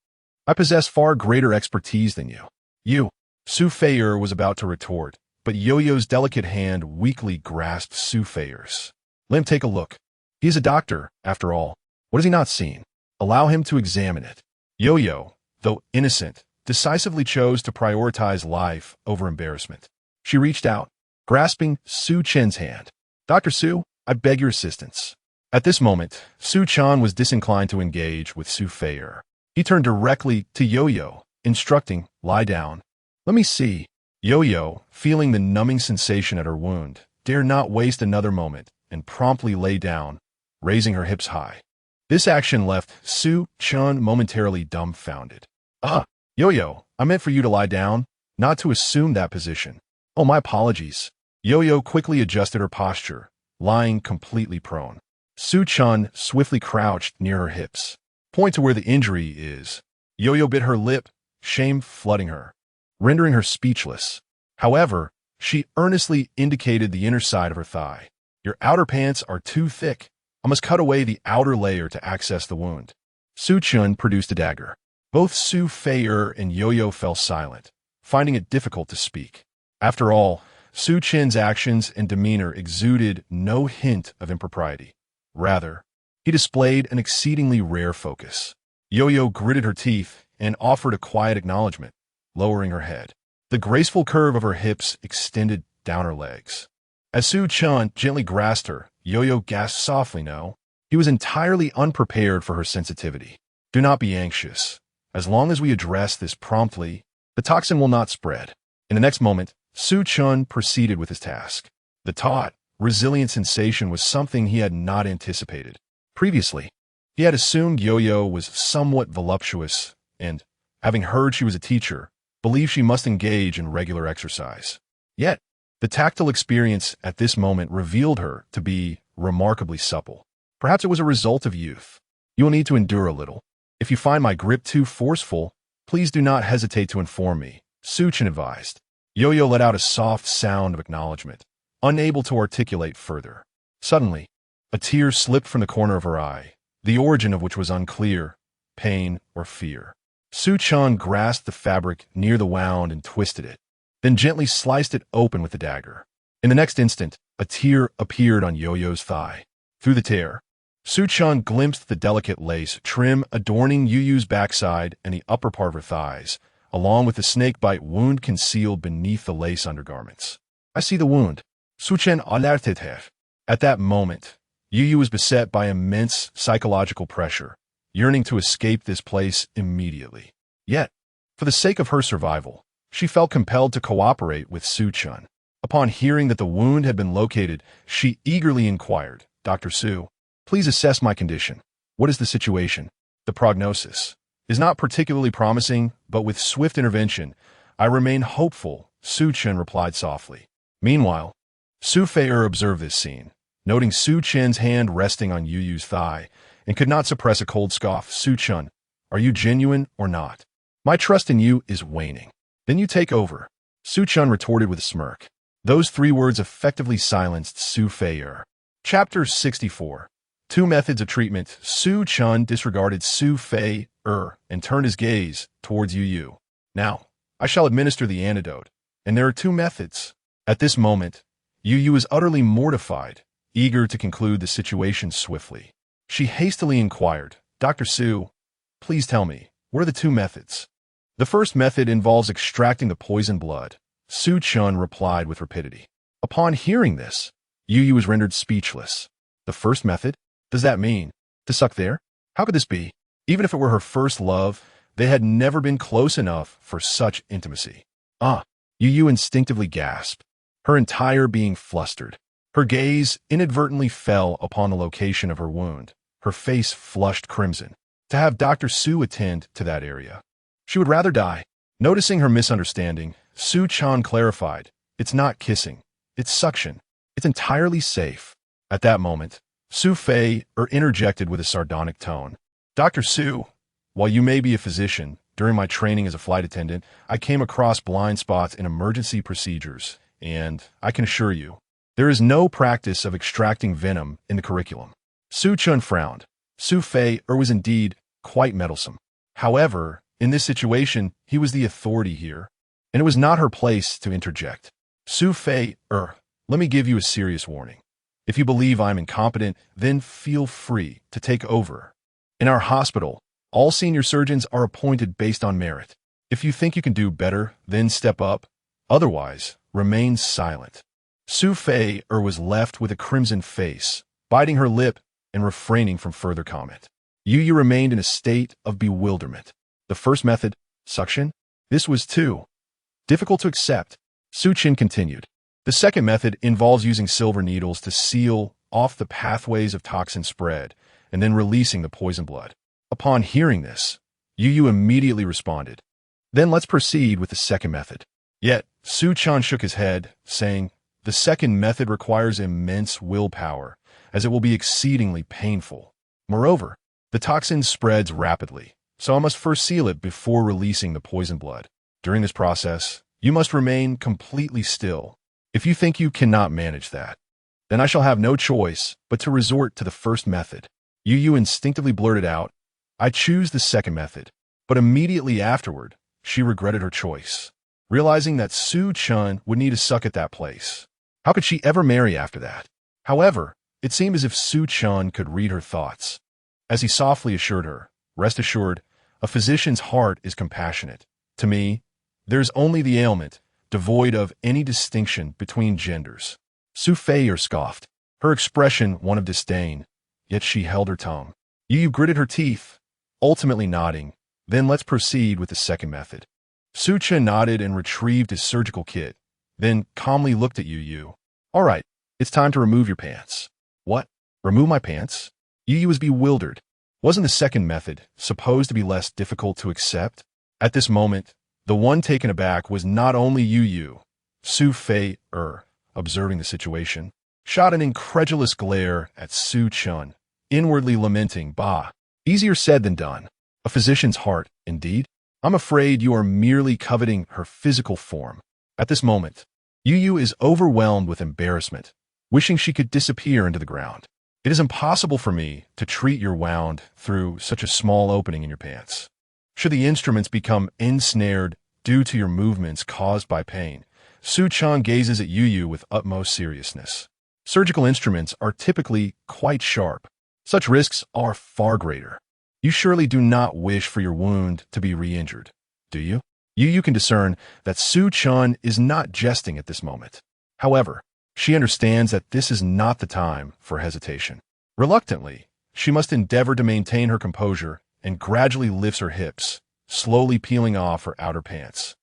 I possess far greater expertise than you." Su Feier was about to retort, but Yueyue's delicate hand weakly grasped Su Feier's. "Let him take a look. He is a doctor, after all. What has he not seen? Allow him to examine it." Yueyue, though innocent, decisively chose to prioritize life over embarrassment. She reached out, grasping Su Chen's hand. "Dr. Su, I beg your assistance. At this moment, Su Chan was disinclined to engage with Su Fei'er. He turned directly to Yueyue, instructing, lie down. Let me see. Yueyue, feeling the numbing sensation at her wound, dared not waste another moment and promptly lay down, raising her hips high. This action left Su Chan momentarily dumbfounded. Yueyue, I meant for you to lie down, not to assume that position. Oh, my apologies. Yueyue quickly adjusted her posture, lying completely prone. Su Chan swiftly crouched near her hips. Point to where the injury is. Yueyue bit her lip, shame flooding her, rendering her speechless. However, she earnestly indicated the inner side of her thigh. Your outer pants are too thick. I must cut away the outer layer to access the wound. Su Chan produced a dagger. Both Su Fei'er and Yueyue fell silent, finding it difficult to speak. After all, Su Chen's actions and demeanor exuded no hint of impropriety. Rather, he displayed an exceedingly rare focus. Yueyue gritted her teeth and offered a quiet acknowledgement, lowering her head. The graceful curve of her hips extended down her legs. As Su Chan gently grasped her, Yueyue gasped softly no. He was entirely unprepared for her sensitivity. Do not be anxious. As long as we address this promptly, the toxin will not spread. In the next moment, Su Chan proceeded with his task. The taut, resilient sensation was something he had not anticipated. Previously, he had assumed Yueyue was somewhat voluptuous and, having heard she was a teacher, believed she must engage in regular exercise. Yet, the tactile experience at this moment revealed her to be remarkably supple. Perhaps it was a result of youth. You will need to endure a little. If you find my grip too forceful, please do not hesitate to inform me, Su Chan advised. Yueyue let out a soft sound of acknowledgement, unable to articulate further. Suddenly, a tear slipped from the corner of her eye, the origin of which was unclear, pain or fear. Su Chan grasped the fabric near the wound and twisted it, then gently sliced it open with the dagger. In the next instant, a tear appeared on Yueyue's thigh. Through the tear, Su Chan glimpsed the delicate lace trim adorning Yueyue's backside and the upper part of her thighs, along with the snakebite wound concealed beneath the lace undergarments. I see the wound. Su Chan alerted her. At that moment, Yueyue was beset by immense psychological pressure, yearning to escape this place immediately. Yet, for the sake of her survival, she felt compelled to cooperate with Su Chan. Upon hearing that the wound had been located, she eagerly inquired, Dr. Su, please assess my condition. What is the situation? The prognosis is not particularly promising, but with swift intervention, I remain hopeful, Su Chan replied softly. Meanwhile, Su Fei'er observed this scene, noting Su Chen's hand resting on Yueyue's thigh, and could not suppress a cold scoff. Su Chan, are you genuine or not? My trust in you is waning. Then you take over, Su Chan retorted with a smirk. Those 3 words effectively silenced Su Fei'er. Chapter 64. 2 Methods of Treatment. Su Chan disregarded Su Fei'er and turned his gaze towards Yueyue. Now, I shall administer the antidote, and there are 2 methods. At this moment, Yueyue was utterly mortified, eager to conclude the situation swiftly. She hastily inquired, Dr. Su, please tell me, what are the 2 methods? The first method involves extracting the poison blood, Su Chan replied with rapidity. Upon hearing this, Yueyue was rendered speechless. The first method? Does that mean to suck there? How could this be? Even if it were her first love, they had never been close enough for such intimacy. Yueyue instinctively gasped, her entire being flustered. Her gaze inadvertently fell upon the location of her wound. Her face flushed crimson. To have Dr. Su attend to that area. She would rather die. Noticing her misunderstanding, Su Chan clarified, it's not kissing, it's suction. It's entirely safe. At that moment, Su Fei'er interjected with a sardonic tone. Dr. Su, while you may be a physician, during my training as a flight attendant, I came across blind spots in emergency procedures, and I can assure you, there is no practice of extracting venom in the curriculum. Su Chan frowned. Su Fei'er was indeed quite meddlesome. However, in this situation, he was the authority here, and it was not her place to interject. Su Fei'er, let me give you a serious warning. If you believe I'm incompetent, then feel free to take over. In our hospital, all senior surgeons are appointed based on merit. If you think you can do better, then step up. Otherwise, remain silent. Su Fei was left with a crimson face, biting her lip and refraining from further comment. Yueyue remained in a state of bewilderment. The first method, suction, this was too difficult to accept. Su Chen continued. The second method involves using silver needles to seal off the pathways of toxin spread and then releasing the poison blood. Upon hearing this, Yueyue immediately responded. Then let's proceed with the second method. Yet, Su Chen shook his head, saying, the second method requires immense willpower, as it will be exceedingly painful. Moreover, the toxin spreads rapidly, so I must first seal it before releasing the poison blood. During this process, you must remain completely still. If you think you cannot manage that, then I shall have no choice but to resort to the first method. Yueyue instinctively blurted out, I choose the second method. But immediately afterward, she regretted her choice, realizing that Su Chen would need to suck at that place. How could she ever marry after that? However, it seemed as if Su Chen could read her thoughts. As he softly assured her, rest assured, a physician's heart is compassionate. To me, there's only the ailment, devoid of any distinction between genders. Su Fei scoffed, her expression one of disdain, yet she held her tongue. Yueyue gritted her teeth, ultimately nodding. Then let's proceed with the second method. Su Chen nodded and retrieved his surgical kit, then calmly looked at Yueyue. All right, it's time to remove your pants. What? Remove my pants? Yueyue was bewildered. Wasn't the second method supposed to be less difficult to accept? At this moment, the one taken aback was not only Yueyue. Su Fei, observing the situation, shot an incredulous glare at Su Chen, inwardly lamenting, bah, easier said than done. A physician's heart, indeed? I'm afraid you are merely coveting her physical form. At this moment, Yueyue is overwhelmed with embarrassment, wishing she could disappear into the ground. It is impossible for me to treat your wound through such a small opening in your pants. Should the instruments become ensnared due to your movements caused by pain, Su Chen gazes at Yueyue with utmost seriousness. Surgical instruments are typically quite sharp. Such risks are far greater. You surely do not wish for your wound to be re-injured, do you? Yueyue can discern that Su Chen is not jesting at this moment. However, she understands that this is not the time for hesitation. Reluctantly, she must endeavor to maintain her composure and gradually lifts her hips, slowly peeling off her outer pants.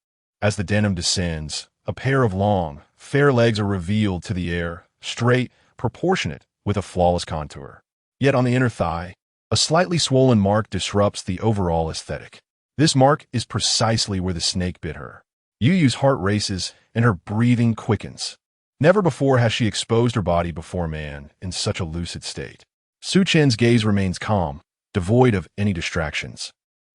As the denim descends, a pair of long, fair legs are revealed to the air, straight, proportionate, with a flawless contour. Yet on the inner thigh, a slightly swollen mark disrupts the overall aesthetic. This mark is precisely where the snake bit her. Yueyue's heart races and her breathing quickens. Never before has she exposed her body before man in such a lucid state. Su Chen's gaze remains calm, devoid of any distractions.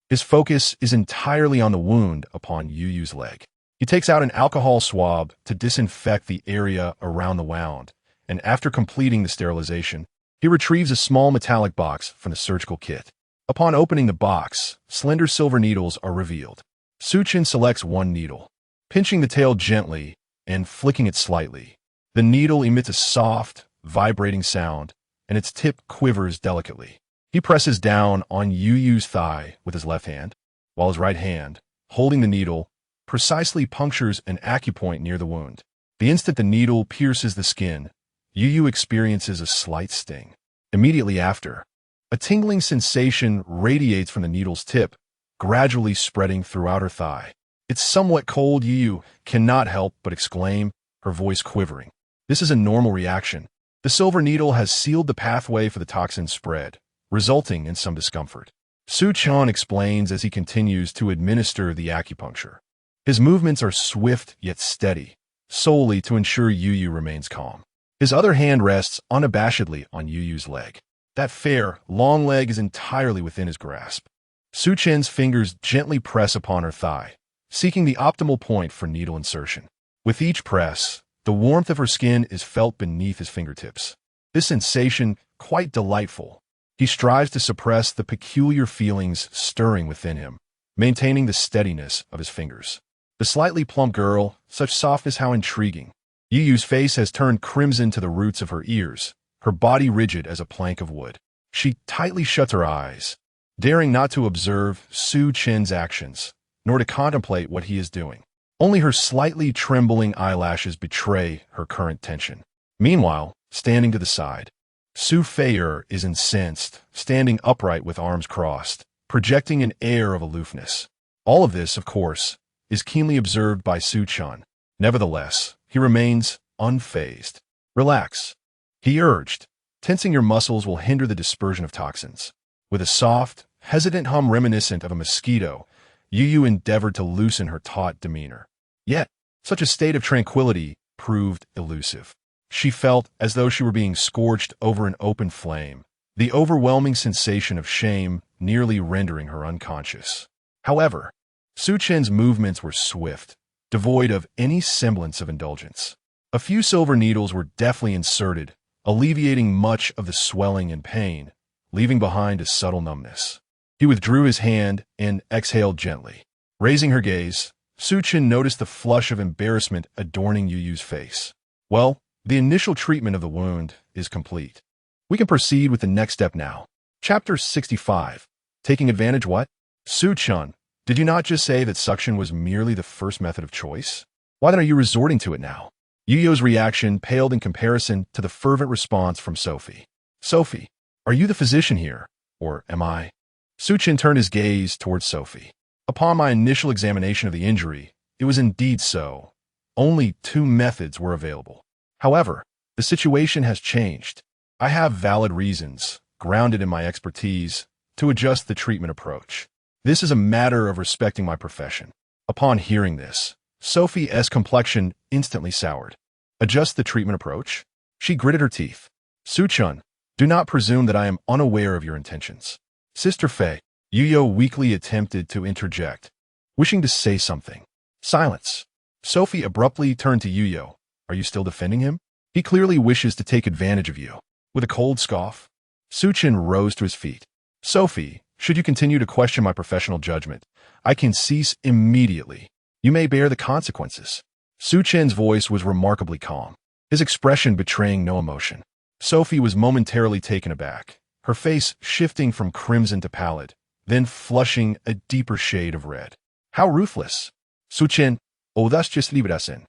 His focus is entirely on the wound upon Yueyue's leg. He takes out an alcohol swab to disinfect the area around the wound, and after completing the sterilization, he retrieves a small metallic box from the surgical kit. Upon opening the box, slender silver needles are revealed. Su Chen selects one needle, pinching the tail gently and flicking it slightly. The needle emits a soft, vibrating sound, and its tip quivers delicately. He presses down on Yueyue's thigh with his left hand, while his right hand, holding the needle, precisely punctures an acupoint near the wound. The instant the needle pierces the skin, Yueyue experiences a slight sting. Immediately after, a tingling sensation radiates from the needle's tip, gradually spreading throughout her thigh. It's somewhat cold. Yueyue cannot help but exclaim, her voice quivering. This is a normal reaction. The silver needle has sealed the pathway for the toxin spread, resulting in some discomfort. Su Chen explains as he continues to administer the acupuncture. His movements are swift yet steady, solely to ensure Yueyue remains calm. His other hand rests unabashedly on Yueyue's leg. That fair, long leg is entirely within his grasp. Su Chen's fingers gently press upon her thigh, seeking the optimal point for needle insertion. With each press, the warmth of her skin is felt beneath his fingertips. This sensation, quite delightful. He strives to suppress the peculiar feelings stirring within him, maintaining the steadiness of his fingers. The slightly plump girl, such softness, how intriguing. Yueyue's face has turned crimson to the roots of her ears, her body rigid as a plank of wood. She tightly shuts her eyes, daring not to observe Su Chen's actions, nor to contemplate what he is doing. Only her slightly trembling eyelashes betray her current tension. Meanwhile, standing to the side, Su Feier is incensed, standing upright with arms crossed, projecting an air of aloofness. All of this, of course, is keenly observed by Su Chen. Nevertheless, he remains unfazed. Relax, he urged. Tensing your muscles will hinder the dispersion of toxins. With a soft, hesitant hum reminiscent of a mosquito, Yueyue endeavored to loosen her taut demeanor. Yet, such a state of tranquility proved elusive. She felt as though she were being scorched over an open flame, the overwhelming sensation of shame nearly rendering her unconscious. However, Su Chen's movements were swift, devoid of any semblance of indulgence. A few silver needles were deftly inserted, alleviating much of the swelling and pain, leaving behind a subtle numbness. He withdrew his hand and exhaled gently. Raising her gaze, Su Chen noticed the flush of embarrassment adorning Yueyue's face. Well, the initial treatment of the wound is complete. We can proceed with the next step now. Chapter 65. Taking advantage what? Su Chen, did you not just say that suction was merely the first method of choice? Why then are you resorting to it now? Yueyue's reaction paled in comparison to the fervent response from Sophie. Sophie, are you the physician here, or am I? Su Chen turned his gaze towards Sophie. Upon my initial examination of the injury, it was indeed so. Only 2 methods were available. However, the situation has changed. I have valid reasons, grounded in my expertise, to adjust the treatment approach. This is a matter of respecting my profession. Upon hearing this, Sophie's complexion instantly soured. Adjust the treatment approach? She gritted her teeth. Su Chen, do not presume that I am unaware of your intentions. Sister Fei, Yueyue weakly attempted to interject, wishing to say something. Silence. Sophie abruptly turned to Yueyue. Are you still defending him? He clearly wishes to take advantage of you. With a cold scoff, Su Chen rose to his feet. Sophie, should you continue to question my professional judgment, I can cease immediately. You may bear the consequences. Su Chen's voice was remarkably calm, his expression betraying no emotion. Sophie was momentarily taken aback, her face shifting from crimson to pallid, then flushing a deeper shade of red. How ruthless! Su Chen, das just librasen.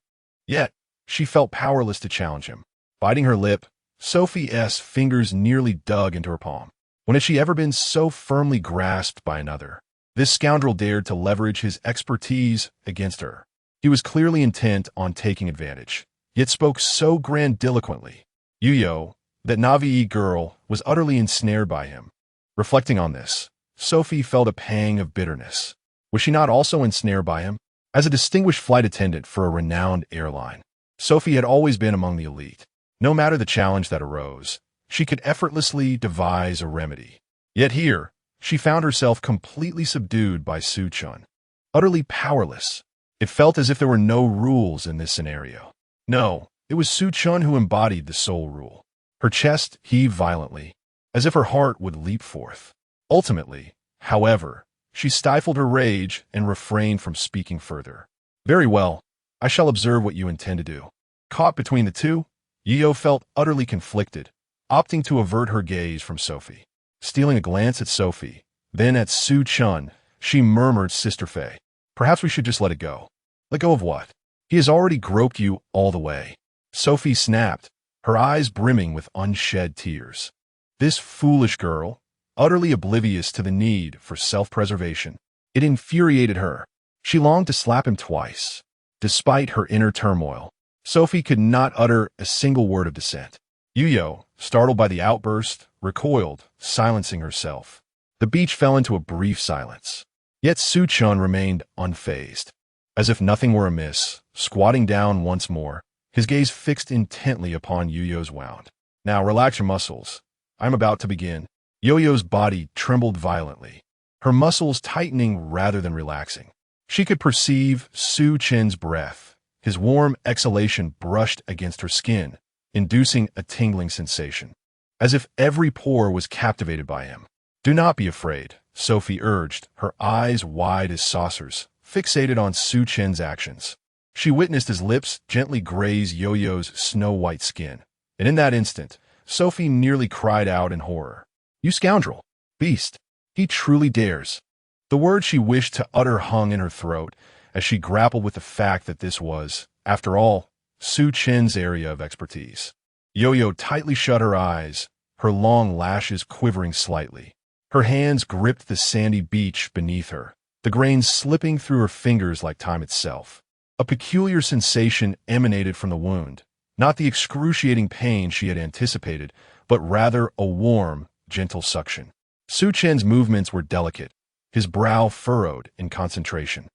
Yet, she felt powerless to challenge him. Biting her lip, Sophie's fingers nearly dug into her palm. When had she ever been so firmly grasped by another? This scoundrel dared to leverage his expertise against her. He was clearly intent on taking advantage, yet spoke so grandiloquently. Yueyue, that Na'vi girl, was utterly ensnared by him. Reflecting on this, Sophie felt a pang of bitterness. Was she not also ensnared by him? As a distinguished flight attendant for a renowned airline, Sophie had always been among the elite. No matter the challenge that arose, she could effortlessly devise a remedy. Yet here, she found herself completely subdued by Su Chen. Utterly powerless. It felt as if there were no rules in this scenario. No, it was Su Chen who embodied the sole rule. Her chest heaved violently, as if her heart would leap forth. Ultimately, however, she stifled her rage and refrained from speaking further. Very well, I shall observe what you intend to do. Caught between the two, Yueyue felt utterly conflicted, opting to avert her gaze from Sophie. Stealing a glance at Sophie, then at Su Chen, she murmured, Sister Fei, perhaps we should just let it go. Let go of what? He has already groped you all the way. Sophie snapped, her eyes brimming with unshed tears. This foolish girl, utterly oblivious to the need for self-preservation. It infuriated her. She longed to slap him twice. Despite her inner turmoil, Sophie could not utter a single word of dissent. Yueyue, startled by the outburst, recoiled, silencing herself. The beach fell into a brief silence. Yet Su Chen remained unfazed. As if nothing were amiss, squatting down once more, his gaze fixed intently upon Yueyue's wound. Now relax your muscles. I'm about to begin. Yueyue's body trembled violently, her muscles tightening rather than relaxing. She could perceive Su Chen's breath. His warm exhalation brushed against her skin, inducing a tingling sensation, as if every pore was captivated by him. Do not be afraid, Sophie urged, her eyes wide as saucers, fixated on Su Chen's actions. She witnessed his lips gently graze Yueyue's snow-white skin, and in that instant, Sophie nearly cried out in horror. You scoundrel! Beast! He truly dares! The word she wished to utter hung in her throat, as she grappled with the fact that this was, after all, Su Chen's area of expertise. Yueyue tightly shut her eyes, her long lashes quivering slightly. Her hands gripped the sandy beach beneath her, the grains slipping through her fingers like time itself. A peculiar sensation emanated from the wound, not the excruciating pain she had anticipated, but rather a warm, gentle suction. Su Chen's movements were delicate, his brow furrowed in concentration.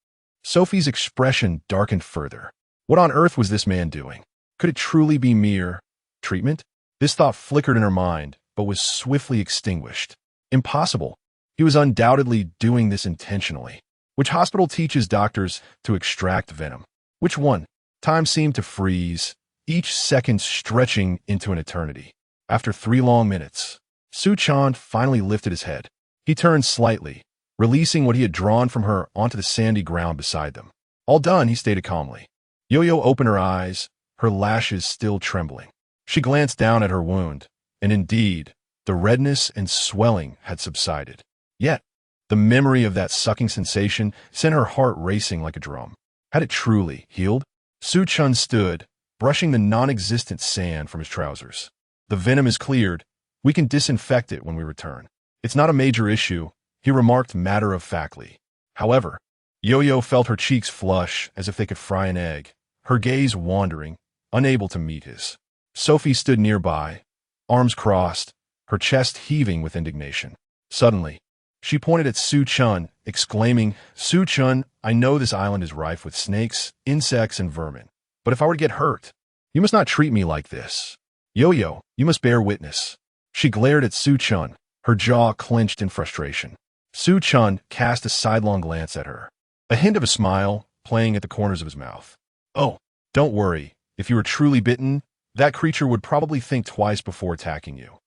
Sophie's expression darkened further. What on earth was this man doing? Could it truly be mere treatment? This thought flickered in her mind, but was swiftly extinguished. Impossible. He was undoubtedly doing this intentionally. Which hospital teaches doctors to extract venom? Which one? Time seemed to freeze, each second stretching into an eternity. After 3 long minutes, Su Chen finally lifted his head. He turned slightly, releasing what he had drawn from her onto the sandy ground beside them. All done, he stated calmly. Yueyue opened her eyes, her lashes still trembling. She glanced down at her wound, and indeed, the redness and swelling had subsided. Yet, the memory of that sucking sensation sent her heart racing like a drum. Had it truly healed? Su Chen stood, brushing the non-existent sand from his trousers. The venom is cleared. We can disinfect it when we return. It's not a major issue, he remarked matter-of-factly. However, Yueyue felt her cheeks flush as if they could fry an egg, her gaze wandering, unable to meet his. Sophie stood nearby, arms crossed, her chest heaving with indignation. Suddenly, she pointed at Su Chen, exclaiming, "Su Chen, I know this island is rife with snakes, insects, and vermin. But if I were to get hurt, you must not treat me like this. Yueyue, you must bear witness." She glared at Su Chen, her jaw clenched in frustration. Su Chen cast a sidelong glance at her, a hint of a smile playing at the corners of his mouth. "Oh, don't worry. If you were truly bitten, that creature would probably think twice before attacking you."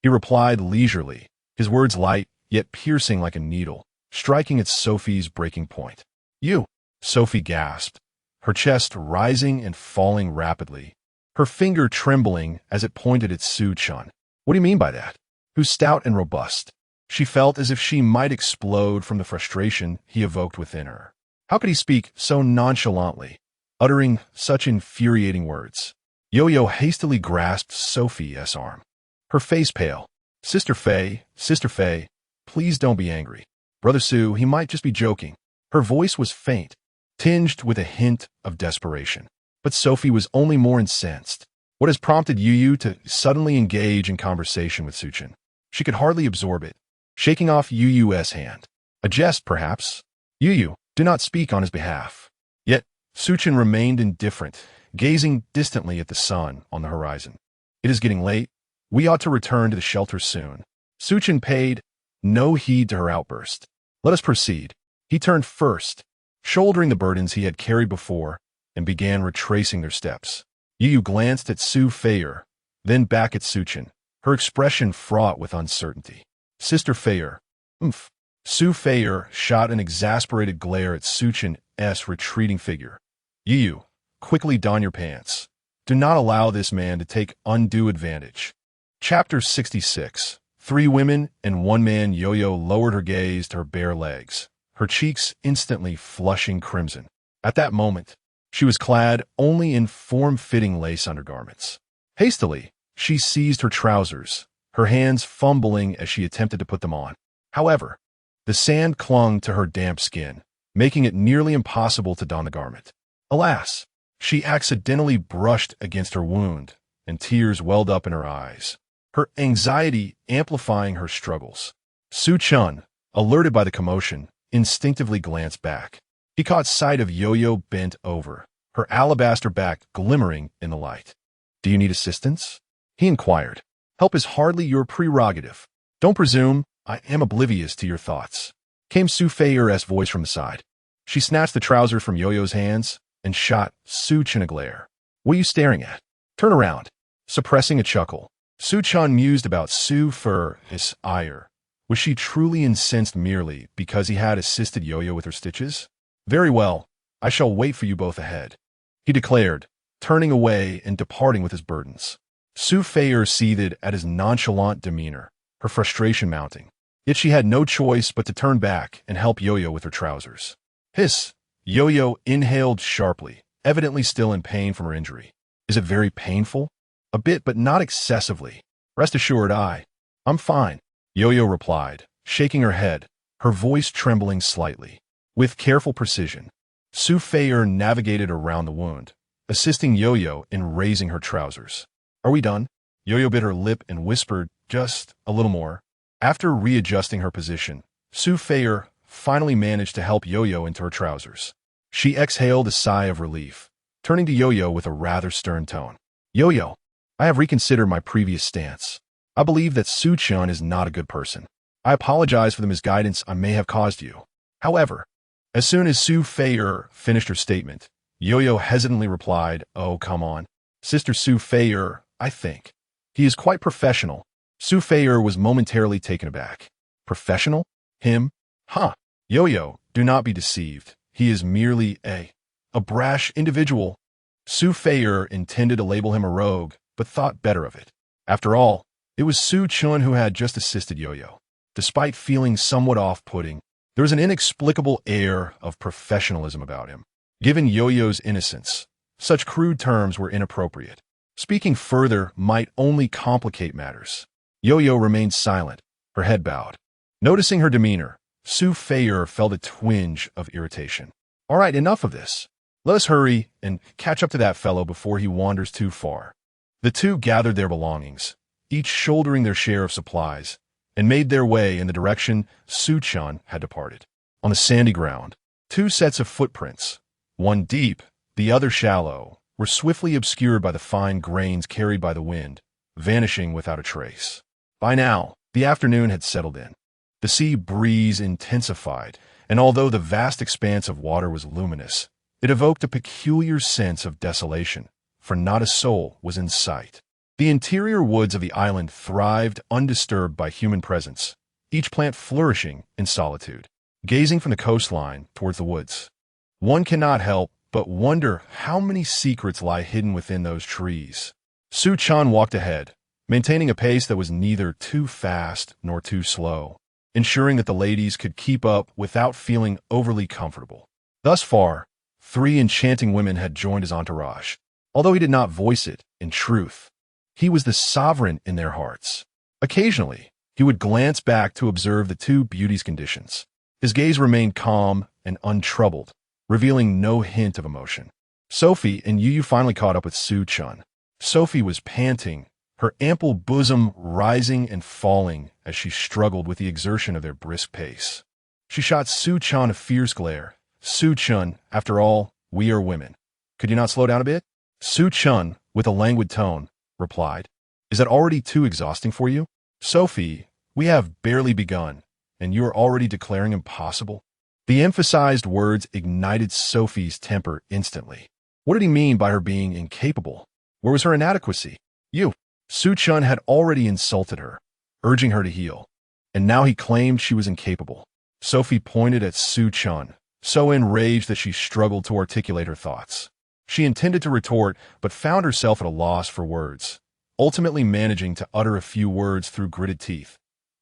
He replied leisurely, his words light, yet piercing like a needle, striking at Sophie's breaking point. "You!" Sophie gasped, her chest rising and falling rapidly, her finger trembling as it pointed at Su Chen. "What do you mean by that?" "Who's stout and robust." She felt as if she might explode from the frustration he evoked within her. How could he speak so nonchalantly, uttering such infuriating words? Yueyue hastily grasped Sophie's arm, her face pale. Sister Faye, please don't be angry. Brother Su, he might just be joking." Her voice was faint, tinged with a hint of desperation. But Sophie was only more incensed. What has prompted Yueyue to suddenly engage in conversation with Su Chen? She could hardly absorb it, shaking off Yueyue's hand. A jest, perhaps? "Yueyue, do not speak on his behalf." Yet, Su Chen remained indifferent, gazing distantly at the sun on the horizon. "It is getting late. We ought to return to the shelter soon." Su Chen paid no heed to her outburst. "Let us proceed." He turned first, shouldering the burdens he had carried before, and began retracing their steps. Yueyue glanced at Su Fei, then back at Su Chen, her expression fraught with uncertainty. "Sister Fei, oomph." Su Fei shot an exasperated glare at Su Chen's retreating figure. "Yueyue, quickly don your pants. Do not allow this man to take undue advantage." Chapter 66. 3 women and 1 man. Yueyue lowered her gaze to her bare legs, her cheeks instantly flushing crimson. At that moment, she was clad only in form-fitting lace undergarments. Hastily, she seized her trousers, her hands fumbling as she attempted to put them on. However, the sand clung to her damp skin, making it nearly impossible to don the garment. Alas, she accidentally brushed against her wound, and tears welled up in her eyes, her anxiety amplifying her struggles. Su Chen, alerted by the commotion, instinctively glanced back. He caught sight of Yueyue bent over, her alabaster back glimmering in the light. "Do you need assistance?" he inquired. "Help is hardly your prerogative. Don't presume I am oblivious to your thoughts," came Su Fei's voice from the side. She snatched the trousers from Yueyue's hands and shot Su Chen a glare. "What are you staring at? Turn around." Suppressing a chuckle, Su Chen mused about Su Fei's ire. Was she truly incensed merely because he had assisted Yueyue with her stitches? "Very well, I shall wait for you both ahead," he declared, turning away and departing with his burdens. Su Fei seethed at his nonchalant demeanor, her frustration mounting. Yet she had no choice but to turn back and help Yueyue with her trousers. "Hiss, Yo-Yo inhaled sharply, evidently still in pain from her injury. Is it very painful? A bit, but not excessively. Rest assured, I'm fine, Yo-Yo replied, shaking her head, her voice trembling slightly. With careful precision, Su Fei'er navigated around the wound, assisting Yo-Yo in raising her trousers. Are we done? Yo-Yo bit her lip and whispered, just a little more. After readjusting her position, Su Fei'er finally managed to help Yo-Yo into her trousers. She exhaled a sigh of relief, turning to Yo-Yo with a rather stern tone. Yo-Yo, I have reconsidered my previous stance. I believe that Su Chen is not a good person. I apologize for the misguidance I may have caused you. However, as soon as Su Fei'er finished her statement, Yo-Yo hesitantly replied, Oh, come on. Sister Su Fei'er, I think. He is quite professional. Su Fei'er was momentarily taken aback. Professional? Him? Huh. Yo-Yo, do not be deceived. He is merely a brash individual. Su Fei'er intended to label him a rogue, but thought better of it. After all, it was Su Chen who had just assisted Yo-Yo. Despite feeling somewhat off-putting, there was an inexplicable air of professionalism about him. Given Yo-Yo's innocence, such crude terms were inappropriate. Speaking further might only complicate matters. Yo-Yo remained silent, her head bowed. Noticing her demeanor, Su Fei'er felt a twinge of irritation. All right, enough of this. Let us hurry and catch up to that fellow before he wanders too far. The two gathered their belongings, each shouldering their share of supplies, and made their way in the direction Su Chen had departed. On the sandy ground, two sets of footprints, one deep, the other shallow, were swiftly obscured by the fine grains carried by the wind, vanishing without a trace. By now, the afternoon had settled in. The sea breeze intensified, and although the vast expanse of water was luminous, it evoked a peculiar sense of desolation, for not a soul was in sight. The interior woods of the island thrived undisturbed by human presence, each plant flourishing in solitude. Gazing from the coastline towards the woods, one cannot help but wonder how many secrets lie hidden within those trees. Su Chen walked ahead, maintaining a pace that was neither too fast nor too slow, ensuring that the ladies could keep up without feeling overly comfortable. Thus far, 3 enchanting women had joined his entourage. Although he did not voice it, in truth, he was the sovereign in their hearts. Occasionally, he would glance back to observe the 2 beauties' conditions. His gaze remained calm and untroubled, revealing no hint of emotion. Sophie and Yueyue finally caught up with Su Chen. Sophie was panting, her ample bosom rising and falling as she struggled with the exertion of their brisk pace. She shot Su Chen a fierce glare. Su Chen, after all, we are women. Could you not slow down a bit? Su Chen, with a languid tone, replied, Is that already too exhausting for you? Sophie, we have barely begun, and you are already declaring impossible? The emphasized words ignited Sophie's temper instantly. What did he mean by her being incapable? Where was her inadequacy? Su Chen had already insulted her, urging her to heal, and now he claimed she was incapable. Sophie pointed at Su Chen, so enraged that she struggled to articulate her thoughts. She intended to retort, but found herself at a loss for words, ultimately managing to utter a few words through gritted teeth.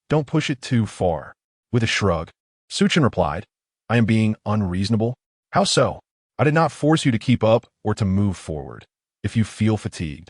Don't push it too far. With a shrug, Su Chen replied, I am being unreasonable. How so? I did not force you to keep up or to move forward. If you feel fatigued,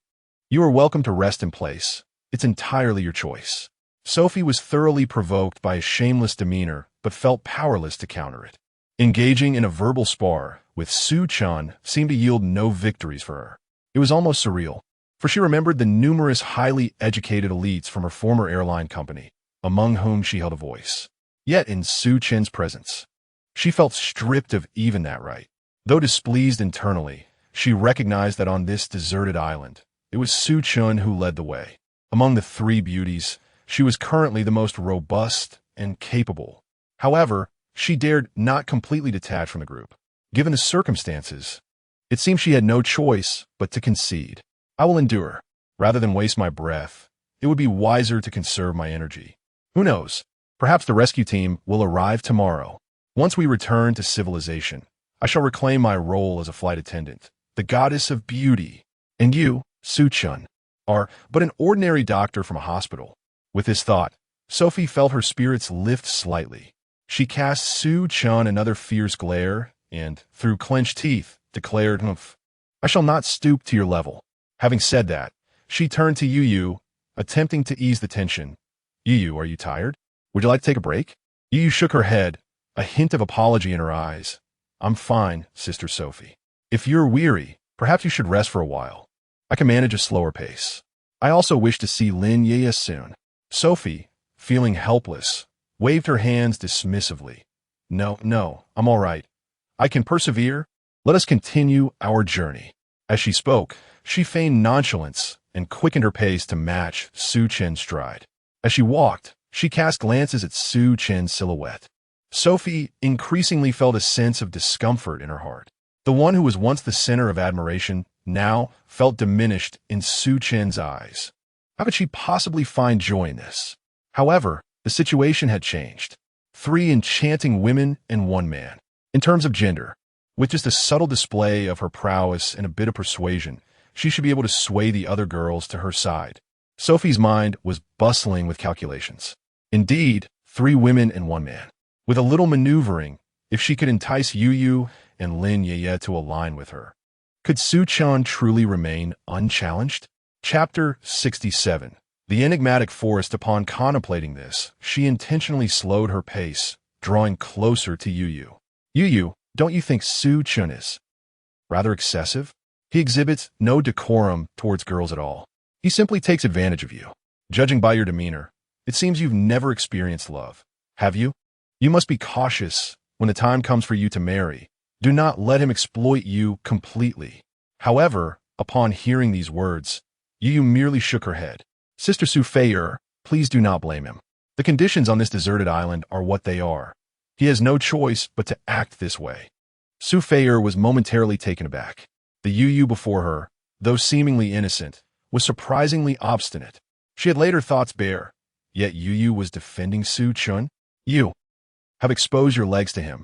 you are welcome to rest in place. It's entirely your choice. Sophie was thoroughly provoked by his shameless demeanor, but felt powerless to counter it. Engaging in a verbal spar with Su Chen seemed to yield no victories for her. It was almost surreal, for she remembered the numerous highly educated elites from her former airline company, among whom she held a voice. Yet in Su Chen's presence, she felt stripped of even that right. Though displeased internally, she recognized that on this deserted island, it was Su Chen who led the way. Among the 3 beauties, she was currently the most robust and capable. However, she dared not completely detach from the group. Given the circumstances, it seemed she had no choice but to concede. I will endure. Rather than waste my breath, it would be wiser to conserve my energy. Who knows? Perhaps the rescue team will arrive tomorrow. Once we return to civilization, I shall reclaim my role as a flight attendant, the goddess of beauty. And you, Su Chen, are but an ordinary doctor from a hospital. With this thought, Sophie felt her spirits lift slightly. She cast Su Chen another fierce glare, and, through clenched teeth, declared, "Humph, I shall not stoop to your level." Having said that, she turned to Yueyue, attempting to ease the tension. "Yueyue, are you tired? Would you like to take a break?" Yueyue shook her head, a hint of apology in her eyes. "I'm fine, Sister Sophie. If you're weary, perhaps you should rest for a while. I can manage a slower pace. I also wish to see Lin Yueyue soon." Sophie, feeling helpless, waved her hands dismissively. No, I'm all right. I can persevere. Let us continue our journey." As she spoke, she feigned nonchalance and quickened her pace to match Su Chen's stride. As she walked, she cast glances at Su Chen's silhouette. Sophie increasingly felt a sense of discomfort in her heart. The one who was once the center of admiration now felt diminished in Su Chen's eyes. How could she possibly find joy in this? However, the situation had changed. 3 enchanting women and 1 man. In terms of gender, with just a subtle display of her prowess and a bit of persuasion, she should be able to sway the other girls to her side. Sophie's mind was bustling with calculations. Indeed, 3 women and 1 man. With a little maneuvering, if she could entice Yueyue and Lin Yueyue to align with her, could Su Chen truly remain unchallenged? Chapter 67. The enigmatic forest. Upon contemplating this, she intentionally slowed her pace, drawing closer to Yueyue. "Yueyue, don't you think Su Chen is rather excessive? He exhibits no decorum towards girls at all. He simply takes advantage of you. Judging by your demeanor, it seems you've never experienced love. Have you? You must be cautious when the time comes for you to marry. Do not let him exploit you completely." However, upon hearing these words, Yueyue merely shook her head. "Sister Su Fei'er, please do not blame him. The conditions on this deserted island are what they are. He has no choice but to act this way." Su Fei'er was momentarily taken aback. The Yueyue before her, though seemingly innocent, was surprisingly obstinate. She had laid her thoughts bare, yet Yueyue was defending Su Chen. "You have exposed your legs to him,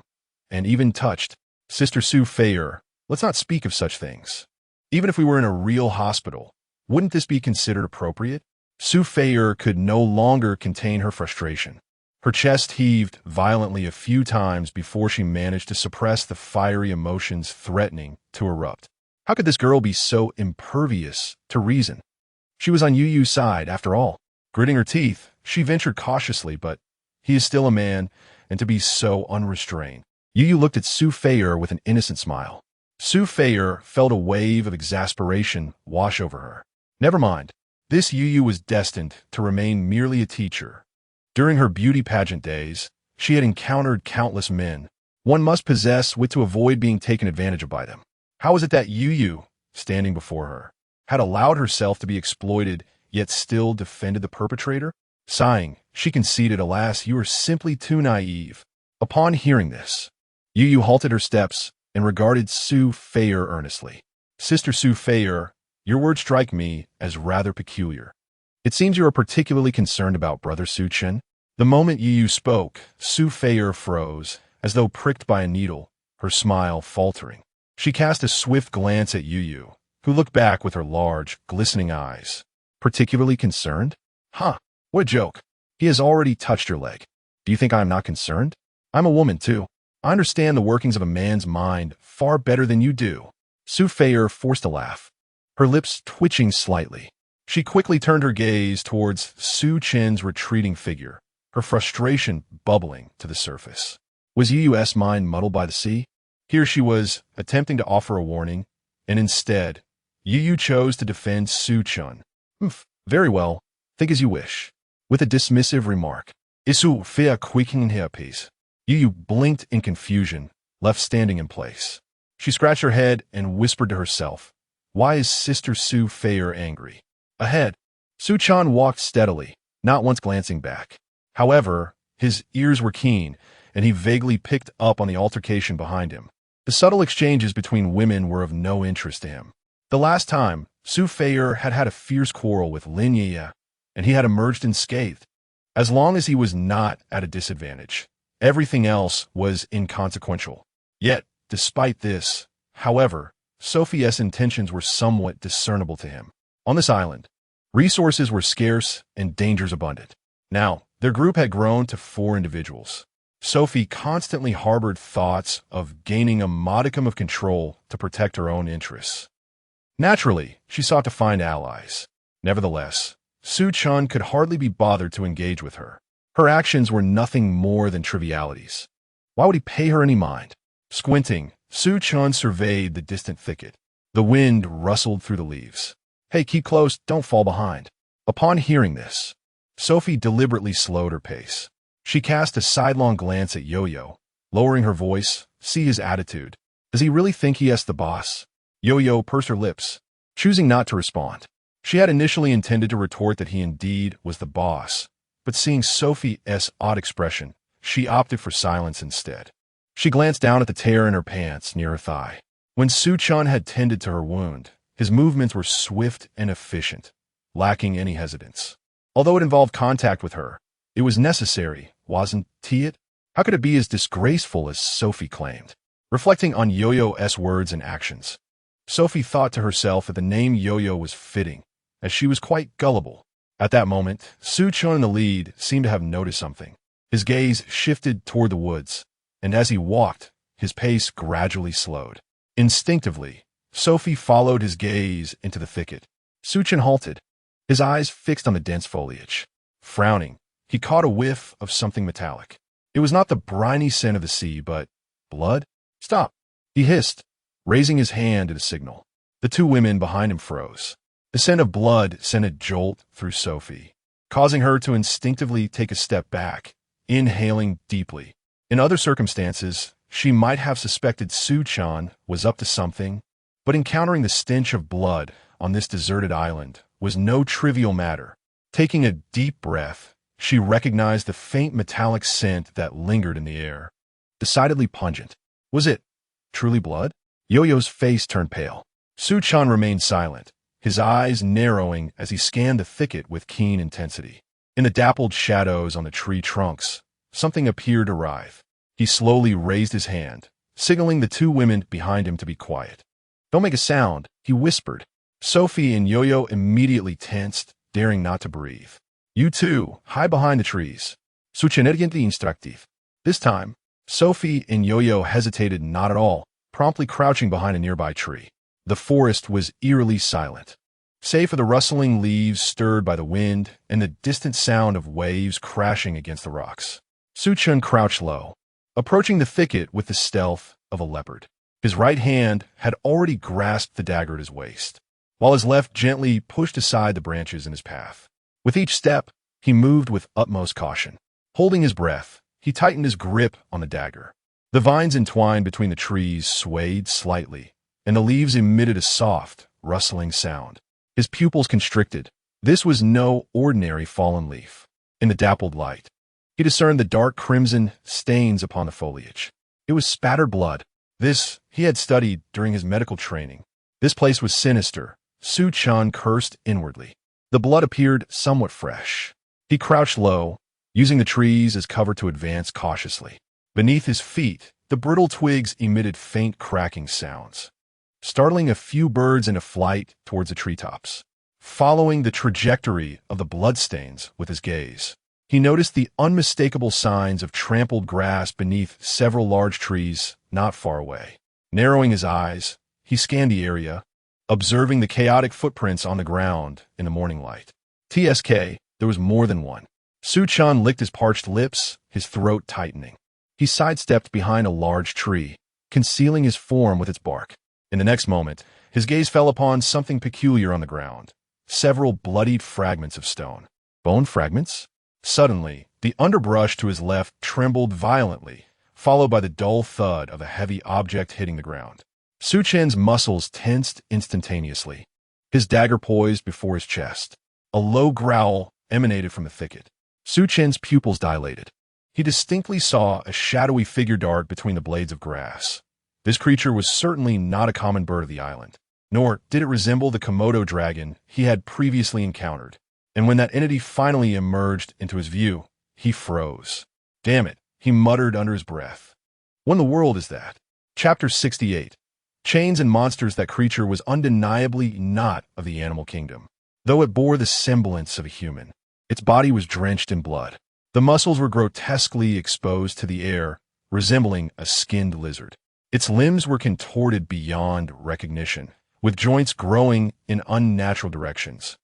and even touched. Sister Su Fei'er, let's not speak of such things. Even if we were in a real hospital, wouldn't this be considered appropriate?" Su Fei'er could no longer contain her frustration. Her chest heaved violently a few times before she managed to suppress the fiery emotions threatening to erupt. How could this girl be so impervious to reason? She was on Yueyu's side, after all. Gritting her teeth, she ventured cautiously, but he is still a man, and to be so unrestrained. Yueyue looked at Su Fei'er with an innocent smile. Su Fei'er felt a wave of exasperation wash over her. Never mind. This Yueyue was destined to remain merely a teacher. During her beauty pageant days, she had encountered countless men. One must possess wit to avoid being taken advantage of by them. How was it that Yueyue, standing before her, had allowed herself to be exploited, yet still defended the perpetrator? Sighing, she conceded, "Alas, you are simply too naive." Upon hearing this, Yueyue halted her steps and regarded Su Fei'er earnestly. "Sister Su Fei'er, your words strike me as rather peculiar. It seems you are particularly concerned about Brother Su Chen." The moment Yueyue spoke, Su Fei'er froze, as though pricked by a needle, her smile faltering. She cast a swift glance at Yueyue, who looked back with her large, glistening eyes. "Particularly concerned? Huh, what a joke. He has already touched your leg. Do you think I am not concerned? I'm a woman, too. I understand the workings of a man's mind far better than you do." Su Fei'er forced a laugh, her lips twitching slightly. She quickly turned her gaze towards Su Chen's retreating figure, her frustration bubbling to the surface. Was Yueyue's mind muddled by the sea? Here she was, attempting to offer a warning, and instead, Yueyue chose to defend Su Chen. Very well, think as you wish." With a dismissive remark, "Isu fea quickening here, please." Yueyue blinked in confusion, left standing in place. She scratched her head and whispered to herself, "Why is Sister Su Fei'er angry?" Ahead, Su Chen walked steadily, not once glancing back. However, his ears were keen, and he vaguely picked up on the altercation behind him. The subtle exchanges between women were of no interest to him. The last time, Su Fei'er had had a fierce quarrel with Lin Yueyue, and he had emerged unscathed. As long as he was not at a disadvantage, everything else was inconsequential. Yet, despite this, however, Sophie's intentions were somewhat discernible to him. On this island, resources were scarce and dangers abundant. Now, their group had grown to 4 individuals. Sophie constantly harbored thoughts of gaining a modicum of control to protect her own interests. Naturally, she sought to find allies. Nevertheless, Su Chen could hardly be bothered to engage with her. Her actions were nothing more than trivialities. Why would he pay her any mind? Squinting, Su Chen surveyed the distant thicket. The wind rustled through the leaves. Hey, keep close, don't fall behind. Upon hearing this, Sophie deliberately slowed her pace. She cast a sidelong glance at Yueyue, lowering her voice. See his attitude. Does he really think he is the boss? Yueyue pursed her lips, choosing not to respond. She had initially intended to retort that he indeed was the boss, but seeing Sophie's odd expression, she opted for silence instead. She glanced down at the tear in her pants near her thigh. When Su Chen had tended to her wound, his movements were swift and efficient, lacking any hesitance. Although it involved contact with her, it was necessary, wasn't it? How could it be as disgraceful as Sophie claimed? Reflecting on Yueyue's words and actions, Sophie thought to herself that the name Yueyue was fitting, as she was quite gullible. At that moment, Su Chen in the lead seemed to have noticed something. His gaze shifted toward the woods, and as he walked, his pace gradually slowed. Instinctively, Sophie followed his gaze into the thicket. Su Chen halted, his eyes fixed on the dense foliage. Frowning, he caught a whiff of something metallic. It was not the briny scent of the sea, but blood? Stop, he hissed, raising his hand at a signal. The two women behind him froze. The scent of blood sent a jolt through Sophie, causing her to instinctively take a step back, inhaling deeply. In other circumstances, she might have suspected Su Chen was up to something, but encountering the stench of blood on this deserted island was no trivial matter. Taking a deep breath, she recognized the faint metallic scent that lingered in the air. Decidedly pungent. Was it truly blood? Yueyue's face turned pale. Su Chen remained silent, his eyes narrowing as he scanned the thicket with keen intensity. In the dappled shadows on the tree trunks, something appeared to writhe. He slowly raised his hand, signaling the two women behind him to be quiet. Don't make a sound, he whispered. Sophie and Yueyue immediately tensed, daring not to breathe. You two, hide behind the trees. Succenergently instructive. This time, Sophie and Yueyue hesitated not at all, promptly crouching behind a nearby tree. The forest was eerily silent, save for the rustling leaves stirred by the wind and the distant sound of waves crashing against the rocks. Su Chen crouched low, approaching the thicket with the stealth of a leopard. His right hand had already grasped the dagger at his waist, while his left gently pushed aside the branches in his path. With each step, he moved with utmost caution. Holding his breath, he tightened his grip on the dagger. The vines entwined between the trees swayed slightly, and the leaves emitted a soft, rustling sound. His pupils constricted. This was no ordinary fallen leaf. In the dappled light, he discerned the dark crimson stains upon the foliage. It was spattered blood. This he had studied during his medical training. This place was sinister. Su Chen cursed inwardly. The blood appeared somewhat fresh. He crouched low, using the trees as cover to advance cautiously. Beneath his feet, the brittle twigs emitted faint cracking sounds, startling a few birds into flight towards the treetops. Following the trajectory of the bloodstains with his gaze, he noticed the unmistakable signs of trampled grass beneath several large trees not far away. Narrowing his eyes, he scanned the area, observing the chaotic footprints on the ground in the morning light. TSK, there was more than one. Su Chen licked his parched lips, his throat tightening. He sidestepped behind a large tree, concealing his form with its bark. In the next moment, his gaze fell upon something peculiar on the ground. Several bloodied fragments of stone. Bone fragments? Suddenly, the underbrush to his left trembled violently, followed by the dull thud of a heavy object hitting the ground. Su Chen's muscles tensed instantaneously, his dagger poised before his chest. A low growl emanated from the thicket. Su Chen's pupils dilated. He distinctly saw a shadowy figure dart between the blades of grass. This creature was certainly not a common bird of the island, nor did it resemble the Komodo dragon he had previously encountered. And when that entity finally emerged into his view, he froze. Damn it, he muttered under his breath. What in the world is that? Chapter 68. Chains and monsters. That creature was undeniably not of the animal kingdom, though it bore the semblance of a human. Its body was drenched in blood. The muscles were grotesquely exposed to the air, resembling a skinned lizard. Its limbs were contorted beyond recognition, with joints growing in unnatural directions,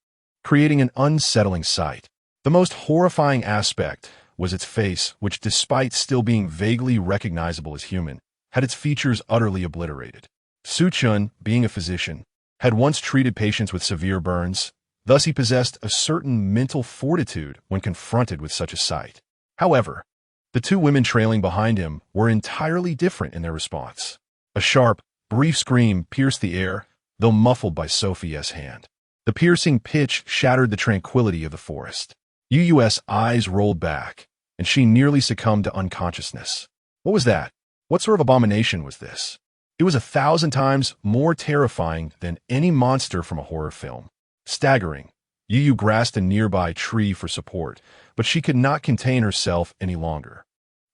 creating an unsettling sight. The most horrifying aspect was its face, which, despite still being vaguely recognizable as human, had its features utterly obliterated. Su Chen, being a physician, had once treated patients with severe burns, thus he possessed a certain mental fortitude when confronted with such a sight. However, the two women trailing behind him were entirely different in their response. A sharp, brief scream pierced the air, though muffled by Sophie's hand. The piercing pitch shattered the tranquility of the forest. Yueyue's eyes rolled back, and she nearly succumbed to unconsciousness. What was that? What sort of abomination was this? It was 1,000 times more terrifying than any monster from a horror film. Staggering, Yueyue grasped a nearby tree for support, but she could not contain herself any longer.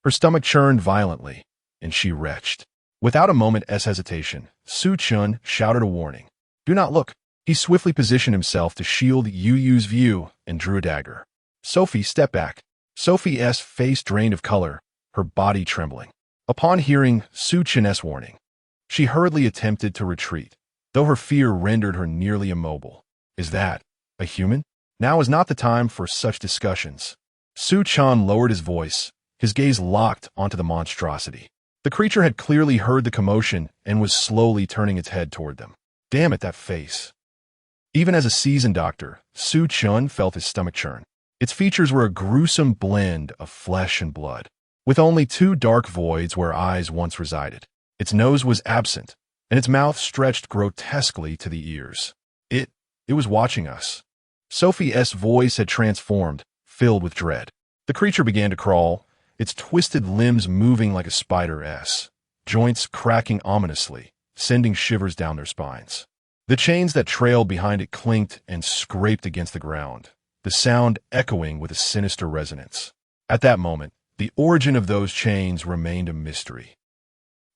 Her stomach churned violently, and she retched. Without a moment's hesitation, Su Chen shouted a warning. "Do not look." He swiftly positioned himself to shield Yueyue's view and drew a dagger. Sophie stepped back. Sophie's face drained of color, her body trembling. Upon hearing Su Chen's warning, she hurriedly attempted to retreat, though her fear rendered her nearly immobile. Is that a human? Now is not the time for such discussions. Su Chen lowered his voice, his gaze locked onto the monstrosity. The creature had clearly heard the commotion and was slowly turning its head toward them. Damn it, that face. Even as a seasoned doctor, Su Chen felt his stomach churn. Its features were a gruesome blend of flesh and blood, with only two dark voids where eyes once resided. Its nose was absent, and its mouth stretched grotesquely to the ears. It was watching us. Sophie's voice had transformed, filled with dread. The creature began to crawl, its twisted limbs moving like a spider's, joints cracking ominously, sending shivers down their spines. The chains that trailed behind it clinked and scraped against the ground, the sound echoing with a sinister resonance. At that moment, the origin of those chains remained a mystery.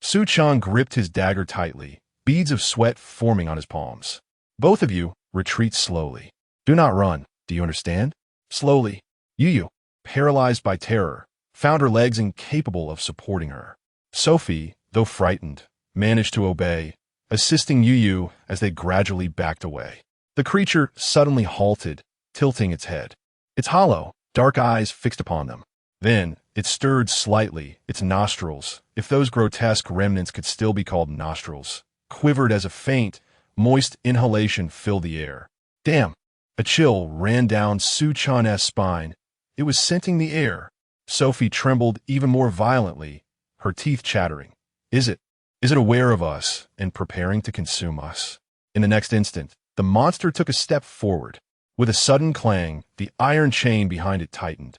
Su Chen gripped his dagger tightly, beads of sweat forming on his palms. Both of you, retreat slowly. Do not run, do you understand? Slowly. Yueyue, paralyzed by terror, found her legs incapable of supporting her. Sophie, though frightened, managed to obey, assisting Yueyue as they gradually backed away. The creature suddenly halted, tilting its head, its hollow, dark eyes fixed upon them. Then, it stirred slightly, its nostrils, if those grotesque remnants could still be called nostrils, quivered as a faint, moist inhalation filled the air. Damn! A chill ran down Su Chen's spine. It was scenting the air. Sophie trembled even more violently, her teeth chattering. Is it aware of us and preparing to consume us? In the next instant, the monster took a step forward. With a sudden clang, the iron chain behind it tightened,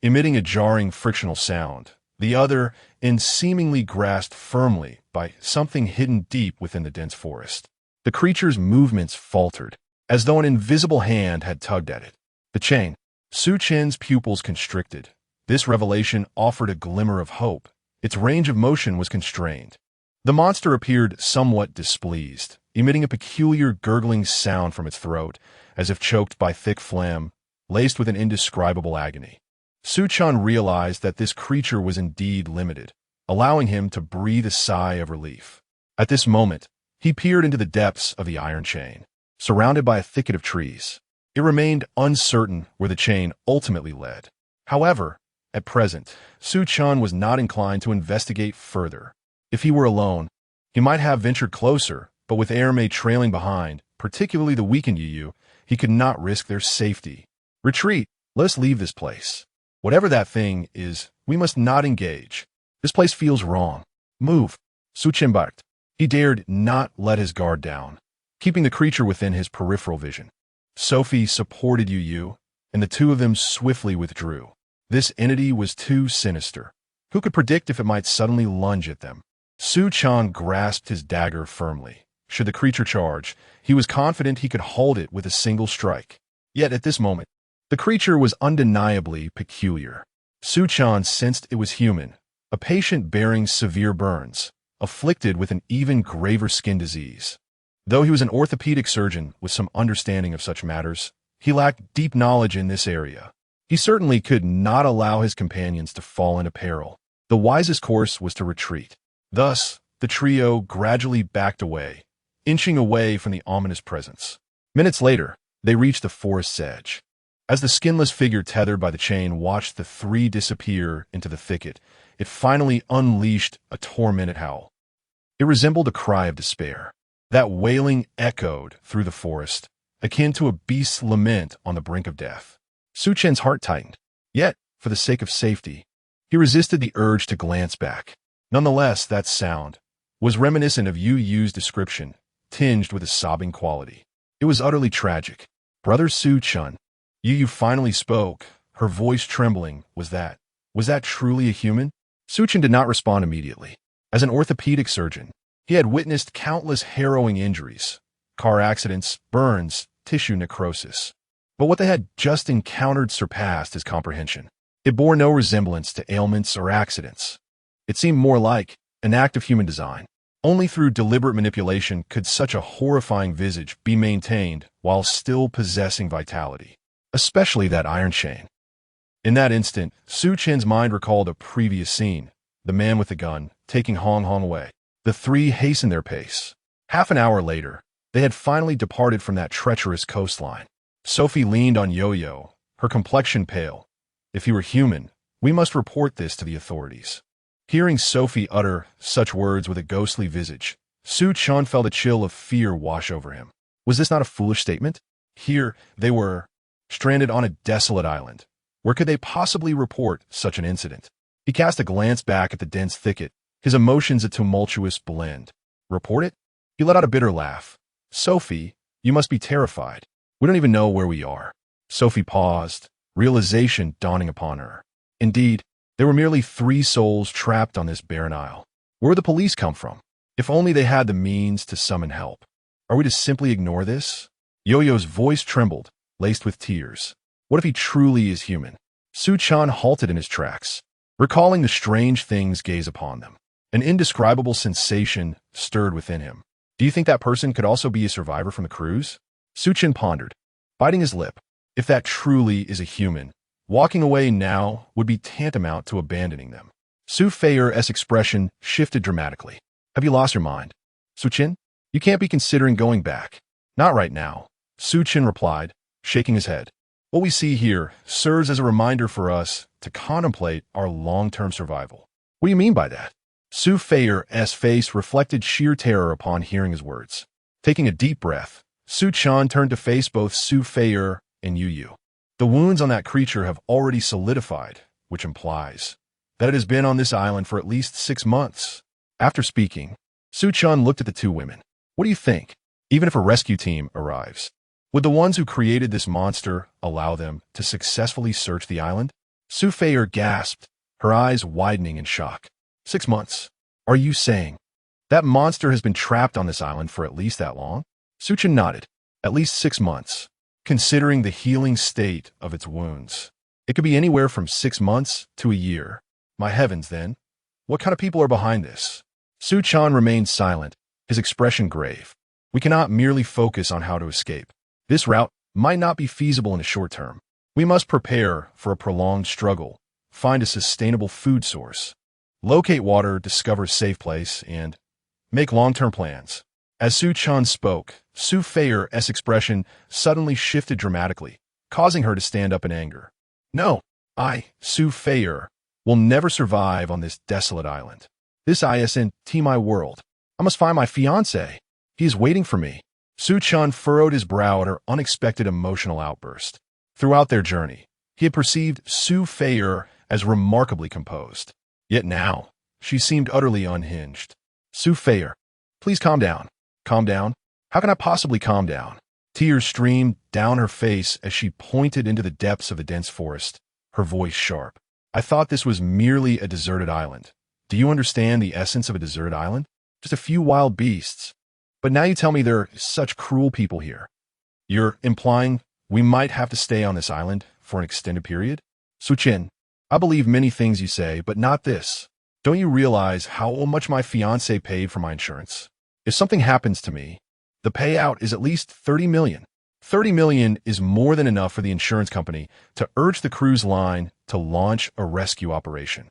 emitting a jarring frictional sound. The other end seemingly grasped firmly by something hidden deep within the dense forest. The creature's movements faltered, as though an invisible hand had tugged at it. The chain. Su Chen's pupils constricted. This revelation offered a glimmer of hope. Its range of motion was constrained. The monster appeared somewhat displeased, emitting a peculiar gurgling sound from its throat, as if choked by thick phlegm, laced with an indescribable agony. Su Chen realized that this creature was indeed limited, allowing him to breathe a sigh of relief. At this moment, he peered into the depths of the iron chain, surrounded by a thicket of trees. It remained uncertain where the chain ultimately led. However, at present, Su Chen was not inclined to investigate further. If he were alone, he might have ventured closer, but with Erme trailing behind, particularly the weakened Yueyue, he could not risk their safety. Retreat, let us leave this place. Whatever that thing is, we must not engage. This place feels wrong. Move. Su Chen barked. He dared not let his guard down, keeping the creature within his peripheral vision. Sophie supported Yueyue, and the two of them swiftly withdrew. This entity was too sinister. Who could predict if it might suddenly lunge at them? Su Chen grasped his dagger firmly. Should the creature charge, he was confident he could hold it with a single strike. Yet at this moment, the creature was undeniably peculiar. Su Chen sensed it was human, a patient bearing severe burns, afflicted with an even graver skin disease. Though he was an orthopedic surgeon with some understanding of such matters, he lacked deep knowledge in this area. He certainly could not allow his companions to fall into peril. The wisest course was to retreat. Thus, the trio gradually backed away, inching away from the ominous presence. Minutes later, they reached the forest's edge. As the skinless figure tethered by the chain watched the three disappear into the thicket, it finally unleashed a tormented howl. It resembled a cry of despair. That wailing echoed through the forest, akin to a beast's lament on the brink of death. Su Chen's heart tightened. Yet, for the sake of safety, he resisted the urge to glance back. Nonetheless, that sound was reminiscent of Yueyue's description, tinged with a sobbing quality. It was utterly tragic. Brother Su Chen, Yueyue finally spoke, her voice trembling. Was that truly a human? Su Chen did not respond immediately. As an orthopedic surgeon, he had witnessed countless harrowing injuries, car accidents, burns, tissue necrosis. But what they had just encountered surpassed his comprehension. It bore no resemblance to ailments or accidents. It seemed more like an act of human design. Only through deliberate manipulation could such a horrifying visage be maintained while still possessing vitality, especially that iron chain. In that instant, Su Chen's mind recalled a previous scene, the man with the gun, taking Hong Hong away. The three hastened their pace. Half an hour later, they had finally departed from that treacherous coastline. Sophie leaned on Yueyue, her complexion pale. If he were human, we must report this to the authorities. Hearing Sophie utter such words with a ghostly visage, Su Chen felt a chill of fear wash over him. Was this not a foolish statement? Here they were, stranded on a desolate island. Where could they possibly report such an incident? He cast a glance back at the dense thicket, his emotions a tumultuous blend. Report it? He let out a bitter laugh. Sophie, you must be terrified. We don't even know where we are. Sophie paused, realization dawning upon her. Indeed, there were merely 3 souls trapped on this barren isle. Where would the police come from? If only they had the means to summon help. Are we to simply ignore this? Yueyue's voice trembled, laced with tears. What if he truly is human? Su Chen halted in his tracks, recalling the strange things gaze upon them. An indescribable sensation stirred within him. Do you think that person could also be a survivor from the cruise? Su Chen pondered, biting his lip. If that truly is a human, walking away now would be tantamount to abandoning them. Su Feier's expression shifted dramatically. Have you lost your mind? Su Chen, you can't be considering going back. Not right now, Su Chen replied, shaking his head. What we see here serves as a reminder for us to contemplate our long-term survival. What do you mean by that? Su Feier's face reflected sheer terror upon hearing his words. Taking a deep breath, Su Chen turned to face both Su Feier and Yueyue. The wounds on that creature have already solidified, which implies that it has been on this island for at least 6 months. After speaking, Su Chen looked at the 2 women. What do you think? Even if a rescue team arrives, would the ones who created this monster allow them to successfully search the island? Su Feier gasped, her eyes widening in shock. 6 months? Are you saying that monster has been trapped on this island for at least that long? Su Chen nodded. At least 6 months, considering the healing state of its wounds. It could be anywhere from 6 months to a year. My heavens, then. What kind of people are behind this? Su Chen remained silent, his expression grave. We cannot merely focus on how to escape. This route might not be feasible in the short term. We must prepare for a prolonged struggle, find a sustainable food source, locate water, discover a safe place, and make long-term plans. As Su Chen spoke, Su Feier's expression suddenly shifted dramatically, causing her to stand up in anger. No, Su Feier, will never survive on this desolate island. This isn't my world. I must find my fiancé. He is waiting for me. Su Chen furrowed his brow at her unexpected emotional outburst. Throughout their journey, he had perceived Su Feier as remarkably composed. Yet now, she seemed utterly unhinged. Su Feier, please calm down. Calm down? How can I possibly calm down? Tears streamed down her face as she pointed into the depths of the dense forest, her voice sharp. I thought this was merely a deserted island. Do you understand the essence of a deserted island? Just a few wild beasts. But now you tell me there are such cruel people here. You're implying we might have to stay on this island for an extended period? Su Chen, I believe many things you say, but not this. Don't you realize how much my fiancé paid for my insurance? If something happens to me, the payout is at least 30 million. $30 million is more than enough for the insurance company to urge the cruise line to launch a rescue operation.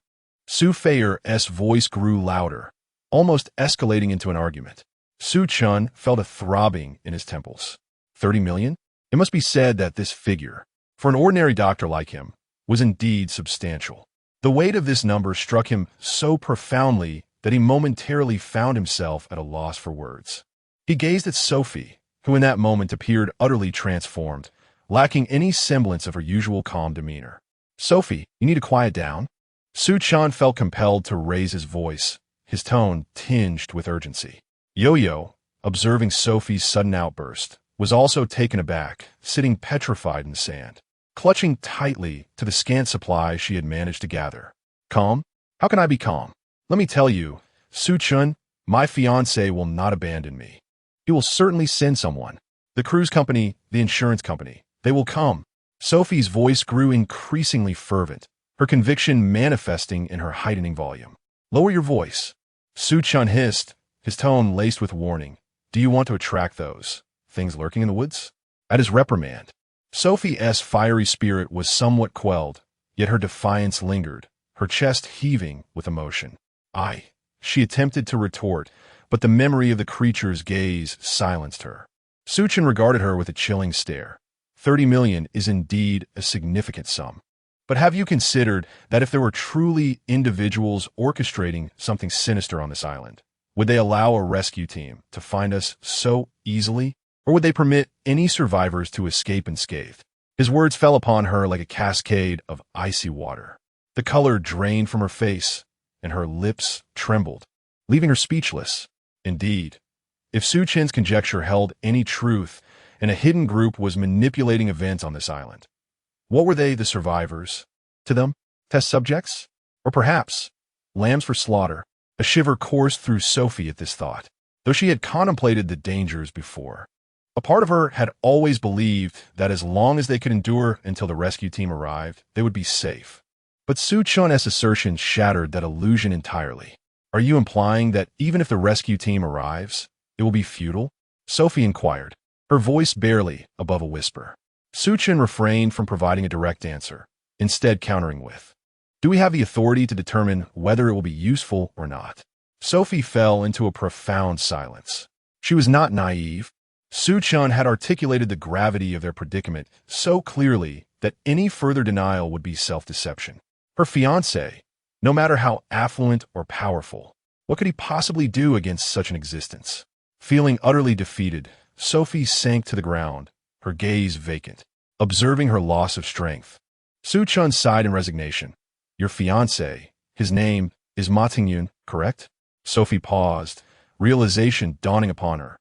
Su Feier's voice grew louder, almost escalating into an argument. Su Chen felt a throbbing in his temples. 30 million? It must be said that this figure, for an ordinary doctor like him, was indeed substantial. The weight of this number struck him so profoundly that he momentarily found himself at a loss for words. He gazed at Sophie, who in that moment appeared utterly transformed, lacking any semblance of her usual calm demeanor. Sophie, you need to quiet down. Su Chen felt compelled to raise his voice, his tone tinged with urgency. Yueyue, observing Sophie's sudden outburst, was also taken aback, sitting petrified in the sand, clutching tightly to the scant supply she had managed to gather. Calm? How can I be calm? Let me tell you, Su Chen, my fiancé will not abandon me. He will certainly send someone. The cruise company, the insurance company, they will come. Sophie's voice grew increasingly fervent, her conviction manifesting in her heightening volume. Lower your voice. Su Chen hissed, his tone laced with warning. Do you want to attract those things lurking in the woods? At his reprimand, Sophie's fiery spirit was somewhat quelled, yet her defiance lingered, her chest heaving with emotion. She attempted to retort, but the memory of the creature's gaze silenced her. Su Chen regarded her with a chilling stare. 30 million is indeed a significant sum. But have you considered that if there were truly individuals orchestrating something sinister on this island, would they allow a rescue team to find us so easily, or would they permit any survivors to escape unscathed? His words fell upon her like a cascade of icy water. The color drained from her face, and her lips trembled, leaving her speechless. Indeed, if Su Chen's conjecture held any truth, and a hidden group was manipulating events on this island, what were they, the survivors? To them, test subjects? Or perhaps, lambs for slaughter? A shiver coursed through Sophie at this thought. Though she had contemplated the dangers before, a part of her had always believed that as long as they could endure until the rescue team arrived, they would be safe. But Su Chen's assertion shattered that illusion entirely. Are you implying that even if the rescue team arrives, it will be futile? Sophie inquired, her voice barely above a whisper. Su Chen refrained from providing a direct answer, instead countering with, do we have the authority to determine whether it will be useful or not? Sophie fell into a profound silence. She was not naive. Su Chen had articulated the gravity of their predicament so clearly that any further denial would be self-deception. Her fiancé, no matter how affluent or powerful, what could he possibly do against such an existence? Feeling utterly defeated, Sophie sank to the ground, her gaze vacant, observing her loss of strength. Su Chen sighed in resignation. Your fiancé, his name is Ma Tingyun, correct? Sophie paused, realization dawning upon her.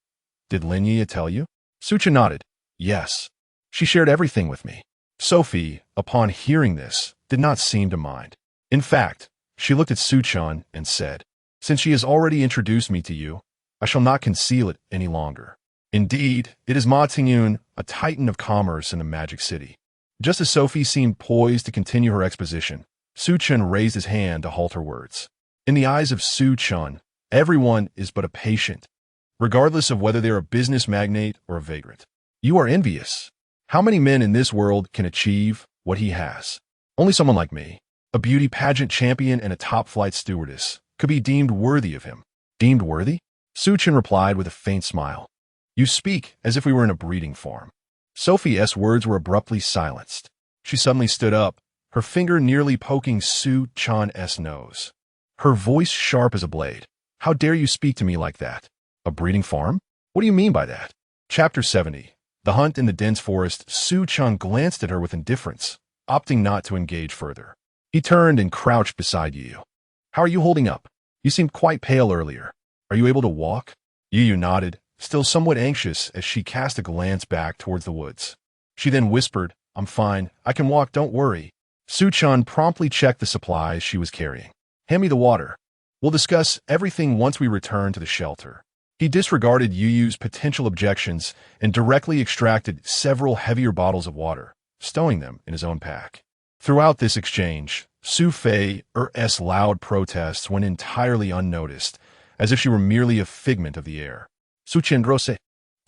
Did Lin Yueyue tell you? Su Chen nodded. Yes. She shared everything with me. Sophie, upon hearing this, did not seem to mind. In fact, she looked at Su Chen and said, since she has already introduced me to you, I shall not conceal it any longer. Indeed, it is Ma Tingyun, a titan of commerce in the Magic City. Just as Sophie seemed poised to continue her exposition, Su Chen raised his hand to halt her words. In the eyes of Su Chen, everyone is but a patient, regardless of whether they're a business magnate or a vagrant. You are envious. How many men in this world can achieve what he has? Only someone like me, a beauty pageant champion and a top-flight stewardess, could be deemed worthy of him. Deemed worthy? Su Chen replied with a faint smile. You speak as if we were in a breeding farm. Sophie's words were abruptly silenced. She suddenly stood up, her finger nearly poking Su Chen's nose. Her voice sharp as a blade. How dare you speak to me like that? A breeding farm? What do you mean by that? Chapter 70. The hunt in the dense forest. Su Chen glanced at her with indifference, opting not to engage further. He turned and crouched beside Yueyue. How are you holding up? You seemed quite pale earlier. Are you able to walk? Yueyue nodded, still somewhat anxious as she cast a glance back towards the woods. She then whispered, I'm fine. I can walk, don't worry. Su Chen promptly checked the supplies she was carrying. Hand me the water. We'll discuss everything once we return to the shelter. He disregarded Yueyue's potential objections and directly extracted several heavier bottles of water, stowing them in his own pack. Throughout this exchange, Su Feier's loud protests went entirely unnoticed, as if she were merely a figment of the air. Su Chen Rose.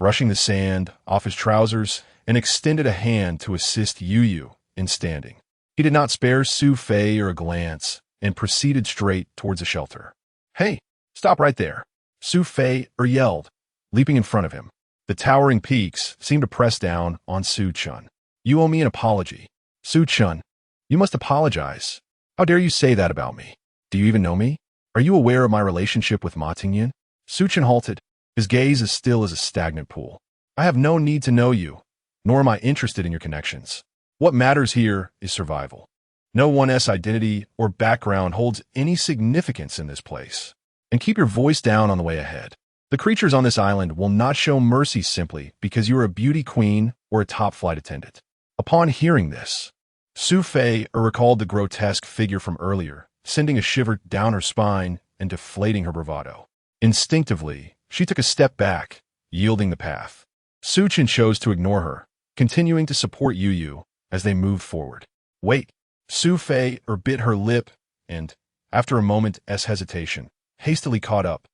brushing the sand off his trousers, and extended a hand to assist Yueyue in standing. He did not spare Su Fei or a glance and proceeded straight towards the shelter. "Hey, stop right there!" Su Fei yelled, leaping in front of him. The towering peaks seemed to press down on Su Chen. "You owe me an apology." "Su Chen, you must apologize. How dare you say that about me? Do you even know me? Are you aware of my relationship with Ma Tingyan?" Su Chen halted, his gaze as still as a stagnant pool. "I have no need to know you, nor am I interested in your connections. What matters here is survival. No one's identity or background holds any significance in this place. And keep your voice down on the way ahead. The creatures on this island will not show mercy simply because you are a beauty queen or a top flight attendant." Upon hearing this, Su Fei recalled the grotesque figure from earlier, sending a shiver down her spine and deflating her bravado. Instinctively, she took a step back, yielding the path. Su Chen chose to ignore her, continuing to support Yueyue as they moved forward. "Wait." Su Fei bit her lip and, after a moment's hesitation, hastily caught up,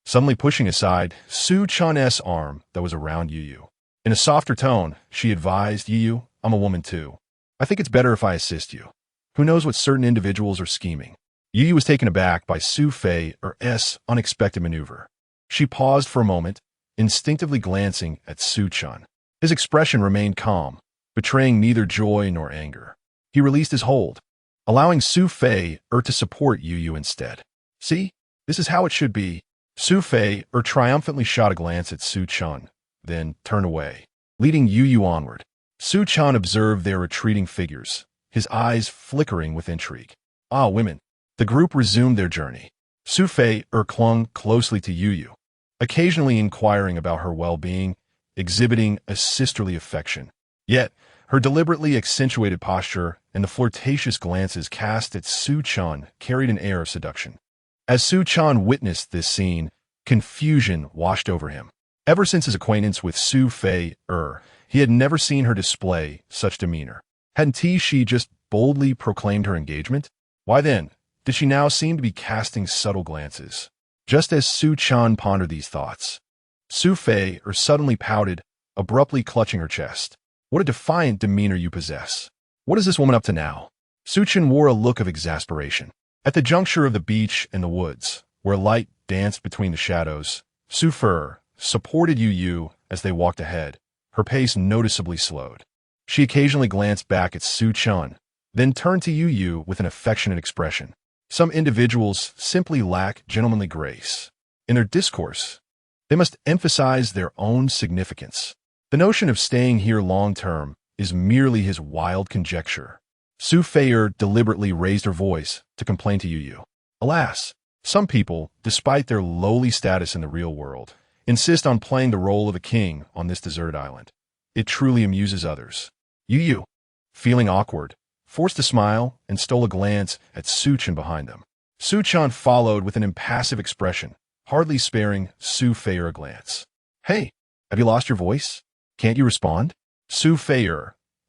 suddenly pushing aside Su Chen's arm that was around Yueyue. In a softer tone, she advised, "Yueyue, I'm a woman too. I think it's better if I assist you. Who knows what certain individuals are scheming." Yueyue was taken aback by Su Fei's unexpected maneuver. She paused for a moment, instinctively glancing at Su Chen. His expression remained calm, betraying neither joy nor anger. He released his hold, allowing Su Fei to support Yueyue instead. "See, this is how it should be." Su Fei triumphantly shot a glance at Su Chen, then turned away, leading Yueyue onward. Su Chen observed their retreating figures, his eyes flickering with intrigue. "Ah, women." The group resumed their journey. Su Fei clung closely to Yueyue, occasionally inquiring about her well-being, exhibiting a sisterly affection. Yet, her deliberately accentuated posture and the flirtatious glances cast at Su Chen carried an air of seduction. As Su Chen witnessed this scene, confusion washed over him. Ever since his acquaintance with Su Fei, he had never seen her display such demeanor. Hadn't she just boldly proclaimed her engagement? Why then did she now seem to be casting subtle glances? Just as Su Chen pondered these thoughts, Su Fei suddenly pouted, abruptly clutching her chest. "What a defiant demeanor you possess. What is this woman up to now?" Su Chen wore a look of exasperation. At the juncture of the beach and the woods, where light danced between the shadows, Su Fei supported Yueyue as they walked ahead, her pace noticeably slowed. She occasionally glanced back at Su Chen, then turned to Yueyue with an affectionate expression. Some individuals simply lack gentlemanly grace. In their discourse, they must emphasize their own significance. The notion of staying here long-term is merely his wild conjecture. Su Fei deliberately raised her voice to complain to Yueyue. Alas, some people, despite their lowly status in the real world, insist on playing the role of a king on this deserted island. It truly amuses others. Yueyue, feeling awkward, forced a smile and stole a glance at Su Chen behind them. Su Chen followed with an impassive expression, hardly sparing Su Fei a glance. "Hey, have you lost your voice? Can't you respond?" Su Fei,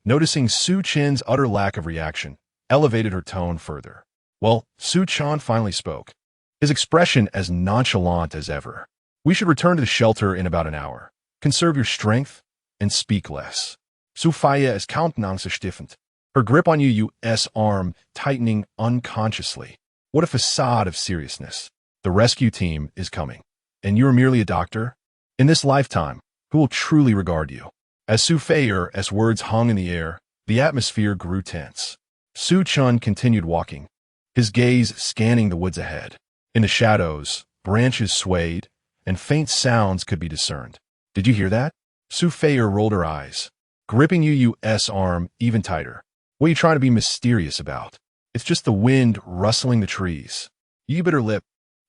noticing Su Chen's utter lack of reaction, elevated her tone further. Well, Su Chen finally spoke, his expression as nonchalant as ever. "We should return to the shelter in about an hour. Conserve your strength and speak less." Su Fei's countenance stiffened, her grip on Yueyue's arm tightening unconsciously. What a facade of seriousness. "The rescue team is coming, and you are merely a doctor? In this lifetime, who will truly regard you?" As Su Fei's words hung in the air, the atmosphere grew tense. Su Chen continued walking, his gaze scanning the woods ahead. In the shadows, branches swayed, and faint sounds could be discerned. "Did you hear that?" Su Fei rolled her eyes, gripping Yueyue's arm even tighter. "What are you trying to be mysterious about? It's just the wind rustling the trees." Yueyue bit her lip,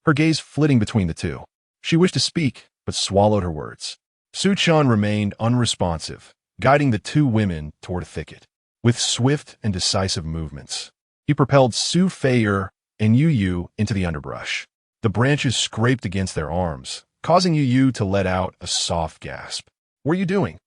her gaze flitting between the two. She wished to speak, but swallowed her words. Su Chen remained unresponsive, guiding the two women toward a thicket. With swift and decisive movements, he propelled Su Fei and Yueyue into the underbrush. The branches scraped against their arms, causing Yueyue to let out a soft gasp. "What are you doing?"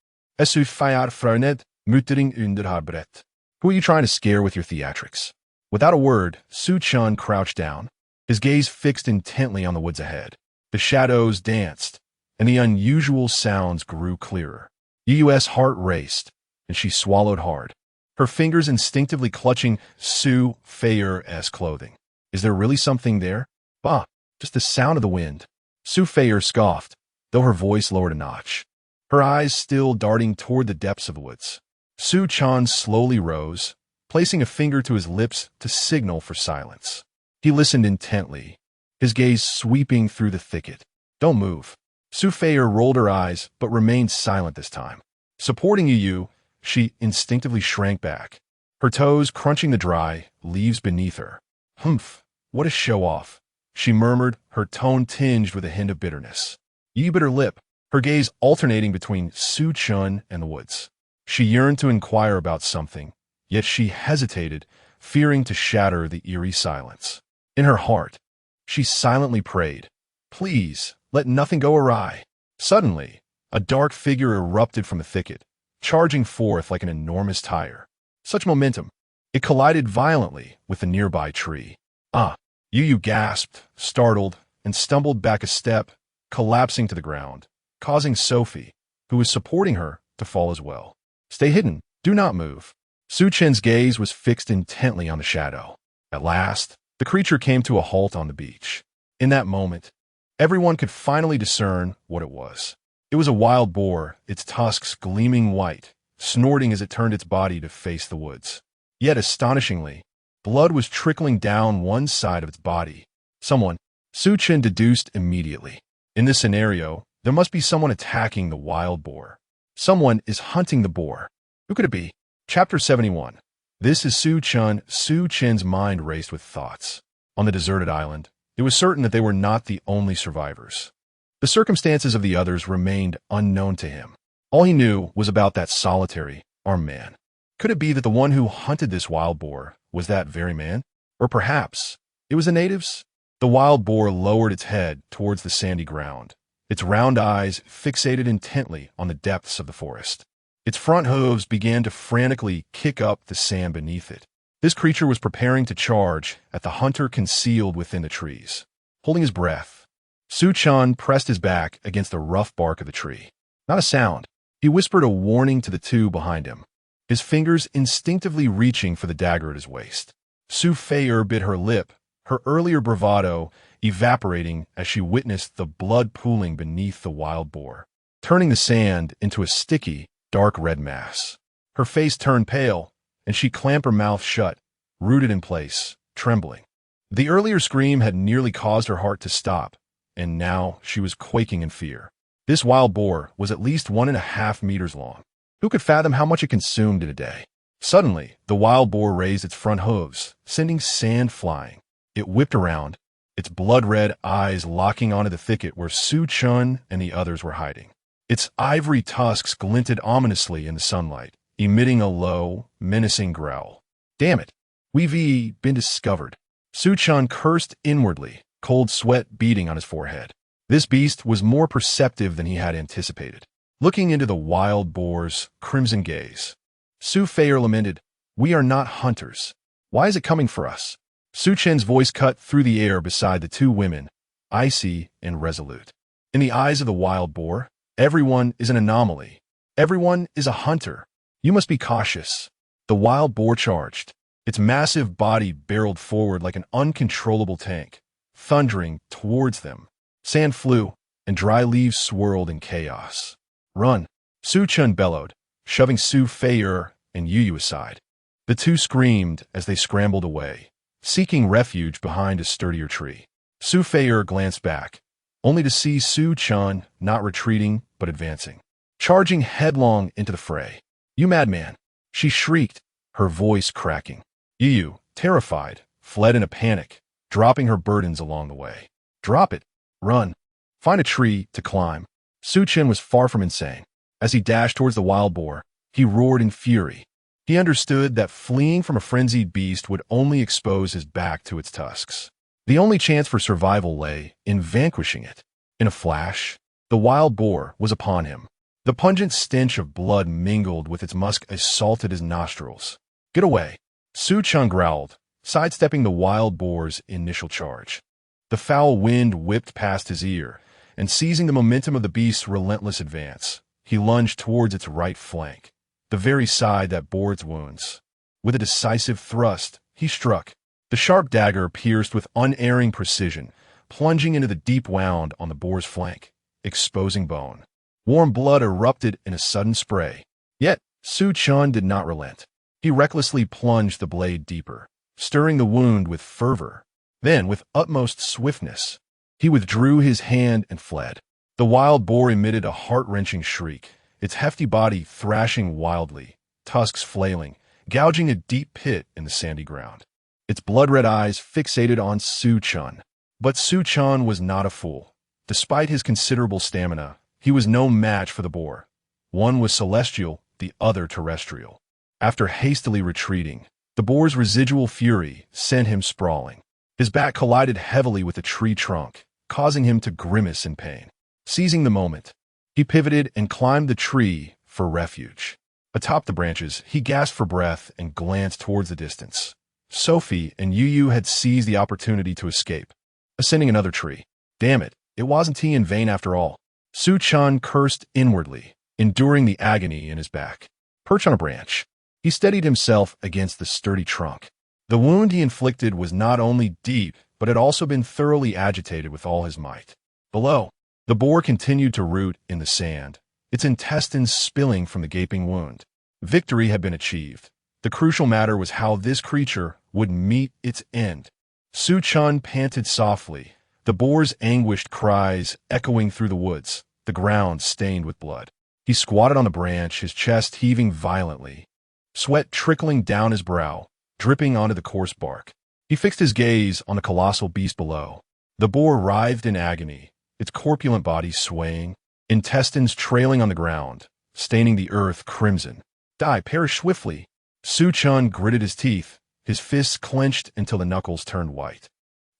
Su Fei frowned, muttering under her breath. "Who are you trying to scare with your theatrics?" Without a word, Su Chen crouched down, his gaze fixed intently on the woods ahead. The shadows danced, and the unusual sounds grew clearer. Yueyue's heart raced, and she swallowed hard, her fingers instinctively clutching Su Feiyer's clothing. Is there really something there? Bah, just the sound of the wind. Su Feiyer scoffed, though her voice lowered a notch, her eyes still darting toward the depths of the woods. Su Chen slowly rose, placing a finger to his lips to signal for silence. He listened intently, his gaze sweeping through the thicket. Don't move. Su Feiyer rolled her eyes, but remained silent this time. Supporting Yueyue, she instinctively shrank back, her toes crunching the dry leaves beneath her. Humph, what a show-off, she murmured, her tone tinged with a hint of bitterness. Yueyue bit her lip, her gaze alternating between Su Chen and the woods. She yearned to inquire about something, yet she hesitated, fearing to shatter the eerie silence. In her heart, she silently prayed, "Please, let nothing go awry." Suddenly, a dark figure erupted from the thicket, charging forth like an enormous tire. Such momentum! It collided violently with a nearby tree. Ah! Yueyue gasped, startled, and stumbled back a step, collapsing to the ground, causing Sophie, who was supporting her, to fall as well. Stay hidden. Do not move. Su Chen's gaze was fixed intently on the shadow. At last, the creature came to a halt on the beach. In that moment, everyone could finally discern what it was. It was a wild boar, its tusks gleaming white, snorting as it turned its body to face the woods. Yet astonishingly, blood was trickling down one side of its body. Someone, Su Chen deduced immediately. In this scenario, there must be someone attacking the wild boar. Someone is hunting the boar. Who could it be? Chapter 71. This is Su Chen. Su Chen's mind raced with thoughts. On the deserted island, it was certain that they were not the only survivors. The circumstances of the others remained unknown to him. All he knew was about that solitary, armed man. Could it be that the one who hunted this wild boar was that very man? Or perhaps it was the natives? The wild boar lowered its head towards the sandy ground, its round eyes fixated intently on the depths of the forest. Its front hooves began to frantically kick up the sand beneath it. This creature was preparing to charge at the hunter concealed within the trees. Holding his breath, Su Chen pressed his back against the rough bark of the tree. Not a sound. He whispered a warning to the two behind him, his fingers instinctively reaching for the dagger at his waist. Su Feiyer bit her lip, her earlier bravado evaporating as she witnessed the blood pooling beneath the wild boar, turning the sand into a sticky, dark red mass. Her face turned pale, and she clamped her mouth shut, rooted in place, trembling. The earlier scream had nearly caused her heart to stop, and now she was quaking in fear. This wild boar was at least 1.5 meters long. Who could fathom how much it consumed in a day? Suddenly, the wild boar raised its front hooves, sending sand flying. It whipped around, its blood-red eyes locking onto the thicket where Su Chen and the others were hiding. Its ivory tusks glinted ominously in the sunlight, emitting a low, menacing growl. Damn it! We've been discovered. Su Chen cursed inwardly, cold sweat beading on his forehead. This beast was more perceptive than he had anticipated. Looking into the wild boar's crimson gaze, Su Feiyer lamented, "We are not hunters. Why is it coming for us?" Su Chen's voice cut through the air beside the two women, icy and resolute. In the eyes of the wild boar, everyone is an anomaly. Everyone is a hunter. You must be cautious. The wild boar charged. Its massive body barreled forward like an uncontrollable tank, thundering towards them. Sand flew, and dry leaves swirled in chaos. Run! Su Chen bellowed, shoving Su Feiyer and Yueyue aside. The two screamed as they scrambled away, seeking refuge behind a sturdier tree. Su Feiyer glanced back, only to see Su Chen not retreating but advancing, charging headlong into the fray. "You madman!" she shrieked, her voice cracking. Yueyue, terrified, fled in a panic, dropping her burdens along the way. "Drop it! Run! Find a tree to climb." Su Chen was far from insane. As he dashed towards the wild boar, he roared in fury. He understood that fleeing from a frenzied beast would only expose his back to its tusks. The only chance for survival lay in vanquishing it. In a flash, the wild boar was upon him. The pungent stench of blood mingled with its musk assaulted his nostrils. "Get away!" Su Chen growled, sidestepping the wild boar's initial charge. The foul wind whipped past his ear, and seizing the momentum of the beast's relentless advance, he lunged towards its right flank, the very side that bore its wounds. With a decisive thrust, he struck. The sharp dagger pierced with unerring precision, plunging into the deep wound on the boar's flank, exposing bone. Warm blood erupted in a sudden spray. Yet, Su Chen did not relent. He recklessly plunged the blade deeper, stirring the wound with fervor. Then, with utmost swiftness, he withdrew his hand and fled. The wild boar emitted a heart-wrenching shriek, its hefty body thrashing wildly, tusks flailing, gouging a deep pit in the sandy ground. Its blood-red eyes fixated on Su Chen. But Su Chen was not a fool. Despite his considerable stamina, he was no match for the boar. One was celestial, the other terrestrial. After hastily retreating, the boar's residual fury sent him sprawling. His back collided heavily with a tree trunk, causing him to grimace in pain. Seizing the moment, he pivoted and climbed the tree for refuge. Atop the branches, he gasped for breath and glanced towards the distance. Sophie and Yueyue had seized the opportunity to escape, ascending another tree. Damn it, it wasn't he in vain after all. Su Chen cursed inwardly, enduring the agony in his back. Perched on a branch, he steadied himself against the sturdy trunk. The wound he inflicted was not only deep, but had also been thoroughly agitated with all his might. Below, the boar continued to root in the sand, its intestines spilling from the gaping wound. Victory had been achieved. The crucial matter was how this creature would meet its end. Su Chen panted softly, the boar's anguished cries echoing through the woods, the ground stained with blood. He squatted on the branch, his chest heaving violently, sweat trickling down his brow, dripping onto the coarse bark. He fixed his gaze on the colossal beast below. The boar writhed in agony, its corpulent body swaying, intestines trailing on the ground, staining the earth crimson. Die, perish swiftly. Su Chen gritted his teeth, his fists clenched until the knuckles turned white.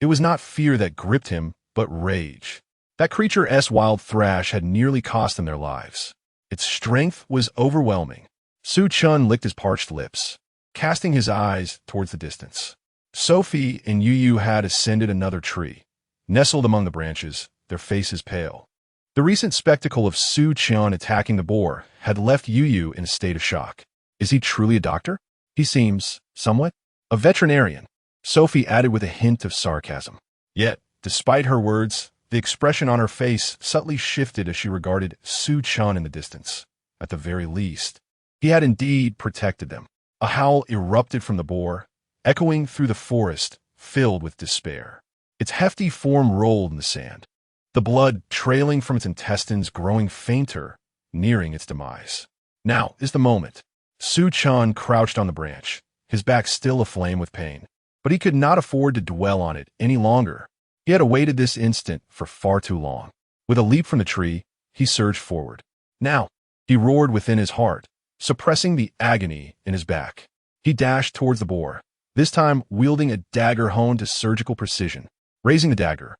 It was not fear that gripped him, but rage. That creature's wild thrash had nearly cost them their lives. Its strength was overwhelming. Su Chen licked his parched lips, casting his eyes towards the distance. Sophie and Yueyue had ascended another tree, nestled among the branches, their faces pale. The recent spectacle of Su Chen attacking the boar had left Yueyue in a state of shock. Is he truly a doctor? He seems, somewhat, a veterinarian, Sophie added with a hint of sarcasm. Yet, despite her words, the expression on her face subtly shifted as she regarded Su Chen in the distance. At the very least, he had indeed protected them. A howl erupted from the boar, echoing through the forest, filled with despair. Its hefty form rolled in the sand, the blood trailing from its intestines growing fainter, nearing its demise. Now is the moment. Su Chen crouched on the branch, his back still aflame with pain. But he could not afford to dwell on it any longer. He had awaited this instant for far too long. With a leap from the tree, he surged forward. Now, he roared within his heart, suppressing the agony in his back. He dashed towards the boar, this time wielding a dagger honed to surgical precision. Raising the dagger,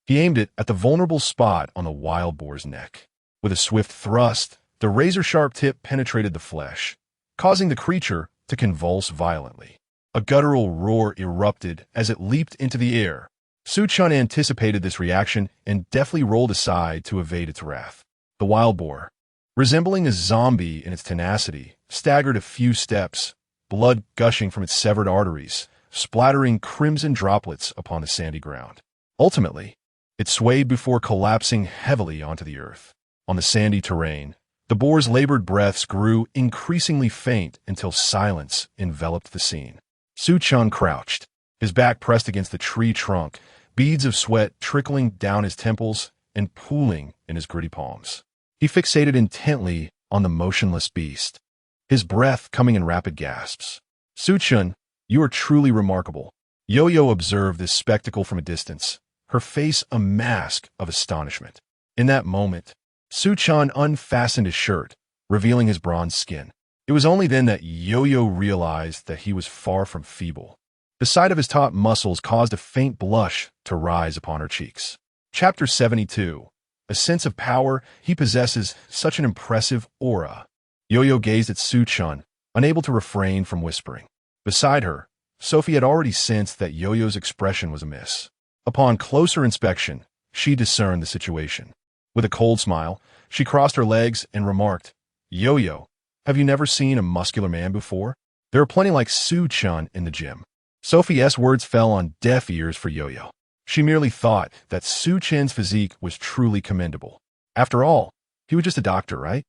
he aimed it at the vulnerable spot on the wild boar's neck. With a swift thrust, the razor-sharp tip penetrated the flesh, causing the creature to convulse violently. A guttural roar erupted as it leaped into the air. Su Chen anticipated this reaction and deftly rolled aside to evade its wrath. The wild boar, resembling a zombie in its tenacity, staggered a few steps, blood gushing from its severed arteries, splattering crimson droplets upon the sandy ground. Ultimately, it swayed before collapsing heavily onto the earth. On the sandy terrain, the boar's labored breaths grew increasingly faint until silence enveloped the scene. Su Chen crouched, his back pressed against the tree trunk, beads of sweat trickling down his temples and pooling in his gritty palms. He fixated intently on the motionless beast, his breath coming in rapid gasps. Su Chen, you are truly remarkable. Yueyue observed this spectacle from a distance, her face a mask of astonishment. In that moment, Su Chen unfastened his shirt, revealing his bronze skin. It was only then that Yueyue realized that he was far from feeble. The sight of his taut muscles caused a faint blush to rise upon her cheeks. Chapter 72. A sense of power, he possesses such an impressive aura. Yueyue gazed at Su Chen, unable to refrain from whispering. Beside her, Sophie had already sensed that Yueyue's expression was amiss. Upon closer inspection, she discerned the situation. With a cold smile, she crossed her legs and remarked, "Yo-Yo, have you never seen a muscular man before? There are plenty like Chen in the gym." Sophie's words fell on deaf ears for Yo-Yo. She merely thought that Chen's physique was truly commendable. After all, he was just a doctor, right?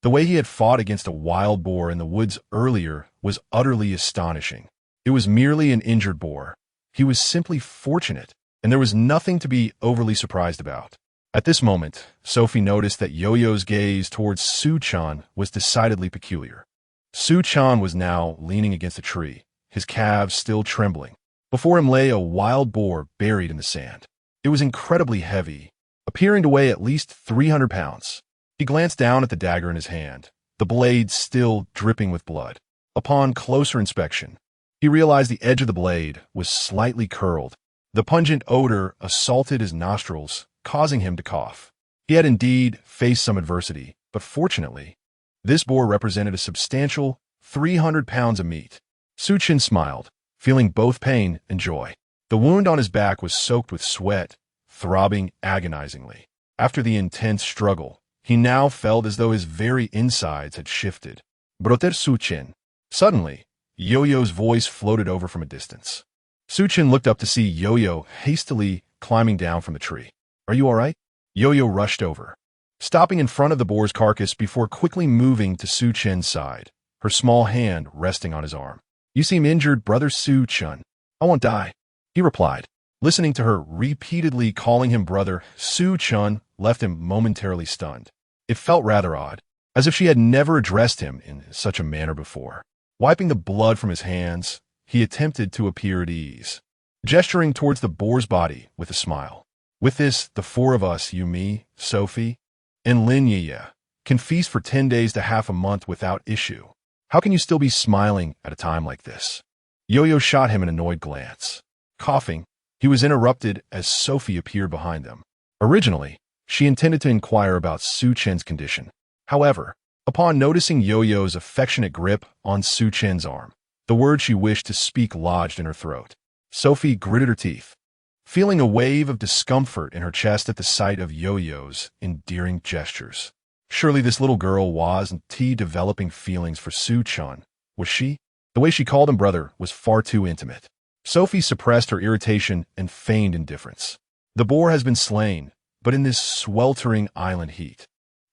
The way he had fought against a wild boar in the woods earlier was utterly astonishing. It was merely an injured boar. He was simply fortunate, and there was nothing to be overly surprised about. At this moment, Sophie noticed that Yo-Yo's gaze towards Chen was decidedly peculiar. Chen was now leaning against a tree, his calves still trembling. Before him lay a wild boar buried in the sand. It was incredibly heavy, appearing to weigh at least 300 pounds. He glanced down at the dagger in his hand, the blade still dripping with blood. Upon closer inspection, he realized the edge of the blade was slightly curled. The pungent odor assaulted his nostrils, causing him to cough. He had indeed faced some adversity, but fortunately, this boar represented a substantial 300 pounds of meat. Chen smiled, feeling both pain and joy. The wound on his back was soaked with sweat, throbbing agonizingly. After the intense struggle, he now felt as though his very insides had shifted. "Brother Chen." Suddenly, Yo-Yo's voice floated over from a distance. Chen looked up to see Yo-Yo hastily climbing down from the tree. "Are you all right?" Yo-Yo rushed over, stopping in front of the boar's carcass before quickly moving to Chen's side, her small hand resting on his arm. "You seem injured, Brother Chen." "I won't die," he replied. Listening to her repeatedly calling him Brother Chen left him momentarily stunned. It felt rather odd, as if she had never addressed him in such a manner before. Wiping the blood from his hands, he attempted to appear at ease, gesturing towards the boar's body with a smile. "With this, the four of us, you, me, Sophie, and Lin Yueyue, can feast for 10 days to half a month without issue. How can you still be smiling at a time like this?" Yo-Yo shot him an annoyed glance. Coughing, he was interrupted as Sophie appeared behind them. Originally, she intended to inquire about Chen's condition. However, upon noticing Yo-Yo's affectionate grip on Chen's arm, the word she wished to speak lodged in her throat. Sophie gritted her teeth, feeling a wave of discomfort in her chest at the sight of Yo-Yo's endearing gestures. Surely this little girl wasn't developing feelings for Chen, was she? The way she called him brother was far too intimate. Sophie suppressed her irritation and feigned indifference. The boar has been slain, but in this sweltering island heat.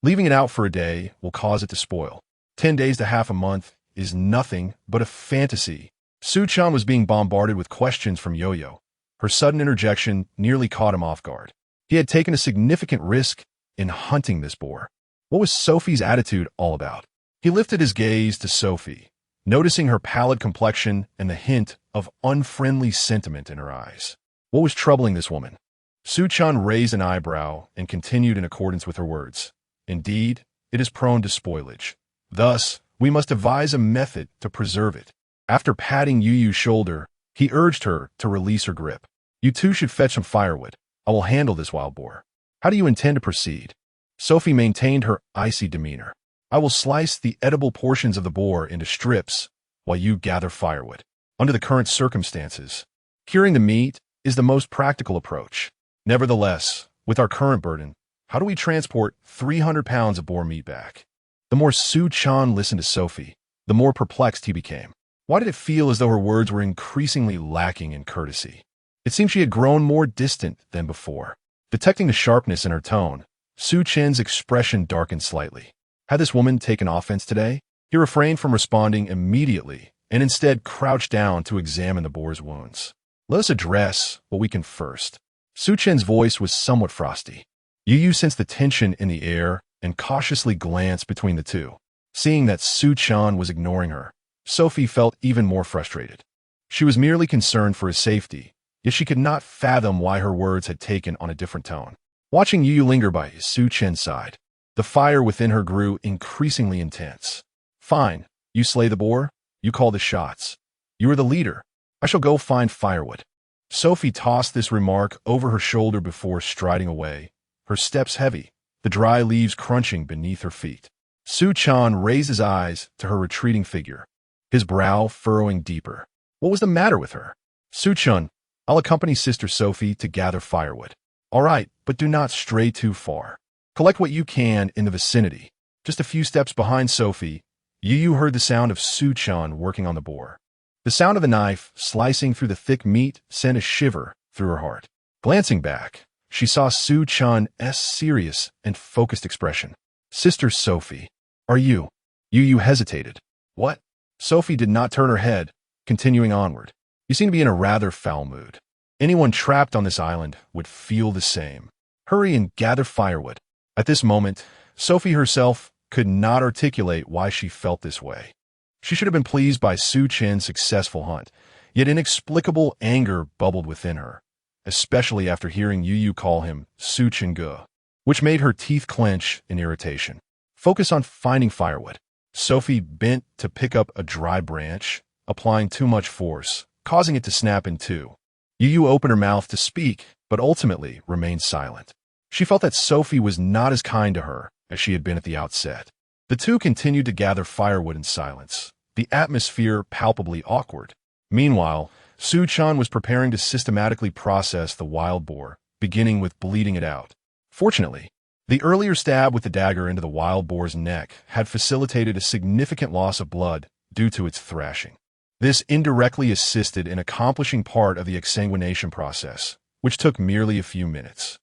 Leaving it out for a day will cause it to spoil. 10 days to half a month is nothing but a fantasy. Chen was being bombarded with questions from Yo-Yo. Her sudden interjection nearly caught him off guard. He had taken a significant risk in hunting this boar. What was Sophie's attitude all about? He lifted his gaze to Sophie, noticing her pallid complexion and the hint of unfriendly sentiment in her eyes. What was troubling this woman? Chen raised an eyebrow and continued in accordance with her words. "Indeed, it is prone to spoilage. Thus, we must devise a method to preserve it." After patting Yueyu's shoulder, he urged her to release her grip. "You two should fetch some firewood. I will handle this wild boar. How do you intend to proceed?" Sophie maintained her icy demeanor. "I will slice the edible portions of the boar into strips while you gather firewood. Under the current circumstances, curing the meat is the most practical approach. Nevertheless, with our current burden, how do we transport 300 pounds of boar meat back?" The more Chen listened to Sophie, the more perplexed he became. Why did it feel as though her words were increasingly lacking in courtesy? It seemed she had grown more distant than before. Detecting the sharpness in her tone, Chen's expression darkened slightly. Had this woman taken offense today? He refrained from responding immediately and instead crouched down to examine the boar's wounds. "Let us address what we can first." Chen's voice was somewhat frosty. Yueyue sensed the tension in the air and cautiously glanced between the two. Seeing that Chen was ignoring her, Sophie felt even more frustrated. She was merely concerned for his safety, yet she could not fathom why her words had taken on a different tone. Watching Yueyue linger by Chen's side, the fire within her grew increasingly intense. "Fine, you slay the boar, you call the shots. You are the leader. I shall go find firewood." Sophie tossed this remark over her shoulder before striding away, her steps heavy, the dry leaves crunching beneath her feet. Chen raised his eyes to her retreating figure, his brow furrowing deeper. What was the matter with her? "Chen, I'll accompany Sister Sophie to gather firewood." "All right, but do not stray too far." Collect what you can in the vicinity. Just a few steps behind Sophie, Yueyue heard the sound of Su Chen working on the boar. The sound of the knife slicing through the thick meat sent a shiver through her heart. Glancing back, she saw Su Chen's serious and focused expression. "Sister Sophie, are you?" Yueyue hesitated. "What?" Sophie did not turn her head, continuing onward. "You seem to be in a rather foul mood. Anyone trapped on this island would feel the same. Hurry and gather firewood." At this moment, Sophie herself could not articulate why she felt this way. She should have been pleased by Su Chen's successful hunt, yet inexplicable anger bubbled within her, especially after hearing Yueyue call him Su Chengge, which made her teeth clench in irritation. Focus on finding firewood. Sophie bent to pick up a dry branch, applying too much force, causing it to snap in two. Yueyue opened her mouth to speak, but ultimately remained silent. She felt that Sophie was not as kind to her as she had been at the outset. The two continued to gather firewood in silence, the atmosphere palpably awkward. Meanwhile, Su Chen was preparing to systematically process the wild boar, beginning with bleeding it out. Fortunately, the earlier stab with the dagger into the wild boar's neck had facilitated a significant loss of blood due to its thrashing. This indirectly assisted in accomplishing part of the exsanguination process, which took merely a few minutes.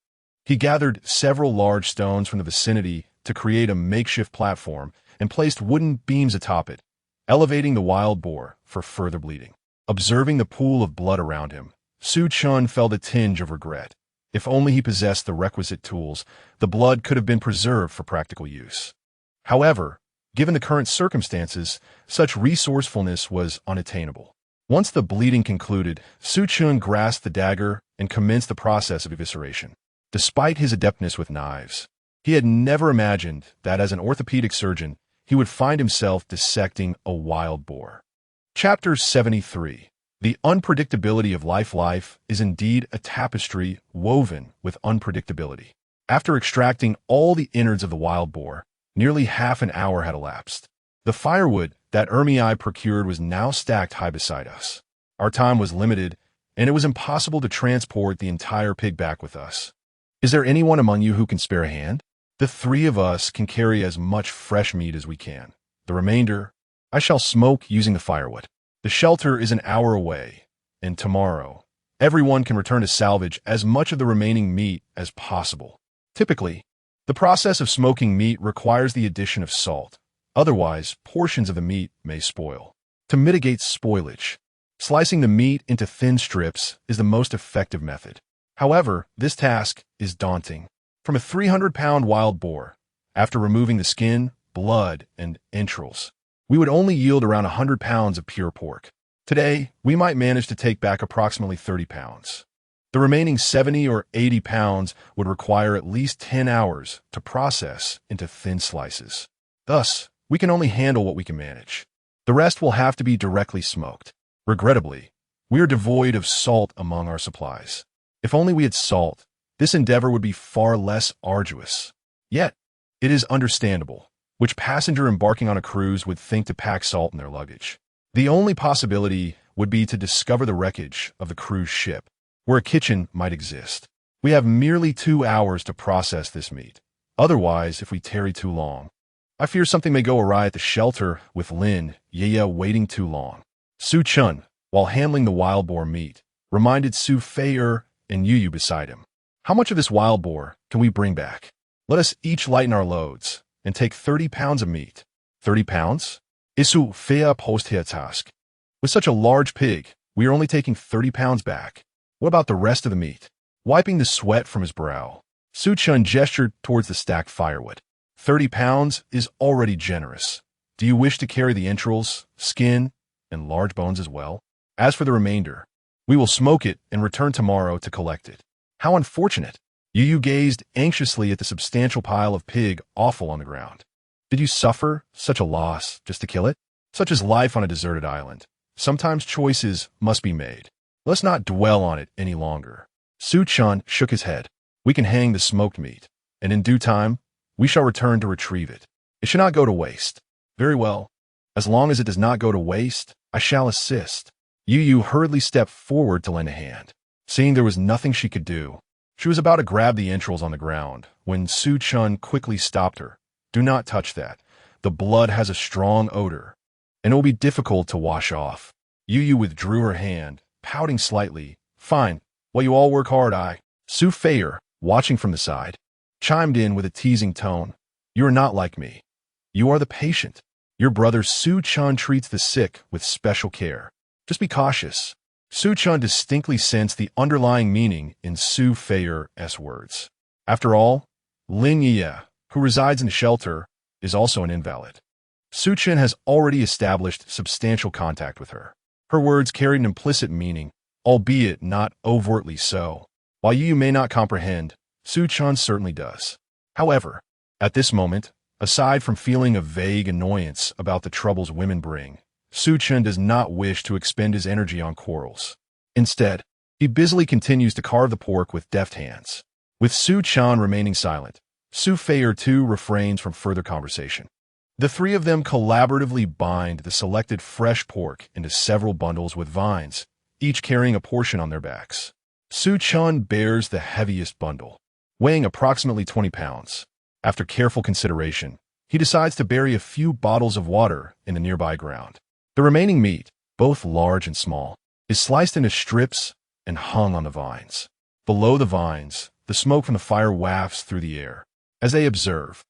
He gathered several large stones from the vicinity to create a makeshift platform and placed wooden beams atop it, elevating the wild boar for further bleeding. Observing the pool of blood around him, Su Chen felt a tinge of regret. If only he possessed the requisite tools, the blood could have been preserved for practical use. However, given the current circumstances, such resourcefulness was unattainable. Once the bleeding concluded, Su Chen grasped the dagger and commenced the process of evisceration. Despite his adeptness with knives, he had never imagined that as an orthopedic surgeon, he would find himself dissecting a wild boar. Chapter 73. The unpredictability of life is indeed a tapestry woven with unpredictability. After extracting all the innards of the wild boar, nearly half an hour had elapsed. The firewood that Ermi procured was now stacked high beside us. Our time was limited, and it was impossible to transport the entire pig back with us. "Is there anyone among you who can spare a hand? The three of us can carry as much fresh meat as we can. The remainder, I shall smoke using the firewood. The shelter is an hour away, and tomorrow, everyone can return to salvage as much of the remaining meat as possible." Typically, the process of smoking meat requires the addition of salt. Otherwise, portions of the meat may spoil. To mitigate spoilage, slicing the meat into thin strips is the most effective method. However, this task is daunting. From a 300-pound wild boar, after removing the skin, blood, and entrails, we would only yield around 100 pounds of pure pork. Today, we might manage to take back approximately 30 pounds. The remaining 70 or 80 pounds would require at least 10 hours to process into thin slices. Thus, we can only handle what we can manage. The rest will have to be directly smoked. Regrettably, we are devoid of salt among our supplies. If only we had salt, this endeavor would be far less arduous. Yet, it is understandable which passenger embarking on a cruise would think to pack salt in their luggage. The only possibility would be to discover the wreckage of the cruise ship, where a kitchen might exist. We have merely 2 hours to process this meat. Otherwise, if we tarry too long, I fear something may go awry at the shelter with Lin Yueyue waiting too long. Su Chen, while handling the wild boar meat, reminded Su Fei and Yueyue beside him. "How much of this wild boar can we bring back? Let us each lighten our loads and take 30 pounds of meat." 30 pounds? Isu fea post here task. With such a large pig, we are only taking 30 pounds back. What about the rest of the meat? Wiping the sweat from his brow, Su Chen gestured towards the stacked firewood. 30 pounds is already generous. Do you wish to carry the entrails, skin, and large bones as well? As for the remainder, we will smoke it and return tomorrow to collect it. How unfortunate. Yueyue gazed anxiously at the substantial pile of pig offal on the ground. Did you suffer such a loss just to kill it? Such is life on a deserted island. Sometimes choices must be made. Let's not dwell on it any longer. Su Chen shook his head. We can hang the smoked meat, and in due time, we shall return to retrieve it. It should not go to waste. Very well. As long as it does not go to waste, I shall assist. Yueyue hurriedly stepped forward to lend a hand. Seeing there was nothing she could do, She was about to grab the entrails on the ground when Su Chen quickly stopped her. Do not touch that. The blood has a strong odor, and it will be difficult to wash off. Yueyue withdrew her hand, pouting slightly. Fine. Well, you all work hard, Su Feier, watching from the side, chimed in with a teasing tone. You are not like me. You are the patient. Your brother Su Chen treats the sick with special care. Just be cautious. Su Chen distinctly sensed the underlying meaning in Su Feier's words. After all, Lin Yueyue, who resides in the shelter, is also an invalid. Su Chen has already established substantial contact with her. Her words carried an implicit meaning, albeit not overtly so. While Yueyue may not comprehend, Su Chen certainly does. However, at this moment, aside from feeling a vague annoyance about the troubles women bring, Su Chen does not wish to expend his energy on quarrels. Instead, he busily continues to carve the pork with deft hands. With Su Chen remaining silent, Su Feier too refrains from further conversation. The three of them collaboratively bind the selected fresh pork into several bundles with vines, each carrying a portion on their backs. Su Chen bears the heaviest bundle, weighing approximately 20 pounds. After careful consideration, he decides to bury a few bottles of water in the nearby ground. The remaining meat, both large and small, is sliced into strips and hung on the vines. Below the vines, the smoke from the fire wafts through the air. As they observe,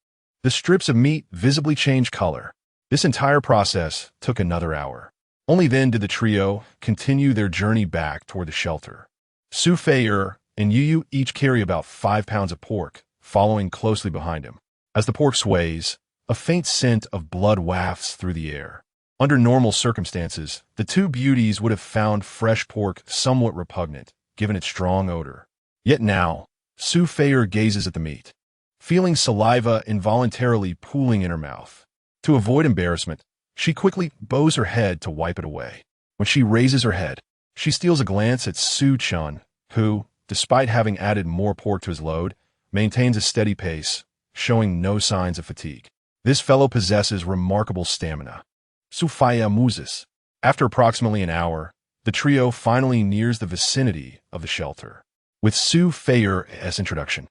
the strips of meat visibly change color. This entire process took another hour. Only then did the trio continue their journey back toward the shelter. Su Feier and Yueyue each carry about 5 pounds of pork, following closely behind him. As the pork sways, a faint scent of blood wafts through the air. Under normal circumstances, the two beauties would have found fresh pork somewhat repugnant, given its strong odor. Yet now, Su Feier gazes at the meat, feeling saliva involuntarily pooling in her mouth. To avoid embarrassment, she quickly bows her head to wipe it away. When she raises her head, she steals a glance at Su Chen, who, despite having added more pork to his load, maintains a steady pace, showing no signs of fatigue. This fellow possesses remarkable stamina. Su Feier muses. After approximately an hour, the trio finally nears the vicinity of the shelter. With Su Feier's introduction,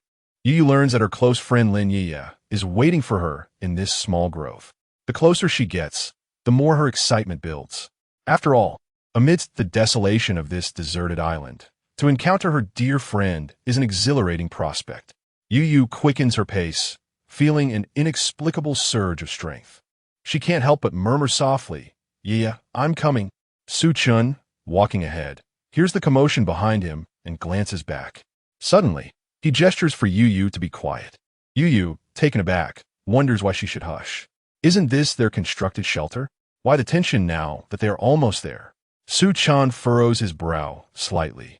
Yueyue learns that her close friend Lin Yueyue is waiting for her in this small grove. The closer she gets, the more her excitement builds. After all, amidst the desolation of this deserted island, to encounter her dear friend is an exhilarating prospect. Yueyue quickens her pace, feeling an inexplicable surge of strength. She can't help but murmur softly, "Yeah, I'm coming." Su Chen, walking ahead, hears the commotion behind him and glances back. Suddenly, he gestures for Yueyue to be quiet. Yueyue, taken aback, wonders why she should hush. Isn't this their constructed shelter? Why the tension now that they are almost there? Su Chen furrows his brow slightly,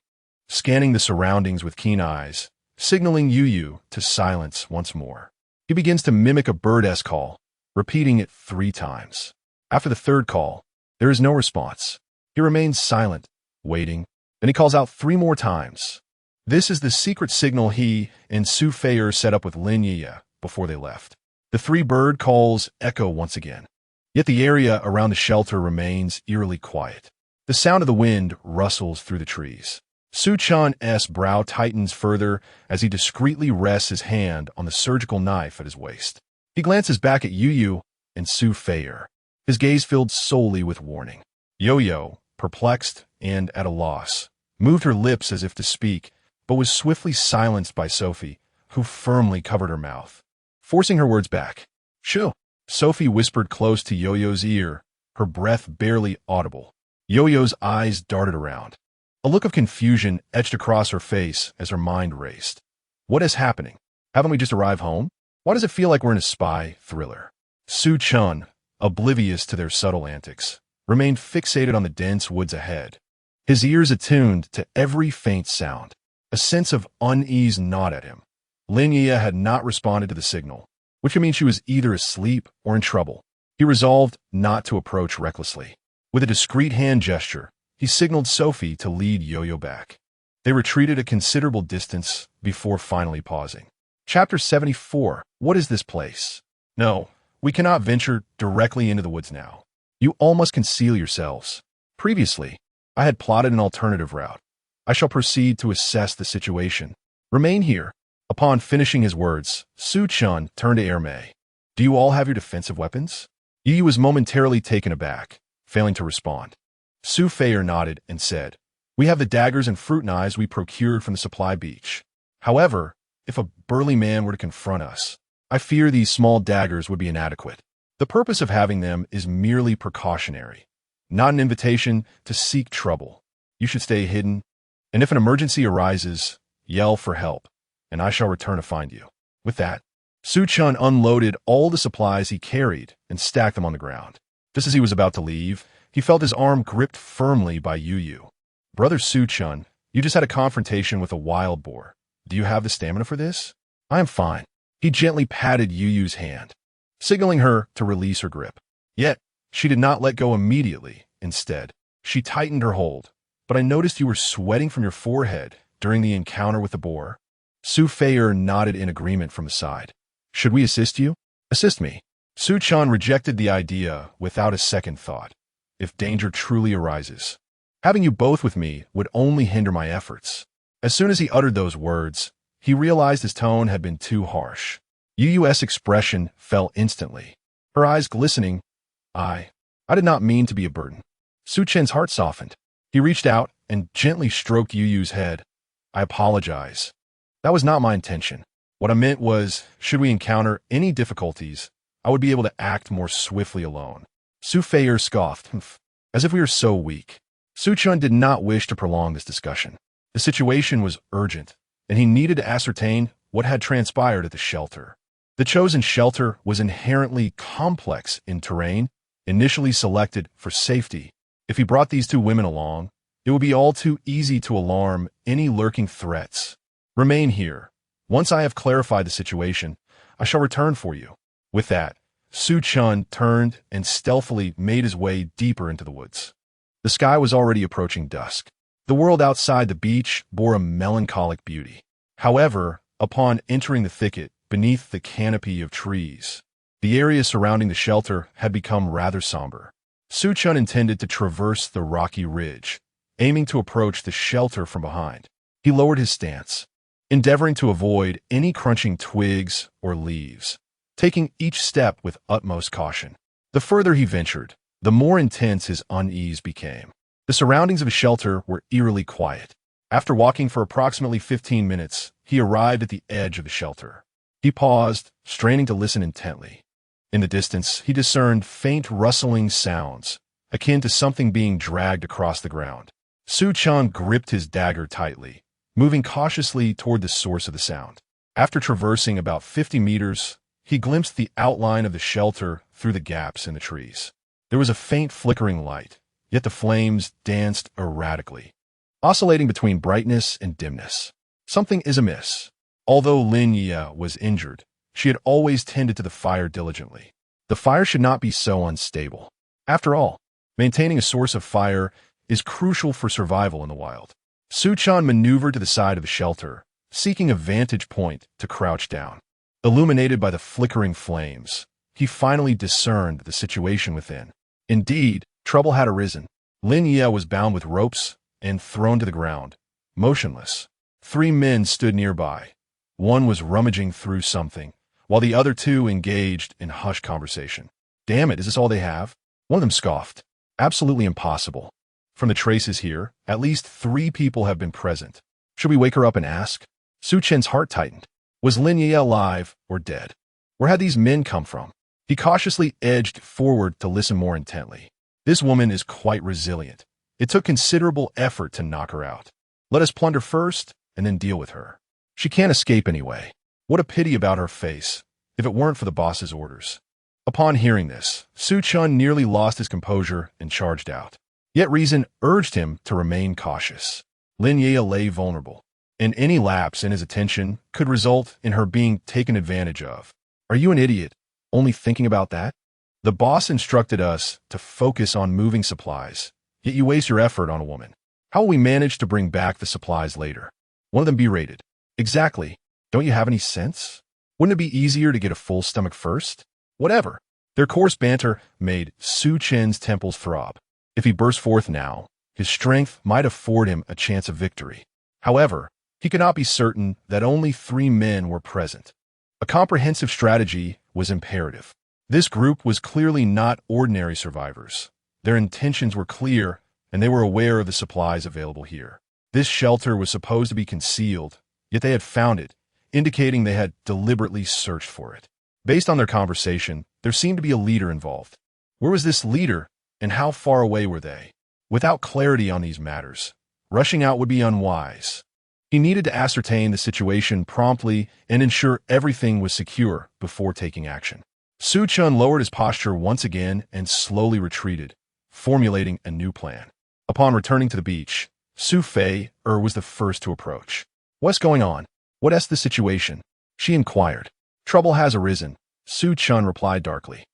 scanning the surroundings with keen eyes, signaling Yueyue to silence once more. He begins to mimic a bird-esque call, repeating it 3 times. After the third call, there is no response. He remains silent, waiting. Then he calls out 3 more times. This is the secret signal he and Su Feier set up with Lin Yueyue before they left. The 3 bird calls echo once again. Yet the area around the shelter remains eerily quiet. The sound of the wind rustles through the trees. Su Chen's brow tightens further as he discreetly rests his hand on the surgical knife at his waist. He glances back at Yueyue and Su Feier, his gaze filled solely with warning. Yueyue, perplexed and at a loss, moved her lips as if to speak, but was swiftly silenced by Sophie, who firmly covered her mouth, forcing her words back. "Shoo!" Sophie whispered close to Yueyue's ear, her breath barely audible. Yueyue's eyes darted around. A look of confusion etched across her face as her mind raced. What is happening? Haven't we just arrived home? Why does it feel like we're in a spy thriller? Su Chen, oblivious to their subtle antics, remained fixated on the dense woods ahead, his ears attuned to every faint sound. A sense of unease gnawed at him. Lin Yueyue had not responded to the signal, which could mean she was either asleep or in trouble. He resolved not to approach recklessly. With a discreet hand gesture, he signaled Sophie to lead Yueyue back. They retreated a considerable distance before finally pausing. Chapter 74. What is this place? No, we cannot venture directly into the woods now. You all must conceal yourselves. Previously, I had plotted an alternative route. I shall proceed to assess the situation. Remain here. Upon finishing his words, Su Chen turned to Ermei. Do you all have your defensive weapons? Yueyue was momentarily taken aback, failing to respond. Su Feier nodded and said, We have the daggers and fruit knives we procured from the supply beach. However, if a burly man were to confront us, I fear these small daggers would be inadequate. The purpose of having them is merely precautionary, not an invitation to seek trouble. You should stay hidden, and if an emergency arises, yell for help, and I shall return to find you. With that, Su Chen unloaded all the supplies he carried and stacked them on the ground. Just as he was about to leave, he felt his arm gripped firmly by Yueyue. Brother Su Chen, you just had a confrontation with a wild boar. Do you have the stamina for this? I am fine. He gently patted Yueyue's hand, signaling her to release her grip. Yet, she did not let go immediately. Instead, she tightened her hold. But I noticed you were sweating from your forehead during the encounter with the boar. Su Feier nodded in agreement from the side. Should we assist you? Assist me. Su Chen rejected the idea without a second thought. If danger truly arises, having you both with me would only hinder my efforts. As soon as he uttered those words, he realized his tone had been too harsh. Yueyue's expression fell instantly, her eyes glistening. I did not mean to be a burden. Su Chen's heart softened. He reached out and gently stroked Yueyue's head. I apologize. That was not my intention. What I meant was, should we encounter any difficulties, I would be able to act more swiftly alone. Su Feier scoffed, as if we were so weak. Su Chen did not wish to prolong this discussion. The situation was urgent, and he needed to ascertain what had transpired at the shelter. The chosen shelter was inherently complex in terrain, initially selected for safety. If he brought these two women along, it would be all too easy to alarm any lurking threats. Remain here. Once I have clarified the situation, I shall return for you. With that, Su Chen turned and stealthily made his way deeper into the woods. The sky was already approaching dusk. The world outside the beach bore a melancholic beauty. However, upon entering the thicket beneath the canopy of trees, the area surrounding the shelter had become rather somber. Su Chen intended to traverse the rocky ridge, aiming to approach the shelter from behind. He lowered his stance, endeavoring to avoid any crunching twigs or leaves, taking each step with utmost caution. The further he ventured, the more intense his unease became. The surroundings of his shelter were eerily quiet. After walking for approximately 15 minutes, he arrived at the edge of the shelter. He paused, straining to listen intently. In the distance, he discerned faint rustling sounds, akin to something being dragged across the ground. Su Chen gripped his dagger tightly, moving cautiously toward the source of the sound. After traversing about 50 meters, he glimpsed the outline of the shelter through the gaps in the trees. There was a faint flickering light, yet the flames danced erratically, oscillating between brightness and dimness. Something is amiss. Although Lin Yueyue was injured, she had always tended to the fire diligently. The fire should not be so unstable. After all, maintaining a source of fire is crucial for survival in the wild. Su Chen maneuvered to the side of the shelter, seeking a vantage point to crouch down. Illuminated by the flickering flames, he finally discerned the situation within. Indeed, trouble had arisen. Lin Yueyue was bound with ropes and thrown to the ground, motionless. 3 men stood nearby. One was rummaging through something, while the other 2 engaged in hushed conversation. Damn it, is this all they have? One of them scoffed. Absolutely impossible. From the traces here, at least 3 people have been present. Should we wake her up and ask? Su Chen's heart tightened. Was Lin Yueyue alive or dead? Where had these men come from? He cautiously edged forward to listen more intently. This woman is quite resilient. It took considerable effort to knock her out. Let us plunder first, and then deal with her. She can't escape anyway. What a pity about her face, if it weren't for the boss's orders. Upon hearing this, Su Chen nearly lost his composure and charged out. Yet reason urged him to remain cautious. Lin Yueyue lay vulnerable, and any lapse in his attention could result in her being taken advantage of. Are you an idiot, only thinking about that? The boss instructed us to focus on moving supplies, yet you waste your effort on a woman. How will we manage to bring back the supplies later? One of them berated. Exactly. Don't you have any sense? Wouldn't it be easier to get a full stomach first? Whatever. Their coarse banter made Su Chen's temples throb. If he burst forth now, his strength might afford him a chance of victory. However, He could not be certain that only 3 men were present. A comprehensive strategy was imperative. This group was clearly not ordinary survivors. Their intentions were clear, and they were aware of the supplies available here. This shelter was supposed to be concealed, yet they had found it, indicating they had deliberately searched for it. Based on their conversation, there seemed to be a leader involved. Where was this leader, and how far away were they? Without clarity on these matters, rushing out would be unwise. He needed to ascertain the situation promptly and ensure everything was secure before taking action. Su Chen lowered his posture once again and slowly retreated, formulating a new plan. Upon returning to the beach, Su Fei was the first to approach. "What's going on? What is the situation?" she inquired. "Trouble has arisen," Su Chen replied darkly.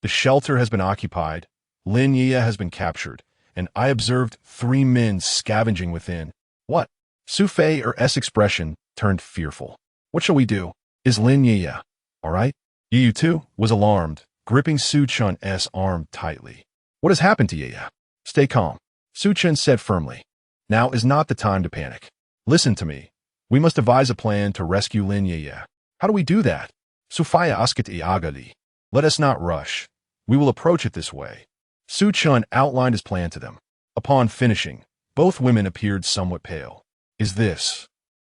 "The shelter has been occupied, Lin Yueyue has been captured, and I observed 3 men scavenging within." "What?" Su Fei's expression turned fearful. "What shall we do? Is Lin Yueyue all right?" Yueyue too was alarmed, gripping Su Chen's arm tightly. "What has happened to Yueyue?" "Stay calm," Su Chen said firmly. "Now is not the time to panic. Listen to me. We must devise a plan to rescue Lin Yueyue. How do we do that?" "Sufaya askat iagali. Let us not rush. We will approach it this way." Su Chen outlined his plan to them. Upon finishing, both women appeared somewhat pale. "Is this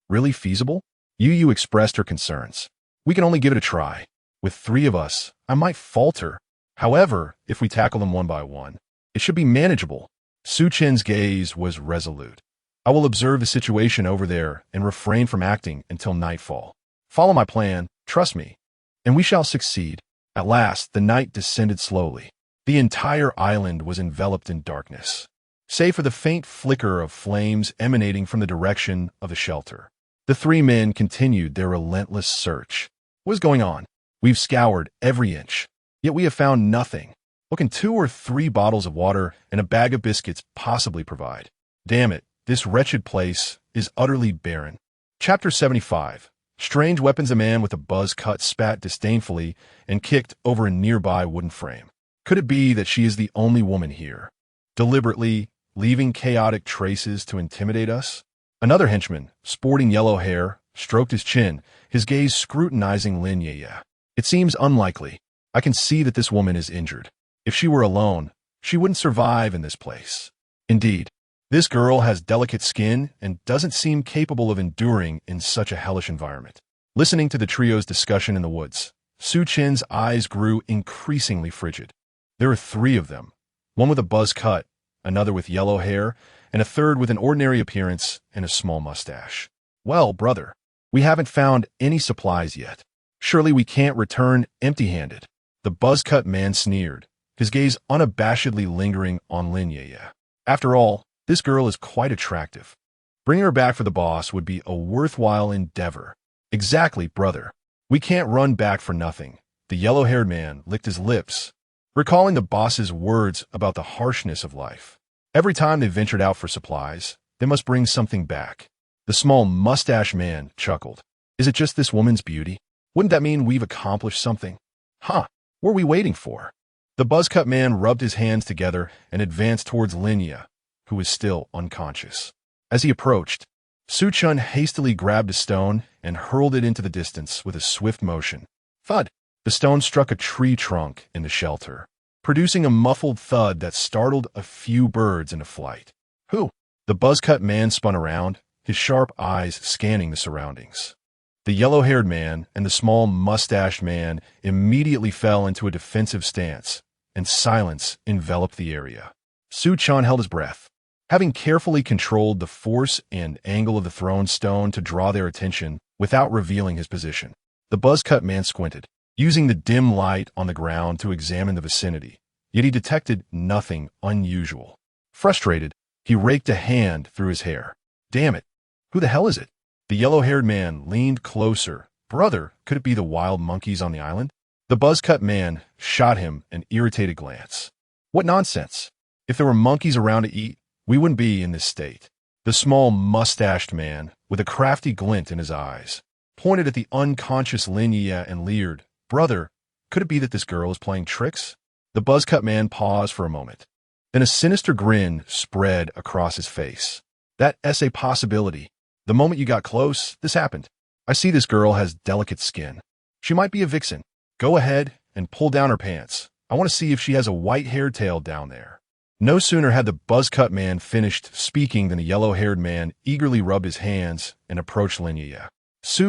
really feasible?" Yueyue expressed her concerns. "We can only give it a try. With 3 of us, I might falter. However, if we tackle them one by one, it should be manageable." Su Chen's gaze was resolute. "I will observe the situation over there and refrain from acting until nightfall. Follow my plan, trust me, and we shall succeed." At last, the night descended slowly. The entire island was enveloped in darkness, save for the faint flicker of flames emanating from the direction of the shelter. The 3 men continued their relentless search. "What is going on? We've scoured every inch, yet we have found nothing. What can 2 or 3 bottles of water and a bag of biscuits possibly provide? Damn it, this wretched place is utterly barren." Chapter 75. Strange weapons. A man with a buzz cut spat disdainfully and kicked over a nearby wooden frame. Could it be that she is the only woman here, deliberately leaving chaotic traces to intimidate us? Another henchman, sporting yellow hair, stroked his chin, his gaze scrutinizing Lin Yueyue. "It seems unlikely. I can see that this woman is injured. If she were alone, she wouldn't survive in this place. Indeed, this girl has delicate skin and doesn't seem capable of enduring in such a hellish environment." Listening to the trio's discussion in the woods, Su Chen's eyes grew increasingly frigid. There were 3 of them, one with a buzz cut, another with yellow hair, and a third with an ordinary appearance and a small mustache. "Well, brother, we haven't found any supplies yet. Surely we can't return empty-handed." The buzz-cut man sneered, his gaze unabashedly lingering on Lin Yueyue. "After all, this girl is quite attractive. Bringing her back for the boss would be a worthwhile endeavor." "Exactly, brother. We can't run back for nothing." The yellow-haired man licked his lips, recalling the boss's words about the harshness of life. Every time they ventured out for supplies, they must bring something back. The small mustache man chuckled. "Is it just this woman's beauty? Wouldn't that mean we've accomplished something? Huh, what are we waiting for?" The buzz-cut man rubbed his hands together and advanced towards Lin Yueyue, who was still unconscious. As he approached, Su Chen hastily grabbed a stone and hurled it into the distance with a swift motion. Thud! The stone struck a tree trunk in the shelter, producing a muffled thud that startled a few birds into flight. "Who?" The buzz-cut man spun around, his sharp eyes scanning the surroundings. The yellow-haired man and the small mustached man immediately fell into a defensive stance, and silence enveloped the area. Su Chen held his breath, having carefully controlled the force and angle of the thrown stone to draw their attention without revealing his position. The buzz-cut man squinted, using the dim light on the ground to examine the vicinity, yet he detected nothing unusual. Frustrated, he raked a hand through his hair. "Damn it! Who the hell is it?" The yellow-haired man leaned closer. "Brother, could it be the wild monkeys on the island?" The buzz-cut man shot him an irritated glance. "What nonsense! If there were monkeys around to eat, we wouldn't be in this state." The small mustached man, with a crafty glint in his eyes, pointed at the unconscious Lin Yueyue and leered. "Brother, could it be that this girl is playing tricks?" The buzz-cut man paused for a moment. Then a sinister grin spread across his face. "That's a possibility. The moment you got close, this happened. I see this girl has delicate skin. She might be a vixen. Go ahead and pull down her pants. I want to see if she has a white-haired tail down there." No sooner had the buzz-cut man finished speaking than a yellow-haired man eagerly rubbed his hands and approached Lin Yueyue.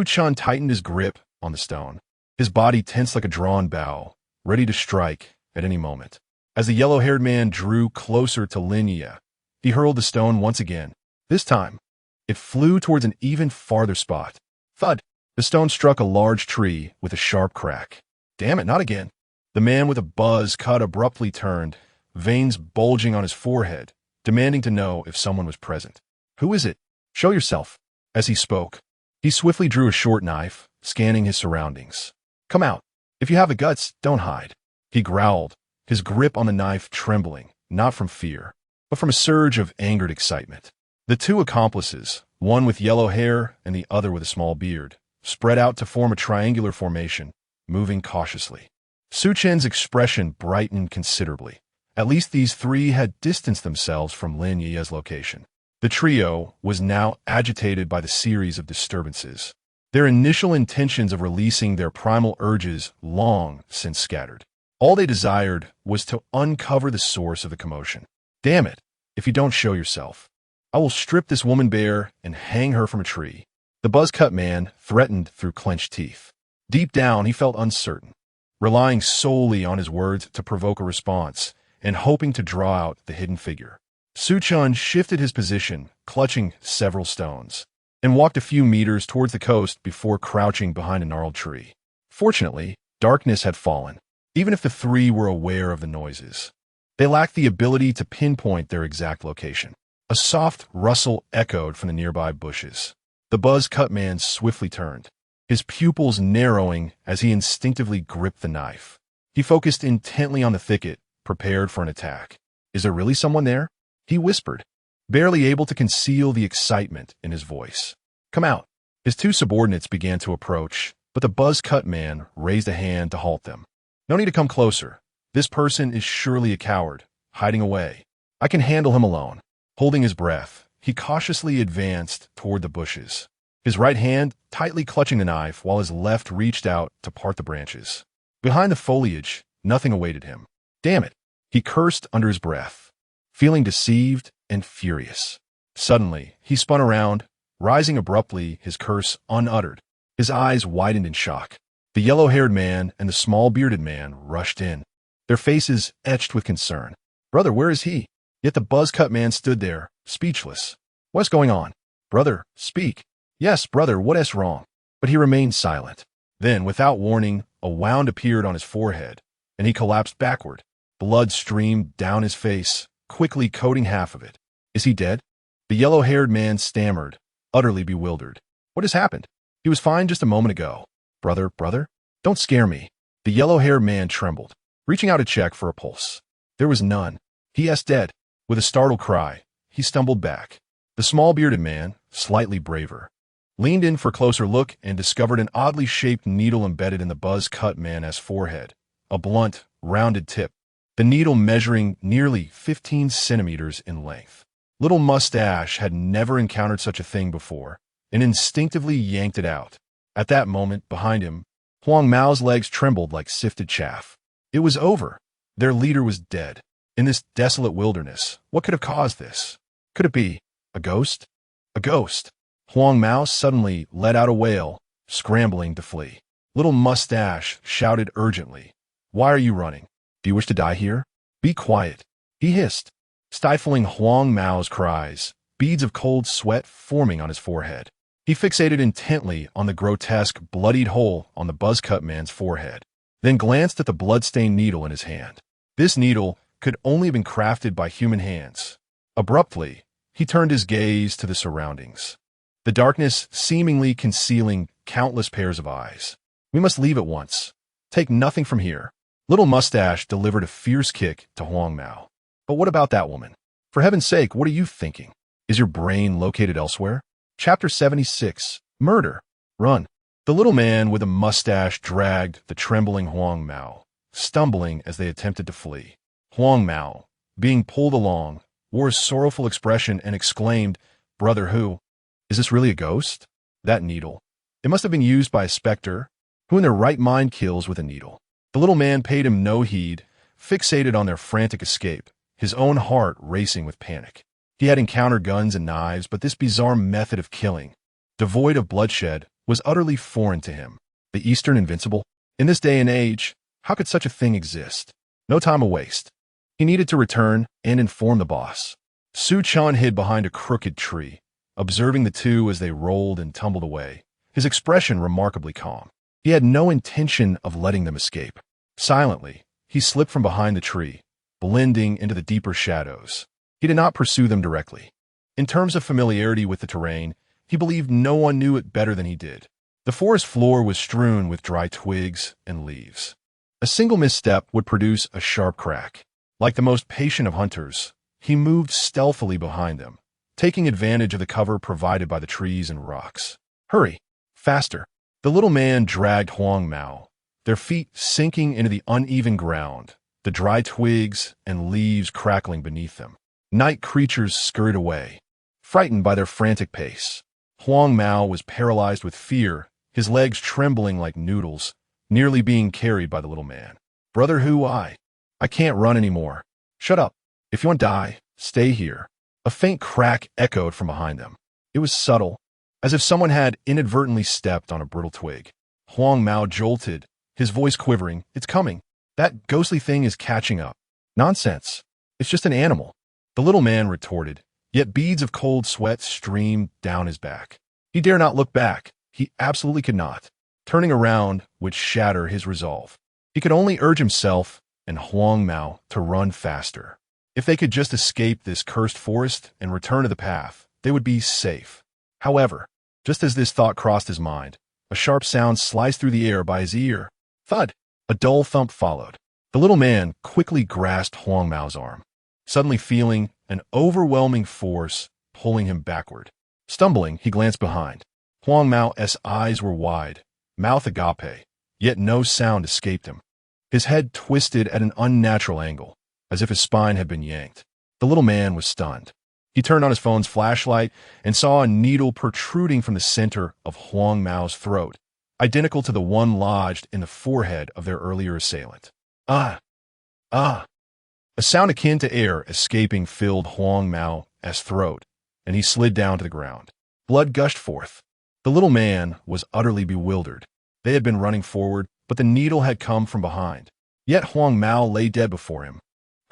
Chen tightened his grip on the stone, his body tense like a drawn bow, ready to strike at any moment. As the yellow-haired man drew closer to Lin Yueyue, he hurled the stone once again. This time, it flew towards an even farther spot. Thud! The stone struck a large tree with a sharp crack. Damn it, not again. The man with a buzz cut abruptly turned, veins bulging on his forehead, demanding to know if someone was present. "Who is it? Show yourself." As he spoke, he swiftly drew a short knife, scanning his surroundings. "Come out. If you have the guts, don't hide," he growled, his grip on the knife trembling, not from fear, but from a surge of angered excitement. The two accomplices, one with yellow hair and the other with a small beard, spread out to form a triangular formation, moving cautiously. Chen's expression brightened considerably. At least these three had distanced themselves from Lin Yueye's location. The trio was now agitated by the series of disturbances, their initial intentions of releasing their primal urges long since scattered. All they desired was to uncover the source of the commotion. "Damn it, if you don't show yourself, I will strip this woman bare and hang her from a tree," the buzz-cut man threatened through clenched teeth. Deep down, he felt uncertain, relying solely on his words to provoke a response and hoping to draw out the hidden figure. Chen shifted his position, clutching several stones, and walked a few meters towards the coast before crouching behind a gnarled tree. Fortunately, darkness had fallen, even if the three were aware of the noises. They lacked the ability to pinpoint their exact location. A soft rustle echoed from the nearby bushes. The buzz-cut man swiftly turned, his pupils narrowing as he instinctively gripped the knife. He focused intently on the thicket, prepared for an attack. "Is there really someone there?" he whispered, barely able to conceal the excitement in his voice. "Come out." His two subordinates began to approach, but the buzz-cut man raised a hand to halt them. "No need to come closer. This person is surely a coward, hiding away. I can handle him alone." Holding his breath, he cautiously advanced toward the bushes, his right hand tightly clutching the knife while his left reached out to part the branches. Behind the foliage, nothing awaited him. "Damn it," he cursed under his breath, feeling deceived and furious. Suddenly, he spun around, rising abruptly, his curse unuttered. His eyes widened in shock. The yellow-haired man and the small-bearded man rushed in, their faces etched with concern. "Brother, where is he?" Yet the buzz-cut man stood there, speechless. "What's going on? Brother, speak." "Yes, brother, what is wrong?" But he remained silent. Then, without warning, a wound appeared on his forehead, and he collapsed backward. Blood streamed down his face, quickly coating half of it. "Is he dead?" The yellow-haired man stammered, utterly bewildered. "What has happened? He was fine just a moment ago." Brother, don't scare me." The yellow-haired man trembled, reaching out to check for a pulse. There was none. "He is dead." With a startled cry, he stumbled back. The small-bearded man, slightly braver, leaned in for a closer look and discovered an oddly shaped needle embedded in the buzz-cut man's forehead, a blunt, rounded tip, the needle measuring nearly 15 centimeters in length. Little Mustache had never encountered such a thing before and instinctively yanked it out. At that moment, behind him, Huang Mao's legs trembled like sifted chaff. It was over. Their leader was dead. In this desolate wilderness, what could have caused this? Could it be a ghost? A ghost. Huang Mao suddenly let out a wail, scrambling to flee. Little Mustache shouted urgently, "Why are you running? Do you wish to die here?" "Be quiet," he hissed, stifling Huang Mao's cries, beads of cold sweat forming on his forehead. He fixated intently on the grotesque, bloodied hole on the buzz-cut man's forehead, then glanced at the blood-stained needle in his hand. This needle could only have been crafted by human hands. Abruptly, he turned his gaze to the surroundings, the darkness seemingly concealing countless pairs of eyes. "We must leave at once. Take nothing from here." Little Mustache delivered a fierce kick to Huang Mao. "But what about that woman? For heaven's sake, what are you thinking? Is your brain located elsewhere?" Chapter 76. Murder. Run. The little man with a mustache dragged the trembling Huang Mao, stumbling as they attempted to flee. Huang Mao, being pulled along, wore a sorrowful expression and exclaimed, "Brother who?" Is this really a ghost? That needle. It must have been used by a specter. Who in their right mind kills with a needle? The little man paid him no heed, fixated on their frantic escape, his own heart racing with panic. He had encountered guns and knives, but this bizarre method of killing, devoid of bloodshed, was utterly foreign to him. The Eastern invincible? In this day and age, how could such a thing exist? No time to waste. He needed to return and inform the boss. Su Chen hid behind a crooked tree, observing the two as they rolled and tumbled away, his expression remarkably calm. He had no intention of letting them escape. Silently, he slipped from behind the tree, blending into the deeper shadows. He did not pursue them directly. In terms of familiarity with the terrain, he believed no one knew it better than he did. The forest floor was strewn with dry twigs and leaves. A single misstep would produce a sharp crack. Like the most patient of hunters, he moved stealthily behind them, taking advantage of the cover provided by the trees and rocks. Hurry! Faster! The little man dragged Huang Mao, their feet sinking into the uneven ground, the dry twigs and leaves crackling beneath them. Night creatures scurried away, frightened by their frantic pace. Huang Mao was paralyzed with fear, his legs trembling like noodles, nearly being carried by the little man. Brother Hu, I can't run anymore. Shut up. If you want to die, stay here. A faint crack echoed from behind them. It was subtle, as if someone had inadvertently stepped on a brittle twig. Huang Mao jolted, his voice quivering. It's coming. That ghostly thing is catching up. Nonsense. It's just an animal. The little man retorted, yet beads of cold sweat streamed down his back. He dare not look back. He absolutely could not. Turning around would shatter his resolve. He could only urge himself and Huang Mao to run faster. If they could just escape this cursed forest and return to the path, they would be safe. However, just as this thought crossed his mind, a sharp sound sliced through the air by his ear. Thud! A dull thump followed. The little man quickly grasped Huang Mao's arm, suddenly feeling an overwhelming force pulling him backward. Stumbling, he glanced behind. Huang Mao's eyes were wide, mouth agape, yet no sound escaped him. His head twisted at an unnatural angle, as if his spine had been yanked. The little man was stunned. He turned on his phone's flashlight and saw a needle protruding from the center of Huang Mao's throat, identical to the one lodged in the forehead of their earlier assailant. Ah! Ah! A sound akin to air escaping filled Huang Mao's throat, and he slid down to the ground. Blood gushed forth. The little man was utterly bewildered. They had been running forward, but the needle had come from behind. Yet Huang Mao lay dead before him.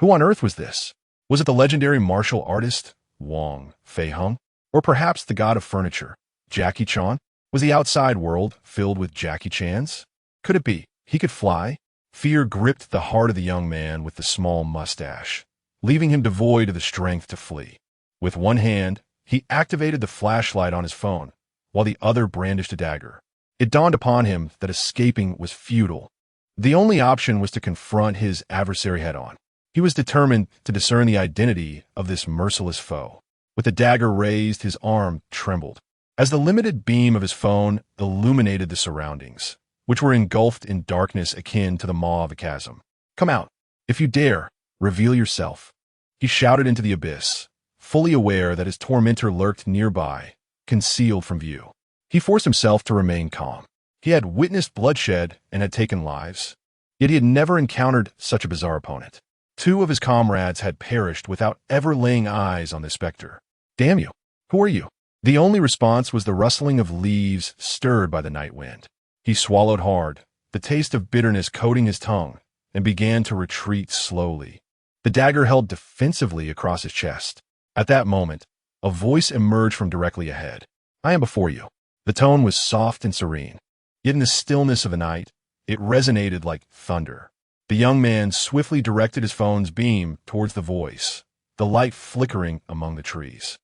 Who on earth was this? Was it the legendary martial artist, Wang Feiheng? Or perhaps the god of furniture, Jackie Chan? Was the outside world filled with Jackie Chans? Could it be he could fly? Fear gripped the heart of the young man with the small mustache, leaving him devoid of the strength to flee. With one hand, he activated the flashlight on his phone, while the other brandished a dagger. It dawned upon him that escaping was futile. The only option was to confront his adversary head-on. He was determined to discern the identity of this merciless foe. With the dagger raised, his arm trembled, as the limited beam of his phone illuminated the surroundings, which were engulfed in darkness akin to the maw of a chasm. Come out. If you dare, reveal yourself. He shouted into the abyss, fully aware that his tormentor lurked nearby, concealed from view. He forced himself to remain calm. He had witnessed bloodshed and had taken lives, yet he had never encountered such a bizarre opponent. 2 of his comrades had perished without ever laying eyes on the specter. Damn you! Who are you? The only response was the rustling of leaves stirred by the night wind. He swallowed hard, the taste of bitterness coating his tongue, and began to retreat slowly, the dagger held defensively across his chest. At that moment, a voice emerged from directly ahead. I am before you. The tone was soft and serene, yet in the stillness of the night, it resonated like thunder. The young man swiftly directed his phone's beam towards the voice, the light flickering among the trees,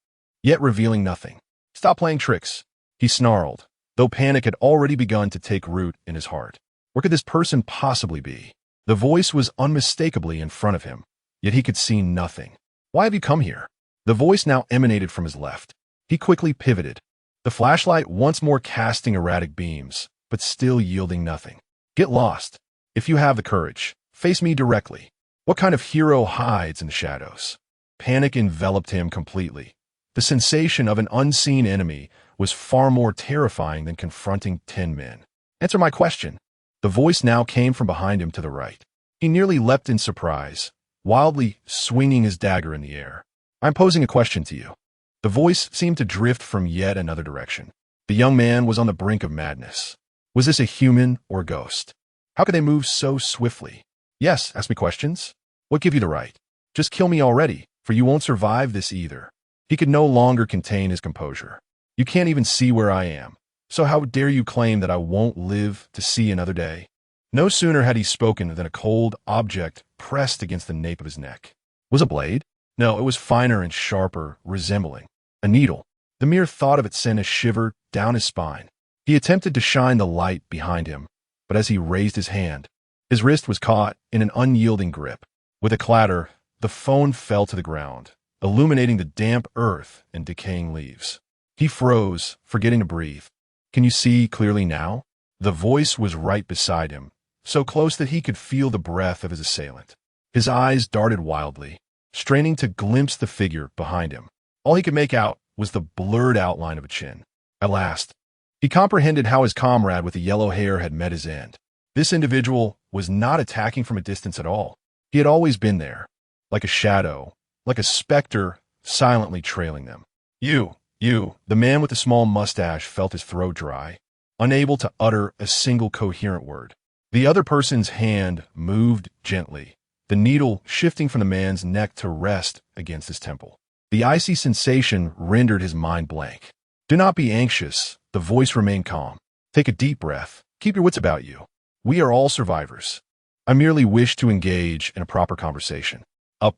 yet revealing nothing. Stop playing tricks, he snarled, though panic had already begun to take root in his heart. Where could this person possibly be? The voice was unmistakably in front of him, yet he could see nothing. Why have you come here? The voice now emanated from his left. He quickly pivoted, the flashlight once more casting erratic beams, but still yielding nothing. Get lost. If you have the courage, face me directly. What kind of hero hides in the shadows? Panic enveloped him completely. The sensation of an unseen enemy was far more terrifying than confronting 10 men. Answer my question. The voice now came from behind him to the right. He nearly leapt in surprise, wildly swinging his dagger in the air. I'm posing a question to you. The voice seemed to drift from yet another direction. The young man was on the brink of madness. Was this a human or a ghost? How could they move so swiftly? Yes, ask me questions. What give you the right? Just kill me already, for you won't survive this either. He could no longer contain his composure. You can't even see where I am. So how dare you claim that I won't live to see another day? No sooner had he spoken than a cold object pressed against the nape of his neck. Was it a blade? No, it was finer and sharper, resembling a needle. The mere thought of it sent a shiver down his spine. He attempted to shine the light behind him, but as he raised his hand, his wrist was caught in an unyielding grip. With a clatter, the phone fell to the ground, illuminating the damp earth and decaying leaves. He froze, forgetting to breathe. Can you see clearly now? The voice was right beside him, so close that he could feel the breath of his assailant. His eyes darted wildly, straining to glimpse the figure behind him. All he could make out was the blurred outline of a chin. At last, he comprehended how his comrade with the yellow hair had met his end. This individual was not attacking from a distance at all. He had always been there, like a shadow, like a specter, silently trailing them. You, the man with the small mustache felt his throat dry, unable to utter a single coherent word. The other person's hand moved gently, the needle shifting from the man's neck to rest against his temple. The icy sensation rendered his mind blank. Do not be anxious, the voice remained calm. Take a deep breath. Keep your wits about you. We are all survivors. I merely wish to engage in a proper conversation. How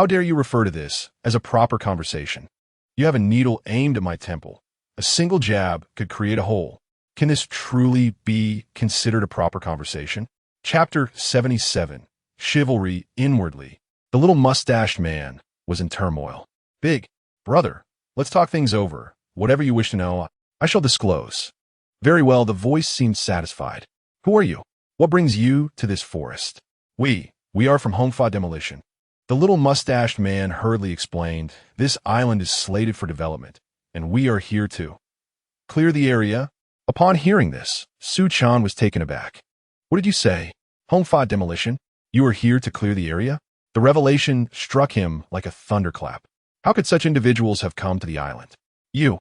dare you refer to this as a proper conversation? You have a needle aimed at my temple. A single jab could create a hole. Can this truly be considered a proper conversation? Chapter 77. Chivalry Inwardly. The little mustached man was in turmoil. Big brother, let's talk things over. Whatever you wish to know, I shall disclose. Very well, the voice seemed satisfied. Who are you? What brings you to this forest? We are from Hongfa Demolition. The little mustached man hurriedly explained, this island is slated for development, and we are here to clear the area. Upon hearing this, Su Chan was taken aback. What did you say? Hongfa Demolition? You are here to clear the area? The revelation struck him like a thunderclap. How could such individuals have come to the island? You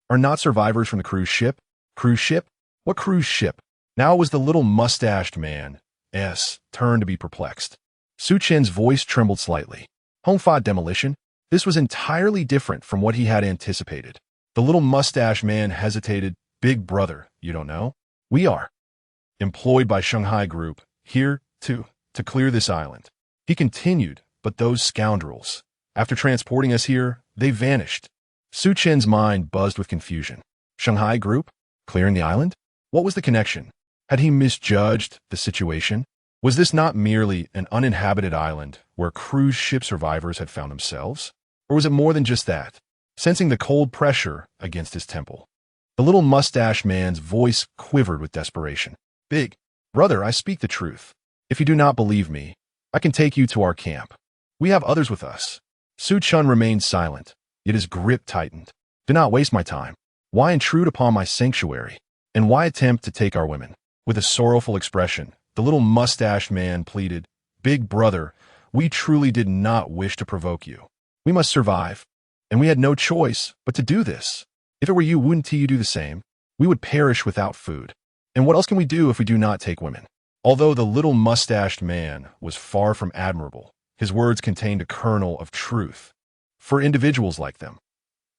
are not survivors from the cruise ship? Cruise ship? What cruise ship? Now it was the little mustached man's turn to be perplexed. Su Chen's voice trembled slightly. Hongfa Demolition? This was entirely different from what he had anticipated. The little mustached man hesitated. Big brother, you don't know? We are employed by Shanghai Group, here to clear this island. He continued, but those scoundrels, after transporting us here, they vanished. Su Chen's mind buzzed with confusion. Shanghai Group? Clearing the island? What was the connection? Had he misjudged the situation? Was this not merely an uninhabited island where cruise ship survivors had found themselves? Or was it more than just that? Sensing the cold pressure against his temple, the little mustached man's voice quivered with desperation. Big brother, I speak the truth. If you do not believe me, I can take you to our camp. We have others with us. Su Chun remained silent, yet his grip tightened. Do not waste my time. Why intrude upon my sanctuary? And why attempt to take our women? With a sorrowful expression, the little mustached man pleaded, Big brother, we truly did not wish to provoke you. We must survive, and we had no choice but to do this. If it were you, wouldn't you do the same? We would perish without food. And what else can we do if we do not take women? Although the little mustached man was far from admirable, his words contained a kernel of truth. For individuals like them,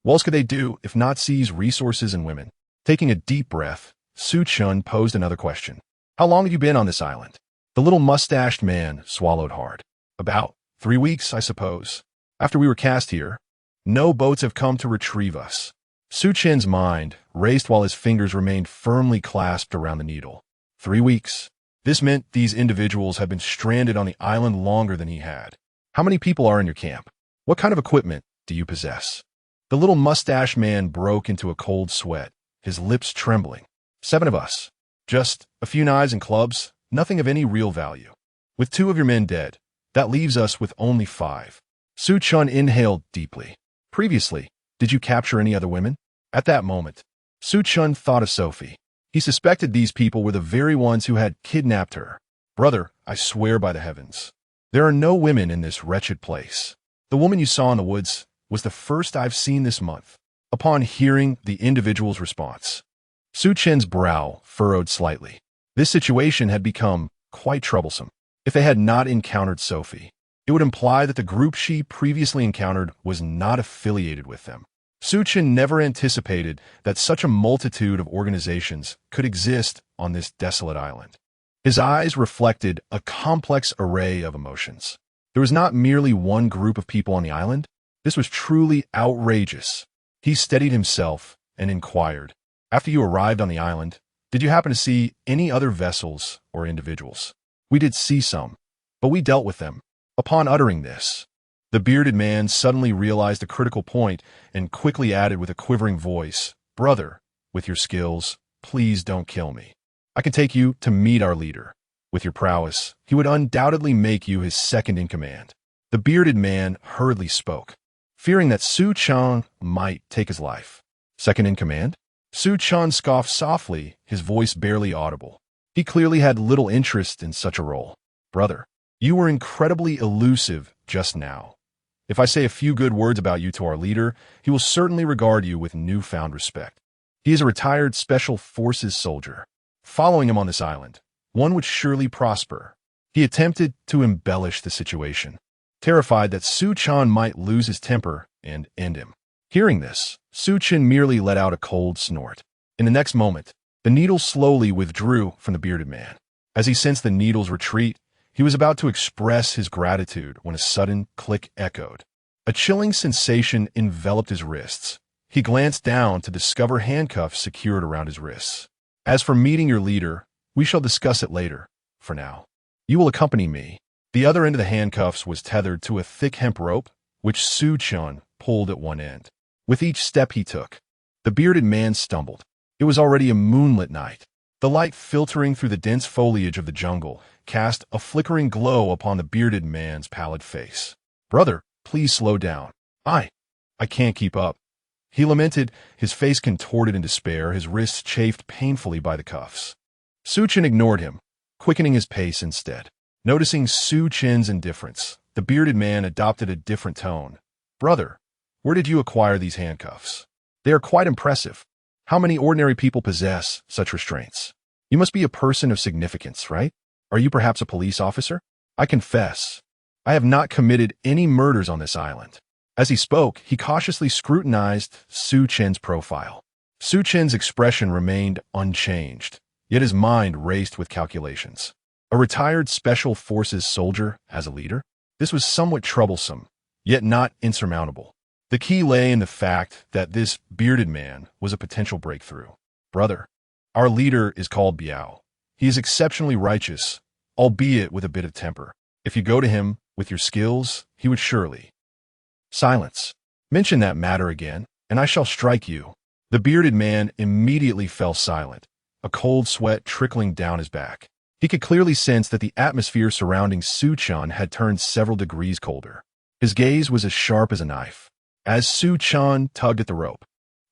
what else could they do if not seize resources and women? Taking a deep breath, Su Chun posed another question. How long have you been on this island? The little mustached man swallowed hard. About 3 weeks, I suppose. After we were cast here, no boats have come to retrieve us. Su Chen's mind raced while his fingers remained firmly clasped around the needle. 3 weeks. This meant these individuals had been stranded on the island longer than he had. How many people are in your camp? What kind of equipment do you possess? The little mustached man broke into a cold sweat, his lips trembling. 7 of us. Just a few knives and clubs, nothing of any real value. With 2 of your men dead, that leaves us with only 5. Su Chun inhaled deeply. Previously, did you capture any other women? At that moment, Su Chen thought of Sophie. He suspected these people were the very ones who had kidnapped her. Brother, I swear by the heavens, there are no women in this wretched place. The woman you saw in the woods was the first I've seen this month. Upon hearing the individual's response, Su Chen's brow furrowed slightly. This situation had become quite troublesome. If they had not encountered Sophie, it would imply that the group she previously encountered was not affiliated with them. Su Chen never anticipated that such a multitude of organizations could exist on this desolate island. His eyes reflected a complex array of emotions. There was not merely one group of people on the island. This was truly outrageous. He steadied himself and inquired, after you arrived on the island, did you happen to see any other vessels or individuals? We did see some, but we dealt with them. Upon uttering this, the bearded man suddenly realized a critical point and quickly added with a quivering voice, Brother, with your skills, please don't kill me. I can take you to meet our leader. With your prowess, he would undoubtedly make you his second in command. The bearded man hurriedly spoke, fearing that Su Chen might take his life. Second in command? Su Chen scoffed softly, his voice barely audible. He clearly had little interest in such a role. Brother, you were incredibly elusive just now. If I say a few good words about you to our leader, he will certainly regard you with newfound respect. He is a retired Special Forces soldier. Following him on this island, one would surely prosper. He attempted to embellish the situation, terrified that Su Chen might lose his temper and end him. Hearing this, Su Chen merely let out a cold snort. In the next moment, the needle slowly withdrew from the bearded man. As he sensed the needle's retreat, he was about to express his gratitude when a sudden click echoed. A chilling sensation enveloped his wrists. He glanced down to discover handcuffs secured around his wrists. As for meeting your leader, we shall discuss it later. For now, you will accompany me. The other end of the handcuffs was tethered to a thick hemp rope, which Su Chen pulled at one end. With each step he took, the bearded man stumbled. It was already a moonlit night. The light filtering through the dense foliage of the jungle cast a flickering glow upon the bearded man's pallid face. Brother, please slow down. I can't keep up. He lamented, his face contorted in despair, his wrists chafed painfully by the cuffs. Su Chen ignored him, quickening his pace instead. Noticing Su Chen's indifference, the bearded man adopted a different tone. Brother, where did you acquire these handcuffs? They are quite impressive. How many ordinary people possess such restraints? You must be a person of significance, right? Are you perhaps a police officer? I confess, I have not committed any murders on this island. As he spoke, he cautiously scrutinized Su Chen's profile. Su Chen's expression remained unchanged, yet his mind raced with calculations. A retired Special Forces soldier as a leader? This was somewhat troublesome, yet not insurmountable. The key lay in the fact that this bearded man was a potential breakthrough. Brother, our leader is called Biao. He is exceptionally righteous, albeit with a bit of temper. If you go to him with your skills, he would surely. Silence. Mention that matter again, and I shall strike you. The bearded man immediately fell silent, a cold sweat trickling down his back. He could clearly sense that the atmosphere surrounding Su Chen had turned several degrees colder. His gaze was as sharp as a knife. As Su Chen tugged at the rope,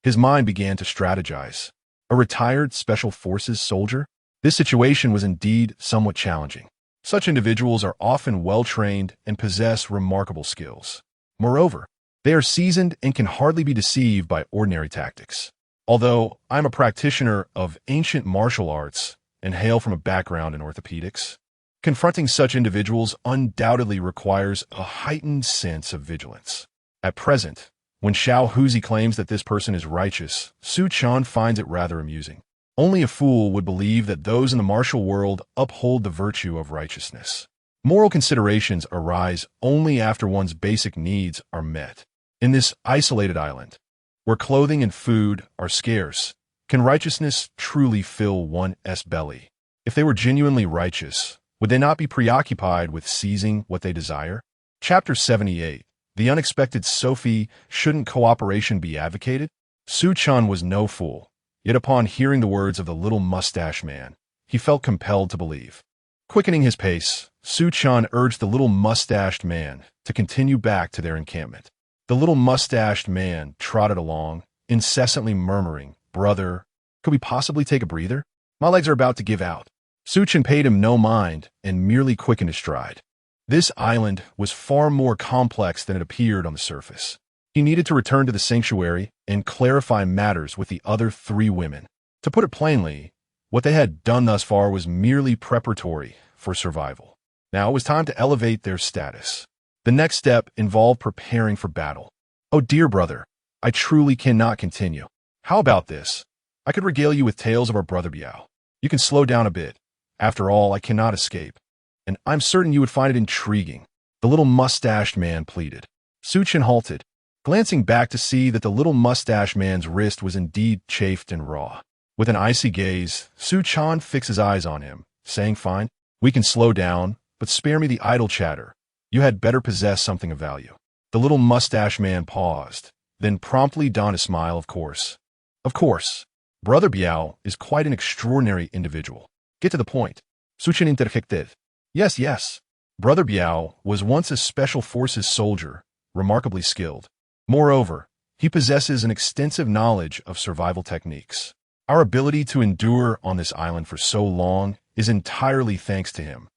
his mind began to strategize. A retired Special Forces soldier? This situation was indeed somewhat challenging. Such individuals are often well-trained and possess remarkable skills. Moreover, they are seasoned and can hardly be deceived by ordinary tactics. Although I'm a practitioner of ancient martial arts and hail from a background in orthopedics, confronting such individuals undoubtedly requires a heightened sense of vigilance. At present, when Xiao Huzi claims that this person is righteous, Su Chen finds it rather amusing. Only a fool would believe that those in the martial world uphold the virtue of righteousness. Moral considerations arise only after one's basic needs are met. In this isolated island, where clothing and food are scarce, can righteousness truly fill one's belly? If they were genuinely righteous, would they not be preoccupied with seizing what they desire? Chapter 78. The unexpected Sophie, shouldn't cooperation be advocated? Su Chen was no fool. Yet upon hearing the words of the little mustache man, he felt compelled to believe. Quickening his pace, Su Chen urged the little mustached man to continue back to their encampment. The little mustached man trotted along, incessantly murmuring, "Brother, could we possibly take a breather? My legs are about to give out." Su Chen paid him no mind and merely quickened his stride. This island was far more complex than it appeared on the surface. He needed to return to the sanctuary and clarify matters with the other 3 women. To put it plainly, what they had done thus far was merely preparatory for survival. Now it was time to elevate their status. The next step involved preparing for battle. "Oh dear brother, I truly cannot continue. How about this? I could regale you with tales of our brother Biao. You can slow down a bit. After all, I cannot escape. And I'm certain you would find it intriguing," the little mustached man pleaded. Su Chen halted, glancing back to see that the little mustached man's wrist was indeed chafed and raw. With an icy gaze, Su Chen fixed his eyes on him, saying, "Fine, we can slow down, but spare me the idle chatter. You had better possess something of value." The little mustache man paused, then promptly donned a smile. "Of course. Of course. Brother Biao is quite an extraordinary individual. Get to the point." Su Chen interjected. "Yes, yes. Brother Biao was once a special forces soldier, remarkably skilled. Moreover, he possesses an extensive knowledge of survival techniques. Our ability to endure on this island for so long is entirely thanks to him."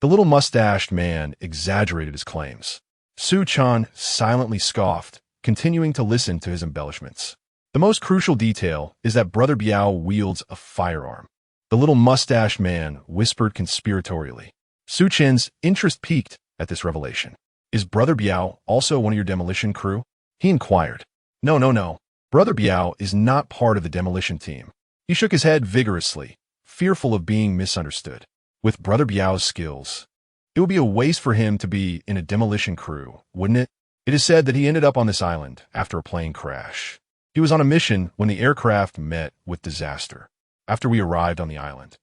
The little mustached man exaggerated his claims. Su Chen silently scoffed, continuing to listen to his embellishments. "The most crucial detail is that Brother Biao wields a firearm," the little mustached man whispered conspiratorially. Su Chen's interest piqued at this revelation. "Is Brother Biao also one of your demolition crew?" he inquired. No. Brother Biao is not part of the demolition team." He shook his head vigorously, fearful of being misunderstood. "With Brother Biao's skills, it would be a waste for him to be in a demolition crew, wouldn't it? It is said that he ended up on this island after a plane crash. He was on a mission when the aircraft met with disaster. After we arrived on the island,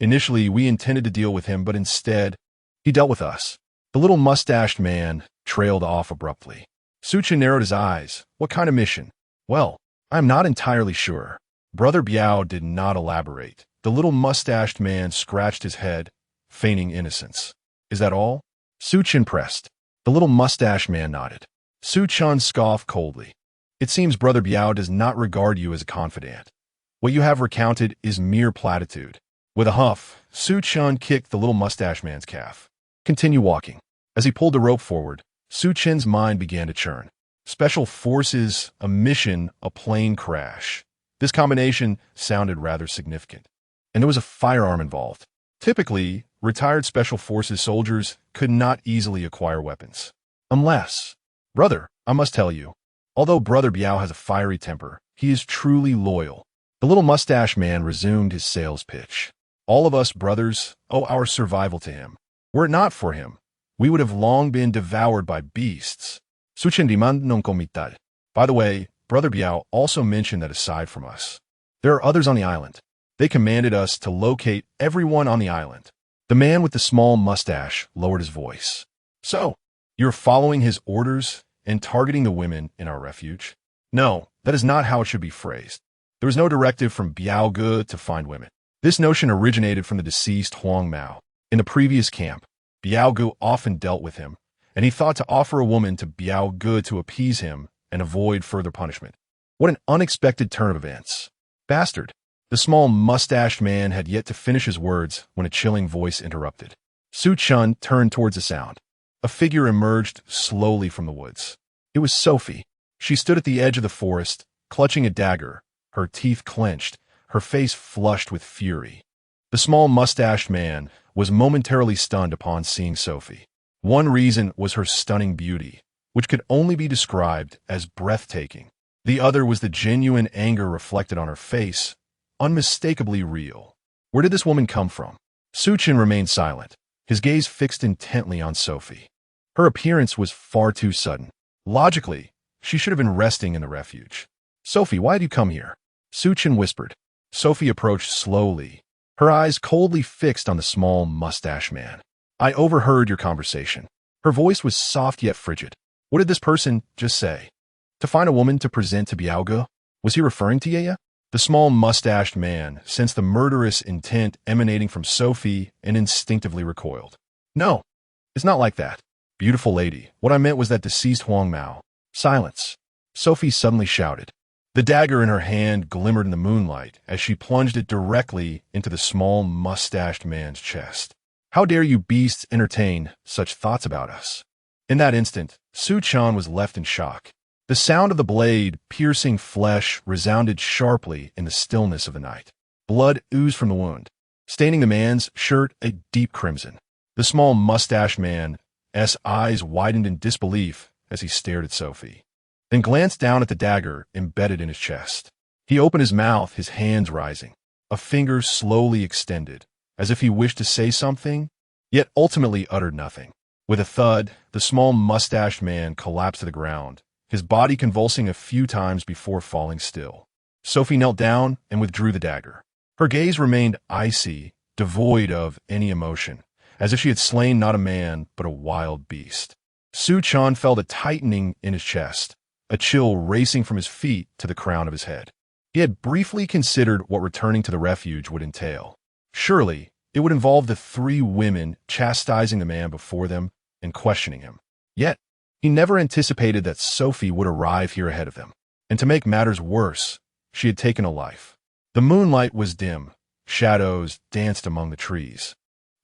initially we intended to deal with him, but instead, he dealt with us." The little mustached man trailed off abruptly. Su Chen narrowed his eyes. "What kind of mission?" "Well, I'm not entirely sure." Brother Biao did not elaborate. The little mustached man scratched his head, feigning innocence. "Is that all?" Su Chen pressed. The little mustached man nodded. Su Chen scoffed coldly. "It seems Brother Biao does not regard you as a confidant. What you have recounted is mere platitude." With a huff, Su Chen kicked the little mustached man's calf. "Continue walking." As he pulled the rope forward, Su Chen's mind began to churn. Special forces, a mission, a plane crash. This combination sounded rather significant. And there was a firearm involved. Typically, retired special forces soldiers could not easily acquire weapons. Unless, "Brother, I must tell you, although Brother Biao has a fiery temper, he is truly loyal." The little mustache man resumed his sales pitch. "All of us brothers owe our survival to him. Were it not for him, we would have long been devoured by beasts." Su Chen demand non comital. By the way, Brother Biao also mentioned that aside from us, there are others on the island. They commanded us to locate everyone on the island. The man with the small mustache lowered his voice. "So, you're following his orders and targeting the women in our refuge?" "No, that is not how it should be phrased. There was no directive from Biao Ge to find women. This notion originated from the deceased Huang Mao. In the previous camp, Biao Ge often dealt with him, and he thought to offer a woman to Biao Ge to appease him and avoid further punishment. What an unexpected turn of events. Bastard." The small mustached man had yet to finish his words when a chilling voice interrupted. Su Chen turned towards the sound. A figure emerged slowly from the woods. It was Sophie. She stood at the edge of the forest, clutching a dagger, her teeth clenched, her face flushed with fury. The small mustached man was momentarily stunned upon seeing Sophie. One reason was her stunning beauty, which could only be described as breathtaking. The other was the genuine anger reflected on her face, unmistakably real. Where did this woman come from? Su Chen remained silent, his gaze fixed intently on Sophie. Her appearance was far too sudden. Logically, she should have been resting in the refuge. "Sophie, why did you come here?" Su Chen whispered. Sophie approached slowly, her eyes coldly fixed on the small mustache man. "I overheard your conversation." Her voice was soft yet frigid. "What did this person just say?" "To find a woman to present to Biao Ge?" Was he referring to Yeye? The small mustached man sensed the murderous intent emanating from Sophie and instinctively recoiled. "No, it's not like that. Beautiful lady, what I meant was that deceased Huang Mao." Silence. Sophie suddenly shouted. The dagger in her hand glimmered in the moonlight as she plunged it directly into the small, mustached man's chest. How dare you beasts entertain such thoughts about us? In that instant, Su Chen was left in shock. The sound of the blade piercing flesh resounded sharply in the stillness of the night. Blood oozed from the wound, staining the man's shirt a deep crimson. The small mustached man's eyes widened in disbelief as he stared at Sophie, then glanced down at the dagger embedded in his chest. He opened his mouth, his hands rising. A finger slowly extended, as if he wished to say something, yet ultimately uttered nothing. With a thud, the small mustached man collapsed to the ground, his body convulsing a few times before falling still. Sophie knelt down and withdrew the dagger. Her gaze remained icy, devoid of any emotion, as if she had slain not a man but a wild beast. Su Chen felt a tightening in his chest, a chill racing from his feet to the crown of his head. He had briefly considered what returning to the refuge would entail. Surely, it would involve the three women chastising the man before them and questioning him. Yet, he never anticipated that Sophie would arrive here ahead of them. And to make matters worse, she had taken a life. The moonlight was dim, shadows danced among the trees,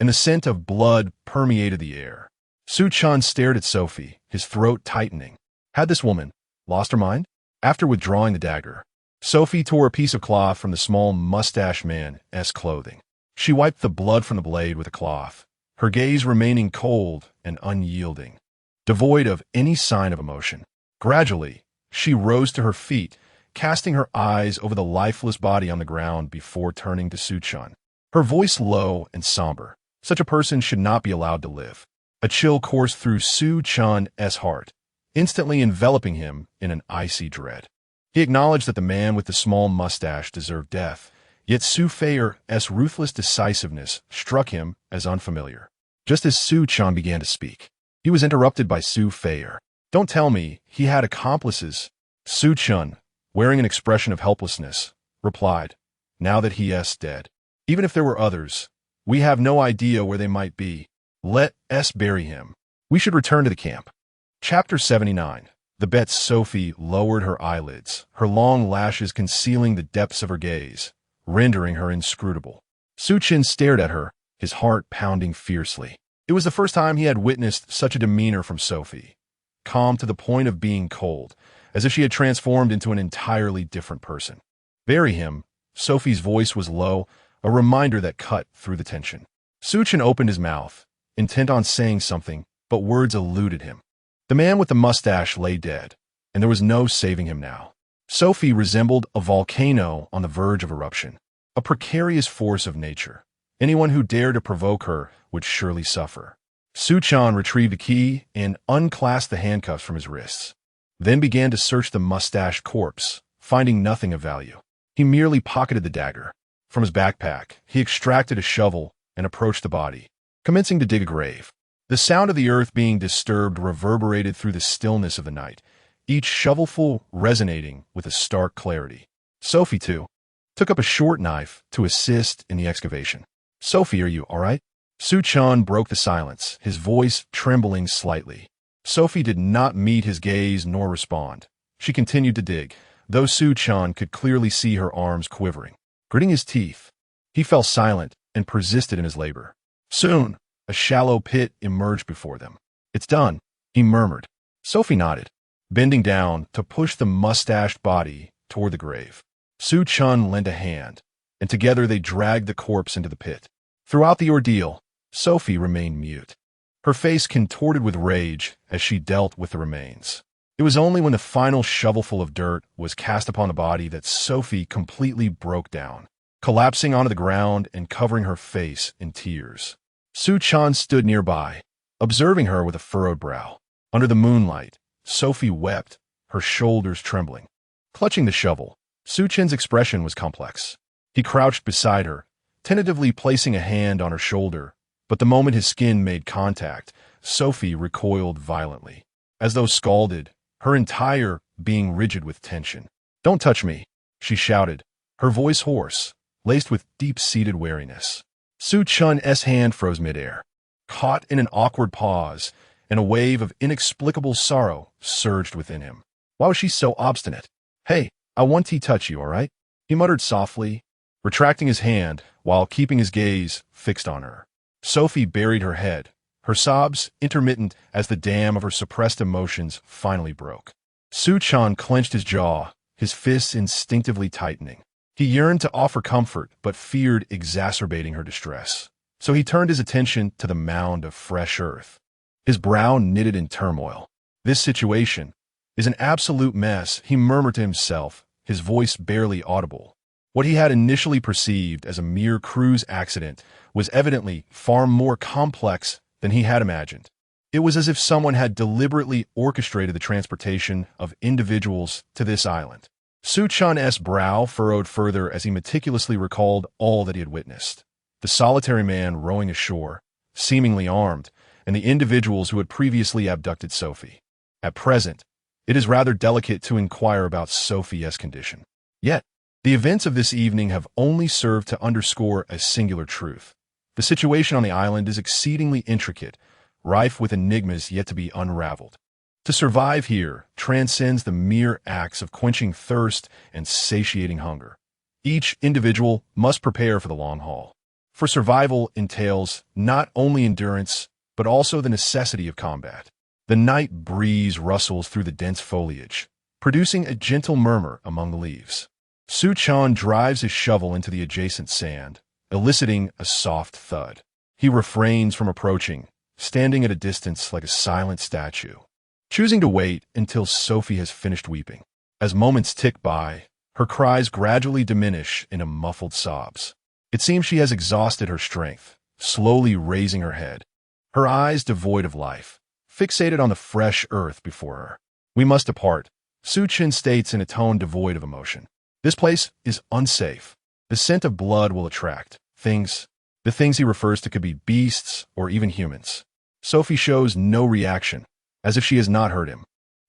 and the scent of blood permeated the air. Su Chen stared at Sophie, his throat tightening. Had this woman lost her mind? After withdrawing the dagger, Sophie tore a piece of cloth from the small mustached man's clothing. She wiped the blood from the blade with a cloth, her gaze remaining cold and unyielding, devoid of any sign of emotion. Gradually, she rose to her feet, casting her eyes over the lifeless body on the ground before turning to Su Chen. Her voice low and somber. Such a person should not be allowed to live. A chill coursed through Su Chen's heart, instantly enveloping him in an icy dread. He acknowledged that the man with the small mustache deserved death, yet Su Feier's ruthless decisiveness struck him as unfamiliar. Just as Su Chen began to speak, he was interrupted by Su Feier. Don't tell me he had accomplices. Su Chen, wearing an expression of helplessness, replied, now that he is dead. Even if there were others, we have no idea where they might be. Let us bury him. We should return to the camp. Chapter 79. The bet. Sophie lowered her eyelids, her long lashes concealing the depths of her gaze, rendering her inscrutable. Su Chen stared at her, his heart pounding fiercely. It was the first time he had witnessed such a demeanor from Sophie, calm to the point of being cold, as if she had transformed into an entirely different person. Bury him. Sophie's voice was low, a reminder that cut through the tension. Su Chen opened his mouth, intent on saying something, but words eluded him. The man with the mustache lay dead, and there was no saving him now. Sophie resembled a volcano on the verge of eruption, a precarious force of nature. Anyone who dared to provoke her would surely suffer. Su Chen retrieved the key and unclasped the handcuffs from his wrists, then began to search the mustached corpse, finding nothing of value. He merely pocketed the dagger. From his backpack, he extracted a shovel and approached the body, commencing to dig a grave. The sound of the earth being disturbed reverberated through the stillness of the night, each shovelful resonating with a stark clarity. Sophie, too, took up a short knife to assist in the excavation. Sophie, are you all right? Su Chen broke the silence, his voice trembling slightly. Sophie did not meet his gaze nor respond. She continued to dig, though Su Chen could clearly see her arms quivering. Gritting his teeth, he fell silent and persisted in his labor. Soon, a shallow pit emerged before them. It's done, he murmured. Sophie nodded, bending down to push the mustached body toward the grave. Su Chen lent a hand, and together they dragged the corpse into the pit. Throughout the ordeal, Sophie remained mute, her face contorted with rage as she dealt with the remains. It was only when the final shovelful of dirt was cast upon the body that Sophie completely broke down, collapsing onto the ground and covering her face in tears. Su Chen stood nearby, observing her with a furrowed brow. Under the moonlight, Sophie wept, her shoulders trembling. Clutching the shovel, Su Chen's expression was complex. He crouched beside her, tentatively placing a hand on her shoulder, but the moment his skin made contact, Sophie recoiled violently, as though scalded, her entire being rigid with tension. Don't touch me, she shouted, her voice hoarse, laced with deep-seated wariness. Su Chen's hand froze midair. Caught in an awkward pause, and a wave of inexplicable sorrow surged within him. Why was she so obstinate? "Hey, I want to touch you, all right?" he muttered softly, retracting his hand while keeping his gaze fixed on her. Sophie buried her head, her sobs intermittent as the dam of her suppressed emotions finally broke. Su Chan clenched his jaw, his fists instinctively tightening. He yearned to offer comfort, but feared exacerbating her distress. So he turned his attention to the mound of fresh earth. His brow knitted in turmoil. "This situation is an absolute mess," he murmured to himself, his voice barely audible. What he had initially perceived as a mere cruise accident was evidently far more complex than he had imagined. It was as if someone had deliberately orchestrated the transportation of individuals to this island. Su Chan's brow furrowed further as he meticulously recalled all that he had witnessed. The solitary man rowing ashore, seemingly armed, and the individuals who had previously abducted Sophie. At present, it is rather delicate to inquire about Sophie's condition. Yet, the events of this evening have only served to underscore a singular truth. The situation on the island is exceedingly intricate, rife with enigmas yet to be unraveled. To survive here transcends the mere acts of quenching thirst and satiating hunger. Each individual must prepare for the long haul. For survival entails not only endurance, but also the necessity of combat. The night breeze rustles through the dense foliage, producing a gentle murmur among the leaves. Su Chan drives his shovel into the adjacent sand, eliciting a soft thud. He refrains from approaching, standing at a distance like a silent statue, choosing to wait until Sophie has finished weeping. As moments tick by, her cries gradually diminish into muffled sobs. It seems she has exhausted her strength, slowly raising her head, her eyes devoid of life, fixated on the fresh earth before her. "We must depart," Su Chen states in a tone devoid of emotion. "This place is unsafe. The scent of blood will attract things." The things he refers to could be beasts or even humans. Sophie shows no reaction, as if she has not heard him.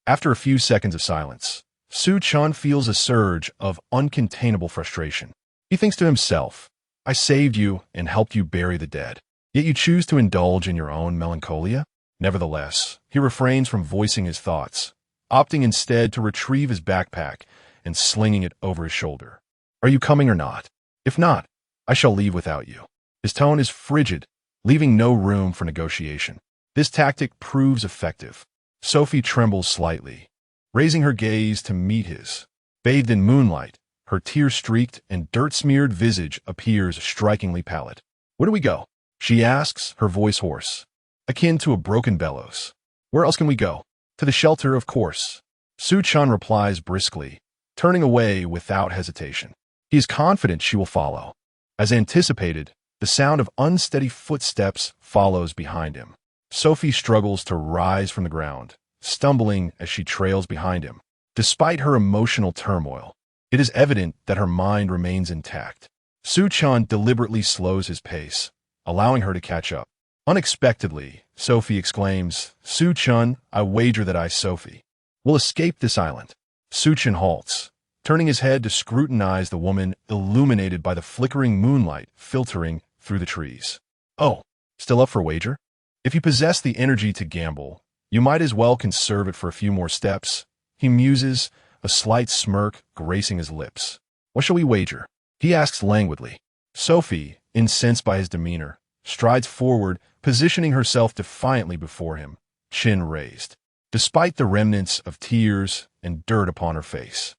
After a few seconds of silence, Su Chan feels a surge of uncontainable frustration. He thinks to himself, "I saved you and helped you bury the dead, yet you choose to indulge in your own melancholia?" Nevertheless, he refrains from voicing his thoughts, opting instead to retrieve his backpack and slinging it over his shoulder. "Are you coming or not? If not, I shall leave without you." His tone is frigid, leaving no room for negotiation. This tactic proves effective. Sophie trembles slightly, raising her gaze to meet his. Bathed in moonlight, her tear-streaked and dirt-smeared visage appears strikingly pallid. "Where do we go?" she asks, her voice hoarse, akin to a broken bellows. "Where else can we go?" "To the shelter, of course." Su Chan replies briskly, turning away without hesitation. He is confident she will follow. As anticipated, the sound of unsteady footsteps follows behind him. Sophie struggles to rise from the ground, stumbling as she trails behind him. Despite her emotional turmoil, it is evident that her mind remains intact. Su Chan deliberately slows his pace, allowing her to catch up. Unexpectedly, Sophie exclaims, "Su Chan, I wager that Sophie will escape this island." Su Chan halts, turning his head to scrutinize the woman illuminated by the flickering moonlight filtering through the trees. "Oh, still up for a wager? If you possess the energy to gamble, you might as well conserve it for a few more steps," he muses, a slight smirk gracing his lips. "What shall we wager?" he asks languidly. Sophie, incensed by his demeanor, strides forward, positioning herself defiantly before him, chin raised, despite the remnants of tears and dirt upon her face.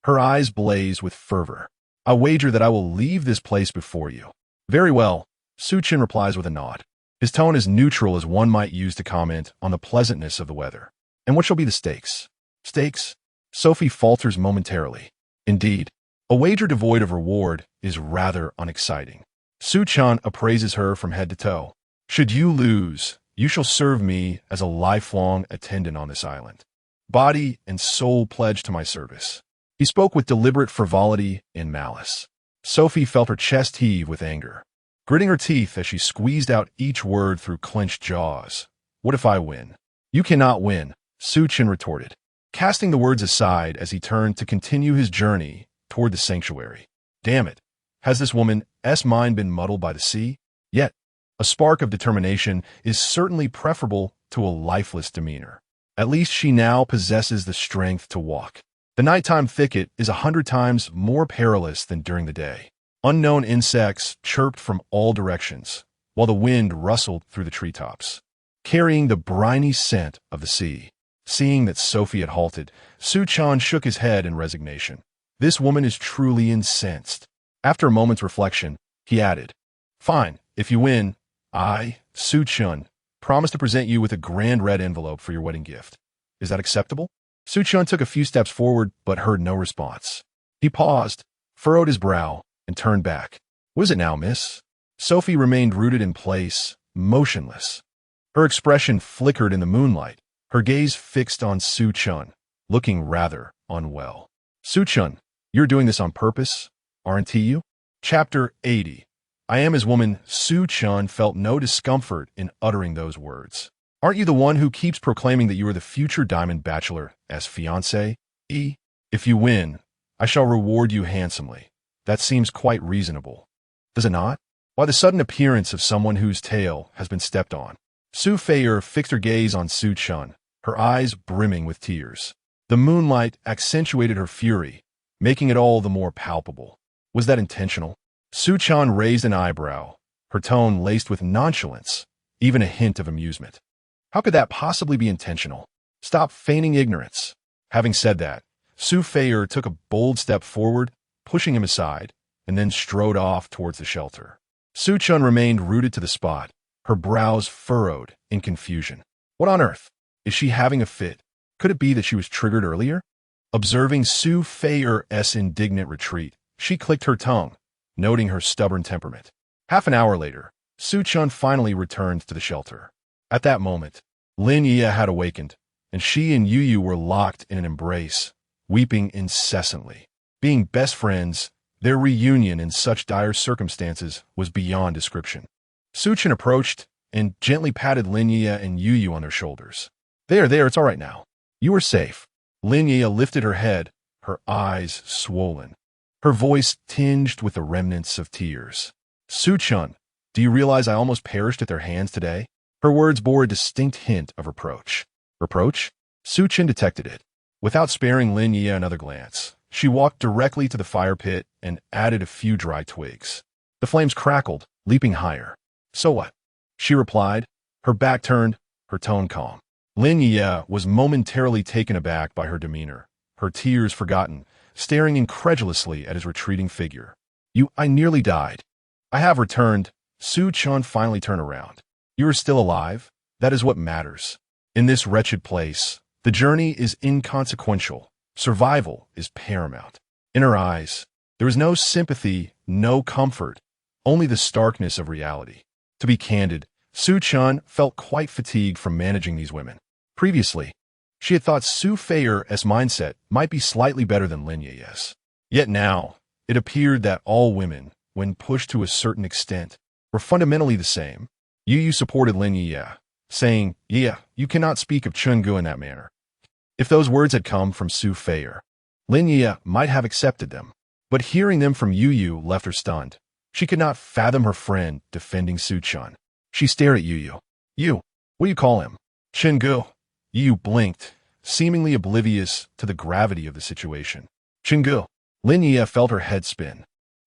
Her eyes blaze with fervor. "I wager that I will leave this place before you." "Very well," Su Chen replies with a nod. His tone is neutral as one might use to comment on the pleasantness of the weather. "And what shall be the stakes?" "Stakes?" Sophie falters momentarily. Indeed, a wager devoid of reward is rather unexciting. Su Chan appraises her from head to toe. "Should you lose, you shall serve me as a lifelong attendant on this island. Body and soul pledged to my service." He spoke with deliberate frivolity and malice. Sophie felt her chest heave with anger, gritting her teeth as she squeezed out each word through clenched jaws. "What if I win?" "You cannot win," Su Chen retorted, casting the words aside as he turned to continue his journey toward the sanctuary. Damn it, has this woman's mind been muddled by the sea? Yet, a spark of determination is certainly preferable to a lifeless demeanor. At least she now possesses the strength to walk. The nighttime thicket is 100 times more perilous than during the day. Unknown insects chirped from all directions, while the wind rustled through the treetops, carrying the briny scent of the sea. Seeing that Sophie had halted, Su Chen shook his head in resignation. This woman is truly incensed. After a moment's reflection, he added, "Fine, if you win, I, Su Chen, promise to present you with a grand red envelope for your wedding gift. Is that acceptable?" Su Chen took a few steps forward but heard no response. He paused, furrowed his brow, and turned back. "What is it now, miss?" Sophie remained rooted in place, motionless. Her expression flickered in the moonlight, her gaze fixed on Su Chen, looking rather unwell. "Su Chen, you're doing this on purpose, aren't you?" Chapter 80. I am his woman. Su Chen felt no discomfort in uttering those words. "Aren't you the one who keeps proclaiming that you are the future diamond bachelor as fiancé? If you win, I shall reward you handsomely. That seems quite reasonable. Does it not? Why the sudden appearance of someone whose tail has been stepped on?" Su Feier fixed her gaze on Su Chen, her eyes brimming with tears. The moonlight accentuated her fury, making it all the more palpable. Was that intentional? Su Chen raised an eyebrow, her tone laced with nonchalance, even a hint of amusement. How could that possibly be intentional? Stop feigning ignorance. Having said that, Su Feier took a bold step forward, pushing him aside, and then strode off towards the shelter. Su Chen remained rooted to the spot, her brows furrowed in confusion. What on earth? Is she having a fit? Could it be that she was triggered earlier? Observing Su Feier's indignant retreat, she clicked her tongue, noting her stubborn temperament. Half an hour later, Su Chen finally returned to the shelter. At that moment, Lin Yueyue had awakened, and she and Yueyue were locked in an embrace, weeping incessantly. Being best friends, their reunion in such dire circumstances was beyond description. Su Chen approached and gently patted Lin Yueyue and Yueyue on their shoulders. There, it's all right now. You are safe." Lin Yueyue lifted her head, her eyes swollen, her voice tinged with the remnants of tears. "Su Chen, do you realize I almost perished at their hands today?" Her words bore a distinct hint of reproach. Reproach? Su Chen detected it. Without sparing Lin Yueyue another glance, she walked directly to the fire pit and added a few dry twigs. The flames crackled, leaping higher. "So what?" she replied, her back turned, her tone calm. Lin Yueyue was momentarily taken aback by her demeanor, her tears forgotten, staring incredulously at his retreating figure. I nearly died. I have returned." Su Chen finally turned around. "You are still alive? That is what matters. In this wretched place, the journey is inconsequential. Survival is paramount." In her eyes, there was no sympathy, no comfort, only the starkness of reality. To be candid, Su Chen felt quite fatigued from managing these women. Previously, she had thought Su Feier's mindset might be slightly better than Lin Yueyue's. Yet now, it appeared that all women, when pushed to a certain extent, were fundamentally the same. Yueyue supported Lin Yueyue, saying, "Yeah, you cannot speak of Chungu in that manner." If those words had come from Su Feier, Lin Yueyue might have accepted them. But hearing them from Yueyue left her stunned. She could not fathom her friend defending Su Chen. She stared at Yueyue. "You, what do you call him?" "Chungu." Yueyue blinked, seemingly oblivious to the gravity of the situation. "Chungu." Lin Yueyue felt her head spin.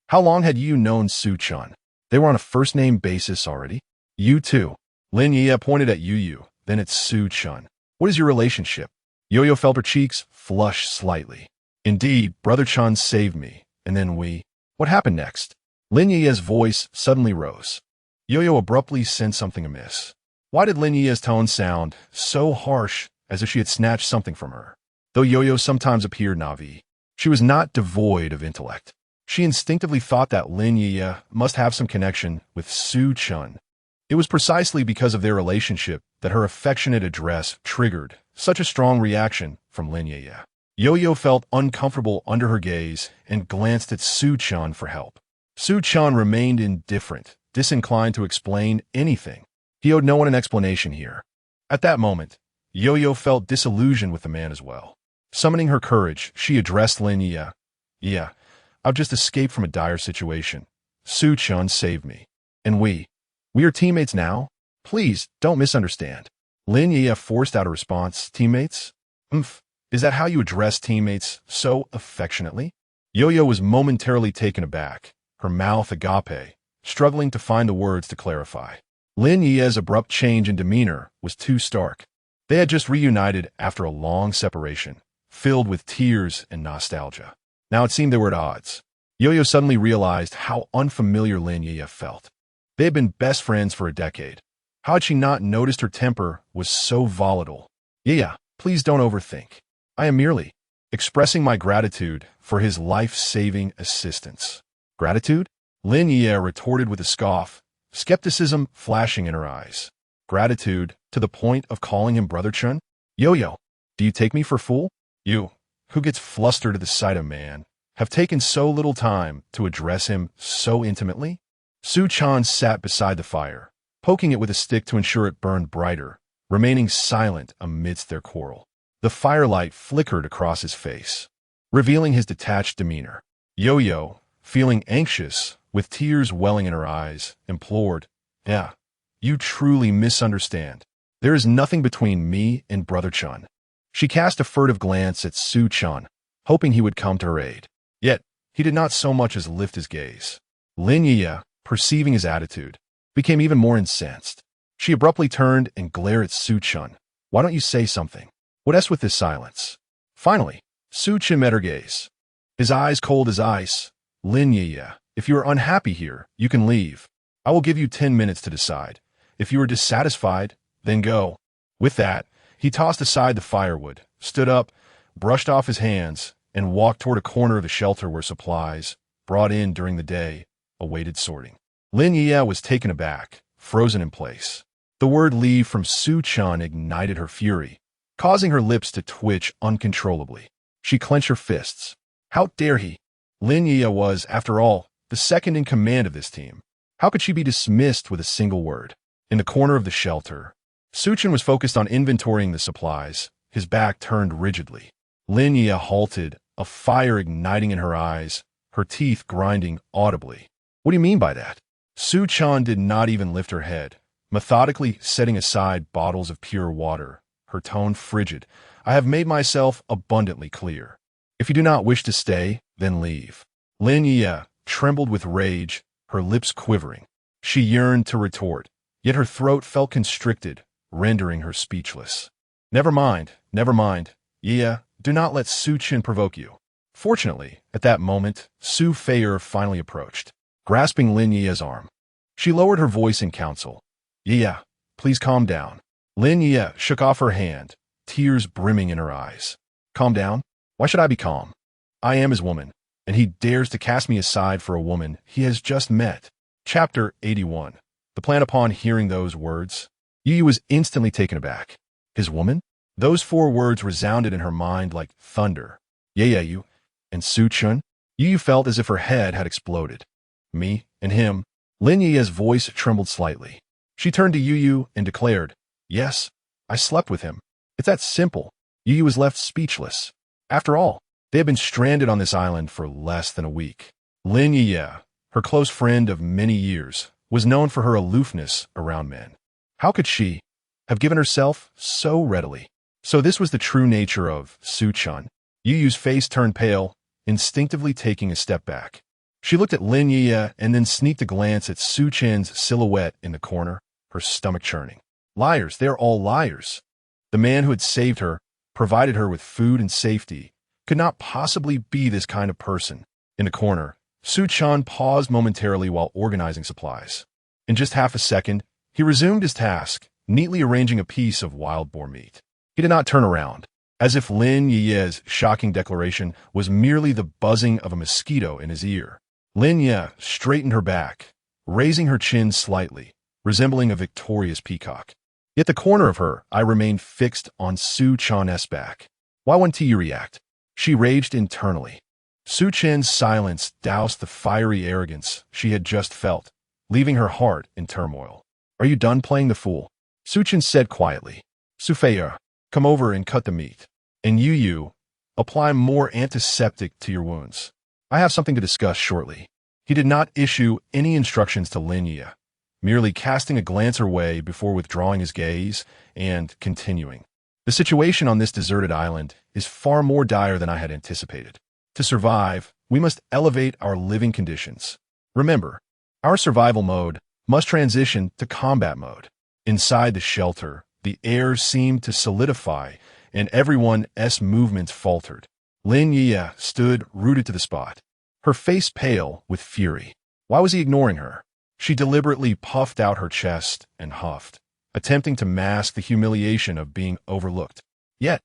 How long had Yueyue known Su Chen? They were on a first-name basis already. "You too." Lin Yueyue pointed at Yueyue, then at Su Chen. "What is your relationship?" Yueyue felt her cheeks flush slightly. "Indeed, Brother Chen saved me, and then we—" "What happened next?" Lin Yueye's voice suddenly rose. Yueyue abruptly sensed something amiss. Why did Lin Yueye's tone sound so harsh, as if she had snatched something from her? Though Yueyue sometimes appeared naive, she was not devoid of intellect. She instinctively thought that Lin Yueyue must have some connection with Su Chen. It was precisely because of their relationship that her affectionate address triggered such a strong reaction from Lin Yueyue. Yueyue felt uncomfortable under her gaze and glanced at Su Chen for help. Su Chen remained indifferent, disinclined to explain anything. He owed no one an explanation here. At that moment, Yueyue felt disillusioned with the man as well. Summoning her courage, she addressed Lin Yueyue. "Yeah, I've just escaped from a dire situation. Su Chen saved me. And we are teammates now? Please, don't misunderstand." Lin Yueyue forced out a response. Teammates? Umph. Is that how you address teammates so affectionately? Yo-Yo was momentarily taken aback, her mouth agape, struggling to find the words to clarify. Lin Yueye's abrupt change in demeanor was too stark. They had just reunited after a long separation, filled with tears and nostalgia. Now it seemed they were at odds. Yo-Yo suddenly realized how unfamiliar Lin Yueyue felt. They had been best friends for a decade. How had she not noticed her temper was so volatile? Yeah, please don't overthink. I am merely expressing my gratitude for his life-saving assistance. Gratitude? Lin Yueyue retorted with a scoff, skepticism flashing in her eyes. Gratitude to the point of calling him Brother Chen? Yo-Yo, do you take me for a fool? You, who gets flustered at the sight of man, have taken so little time to address him so intimately? Su Chan sat beside the fire, poking it with a stick to ensure it burned brighter, remaining silent amidst their quarrel. The firelight flickered across his face, revealing his detached demeanor. Yo-Yo, feeling anxious, with tears welling in her eyes, implored, "Yeah, you truly misunderstand. There is nothing between me and Brother Chen." She cast a furtive glance at Su Chan, hoping he would come to her aid. Yet, he did not so much as lift his gaze. Lin Yueyue, perceiving his attitude, became even more incensed. She abruptly turned and glared at Su Chan. "Why don't you say something? What's with this silence?" Finally, Su Chan met her gaze, his eyes cold as ice. "Lin Yueyue, if you are unhappy here, you can leave. I will give you 10 minutes to decide. If you are dissatisfied, then go." With that, he tossed aside the firewood, stood up, brushed off his hands, and walked toward a corner of the shelter where supplies, brought in during the day, awaited sorting. Lin Yueyue was taken aback, frozen in place. The word leave from Su Chan ignited her fury, causing her lips to twitch uncontrollably. She clenched her fists. How dare he? Lin Yueyue was, after all, the second in command of this team. How could she be dismissed with a single word? In the corner of the shelter, Su Chan was focused on inventorying the supplies, his back turned rigidly. Lin Yueyue halted, a fire igniting in her eyes, her teeth grinding audibly. "What do you mean by that?" Su Chan did not even lift her head, methodically setting aside bottles of pure water, her tone frigid. "I have made myself abundantly clear. If you do not wish to stay, then leave." Lin Yueyue trembled with rage, her lips quivering. She yearned to retort, yet her throat felt constricted, rendering her speechless. Never mind, Yueyue, do not let Su Chan provoke you." Fortunately, at that moment, Su Feier finally approached, grasping Lin Yueye's arm. She lowered her voice in counsel. "Yueyue, please calm down." Lin Yueyue shook off her hand, tears brimming in her eyes. "Calm down? Why should I be calm? I am his woman, and he dares to cast me aside for a woman he has just met." Chapter 81. The plan. Upon hearing those words, Yueyue was instantly taken aback. His woman? Those 4 words resounded in her mind like thunder. Yueyue and Su Chan? Yueyue felt as if her head had exploded. Me and him? Lin Yueye's voice trembled slightly. She turned to Yueyue and declared, "Yes, I slept with him." It's that simple. Yueyue was left speechless. After all, they had been stranded on this island for less than a week. Lin Yueyue, her close friend of many years, was known for her aloofness around men. How could she have given herself so readily? So this was the true nature of Su Chan. Yueyue's face turned pale, instinctively taking a step back. She looked at Lin Yueyue and then sneaked a glance at Su Chan's silhouette in the corner, her stomach churning. Liars, they're all liars. The man who had saved her, provided her with food and safety, could not possibly be this kind of person. In the corner, Su Chan paused momentarily while organizing supplies. In just half a second, he resumed his task, neatly arranging a piece of wild boar meat. He did not turn around, as if Lin Yueye's shocking declaration was merely the buzzing of a mosquito in his ear. Lin Yueyue straightened her back, raising her chin slightly, resembling a victorious peacock. Yet the corner of her eye remained fixed on Su Chan's back. Why wouldn't he react? She raged internally. Su Chan's silence doused the fiery arrogance she had just felt, leaving her heart in turmoil. "Are you done playing the fool?" Su Chan said quietly. "Su Feier, come over and cut the meat. And Yueyue, apply more antiseptic to your wounds. I have something to discuss shortly." He did not issue any instructions to Lin Yueyue. merely casting a glance her way before withdrawing his gaze and continuing. The situation on this deserted island is far more dire than I had anticipated. To survive, we must elevate our living conditions. Remember, our survival mode must transition to combat mode. Inside the shelter, the air seemed to solidify, and everyone's movements faltered. Lin Yueyue stood rooted to the spot, her face pale with fury. Why was he ignoring her? She deliberately puffed out her chest and huffed, attempting to mask the humiliation of being overlooked. Yet,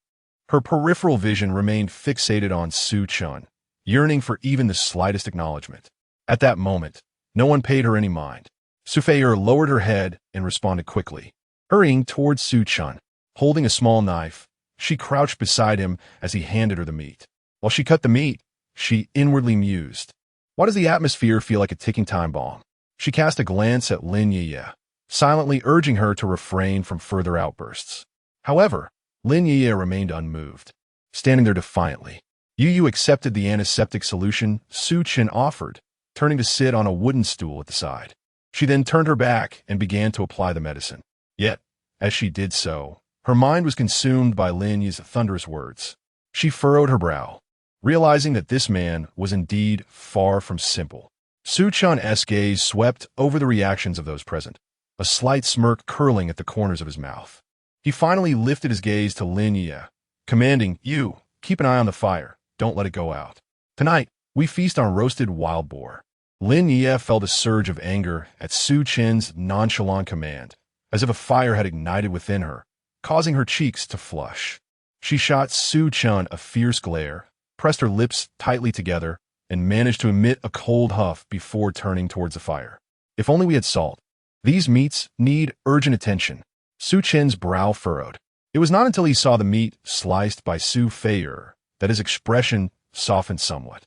her peripheral vision remained fixated on Chen, yearning for even the slightest acknowledgement. At that moment, no one paid her any mind. Feiyue lowered her head and responded quickly. Hurrying towards Chen, holding a small knife, she crouched beside him as he handed her the meat. While she cut the meat, she inwardly mused. Why does the atmosphere feel like a ticking time bomb? She cast a glance at Lin Yueyue, silently urging her to refrain from further outbursts. However, Lin Yueyue remained unmoved, standing there defiantly. Yueyue accepted the antiseptic solution Chen offered, turning to sit on a wooden stool at the side. She then turned her back and began to apply the medicine. Yet, as she did so, her mind was consumed by Lin Yueye's thunderous words. She furrowed her brow, realizing that this man was indeed far from simple. Chen's gaze swept over the reactions of those present, a slight smirk curling at the corners of his mouth. He finally lifted his gaze to Lin Yueyue, commanding, "You, keep an eye on the fire. Don't let it go out. Tonight, we feast on roasted wild boar." Lin Yueyue felt a surge of anger at Chen's nonchalant command, as if a fire had ignited within her, causing her cheeks to flush. She shot Chen a fierce glare, pressed her lips tightly together, and managed to emit a cold huff before turning towards the fire. If only we had salt. These meats need urgent attention. Chen's brow furrowed. It was not until he saw the meat sliced by Feiyue that his expression softened somewhat.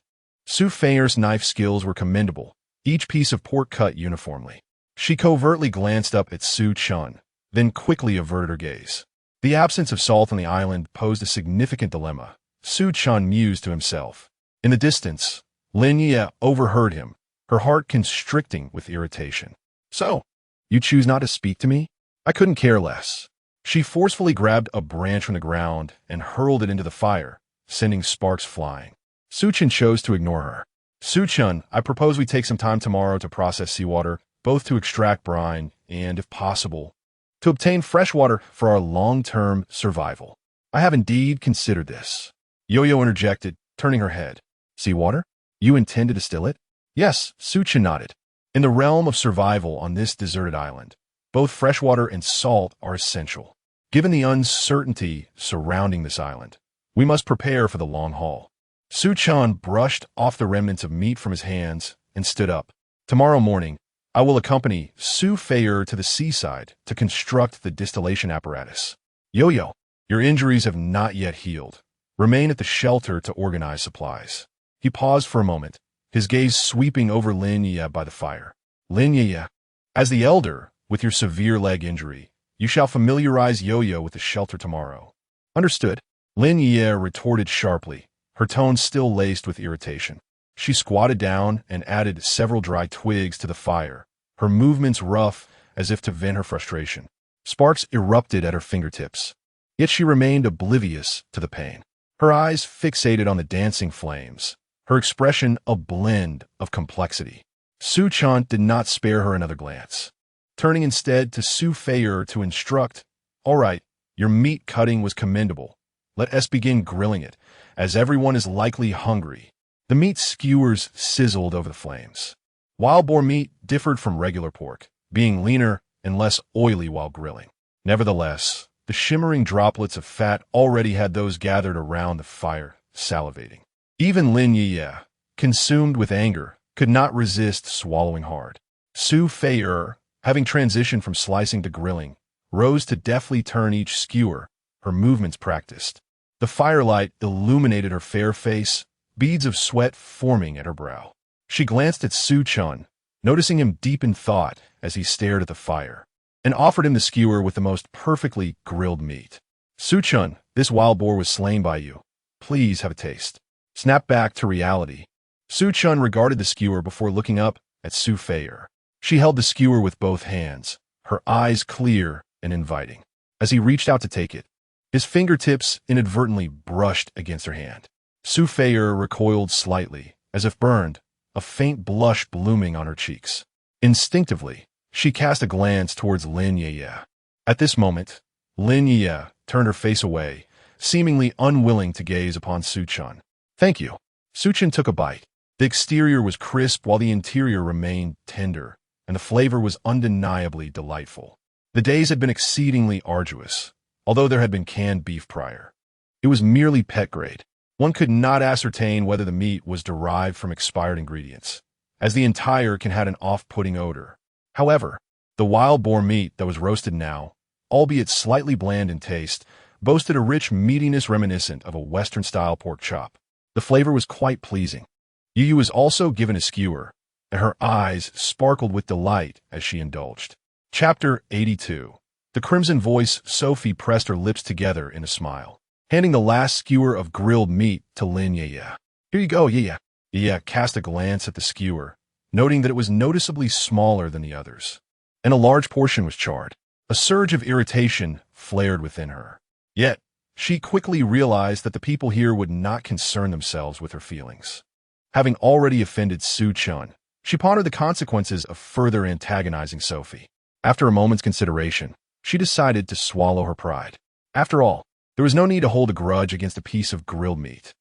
Feiyue's knife skills were commendable, each piece of pork cut uniformly. She covertly glanced up at Chen, then quickly averted her gaze. The absence of salt on the island posed a significant dilemma, Chen mused to himself. In the distance, Lin Yueyue overheard him, her heart constricting with irritation. "So, you choose not to speak to me? I couldn't care less." She forcefully grabbed a branch from the ground and hurled it into the fire, sending sparks flying. Chen chose to ignore her. "Chen, I propose we take some time tomorrow to process seawater, both to extract brine and, if possible, to obtain fresh water for our long-term survival." "I have indeed considered this," Yueyue interjected, turning her head. "Seawater? You intend to distill it?" "Yes," Chen nodded. "In the realm of survival on this deserted island, both freshwater and salt are essential. Given the uncertainty surrounding this island, we must prepare for the long haul." Chen brushed off the remnants of meat from his hands and stood up. "Tomorrow morning, I will accompany Feiyue to the seaside to construct the distillation apparatus. Yueyue, your injuries have not yet healed. Remain at the shelter to organize supplies." He paused for a moment, his gaze sweeping over Lin Yueyue by the fire. "Lin Yueyue, as the elder, with your severe leg injury, you shall familiarize Yueyue with the shelter tomorrow." "Understood," Lin Yueyue retorted sharply, her tone still laced with irritation. She squatted down and added several dry twigs to the fire, her movements rough as if to vent her frustration. Sparks erupted at her fingertips, yet she remained oblivious to the pain. Her eyes fixated on the dancing flames, her expression a blend of complexity. Chen did not spare her another glance, turning instead to Feiyue to instruct, "All right, your meat cutting was commendable. Let us begin grilling it, as everyone is likely hungry." The meat skewers sizzled over the flames. Wild boar meat differed from regular pork, being leaner and less oily while grilling. Nevertheless, the shimmering droplets of fat already had those gathered around the fire salivating. Even Lin Yueyue, consumed with anger, could not resist swallowing hard. Feiyue, having transitioned from slicing to grilling, rose to deftly turn each skewer, her movements practiced. The firelight illuminated her fair face, beads of sweat forming at her brow. She glanced at Chen, noticing him deep in thought as he stared at the fire, and offered him the skewer with the most perfectly grilled meat. "Chen, this wild boar was slain by you. Please have a taste." Snap back to reality. Chen regarded the skewer before looking up at Feiyue. She held the skewer with both hands, her eyes clear and inviting. As he reached out to take it, his fingertips inadvertently brushed against her hand. Su Feier recoiled slightly, as if burned, a faint blush blooming on her cheeks. Instinctively, she cast a glance towards Lin Yueyue. At this moment, Lin Yueyue turned her face away, seemingly unwilling to gaze upon Su Chen. "Thank you." Su Chen took a bite. The exterior was crisp while the interior remained tender, and the flavor was undeniably delightful. The days had been exceedingly arduous, although there had been canned beef prior. It was merely pet grade. One could not ascertain whether the meat was derived from expired ingredients, as the entire can had an off-putting odor. However, the wild boar meat that was roasted now, albeit slightly bland in taste, boasted a rich meatiness reminiscent of a Western-style pork chop. The flavor was quite pleasing. Yueyue was also given a skewer, and her eyes sparkled with delight as she indulged. Chapter 82. The crimson voice Sophie pressed her lips together in a smile, handing the last skewer of grilled meat to Lin Yueyue. "Here you go, Yueyue." Yueyue cast a glance at the skewer, noting that it was noticeably smaller than the others, and a large portion was charred. A surge of irritation flared within her. Yet, she quickly realized that the people here would not concern themselves with her feelings. Having already offended Su Chen, she pondered the consequences of further antagonizing Sophie. After a moment's consideration, she decided to swallow her pride. After all, there was no need to hold a grudge against a piece of grilled meat.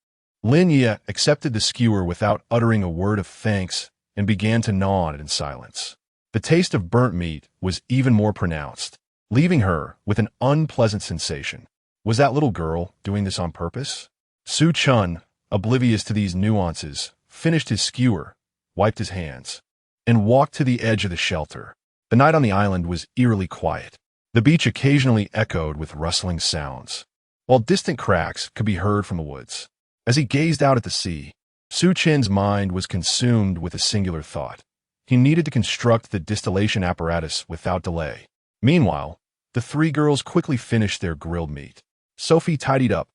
Lin Yueyue accepted the skewer without uttering a word of thanks and began to gnaw on it in silence. The taste of burnt meat was even more pronounced, leaving her with an unpleasant sensation. Was that little girl doing this on purpose? Su Chen, oblivious to these nuances, finished his skewer, wiped his hands, and walked to the edge of the shelter. The night on the island was eerily quiet. The beach occasionally echoed with rustling sounds, while distant cracks could be heard from the woods. As he gazed out at the sea, Su Chen's mind was consumed with a singular thought. He needed to construct the distillation apparatus without delay. Meanwhile, the three girls quickly finished their grilled meat. Sophie tidied up,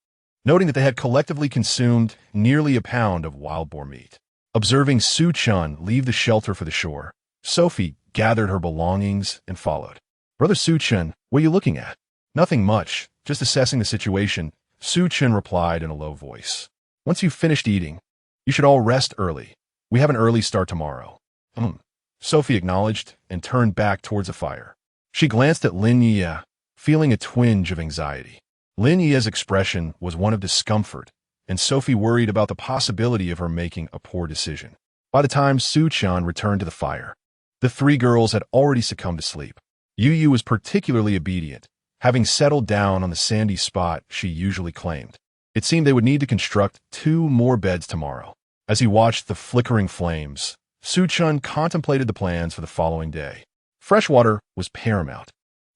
noting that they had collectively consumed nearly a pound of wild boar meat. Observing Su Chen leave the shelter for the shore, Sophie gathered her belongings and followed. "Brother Su Chen, what are you looking at?" "Nothing much, just assessing the situation," Su Chen replied in a low voice. "Once you've finished eating, you should all rest early. We have an early start tomorrow." Sophie acknowledged and turned back towards the fire. She glanced at Lin Yueyue, feeling a twinge of anxiety. Lin Yueye's expression was one of discomfort, and Sophie worried about the possibility of her making a poor decision. By the time Su Chen returned to the fire, the three girls had already succumbed to sleep. Yueyue was particularly obedient, having settled down on the sandy spot she usually claimed. It seemed they would need to construct 2 more beds tomorrow. As he watched the flickering flames, Su Chen contemplated the plans for the following day. Fresh water was paramount,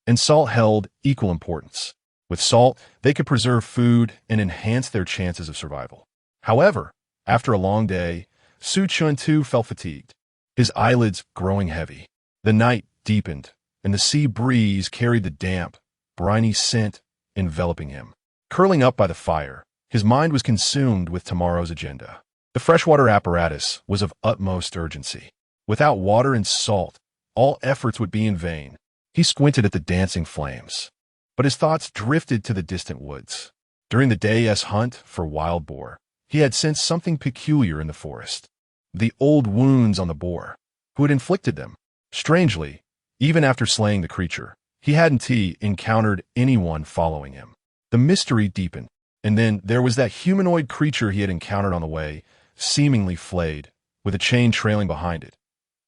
and salt held equal importance. With salt, they could preserve food and enhance their chances of survival. However, after a long day, Su Chen too felt fatigued, his eyelids growing heavy. The night deepened, and the sea breeze carried the damp, briny scent enveloping him. Curling up by the fire, his mind was consumed with tomorrow's agenda. The freshwater apparatus was of utmost urgency. Without water and salt, all efforts would be in vain. He squinted at the dancing flames, but his thoughts drifted to the distant woods. During the day's hunt for wild boar, he had sensed something peculiar in the forest. The old wounds on the boar, who had inflicted them. Strangely, even after slaying the creature, he hadn't encountered anyone following him. The mystery deepened, and then there was that humanoid creature he had encountered on the way, seemingly flayed, with a chain trailing behind it.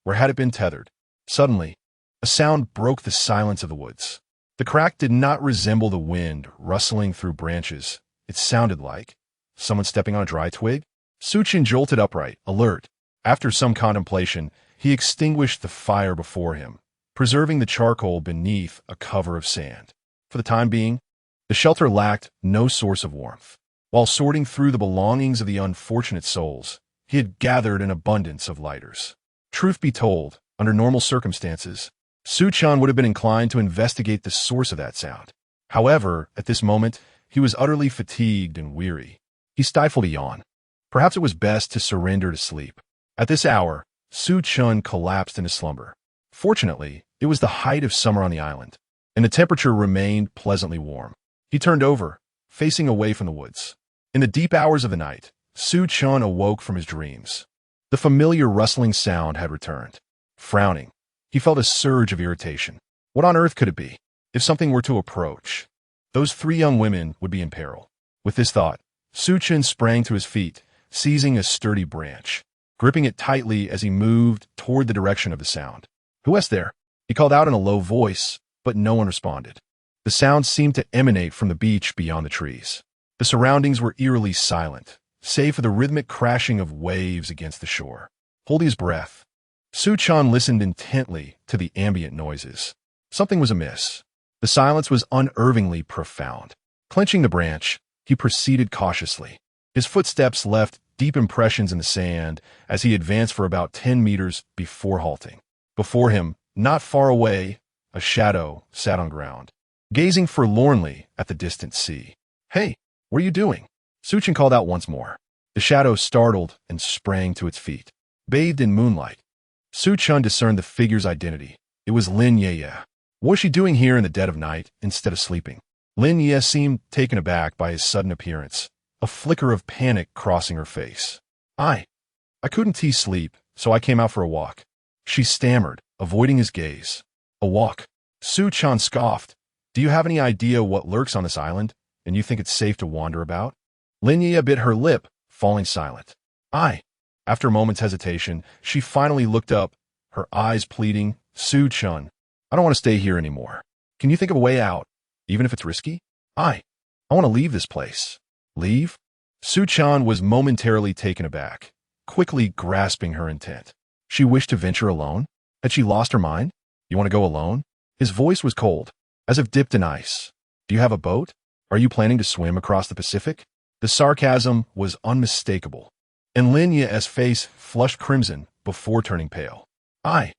Where had it been tethered? Suddenly, a sound broke the silence of the woods. The crack did not resemble the wind rustling through branches. It sounded like someone stepping on a dry twig. Su Chen jolted upright, alert. After some contemplation, he extinguished the fire before him, preserving the charcoal beneath a cover of sand. For the time being, the shelter lacked no source of warmth. While sorting through the belongings of the unfortunate souls, he had gathered an abundance of lighters. Truth be told, under normal circumstances, Su Chen would have been inclined to investigate the source of that sound. However, at this moment, he was utterly fatigued and weary. He stifled a yawn. Perhaps it was best to surrender to sleep. At this hour, Su Chen collapsed into slumber. Fortunately, it was the height of summer on the island, and the temperature remained pleasantly warm. He turned over, facing away from the woods. In the deep hours of the night, Su Chen awoke from his dreams. The familiar rustling sound had returned. Frowning, he felt a surge of irritation. What on earth could it be? If something were to approach, those three young women would be in peril. With this thought, Su Chen sprang to his feet, seizing a sturdy branch, gripping it tightly as he moved toward the direction of the sound. "Who is there?" He called out in a low voice, but no one responded. The sound seemed to emanate from the beach beyond the trees. The surroundings were eerily silent, save for the rhythmic crashing of waves against the shore. Holding his breath, Su Chen listened intently to the ambient noises. Something was amiss. The silence was unnervingly profound. Clenching the branch, he proceeded cautiously. His footsteps left deep impressions in the sand as he advanced for about 10 meters before halting. Before him, not far away, a shadow sat on ground, gazing forlornly at the distant sea. "Hey, what are you doing?" Su Chen called out once more. The shadow startled and sprang to its feet. Bathed in moonlight, Su Chen discerned the figure's identity. It was Lin Yueyue. What was she doing here in the dead of night instead of sleeping? Lin Yueyue seemed taken aback by his sudden appearance, a flicker of panic crossing her face. I couldn't sleep, so I came out for a walk," she stammered, avoiding his gaze. "A walk?" Su Chen scoffed. "Do you have any idea what lurks on this island, and you think it's safe to wander about?" Lin Yueyue bit her lip, falling silent. After a moment's hesitation, she finally looked up, her eyes pleading. "Su Chen, I don't want to stay here anymore. Can you think of a way out, even if it's risky? I want to leave this place." "Leave?" Su Chen was momentarily taken aback, quickly grasping her intent. She wished to venture alone? Had she lost her mind? "You want to go alone?" His voice was cold, as if dipped in ice. "Do you have a boat? Are you planning to swim across the Pacific?" The sarcasm was unmistakable, and Lin Yueye's face flushed crimson before turning pale. I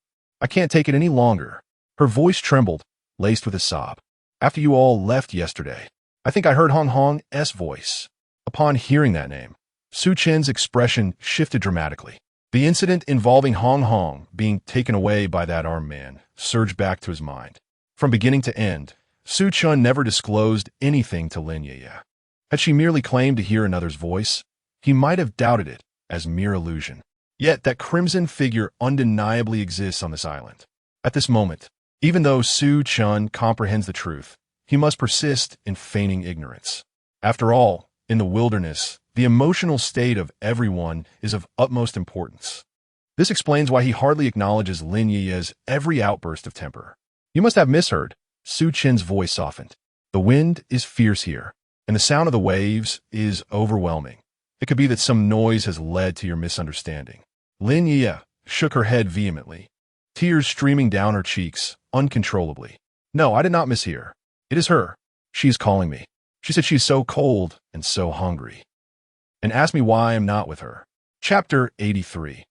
can't take it any longer." Her voice trembled, laced with a sob. "After you all left yesterday, I think I heard Hong Hong's voice." Upon hearing that name, Su Chen's expression shifted dramatically. The incident involving Hong Hong being taken away by that armed man surged back to his mind. From beginning to end, Su Chen never disclosed anything to Lin Yueyue. Had she merely claimed to hear another's voice, he might have doubted it as mere illusion. Yet that crimson figure undeniably exists on this island. At this moment, even though Su Chen comprehends the truth, he must persist in feigning ignorance. After all, in the wilderness, the emotional state of everyone is of utmost importance. This explains why he hardly acknowledges Lin Yueye's every outburst of temper. "You must have misheard." Su Chen's voice softened. "The wind is fierce here, and the sound of the waves is overwhelming. It could be that some noise has led to your misunderstanding." Lin Yueyue shook her head vehemently, tears streaming down her cheeks uncontrollably. "No, I did not mishear. It is her. She is calling me. She said she is so cold and so hungry, and asked me why I am not with her." Chapter 83.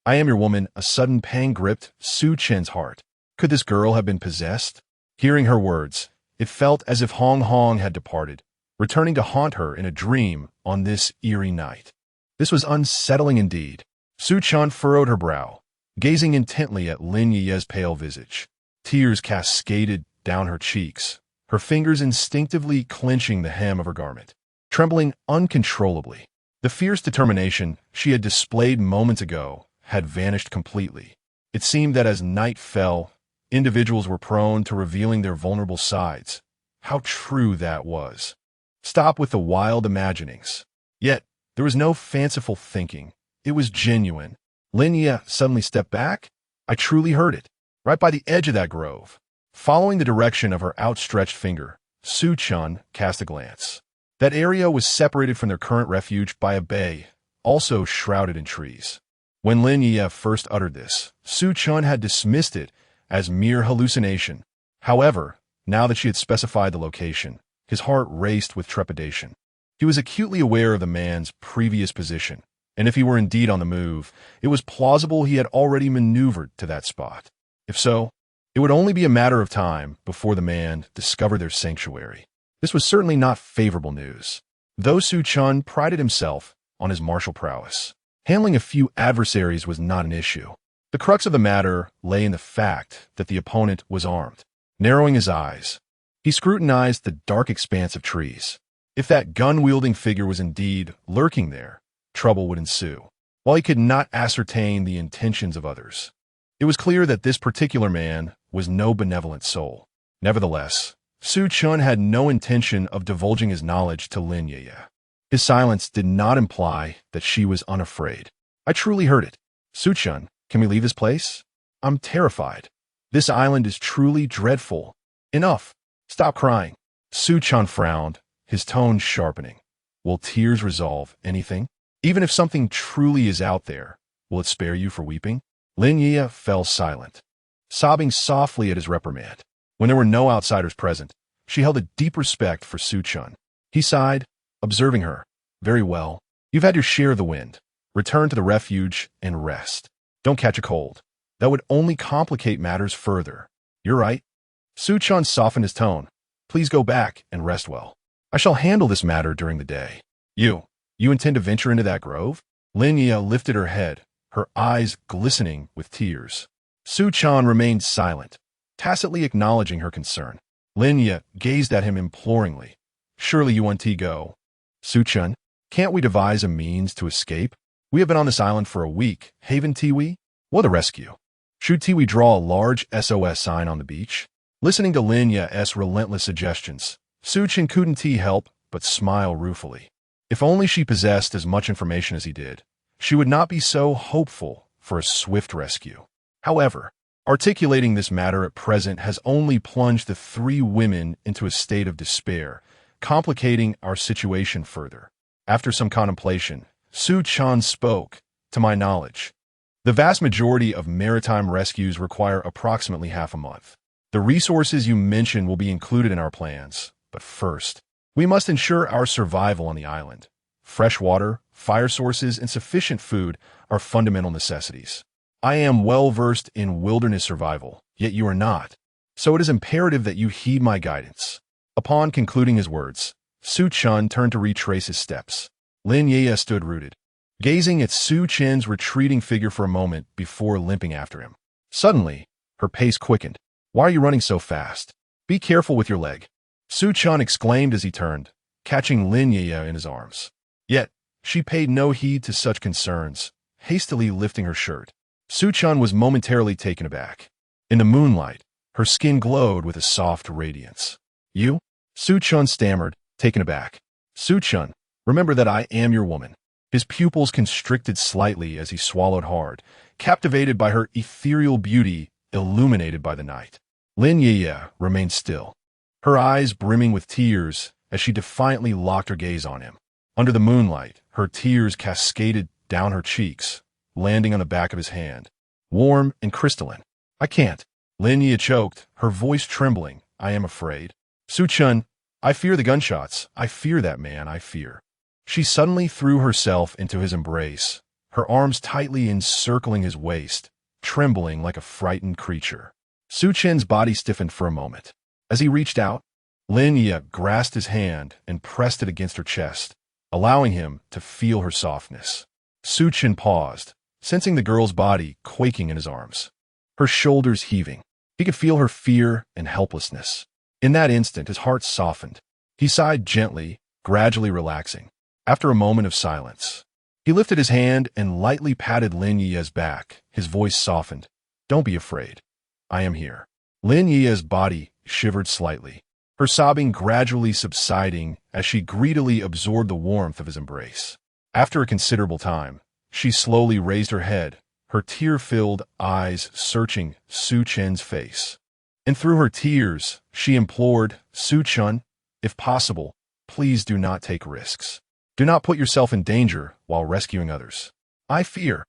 I am your woman. A sudden pang gripped Su Chen's heart. Could this girl have been possessed? Hearing her words, it felt as if Hong Hong had departed, returning to haunt her in a dream on this eerie night. This was unsettling indeed. Su Chen furrowed her brow, gazing intently at Lin Yueye's pale visage. Tears cascaded down her cheeks, her fingers instinctively clenching the hem of her garment, trembling uncontrollably. The fierce determination she had displayed moments ago had vanished completely. It seemed that as night fell, individuals were prone to revealing their vulnerable sides. How true that was. Stop with the wild imaginings. Yet, there was no fanciful thinking. It was genuine. Lin Yueyue suddenly stepped back. I truly heard it, right by the edge of that grove. Following the direction of her outstretched finger, Su Chen cast a glance. That area was separated from their current refuge by a bay, also shrouded in trees. When Lin Yueyue first uttered this, Su Chen had dismissed it as mere hallucination. However, now that she had specified the location, his heart raced with trepidation. He was acutely aware of the man's previous position, and if he were indeed on the move, it was plausible he had already maneuvered to that spot. If so, it would only be a matter of time before the man discovered their sanctuary. This was certainly not favorable news. Though Su Chen prided himself on his martial prowess, handling a few adversaries was not an issue. The crux of the matter lay in the fact that the opponent was armed. Narrowing his eyes, he scrutinized the dark expanse of trees. If that gun-wielding figure was indeed lurking there, trouble would ensue. While he could not ascertain the intentions of others, it was clear that this particular man was no benevolent soul. Nevertheless, Su Chen had no intention of divulging his knowledge to Lin Yueyue. His silence did not imply that she was unafraid. I truly heard it. Su Chen, can we leave this place? I'm terrified. This island is truly dreadful. Enough. Stop crying. Su Chen frowned, his tone sharpening. Will tears resolve anything? Even if something truly is out there, will it spare you for weeping? Lin Yueyue fell silent, sobbing softly at his reprimand. When there were no outsiders present, she held a deep respect for Su Chen. He sighed, observing her. Very well. You've had your share of the wind. Return to the refuge and rest. Don't catch a cold. That would only complicate matters further. You're right. Su Chen softened his tone. Please go back and rest well. I shall handle this matter during the day. You intend to venture into that grove? Lin Yueyue lifted her head, her eyes glistening with tears. Su Chen remained silent, tacitly acknowledging her concern. Lin Yueyue gazed at him imploringly. Surely you want to go. Su Chen, can't we devise a means to escape? We have been on this island for a week. Haven Tiwi? What a rescue. Should Tiwi draw a large SOS sign on the beach? Listening to Lin Yueye's relentless suggestions, Su Chen couldn't help but smile ruefully. If only she possessed as much information as he did, she would not be so hopeful for a swift rescue. However, articulating this matter at present has only plunged the three women into a state of despair, complicating our situation further. After some contemplation, Su Chen spoke. To my knowledge, the vast majority of maritime rescues require approximately half a month. The resources you mentioned will be included in our plans, but first, we must ensure our survival on the island. Fresh water, fire sources, and sufficient food are fundamental necessities. I am well versed in wilderness survival, yet you are not. So it is imperative that you heed my guidance. Upon concluding his words, Su Chen turned to retrace his steps. Lin Yueyue stood rooted, gazing at Su Chen's retreating figure for a moment before limping after him. Suddenly, her pace quickened. Why are you running so fast? Be careful with your leg. Su Chen exclaimed as he turned, catching Lin Yueyue in his arms. Yet, she paid no heed to such concerns, hastily lifting her shirt. Su Chen was momentarily taken aback. In the moonlight, her skin glowed with a soft radiance. You? Su Chen stammered, taken aback. Su Chen, remember that I am your woman. His pupils constricted slightly as he swallowed hard, captivated by her ethereal beauty illuminated by the night. Lin Yueyue remained still, her eyes brimming with tears as she defiantly locked her gaze on him. Under the moonlight, her tears cascaded down her cheeks, landing on the back of his hand, warm and crystalline. I can't. Lin Yueyue choked, her voice trembling. I am afraid. Su Chen, I fear the gunshots. I fear that man. I fear. She suddenly threw herself into his embrace, her arms tightly encircling his waist, trembling like a frightened creature. Su Chen's body stiffened for a moment. As he reached out, Lin Yueyue grasped his hand and pressed it against her chest, allowing him to feel her softness. Su Chen paused, sensing the girl's body quaking in his arms, her shoulders heaving. He could feel her fear and helplessness. In that instant, his heart softened. He sighed gently, gradually relaxing. After a moment of silence, he lifted his hand and lightly patted Lin Yueye's back. His voice softened. Don't be afraid. I am here. Lin Yueye's body shivered slightly, her sobbing gradually subsiding as she greedily absorbed the warmth of his embrace. After a considerable time, she slowly raised her head, her tear-filled eyes searching Su Chen's face. And through her tears, she implored, Su Chen, if possible, please do not take risks. Do not put yourself in danger while rescuing others. I fear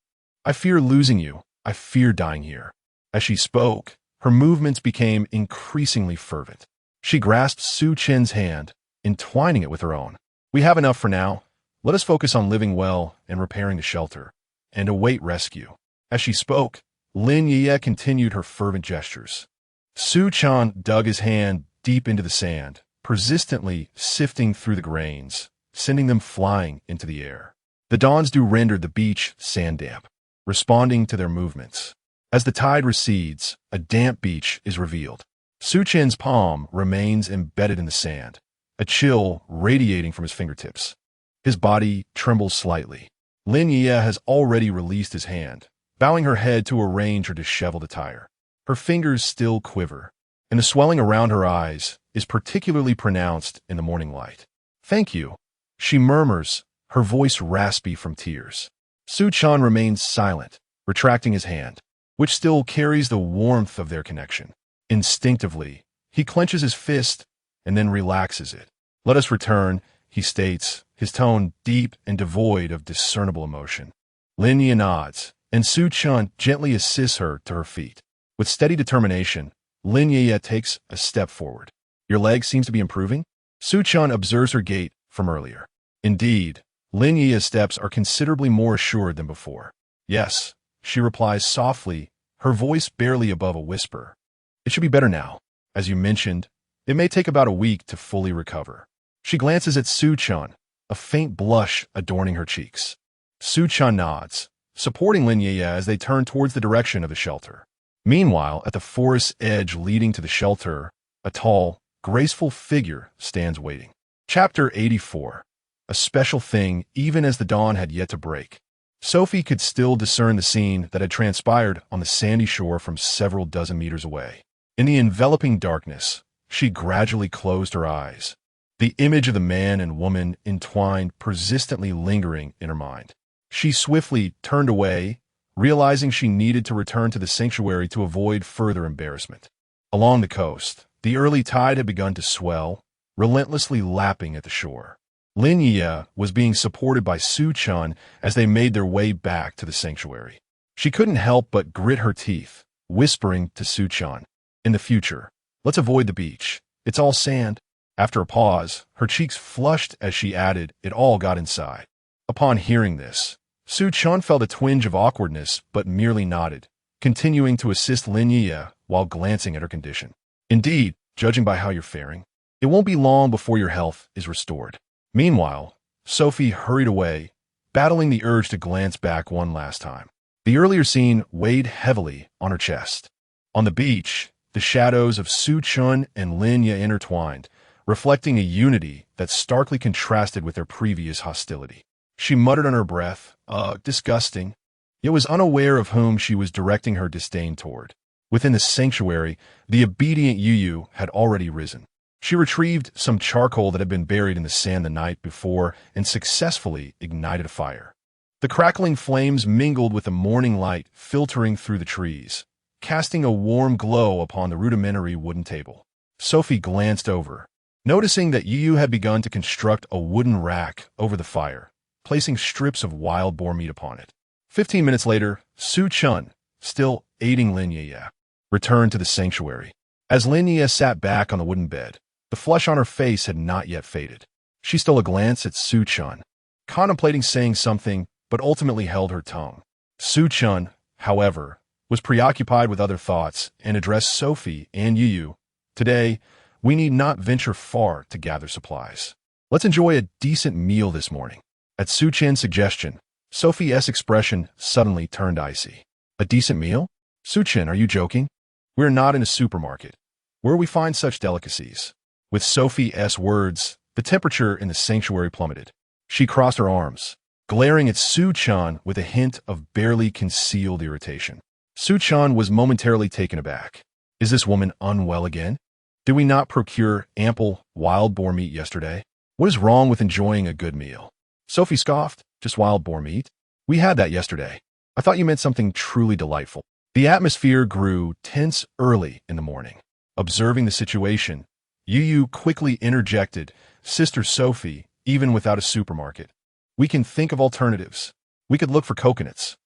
losing you. I fear dying here. As she spoke, her movements became increasingly fervent. She grasped Su Chen's hand, entwining it with her own. We have enough for now. Let us focus on living well and repairing the shelter, and await rescue. As she spoke, Lin Yueyue continued her fervent gestures. Su Chen dug his hand deep into the sand, persistently sifting through the grains, sending them flying into the air. The dawn's dew rendered the beach sand damp, responding to their movements. As the tide recedes, a damp beach is revealed. Su Chen's palm remains embedded in the sand, a chill radiating from his fingertips. His body trembles slightly. Lin Yueyue has already released his hand, bowing her head to arrange her disheveled attire. Her fingers still quiver, and the swelling around her eyes is particularly pronounced in the morning light. "Thank you," she murmurs, her voice raspy from tears. Su Chan remains silent, retracting his hand, which still carries the warmth of their connection. Instinctively, he clenches his fist and then relaxes it. "Let us return," he states, his tone deep and devoid of discernible emotion. Lin Yueyue nods, and Su Chan gently assists her to her feet. With steady determination, Lin Yueyue takes a step forward. "Your leg seems to be improving?" Su Chan observes her gait from earlier. Indeed, Lin Yueyue's steps are considerably more assured than before. "Yes," she replies softly, her voice barely above a whisper. "It should be better now. As you mentioned, it may take about a week to fully recover." She glances at Su Chan, a faint blush adorning her cheeks. Su Chan nods, supporting Lin Yueyue as they turn towards the direction of the shelter. Meanwhile, at the forest's edge leading to the shelter, a tall, graceful figure stands waiting. Chapter 84. A special thing even as the dawn had yet to break. Sophie could still discern the scene that had transpired on the sandy shore from several dozen meters away. In the enveloping darkness, she gradually closed her eyes, the image of the man and woman entwined persistently lingering in her mind. She swiftly turned away, realizing she needed to return to the sanctuary to avoid further embarrassment. Along the coast, the early tide had begun to swell, relentlessly lapping at the shore. Lin Yueyue was being supported by Su Chan as they made their way back to the sanctuary. She couldn't help but grit her teeth, whispering to Su Chan, "In the future, let's avoid the beach. It's all sand." After a pause, her cheeks flushed as she added, "It all got inside." Upon hearing this, Su Chan felt a twinge of awkwardness but merely nodded, continuing to assist Lin Yueyue while glancing at her condition. "Indeed, judging by how you're faring, it won't be long before your health is restored." Meanwhile, Sophie hurried away, battling the urge to glance back one last time. The earlier scene weighed heavily on her chest. On the beach, the shadows of Su Chan and Lin Yueyue intertwined, reflecting a unity that starkly contrasted with their previous hostility. She muttered under her breath, disgusting, yet was unaware of whom she was directing her disdain toward. Within the sanctuary, the obedient Yueyue had already risen. She retrieved some charcoal that had been buried in the sand the night before and successfully ignited a fire. The crackling flames mingled with the morning light filtering through the trees, casting a warm glow upon the rudimentary wooden table. Sophie glanced over, noticing that Yueyue had begun to construct a wooden rack over the fire, placing strips of wild boar meat upon it. 15 minutes later, Su Chan, still aiding Lin Yueyue, returned to the sanctuary. As Lin Yueyue sat back on the wooden bed, the flush on her face had not yet faded. She stole a glance at Su Chan, contemplating saying something, but ultimately held her tongue. Su Chan, however, was preoccupied with other thoughts and addressed Sophie and Yueyue. "Today, we need not venture far to gather supplies. Let's enjoy a decent meal this morning." At Su Chan's suggestion, Sophie's expression suddenly turned icy. "A decent meal? Su Chan, are you joking? We're not in a supermarket, where we find such delicacies." With Sophie's words, the temperature in the sanctuary plummeted. She crossed her arms, glaring at Su Chan with a hint of barely concealed irritation. Su Chan was momentarily taken aback. Is this woman unwell again? Did we not procure ample wild boar meat yesterday? What is wrong with enjoying a good meal? Sophie scoffed. Just wild boar meat? We had that yesterday. I thought you meant something truly delightful. The atmosphere grew tense early in the morning. Observing the situation, Yueyue quickly interjected, "Sister Sophie, even without a supermarket, we can think of alternatives. We could look for coconuts.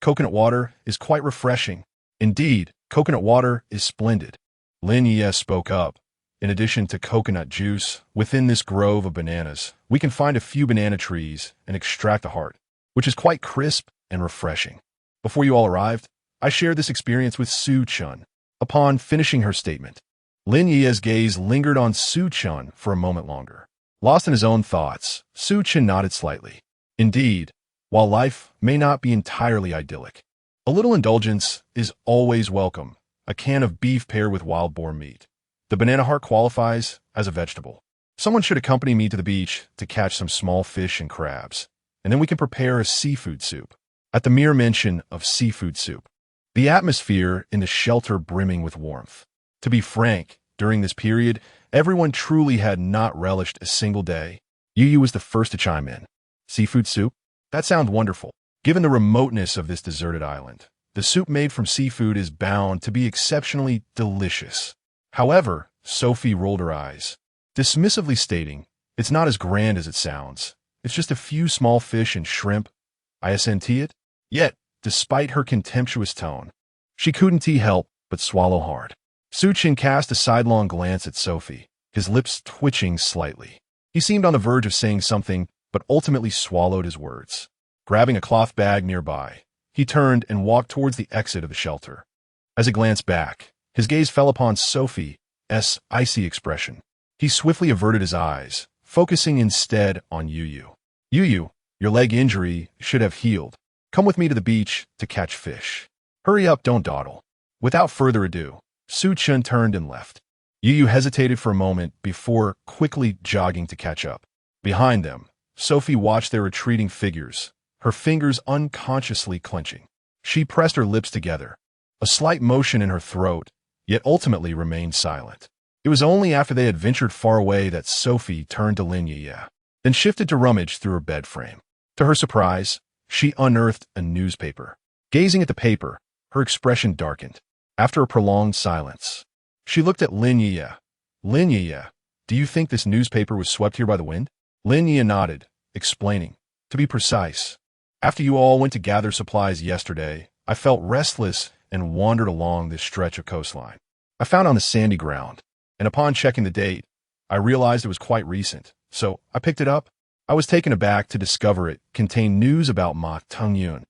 Coconut water is quite refreshing. Indeed, coconut water is splendid." Lin Yueyue spoke up. "In addition to coconut juice, within this grove of bananas, we can find a few banana trees and extract the heart, which is quite crisp and refreshing." Before you all arrived, I shared this experience with Su Chan. Upon finishing her statement, Lin Yueyue's gaze lingered on Su Chan for a moment longer. Lost in his own thoughts, Su Chan nodded slightly. Indeed, while life may not be entirely idyllic, A little indulgence is always welcome. A can of beef paired with wild boar meat. The banana heart qualifies as a vegetable. Someone should accompany me to the beach to catch some small fish and crabs, and then we can prepare a seafood soup. At the mere mention of seafood soup, the atmosphere in the shelter brimming with warmth. To be frank, during this period, everyone truly had not relished a single day. Yueyue was the first to chime in. Seafood soup? That sounds wonderful. Given the remoteness of this deserted island, the soup made from seafood is bound to be exceptionally delicious. However, Sophie rolled her eyes, dismissively stating, "It's not as grand as it sounds. It's just a few small fish and shrimp. I assent it." Yet, despite her contemptuous tone, she couldn't help but swallow hard. Chen cast a sidelong glance at Sophie, his lips twitching slightly. He seemed on the verge of saying something, but ultimately swallowed his words. Grabbing a cloth bag nearby, he turned and walked towards the exit of the shelter. As he glanced back, his gaze fell upon Sophie's icy expression. He swiftly averted his eyes, focusing instead on Yueyue. "Yueyue, your leg injury should have healed. Come with me to the beach to catch fish. Hurry up, don't dawdle." Without further ado, Chen turned and left. Yueyue hesitated for a moment before quickly jogging to catch up. Behind them, Sophie watched their retreating figures, her fingers unconsciously clenching. She pressed her lips together, a slight motion in her throat, yet ultimately remained silent. It was only after they had ventured far away that Sophie turned to Lin Yueyue, then shifted to rummage through her bed frame. To her surprise, she unearthed a newspaper. Gazing at the paper, her expression darkened. After a prolonged silence, she looked at Lin Yueyue. "Lin Yueyue, do you think this newspaper was swept here by the wind?" Lin Yueyue nodded, explaining, "To be precise, after you all went to gather supplies yesterday, I felt restless and wandered along this stretch of coastline. I found on the sandy ground, and upon checking the date, I realized it was quite recent, so I picked it up. I was taken aback to discover it contained news about Ma Tengyun.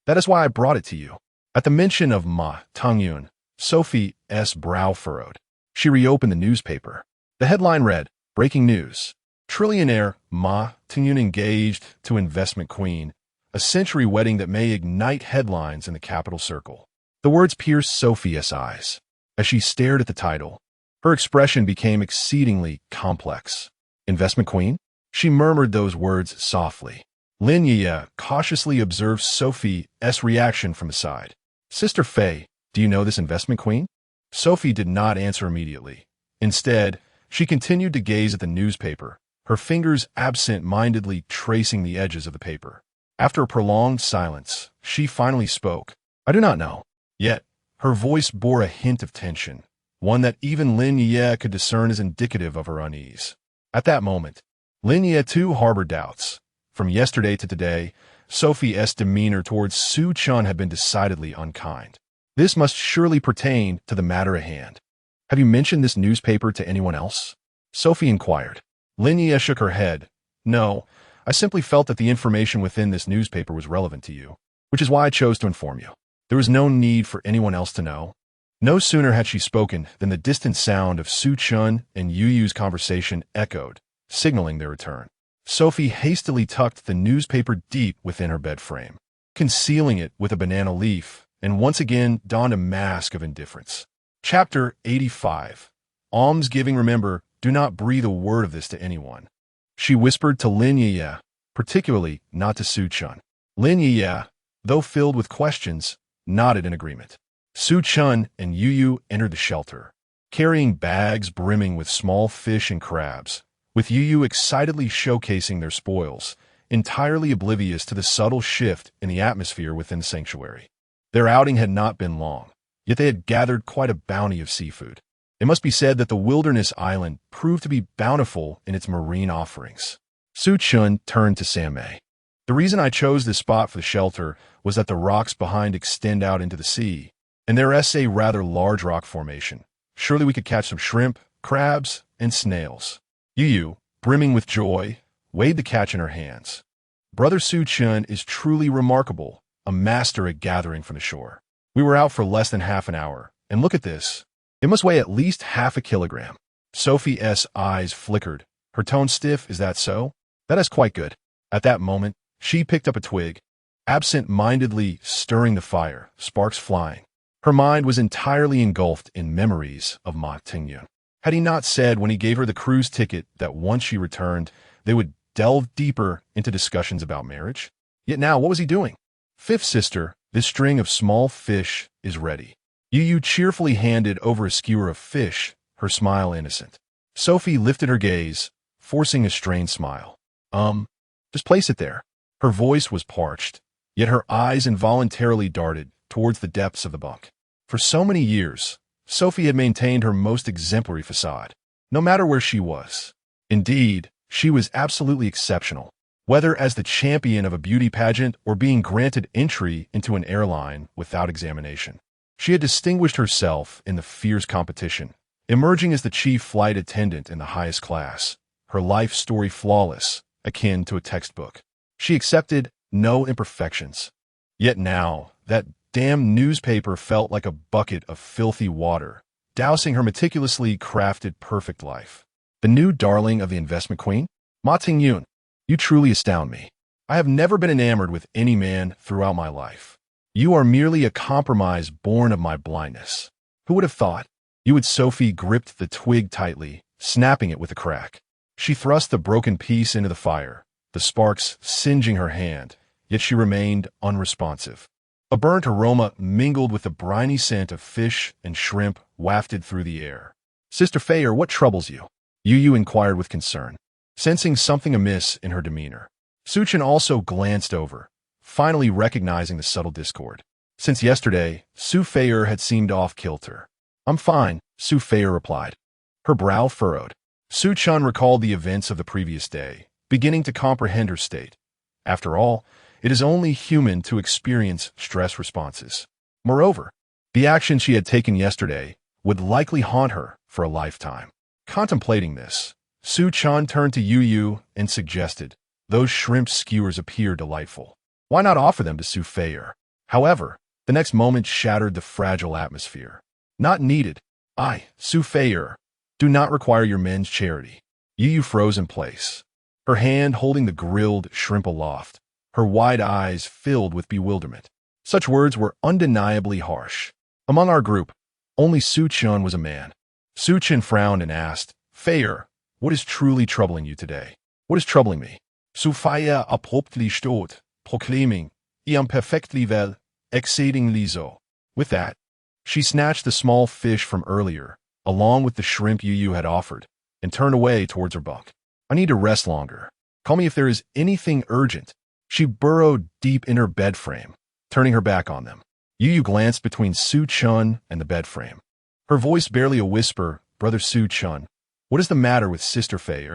That is why I brought it to you." At the mention of Ma Tengyun, Sophie's brow furrowed. She reopened the newspaper. The headline read, "Breaking news. Trillionaire Ma Tengyun engaged to investment queen. A century wedding that may ignite headlines in the capital circle." The words pierced Sophie's eyes. As she stared at the title, her expression became exceedingly complex. "Investment queen?" She murmured those words softly. Lin Yueyue cautiously observed Sophie's reaction from the side. "Sister Fei, do you know this investment queen?" Sophie did not answer immediately. Instead, she continued to gaze at the newspaper, her fingers absent-mindedly tracing the edges of the paper. After a prolonged silence, she finally spoke. "I do not know." Yet, her voice bore a hint of tension, one that even Lin Yueyue could discern as indicative of her unease. At that moment, Lin Yueyue too harbored doubts. From yesterday to today, Sophie's demeanor towards Chen had been decidedly unkind. This must surely pertain to the matter at hand. "Have you mentioned this newspaper to anyone else?" Sophie inquired. Lin Yueyue shook her head. "No, I simply felt that the information within this newspaper was relevant to you, which is why I chose to inform you. There was no need for anyone else to know." No sooner had she spoken than the distant sound of Chen and Yueyue's conversation echoed, signaling their return. Sophie hastily tucked the newspaper deep within her bed frame, concealing it with a banana leaf, and once again donned a mask of indifference. Chapter 85. Almsgiving. "Remember, do not breathe a word of this to anyone," she whispered to Lin Yueyue, particularly not to Chen. Lin Yueyue, though filled with questions, nodded in agreement. Chen and Yueyue entered the shelter, carrying bags brimming with small fish and crabs, with Yueyue excitedly showcasing their spoils, entirely oblivious to the subtle shift in the atmosphere within the sanctuary. Their outing had not been long, yet they had gathered quite a bounty of seafood. It must be said that the wilderness island proved to be bountiful in its marine offerings. Chen turned to Sammei. "The reason I chose this spot for the shelter was that the rocks behind extend out into the sea, and there is a rather large rock formation. Surely we could catch some shrimp, crabs, and snails." Yueyue, brimming with joy, weighed the catch in her hands. "Brother Chen is truly remarkable, a master at gathering from the shore. We were out for less than half an hour, and look at this. It must weigh at least half a kilogram." Sophie's eyes flickered, her tone stiff. "Is that so? That is quite good." At that moment, she picked up a twig, absent-mindedly stirring the fire, sparks flying. Her mind was entirely engulfed in memories of Ma Tingyun. Had he not said when he gave her the cruise ticket that once she returned, they would delve deeper into discussions about marriage? Yet now, what was he doing? Fifth sister, this string of small fish is ready. Yueyue cheerfully handed over a skewer of fish, her smile innocent. Sophie lifted her gaze, forcing a strained smile. Just place it there. Her voice was parched, yet her eyes involuntarily darted towards the depths of the bunk. For so many years, Sophie had maintained her most exemplary facade, no matter where she was. Indeed, she was absolutely exceptional, whether as the champion of a beauty pageant or being granted entry into an airline without examination. She had distinguished herself in the fierce competition, emerging as the chief flight attendant in the highest class, her life story flawless, akin to a textbook. She accepted no imperfections. Yet now, that damn newspaper felt like a bucket of filthy water, dousing her meticulously crafted perfect life. The new darling of the investment queen? Ma Tingyun, you truly astound me. I have never been enamored with any man throughout my life. You are merely a compromise born of my blindness. Who would have thought? Sophie gripped the twig tightly, snapping it with a crack. She thrust the broken piece into the fire, the sparks singeing her hand, yet she remained unresponsive. A burnt aroma mingled with the briny scent of fish and shrimp wafted through the air. Sister Fei, what troubles you? Yueyue inquired with concern, sensing something amiss in her demeanor. Chen also glanced over, finally recognizing the subtle discord. Since yesterday, Su Fei had seemed off-kilter. I'm fine, Su Fei replied. Her brow furrowed. Chen recalled the events of the previous day, beginning to comprehend her state. After all, it is only human to experience stress responses. Moreover, the action she had taken yesterday would likely haunt her for a lifetime. Contemplating this, Chen turned to Yueyue and suggested, those shrimp skewers appear delightful. Why not offer them to Su Fei? However, the next moment shattered the fragile atmosphere. Not needed. Su Fei, do not require your men's charity. Yueyue froze in place, her hand holding the grilled shrimp aloft, her wide eyes filled with bewilderment. Such words were undeniably harsh. Among our group, only Chen was a man. Chen frowned and asked, Fei, what is truly troubling you today? What is troubling me? Su Fei abruptly stood, proclaiming, I am perfectly well, exceedingly so. With that, she snatched the small fish from earlier, along with the shrimp Yueyue had offered, and turned away towards her bunk. I need to rest longer. Call me if there is anything urgent. She burrowed deep in her bed frame, turning her back on them. Yueyue glanced between Chen and the bed frame. Her voice barely a whisper, Brother Chen, what is the matter with Sister Fei?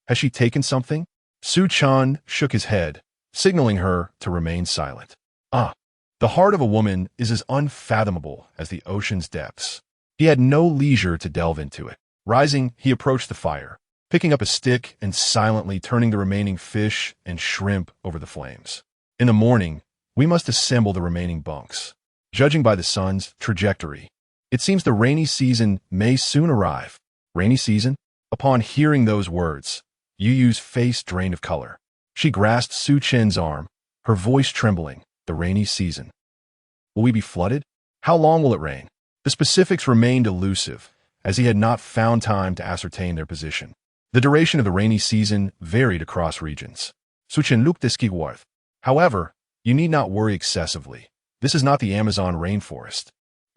Has she taken something? Chen shook his head, signaling her to remain silent. The heart of a woman is as unfathomable as the ocean's depths. He had no leisure to delve into it. Rising, he approached the fire, picking up a stick and silently turning the remaining fish and shrimp over the flames. In the morning, we must assemble the remaining bunks. Judging by the sun's trajectory, it seems the rainy season may soon arrive. Rainy season? Upon hearing those words, Yueyue's face drained of color. She grasped Chen's arm, her voice trembling. The rainy season. Will we be flooded? How long will it rain? The specifics remained elusive, as he had not found time to ascertain their position. The duration of the rainy season varied across regions. Chen looked at However, you need not worry excessively. This is not the Amazon rainforest.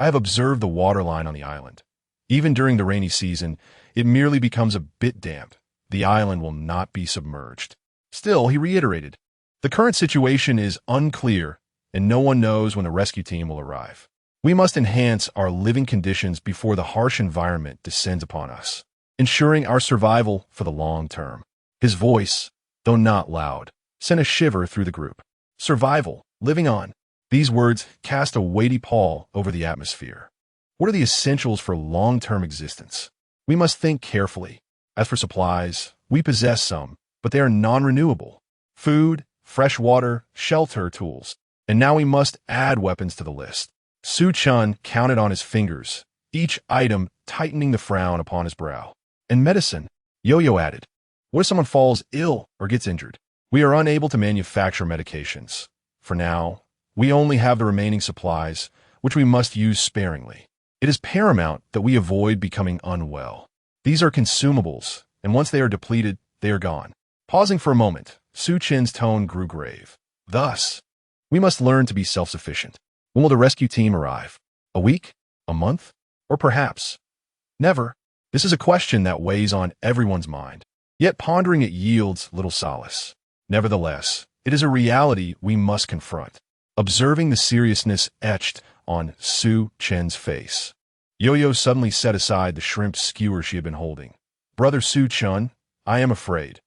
I have observed the waterline on the island. Even during the rainy season, it merely becomes a bit damp. The island will not be submerged. Still, he reiterated, the current situation is unclear, and no one knows when the rescue team will arrive. We must enhance our living conditions before the harsh environment descends upon us, ensuring our survival for the long term. His voice, though not loud, sent a shiver through the group. Survival, living on. These words cast a weighty pall over the atmosphere. What are the essentials for long-term existence? We must think carefully. As for supplies, we possess some, but they are non-renewable. Food, fresh water, shelter, tools. And now we must add weapons to the list. Chen counted on his fingers, each item tightening the frown upon his brow. And medicine, Yueyue added. What if someone falls ill or gets injured? We are unable to manufacture medications. For now, we only have the remaining supplies, which we must use sparingly. It is paramount that we avoid becoming unwell. These are consumables, and once they are depleted, they are gone. Pausing for a moment, Su Chen's tone grew grave. Thus, we must learn to be self-sufficient. When will the rescue team arrive? A week? A month? Or perhaps never? This is a question that weighs on everyone's mind. Yet pondering it yields little solace. Nevertheless, it is a reality we must confront. Observing the seriousness etched on Su Chen's face, Yueyue suddenly set aside the shrimp skewer she had been holding. Brother Su Chen, I am afraid.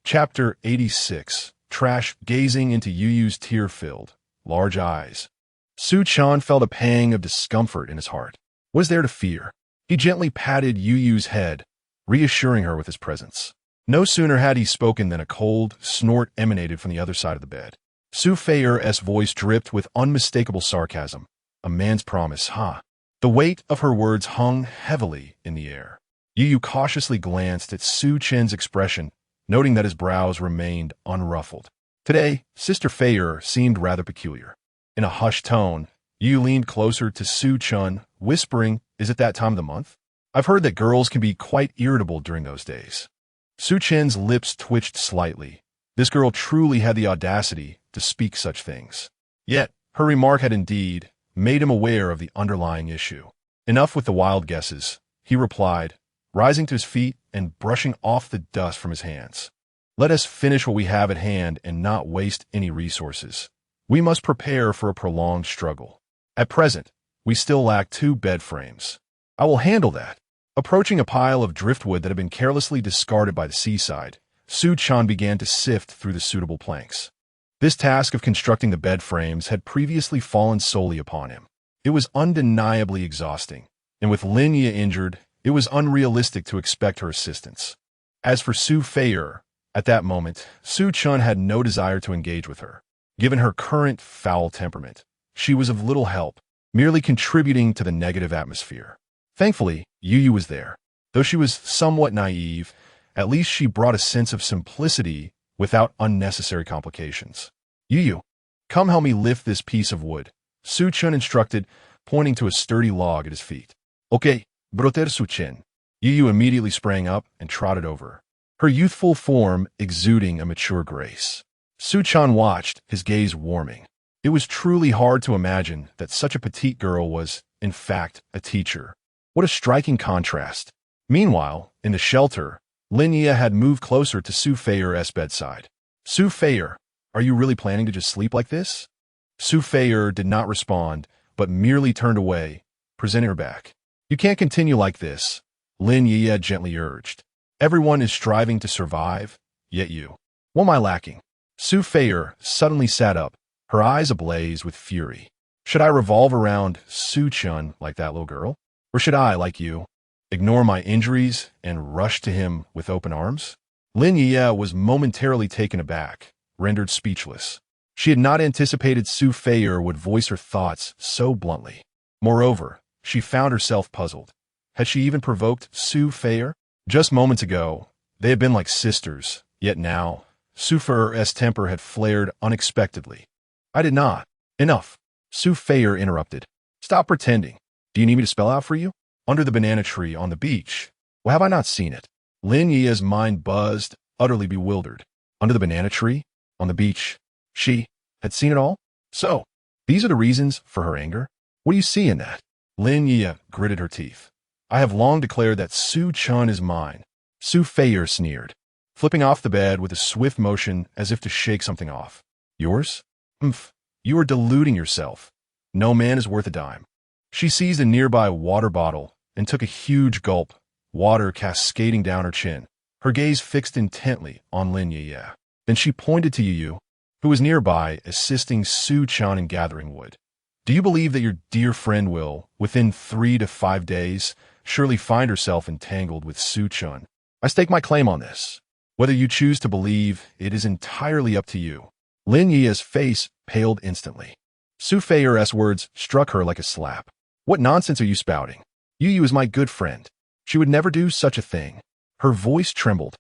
Chapter 86. Trash gazing into Yueyue's tear-filled, large eyes. Su Chen felt a pang of discomfort in his heart. What is there to fear? He gently patted Yueyue's head, reassuring her with his presence. No sooner had he spoken than a cold snort emanated from the other side of the bed. Su Feiyer's voice dripped with unmistakable sarcasm. A man's promise, huh? The weight of her words hung heavily in the air. Yueyue cautiously glanced at Su Chen's expression, noting that his brows remained unruffled. Today, Sister Feiyer seemed rather peculiar. In a hushed tone, Yueyue leaned closer to Su Chen, whispering, "Is it that time of the month? I've heard that girls can be quite irritable during those days." Su Chen's lips twitched slightly. This girl truly had the audacity to speak such things. Yet, her remark had indeed made him aware of the underlying issue. Enough with the wild guesses, he replied, rising to his feet and brushing off the dust from his hands. Let us finish what we have at hand and not waste any resources. We must prepare for a prolonged struggle. At present, we still lack 2 bed frames. I will handle that. Approaching a pile of driftwood that had been carelessly discarded by the seaside, Su Chen began to sift through the suitable planks. This task of constructing the bed frames had previously fallen solely upon him. It was undeniably exhausting, and with Lin Yueyue injured, it was unrealistic to expect her assistance. As for Su Feiyer, at that moment, Su Chen had no desire to engage with her. Given her current foul temperament, she was of little help, merely contributing to the negative atmosphere. Thankfully, Yueyue was there. Though she was somewhat naive, at least she brought a sense of simplicity without unnecessary complications. Yueyue, come help me lift this piece of wood, Su Chen instructed, pointing to a sturdy log at his feet. Okay, Brother Su Chen. Yueyue immediately sprang up and trotted over, her youthful form exuding a mature grace. Su Chen watched, his gaze warming. It was truly hard to imagine that such a petite girl was, in fact, a teacher. What a striking contrast. Meanwhile, in the shelter, Lin Yueyue had moved closer to Su Feiyer's bedside. Su Feiyer, are you really planning to just sleep like this? Su Feiyer did not respond, but merely turned away, presenting her back. You can't continue like this, Lin Yueyue gently urged. Everyone is striving to survive, yet you. What am I lacking? Su Feiyer suddenly sat up, her eyes ablaze with fury. Should I revolve around Su Chen like that little girl? Or should I, like you, ignore my injuries and rush to him with open arms? Lin Yueyue was momentarily taken aback, rendered speechless. She had not anticipated Su Feiyer would voice her thoughts so bluntly. Moreover, she found herself puzzled. Had she even provoked Su Feiyer? Just moments ago, they had been like sisters, yet now, Su Feiyer's temper had flared unexpectedly. I did not. Enough. Su Feiyer interrupted. Stop pretending. Do you need me to spell out for you? Under the banana tree on the beach. Well, have I not seen it? Lin Yueye's mind buzzed, utterly bewildered. Under the banana tree? On the beach? She had seen it all? So, these are the reasons for her anger? What do you see in that? Lin Yueyue gritted her teeth. I have long declared that Su Chen is mine. Su Feiyer sneered, flipping off the bed with a swift motion as if to shake something off. Yours? Humph. You are deluding yourself. No man is worth a dime. She seized a nearby water bottle and took a huge gulp, water cascading down her chin, her gaze fixed intently on Lin Yueyue. Then she pointed to Yueyue, who was nearby assisting Su Chen in gathering wood. Do you believe that your dear friend will, within 3 to 5 days, surely find herself entangled with Su Chen? I stake my claim on this. Whether you choose to believe, it is entirely up to you. Lin Yueye's face paled instantly. Su Feiyer's words struck her like a slap. What nonsense are you spouting? Yueyue is my good friend. She would never do such a thing. Her voice trembled.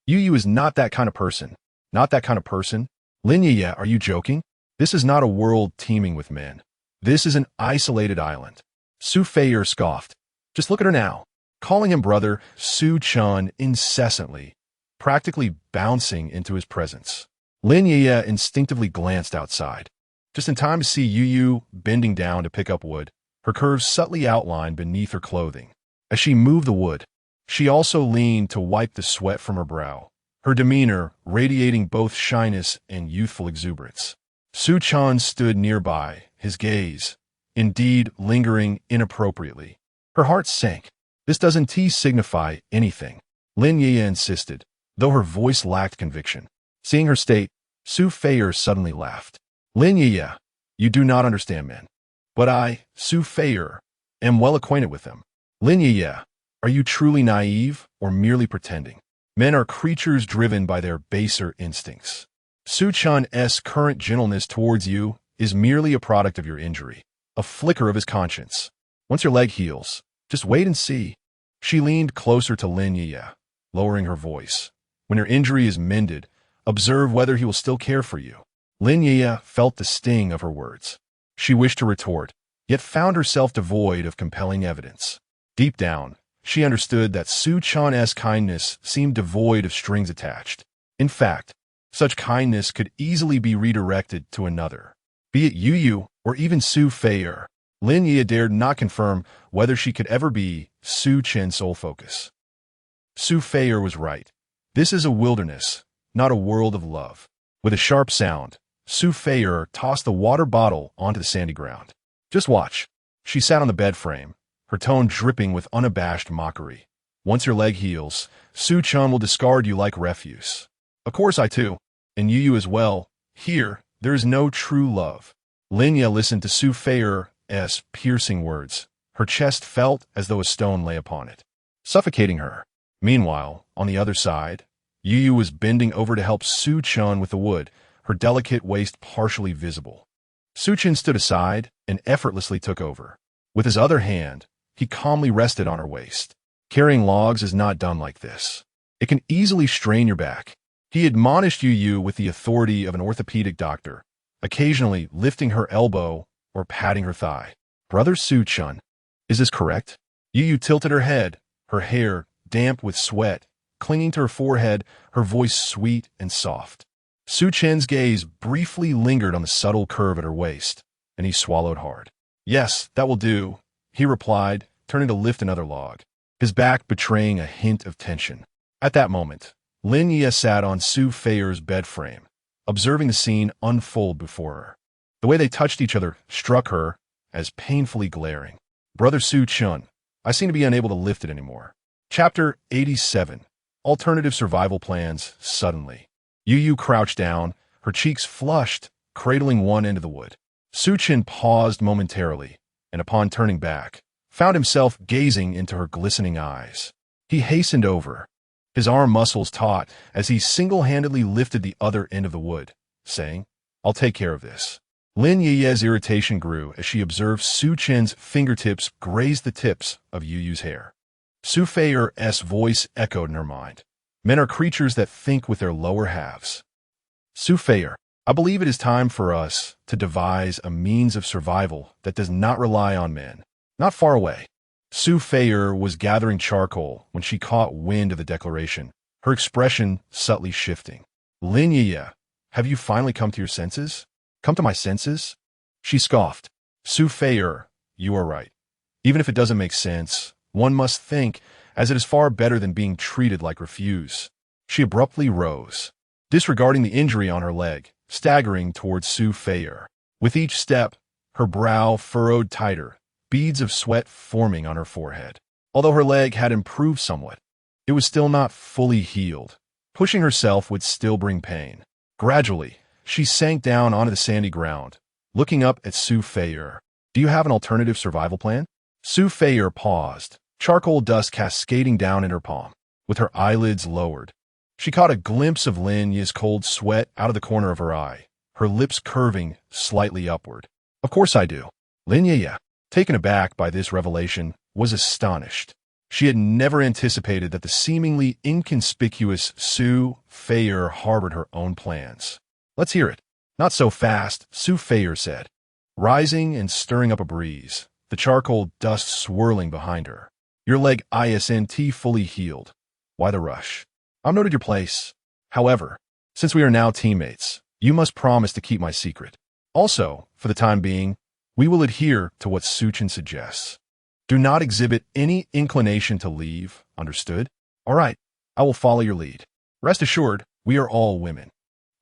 Yueyue is not that kind of person. Not that kind of person? Lin Yueyue, are you joking? This is not a world teeming with men. This is an isolated island. Su Feier scoffed. Just look at her now. Calling him brother, Su Chen incessantly, practically bouncing into his presence. Lin Yueyue instinctively glanced outside, just in time to see Yueyue bending down to pick up wood, her curves subtly outlined beneath her clothing. As she moved the wood, she also leaned to wipe the sweat from her brow, her demeanor radiating both shyness and youthful exuberance. Su Chen stood nearby, his gaze, indeed, lingering inappropriately. Her heart sank. This doesn't signify anything, Lin Yueyue insisted, though her voice lacked conviction. Seeing her state, Su Feier suddenly laughed. Lin Yueyue, you do not understand men. But I, Su Feier, am well acquainted with them. Lin Yueyue, are you truly naive or merely pretending? Men are creatures driven by their baser instincts. Su Chen's current gentleness towards you is merely a product of your injury, a flicker of his conscience. Once your leg heals, just wait and see. She leaned closer to Lin Yueyue, lowering her voice. When your injury is mended, observe whether he will still care for you. Lin Yueyue felt the sting of her words. She wished to retort, yet found herself devoid of compelling evidence. Deep down, she understood that Su Chen's kindness seemed devoid of strings attached. In fact, such kindness could easily be redirected to another, be it Yueyue or even Su Feier. Lin Yueyue dared not confirm whether she could ever be Su Chen's sole focus. Su Feier was right. This is a wilderness, not a world of love. With a sharp sound, Su Feier tossed the water bottle onto the sandy ground. Just watch. She sat on the bed frame, her tone dripping with unabashed mockery. Once your leg heals, Su Chen will discard you like refuse. Of course I too, and Yueyue as well. Here, there is no true love. Lin Yueyue listened to Su Feier's piercing words. Her chest felt as though a stone lay upon it, suffocating her. Meanwhile, on the other side, Yueyue was bending over to help Su Chen with the wood, her delicate waist partially visible. Su Chen stood aside and effortlessly took over. With his other hand, he calmly rested on her waist. Carrying logs is not done like this. It can easily strain your back. He admonished Yueyue with the authority of an orthopedic doctor, occasionally lifting her elbow or patting her thigh. Brother Su Chen, is this correct? Yueyue tilted her head, her hair damp with sweat, clinging to her forehead, her voice sweet and soft. Su Chen's gaze briefly lingered on the subtle curve at her waist, and he swallowed hard. Yes, that will do, he replied, turning to lift another log, his back betraying a hint of tension. At that moment, Lin Yueyue sat on Su Feier's bed frame, observing the scene unfold before her. The way they touched each other struck her as painfully glaring. Brother Su Chen, I seem to be unable to lift it anymore. Chapter 87. Alternative Survival Plans. Suddenly, Yueyue crouched down, her cheeks flushed, cradling one end of the wood. Su Chen paused momentarily, and upon turning back, found himself gazing into her glistening eyes. He hastened over, his arm muscles taut as he single-handedly lifted the other end of the wood, saying, I'll take care of this. Lin Yueye's irritation grew as she observed Su Chen's fingertips graze the tips of Yueyue's hair. Su Feier's voice echoed in her mind. Men are creatures that think with their lower halves. Su Feier, I believe it is time for us to devise a means of survival that does not rely on men. Not far away, Su Feier was gathering charcoal when she caught wind of the declaration, her expression subtly shifting. Lin Yueyue, have you finally come to your senses? Come to my senses? She scoffed. Su Feier, you are right. Even if it doesn't make sense, one must think, as it is far better than being treated like refuse. She abruptly rose, disregarding the injury on her leg, staggering towards Su Feier. With each step, her brow furrowed tighter, beads of sweat forming on her forehead. Although her leg had improved somewhat, it was still not fully healed. Pushing herself would still bring pain. Gradually, she sank down onto the sandy ground, looking up at Su Feier. Do you have an alternative survival plan? Su Feier paused, charcoal dust cascading down in her palm. With her eyelids lowered, she caught a glimpse of Lin Yueye's cold sweat out of the corner of her eye, her lips curving slightly upward. Of course I do. Lin Yueyue, taken aback by this revelation, was astonished. She had never anticipated that the seemingly inconspicuous Su Feier harbored her own plans. Let's hear it. Not so fast, Su Feier said, rising and stirring up a breeze, the charcoal dust swirling behind her. Your leg isn't fully healed. Why the rush? I've noted your place. However, since we are now teammates, you must promise to keep my secret. Also, for the time being, we will adhere to what Su Chen suggests. Do not exhibit any inclination to leave, understood? All right, I will follow your lead. Rest assured, we are all women.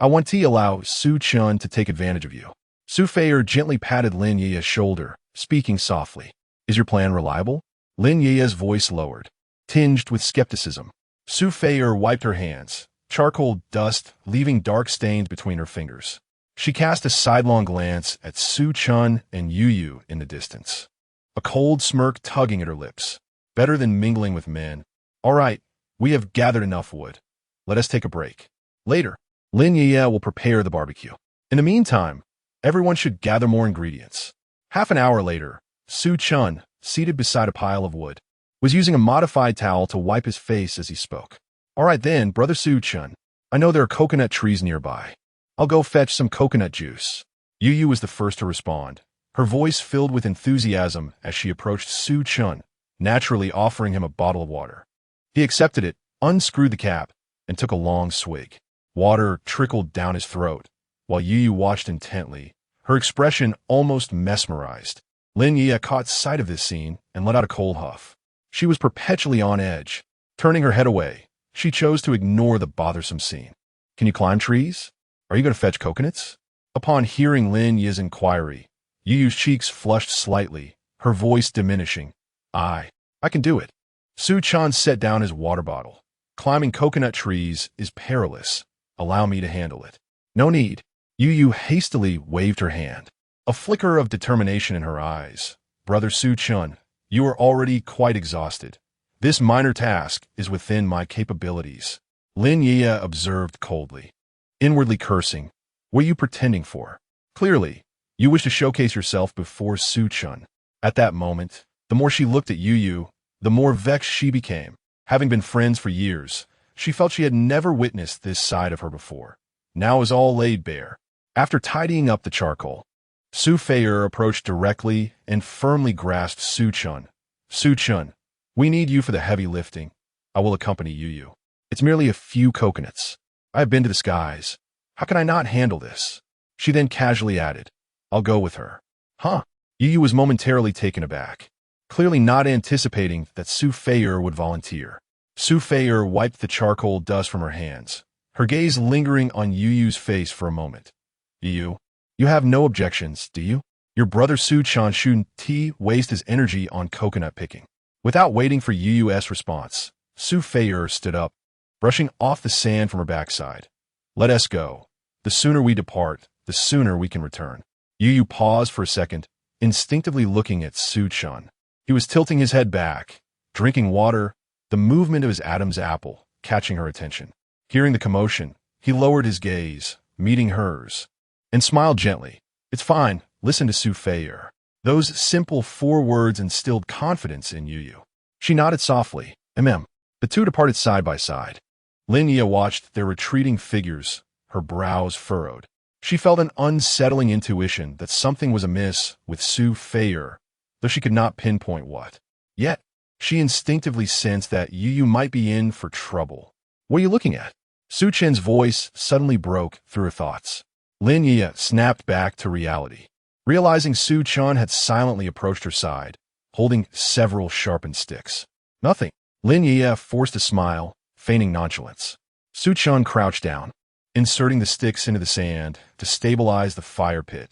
I want to allow Su Chen to take advantage of you. Su Feier gently patted Lin Yueye's shoulder, speaking softly. Is your plan reliable? Lin Yueye's voice lowered, tinged with skepticism. Su Feier wiped her hands, charcoal dust leaving dark stains between her fingers. She cast a sidelong glance at Su Chen and Yueyue in the distance, a cold smirk tugging at her lips. Better than mingling with men. All right, we have gathered enough wood. Let us take a break. Later, Lin Yueyue will prepare the barbecue. In the meantime, everyone should gather more ingredients. Half an hour later, Su Chen, seated beside a pile of wood, was using a modified towel to wipe his face as he spoke. All right then, brother Su Chen. I know there are coconut trees nearby. I'll go fetch some coconut juice. Yueyue was the first to respond, her voice filled with enthusiasm as she approached Su Chen, naturally offering him a bottle of water. He accepted it, unscrewed the cap, and took a long swig. Water trickled down his throat, while Yueyue watched intently, her expression almost mesmerized. Lin Yueyue caught sight of this scene and let out a cold huff. She was perpetually on edge. Turning her head away, she chose to ignore the bothersome scene. Can you climb trees? Are you going to fetch coconuts? Upon hearing Lin Yueye's inquiry, Yueyu's cheeks flushed slightly, her voice diminishing. I can do it. Su Chen set down his water bottle. Climbing coconut trees is perilous. Allow me to handle it. No need. Yueyue hastily waved her hand, a flicker of determination in her eyes. Brother Su Chen, you are already quite exhausted. This minor task is within my capabilities. Lin Yueyue observed coldly, inwardly cursing. What are you pretending for? Clearly, you wish to showcase yourself before Su Chen. At that moment, the more she looked at Yueyue, the more vexed she became. Having been friends for years, she felt she had never witnessed this side of her before. Now it was all laid bare. After tidying up the charcoal, Su Feier approached directly and firmly grasped Su Chen. Su Chen, we need you for the heavy lifting. I will accompany Yueyue. It's merely a few coconuts. I have been to the skies. How can I not handle this? She then casually added, I'll go with her. Huh? Yueyue was momentarily taken aback, clearly not anticipating that Su Feier would volunteer. Su Feier wiped the charcoal dust from her hands, her gaze lingering on Yueyue's face for a moment. Yueyue, you have no objections, do you? Your brother Su Chen shouldn't waste his energy on coconut picking. Without waiting for Yueyue's response, Su Feier stood up, brushing off the sand from her backside. Let us go. The sooner we depart, the sooner we can return. Yueyue paused for a second, instinctively looking at Su Chen. He was tilting his head back, drinking water, the movement of his Adam's apple catching her attention. Hearing the commotion, he lowered his gaze, meeting hers, and smiled gently. It's fine, listen to Su Feier. Those simple 4 words instilled confidence in Yueyue. She nodded softly. The two departed side by side. Lin Yueyue watched their retreating figures, her brows furrowed. She felt an unsettling intuition that something was amiss with Su Feier, though she could not pinpoint what. Yet, she instinctively sensed that Yueyue might be in for trouble. What are you looking at? Su Chen's voice suddenly broke through her thoughts. Lin Yueyue snapped back to reality, realizing Su Chen had silently approached her side, holding several sharpened sticks. Nothing. Lin Yueyue forced a smile, feigning nonchalance. Su Chen crouched down, inserting the sticks into the sand to stabilize the fire pit.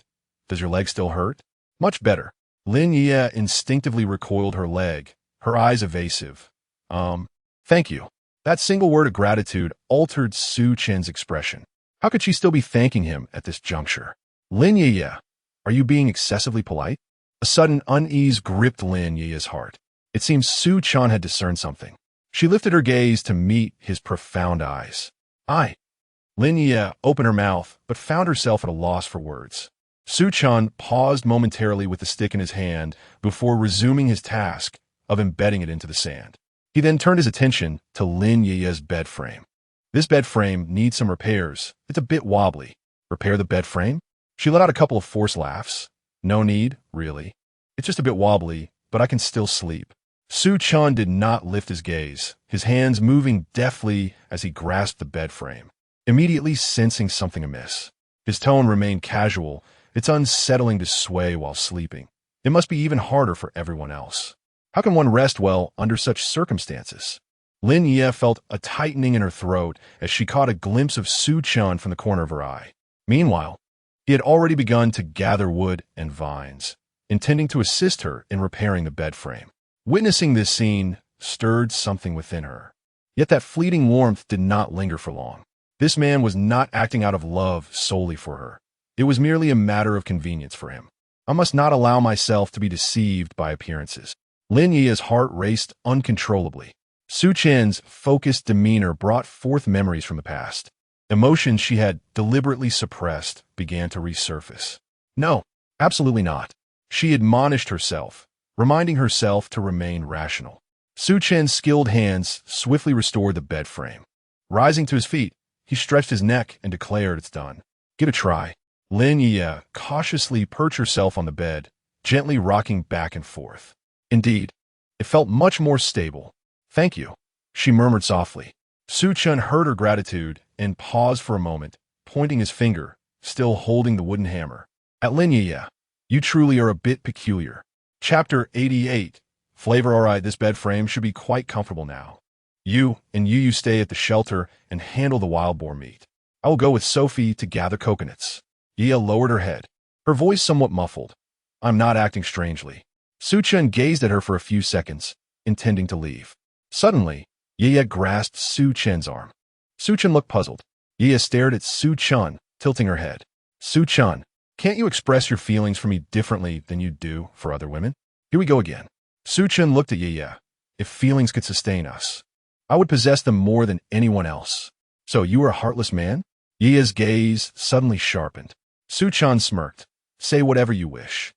Does your leg still hurt? Much better. Lin Yueyue instinctively recoiled her leg, her eyes evasive. Thank you. That single word of gratitude altered Su Chen's expression. How could she still be thanking him at this juncture? Lin Yueyue, are you being excessively polite? A sudden unease gripped Lin Yueye's heart. It seems Su Chen had discerned something. She lifted her gaze to meet his profound eyes. Lin Yueyue opened her mouth, but found herself at a loss for words. Su Chen paused momentarily with the stick in his hand before resuming his task of embedding it into the sand. He then turned his attention to Lin Yueye's bed frame. This bed frame needs some repairs. It's a bit wobbly. Repair the bed frame? She let out a couple of forced laughs. No need, really. It's just a bit wobbly, but I can still sleep. Su Chen did not lift his gaze, his hands moving deftly as he grasped the bed frame, immediately sensing something amiss. His tone remained casual. It's unsettling to sway while sleeping. It must be even harder for everyone else. How can one rest well under such circumstances? Lin Yueyue felt a tightening in her throat as she caught a glimpse of Su Chen from the corner of her eye. Meanwhile, he had already begun to gather wood and vines, intending to assist her in repairing the bed frame. Witnessing this scene stirred something within her. Yet that fleeting warmth did not linger for long. This man was not acting out of love solely for her. It was merely a matter of convenience for him. I must not allow myself to be deceived by appearances. Lin Yueye's heart raced uncontrollably. Su Chen's focused demeanor brought forth memories from the past. Emotions she had deliberately suppressed began to resurface. No, absolutely not. She admonished herself, reminding herself to remain rational. Su Chen's skilled hands swiftly restored the bed frame. Rising to his feet, he stretched his neck and declared, "It's done. Give it a try." Lin Yueyue cautiously perched herself on the bed, gently rocking back and forth. Indeed, it felt much more stable. "Thank you," she murmured softly. Su Chen heard her gratitude and paused for a moment, pointing his finger, still holding the wooden hammer. "At Lin Yueyue, you truly are a bit peculiar." Chapter 88. Flavor. Alright, this bed frame should be quite comfortable now. You and Yueyue stay at the shelter and handle the wild boar meat. I will go with Sophie to gather coconuts. Yueyue lowered her head, her voice somewhat muffled. "I'm not acting strangely." Su Chen gazed at her for a few seconds, intending to leave. Suddenly, Yueyue grasped Su Chen's arm. Su Chen looked puzzled. Yueyue stared at Su Chen, tilting her head. "Su Chen, can't you express your feelings for me differently than you do for other women?" "Here we go again." Su Chen looked at Yueyue. "If feelings could sustain us, I would possess them more than anyone else." "So you are a heartless man?" Yueye's gaze suddenly sharpened. Su Chen smirked. "Say whatever you wish.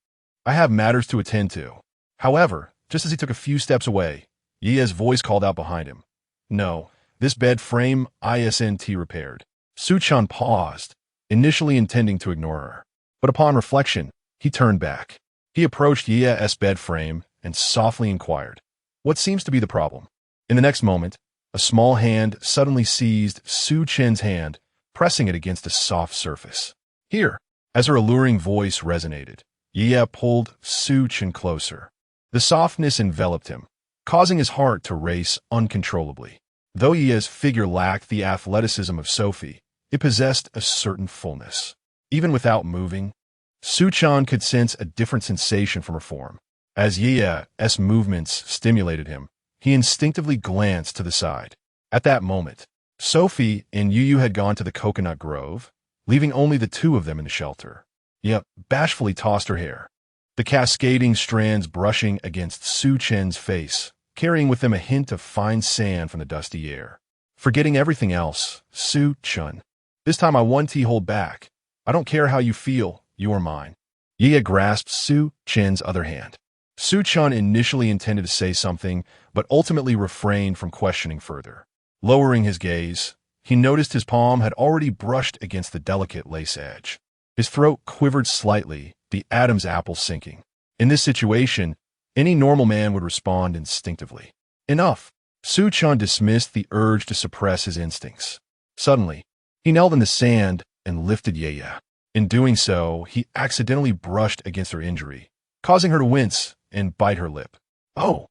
I have matters to attend to." However, just as he took a few steps away, Yueye's voice called out behind him. "No, this bed frame isn't repaired." Su Chen paused, initially intending to ignore her. But upon reflection, he turned back. He approached Yueye's bed frame and softly inquired, "What seems to be the problem?" In the next moment, a small hand suddenly seized Su Chen's hand, pressing it against a soft surface. "Here." As her alluring voice resonated, Yueyue pulled Su Chen closer. The softness enveloped him, causing his heart to race uncontrollably. Though Yueye's figure lacked the athleticism of Sophie, it possessed a certain fullness. Even without moving, Su Chen could sense a different sensation from her form. As Yueye's movements stimulated him, he instinctively glanced to the side. At that moment, Sophie and Yueyue had gone to the coconut grove, leaving only the two of them in the shelter. Yueyue bashfully tossed her hair, the cascading strands brushing against Su Chen's face, carrying with them a hint of fine sand from the dusty air. Forgetting everything else, "Su Chen, this time I won't hold back. I don't care how you feel, you are mine." Yueyue grasped Su Chen's other hand. Su Chen initially intended to say something, but ultimately refrained from questioning further. Lowering his gaze, he noticed his palm had already brushed against the delicate lace edge. His throat quivered slightly, the Adam's apple sinking. In this situation, any normal man would respond instinctively. Enough. Su Chen dismissed the urge to suppress his instincts. Suddenly, he knelt in the sand and lifted Yueyue. In doing so, he accidentally brushed against her injury, causing her to wince and bite her lip. "Oh,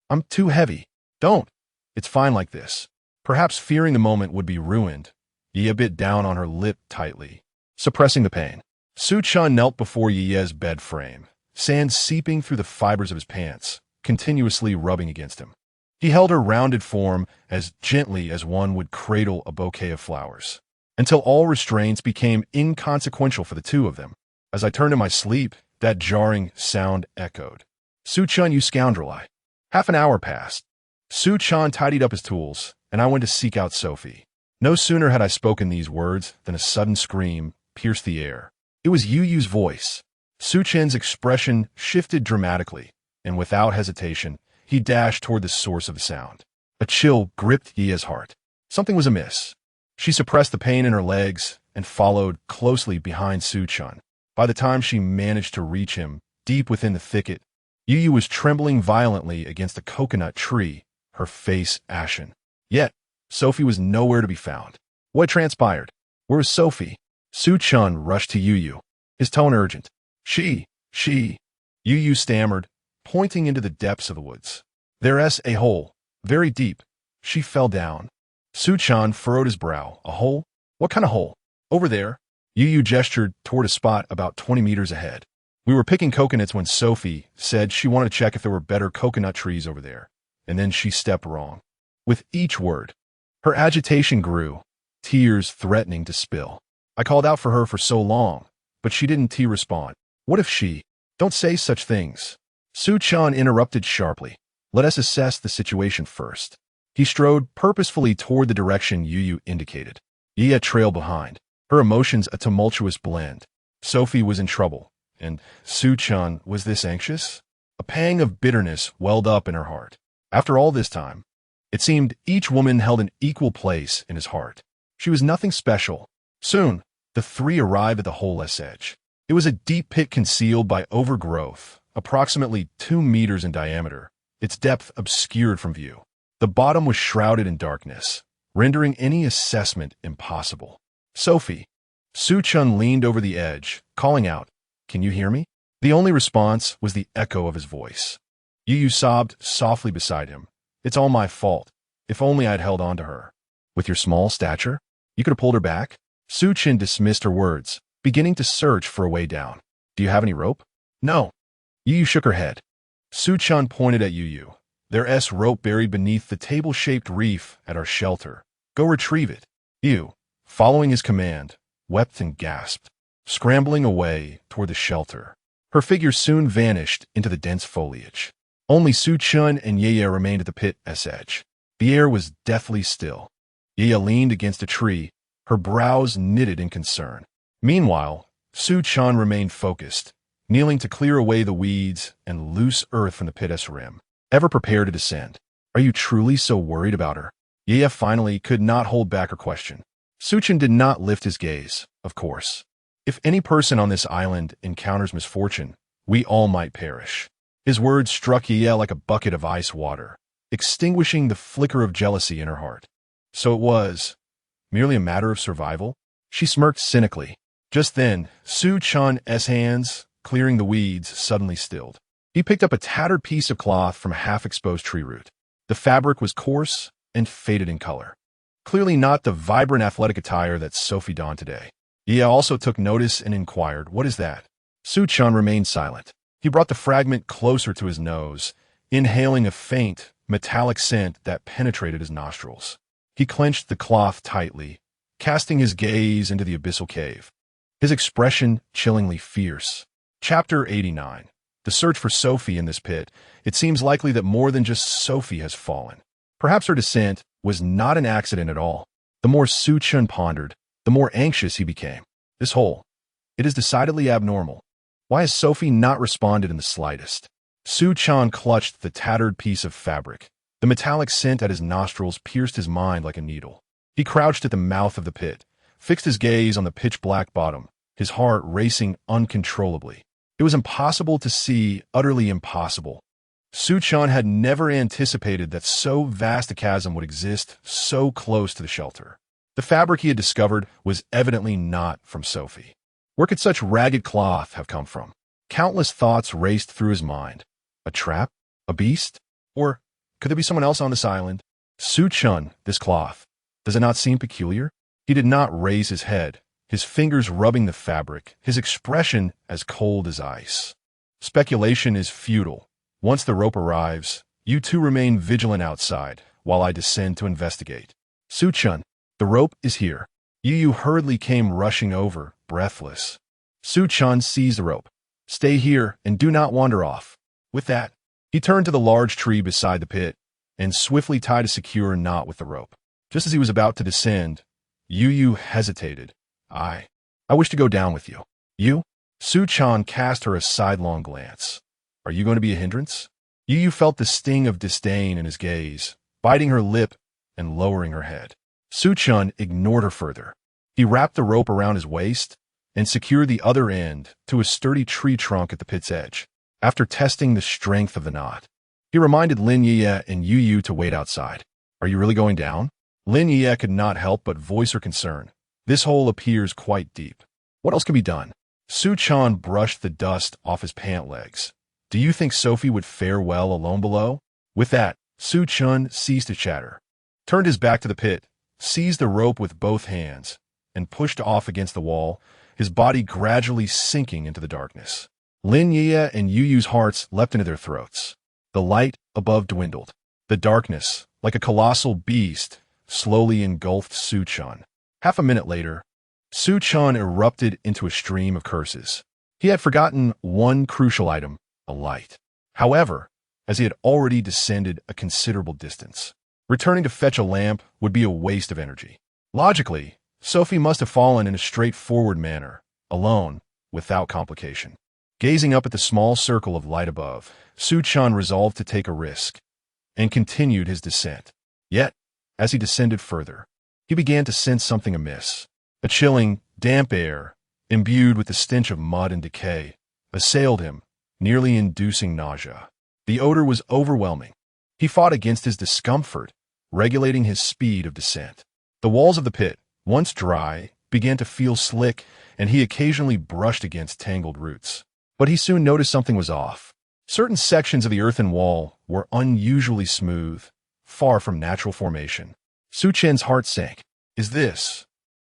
I'm too heavy. Don't. It's fine like this." Perhaps fearing the moment would be ruined, Yueyue bit down on her lip tightly, suppressing the pain. Su Chen knelt before Yueye's bed frame, sand seeping through the fibers of his pants, continuously rubbing against him. He held her rounded form as gently as one would cradle a bouquet of flowers, until all restraints became inconsequential for the two of them. As I turned in my sleep, that jarring sound echoed. "Su Chen, you scoundrel, I." Half an hour passed. Su Chen tidied up his tools, and I went to seek out Sophie. No sooner had I spoken these words than a sudden scream pierced the air. It was Yueyue's voice. Su Chen's expression shifted dramatically, and without hesitation, he dashed toward the source of the sound. A chill gripped Yueye's heart. Something was amiss. She suppressed the pain in her legs and followed closely behind Su-chan. By the time she managed to reach him, deep within the thicket, Yueyue was trembling violently against a coconut tree, her face ashen. Yet, Sophie was nowhere to be found. What transpired? Where is Sophie? Su-chan rushed to Yueyue, his tone urgent. She. Yueyue stammered, pointing into the depths of the woods. There's a hole, very deep. She fell down. Su-chan furrowed his brow. A hole? What kind of hole? Over there. Yueyue gestured toward a spot about 20 meters ahead. We were picking coconuts when Sophie said she wanted to check if there were better coconut trees over there, and then she stepped wrong. With each word, her agitation grew, tears threatening to spill. I called out for her for so long, but she didn't respond. What if she? Don't say such things. Su-chan interrupted sharply. Let us assess the situation first. He strode purposefully toward the direction Yueyue indicated. Yueyue trailed behind, her emotions a tumultuous blend. Sophie was in trouble, and Su-chan was this anxious? A pang of bitterness welled up in her heart. After all this time, it seemed each woman held an equal place in his heart. She was nothing special. Soon, the three arrived at the hole's edge. It was a deep pit concealed by overgrowth, approximately 2 meters in diameter, its depth obscured from view. The bottom was shrouded in darkness, rendering any assessment impossible. Sophie. Su-chan leaned over the edge, calling out, Can you hear me? The only response was the echo of his voice. Yueyue sobbed softly beside him. It's all my fault. If only I'd held on to her. With your small stature? You could have pulled her back? Su-chan dismissed her words, beginning to search for a way down. Do you have any rope? No. Yueyue shook her head. Su-chan pointed at Yueyue. There's rope buried beneath the table-shaped reef at our shelter. Go retrieve it. Yueyue, following his command, wept and gasped, scrambling away toward the shelter. Her figure soon vanished into the dense foliage. Only Su-chan and Yueyue remained at the pit's edge. The air was deathly still. Yueyue leaned against a tree, her brows knitted in concern. Meanwhile, Su-chan remained focused, kneeling to clear away the weeds and loose earth from the pit's rim, ever prepared to descend. Are you truly so worried about her? Yueyue finally could not hold back her question. Su-chan did not lift his gaze, of course. If any person on this island encounters misfortune, we all might perish. His words struck Yueyue like a bucket of ice water, extinguishing the flicker of jealousy in her heart. So it was merely a matter of survival? She smirked cynically. Just then, Su-chan's hands, clearing the weeds, suddenly stilled. He picked up a tattered piece of cloth from a half-exposed tree root. The fabric was coarse and faded in color. Clearly not the vibrant athletic attire that Sophie donned today. Yueyue also took notice and inquired, What is that? Su-chan remained silent. He brought the fragment closer to his nose, inhaling a faint, metallic scent that penetrated his nostrils. He clenched the cloth tightly, casting his gaze into the abyssal cave, his expression chillingly fierce. Chapter 89. The search for Sophie in this pit. It seems likely that more than just Sophie has fallen. Perhaps her descent was not an accident at all. The more Su-chan pondered, the more anxious he became. This hole. It is decidedly abnormal. Why has Sophie not responded in the slightest? Su-chan clutched the tattered piece of fabric. The metallic scent at his nostrils pierced his mind like a needle. He crouched at the mouth of the pit, fixed his gaze on the pitch-black bottom, his heart racing uncontrollably. It was impossible to see, utterly impossible. Su-chan had never anticipated that so vast a chasm would exist so close to the shelter. The fabric he had discovered was evidently not from Sophie. Where could such ragged cloth have come from? Countless thoughts raced through his mind. A trap? A beast? Or could there be someone else on this island? Su-chan, this cloth. Does it not seem peculiar? He did not raise his head, his fingers rubbing the fabric, his expression as cold as ice. Speculation is futile. Once the rope arrives, you two remain vigilant outside, while I descend to investigate. Su-chan, the rope is here. Yueyue hurriedly came rushing over, breathless. Su-chan seized the rope. Stay here and do not wander off. With that, he turned to the large tree beside the pit and swiftly tied a secure knot with the rope. Just as he was about to descend, Yueyue hesitated. I wish to go down with you. You? Su-chan cast her a sidelong glance. Are you going to be a hindrance? Yueyue felt the sting of disdain in his gaze, biting her lip and lowering her head. Su-chan ignored her further. He wrapped the rope around his waist and secured the other end to a sturdy tree trunk at the pit's edge. After testing the strength of the knot, he reminded Lin Yueyue and Yueyue to wait outside. Are you really going down? Lin Yueyue could not help but voice her concern. This hole appears quite deep. What else can be done? Su Chen brushed the dust off his pant legs. Do you think Sophie would fare well alone below? With that, Su Chen ceased to chatter, turned his back to the pit, seized the rope with both hands, and pushed off against the wall, his body gradually sinking into the darkness. Lin Yueyue and Yueyue's hearts leapt into their throats. The light above dwindled. The darkness, like a colossal beast, slowly engulfed Su Chen. Half a minute later, Su Chen erupted into a stream of curses. He had forgotten one crucial item, a light. However, as he had already descended a considerable distance, returning to fetch a lamp would be a waste of energy. Logically, Sophie must have fallen in a straightforward manner, alone, without complication. Gazing up at the small circle of light above, Su Chen resolved to take a risk and continued his descent. Yet, as he descended further, he began to sense something amiss. A chilling, damp air, imbued with the stench of mud and decay, assailed him, nearly inducing nausea. The odor was overwhelming. He fought against his discomfort, regulating his speed of descent. The walls of the pit, once dry, began to feel slick, and he occasionally brushed against tangled roots. But he soon noticed something was off. Certain sections of the earthen wall were unusually smooth, far from natural formation. Su Chen's heart sank. Is this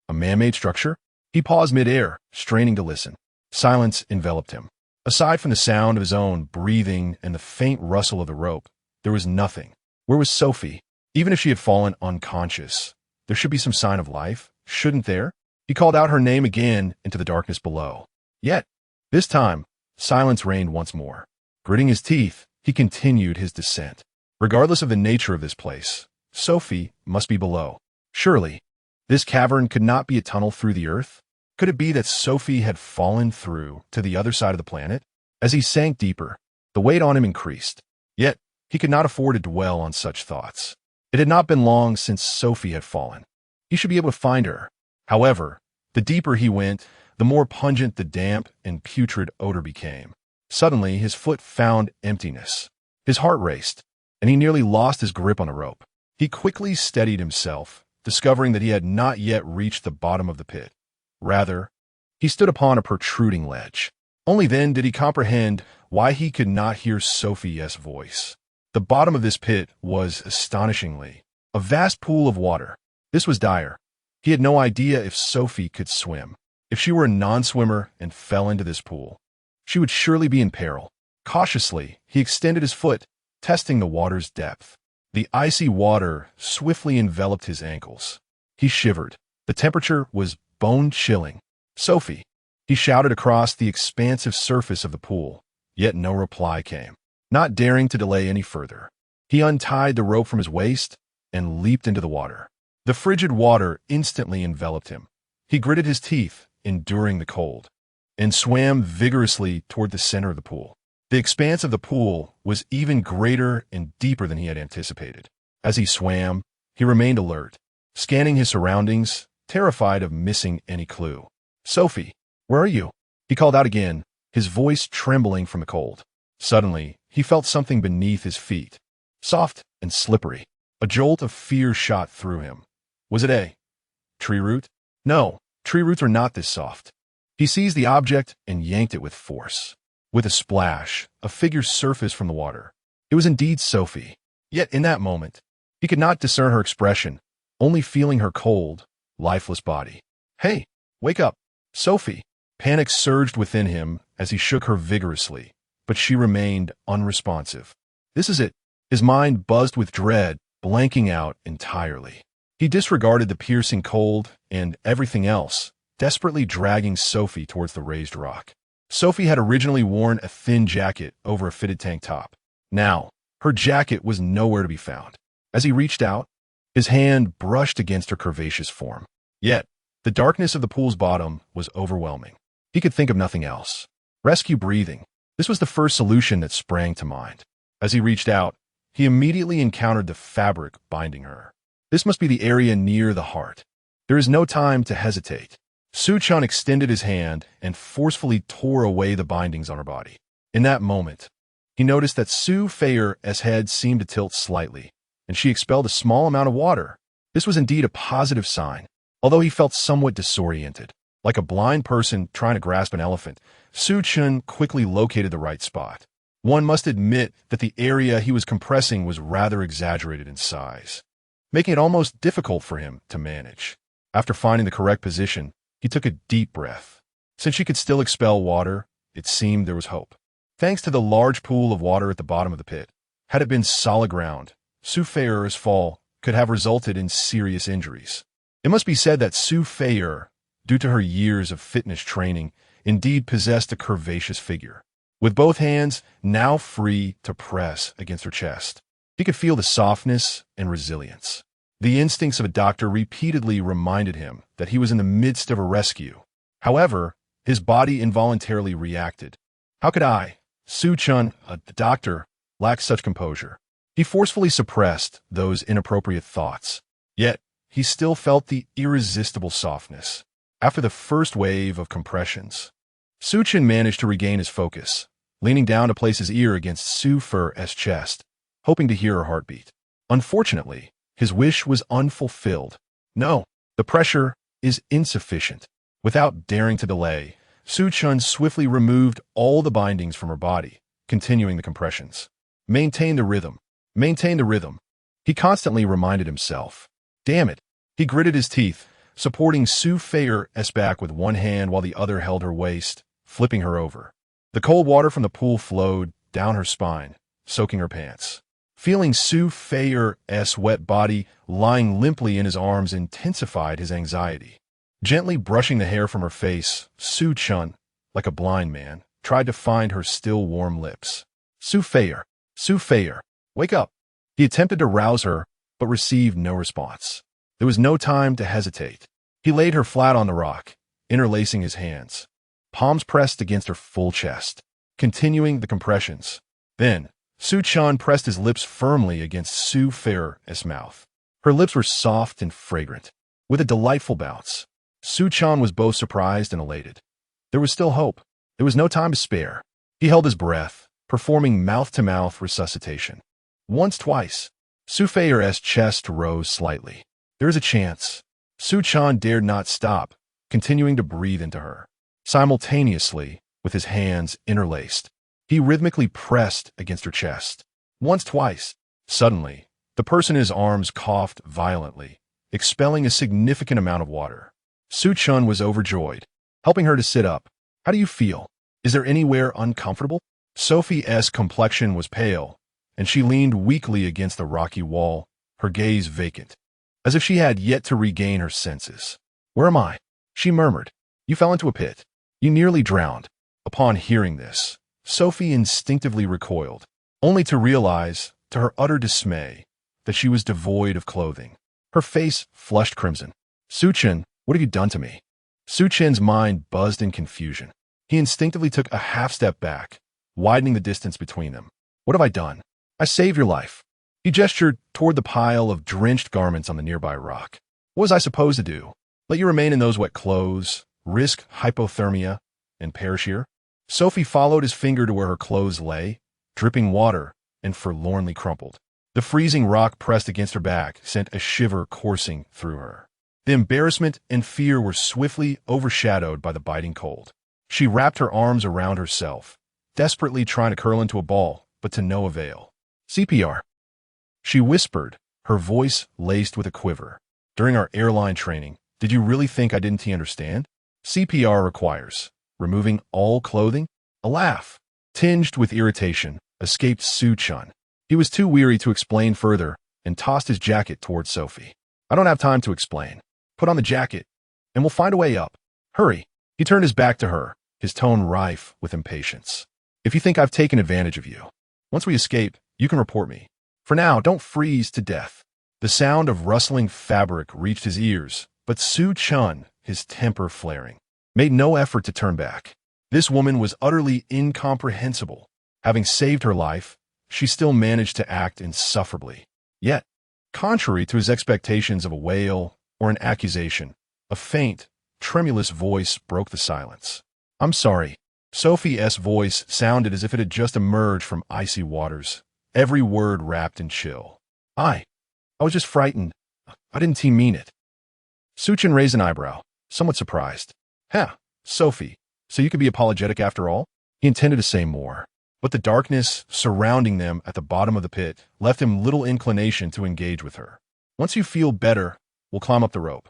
a man-made structure? He paused mid-air, straining to listen. Silence enveloped him. Aside from the sound of his own breathing and the faint rustle of the rope, there was nothing. Where was Sophie? Even if she had fallen unconscious, there should be some sign of life, shouldn't there? He called out her name again into the darkness below. Yet, this time, silence reigned once more. Gritting his teeth, he continued his descent. Regardless of the nature of this place, Sophie must be below. Surely, this cavern could not be a tunnel through the earth? Could it be that Sophie had fallen through to the other side of the planet? As he sank deeper, the weight on him increased. Yet, he could not afford to dwell on such thoughts. It had not been long since Sophie had fallen. He should be able to find her. However, the deeper he went, the more pungent the damp and putrid odor became. Suddenly, his foot found emptiness. His heart raced, and he nearly lost his grip on the rope. He quickly steadied himself, discovering that he had not yet reached the bottom of the pit. Rather, he stood upon a protruding ledge. Only then did he comprehend why he could not hear Sophie's voice. The bottom of this pit was, astonishingly, a vast pool of water. This was dire. He had no idea if Sophie could swim. If she were a non-swimmer and fell into this pool, she would surely be in peril. Cautiously, he extended his foot, testing the water's depth. The icy water swiftly enveloped his ankles. He shivered. The temperature was bone-chilling. Sophie, he shouted across the expansive surface of the pool, yet no reply came. Not daring to delay any further, he untied the rope from his waist and leaped into the water. The frigid water instantly enveloped him. He gritted his teeth, enduring the cold, and swam vigorously toward the center of the pool. The expanse of the pool was even greater and deeper than he had anticipated. As he swam, he remained alert, scanning his surroundings, terrified of missing any clue. Sophie, where are you? He called out again, his voice trembling from the cold. Suddenly, he felt something beneath his feet, soft and slippery. A jolt of fear shot through him. Was it a tree root? No, tree roots are not this soft. He seized the object and yanked it with force. With a splash, a figure surfaced from the water. It was indeed Sophie. Yet in that moment, he could not discern her expression, only feeling her cold, lifeless body. Hey, wake up, Sophie! Panic surged within him as he shook her vigorously, but she remained unresponsive. This is it. His mind buzzed with dread, blanking out entirely. He disregarded the piercing cold and everything else, desperately dragging Sophie towards the raised rock. Sophie had originally worn a thin jacket over a fitted tank top. Now, her jacket was nowhere to be found. As he reached out, his hand brushed against her curvaceous form. Yet, the darkness of the pool's bottom was overwhelming. He could think of nothing else. Rescue breathing. This was the first solution that sprang to mind. As he reached out, he immediately encountered the fabric binding her. This must be the area near the heart. There is no time to hesitate. Su Chen extended his hand and forcefully tore away the bindings on her body. In that moment, he noticed that Su Feier's head seemed to tilt slightly, and she expelled a small amount of water. This was indeed a positive sign, although he felt somewhat disoriented. Like a blind person trying to grasp an elephant, Su Chen quickly located the right spot. One must admit that the area he was compressing was rather exaggerated in size, making it almost difficult for him to manage. After finding the correct position, he took a deep breath. Since she could still expel water, it seemed there was hope. Thanks to the large pool of water at the bottom of the pit, had it been solid ground, Su Feier's fall could have resulted in serious injuries. It must be said that Su Feier, due to her years of fitness training, indeed possessed a curvaceous figure. With both hands now free to press against her chest, he could feel the softness and resilience. The instincts of a doctor repeatedly reminded him that he was in the midst of a rescue. However, his body involuntarily reacted. How could I, Su Chen, a doctor, lack such composure? He forcefully suppressed those inappropriate thoughts. Yet, he still felt the irresistible softness. After the first wave of compressions, Su Chen managed to regain his focus, leaning down to place his ear against Su Feier's chest, hoping to hear her heartbeat. Unfortunately, his wish was unfulfilled. No, the pressure is insufficient. Without daring to delay, Su Chen swiftly removed all the bindings from her body, continuing the compressions. Maintain the rhythm. Maintain the rhythm. He constantly reminded himself. Damn it. He gritted his teeth, supporting Su Feier's back with one hand while the other held her waist, flipping her over. The cold water from the pool flowed down her spine, soaking her pants. Feeling Su Feier's wet body lying limply in his arms intensified his anxiety. Gently brushing the hair from her face, Su Chen, like a blind man, tried to find her still warm lips. Su Feier, wake up. He attempted to rouse her, but received no response. There was no time to hesitate. He laid her flat on the rock, interlacing his hands, palms pressed against her full chest, continuing the compressions. Then, Su Chen pressed his lips firmly against Su Feier's mouth. Her lips were soft and fragrant. With a delightful bounce, Su Chen was both surprised and elated. There was still hope. There was no time to spare. He held his breath, performing mouth-to-mouth resuscitation. Once, twice, Su Feier's chest rose slightly. There is a chance. Su Chen dared not stop, continuing to breathe into her. Simultaneously, with his hands interlaced, he rhythmically pressed against her chest. Once, twice. Suddenly, the person in his arms coughed violently, expelling a significant amount of water. Su Chen was overjoyed, helping her to sit up. How do you feel? Is there anywhere uncomfortable? Sophie's complexion was pale, and she leaned weakly against the rocky wall, her gaze vacant, as if she had yet to regain her senses. Where am I? She murmured. You fell into a pit. You nearly drowned. Upon hearing this, Sophie instinctively recoiled, only to realize, to her utter dismay, that she was devoid of clothing. Her face flushed crimson. Su Chen, what have you done to me? Su Chen's mind buzzed in confusion. He instinctively took a half step back, widening the distance between them. What have I done? I saved your life. He gestured toward the pile of drenched garments on the nearby rock. What was I supposed to do? Let you remain in those wet clothes, risk hypothermia, and perish here? Sophie followed his finger to where her clothes lay, dripping water and forlornly crumpled. The freezing rock pressed against her back sent a shiver coursing through her. The embarrassment and fear were swiftly overshadowed by the biting cold. She wrapped her arms around herself, desperately trying to curl into a ball, but to no avail. CPR. She whispered, her voice laced with a quiver. During our airline training, did you really think I didn't understand? CPR requires removing all clothing? A laugh, tinged with irritation, escaped Su Chen. He was too weary to explain further and tossed his jacket toward Sophie. I don't have time to explain. Put on the jacket, and we'll find a way up. Hurry. He turned his back to her, his tone rife with impatience. If you think I've taken advantage of you, once we escape, you can report me. For now, don't freeze to death. The sound of rustling fabric reached his ears, but Su Chen, his temper flaring, made no effort to turn back. This woman was utterly incomprehensible. Having saved her life, she still managed to act insufferably. Yet, contrary to his expectations of a wail or an accusation, A faint, tremulous voice broke the silence. "I'm sorry." Sophie's voice sounded as if it had just emerged from icy waters, every word wrapped in chill. I was just frightened. I didn't mean it." Chen raised an eyebrow, somewhat surprised. "Huh, Sophie, so you could be apologetic after all?" He intended to say more, but the darkness surrounding them at the bottom of the pit left him little inclination to engage with her. "Once you feel better, we'll climb up the rope.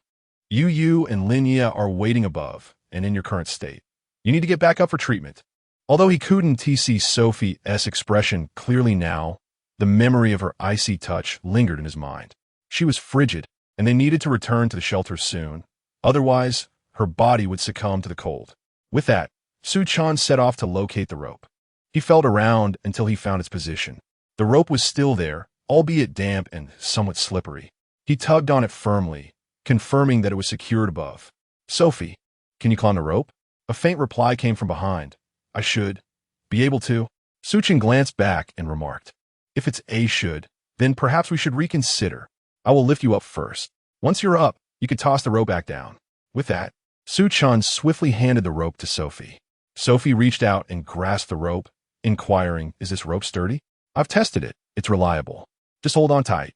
Yueyue and Lin Yueyue are waiting above and in your current state. You need to get back up for treatment." Although he couldn't see Sophie's expression clearly now, the memory of her icy touch lingered in his mind. She was frigid, and they needed to return to the shelter soon. Otherwise, her body would succumb to the cold. With that, Chen set off to locate the rope. He felt around until he found its position. The rope was still there, albeit damp and somewhat slippery. He tugged on it firmly, confirming that it was secured above. "Sophie, can you climb the rope?" A faint reply came from behind. "I should be able to." Chen glanced back and remarked, "If it's a should, then perhaps we should reconsider. I will lift you up first. Once you're up, you can toss the rope back down." With that, Chen swiftly handed the rope to Sophie. Sophie reached out and grasped the rope, inquiring, "Is this rope sturdy?" "I've tested it. It's reliable. Just hold on tight,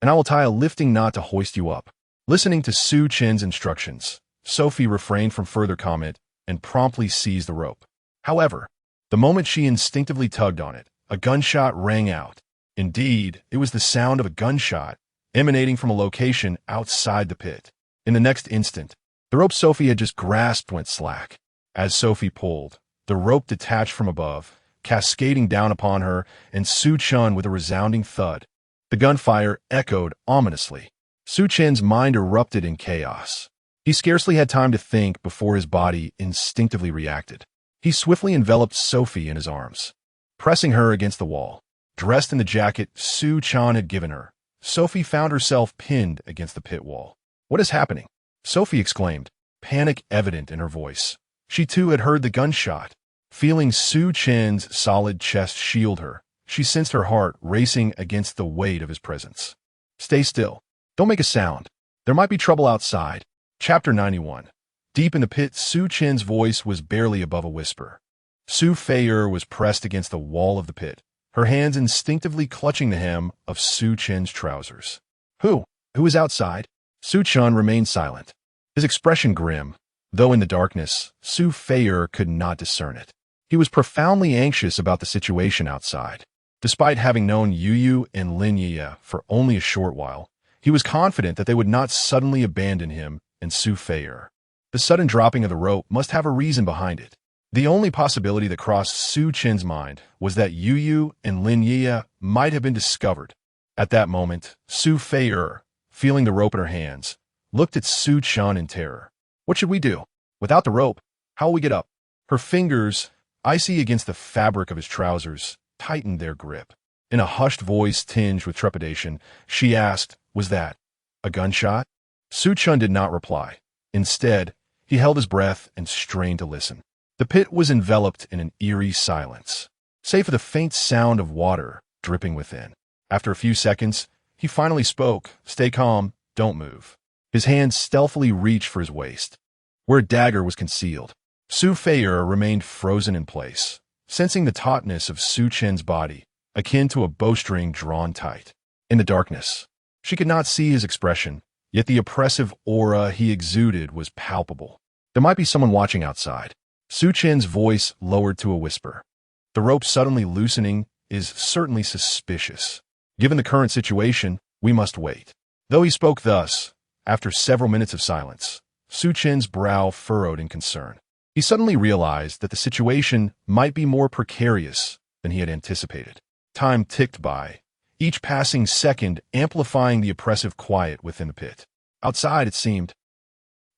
and I will tie a lifting knot to hoist you up." Listening to Chen's instructions, Sophie refrained from further comment and promptly seized the rope. However, the moment she instinctively tugged on it, a gunshot rang out. Indeed, it was the sound of a gunshot emanating from a location outside the pit. In the next instant, the rope Sophie had just grasped went slack. As Sophie pulled, the rope detached from above, cascading down upon her and Chen with a resounding thud. The gunfire echoed ominously. Chen's mind erupted in chaos. He scarcely had time to think before his body instinctively reacted. He swiftly enveloped Sophie in his arms, pressing her against the wall. Dressed in the jacket Chen had given her, Sophie found herself pinned against the pit wall. "What is happening?" Sophie exclaimed, panic evident in her voice. She too had heard the gunshot. Feeling Chen's solid chest shield her, she sensed her heart racing against the weight of his presence. "Stay still. Don't make a sound. There might be trouble outside." Chapter 91. Deep in the pit, Chen's voice was barely above a whisper. Feier was pressed against the wall of the pit, her hands instinctively clutching the hem of Chen's trousers. Who is outside?" Chen remained silent, his expression grim, though in the darkness, Feier could not discern it. He was profoundly anxious about the situation outside. Despite having known Yueyue and Lin Yueyue for only a short while, he was confident that they would not suddenly abandon him and Feier. The sudden dropping of the rope must have a reason behind it. The only possibility that crossed Chen's mind was that Yueyue and Lin Yueyue might have been discovered. At that moment, Feier, feeling the rope in her hands, looked at Chen in terror. "What should we do? Without the rope, how will we get up?" Her fingers, icy against the fabric of his trousers, tightened their grip. In a hushed voice tinged with trepidation, she asked, "Was that a gunshot?" Chen did not reply. Instead, he held his breath and strained to listen. The pit was enveloped in an eerie silence, save for the faint sound of water dripping within. After a few seconds, he finally spoke. "Stay calm, don't move." His hand stealthily reached for his waist, where a dagger was concealed. Feier remained frozen in place, sensing the tautness of Chen's body, akin to a bowstring drawn tight. In the darkness, she could not see his expression, yet the oppressive aura he exuded was palpable. There might be someone watching outside. Chen's voice lowered to a whisper. "The rope suddenly loosening is certainly suspicious. Given the current situation, we must wait." Though he spoke thus, after several minutes of silence, Chen's brow furrowed in concern. He suddenly realized that the situation might be more precarious than he had anticipated. Time ticked by, each passing second amplifying the oppressive quiet within the pit. Outside, it seemed,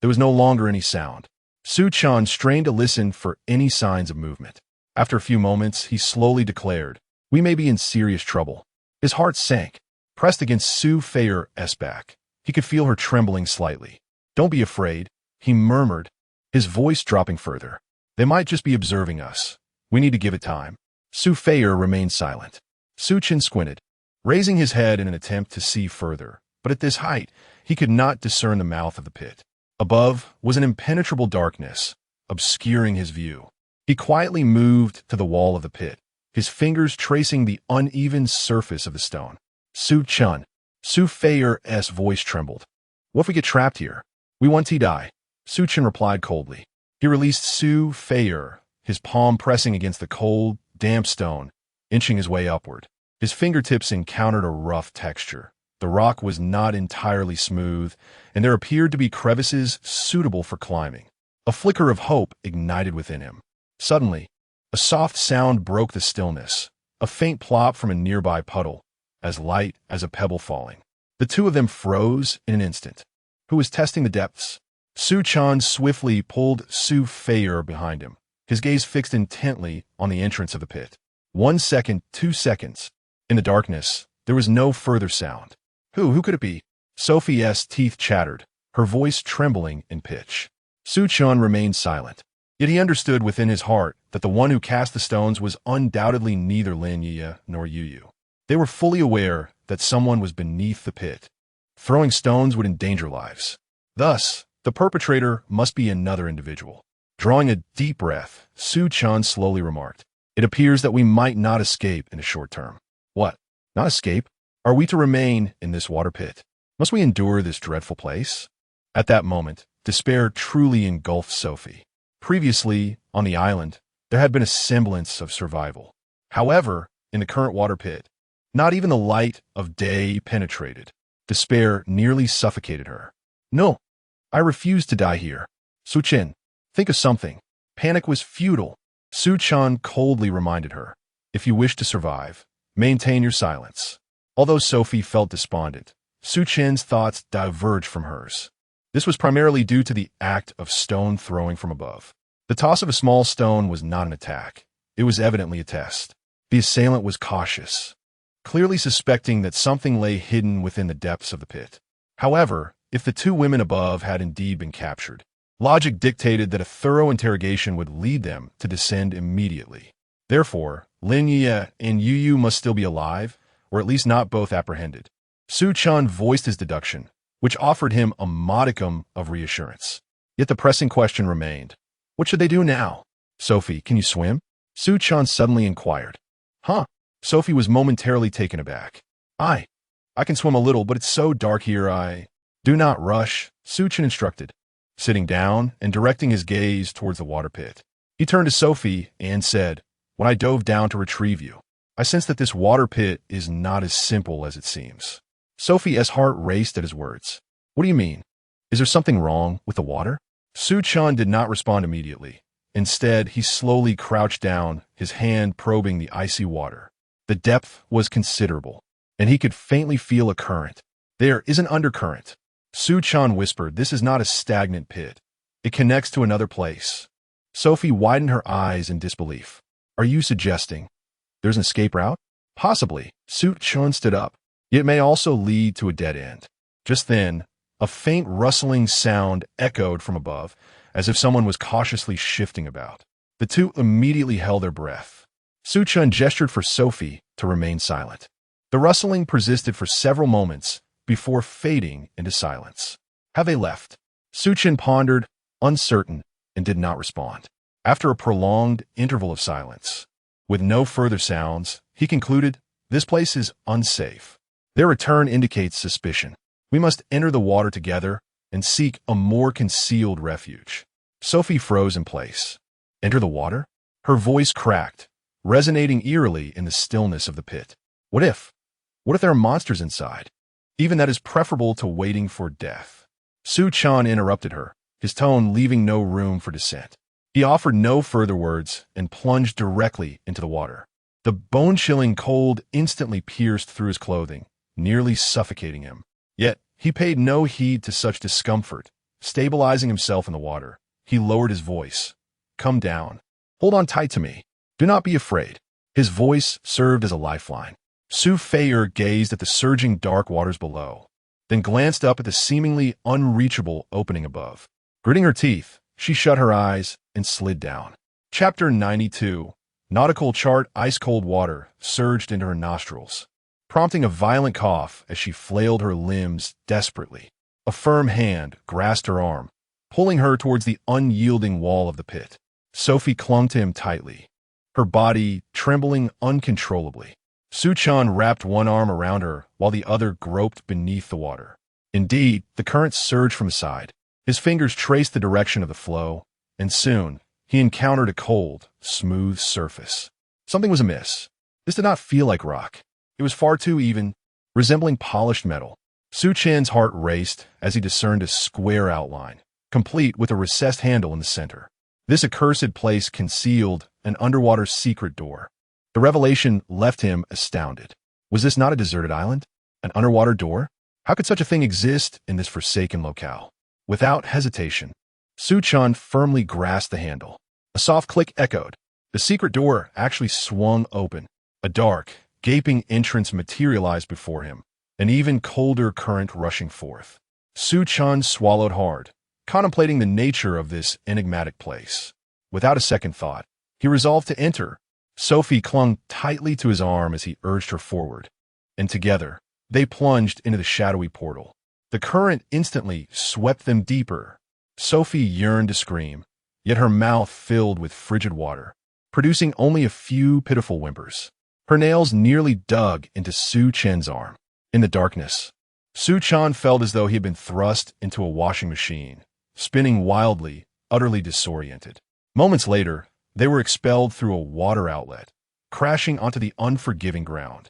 there was no longer any sound. Chen strained to listen for any signs of movement. After a few moments, he slowly declared, "We may be in serious trouble." His heart sank, pressed against Feier's back. He could feel her trembling slightly. "Don't be afraid," he murmured, his voice dropping further. "They might just be observing us. We need to give it time." Feier remained silent. Chen squinted, raising his head in an attempt to see further, but at this height, he could not discern the mouth of the pit. Above was an impenetrable darkness, obscuring his view. He quietly moved to the wall of the pit, his fingers tracing the uneven surface of the stone. Su Feier's voice trembled. What if we get trapped here? We want to die. Su Chen replied coldly. He released Su Feier, his palm pressing against the cold, damp stone, inching his way upward. His fingertips encountered a rough texture. The rock was not entirely smooth, and there appeared to be crevices suitable for climbing. A flicker of hope ignited within him. Suddenly, a soft sound broke the stillness, a faint plop from a nearby puddle, as light as a pebble falling. The two of them froze in an instant. Who was testing the depths? Su Chen swiftly pulled Su Feier behind him, his gaze fixed intently on the entrance of the pit. 1 second, 2 seconds. In the darkness, there was no further sound. Who could it be? Sophie's teeth chattered, her voice trembling in pitch. Su Chen remained silent. Yet he understood within his heart that the one who cast the stones was undoubtedly neither Lin Yueyue nor Yueyue. They were fully aware that someone was beneath the pit. Throwing stones would endanger lives. Thus, the perpetrator must be another individual. Drawing a deep breath, Su Chen slowly remarked, "It appears that we might not escape in the short term." What? Not escape? Are we to remain in this water pit? Must we endure this dreadful place? At that moment, despair truly engulfed Sophie. Previously, on the island, there had been a semblance of survival. However, in the current water pit, not even the light of day penetrated. Despair nearly suffocated her. No, I refuse to die here. Su Chen, think of something. Panic was futile. Su Chen coldly reminded her, if you wish to survive, maintain your silence. Although Sophie felt despondent, Su Chen's thoughts diverged from hers. This was primarily due to the act of stone throwing from above. The toss of a small stone was not an attack. It was evidently a test. The assailant was cautious, clearly suspecting that something lay hidden within the depths of the pit. However, if the two women above had indeed been captured, logic dictated that a thorough interrogation would lead them to descend immediately. Therefore, Lin Yueyue and Yueyue must still be alive, or at least not both apprehended. Su Chen voiced his deduction, which offered him a modicum of reassurance. Yet the pressing question remained. What should they do now? Sophie, can you swim? Su Chen suddenly inquired. Huh? Sophie was momentarily taken aback. I can swim a little, but it's so dark here. Do not rush, Su Chen instructed, sitting down and directing his gaze towards the water pit. He turned to Sophie and said, when I dove down to retrieve you, I sensed that this water pit is not as simple as it seems. Sophie's heart raced at his words. What do you mean? Is there something wrong with the water? Su Chen did not respond immediately. Instead, he slowly crouched down, his hand probing the icy water. The depth was considerable, and he could faintly feel a current. There is an undercurrent. Su Chen whispered, this is not a stagnant pit. It connects to another place. Sophie widened her eyes in disbelief. Are you suggesting there's an escape route? Possibly. Su Chen stood up. It may also lead to a dead end. Just then, a faint rustling sound echoed from above, as if someone was cautiously shifting about. The two immediately held their breath. Su Chen gestured for Sophie to remain silent. The rustling persisted for several moments before fading into silence. Have they left? Su Chen pondered, uncertain, and did not respond. After a prolonged interval of silence, with no further sounds, he concluded, this place is unsafe. Their return indicates suspicion. We must enter the water together and seek a more concealed refuge. Sophie froze in place. Enter the water? Her voice cracked, resonating eerily in the stillness of the pit. What if there are monsters inside? Even that is preferable to waiting for death. Su Chen interrupted her, his tone leaving no room for dissent. He offered no further words and plunged directly into the water. The bone-chilling cold instantly pierced through his clothing, nearly suffocating him. Yet, he paid no heed to such discomfort. Stabilizing himself in the water, he lowered his voice. Come down. Hold on tight to me. Do not be afraid. His voice served as a lifeline. Su Feier gazed at the surging dark waters below, then glanced up at the seemingly unreachable opening above. Gritting her teeth, she shut her eyes and slid down. Chapter 92. Nautical chart. Ice-cold water surged into her nostrils, prompting a violent cough as she flailed her limbs desperately. A firm hand grasped her arm, pulling her towards the unyielding wall of the pit. Sophie clung to him tightly, her body trembling uncontrollably. Su Chen wrapped one arm around her while the other groped beneath the water. Indeed, the current surged from the side. His fingers traced the direction of the flow, and soon he encountered a cold, smooth surface. Something was amiss. This did not feel like rock. It was far too even, resembling polished metal. Su Chen's heart raced as he discerned a square outline, complete with a recessed handle in the center. This accursed place concealed an underwater secret door. The revelation left him astounded. Was this not a deserted island? An underwater door? How could such a thing exist in this forsaken locale? Without hesitation, Su Chen firmly grasped the handle. A soft click echoed. The secret door actually swung open. A dark, gaping entrance materialized before him, an even colder current rushing forth. Su Chen swallowed hard, contemplating the nature of this enigmatic place. Without a second thought, he resolved to enter. Sophie clung tightly to his arm as he urged her forward, and together, they plunged into the shadowy portal. The current instantly swept them deeper. Sophie yearned to scream, yet her mouth filled with frigid water, producing only a few pitiful whimpers. Her nails nearly dug into Su Chen's arm. In the darkness, Su Chen felt as though he had been thrust into a washing machine, spinning wildly, utterly disoriented. Moments later, they were expelled through a water outlet, crashing onto the unforgiving ground.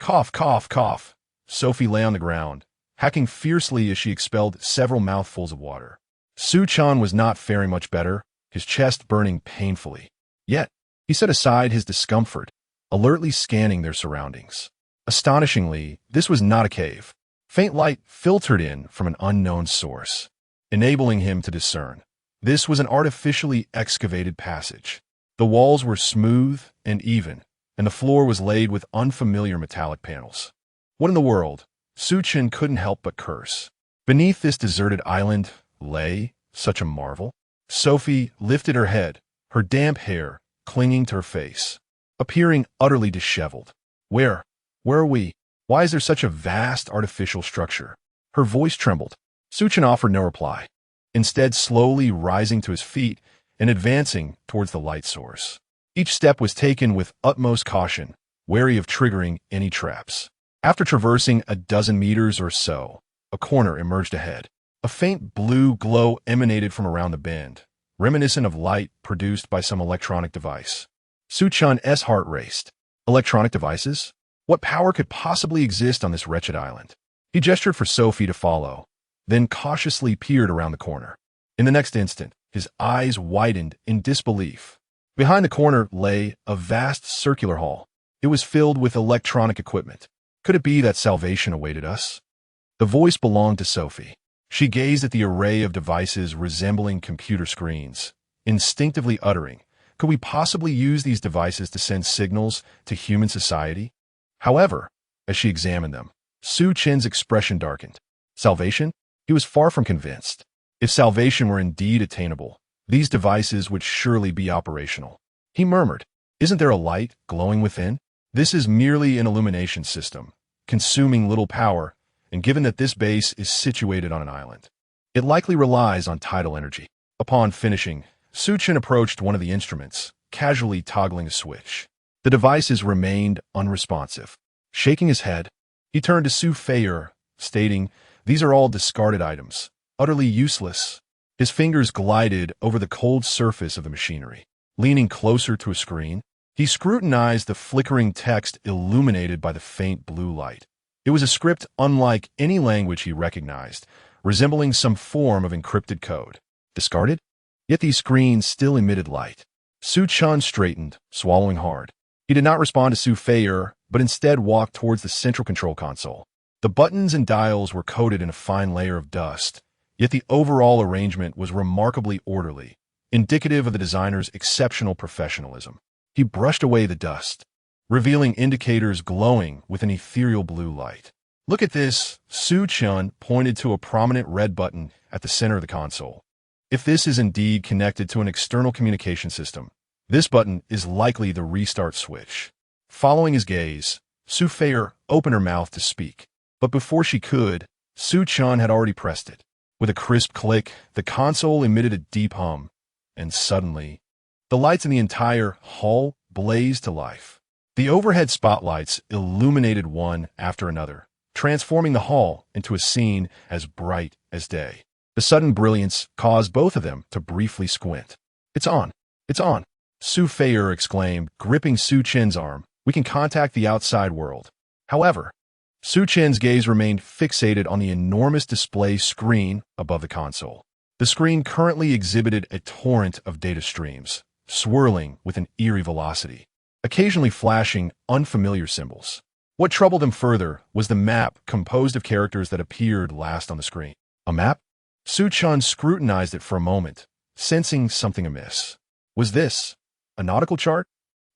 Cough, cough, cough. Sophie lay on the ground, hacking fiercely as she expelled several mouthfuls of water. Su Chen was not faring much better, his chest burning painfully. Yet, he set aside his discomfort, alertly scanning their surroundings. Astonishingly, this was not a cave. Faint light filtered in from an unknown source, enabling him to discern. This was an artificially excavated passage. The walls were smooth and even, and the floor was laid with unfamiliar metallic panels. What in the world? Su Chen couldn't help but curse. Beneath this deserted island lay such a marvel. Sophie lifted her head, her damp hair clinging to her face, appearing utterly disheveled. Where are we? Why is there such a vast artificial structure? Her voice trembled. Su Chen offered no reply, instead slowly rising to his feet and advancing towards the light source. Each step was taken with utmost caution, wary of triggering any traps. After traversing a dozen meters or so, a corner emerged ahead. A faint blue glow emanated from around the bend, reminiscent of light produced by some electronic device. Su Chen's heart raced. Electronic devices? What power could possibly exist on this wretched island? He gestured for Sophie to follow, then cautiously peered around the corner. In the next instant, his eyes widened in disbelief. Behind the corner lay a vast circular hall. It was filled with electronic equipment. Could it be that salvation awaited us? The voice belonged to Sophie. She gazed at the array of devices resembling computer screens, instinctively uttering, could we possibly use these devices to send signals to human society? However, as she examined them, Su Chen's expression darkened. Salvation? He was far from convinced. If salvation were indeed attainable, these devices would surely be operational. He murmured, "Isn't there a light glowing within? This is merely an illumination system, consuming little power, and given that this base is situated on an island, it likely relies on tidal energy." Upon finishing, Su Chen approached one of the instruments, casually toggling a switch. The devices remained unresponsive. Shaking his head, he turned to Su Feier, stating, "These are all discarded items, utterly useless." His fingers glided over the cold surface of the machinery. Leaning closer to a screen, he scrutinized the flickering text illuminated by the faint blue light. It was a script unlike any language he recognized, resembling some form of encrypted code. Discarded? Yet these screens still emitted light. Su Chen straightened, swallowing hard. He did not respond to Su Feier, but instead walked towards the central control console. The buttons and dials were coated in a fine layer of dust, yet the overall arrangement was remarkably orderly, indicative of the designer's exceptional professionalism. He brushed away the dust, revealing indicators glowing with an ethereal blue light. "Look at this," Su Chen pointed to a prominent red button at the center of the console. "If this is indeed connected to an external communication system, this button is likely the restart switch." Following his gaze, Su Feier opened her mouth to speak, but before she could, Su Chen had already pressed it. With a crisp click, the console emitted a deep hum, and suddenly, the lights in the entire hall blazed to life. The overhead spotlights illuminated one after another, transforming the hall into a scene as bright as day. The sudden brilliance caused both of them to briefly squint. "It's on! It's on!" Su Feier exclaimed, gripping Su Chen's arm. "We can contact the outside world." However, Su Chen's gaze remained fixated on the enormous display screen above the console. The screen currently exhibited a torrent of data streams, swirling with an eerie velocity, occasionally flashing unfamiliar symbols. What troubled him further was the map composed of characters that appeared last on the screen. A map? Su Chen scrutinized it for a moment, sensing something amiss. Was this a nautical chart?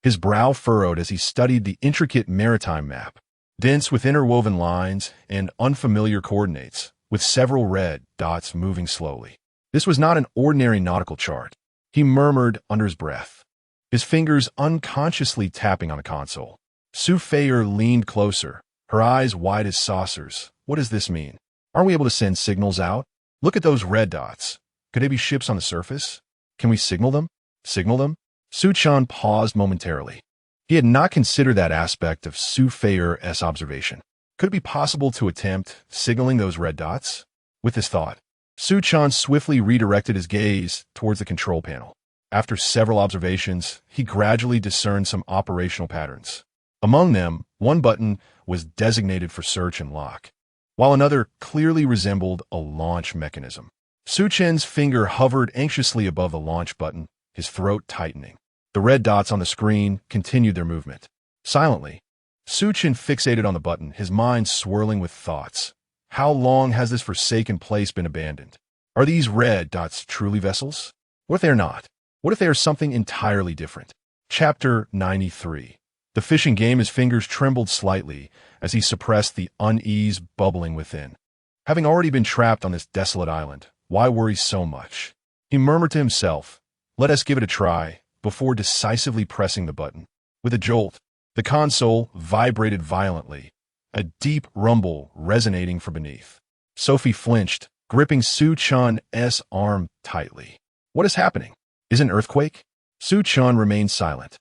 His brow furrowed as he studied the intricate maritime map, dense with interwoven lines and unfamiliar coordinates, with several red dots moving slowly. This was not an ordinary nautical chart, he murmured under his breath, his fingers unconsciously tapping on the console. Su Feier leaned closer, her eyes wide as saucers. "What does this mean? Aren't we able to send signals out? Look at those red dots. Could they be ships on the surface? Can we signal them? Signal them?" Su Chen paused momentarily. He had not considered that aspect of Su Feier's observation. Could it be possible to attempt signaling those red dots? With this thought, Su Chen swiftly redirected his gaze towards the control panel. After several observations, he gradually discerned some operational patterns. Among them, one button was designated for search and lock, while another clearly resembled a launch mechanism. Su Chen's finger hovered anxiously above the launch button, his throat tightening. The red dots on the screen continued their movement. Silently, Su Chen fixated on the button, his mind swirling with thoughts. How long has this forsaken place been abandoned? Are these red dots truly vessels? What if they are not? What if they are something entirely different? Chapter 93. The fishing game. His fingers trembled slightly as he suppressed the unease bubbling within. Having already been trapped on this desolate island, why worry so much? He murmured to himself, "Let us give it a try," before decisively pressing the button. With a jolt, the console vibrated violently, a deep rumble resonating from beneath. Sophie flinched, gripping Su Chen's arm tightly. "What is happening? Is it an earthquake?" Su Chen remained silent,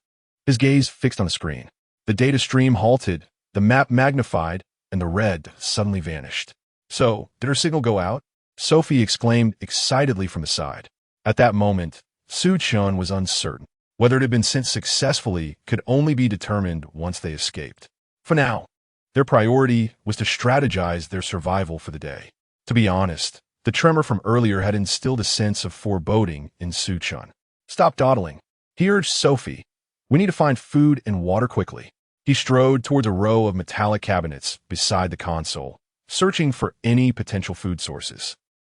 his gaze fixed on the screen. The data stream halted, the map magnified, and the red suddenly vanished. "So, did her signal go out?" Sophie exclaimed excitedly from the side. At that moment, Su Chen was uncertain. Whether it had been sent successfully could only be determined once they escaped. For now, their priority was to strategize their survival for the day. To be honest, the tremor from earlier had instilled a sense of foreboding in Su Chen. "Stop dawdling," he urged Sophie. "We need to find food and water quickly." He strode towards a row of metallic cabinets beside the console, searching for any potential food sources.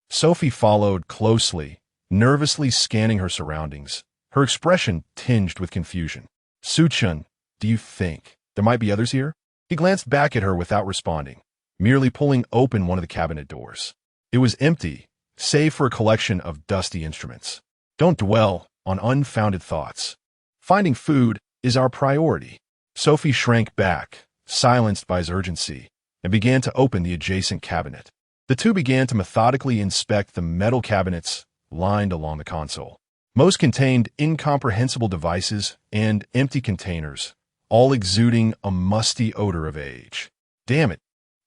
Sophie followed closely, nervously scanning her surroundings, her expression tinged with confusion. "Su Chen, do you think there might be others here?" He glanced back at her without responding, merely pulling open one of the cabinet doors. It was empty, save for a collection of dusty instruments. "Don't dwell on unfounded thoughts. Finding food is our priority." Sophie shrank back, silenced by his urgency, and began to open the adjacent cabinet. The two began to methodically inspect the metal cabinets lined along the console. Most contained incomprehensible devices and empty containers, all exuding a musty odor of age. "Damn it,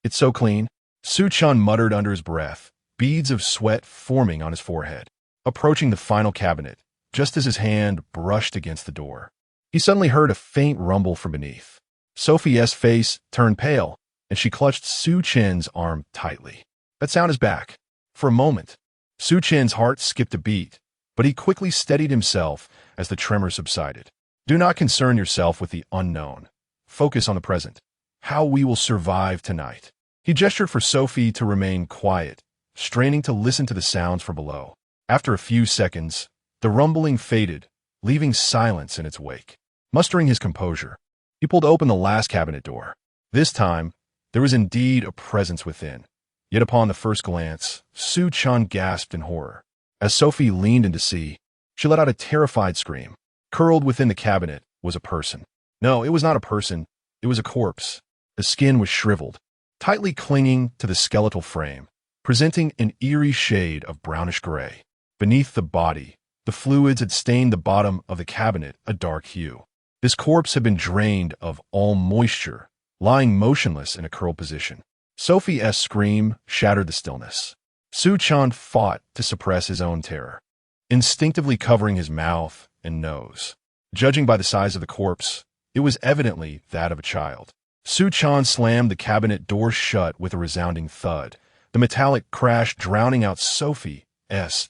it's so clean," Su Chen muttered under his breath, beads of sweat forming on his forehead. Approaching the final cabinet, just as his hand brushed against the door, he suddenly heard a faint rumble from beneath. Sophie's face turned pale, and she clutched Su Chen's arm tightly. "That sound is back." For a moment, Su Chen's heart skipped a beat, but he quickly steadied himself as the tremor subsided. "Do not concern yourself with the unknown. Focus on the present. How we will survive tonight." He gestured for Sophie to remain quiet, straining to listen to the sounds from below. After a few seconds, the rumbling faded, leaving silence in its wake. Mustering his composure, he pulled open the last cabinet door. This time, there was indeed a presence within. Yet upon the first glance, Su Chen gasped in horror. As Sophie leaned in to see, she let out a terrified scream. Curled within the cabinet was a person. No, it was not a person. It was a corpse. The skin was shriveled, tightly clinging to the skeletal frame. presenting an eerie shade of brownish gray. Beneath the body, the fluids had stained the bottom of the cabinet a dark hue. This corpse had been drained of all moisture, lying motionless in a curled position. Sophie's scream shattered the stillness. Su Chen fought to suppress his own terror, instinctively covering his mouth and nose. Judging by the size of the corpse, it was evidently that of a child. Su Chen slammed the cabinet door shut with a resounding thud, the metallic crash drowning out Sophie's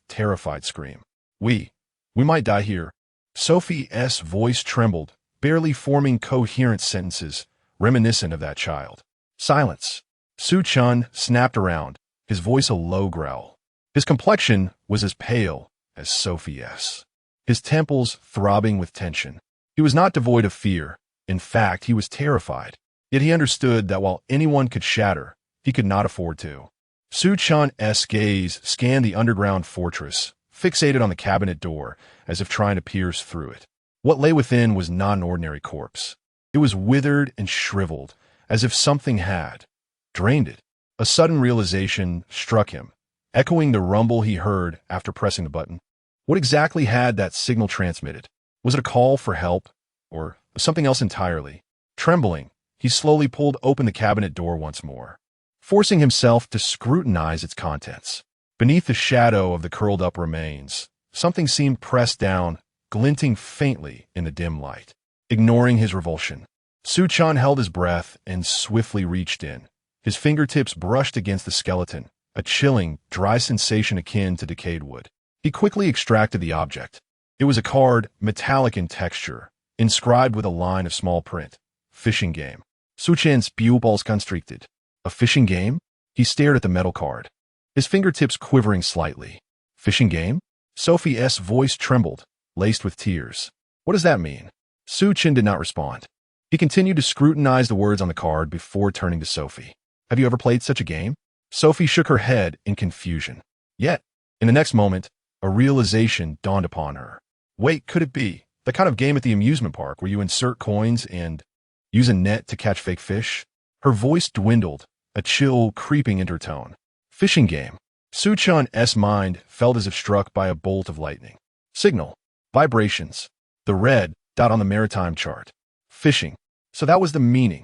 terrified scream. We might die here." Sophie's voice trembled, barely forming coherent sentences, reminiscent of that child. Silence. Su Chen snapped around, his voice a low growl. His complexion was as pale as Sophie's, his temples throbbing with tension. He was not devoid of fear. In fact, he was terrified. Yet he understood that while anyone could shatter, he could not afford to. Su Chen's gaze scanned the underground fortress, fixated on the cabinet door, as if trying to pierce through it. What lay within was not an ordinary corpse. It was withered and shriveled, as if something had drained it. A sudden realization struck him, echoing the rumble he heard after pressing the button. What exactly had that signal transmitted? Was it a call for help, or something else entirely? Trembling, he slowly pulled open the cabinet door once more, forcing himself to scrutinize its contents. Beneath the shadow of the curled-up remains, something seemed pressed down, glinting faintly in the dim light. Ignoring his revulsion, Su Chen held his breath and swiftly reached in. His fingertips brushed against the skeleton, a chilling, dry sensation akin to decayed wood. He quickly extracted the object. It was a card, metallic in texture, inscribed with a line of small print. Fishing game. Su Chen's pupils constricted. A fishing game? He stared at the metal card, his fingertips quivering slightly. Fishing game? Sophie's voice trembled, laced with tears. What does that mean? Su Chen did not respond. He continued to scrutinize the words on the card before turning to Sophie. Have you ever played such a game? Sophie shook her head in confusion. Yet, in the next moment, a realization dawned upon her. Wait, could it be the kind of game at the amusement park where you insert coins and use a net to catch fake fish? Her voice dwindled, a chill creeping into her tone. Fishing game. Su Chen's mind felt as if struck by a bolt of lightning. Signal. Vibrations. The red dot on the maritime chart. Fishing. So that was the meaning.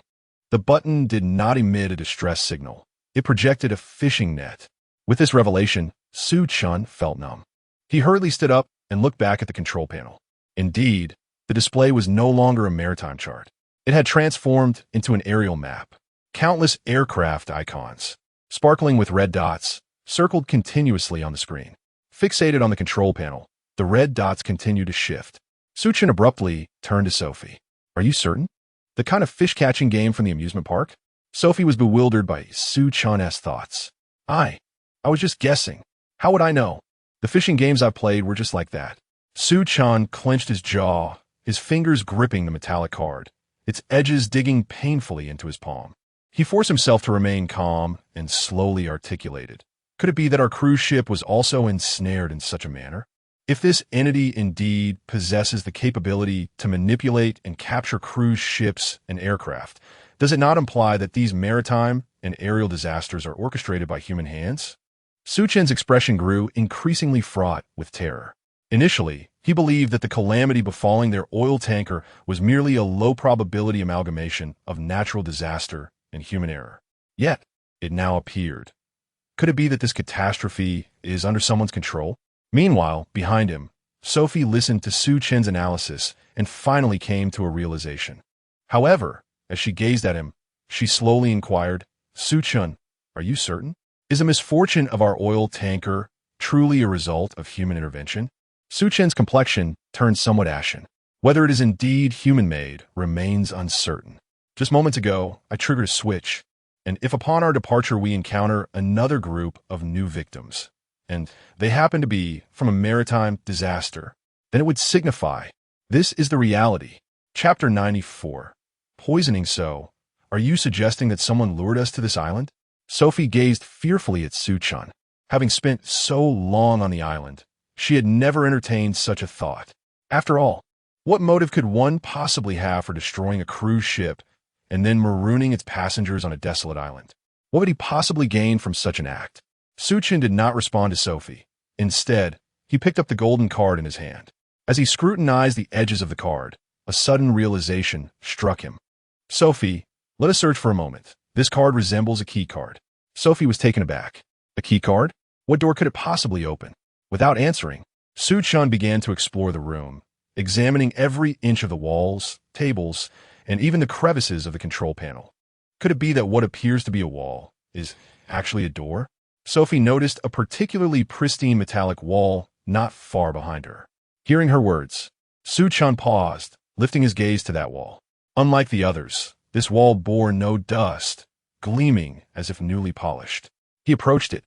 The button did not emit a distress signal. It projected a fishing net. With this revelation, Su Chen felt numb. He hurriedly stood up and looked back at the control panel. Indeed, the display was no longer a maritime chart. It had transformed into an aerial map. Countless aircraft icons, sparkling with red dots, circled continuously on the screen. Fixated on the control panel, the red dots continued to shift. Su Chen abruptly turned to Sophie. Are you certain? The kind of fish-catching game from the amusement park? Sophie was bewildered by Su Chen's thoughts. I was just guessing. How would I know? The fishing games I've played were just like that. Su Chen clenched his jaw, his fingers gripping the metallic card, its edges digging painfully into his palm. He forced himself to remain calm and slowly articulated. Could it be that our cruise ship was also ensnared in such a manner? If this entity indeed possesses the capability to manipulate and capture cruise ships and aircraft, does it not imply that these maritime and aerial disasters are orchestrated by human hands? Su Chen's expression grew increasingly fraught with terror. Initially, he believed that the calamity befalling their oil tanker was merely a low-probability amalgamation of natural disaster and human error. Yet, it now appeared. Could it be that this catastrophe is under someone's control? Meanwhile, behind him, Sophie listened to Su Chen's analysis and finally came to a realization. However, as she gazed at him, she slowly inquired, Su Chen, are you certain? Is the misfortune of our oil tanker truly a result of human intervention? Su Chen's complexion turned somewhat ashen. Whether it is indeed human-made remains uncertain. Just moments ago, I triggered a switch, and if upon our departure we encounter another group of new victims, and they happen to be from a maritime disaster, then it would signify this is the reality. Chapter 94. Poisoning. So, are you suggesting that someone lured us to this island? Sophie gazed fearfully at Su Chen. Having spent so long on the island, she had never entertained such a thought. After all, what motive could one possibly have for destroying a cruise ship and then marooning its passengers on a desolate island? What would he possibly gain from such an act? Chen did not respond to Sophie. Instead, he picked up the golden card in his hand. As he scrutinized the edges of the card, a sudden realization struck him. Sophie, let us search for a moment. This card resembles a key card. Sophie was taken aback. A key card? What door could it possibly open? Without answering, Chen began to explore the room, examining every inch of the walls, tables, and even the crevices of the control panel. Could it be that what appears to be a wall is actually a door? Sophie noticed a particularly pristine metallic wall not far behind her. Hearing her words, Chen paused, lifting his gaze to that wall. Unlike the others, this wall bore no dust, gleaming as if newly polished. He approached it,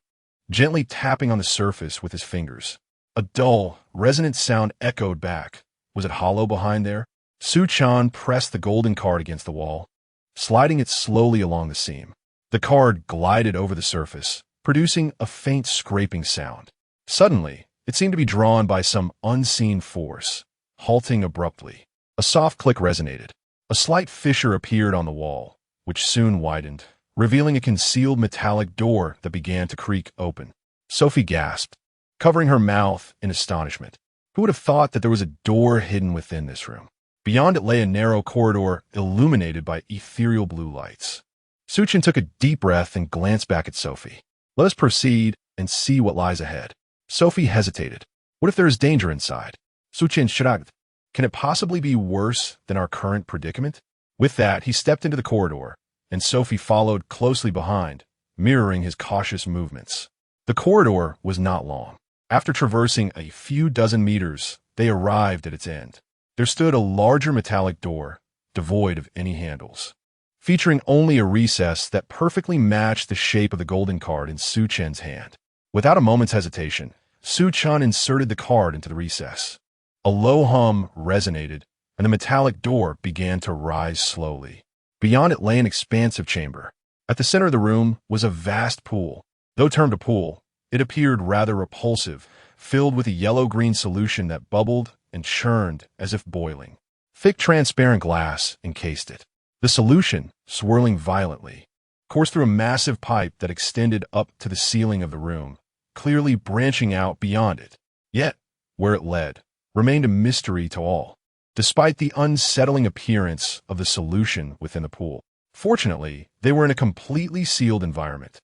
gently tapping on the surface with his fingers. A dull, resonant sound echoed back. Was it hollow behind there? Chen pressed the golden card against the wall, sliding it slowly along the seam. The card glided over the surface, producing a faint scraping sound. Suddenly, it seemed to be drawn by some unseen force, halting abruptly. A soft click resonated. A slight fissure appeared on the wall, which soon widened, revealing a concealed metallic door that began to creak open. Sophie gasped, covering her mouth in astonishment. Who would have thought that there was a door hidden within this room? Beyond it lay a narrow corridor illuminated by ethereal blue lights. Chen took a deep breath and glanced back at Sophie. Let us proceed and see what lies ahead. Sophie hesitated. What if there is danger inside? Chen shrugged. Can it possibly be worse than our current predicament? With that, he stepped into the corridor, and Sophie followed closely behind, mirroring his cautious movements. The corridor was not long. After traversing a few dozen meters, they arrived at its end. There stood a larger metallic door, devoid of any handles, featuring only a recess that perfectly matched the shape of the golden card in Chen's hand. Without a moment's hesitation, Chen inserted the card into the recess. A low hum resonated, and the metallic door began to rise slowly. Beyond it lay an expansive chamber. At the center of the room was a vast pool. Though termed a pool, it appeared rather repulsive, filled with a yellow-green solution that bubbled and churned as if boiling. Thick transparent glass encased it. The solution, swirling violently, coursed through a massive pipe that extended up to the ceiling of the room, clearly branching out beyond it. Yet, where it led, remained a mystery to all, despite the unsettling appearance of the solution within the pool. Fortunately, they were in a completely sealed environment,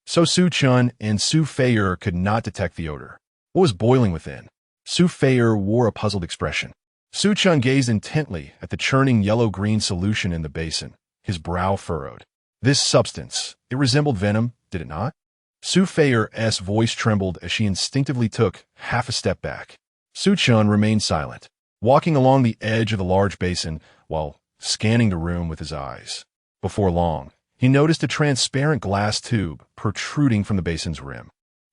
so Chen and Yueyue could not detect the odor. What was boiling within? Yueyue wore a puzzled expression. Chen gazed intently at the churning yellow-green solution in the basin, his brow furrowed. This substance, it resembled venom, did it not? Yueyue's voice trembled as she instinctively took half a step back. Chen remained silent, walking along the edge of the large basin while scanning the room with his eyes. Before long, he noticed a transparent glass tube protruding from the basin's rim,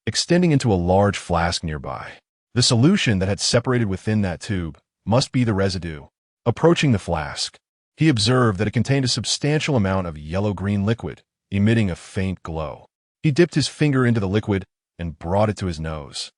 extending into a large flask nearby. The solution that had separated within that tube must be the residue. Approaching the flask, he observed that it contained a substantial amount of yellow-green liquid, emitting a faint glow. He dipped his finger into the liquid and brought it to his nose.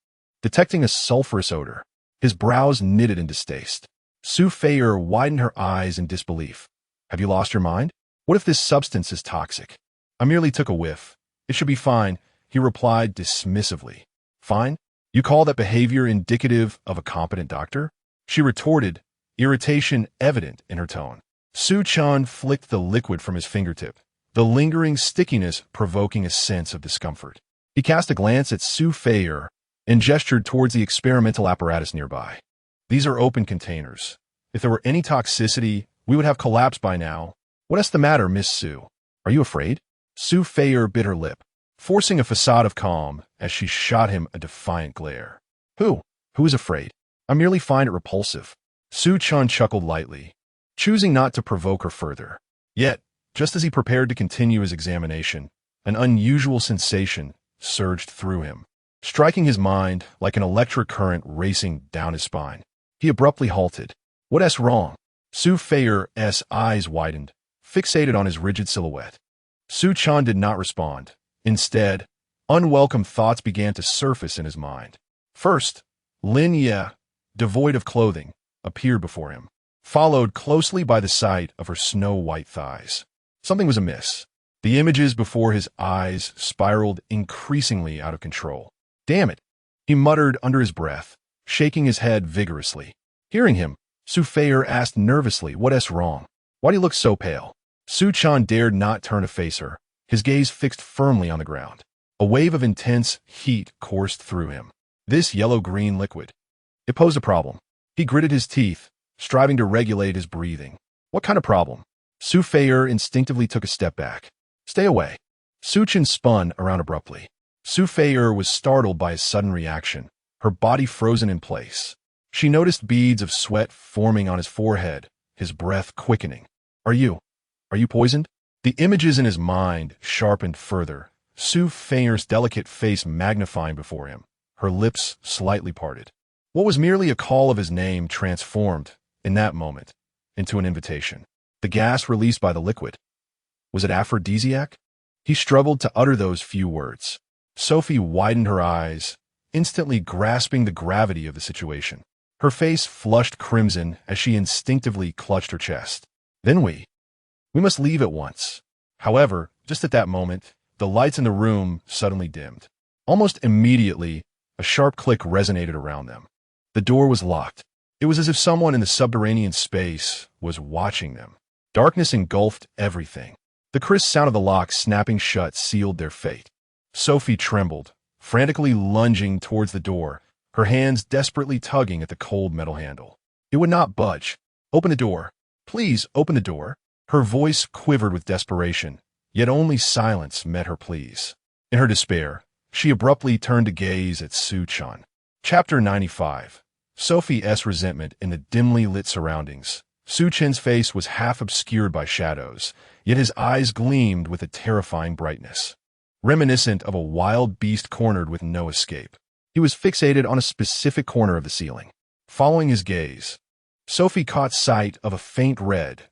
Detecting a sulfurous odor, his brows knitted in distaste. Yueyue widened her eyes in disbelief. Have you lost your mind? What if this substance is toxic? I merely took a whiff. It should be fine, he replied dismissively. Fine? You call that behavior indicative of a competent doctor? She retorted, irritation evident in her tone. Chen flicked the liquid from his fingertip, the lingering stickiness provoking a sense of discomfort. He cast a glance at Yueyue and gestured towards the experimental apparatus nearby. These are open containers. If there were any toxicity, we would have collapsed by now. What's the matter, Miss Su? Are you afraid? Yueyue bit her lip, forcing a facade of calm as she shot him a defiant glare. Who is afraid? I merely find it repulsive. Chen chuckled lightly, choosing not to provoke her further. Yet, just as he prepared to continue his examination, an unusual sensation surged through him, striking his mind like an electric current racing down his spine. He abruptly halted. What's wrong? Yueyue's eyes widened, fixated on his rigid silhouette. Chen did not respond. Instead, unwelcome thoughts began to surface in his mind. First, Lin Yueyue, devoid of clothing, appeared before him, followed closely by the sight of her snow-white thighs. Something was amiss. The images before his eyes spiraled increasingly out of control. Damn it, he muttered under his breath, shaking his head vigorously. Hearing him, Su Feier asked nervously, "What's wrong? Why do you look so pale?" Su Chen dared not turn to face her, his gaze fixed firmly on the ground. A wave of intense heat coursed through him. This yellow-green liquid. It posed a problem. He gritted his teeth, striving to regulate his breathing. What kind of problem? Su Feier instinctively took a step back. Stay away. Su Chen spun around abruptly. Su Feier was startled by his sudden reaction, her body frozen in place. She noticed beads of sweat forming on his forehead, his breath quickening. Are you poisoned? The images in his mind sharpened further, Su Feier's delicate face magnifying before him, her lips slightly parted. What was merely a call of his name transformed, in that moment, into an invitation. The gas released by the liquid. Was it aphrodisiac? He struggled to utter those few words. Sophie widened her eyes, instantly grasping the gravity of the situation. Her face flushed crimson as she instinctively clutched her chest. Then we must leave at once. However, just at that moment, the lights in the room suddenly dimmed. Almost immediately, a sharp click resonated around them. The door was locked. It was as if someone in the subterranean space was watching them. Darkness engulfed everything. The crisp sound of the lock snapping shut sealed their fate. Sophie trembled, frantically lunging towards the door, her hands desperately tugging at the cold metal handle. It would not budge. Open the door. Please, open the door. Her voice quivered with desperation, yet only silence met her pleas. In her despair, she abruptly turned to gaze at Su Chen. Chapter 95. Sophie's resentment in the dimly lit surroundings. Su Chen's face was half obscured by shadows, yet his eyes gleamed with a terrifying brightness. Reminiscent of a wild beast cornered with no escape. He was fixated on a specific corner of the ceiling. Following his gaze, Sophie caught sight of a faint red,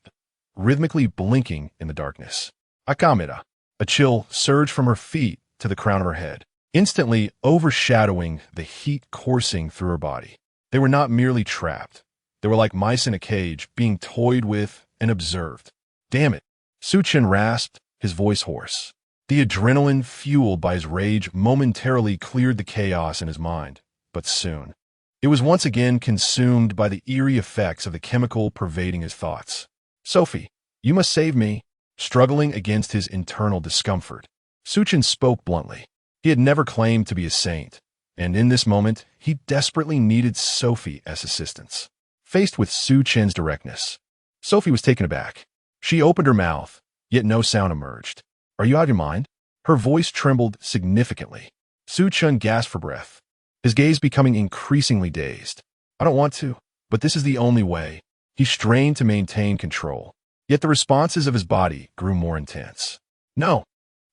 rhythmically blinking in the darkness. Akameda. A chill surged from her feet to the crown of her head, instantly overshadowing the heat coursing through her body. They were not merely trapped. They were like mice in a cage, being toyed with and observed. Damn it, Su Chen rasped, his voice hoarse. The adrenaline fueled by his rage momentarily cleared the chaos in his mind, but soon, it was once again consumed by the eerie effects of the chemical pervading his thoughts. Sophie, you must save me. Struggling against his internal discomfort, Su Chen spoke bluntly. He had never claimed to be a saint, and in this moment, he desperately needed Sophie's assistance. Faced with Su Chen's directness, Sophie was taken aback. She opened her mouth, yet no sound emerged. Are you out of your mind? Her voice trembled significantly. Su Chen gasped for breath, his gaze becoming increasingly dazed. I don't want to, but this is the only way. He strained to maintain control, yet the responses of his body grew more intense. No,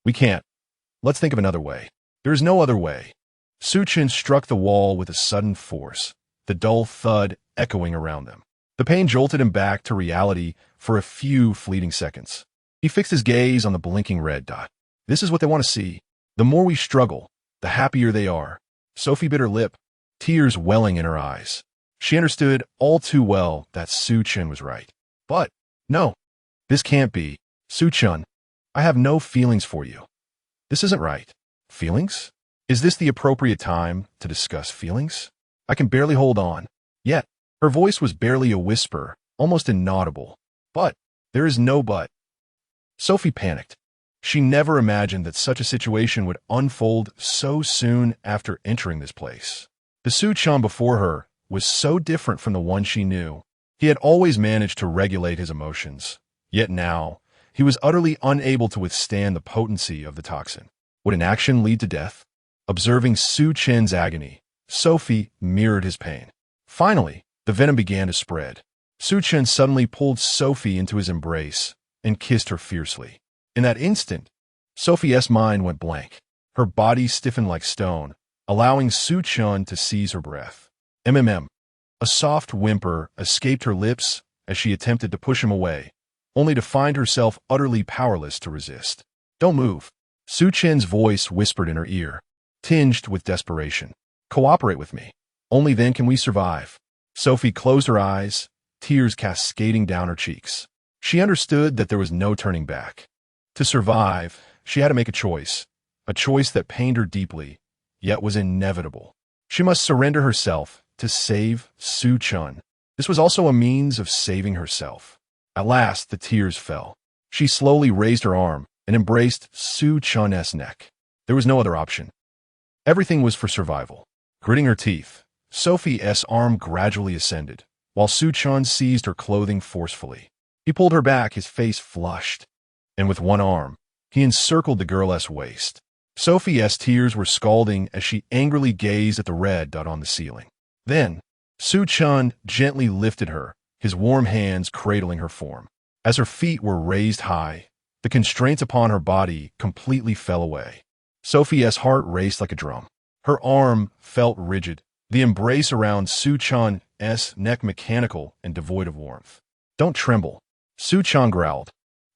we can't. Let's think of another way. There is no other way. Su Chen struck the wall with a sudden force, the dull thud echoing around them. The pain jolted him back to reality for a few fleeting seconds. He fixed his gaze on the blinking red dot. This is what they want to see. The more we struggle, the happier they are. Sophie bit her lip, tears welling in her eyes. She understood all too well that Su Chen was right. But, no, this can't be. Su Chen, I have no feelings for you. This isn't right. Feelings? Is this the appropriate time to discuss feelings? I can barely hold on. Yet, her voice was barely a whisper, almost inaudible. But, there is no but. Sophie panicked. She never imagined that such a situation would unfold so soon after entering this place. The Su Chen before her was so different from the one she knew. He had always managed to regulate his emotions. Yet now, he was utterly unable to withstand the potency of the toxin. Would an action lead to death? Observing Su Chen's agony, Sophie mirrored his pain. Finally, the venom began to spread. Su Chen suddenly pulled Sophie into his embrace and kissed her fiercely. In that instant, Sophie's mind went blank. Her body stiffened like stone, allowing Su Chen to seize her breath. MMM. A soft whimper escaped her lips as she attempted to push him away, only to find herself utterly powerless to resist. Don't move. Su Chen's voice whispered in her ear, tinged with desperation. Cooperate with me. Only then can we survive. Sophie closed her eyes, tears cascading down her cheeks. She understood that there was no turning back. To survive, she had to make a choice that pained her deeply, yet was inevitable. She must surrender herself to save Su Chen. This was also a means of saving herself. At last, the tears fell. She slowly raised her arm and embraced Su Chen's neck. There was no other option. Everything was for survival. Gritting her teeth, Sophie's arm gradually ascended, while Su Chen seized her clothing forcefully. He pulled her back, his face flushed, and with one arm, he encircled the girl's waist. Sophie's tears were scalding as she angrily gazed at the red dot on the ceiling. Then, Su Chen gently lifted her, his warm hands cradling her form. As her feet were raised high, the constraints upon her body completely fell away. Sophie's heart raced like a drum. Her arm felt rigid, the embrace around Su Chen's neck mechanical and devoid of warmth. "Don't tremble," Su Chen growled,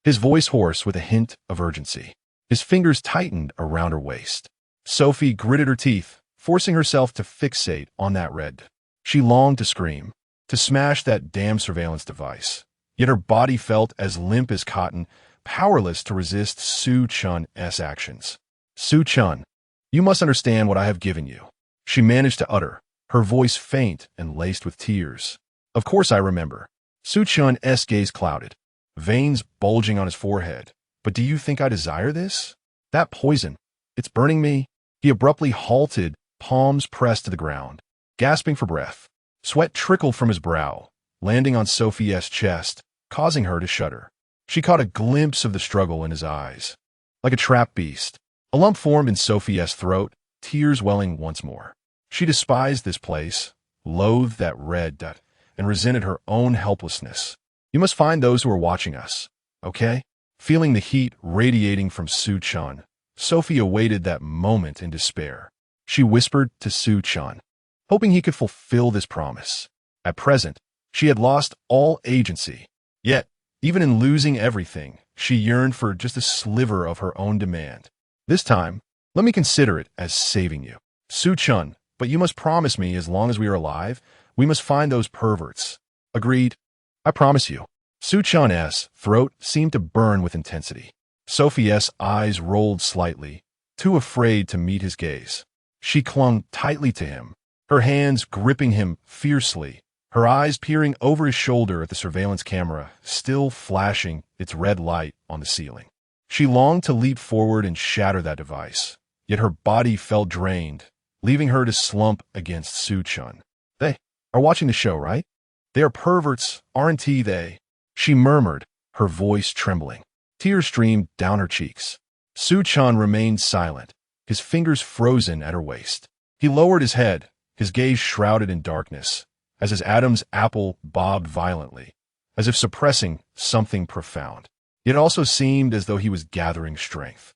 his voice hoarse with a hint of urgency. His fingers tightened around her waist. Sophie gritted her teeth, forcing herself to fixate on that red. She longed to scream, to smash that damn surveillance device. Yet her body felt as limp as cotton, powerless to resist Su Chen's actions. "Su Chen, you must understand what I have given you," she managed to utter, her voice faint and laced with tears. "Of course I remember." Su Chen's gaze clouded, veins bulging on his forehead. "But do you think I desire this? That poison, it's burning me." He abruptly halted, palms pressed to the ground. Gasping for breath, sweat trickled from his brow, landing on Sophie's chest, causing her to shudder. She caught a glimpse of the struggle in his eyes. Like a trapped beast, a lump formed in Sophie's throat, tears welling once more. She despised this place, loathed that red dot, and resented her own helplessness. "You must find those who are watching us, okay?" Feeling the heat radiating from Su Chen, Sophie awaited that moment in despair. She whispered to Su Chen, hoping he could fulfill this promise. At present, she had lost all agency. Yet, even in losing everything, she yearned for just a sliver of her own demand. "This time, let me consider it as saving you. Su Chen, but you must promise me as long as we are alive, we must find those perverts." "Agreed. I promise you." Su Chen's throat seemed to burn with intensity. Sophie's eyes rolled slightly, too afraid to meet his gaze. She clung tightly to him, her hands gripping him fiercely, her eyes peering over his shoulder at the surveillance camera, still flashing its red light on the ceiling. She longed to leap forward and shatter that device, yet her body felt drained, leaving her to slump against Su Chen. "They are watching the show, right? They are perverts, aren't they?" She murmured, her voice trembling. Tears streamed down her cheeks. Su Chen remained silent, his fingers frozen at her waist. He lowered his head, his gaze shrouded in darkness, as his Adam's apple bobbed violently, as if suppressing something profound. It also seemed as though he was gathering strength.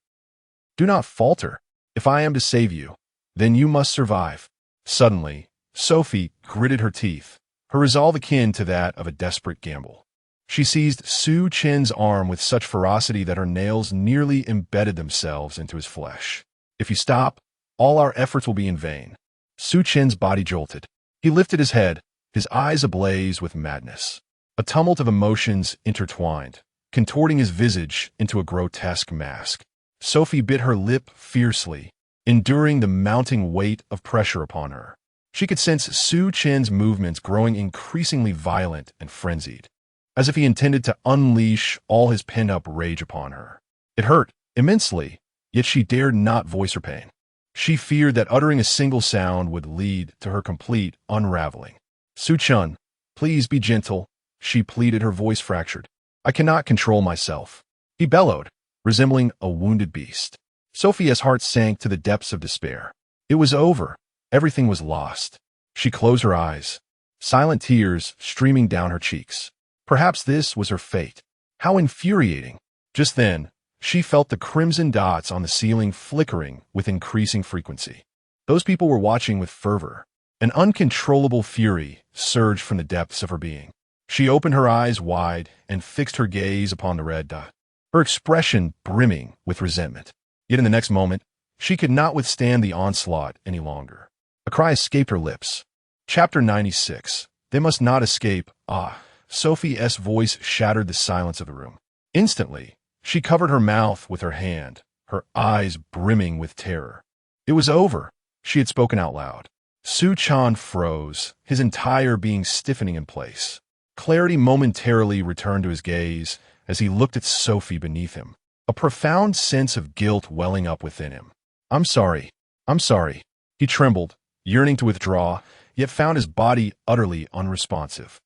"Do not falter. If I am to save you, then you must survive." Suddenly, Sophie gritted her teeth, her resolve akin to that of a desperate gamble. She seized Su Chen's arm with such ferocity that her nails nearly embedded themselves into his flesh. "If you stop, all our efforts will be in vain." Su Chen's body jolted. He lifted his head, his eyes ablaze with madness. A tumult of emotions intertwined, contorting his visage into a grotesque mask. Sophie bit her lip fiercely, enduring the mounting weight of pressure upon her. She could sense Su Chen's movements growing increasingly violent and frenzied, as if he intended to unleash all his pent-up rage upon her. It hurt immensely, yet she dared not voice her pain. She feared that uttering a single sound would lead to her complete unraveling. "Su Chen, please be gentle," she pleaded, her voice fractured. "I cannot control myself." He bellowed, resembling a wounded beast. Sophie's heart sank to the depths of despair. It was over. Everything was lost. She closed her eyes, silent tears streaming down her cheeks. Perhaps this was her fate. How infuriating. Just then, she felt the crimson dots on the ceiling flickering with increasing frequency. Those people were watching with fervor. An uncontrollable fury surged from the depths of her being. She opened her eyes wide and fixed her gaze upon the red dot, her expression brimming with resentment. Yet in the next moment, she could not withstand the onslaught any longer. A cry escaped her lips. Chapter 96. They must not escape. Ah! Sophie's voice shattered the silence of the room. Instantly, She covered her mouth with her hand, her eyes brimming with terror. It was over. She had spoken out loud. Su Chen froze, his entire being stiffening in place. Clarity momentarily returned to his gaze as he looked at Sophie beneath him, a profound sense of guilt welling up within him. I'm sorry. I'm sorry. He trembled, yearning to withdraw, yet found his body utterly unresponsive.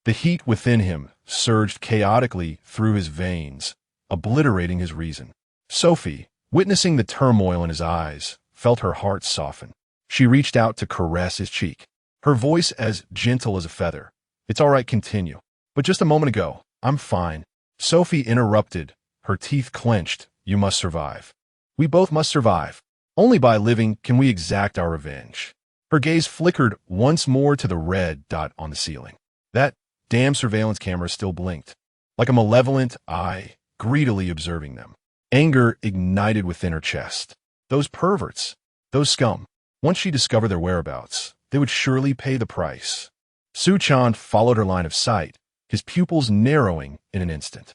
The heat within him surged chaotically through his veins, obliterating his reason. Sophie, witnessing the turmoil in his eyes, felt her heart soften. She reached out to caress his cheek, her voice as gentle as a feather. It's all right, continue. But just a moment ago, I'm fine. Sophie interrupted, her teeth clenched. You must survive. We both must survive. Only by living can we exact our revenge. Her gaze flickered once more to the red dot on the ceiling. That damn surveillance camera still blinked, like a malevolent eye greedily observing them. Anger ignited within her chest. Those perverts, those scum. Once she discovered their whereabouts, they would surely pay the price. Su Chen followed her line of sight, his pupils narrowing in an instant.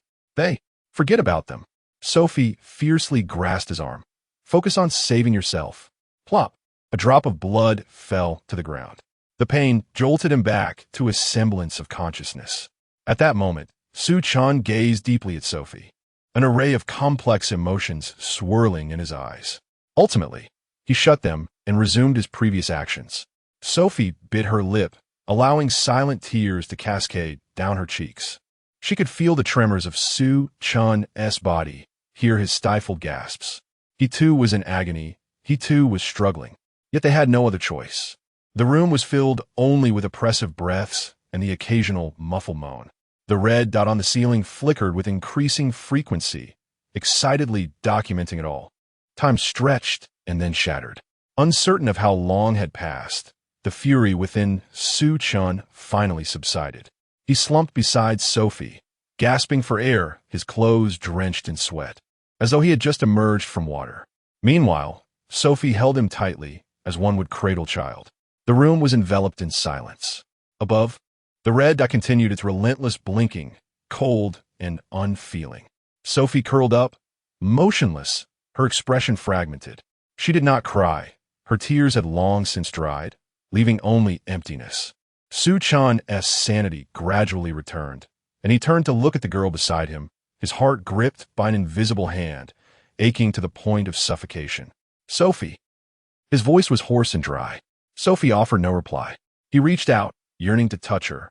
Forget about them. Sophie fiercely grasped his arm. Focus on saving yourself. Plop. A drop of blood fell to the ground. The pain jolted him back to a semblance of consciousness. At that moment, Su Chen gazed deeply at Sophie, an array of complex emotions swirling in his eyes. Ultimately, he shut them and resumed his previous actions. Sophie bit her lip, allowing silent tears to cascade down her cheeks. She could feel the tremors of Su Chen's body, hear his stifled gasps. He too was in agony, he too was struggling, yet they had no other choice. The room was filled only with oppressive breaths and the occasional muffled moan. The red dot on the ceiling flickered with increasing frequency, excitedly documenting it all. Time stretched and then shattered. Uncertain of how long had passed, the fury within Su Chen finally subsided. He slumped beside Sophie, gasping for air, his clothes drenched in sweat, as though he had just emerged from water. Meanwhile, Sophie held him tightly, as one would cradle a child. The room was enveloped in silence. Above, the red dot continued its relentless blinking, cold and unfeeling. Sophie curled up, motionless, her expression fragmented. She did not cry. Her tears had long since dried, leaving only emptiness. Su Chen's sanity gradually returned, and he turned to look at the girl beside him, his heart gripped by an invisible hand, aching to the point of suffocation. Sophie. His voice was hoarse and dry. Sophie offered no reply. He reached out, yearning to touch her,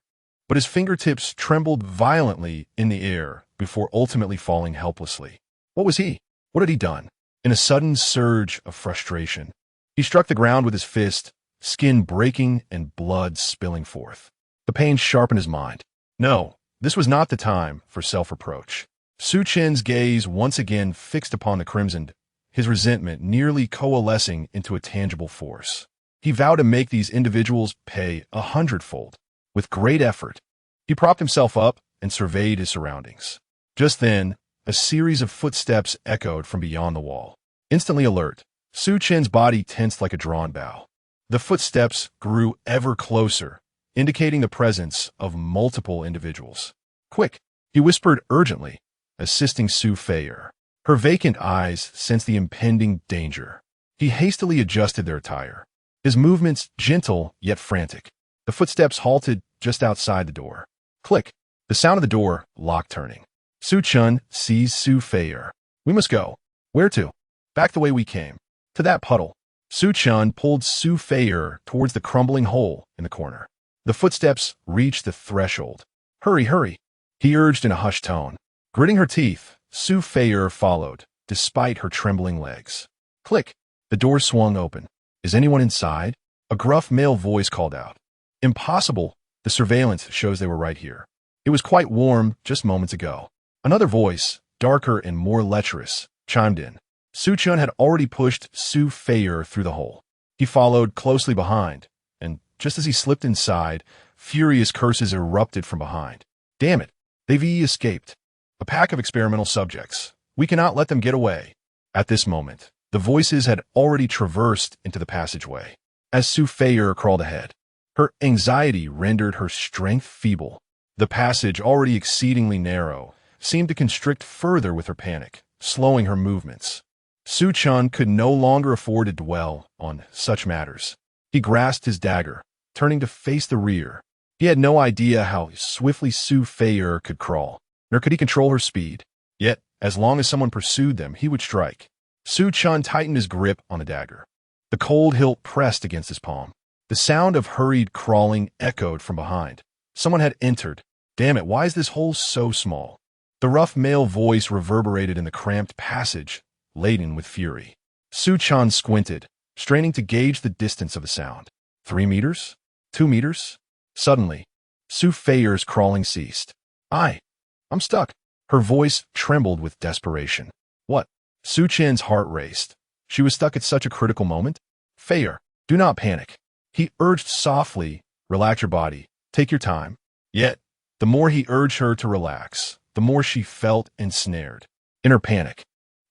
but his fingertips trembled violently in the air before ultimately falling helplessly. What was he? What had he done? In a sudden surge of frustration, he struck the ground with his fist, skin breaking and blood spilling forth. The pain sharpened his mind. No, this was not the time for self-reproach. Su Chen's gaze once again fixed upon the crimsoned, his resentment nearly coalescing into a tangible force. He vowed to make these individuals pay 100-fold. With great effort, he propped himself up and surveyed his surroundings. Just then, a series of footsteps echoed from beyond the wall. Instantly alert, Su Chen's body tensed like a drawn bow. The footsteps grew ever closer, indicating the presence of multiple individuals. Quick, he whispered urgently, assisting Su Feier. Her vacant eyes sensed the impending danger. He hastily adjusted their attire, his movements gentle yet frantic. The footsteps halted just outside the door. Click, the sound of the door lock turning. Su Chen seized Su Feier. We must go. Where to? Back the way we came. To that puddle. Su Chen pulled Su Feier towards the crumbling hole in the corner. The footsteps reached the threshold. Hurry, hurry, he urged in a hushed tone. Gritting her teeth, Su Feier followed, despite her trembling legs. Click, the door swung open. Is anyone inside? A gruff male voice called out. Impossible, the surveillance shows they were right here. It was quite warm just moments ago. Another voice, darker and more lecherous, chimed in. Su Chen had already pushed Su Feier through the hole. He followed closely behind, and just as he slipped inside, furious curses erupted from behind. Damn it, they've escaped. A pack of experimental subjects. We cannot let them get away. At this moment, the voices had already traversed into the passageway. As Su Feier crawled ahead, her anxiety rendered her strength feeble. The passage, already exceedingly narrow, seemed to constrict further with her panic, slowing her movements. Su Chen could no longer afford to dwell on such matters. He grasped his dagger, turning to face the rear. He had no idea how swiftly Su Feier could crawl, nor could he control her speed. Yet, as long as someone pursued them, he would strike. Su Chen tightened his grip on the dagger. The cold hilt pressed against his palm. The sound of hurried crawling echoed from behind. Someone had entered. Damn it, why is this hole so small? The rough male voice reverberated in the cramped passage, laden with fury. Su Chen squinted, straining to gauge the distance of the sound. 3 meters? 2 meters? Suddenly, Su Feier's crawling ceased. I'm stuck. Her voice trembled with desperation. What? Su Chen's heart raced. She was stuck at such a critical moment? Feier, do not panic. He urged softly, relax your body, take your time. Yet, the more he urged her to relax, the more she felt ensnared. In her panic,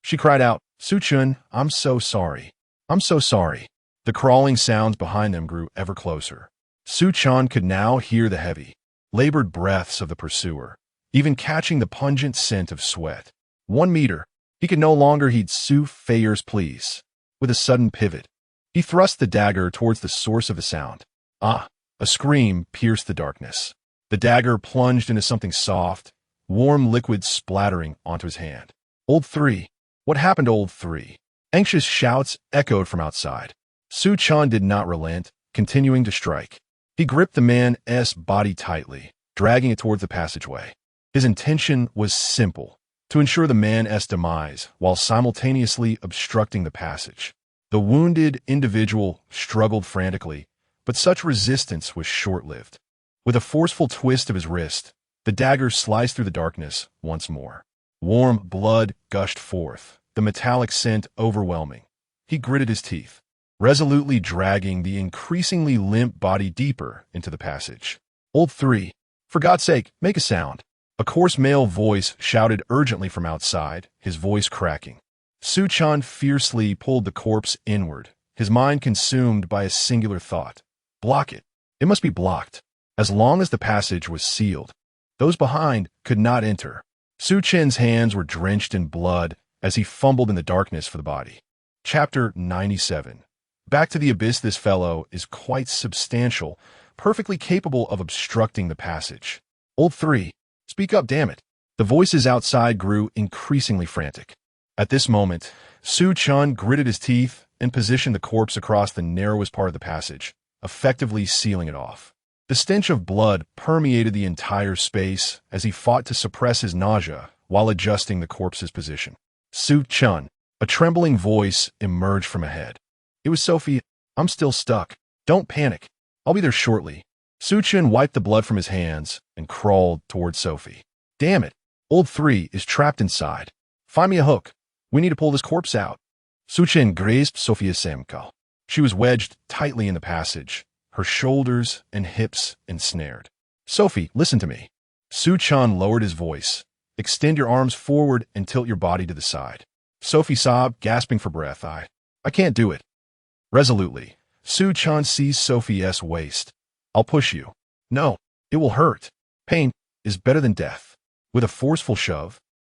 she cried out, Su Chen, I'm so sorry. I'm so sorry. The crawling sounds behind them grew ever closer. Su Chen could now hear the heavy, labored breaths of the pursuer, even catching the pungent scent of sweat. 1 meter. He could no longer heed Su Feier's pleas. With a sudden pivot, he thrust the dagger towards the source of the sound. A scream pierced the darkness. The dagger plunged into something soft, warm liquid splattering onto his hand. Old 3. What happened to Old 3? Anxious shouts echoed from outside. Su Chen did not relent, continuing to strike. He gripped the man's body tightly, dragging it towards the passageway. His intention was simple, to ensure the man's demise while simultaneously obstructing the passage. The wounded individual struggled frantically, but such resistance was short-lived. With a forceful twist of his wrist, the dagger sliced through the darkness once more. Warm blood gushed forth, the metallic scent overwhelming. He gritted his teeth, resolutely dragging the increasingly limp body deeper into the passage. Old 3, for God's sake, make a sound. A coarse male voice shouted urgently from outside, his voice cracking. Su Chen fiercely pulled the corpse inward, his mind consumed by a singular thought. Block it. It must be blocked. As long as the passage was sealed, those behind could not enter. Su Chen's hands were drenched in blood as he fumbled in the darkness for the body. Chapter 97. Back to the abyss. This fellow is quite substantial, perfectly capable of obstructing the passage. Old 3, speak up, damn it. The voices outside grew increasingly frantic. At this moment, Su Chen gritted his teeth and positioned the corpse across the narrowest part of the passage, effectively sealing it off. The stench of blood permeated the entire space as he fought to suppress his nausea while adjusting the corpse's position. Su Chen, a trembling voice emerged from ahead. It was Sophie. I'm still stuck. Don't panic. I'll be there shortly. Su Chen wiped the blood from his hands and crawled towards Sophie. Damn it. Old 3 is trapped inside. Find me a hook. We need to pull this corpse out. Su Chen grasped Sophia's ankle. She was wedged tightly in the passage, her shoulders and hips ensnared. Sophie, listen to me. Su Chen lowered his voice. Extend your arms forward and tilt your body to the side. Sophie sobbed, gasping for breath. I can't do it. Resolutely, Su Chen seized Sophie's waist. I'll push you. No, it will hurt. Pain is better than death. With a forceful shove,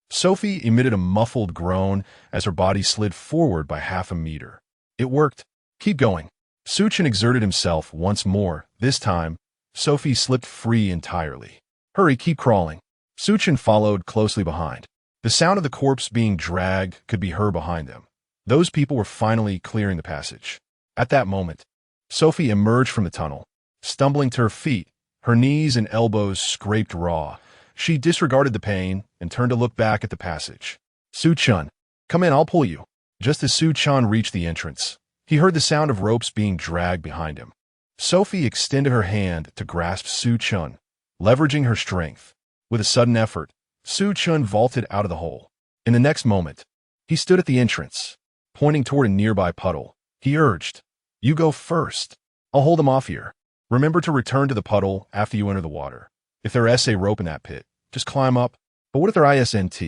Sophie emitted a muffled groan as her body slid forward by 1/2 meter. It worked. Keep going. Su Chen exerted himself once more. This time, Sophie slipped free entirely. Hurry, keep crawling. Su Chen followed closely behind. The sound of the corpse being dragged could be heard behind them. Those people were finally clearing the passage. At that moment, Sophie emerged from the tunnel. Stumbling to her feet, her knees and elbows scraped raw. She disregarded the pain and turned to look back at the passage. Su Chen, come in, I'll pull you. Just as Su Chen reached the entrance, he heard the sound of ropes being dragged behind him. Sophie extended her hand to grasp Su Chen, leveraging her strength. With a sudden effort, Su Chen vaulted out of the hole. In the next moment, he stood at the entrance, pointing toward a nearby puddle. He urged, you go first. I'll hold him off here. Remember to return to the puddle after you enter the water. If there is a rope in that pit, just climb up. But what if there isn't?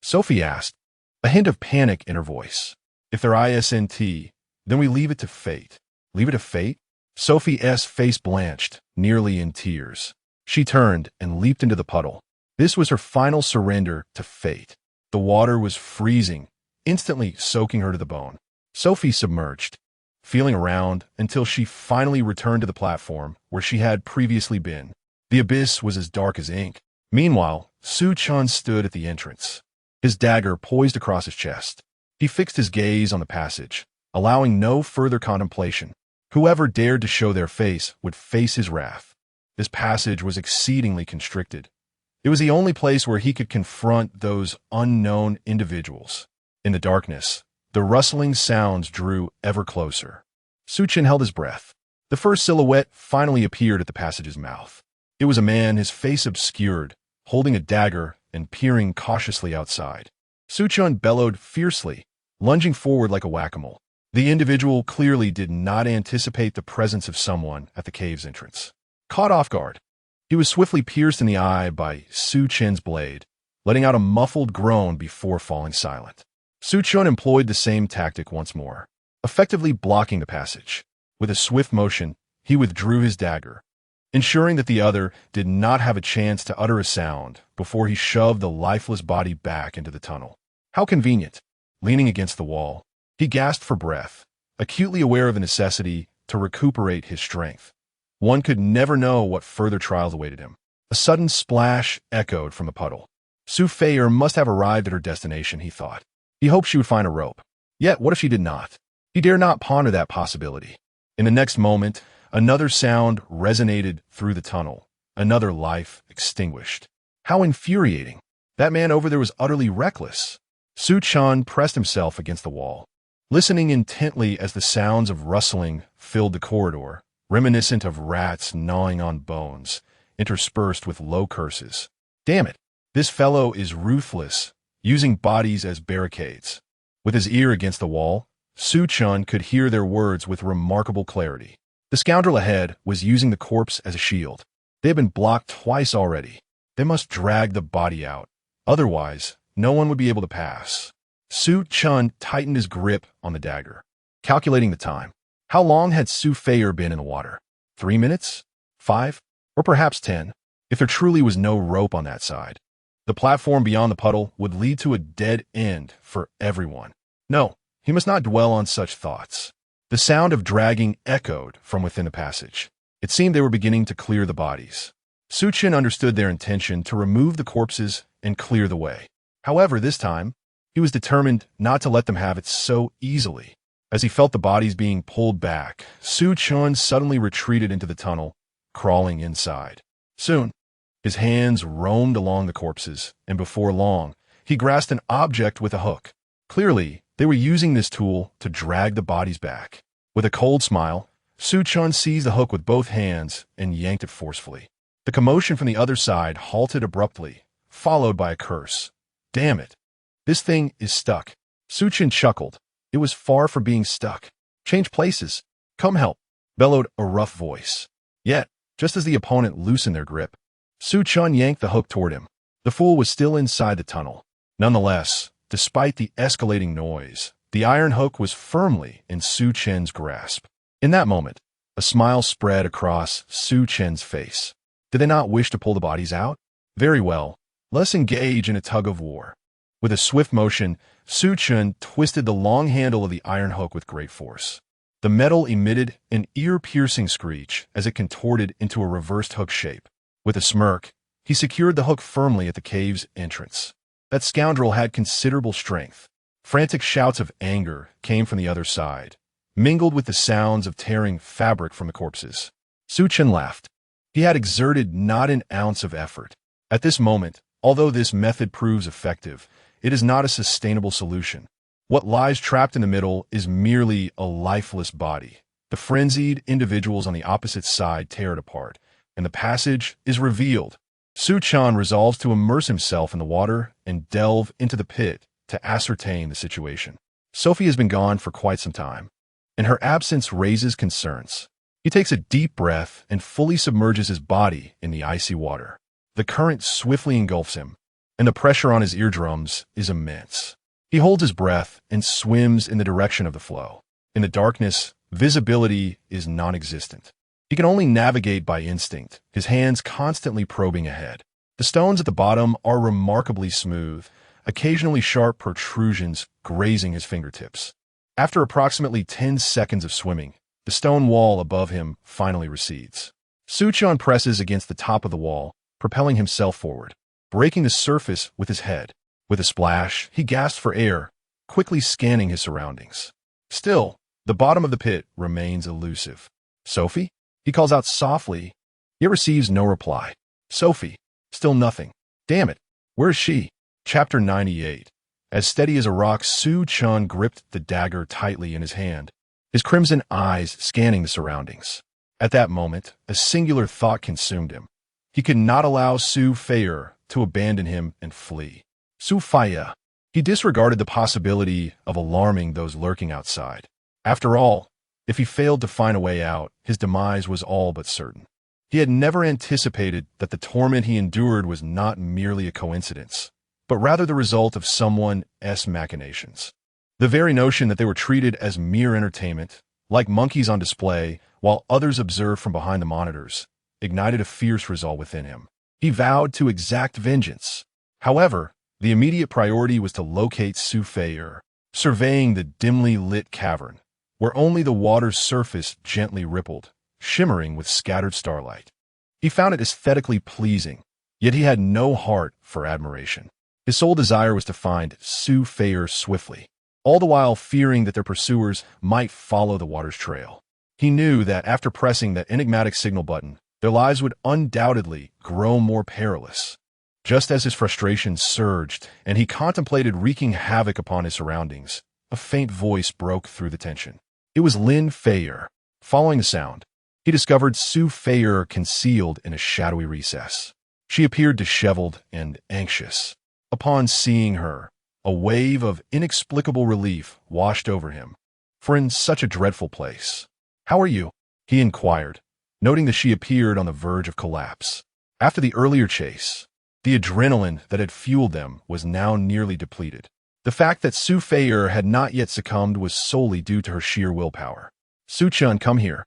Sophie asked, a hint of panic in her voice. If there isn't, then we leave it to fate. Leave it to fate? Sophie's face blanched, nearly in tears. She turned and leaped into the puddle. This was her final surrender to fate. The water was freezing, instantly soaking her to the bone. Sophie submerged, feeling around until she finally returned to the platform where she had previously been. The abyss was as dark as ink. Meanwhile, Chen stood at the entrance, his dagger poised across his chest. He fixed his gaze on the passage, allowing no further contemplation. Whoever dared to show their face would face his wrath. This passage was exceedingly constricted. It was the only place where he could confront those unknown individuals. In the darkness, the rustling sounds drew ever closer. Chen held his breath. The first silhouette finally appeared at the passage's mouth. It was a man, his face obscured, holding a dagger and peering cautiously outside. Chen bellowed fiercely, lunging forward like a whack-a-mole. The individual clearly did not anticipate the presence of someone at the cave's entrance. Caught off guard, he was swiftly pierced in the eye by Chen's blade, letting out a muffled groan before falling silent. Chen employed the same tactic once more, effectively blocking the passage. With a swift motion, he withdrew his dagger, ensuring that the other did not have a chance to utter a sound before he shoved the lifeless body back into the tunnel. How convenient. Leaning against the wall, he gasped for breath, acutely aware of the necessity to recuperate his strength. One could never know what further trials awaited him. A sudden splash echoed from the puddle. Sophie must have arrived at her destination, he thought. He hoped she would find a rope. Yet, what if she did not? He dare not ponder that possibility. In the next moment, another sound resonated through the tunnel, another life extinguished. How infuriating. That man over there was utterly reckless. Chen pressed himself against the wall, listening intently as the sounds of rustling filled the corridor, reminiscent of rats gnawing on bones, interspersed with low curses. Damn it, this fellow is ruthless, using bodies as barricades. With his ear against the wall, Chen could hear their words with remarkable clarity. The scoundrel ahead was using the corpse as a shield. They had been blocked twice already. They must drag the body out. Otherwise, no one would be able to pass. Chen tightened his grip on the dagger, calculating the time. How long had Sophie been in the water? 3 minutes? 5? Or perhaps 10? If there truly was no rope on that side, the platform beyond the puddle would lead to a dead end for everyone. No, he must not dwell on such thoughts. The sound of dragging echoed from within the passage. It seemed they were beginning to clear the bodies. Chen understood their intention to remove the corpses and clear the way. However, this time, he was determined not to let them have it so easily. As he felt the bodies being pulled back, Chen suddenly retreated into the tunnel, crawling inside. Soon, his hands roamed along the corpses, and before long, he grasped an object with a hook. Clearly, they were using this tool to drag the bodies back. With a cold smile, Chen seized the hook with both hands and yanked it forcefully. The commotion from the other side halted abruptly, followed by a curse. Damn it. This thing is stuck. Chen chuckled. It was far from being stuck. Change places. Come help, bellowed a rough voice. Yet, just as the opponent loosened their grip, Chen yanked the hook toward him. The fool was still inside the tunnel. Nonetheless, despite the escalating noise, the iron hook was firmly in Chen's grasp. In that moment, a smile spread across Chen's face. Did they not wish to pull the bodies out? Very well, let us engage in a tug of war. With a swift motion, Chen twisted the long handle of the iron hook with great force. The metal emitted an ear-piercing screech as it contorted into a reversed hook shape. With a smirk, he secured the hook firmly at the cave's entrance. That scoundrel had considerable strength. Frantic shouts of anger came from the other side, mingled with the sounds of tearing fabric from the corpses. Chen laughed. He had exerted not an ounce of effort. At this moment, although this method proves effective, it is not a sustainable solution. What lies trapped in the middle is merely a lifeless body. The frenzied individuals on the opposite side tear it apart, and the passage is revealed. Chen resolves to immerse himself in the water and delve into the pit to ascertain the situation. Sophie has been gone for quite some time, and her absence raises concerns. He takes a deep breath and fully submerges his body in the icy water. The current swiftly engulfs him, and the pressure on his eardrums is immense. He holds his breath and swims in the direction of the flow. In the darkness, visibility is non-existent. He can only navigate by instinct, his hands constantly probing ahead. The stones at the bottom are remarkably smooth, occasionally sharp protrusions grazing his fingertips. After approximately 10 seconds of swimming, the stone wall above him finally recedes. Su Chen presses against the top of the wall, propelling himself forward, breaking the surface with his head. With a splash, he gasps for air, quickly scanning his surroundings. Still, the bottom of the pit remains elusive. "Sophie?" he calls out softly, yet receives no reply. "Sophie." Still nothing. "Damn it. Where is she?" Chapter 98. As steady as a rock, Su Chen gripped the dagger tightly in his hand, his crimson eyes scanning the surroundings. At that moment, a singular thought consumed him. He could not allow Su Feier to abandon him and flee. Su Feier. He disregarded the possibility of alarming those lurking outside. After all, if he failed to find a way out, his demise was all but certain. He had never anticipated that the torment he endured was not merely a coincidence, but rather the result of someone's machinations. The very notion that they were treated as mere entertainment, like monkeys on display, while others observed from behind the monitors, ignited a fierce resolve within him. He vowed to exact vengeance. However, the immediate priority was to locate Su Feier, surveying the dimly lit cavern, where only the water's surface gently rippled, shimmering with scattered starlight. He found it aesthetically pleasing, yet he had no heart for admiration. His sole desire was to find Su Feier swiftly, all the while fearing that their pursuers might follow the water's trail. He knew that after pressing that enigmatic signal button, their lives would undoubtedly grow more perilous. Just as his frustration surged and he contemplated wreaking havoc upon his surroundings, a faint voice broke through the tension. It was Lin Yueyue. Following the sound, he discovered Su Feier concealed in a shadowy recess. She appeared disheveled and anxious. Upon seeing her, a wave of inexplicable relief washed over him. For in such a dreadful place. "How are you?" he inquired, noting that she appeared on the verge of collapse. After the earlier chase, the adrenaline that had fueled them was now nearly depleted. The fact that Su Feier had not yet succumbed was solely due to her sheer willpower. "Su Chen, come here."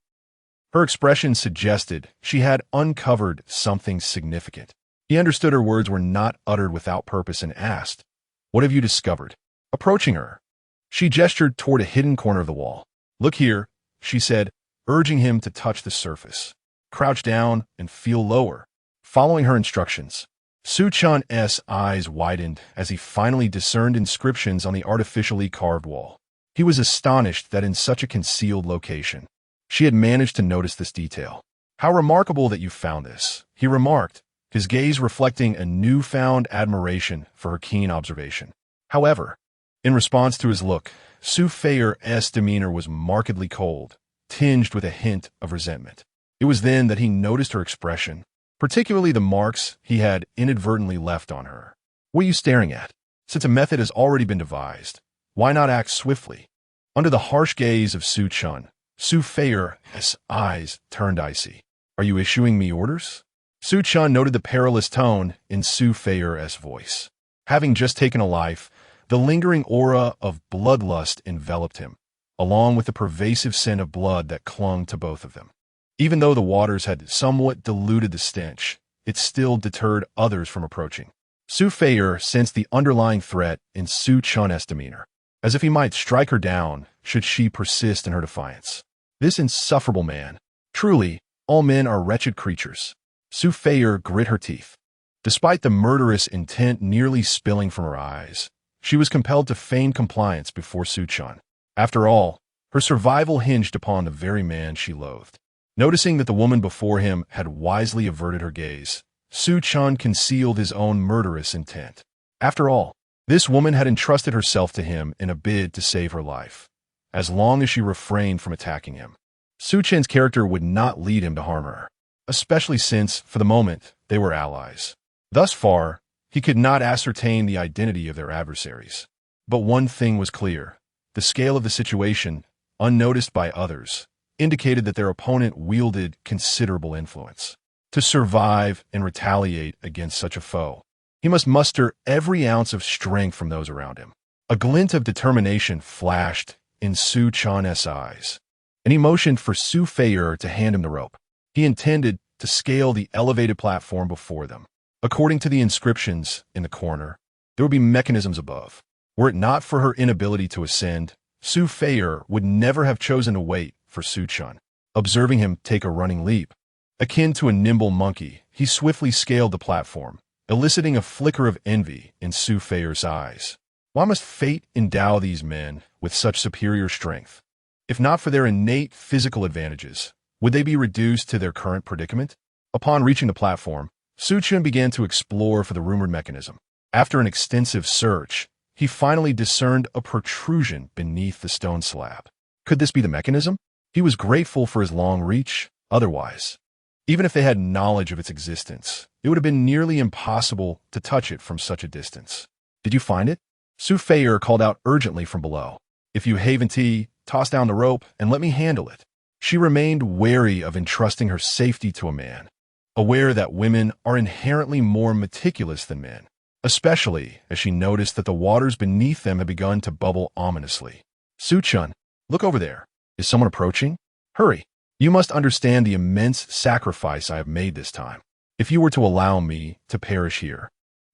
Her expression suggested she had uncovered something significant. He understood her words were not uttered without purpose and asked, "What have you discovered?" Approaching her, she gestured toward a hidden corner of the wall. "Look here," she said, urging him to touch the surface. "Crouch down and feel lower." Following her instructions, Su Chen's eyes widened as he finally discerned inscriptions on the artificially carved wall. He was astonished that in such a concealed location, she had managed to notice this detail. "How remarkable that you found this," he remarked, his gaze reflecting a newfound admiration for her keen observation. However, in response to his look, Su Feier's demeanor was markedly cold, tinged with a hint of resentment. It was then that he noticed her expression, particularly the marks he had inadvertently left on her. "What are you staring at? Since a method has already been devised, why not act swiftly?" Under the harsh gaze of Su Chen, Su Feier's eyes turned icy. "Are you issuing me orders?" Su Chen noted the perilous tone in Su Feier's voice. Having just taken a life, the lingering aura of bloodlust enveloped him, along with the pervasive scent of blood that clung to both of them. Even though the waters had somewhat diluted the stench, it still deterred others from approaching. Su Feier sensed the underlying threat in Su Chen's demeanor, as if he might strike her down should she persist in her defiance. This insufferable man. Truly, all men are wretched creatures. Su Feier grit her teeth. Despite the murderous intent nearly spilling from her eyes, she was compelled to feign compliance before Su Chen. After all, her survival hinged upon the very man she loathed. Noticing that the woman before him had wisely averted her gaze, Su Chen concealed his own murderous intent. After all, this woman had entrusted herself to him in a bid to save her life, as long as she refrained from attacking him. Su Chen's character would not lead him to harm her, especially since, for the moment, they were allies. Thus far, he could not ascertain the identity of their adversaries. But one thing was clear. The scale of the situation, unnoticed by others, indicated that their opponent wielded considerable influence. To survive and retaliate against such a foe, he must muster every ounce of strength from those around him. A glint of determination flashed in Su Chen's eyes, and he motioned for Su Feier to hand him the rope. He intended to scale the elevated platform before them. According to the inscriptions in the corner, there would be mechanisms above. Were it not for her inability to ascend, Su Feier would never have chosen to wait for Su Chen. Observing him take a running leap, akin to a nimble monkey, he swiftly scaled the platform, eliciting a flicker of envy in Su Feier's eyes. Why must fate endow these men with such superior strength? If not for their innate physical advantages, would they be reduced to their current predicament? Upon reaching the platform, Su Chen began to explore for the rumored mechanism. After an extensive search, he finally discerned a protrusion beneath the stone slab. Could this be the mechanism? He was grateful for his long reach. Otherwise, even if they had knowledge of its existence, it would have been nearly impossible to touch it from such a distance. Did you find it? Su Feier called out urgently from below. If you Haven-T, toss down the rope and let me handle it. She remained wary of entrusting her safety to a man, aware that women are inherently more meticulous than men, especially as she noticed that the waters beneath them had begun to bubble ominously. Su Chen, look over there. Is someone approaching? Hurry. You must understand the immense sacrifice I have made this time. If you were to allow me to perish here,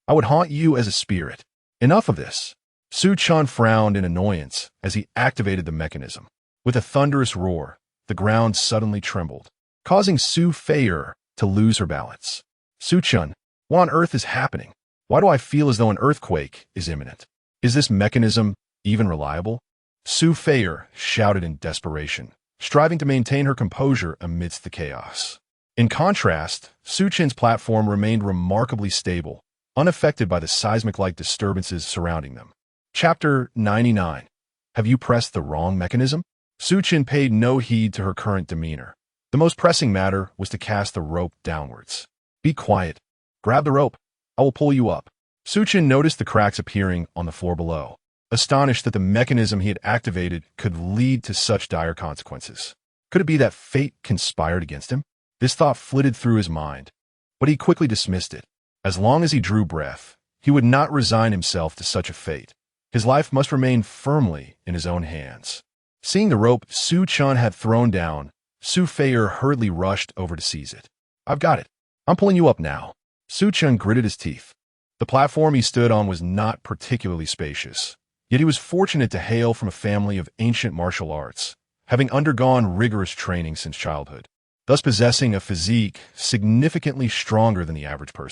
I would haunt you as a spirit. Enough of this. Su Chen frowned in annoyance as he activated the mechanism. With a thunderous roar, the ground suddenly trembled, causing Su Feier to lose her balance. Su Chen, what on earth is happening? Why do I feel as though an earthquake is imminent? Is this mechanism even reliable? Su Feier shouted in desperation, striving to maintain her composure amidst the chaos. In contrast, Su Chen's platform remained remarkably stable, unaffected by the seismic-like disturbances surrounding them. Chapter 99. Have you pressed the wrong mechanism? Su Chen paid no heed to her current demeanor. The most pressing matter was to cast the rope downwards. Be quiet. Grab the rope. I will pull you up. Su Chen noticed the cracks appearing on the floor below, astonished that the mechanism he had activated could lead to such dire consequences. Could it be that fate conspired against him? This thought flitted through his mind, but he quickly dismissed it. As long as he drew breath, he would not resign himself to such a fate. His life must remain firmly in his own hands. Seeing the rope Su Chen had thrown down, Su Feier hurriedly rushed over to seize it. I've got it. I'm pulling you up now. Su Chen gritted his teeth. The platform he stood on was not particularly spacious, yet he was fortunate to hail from a family of ancient martial arts, having undergone rigorous training since childhood, thus possessing a physique significantly stronger than the average person.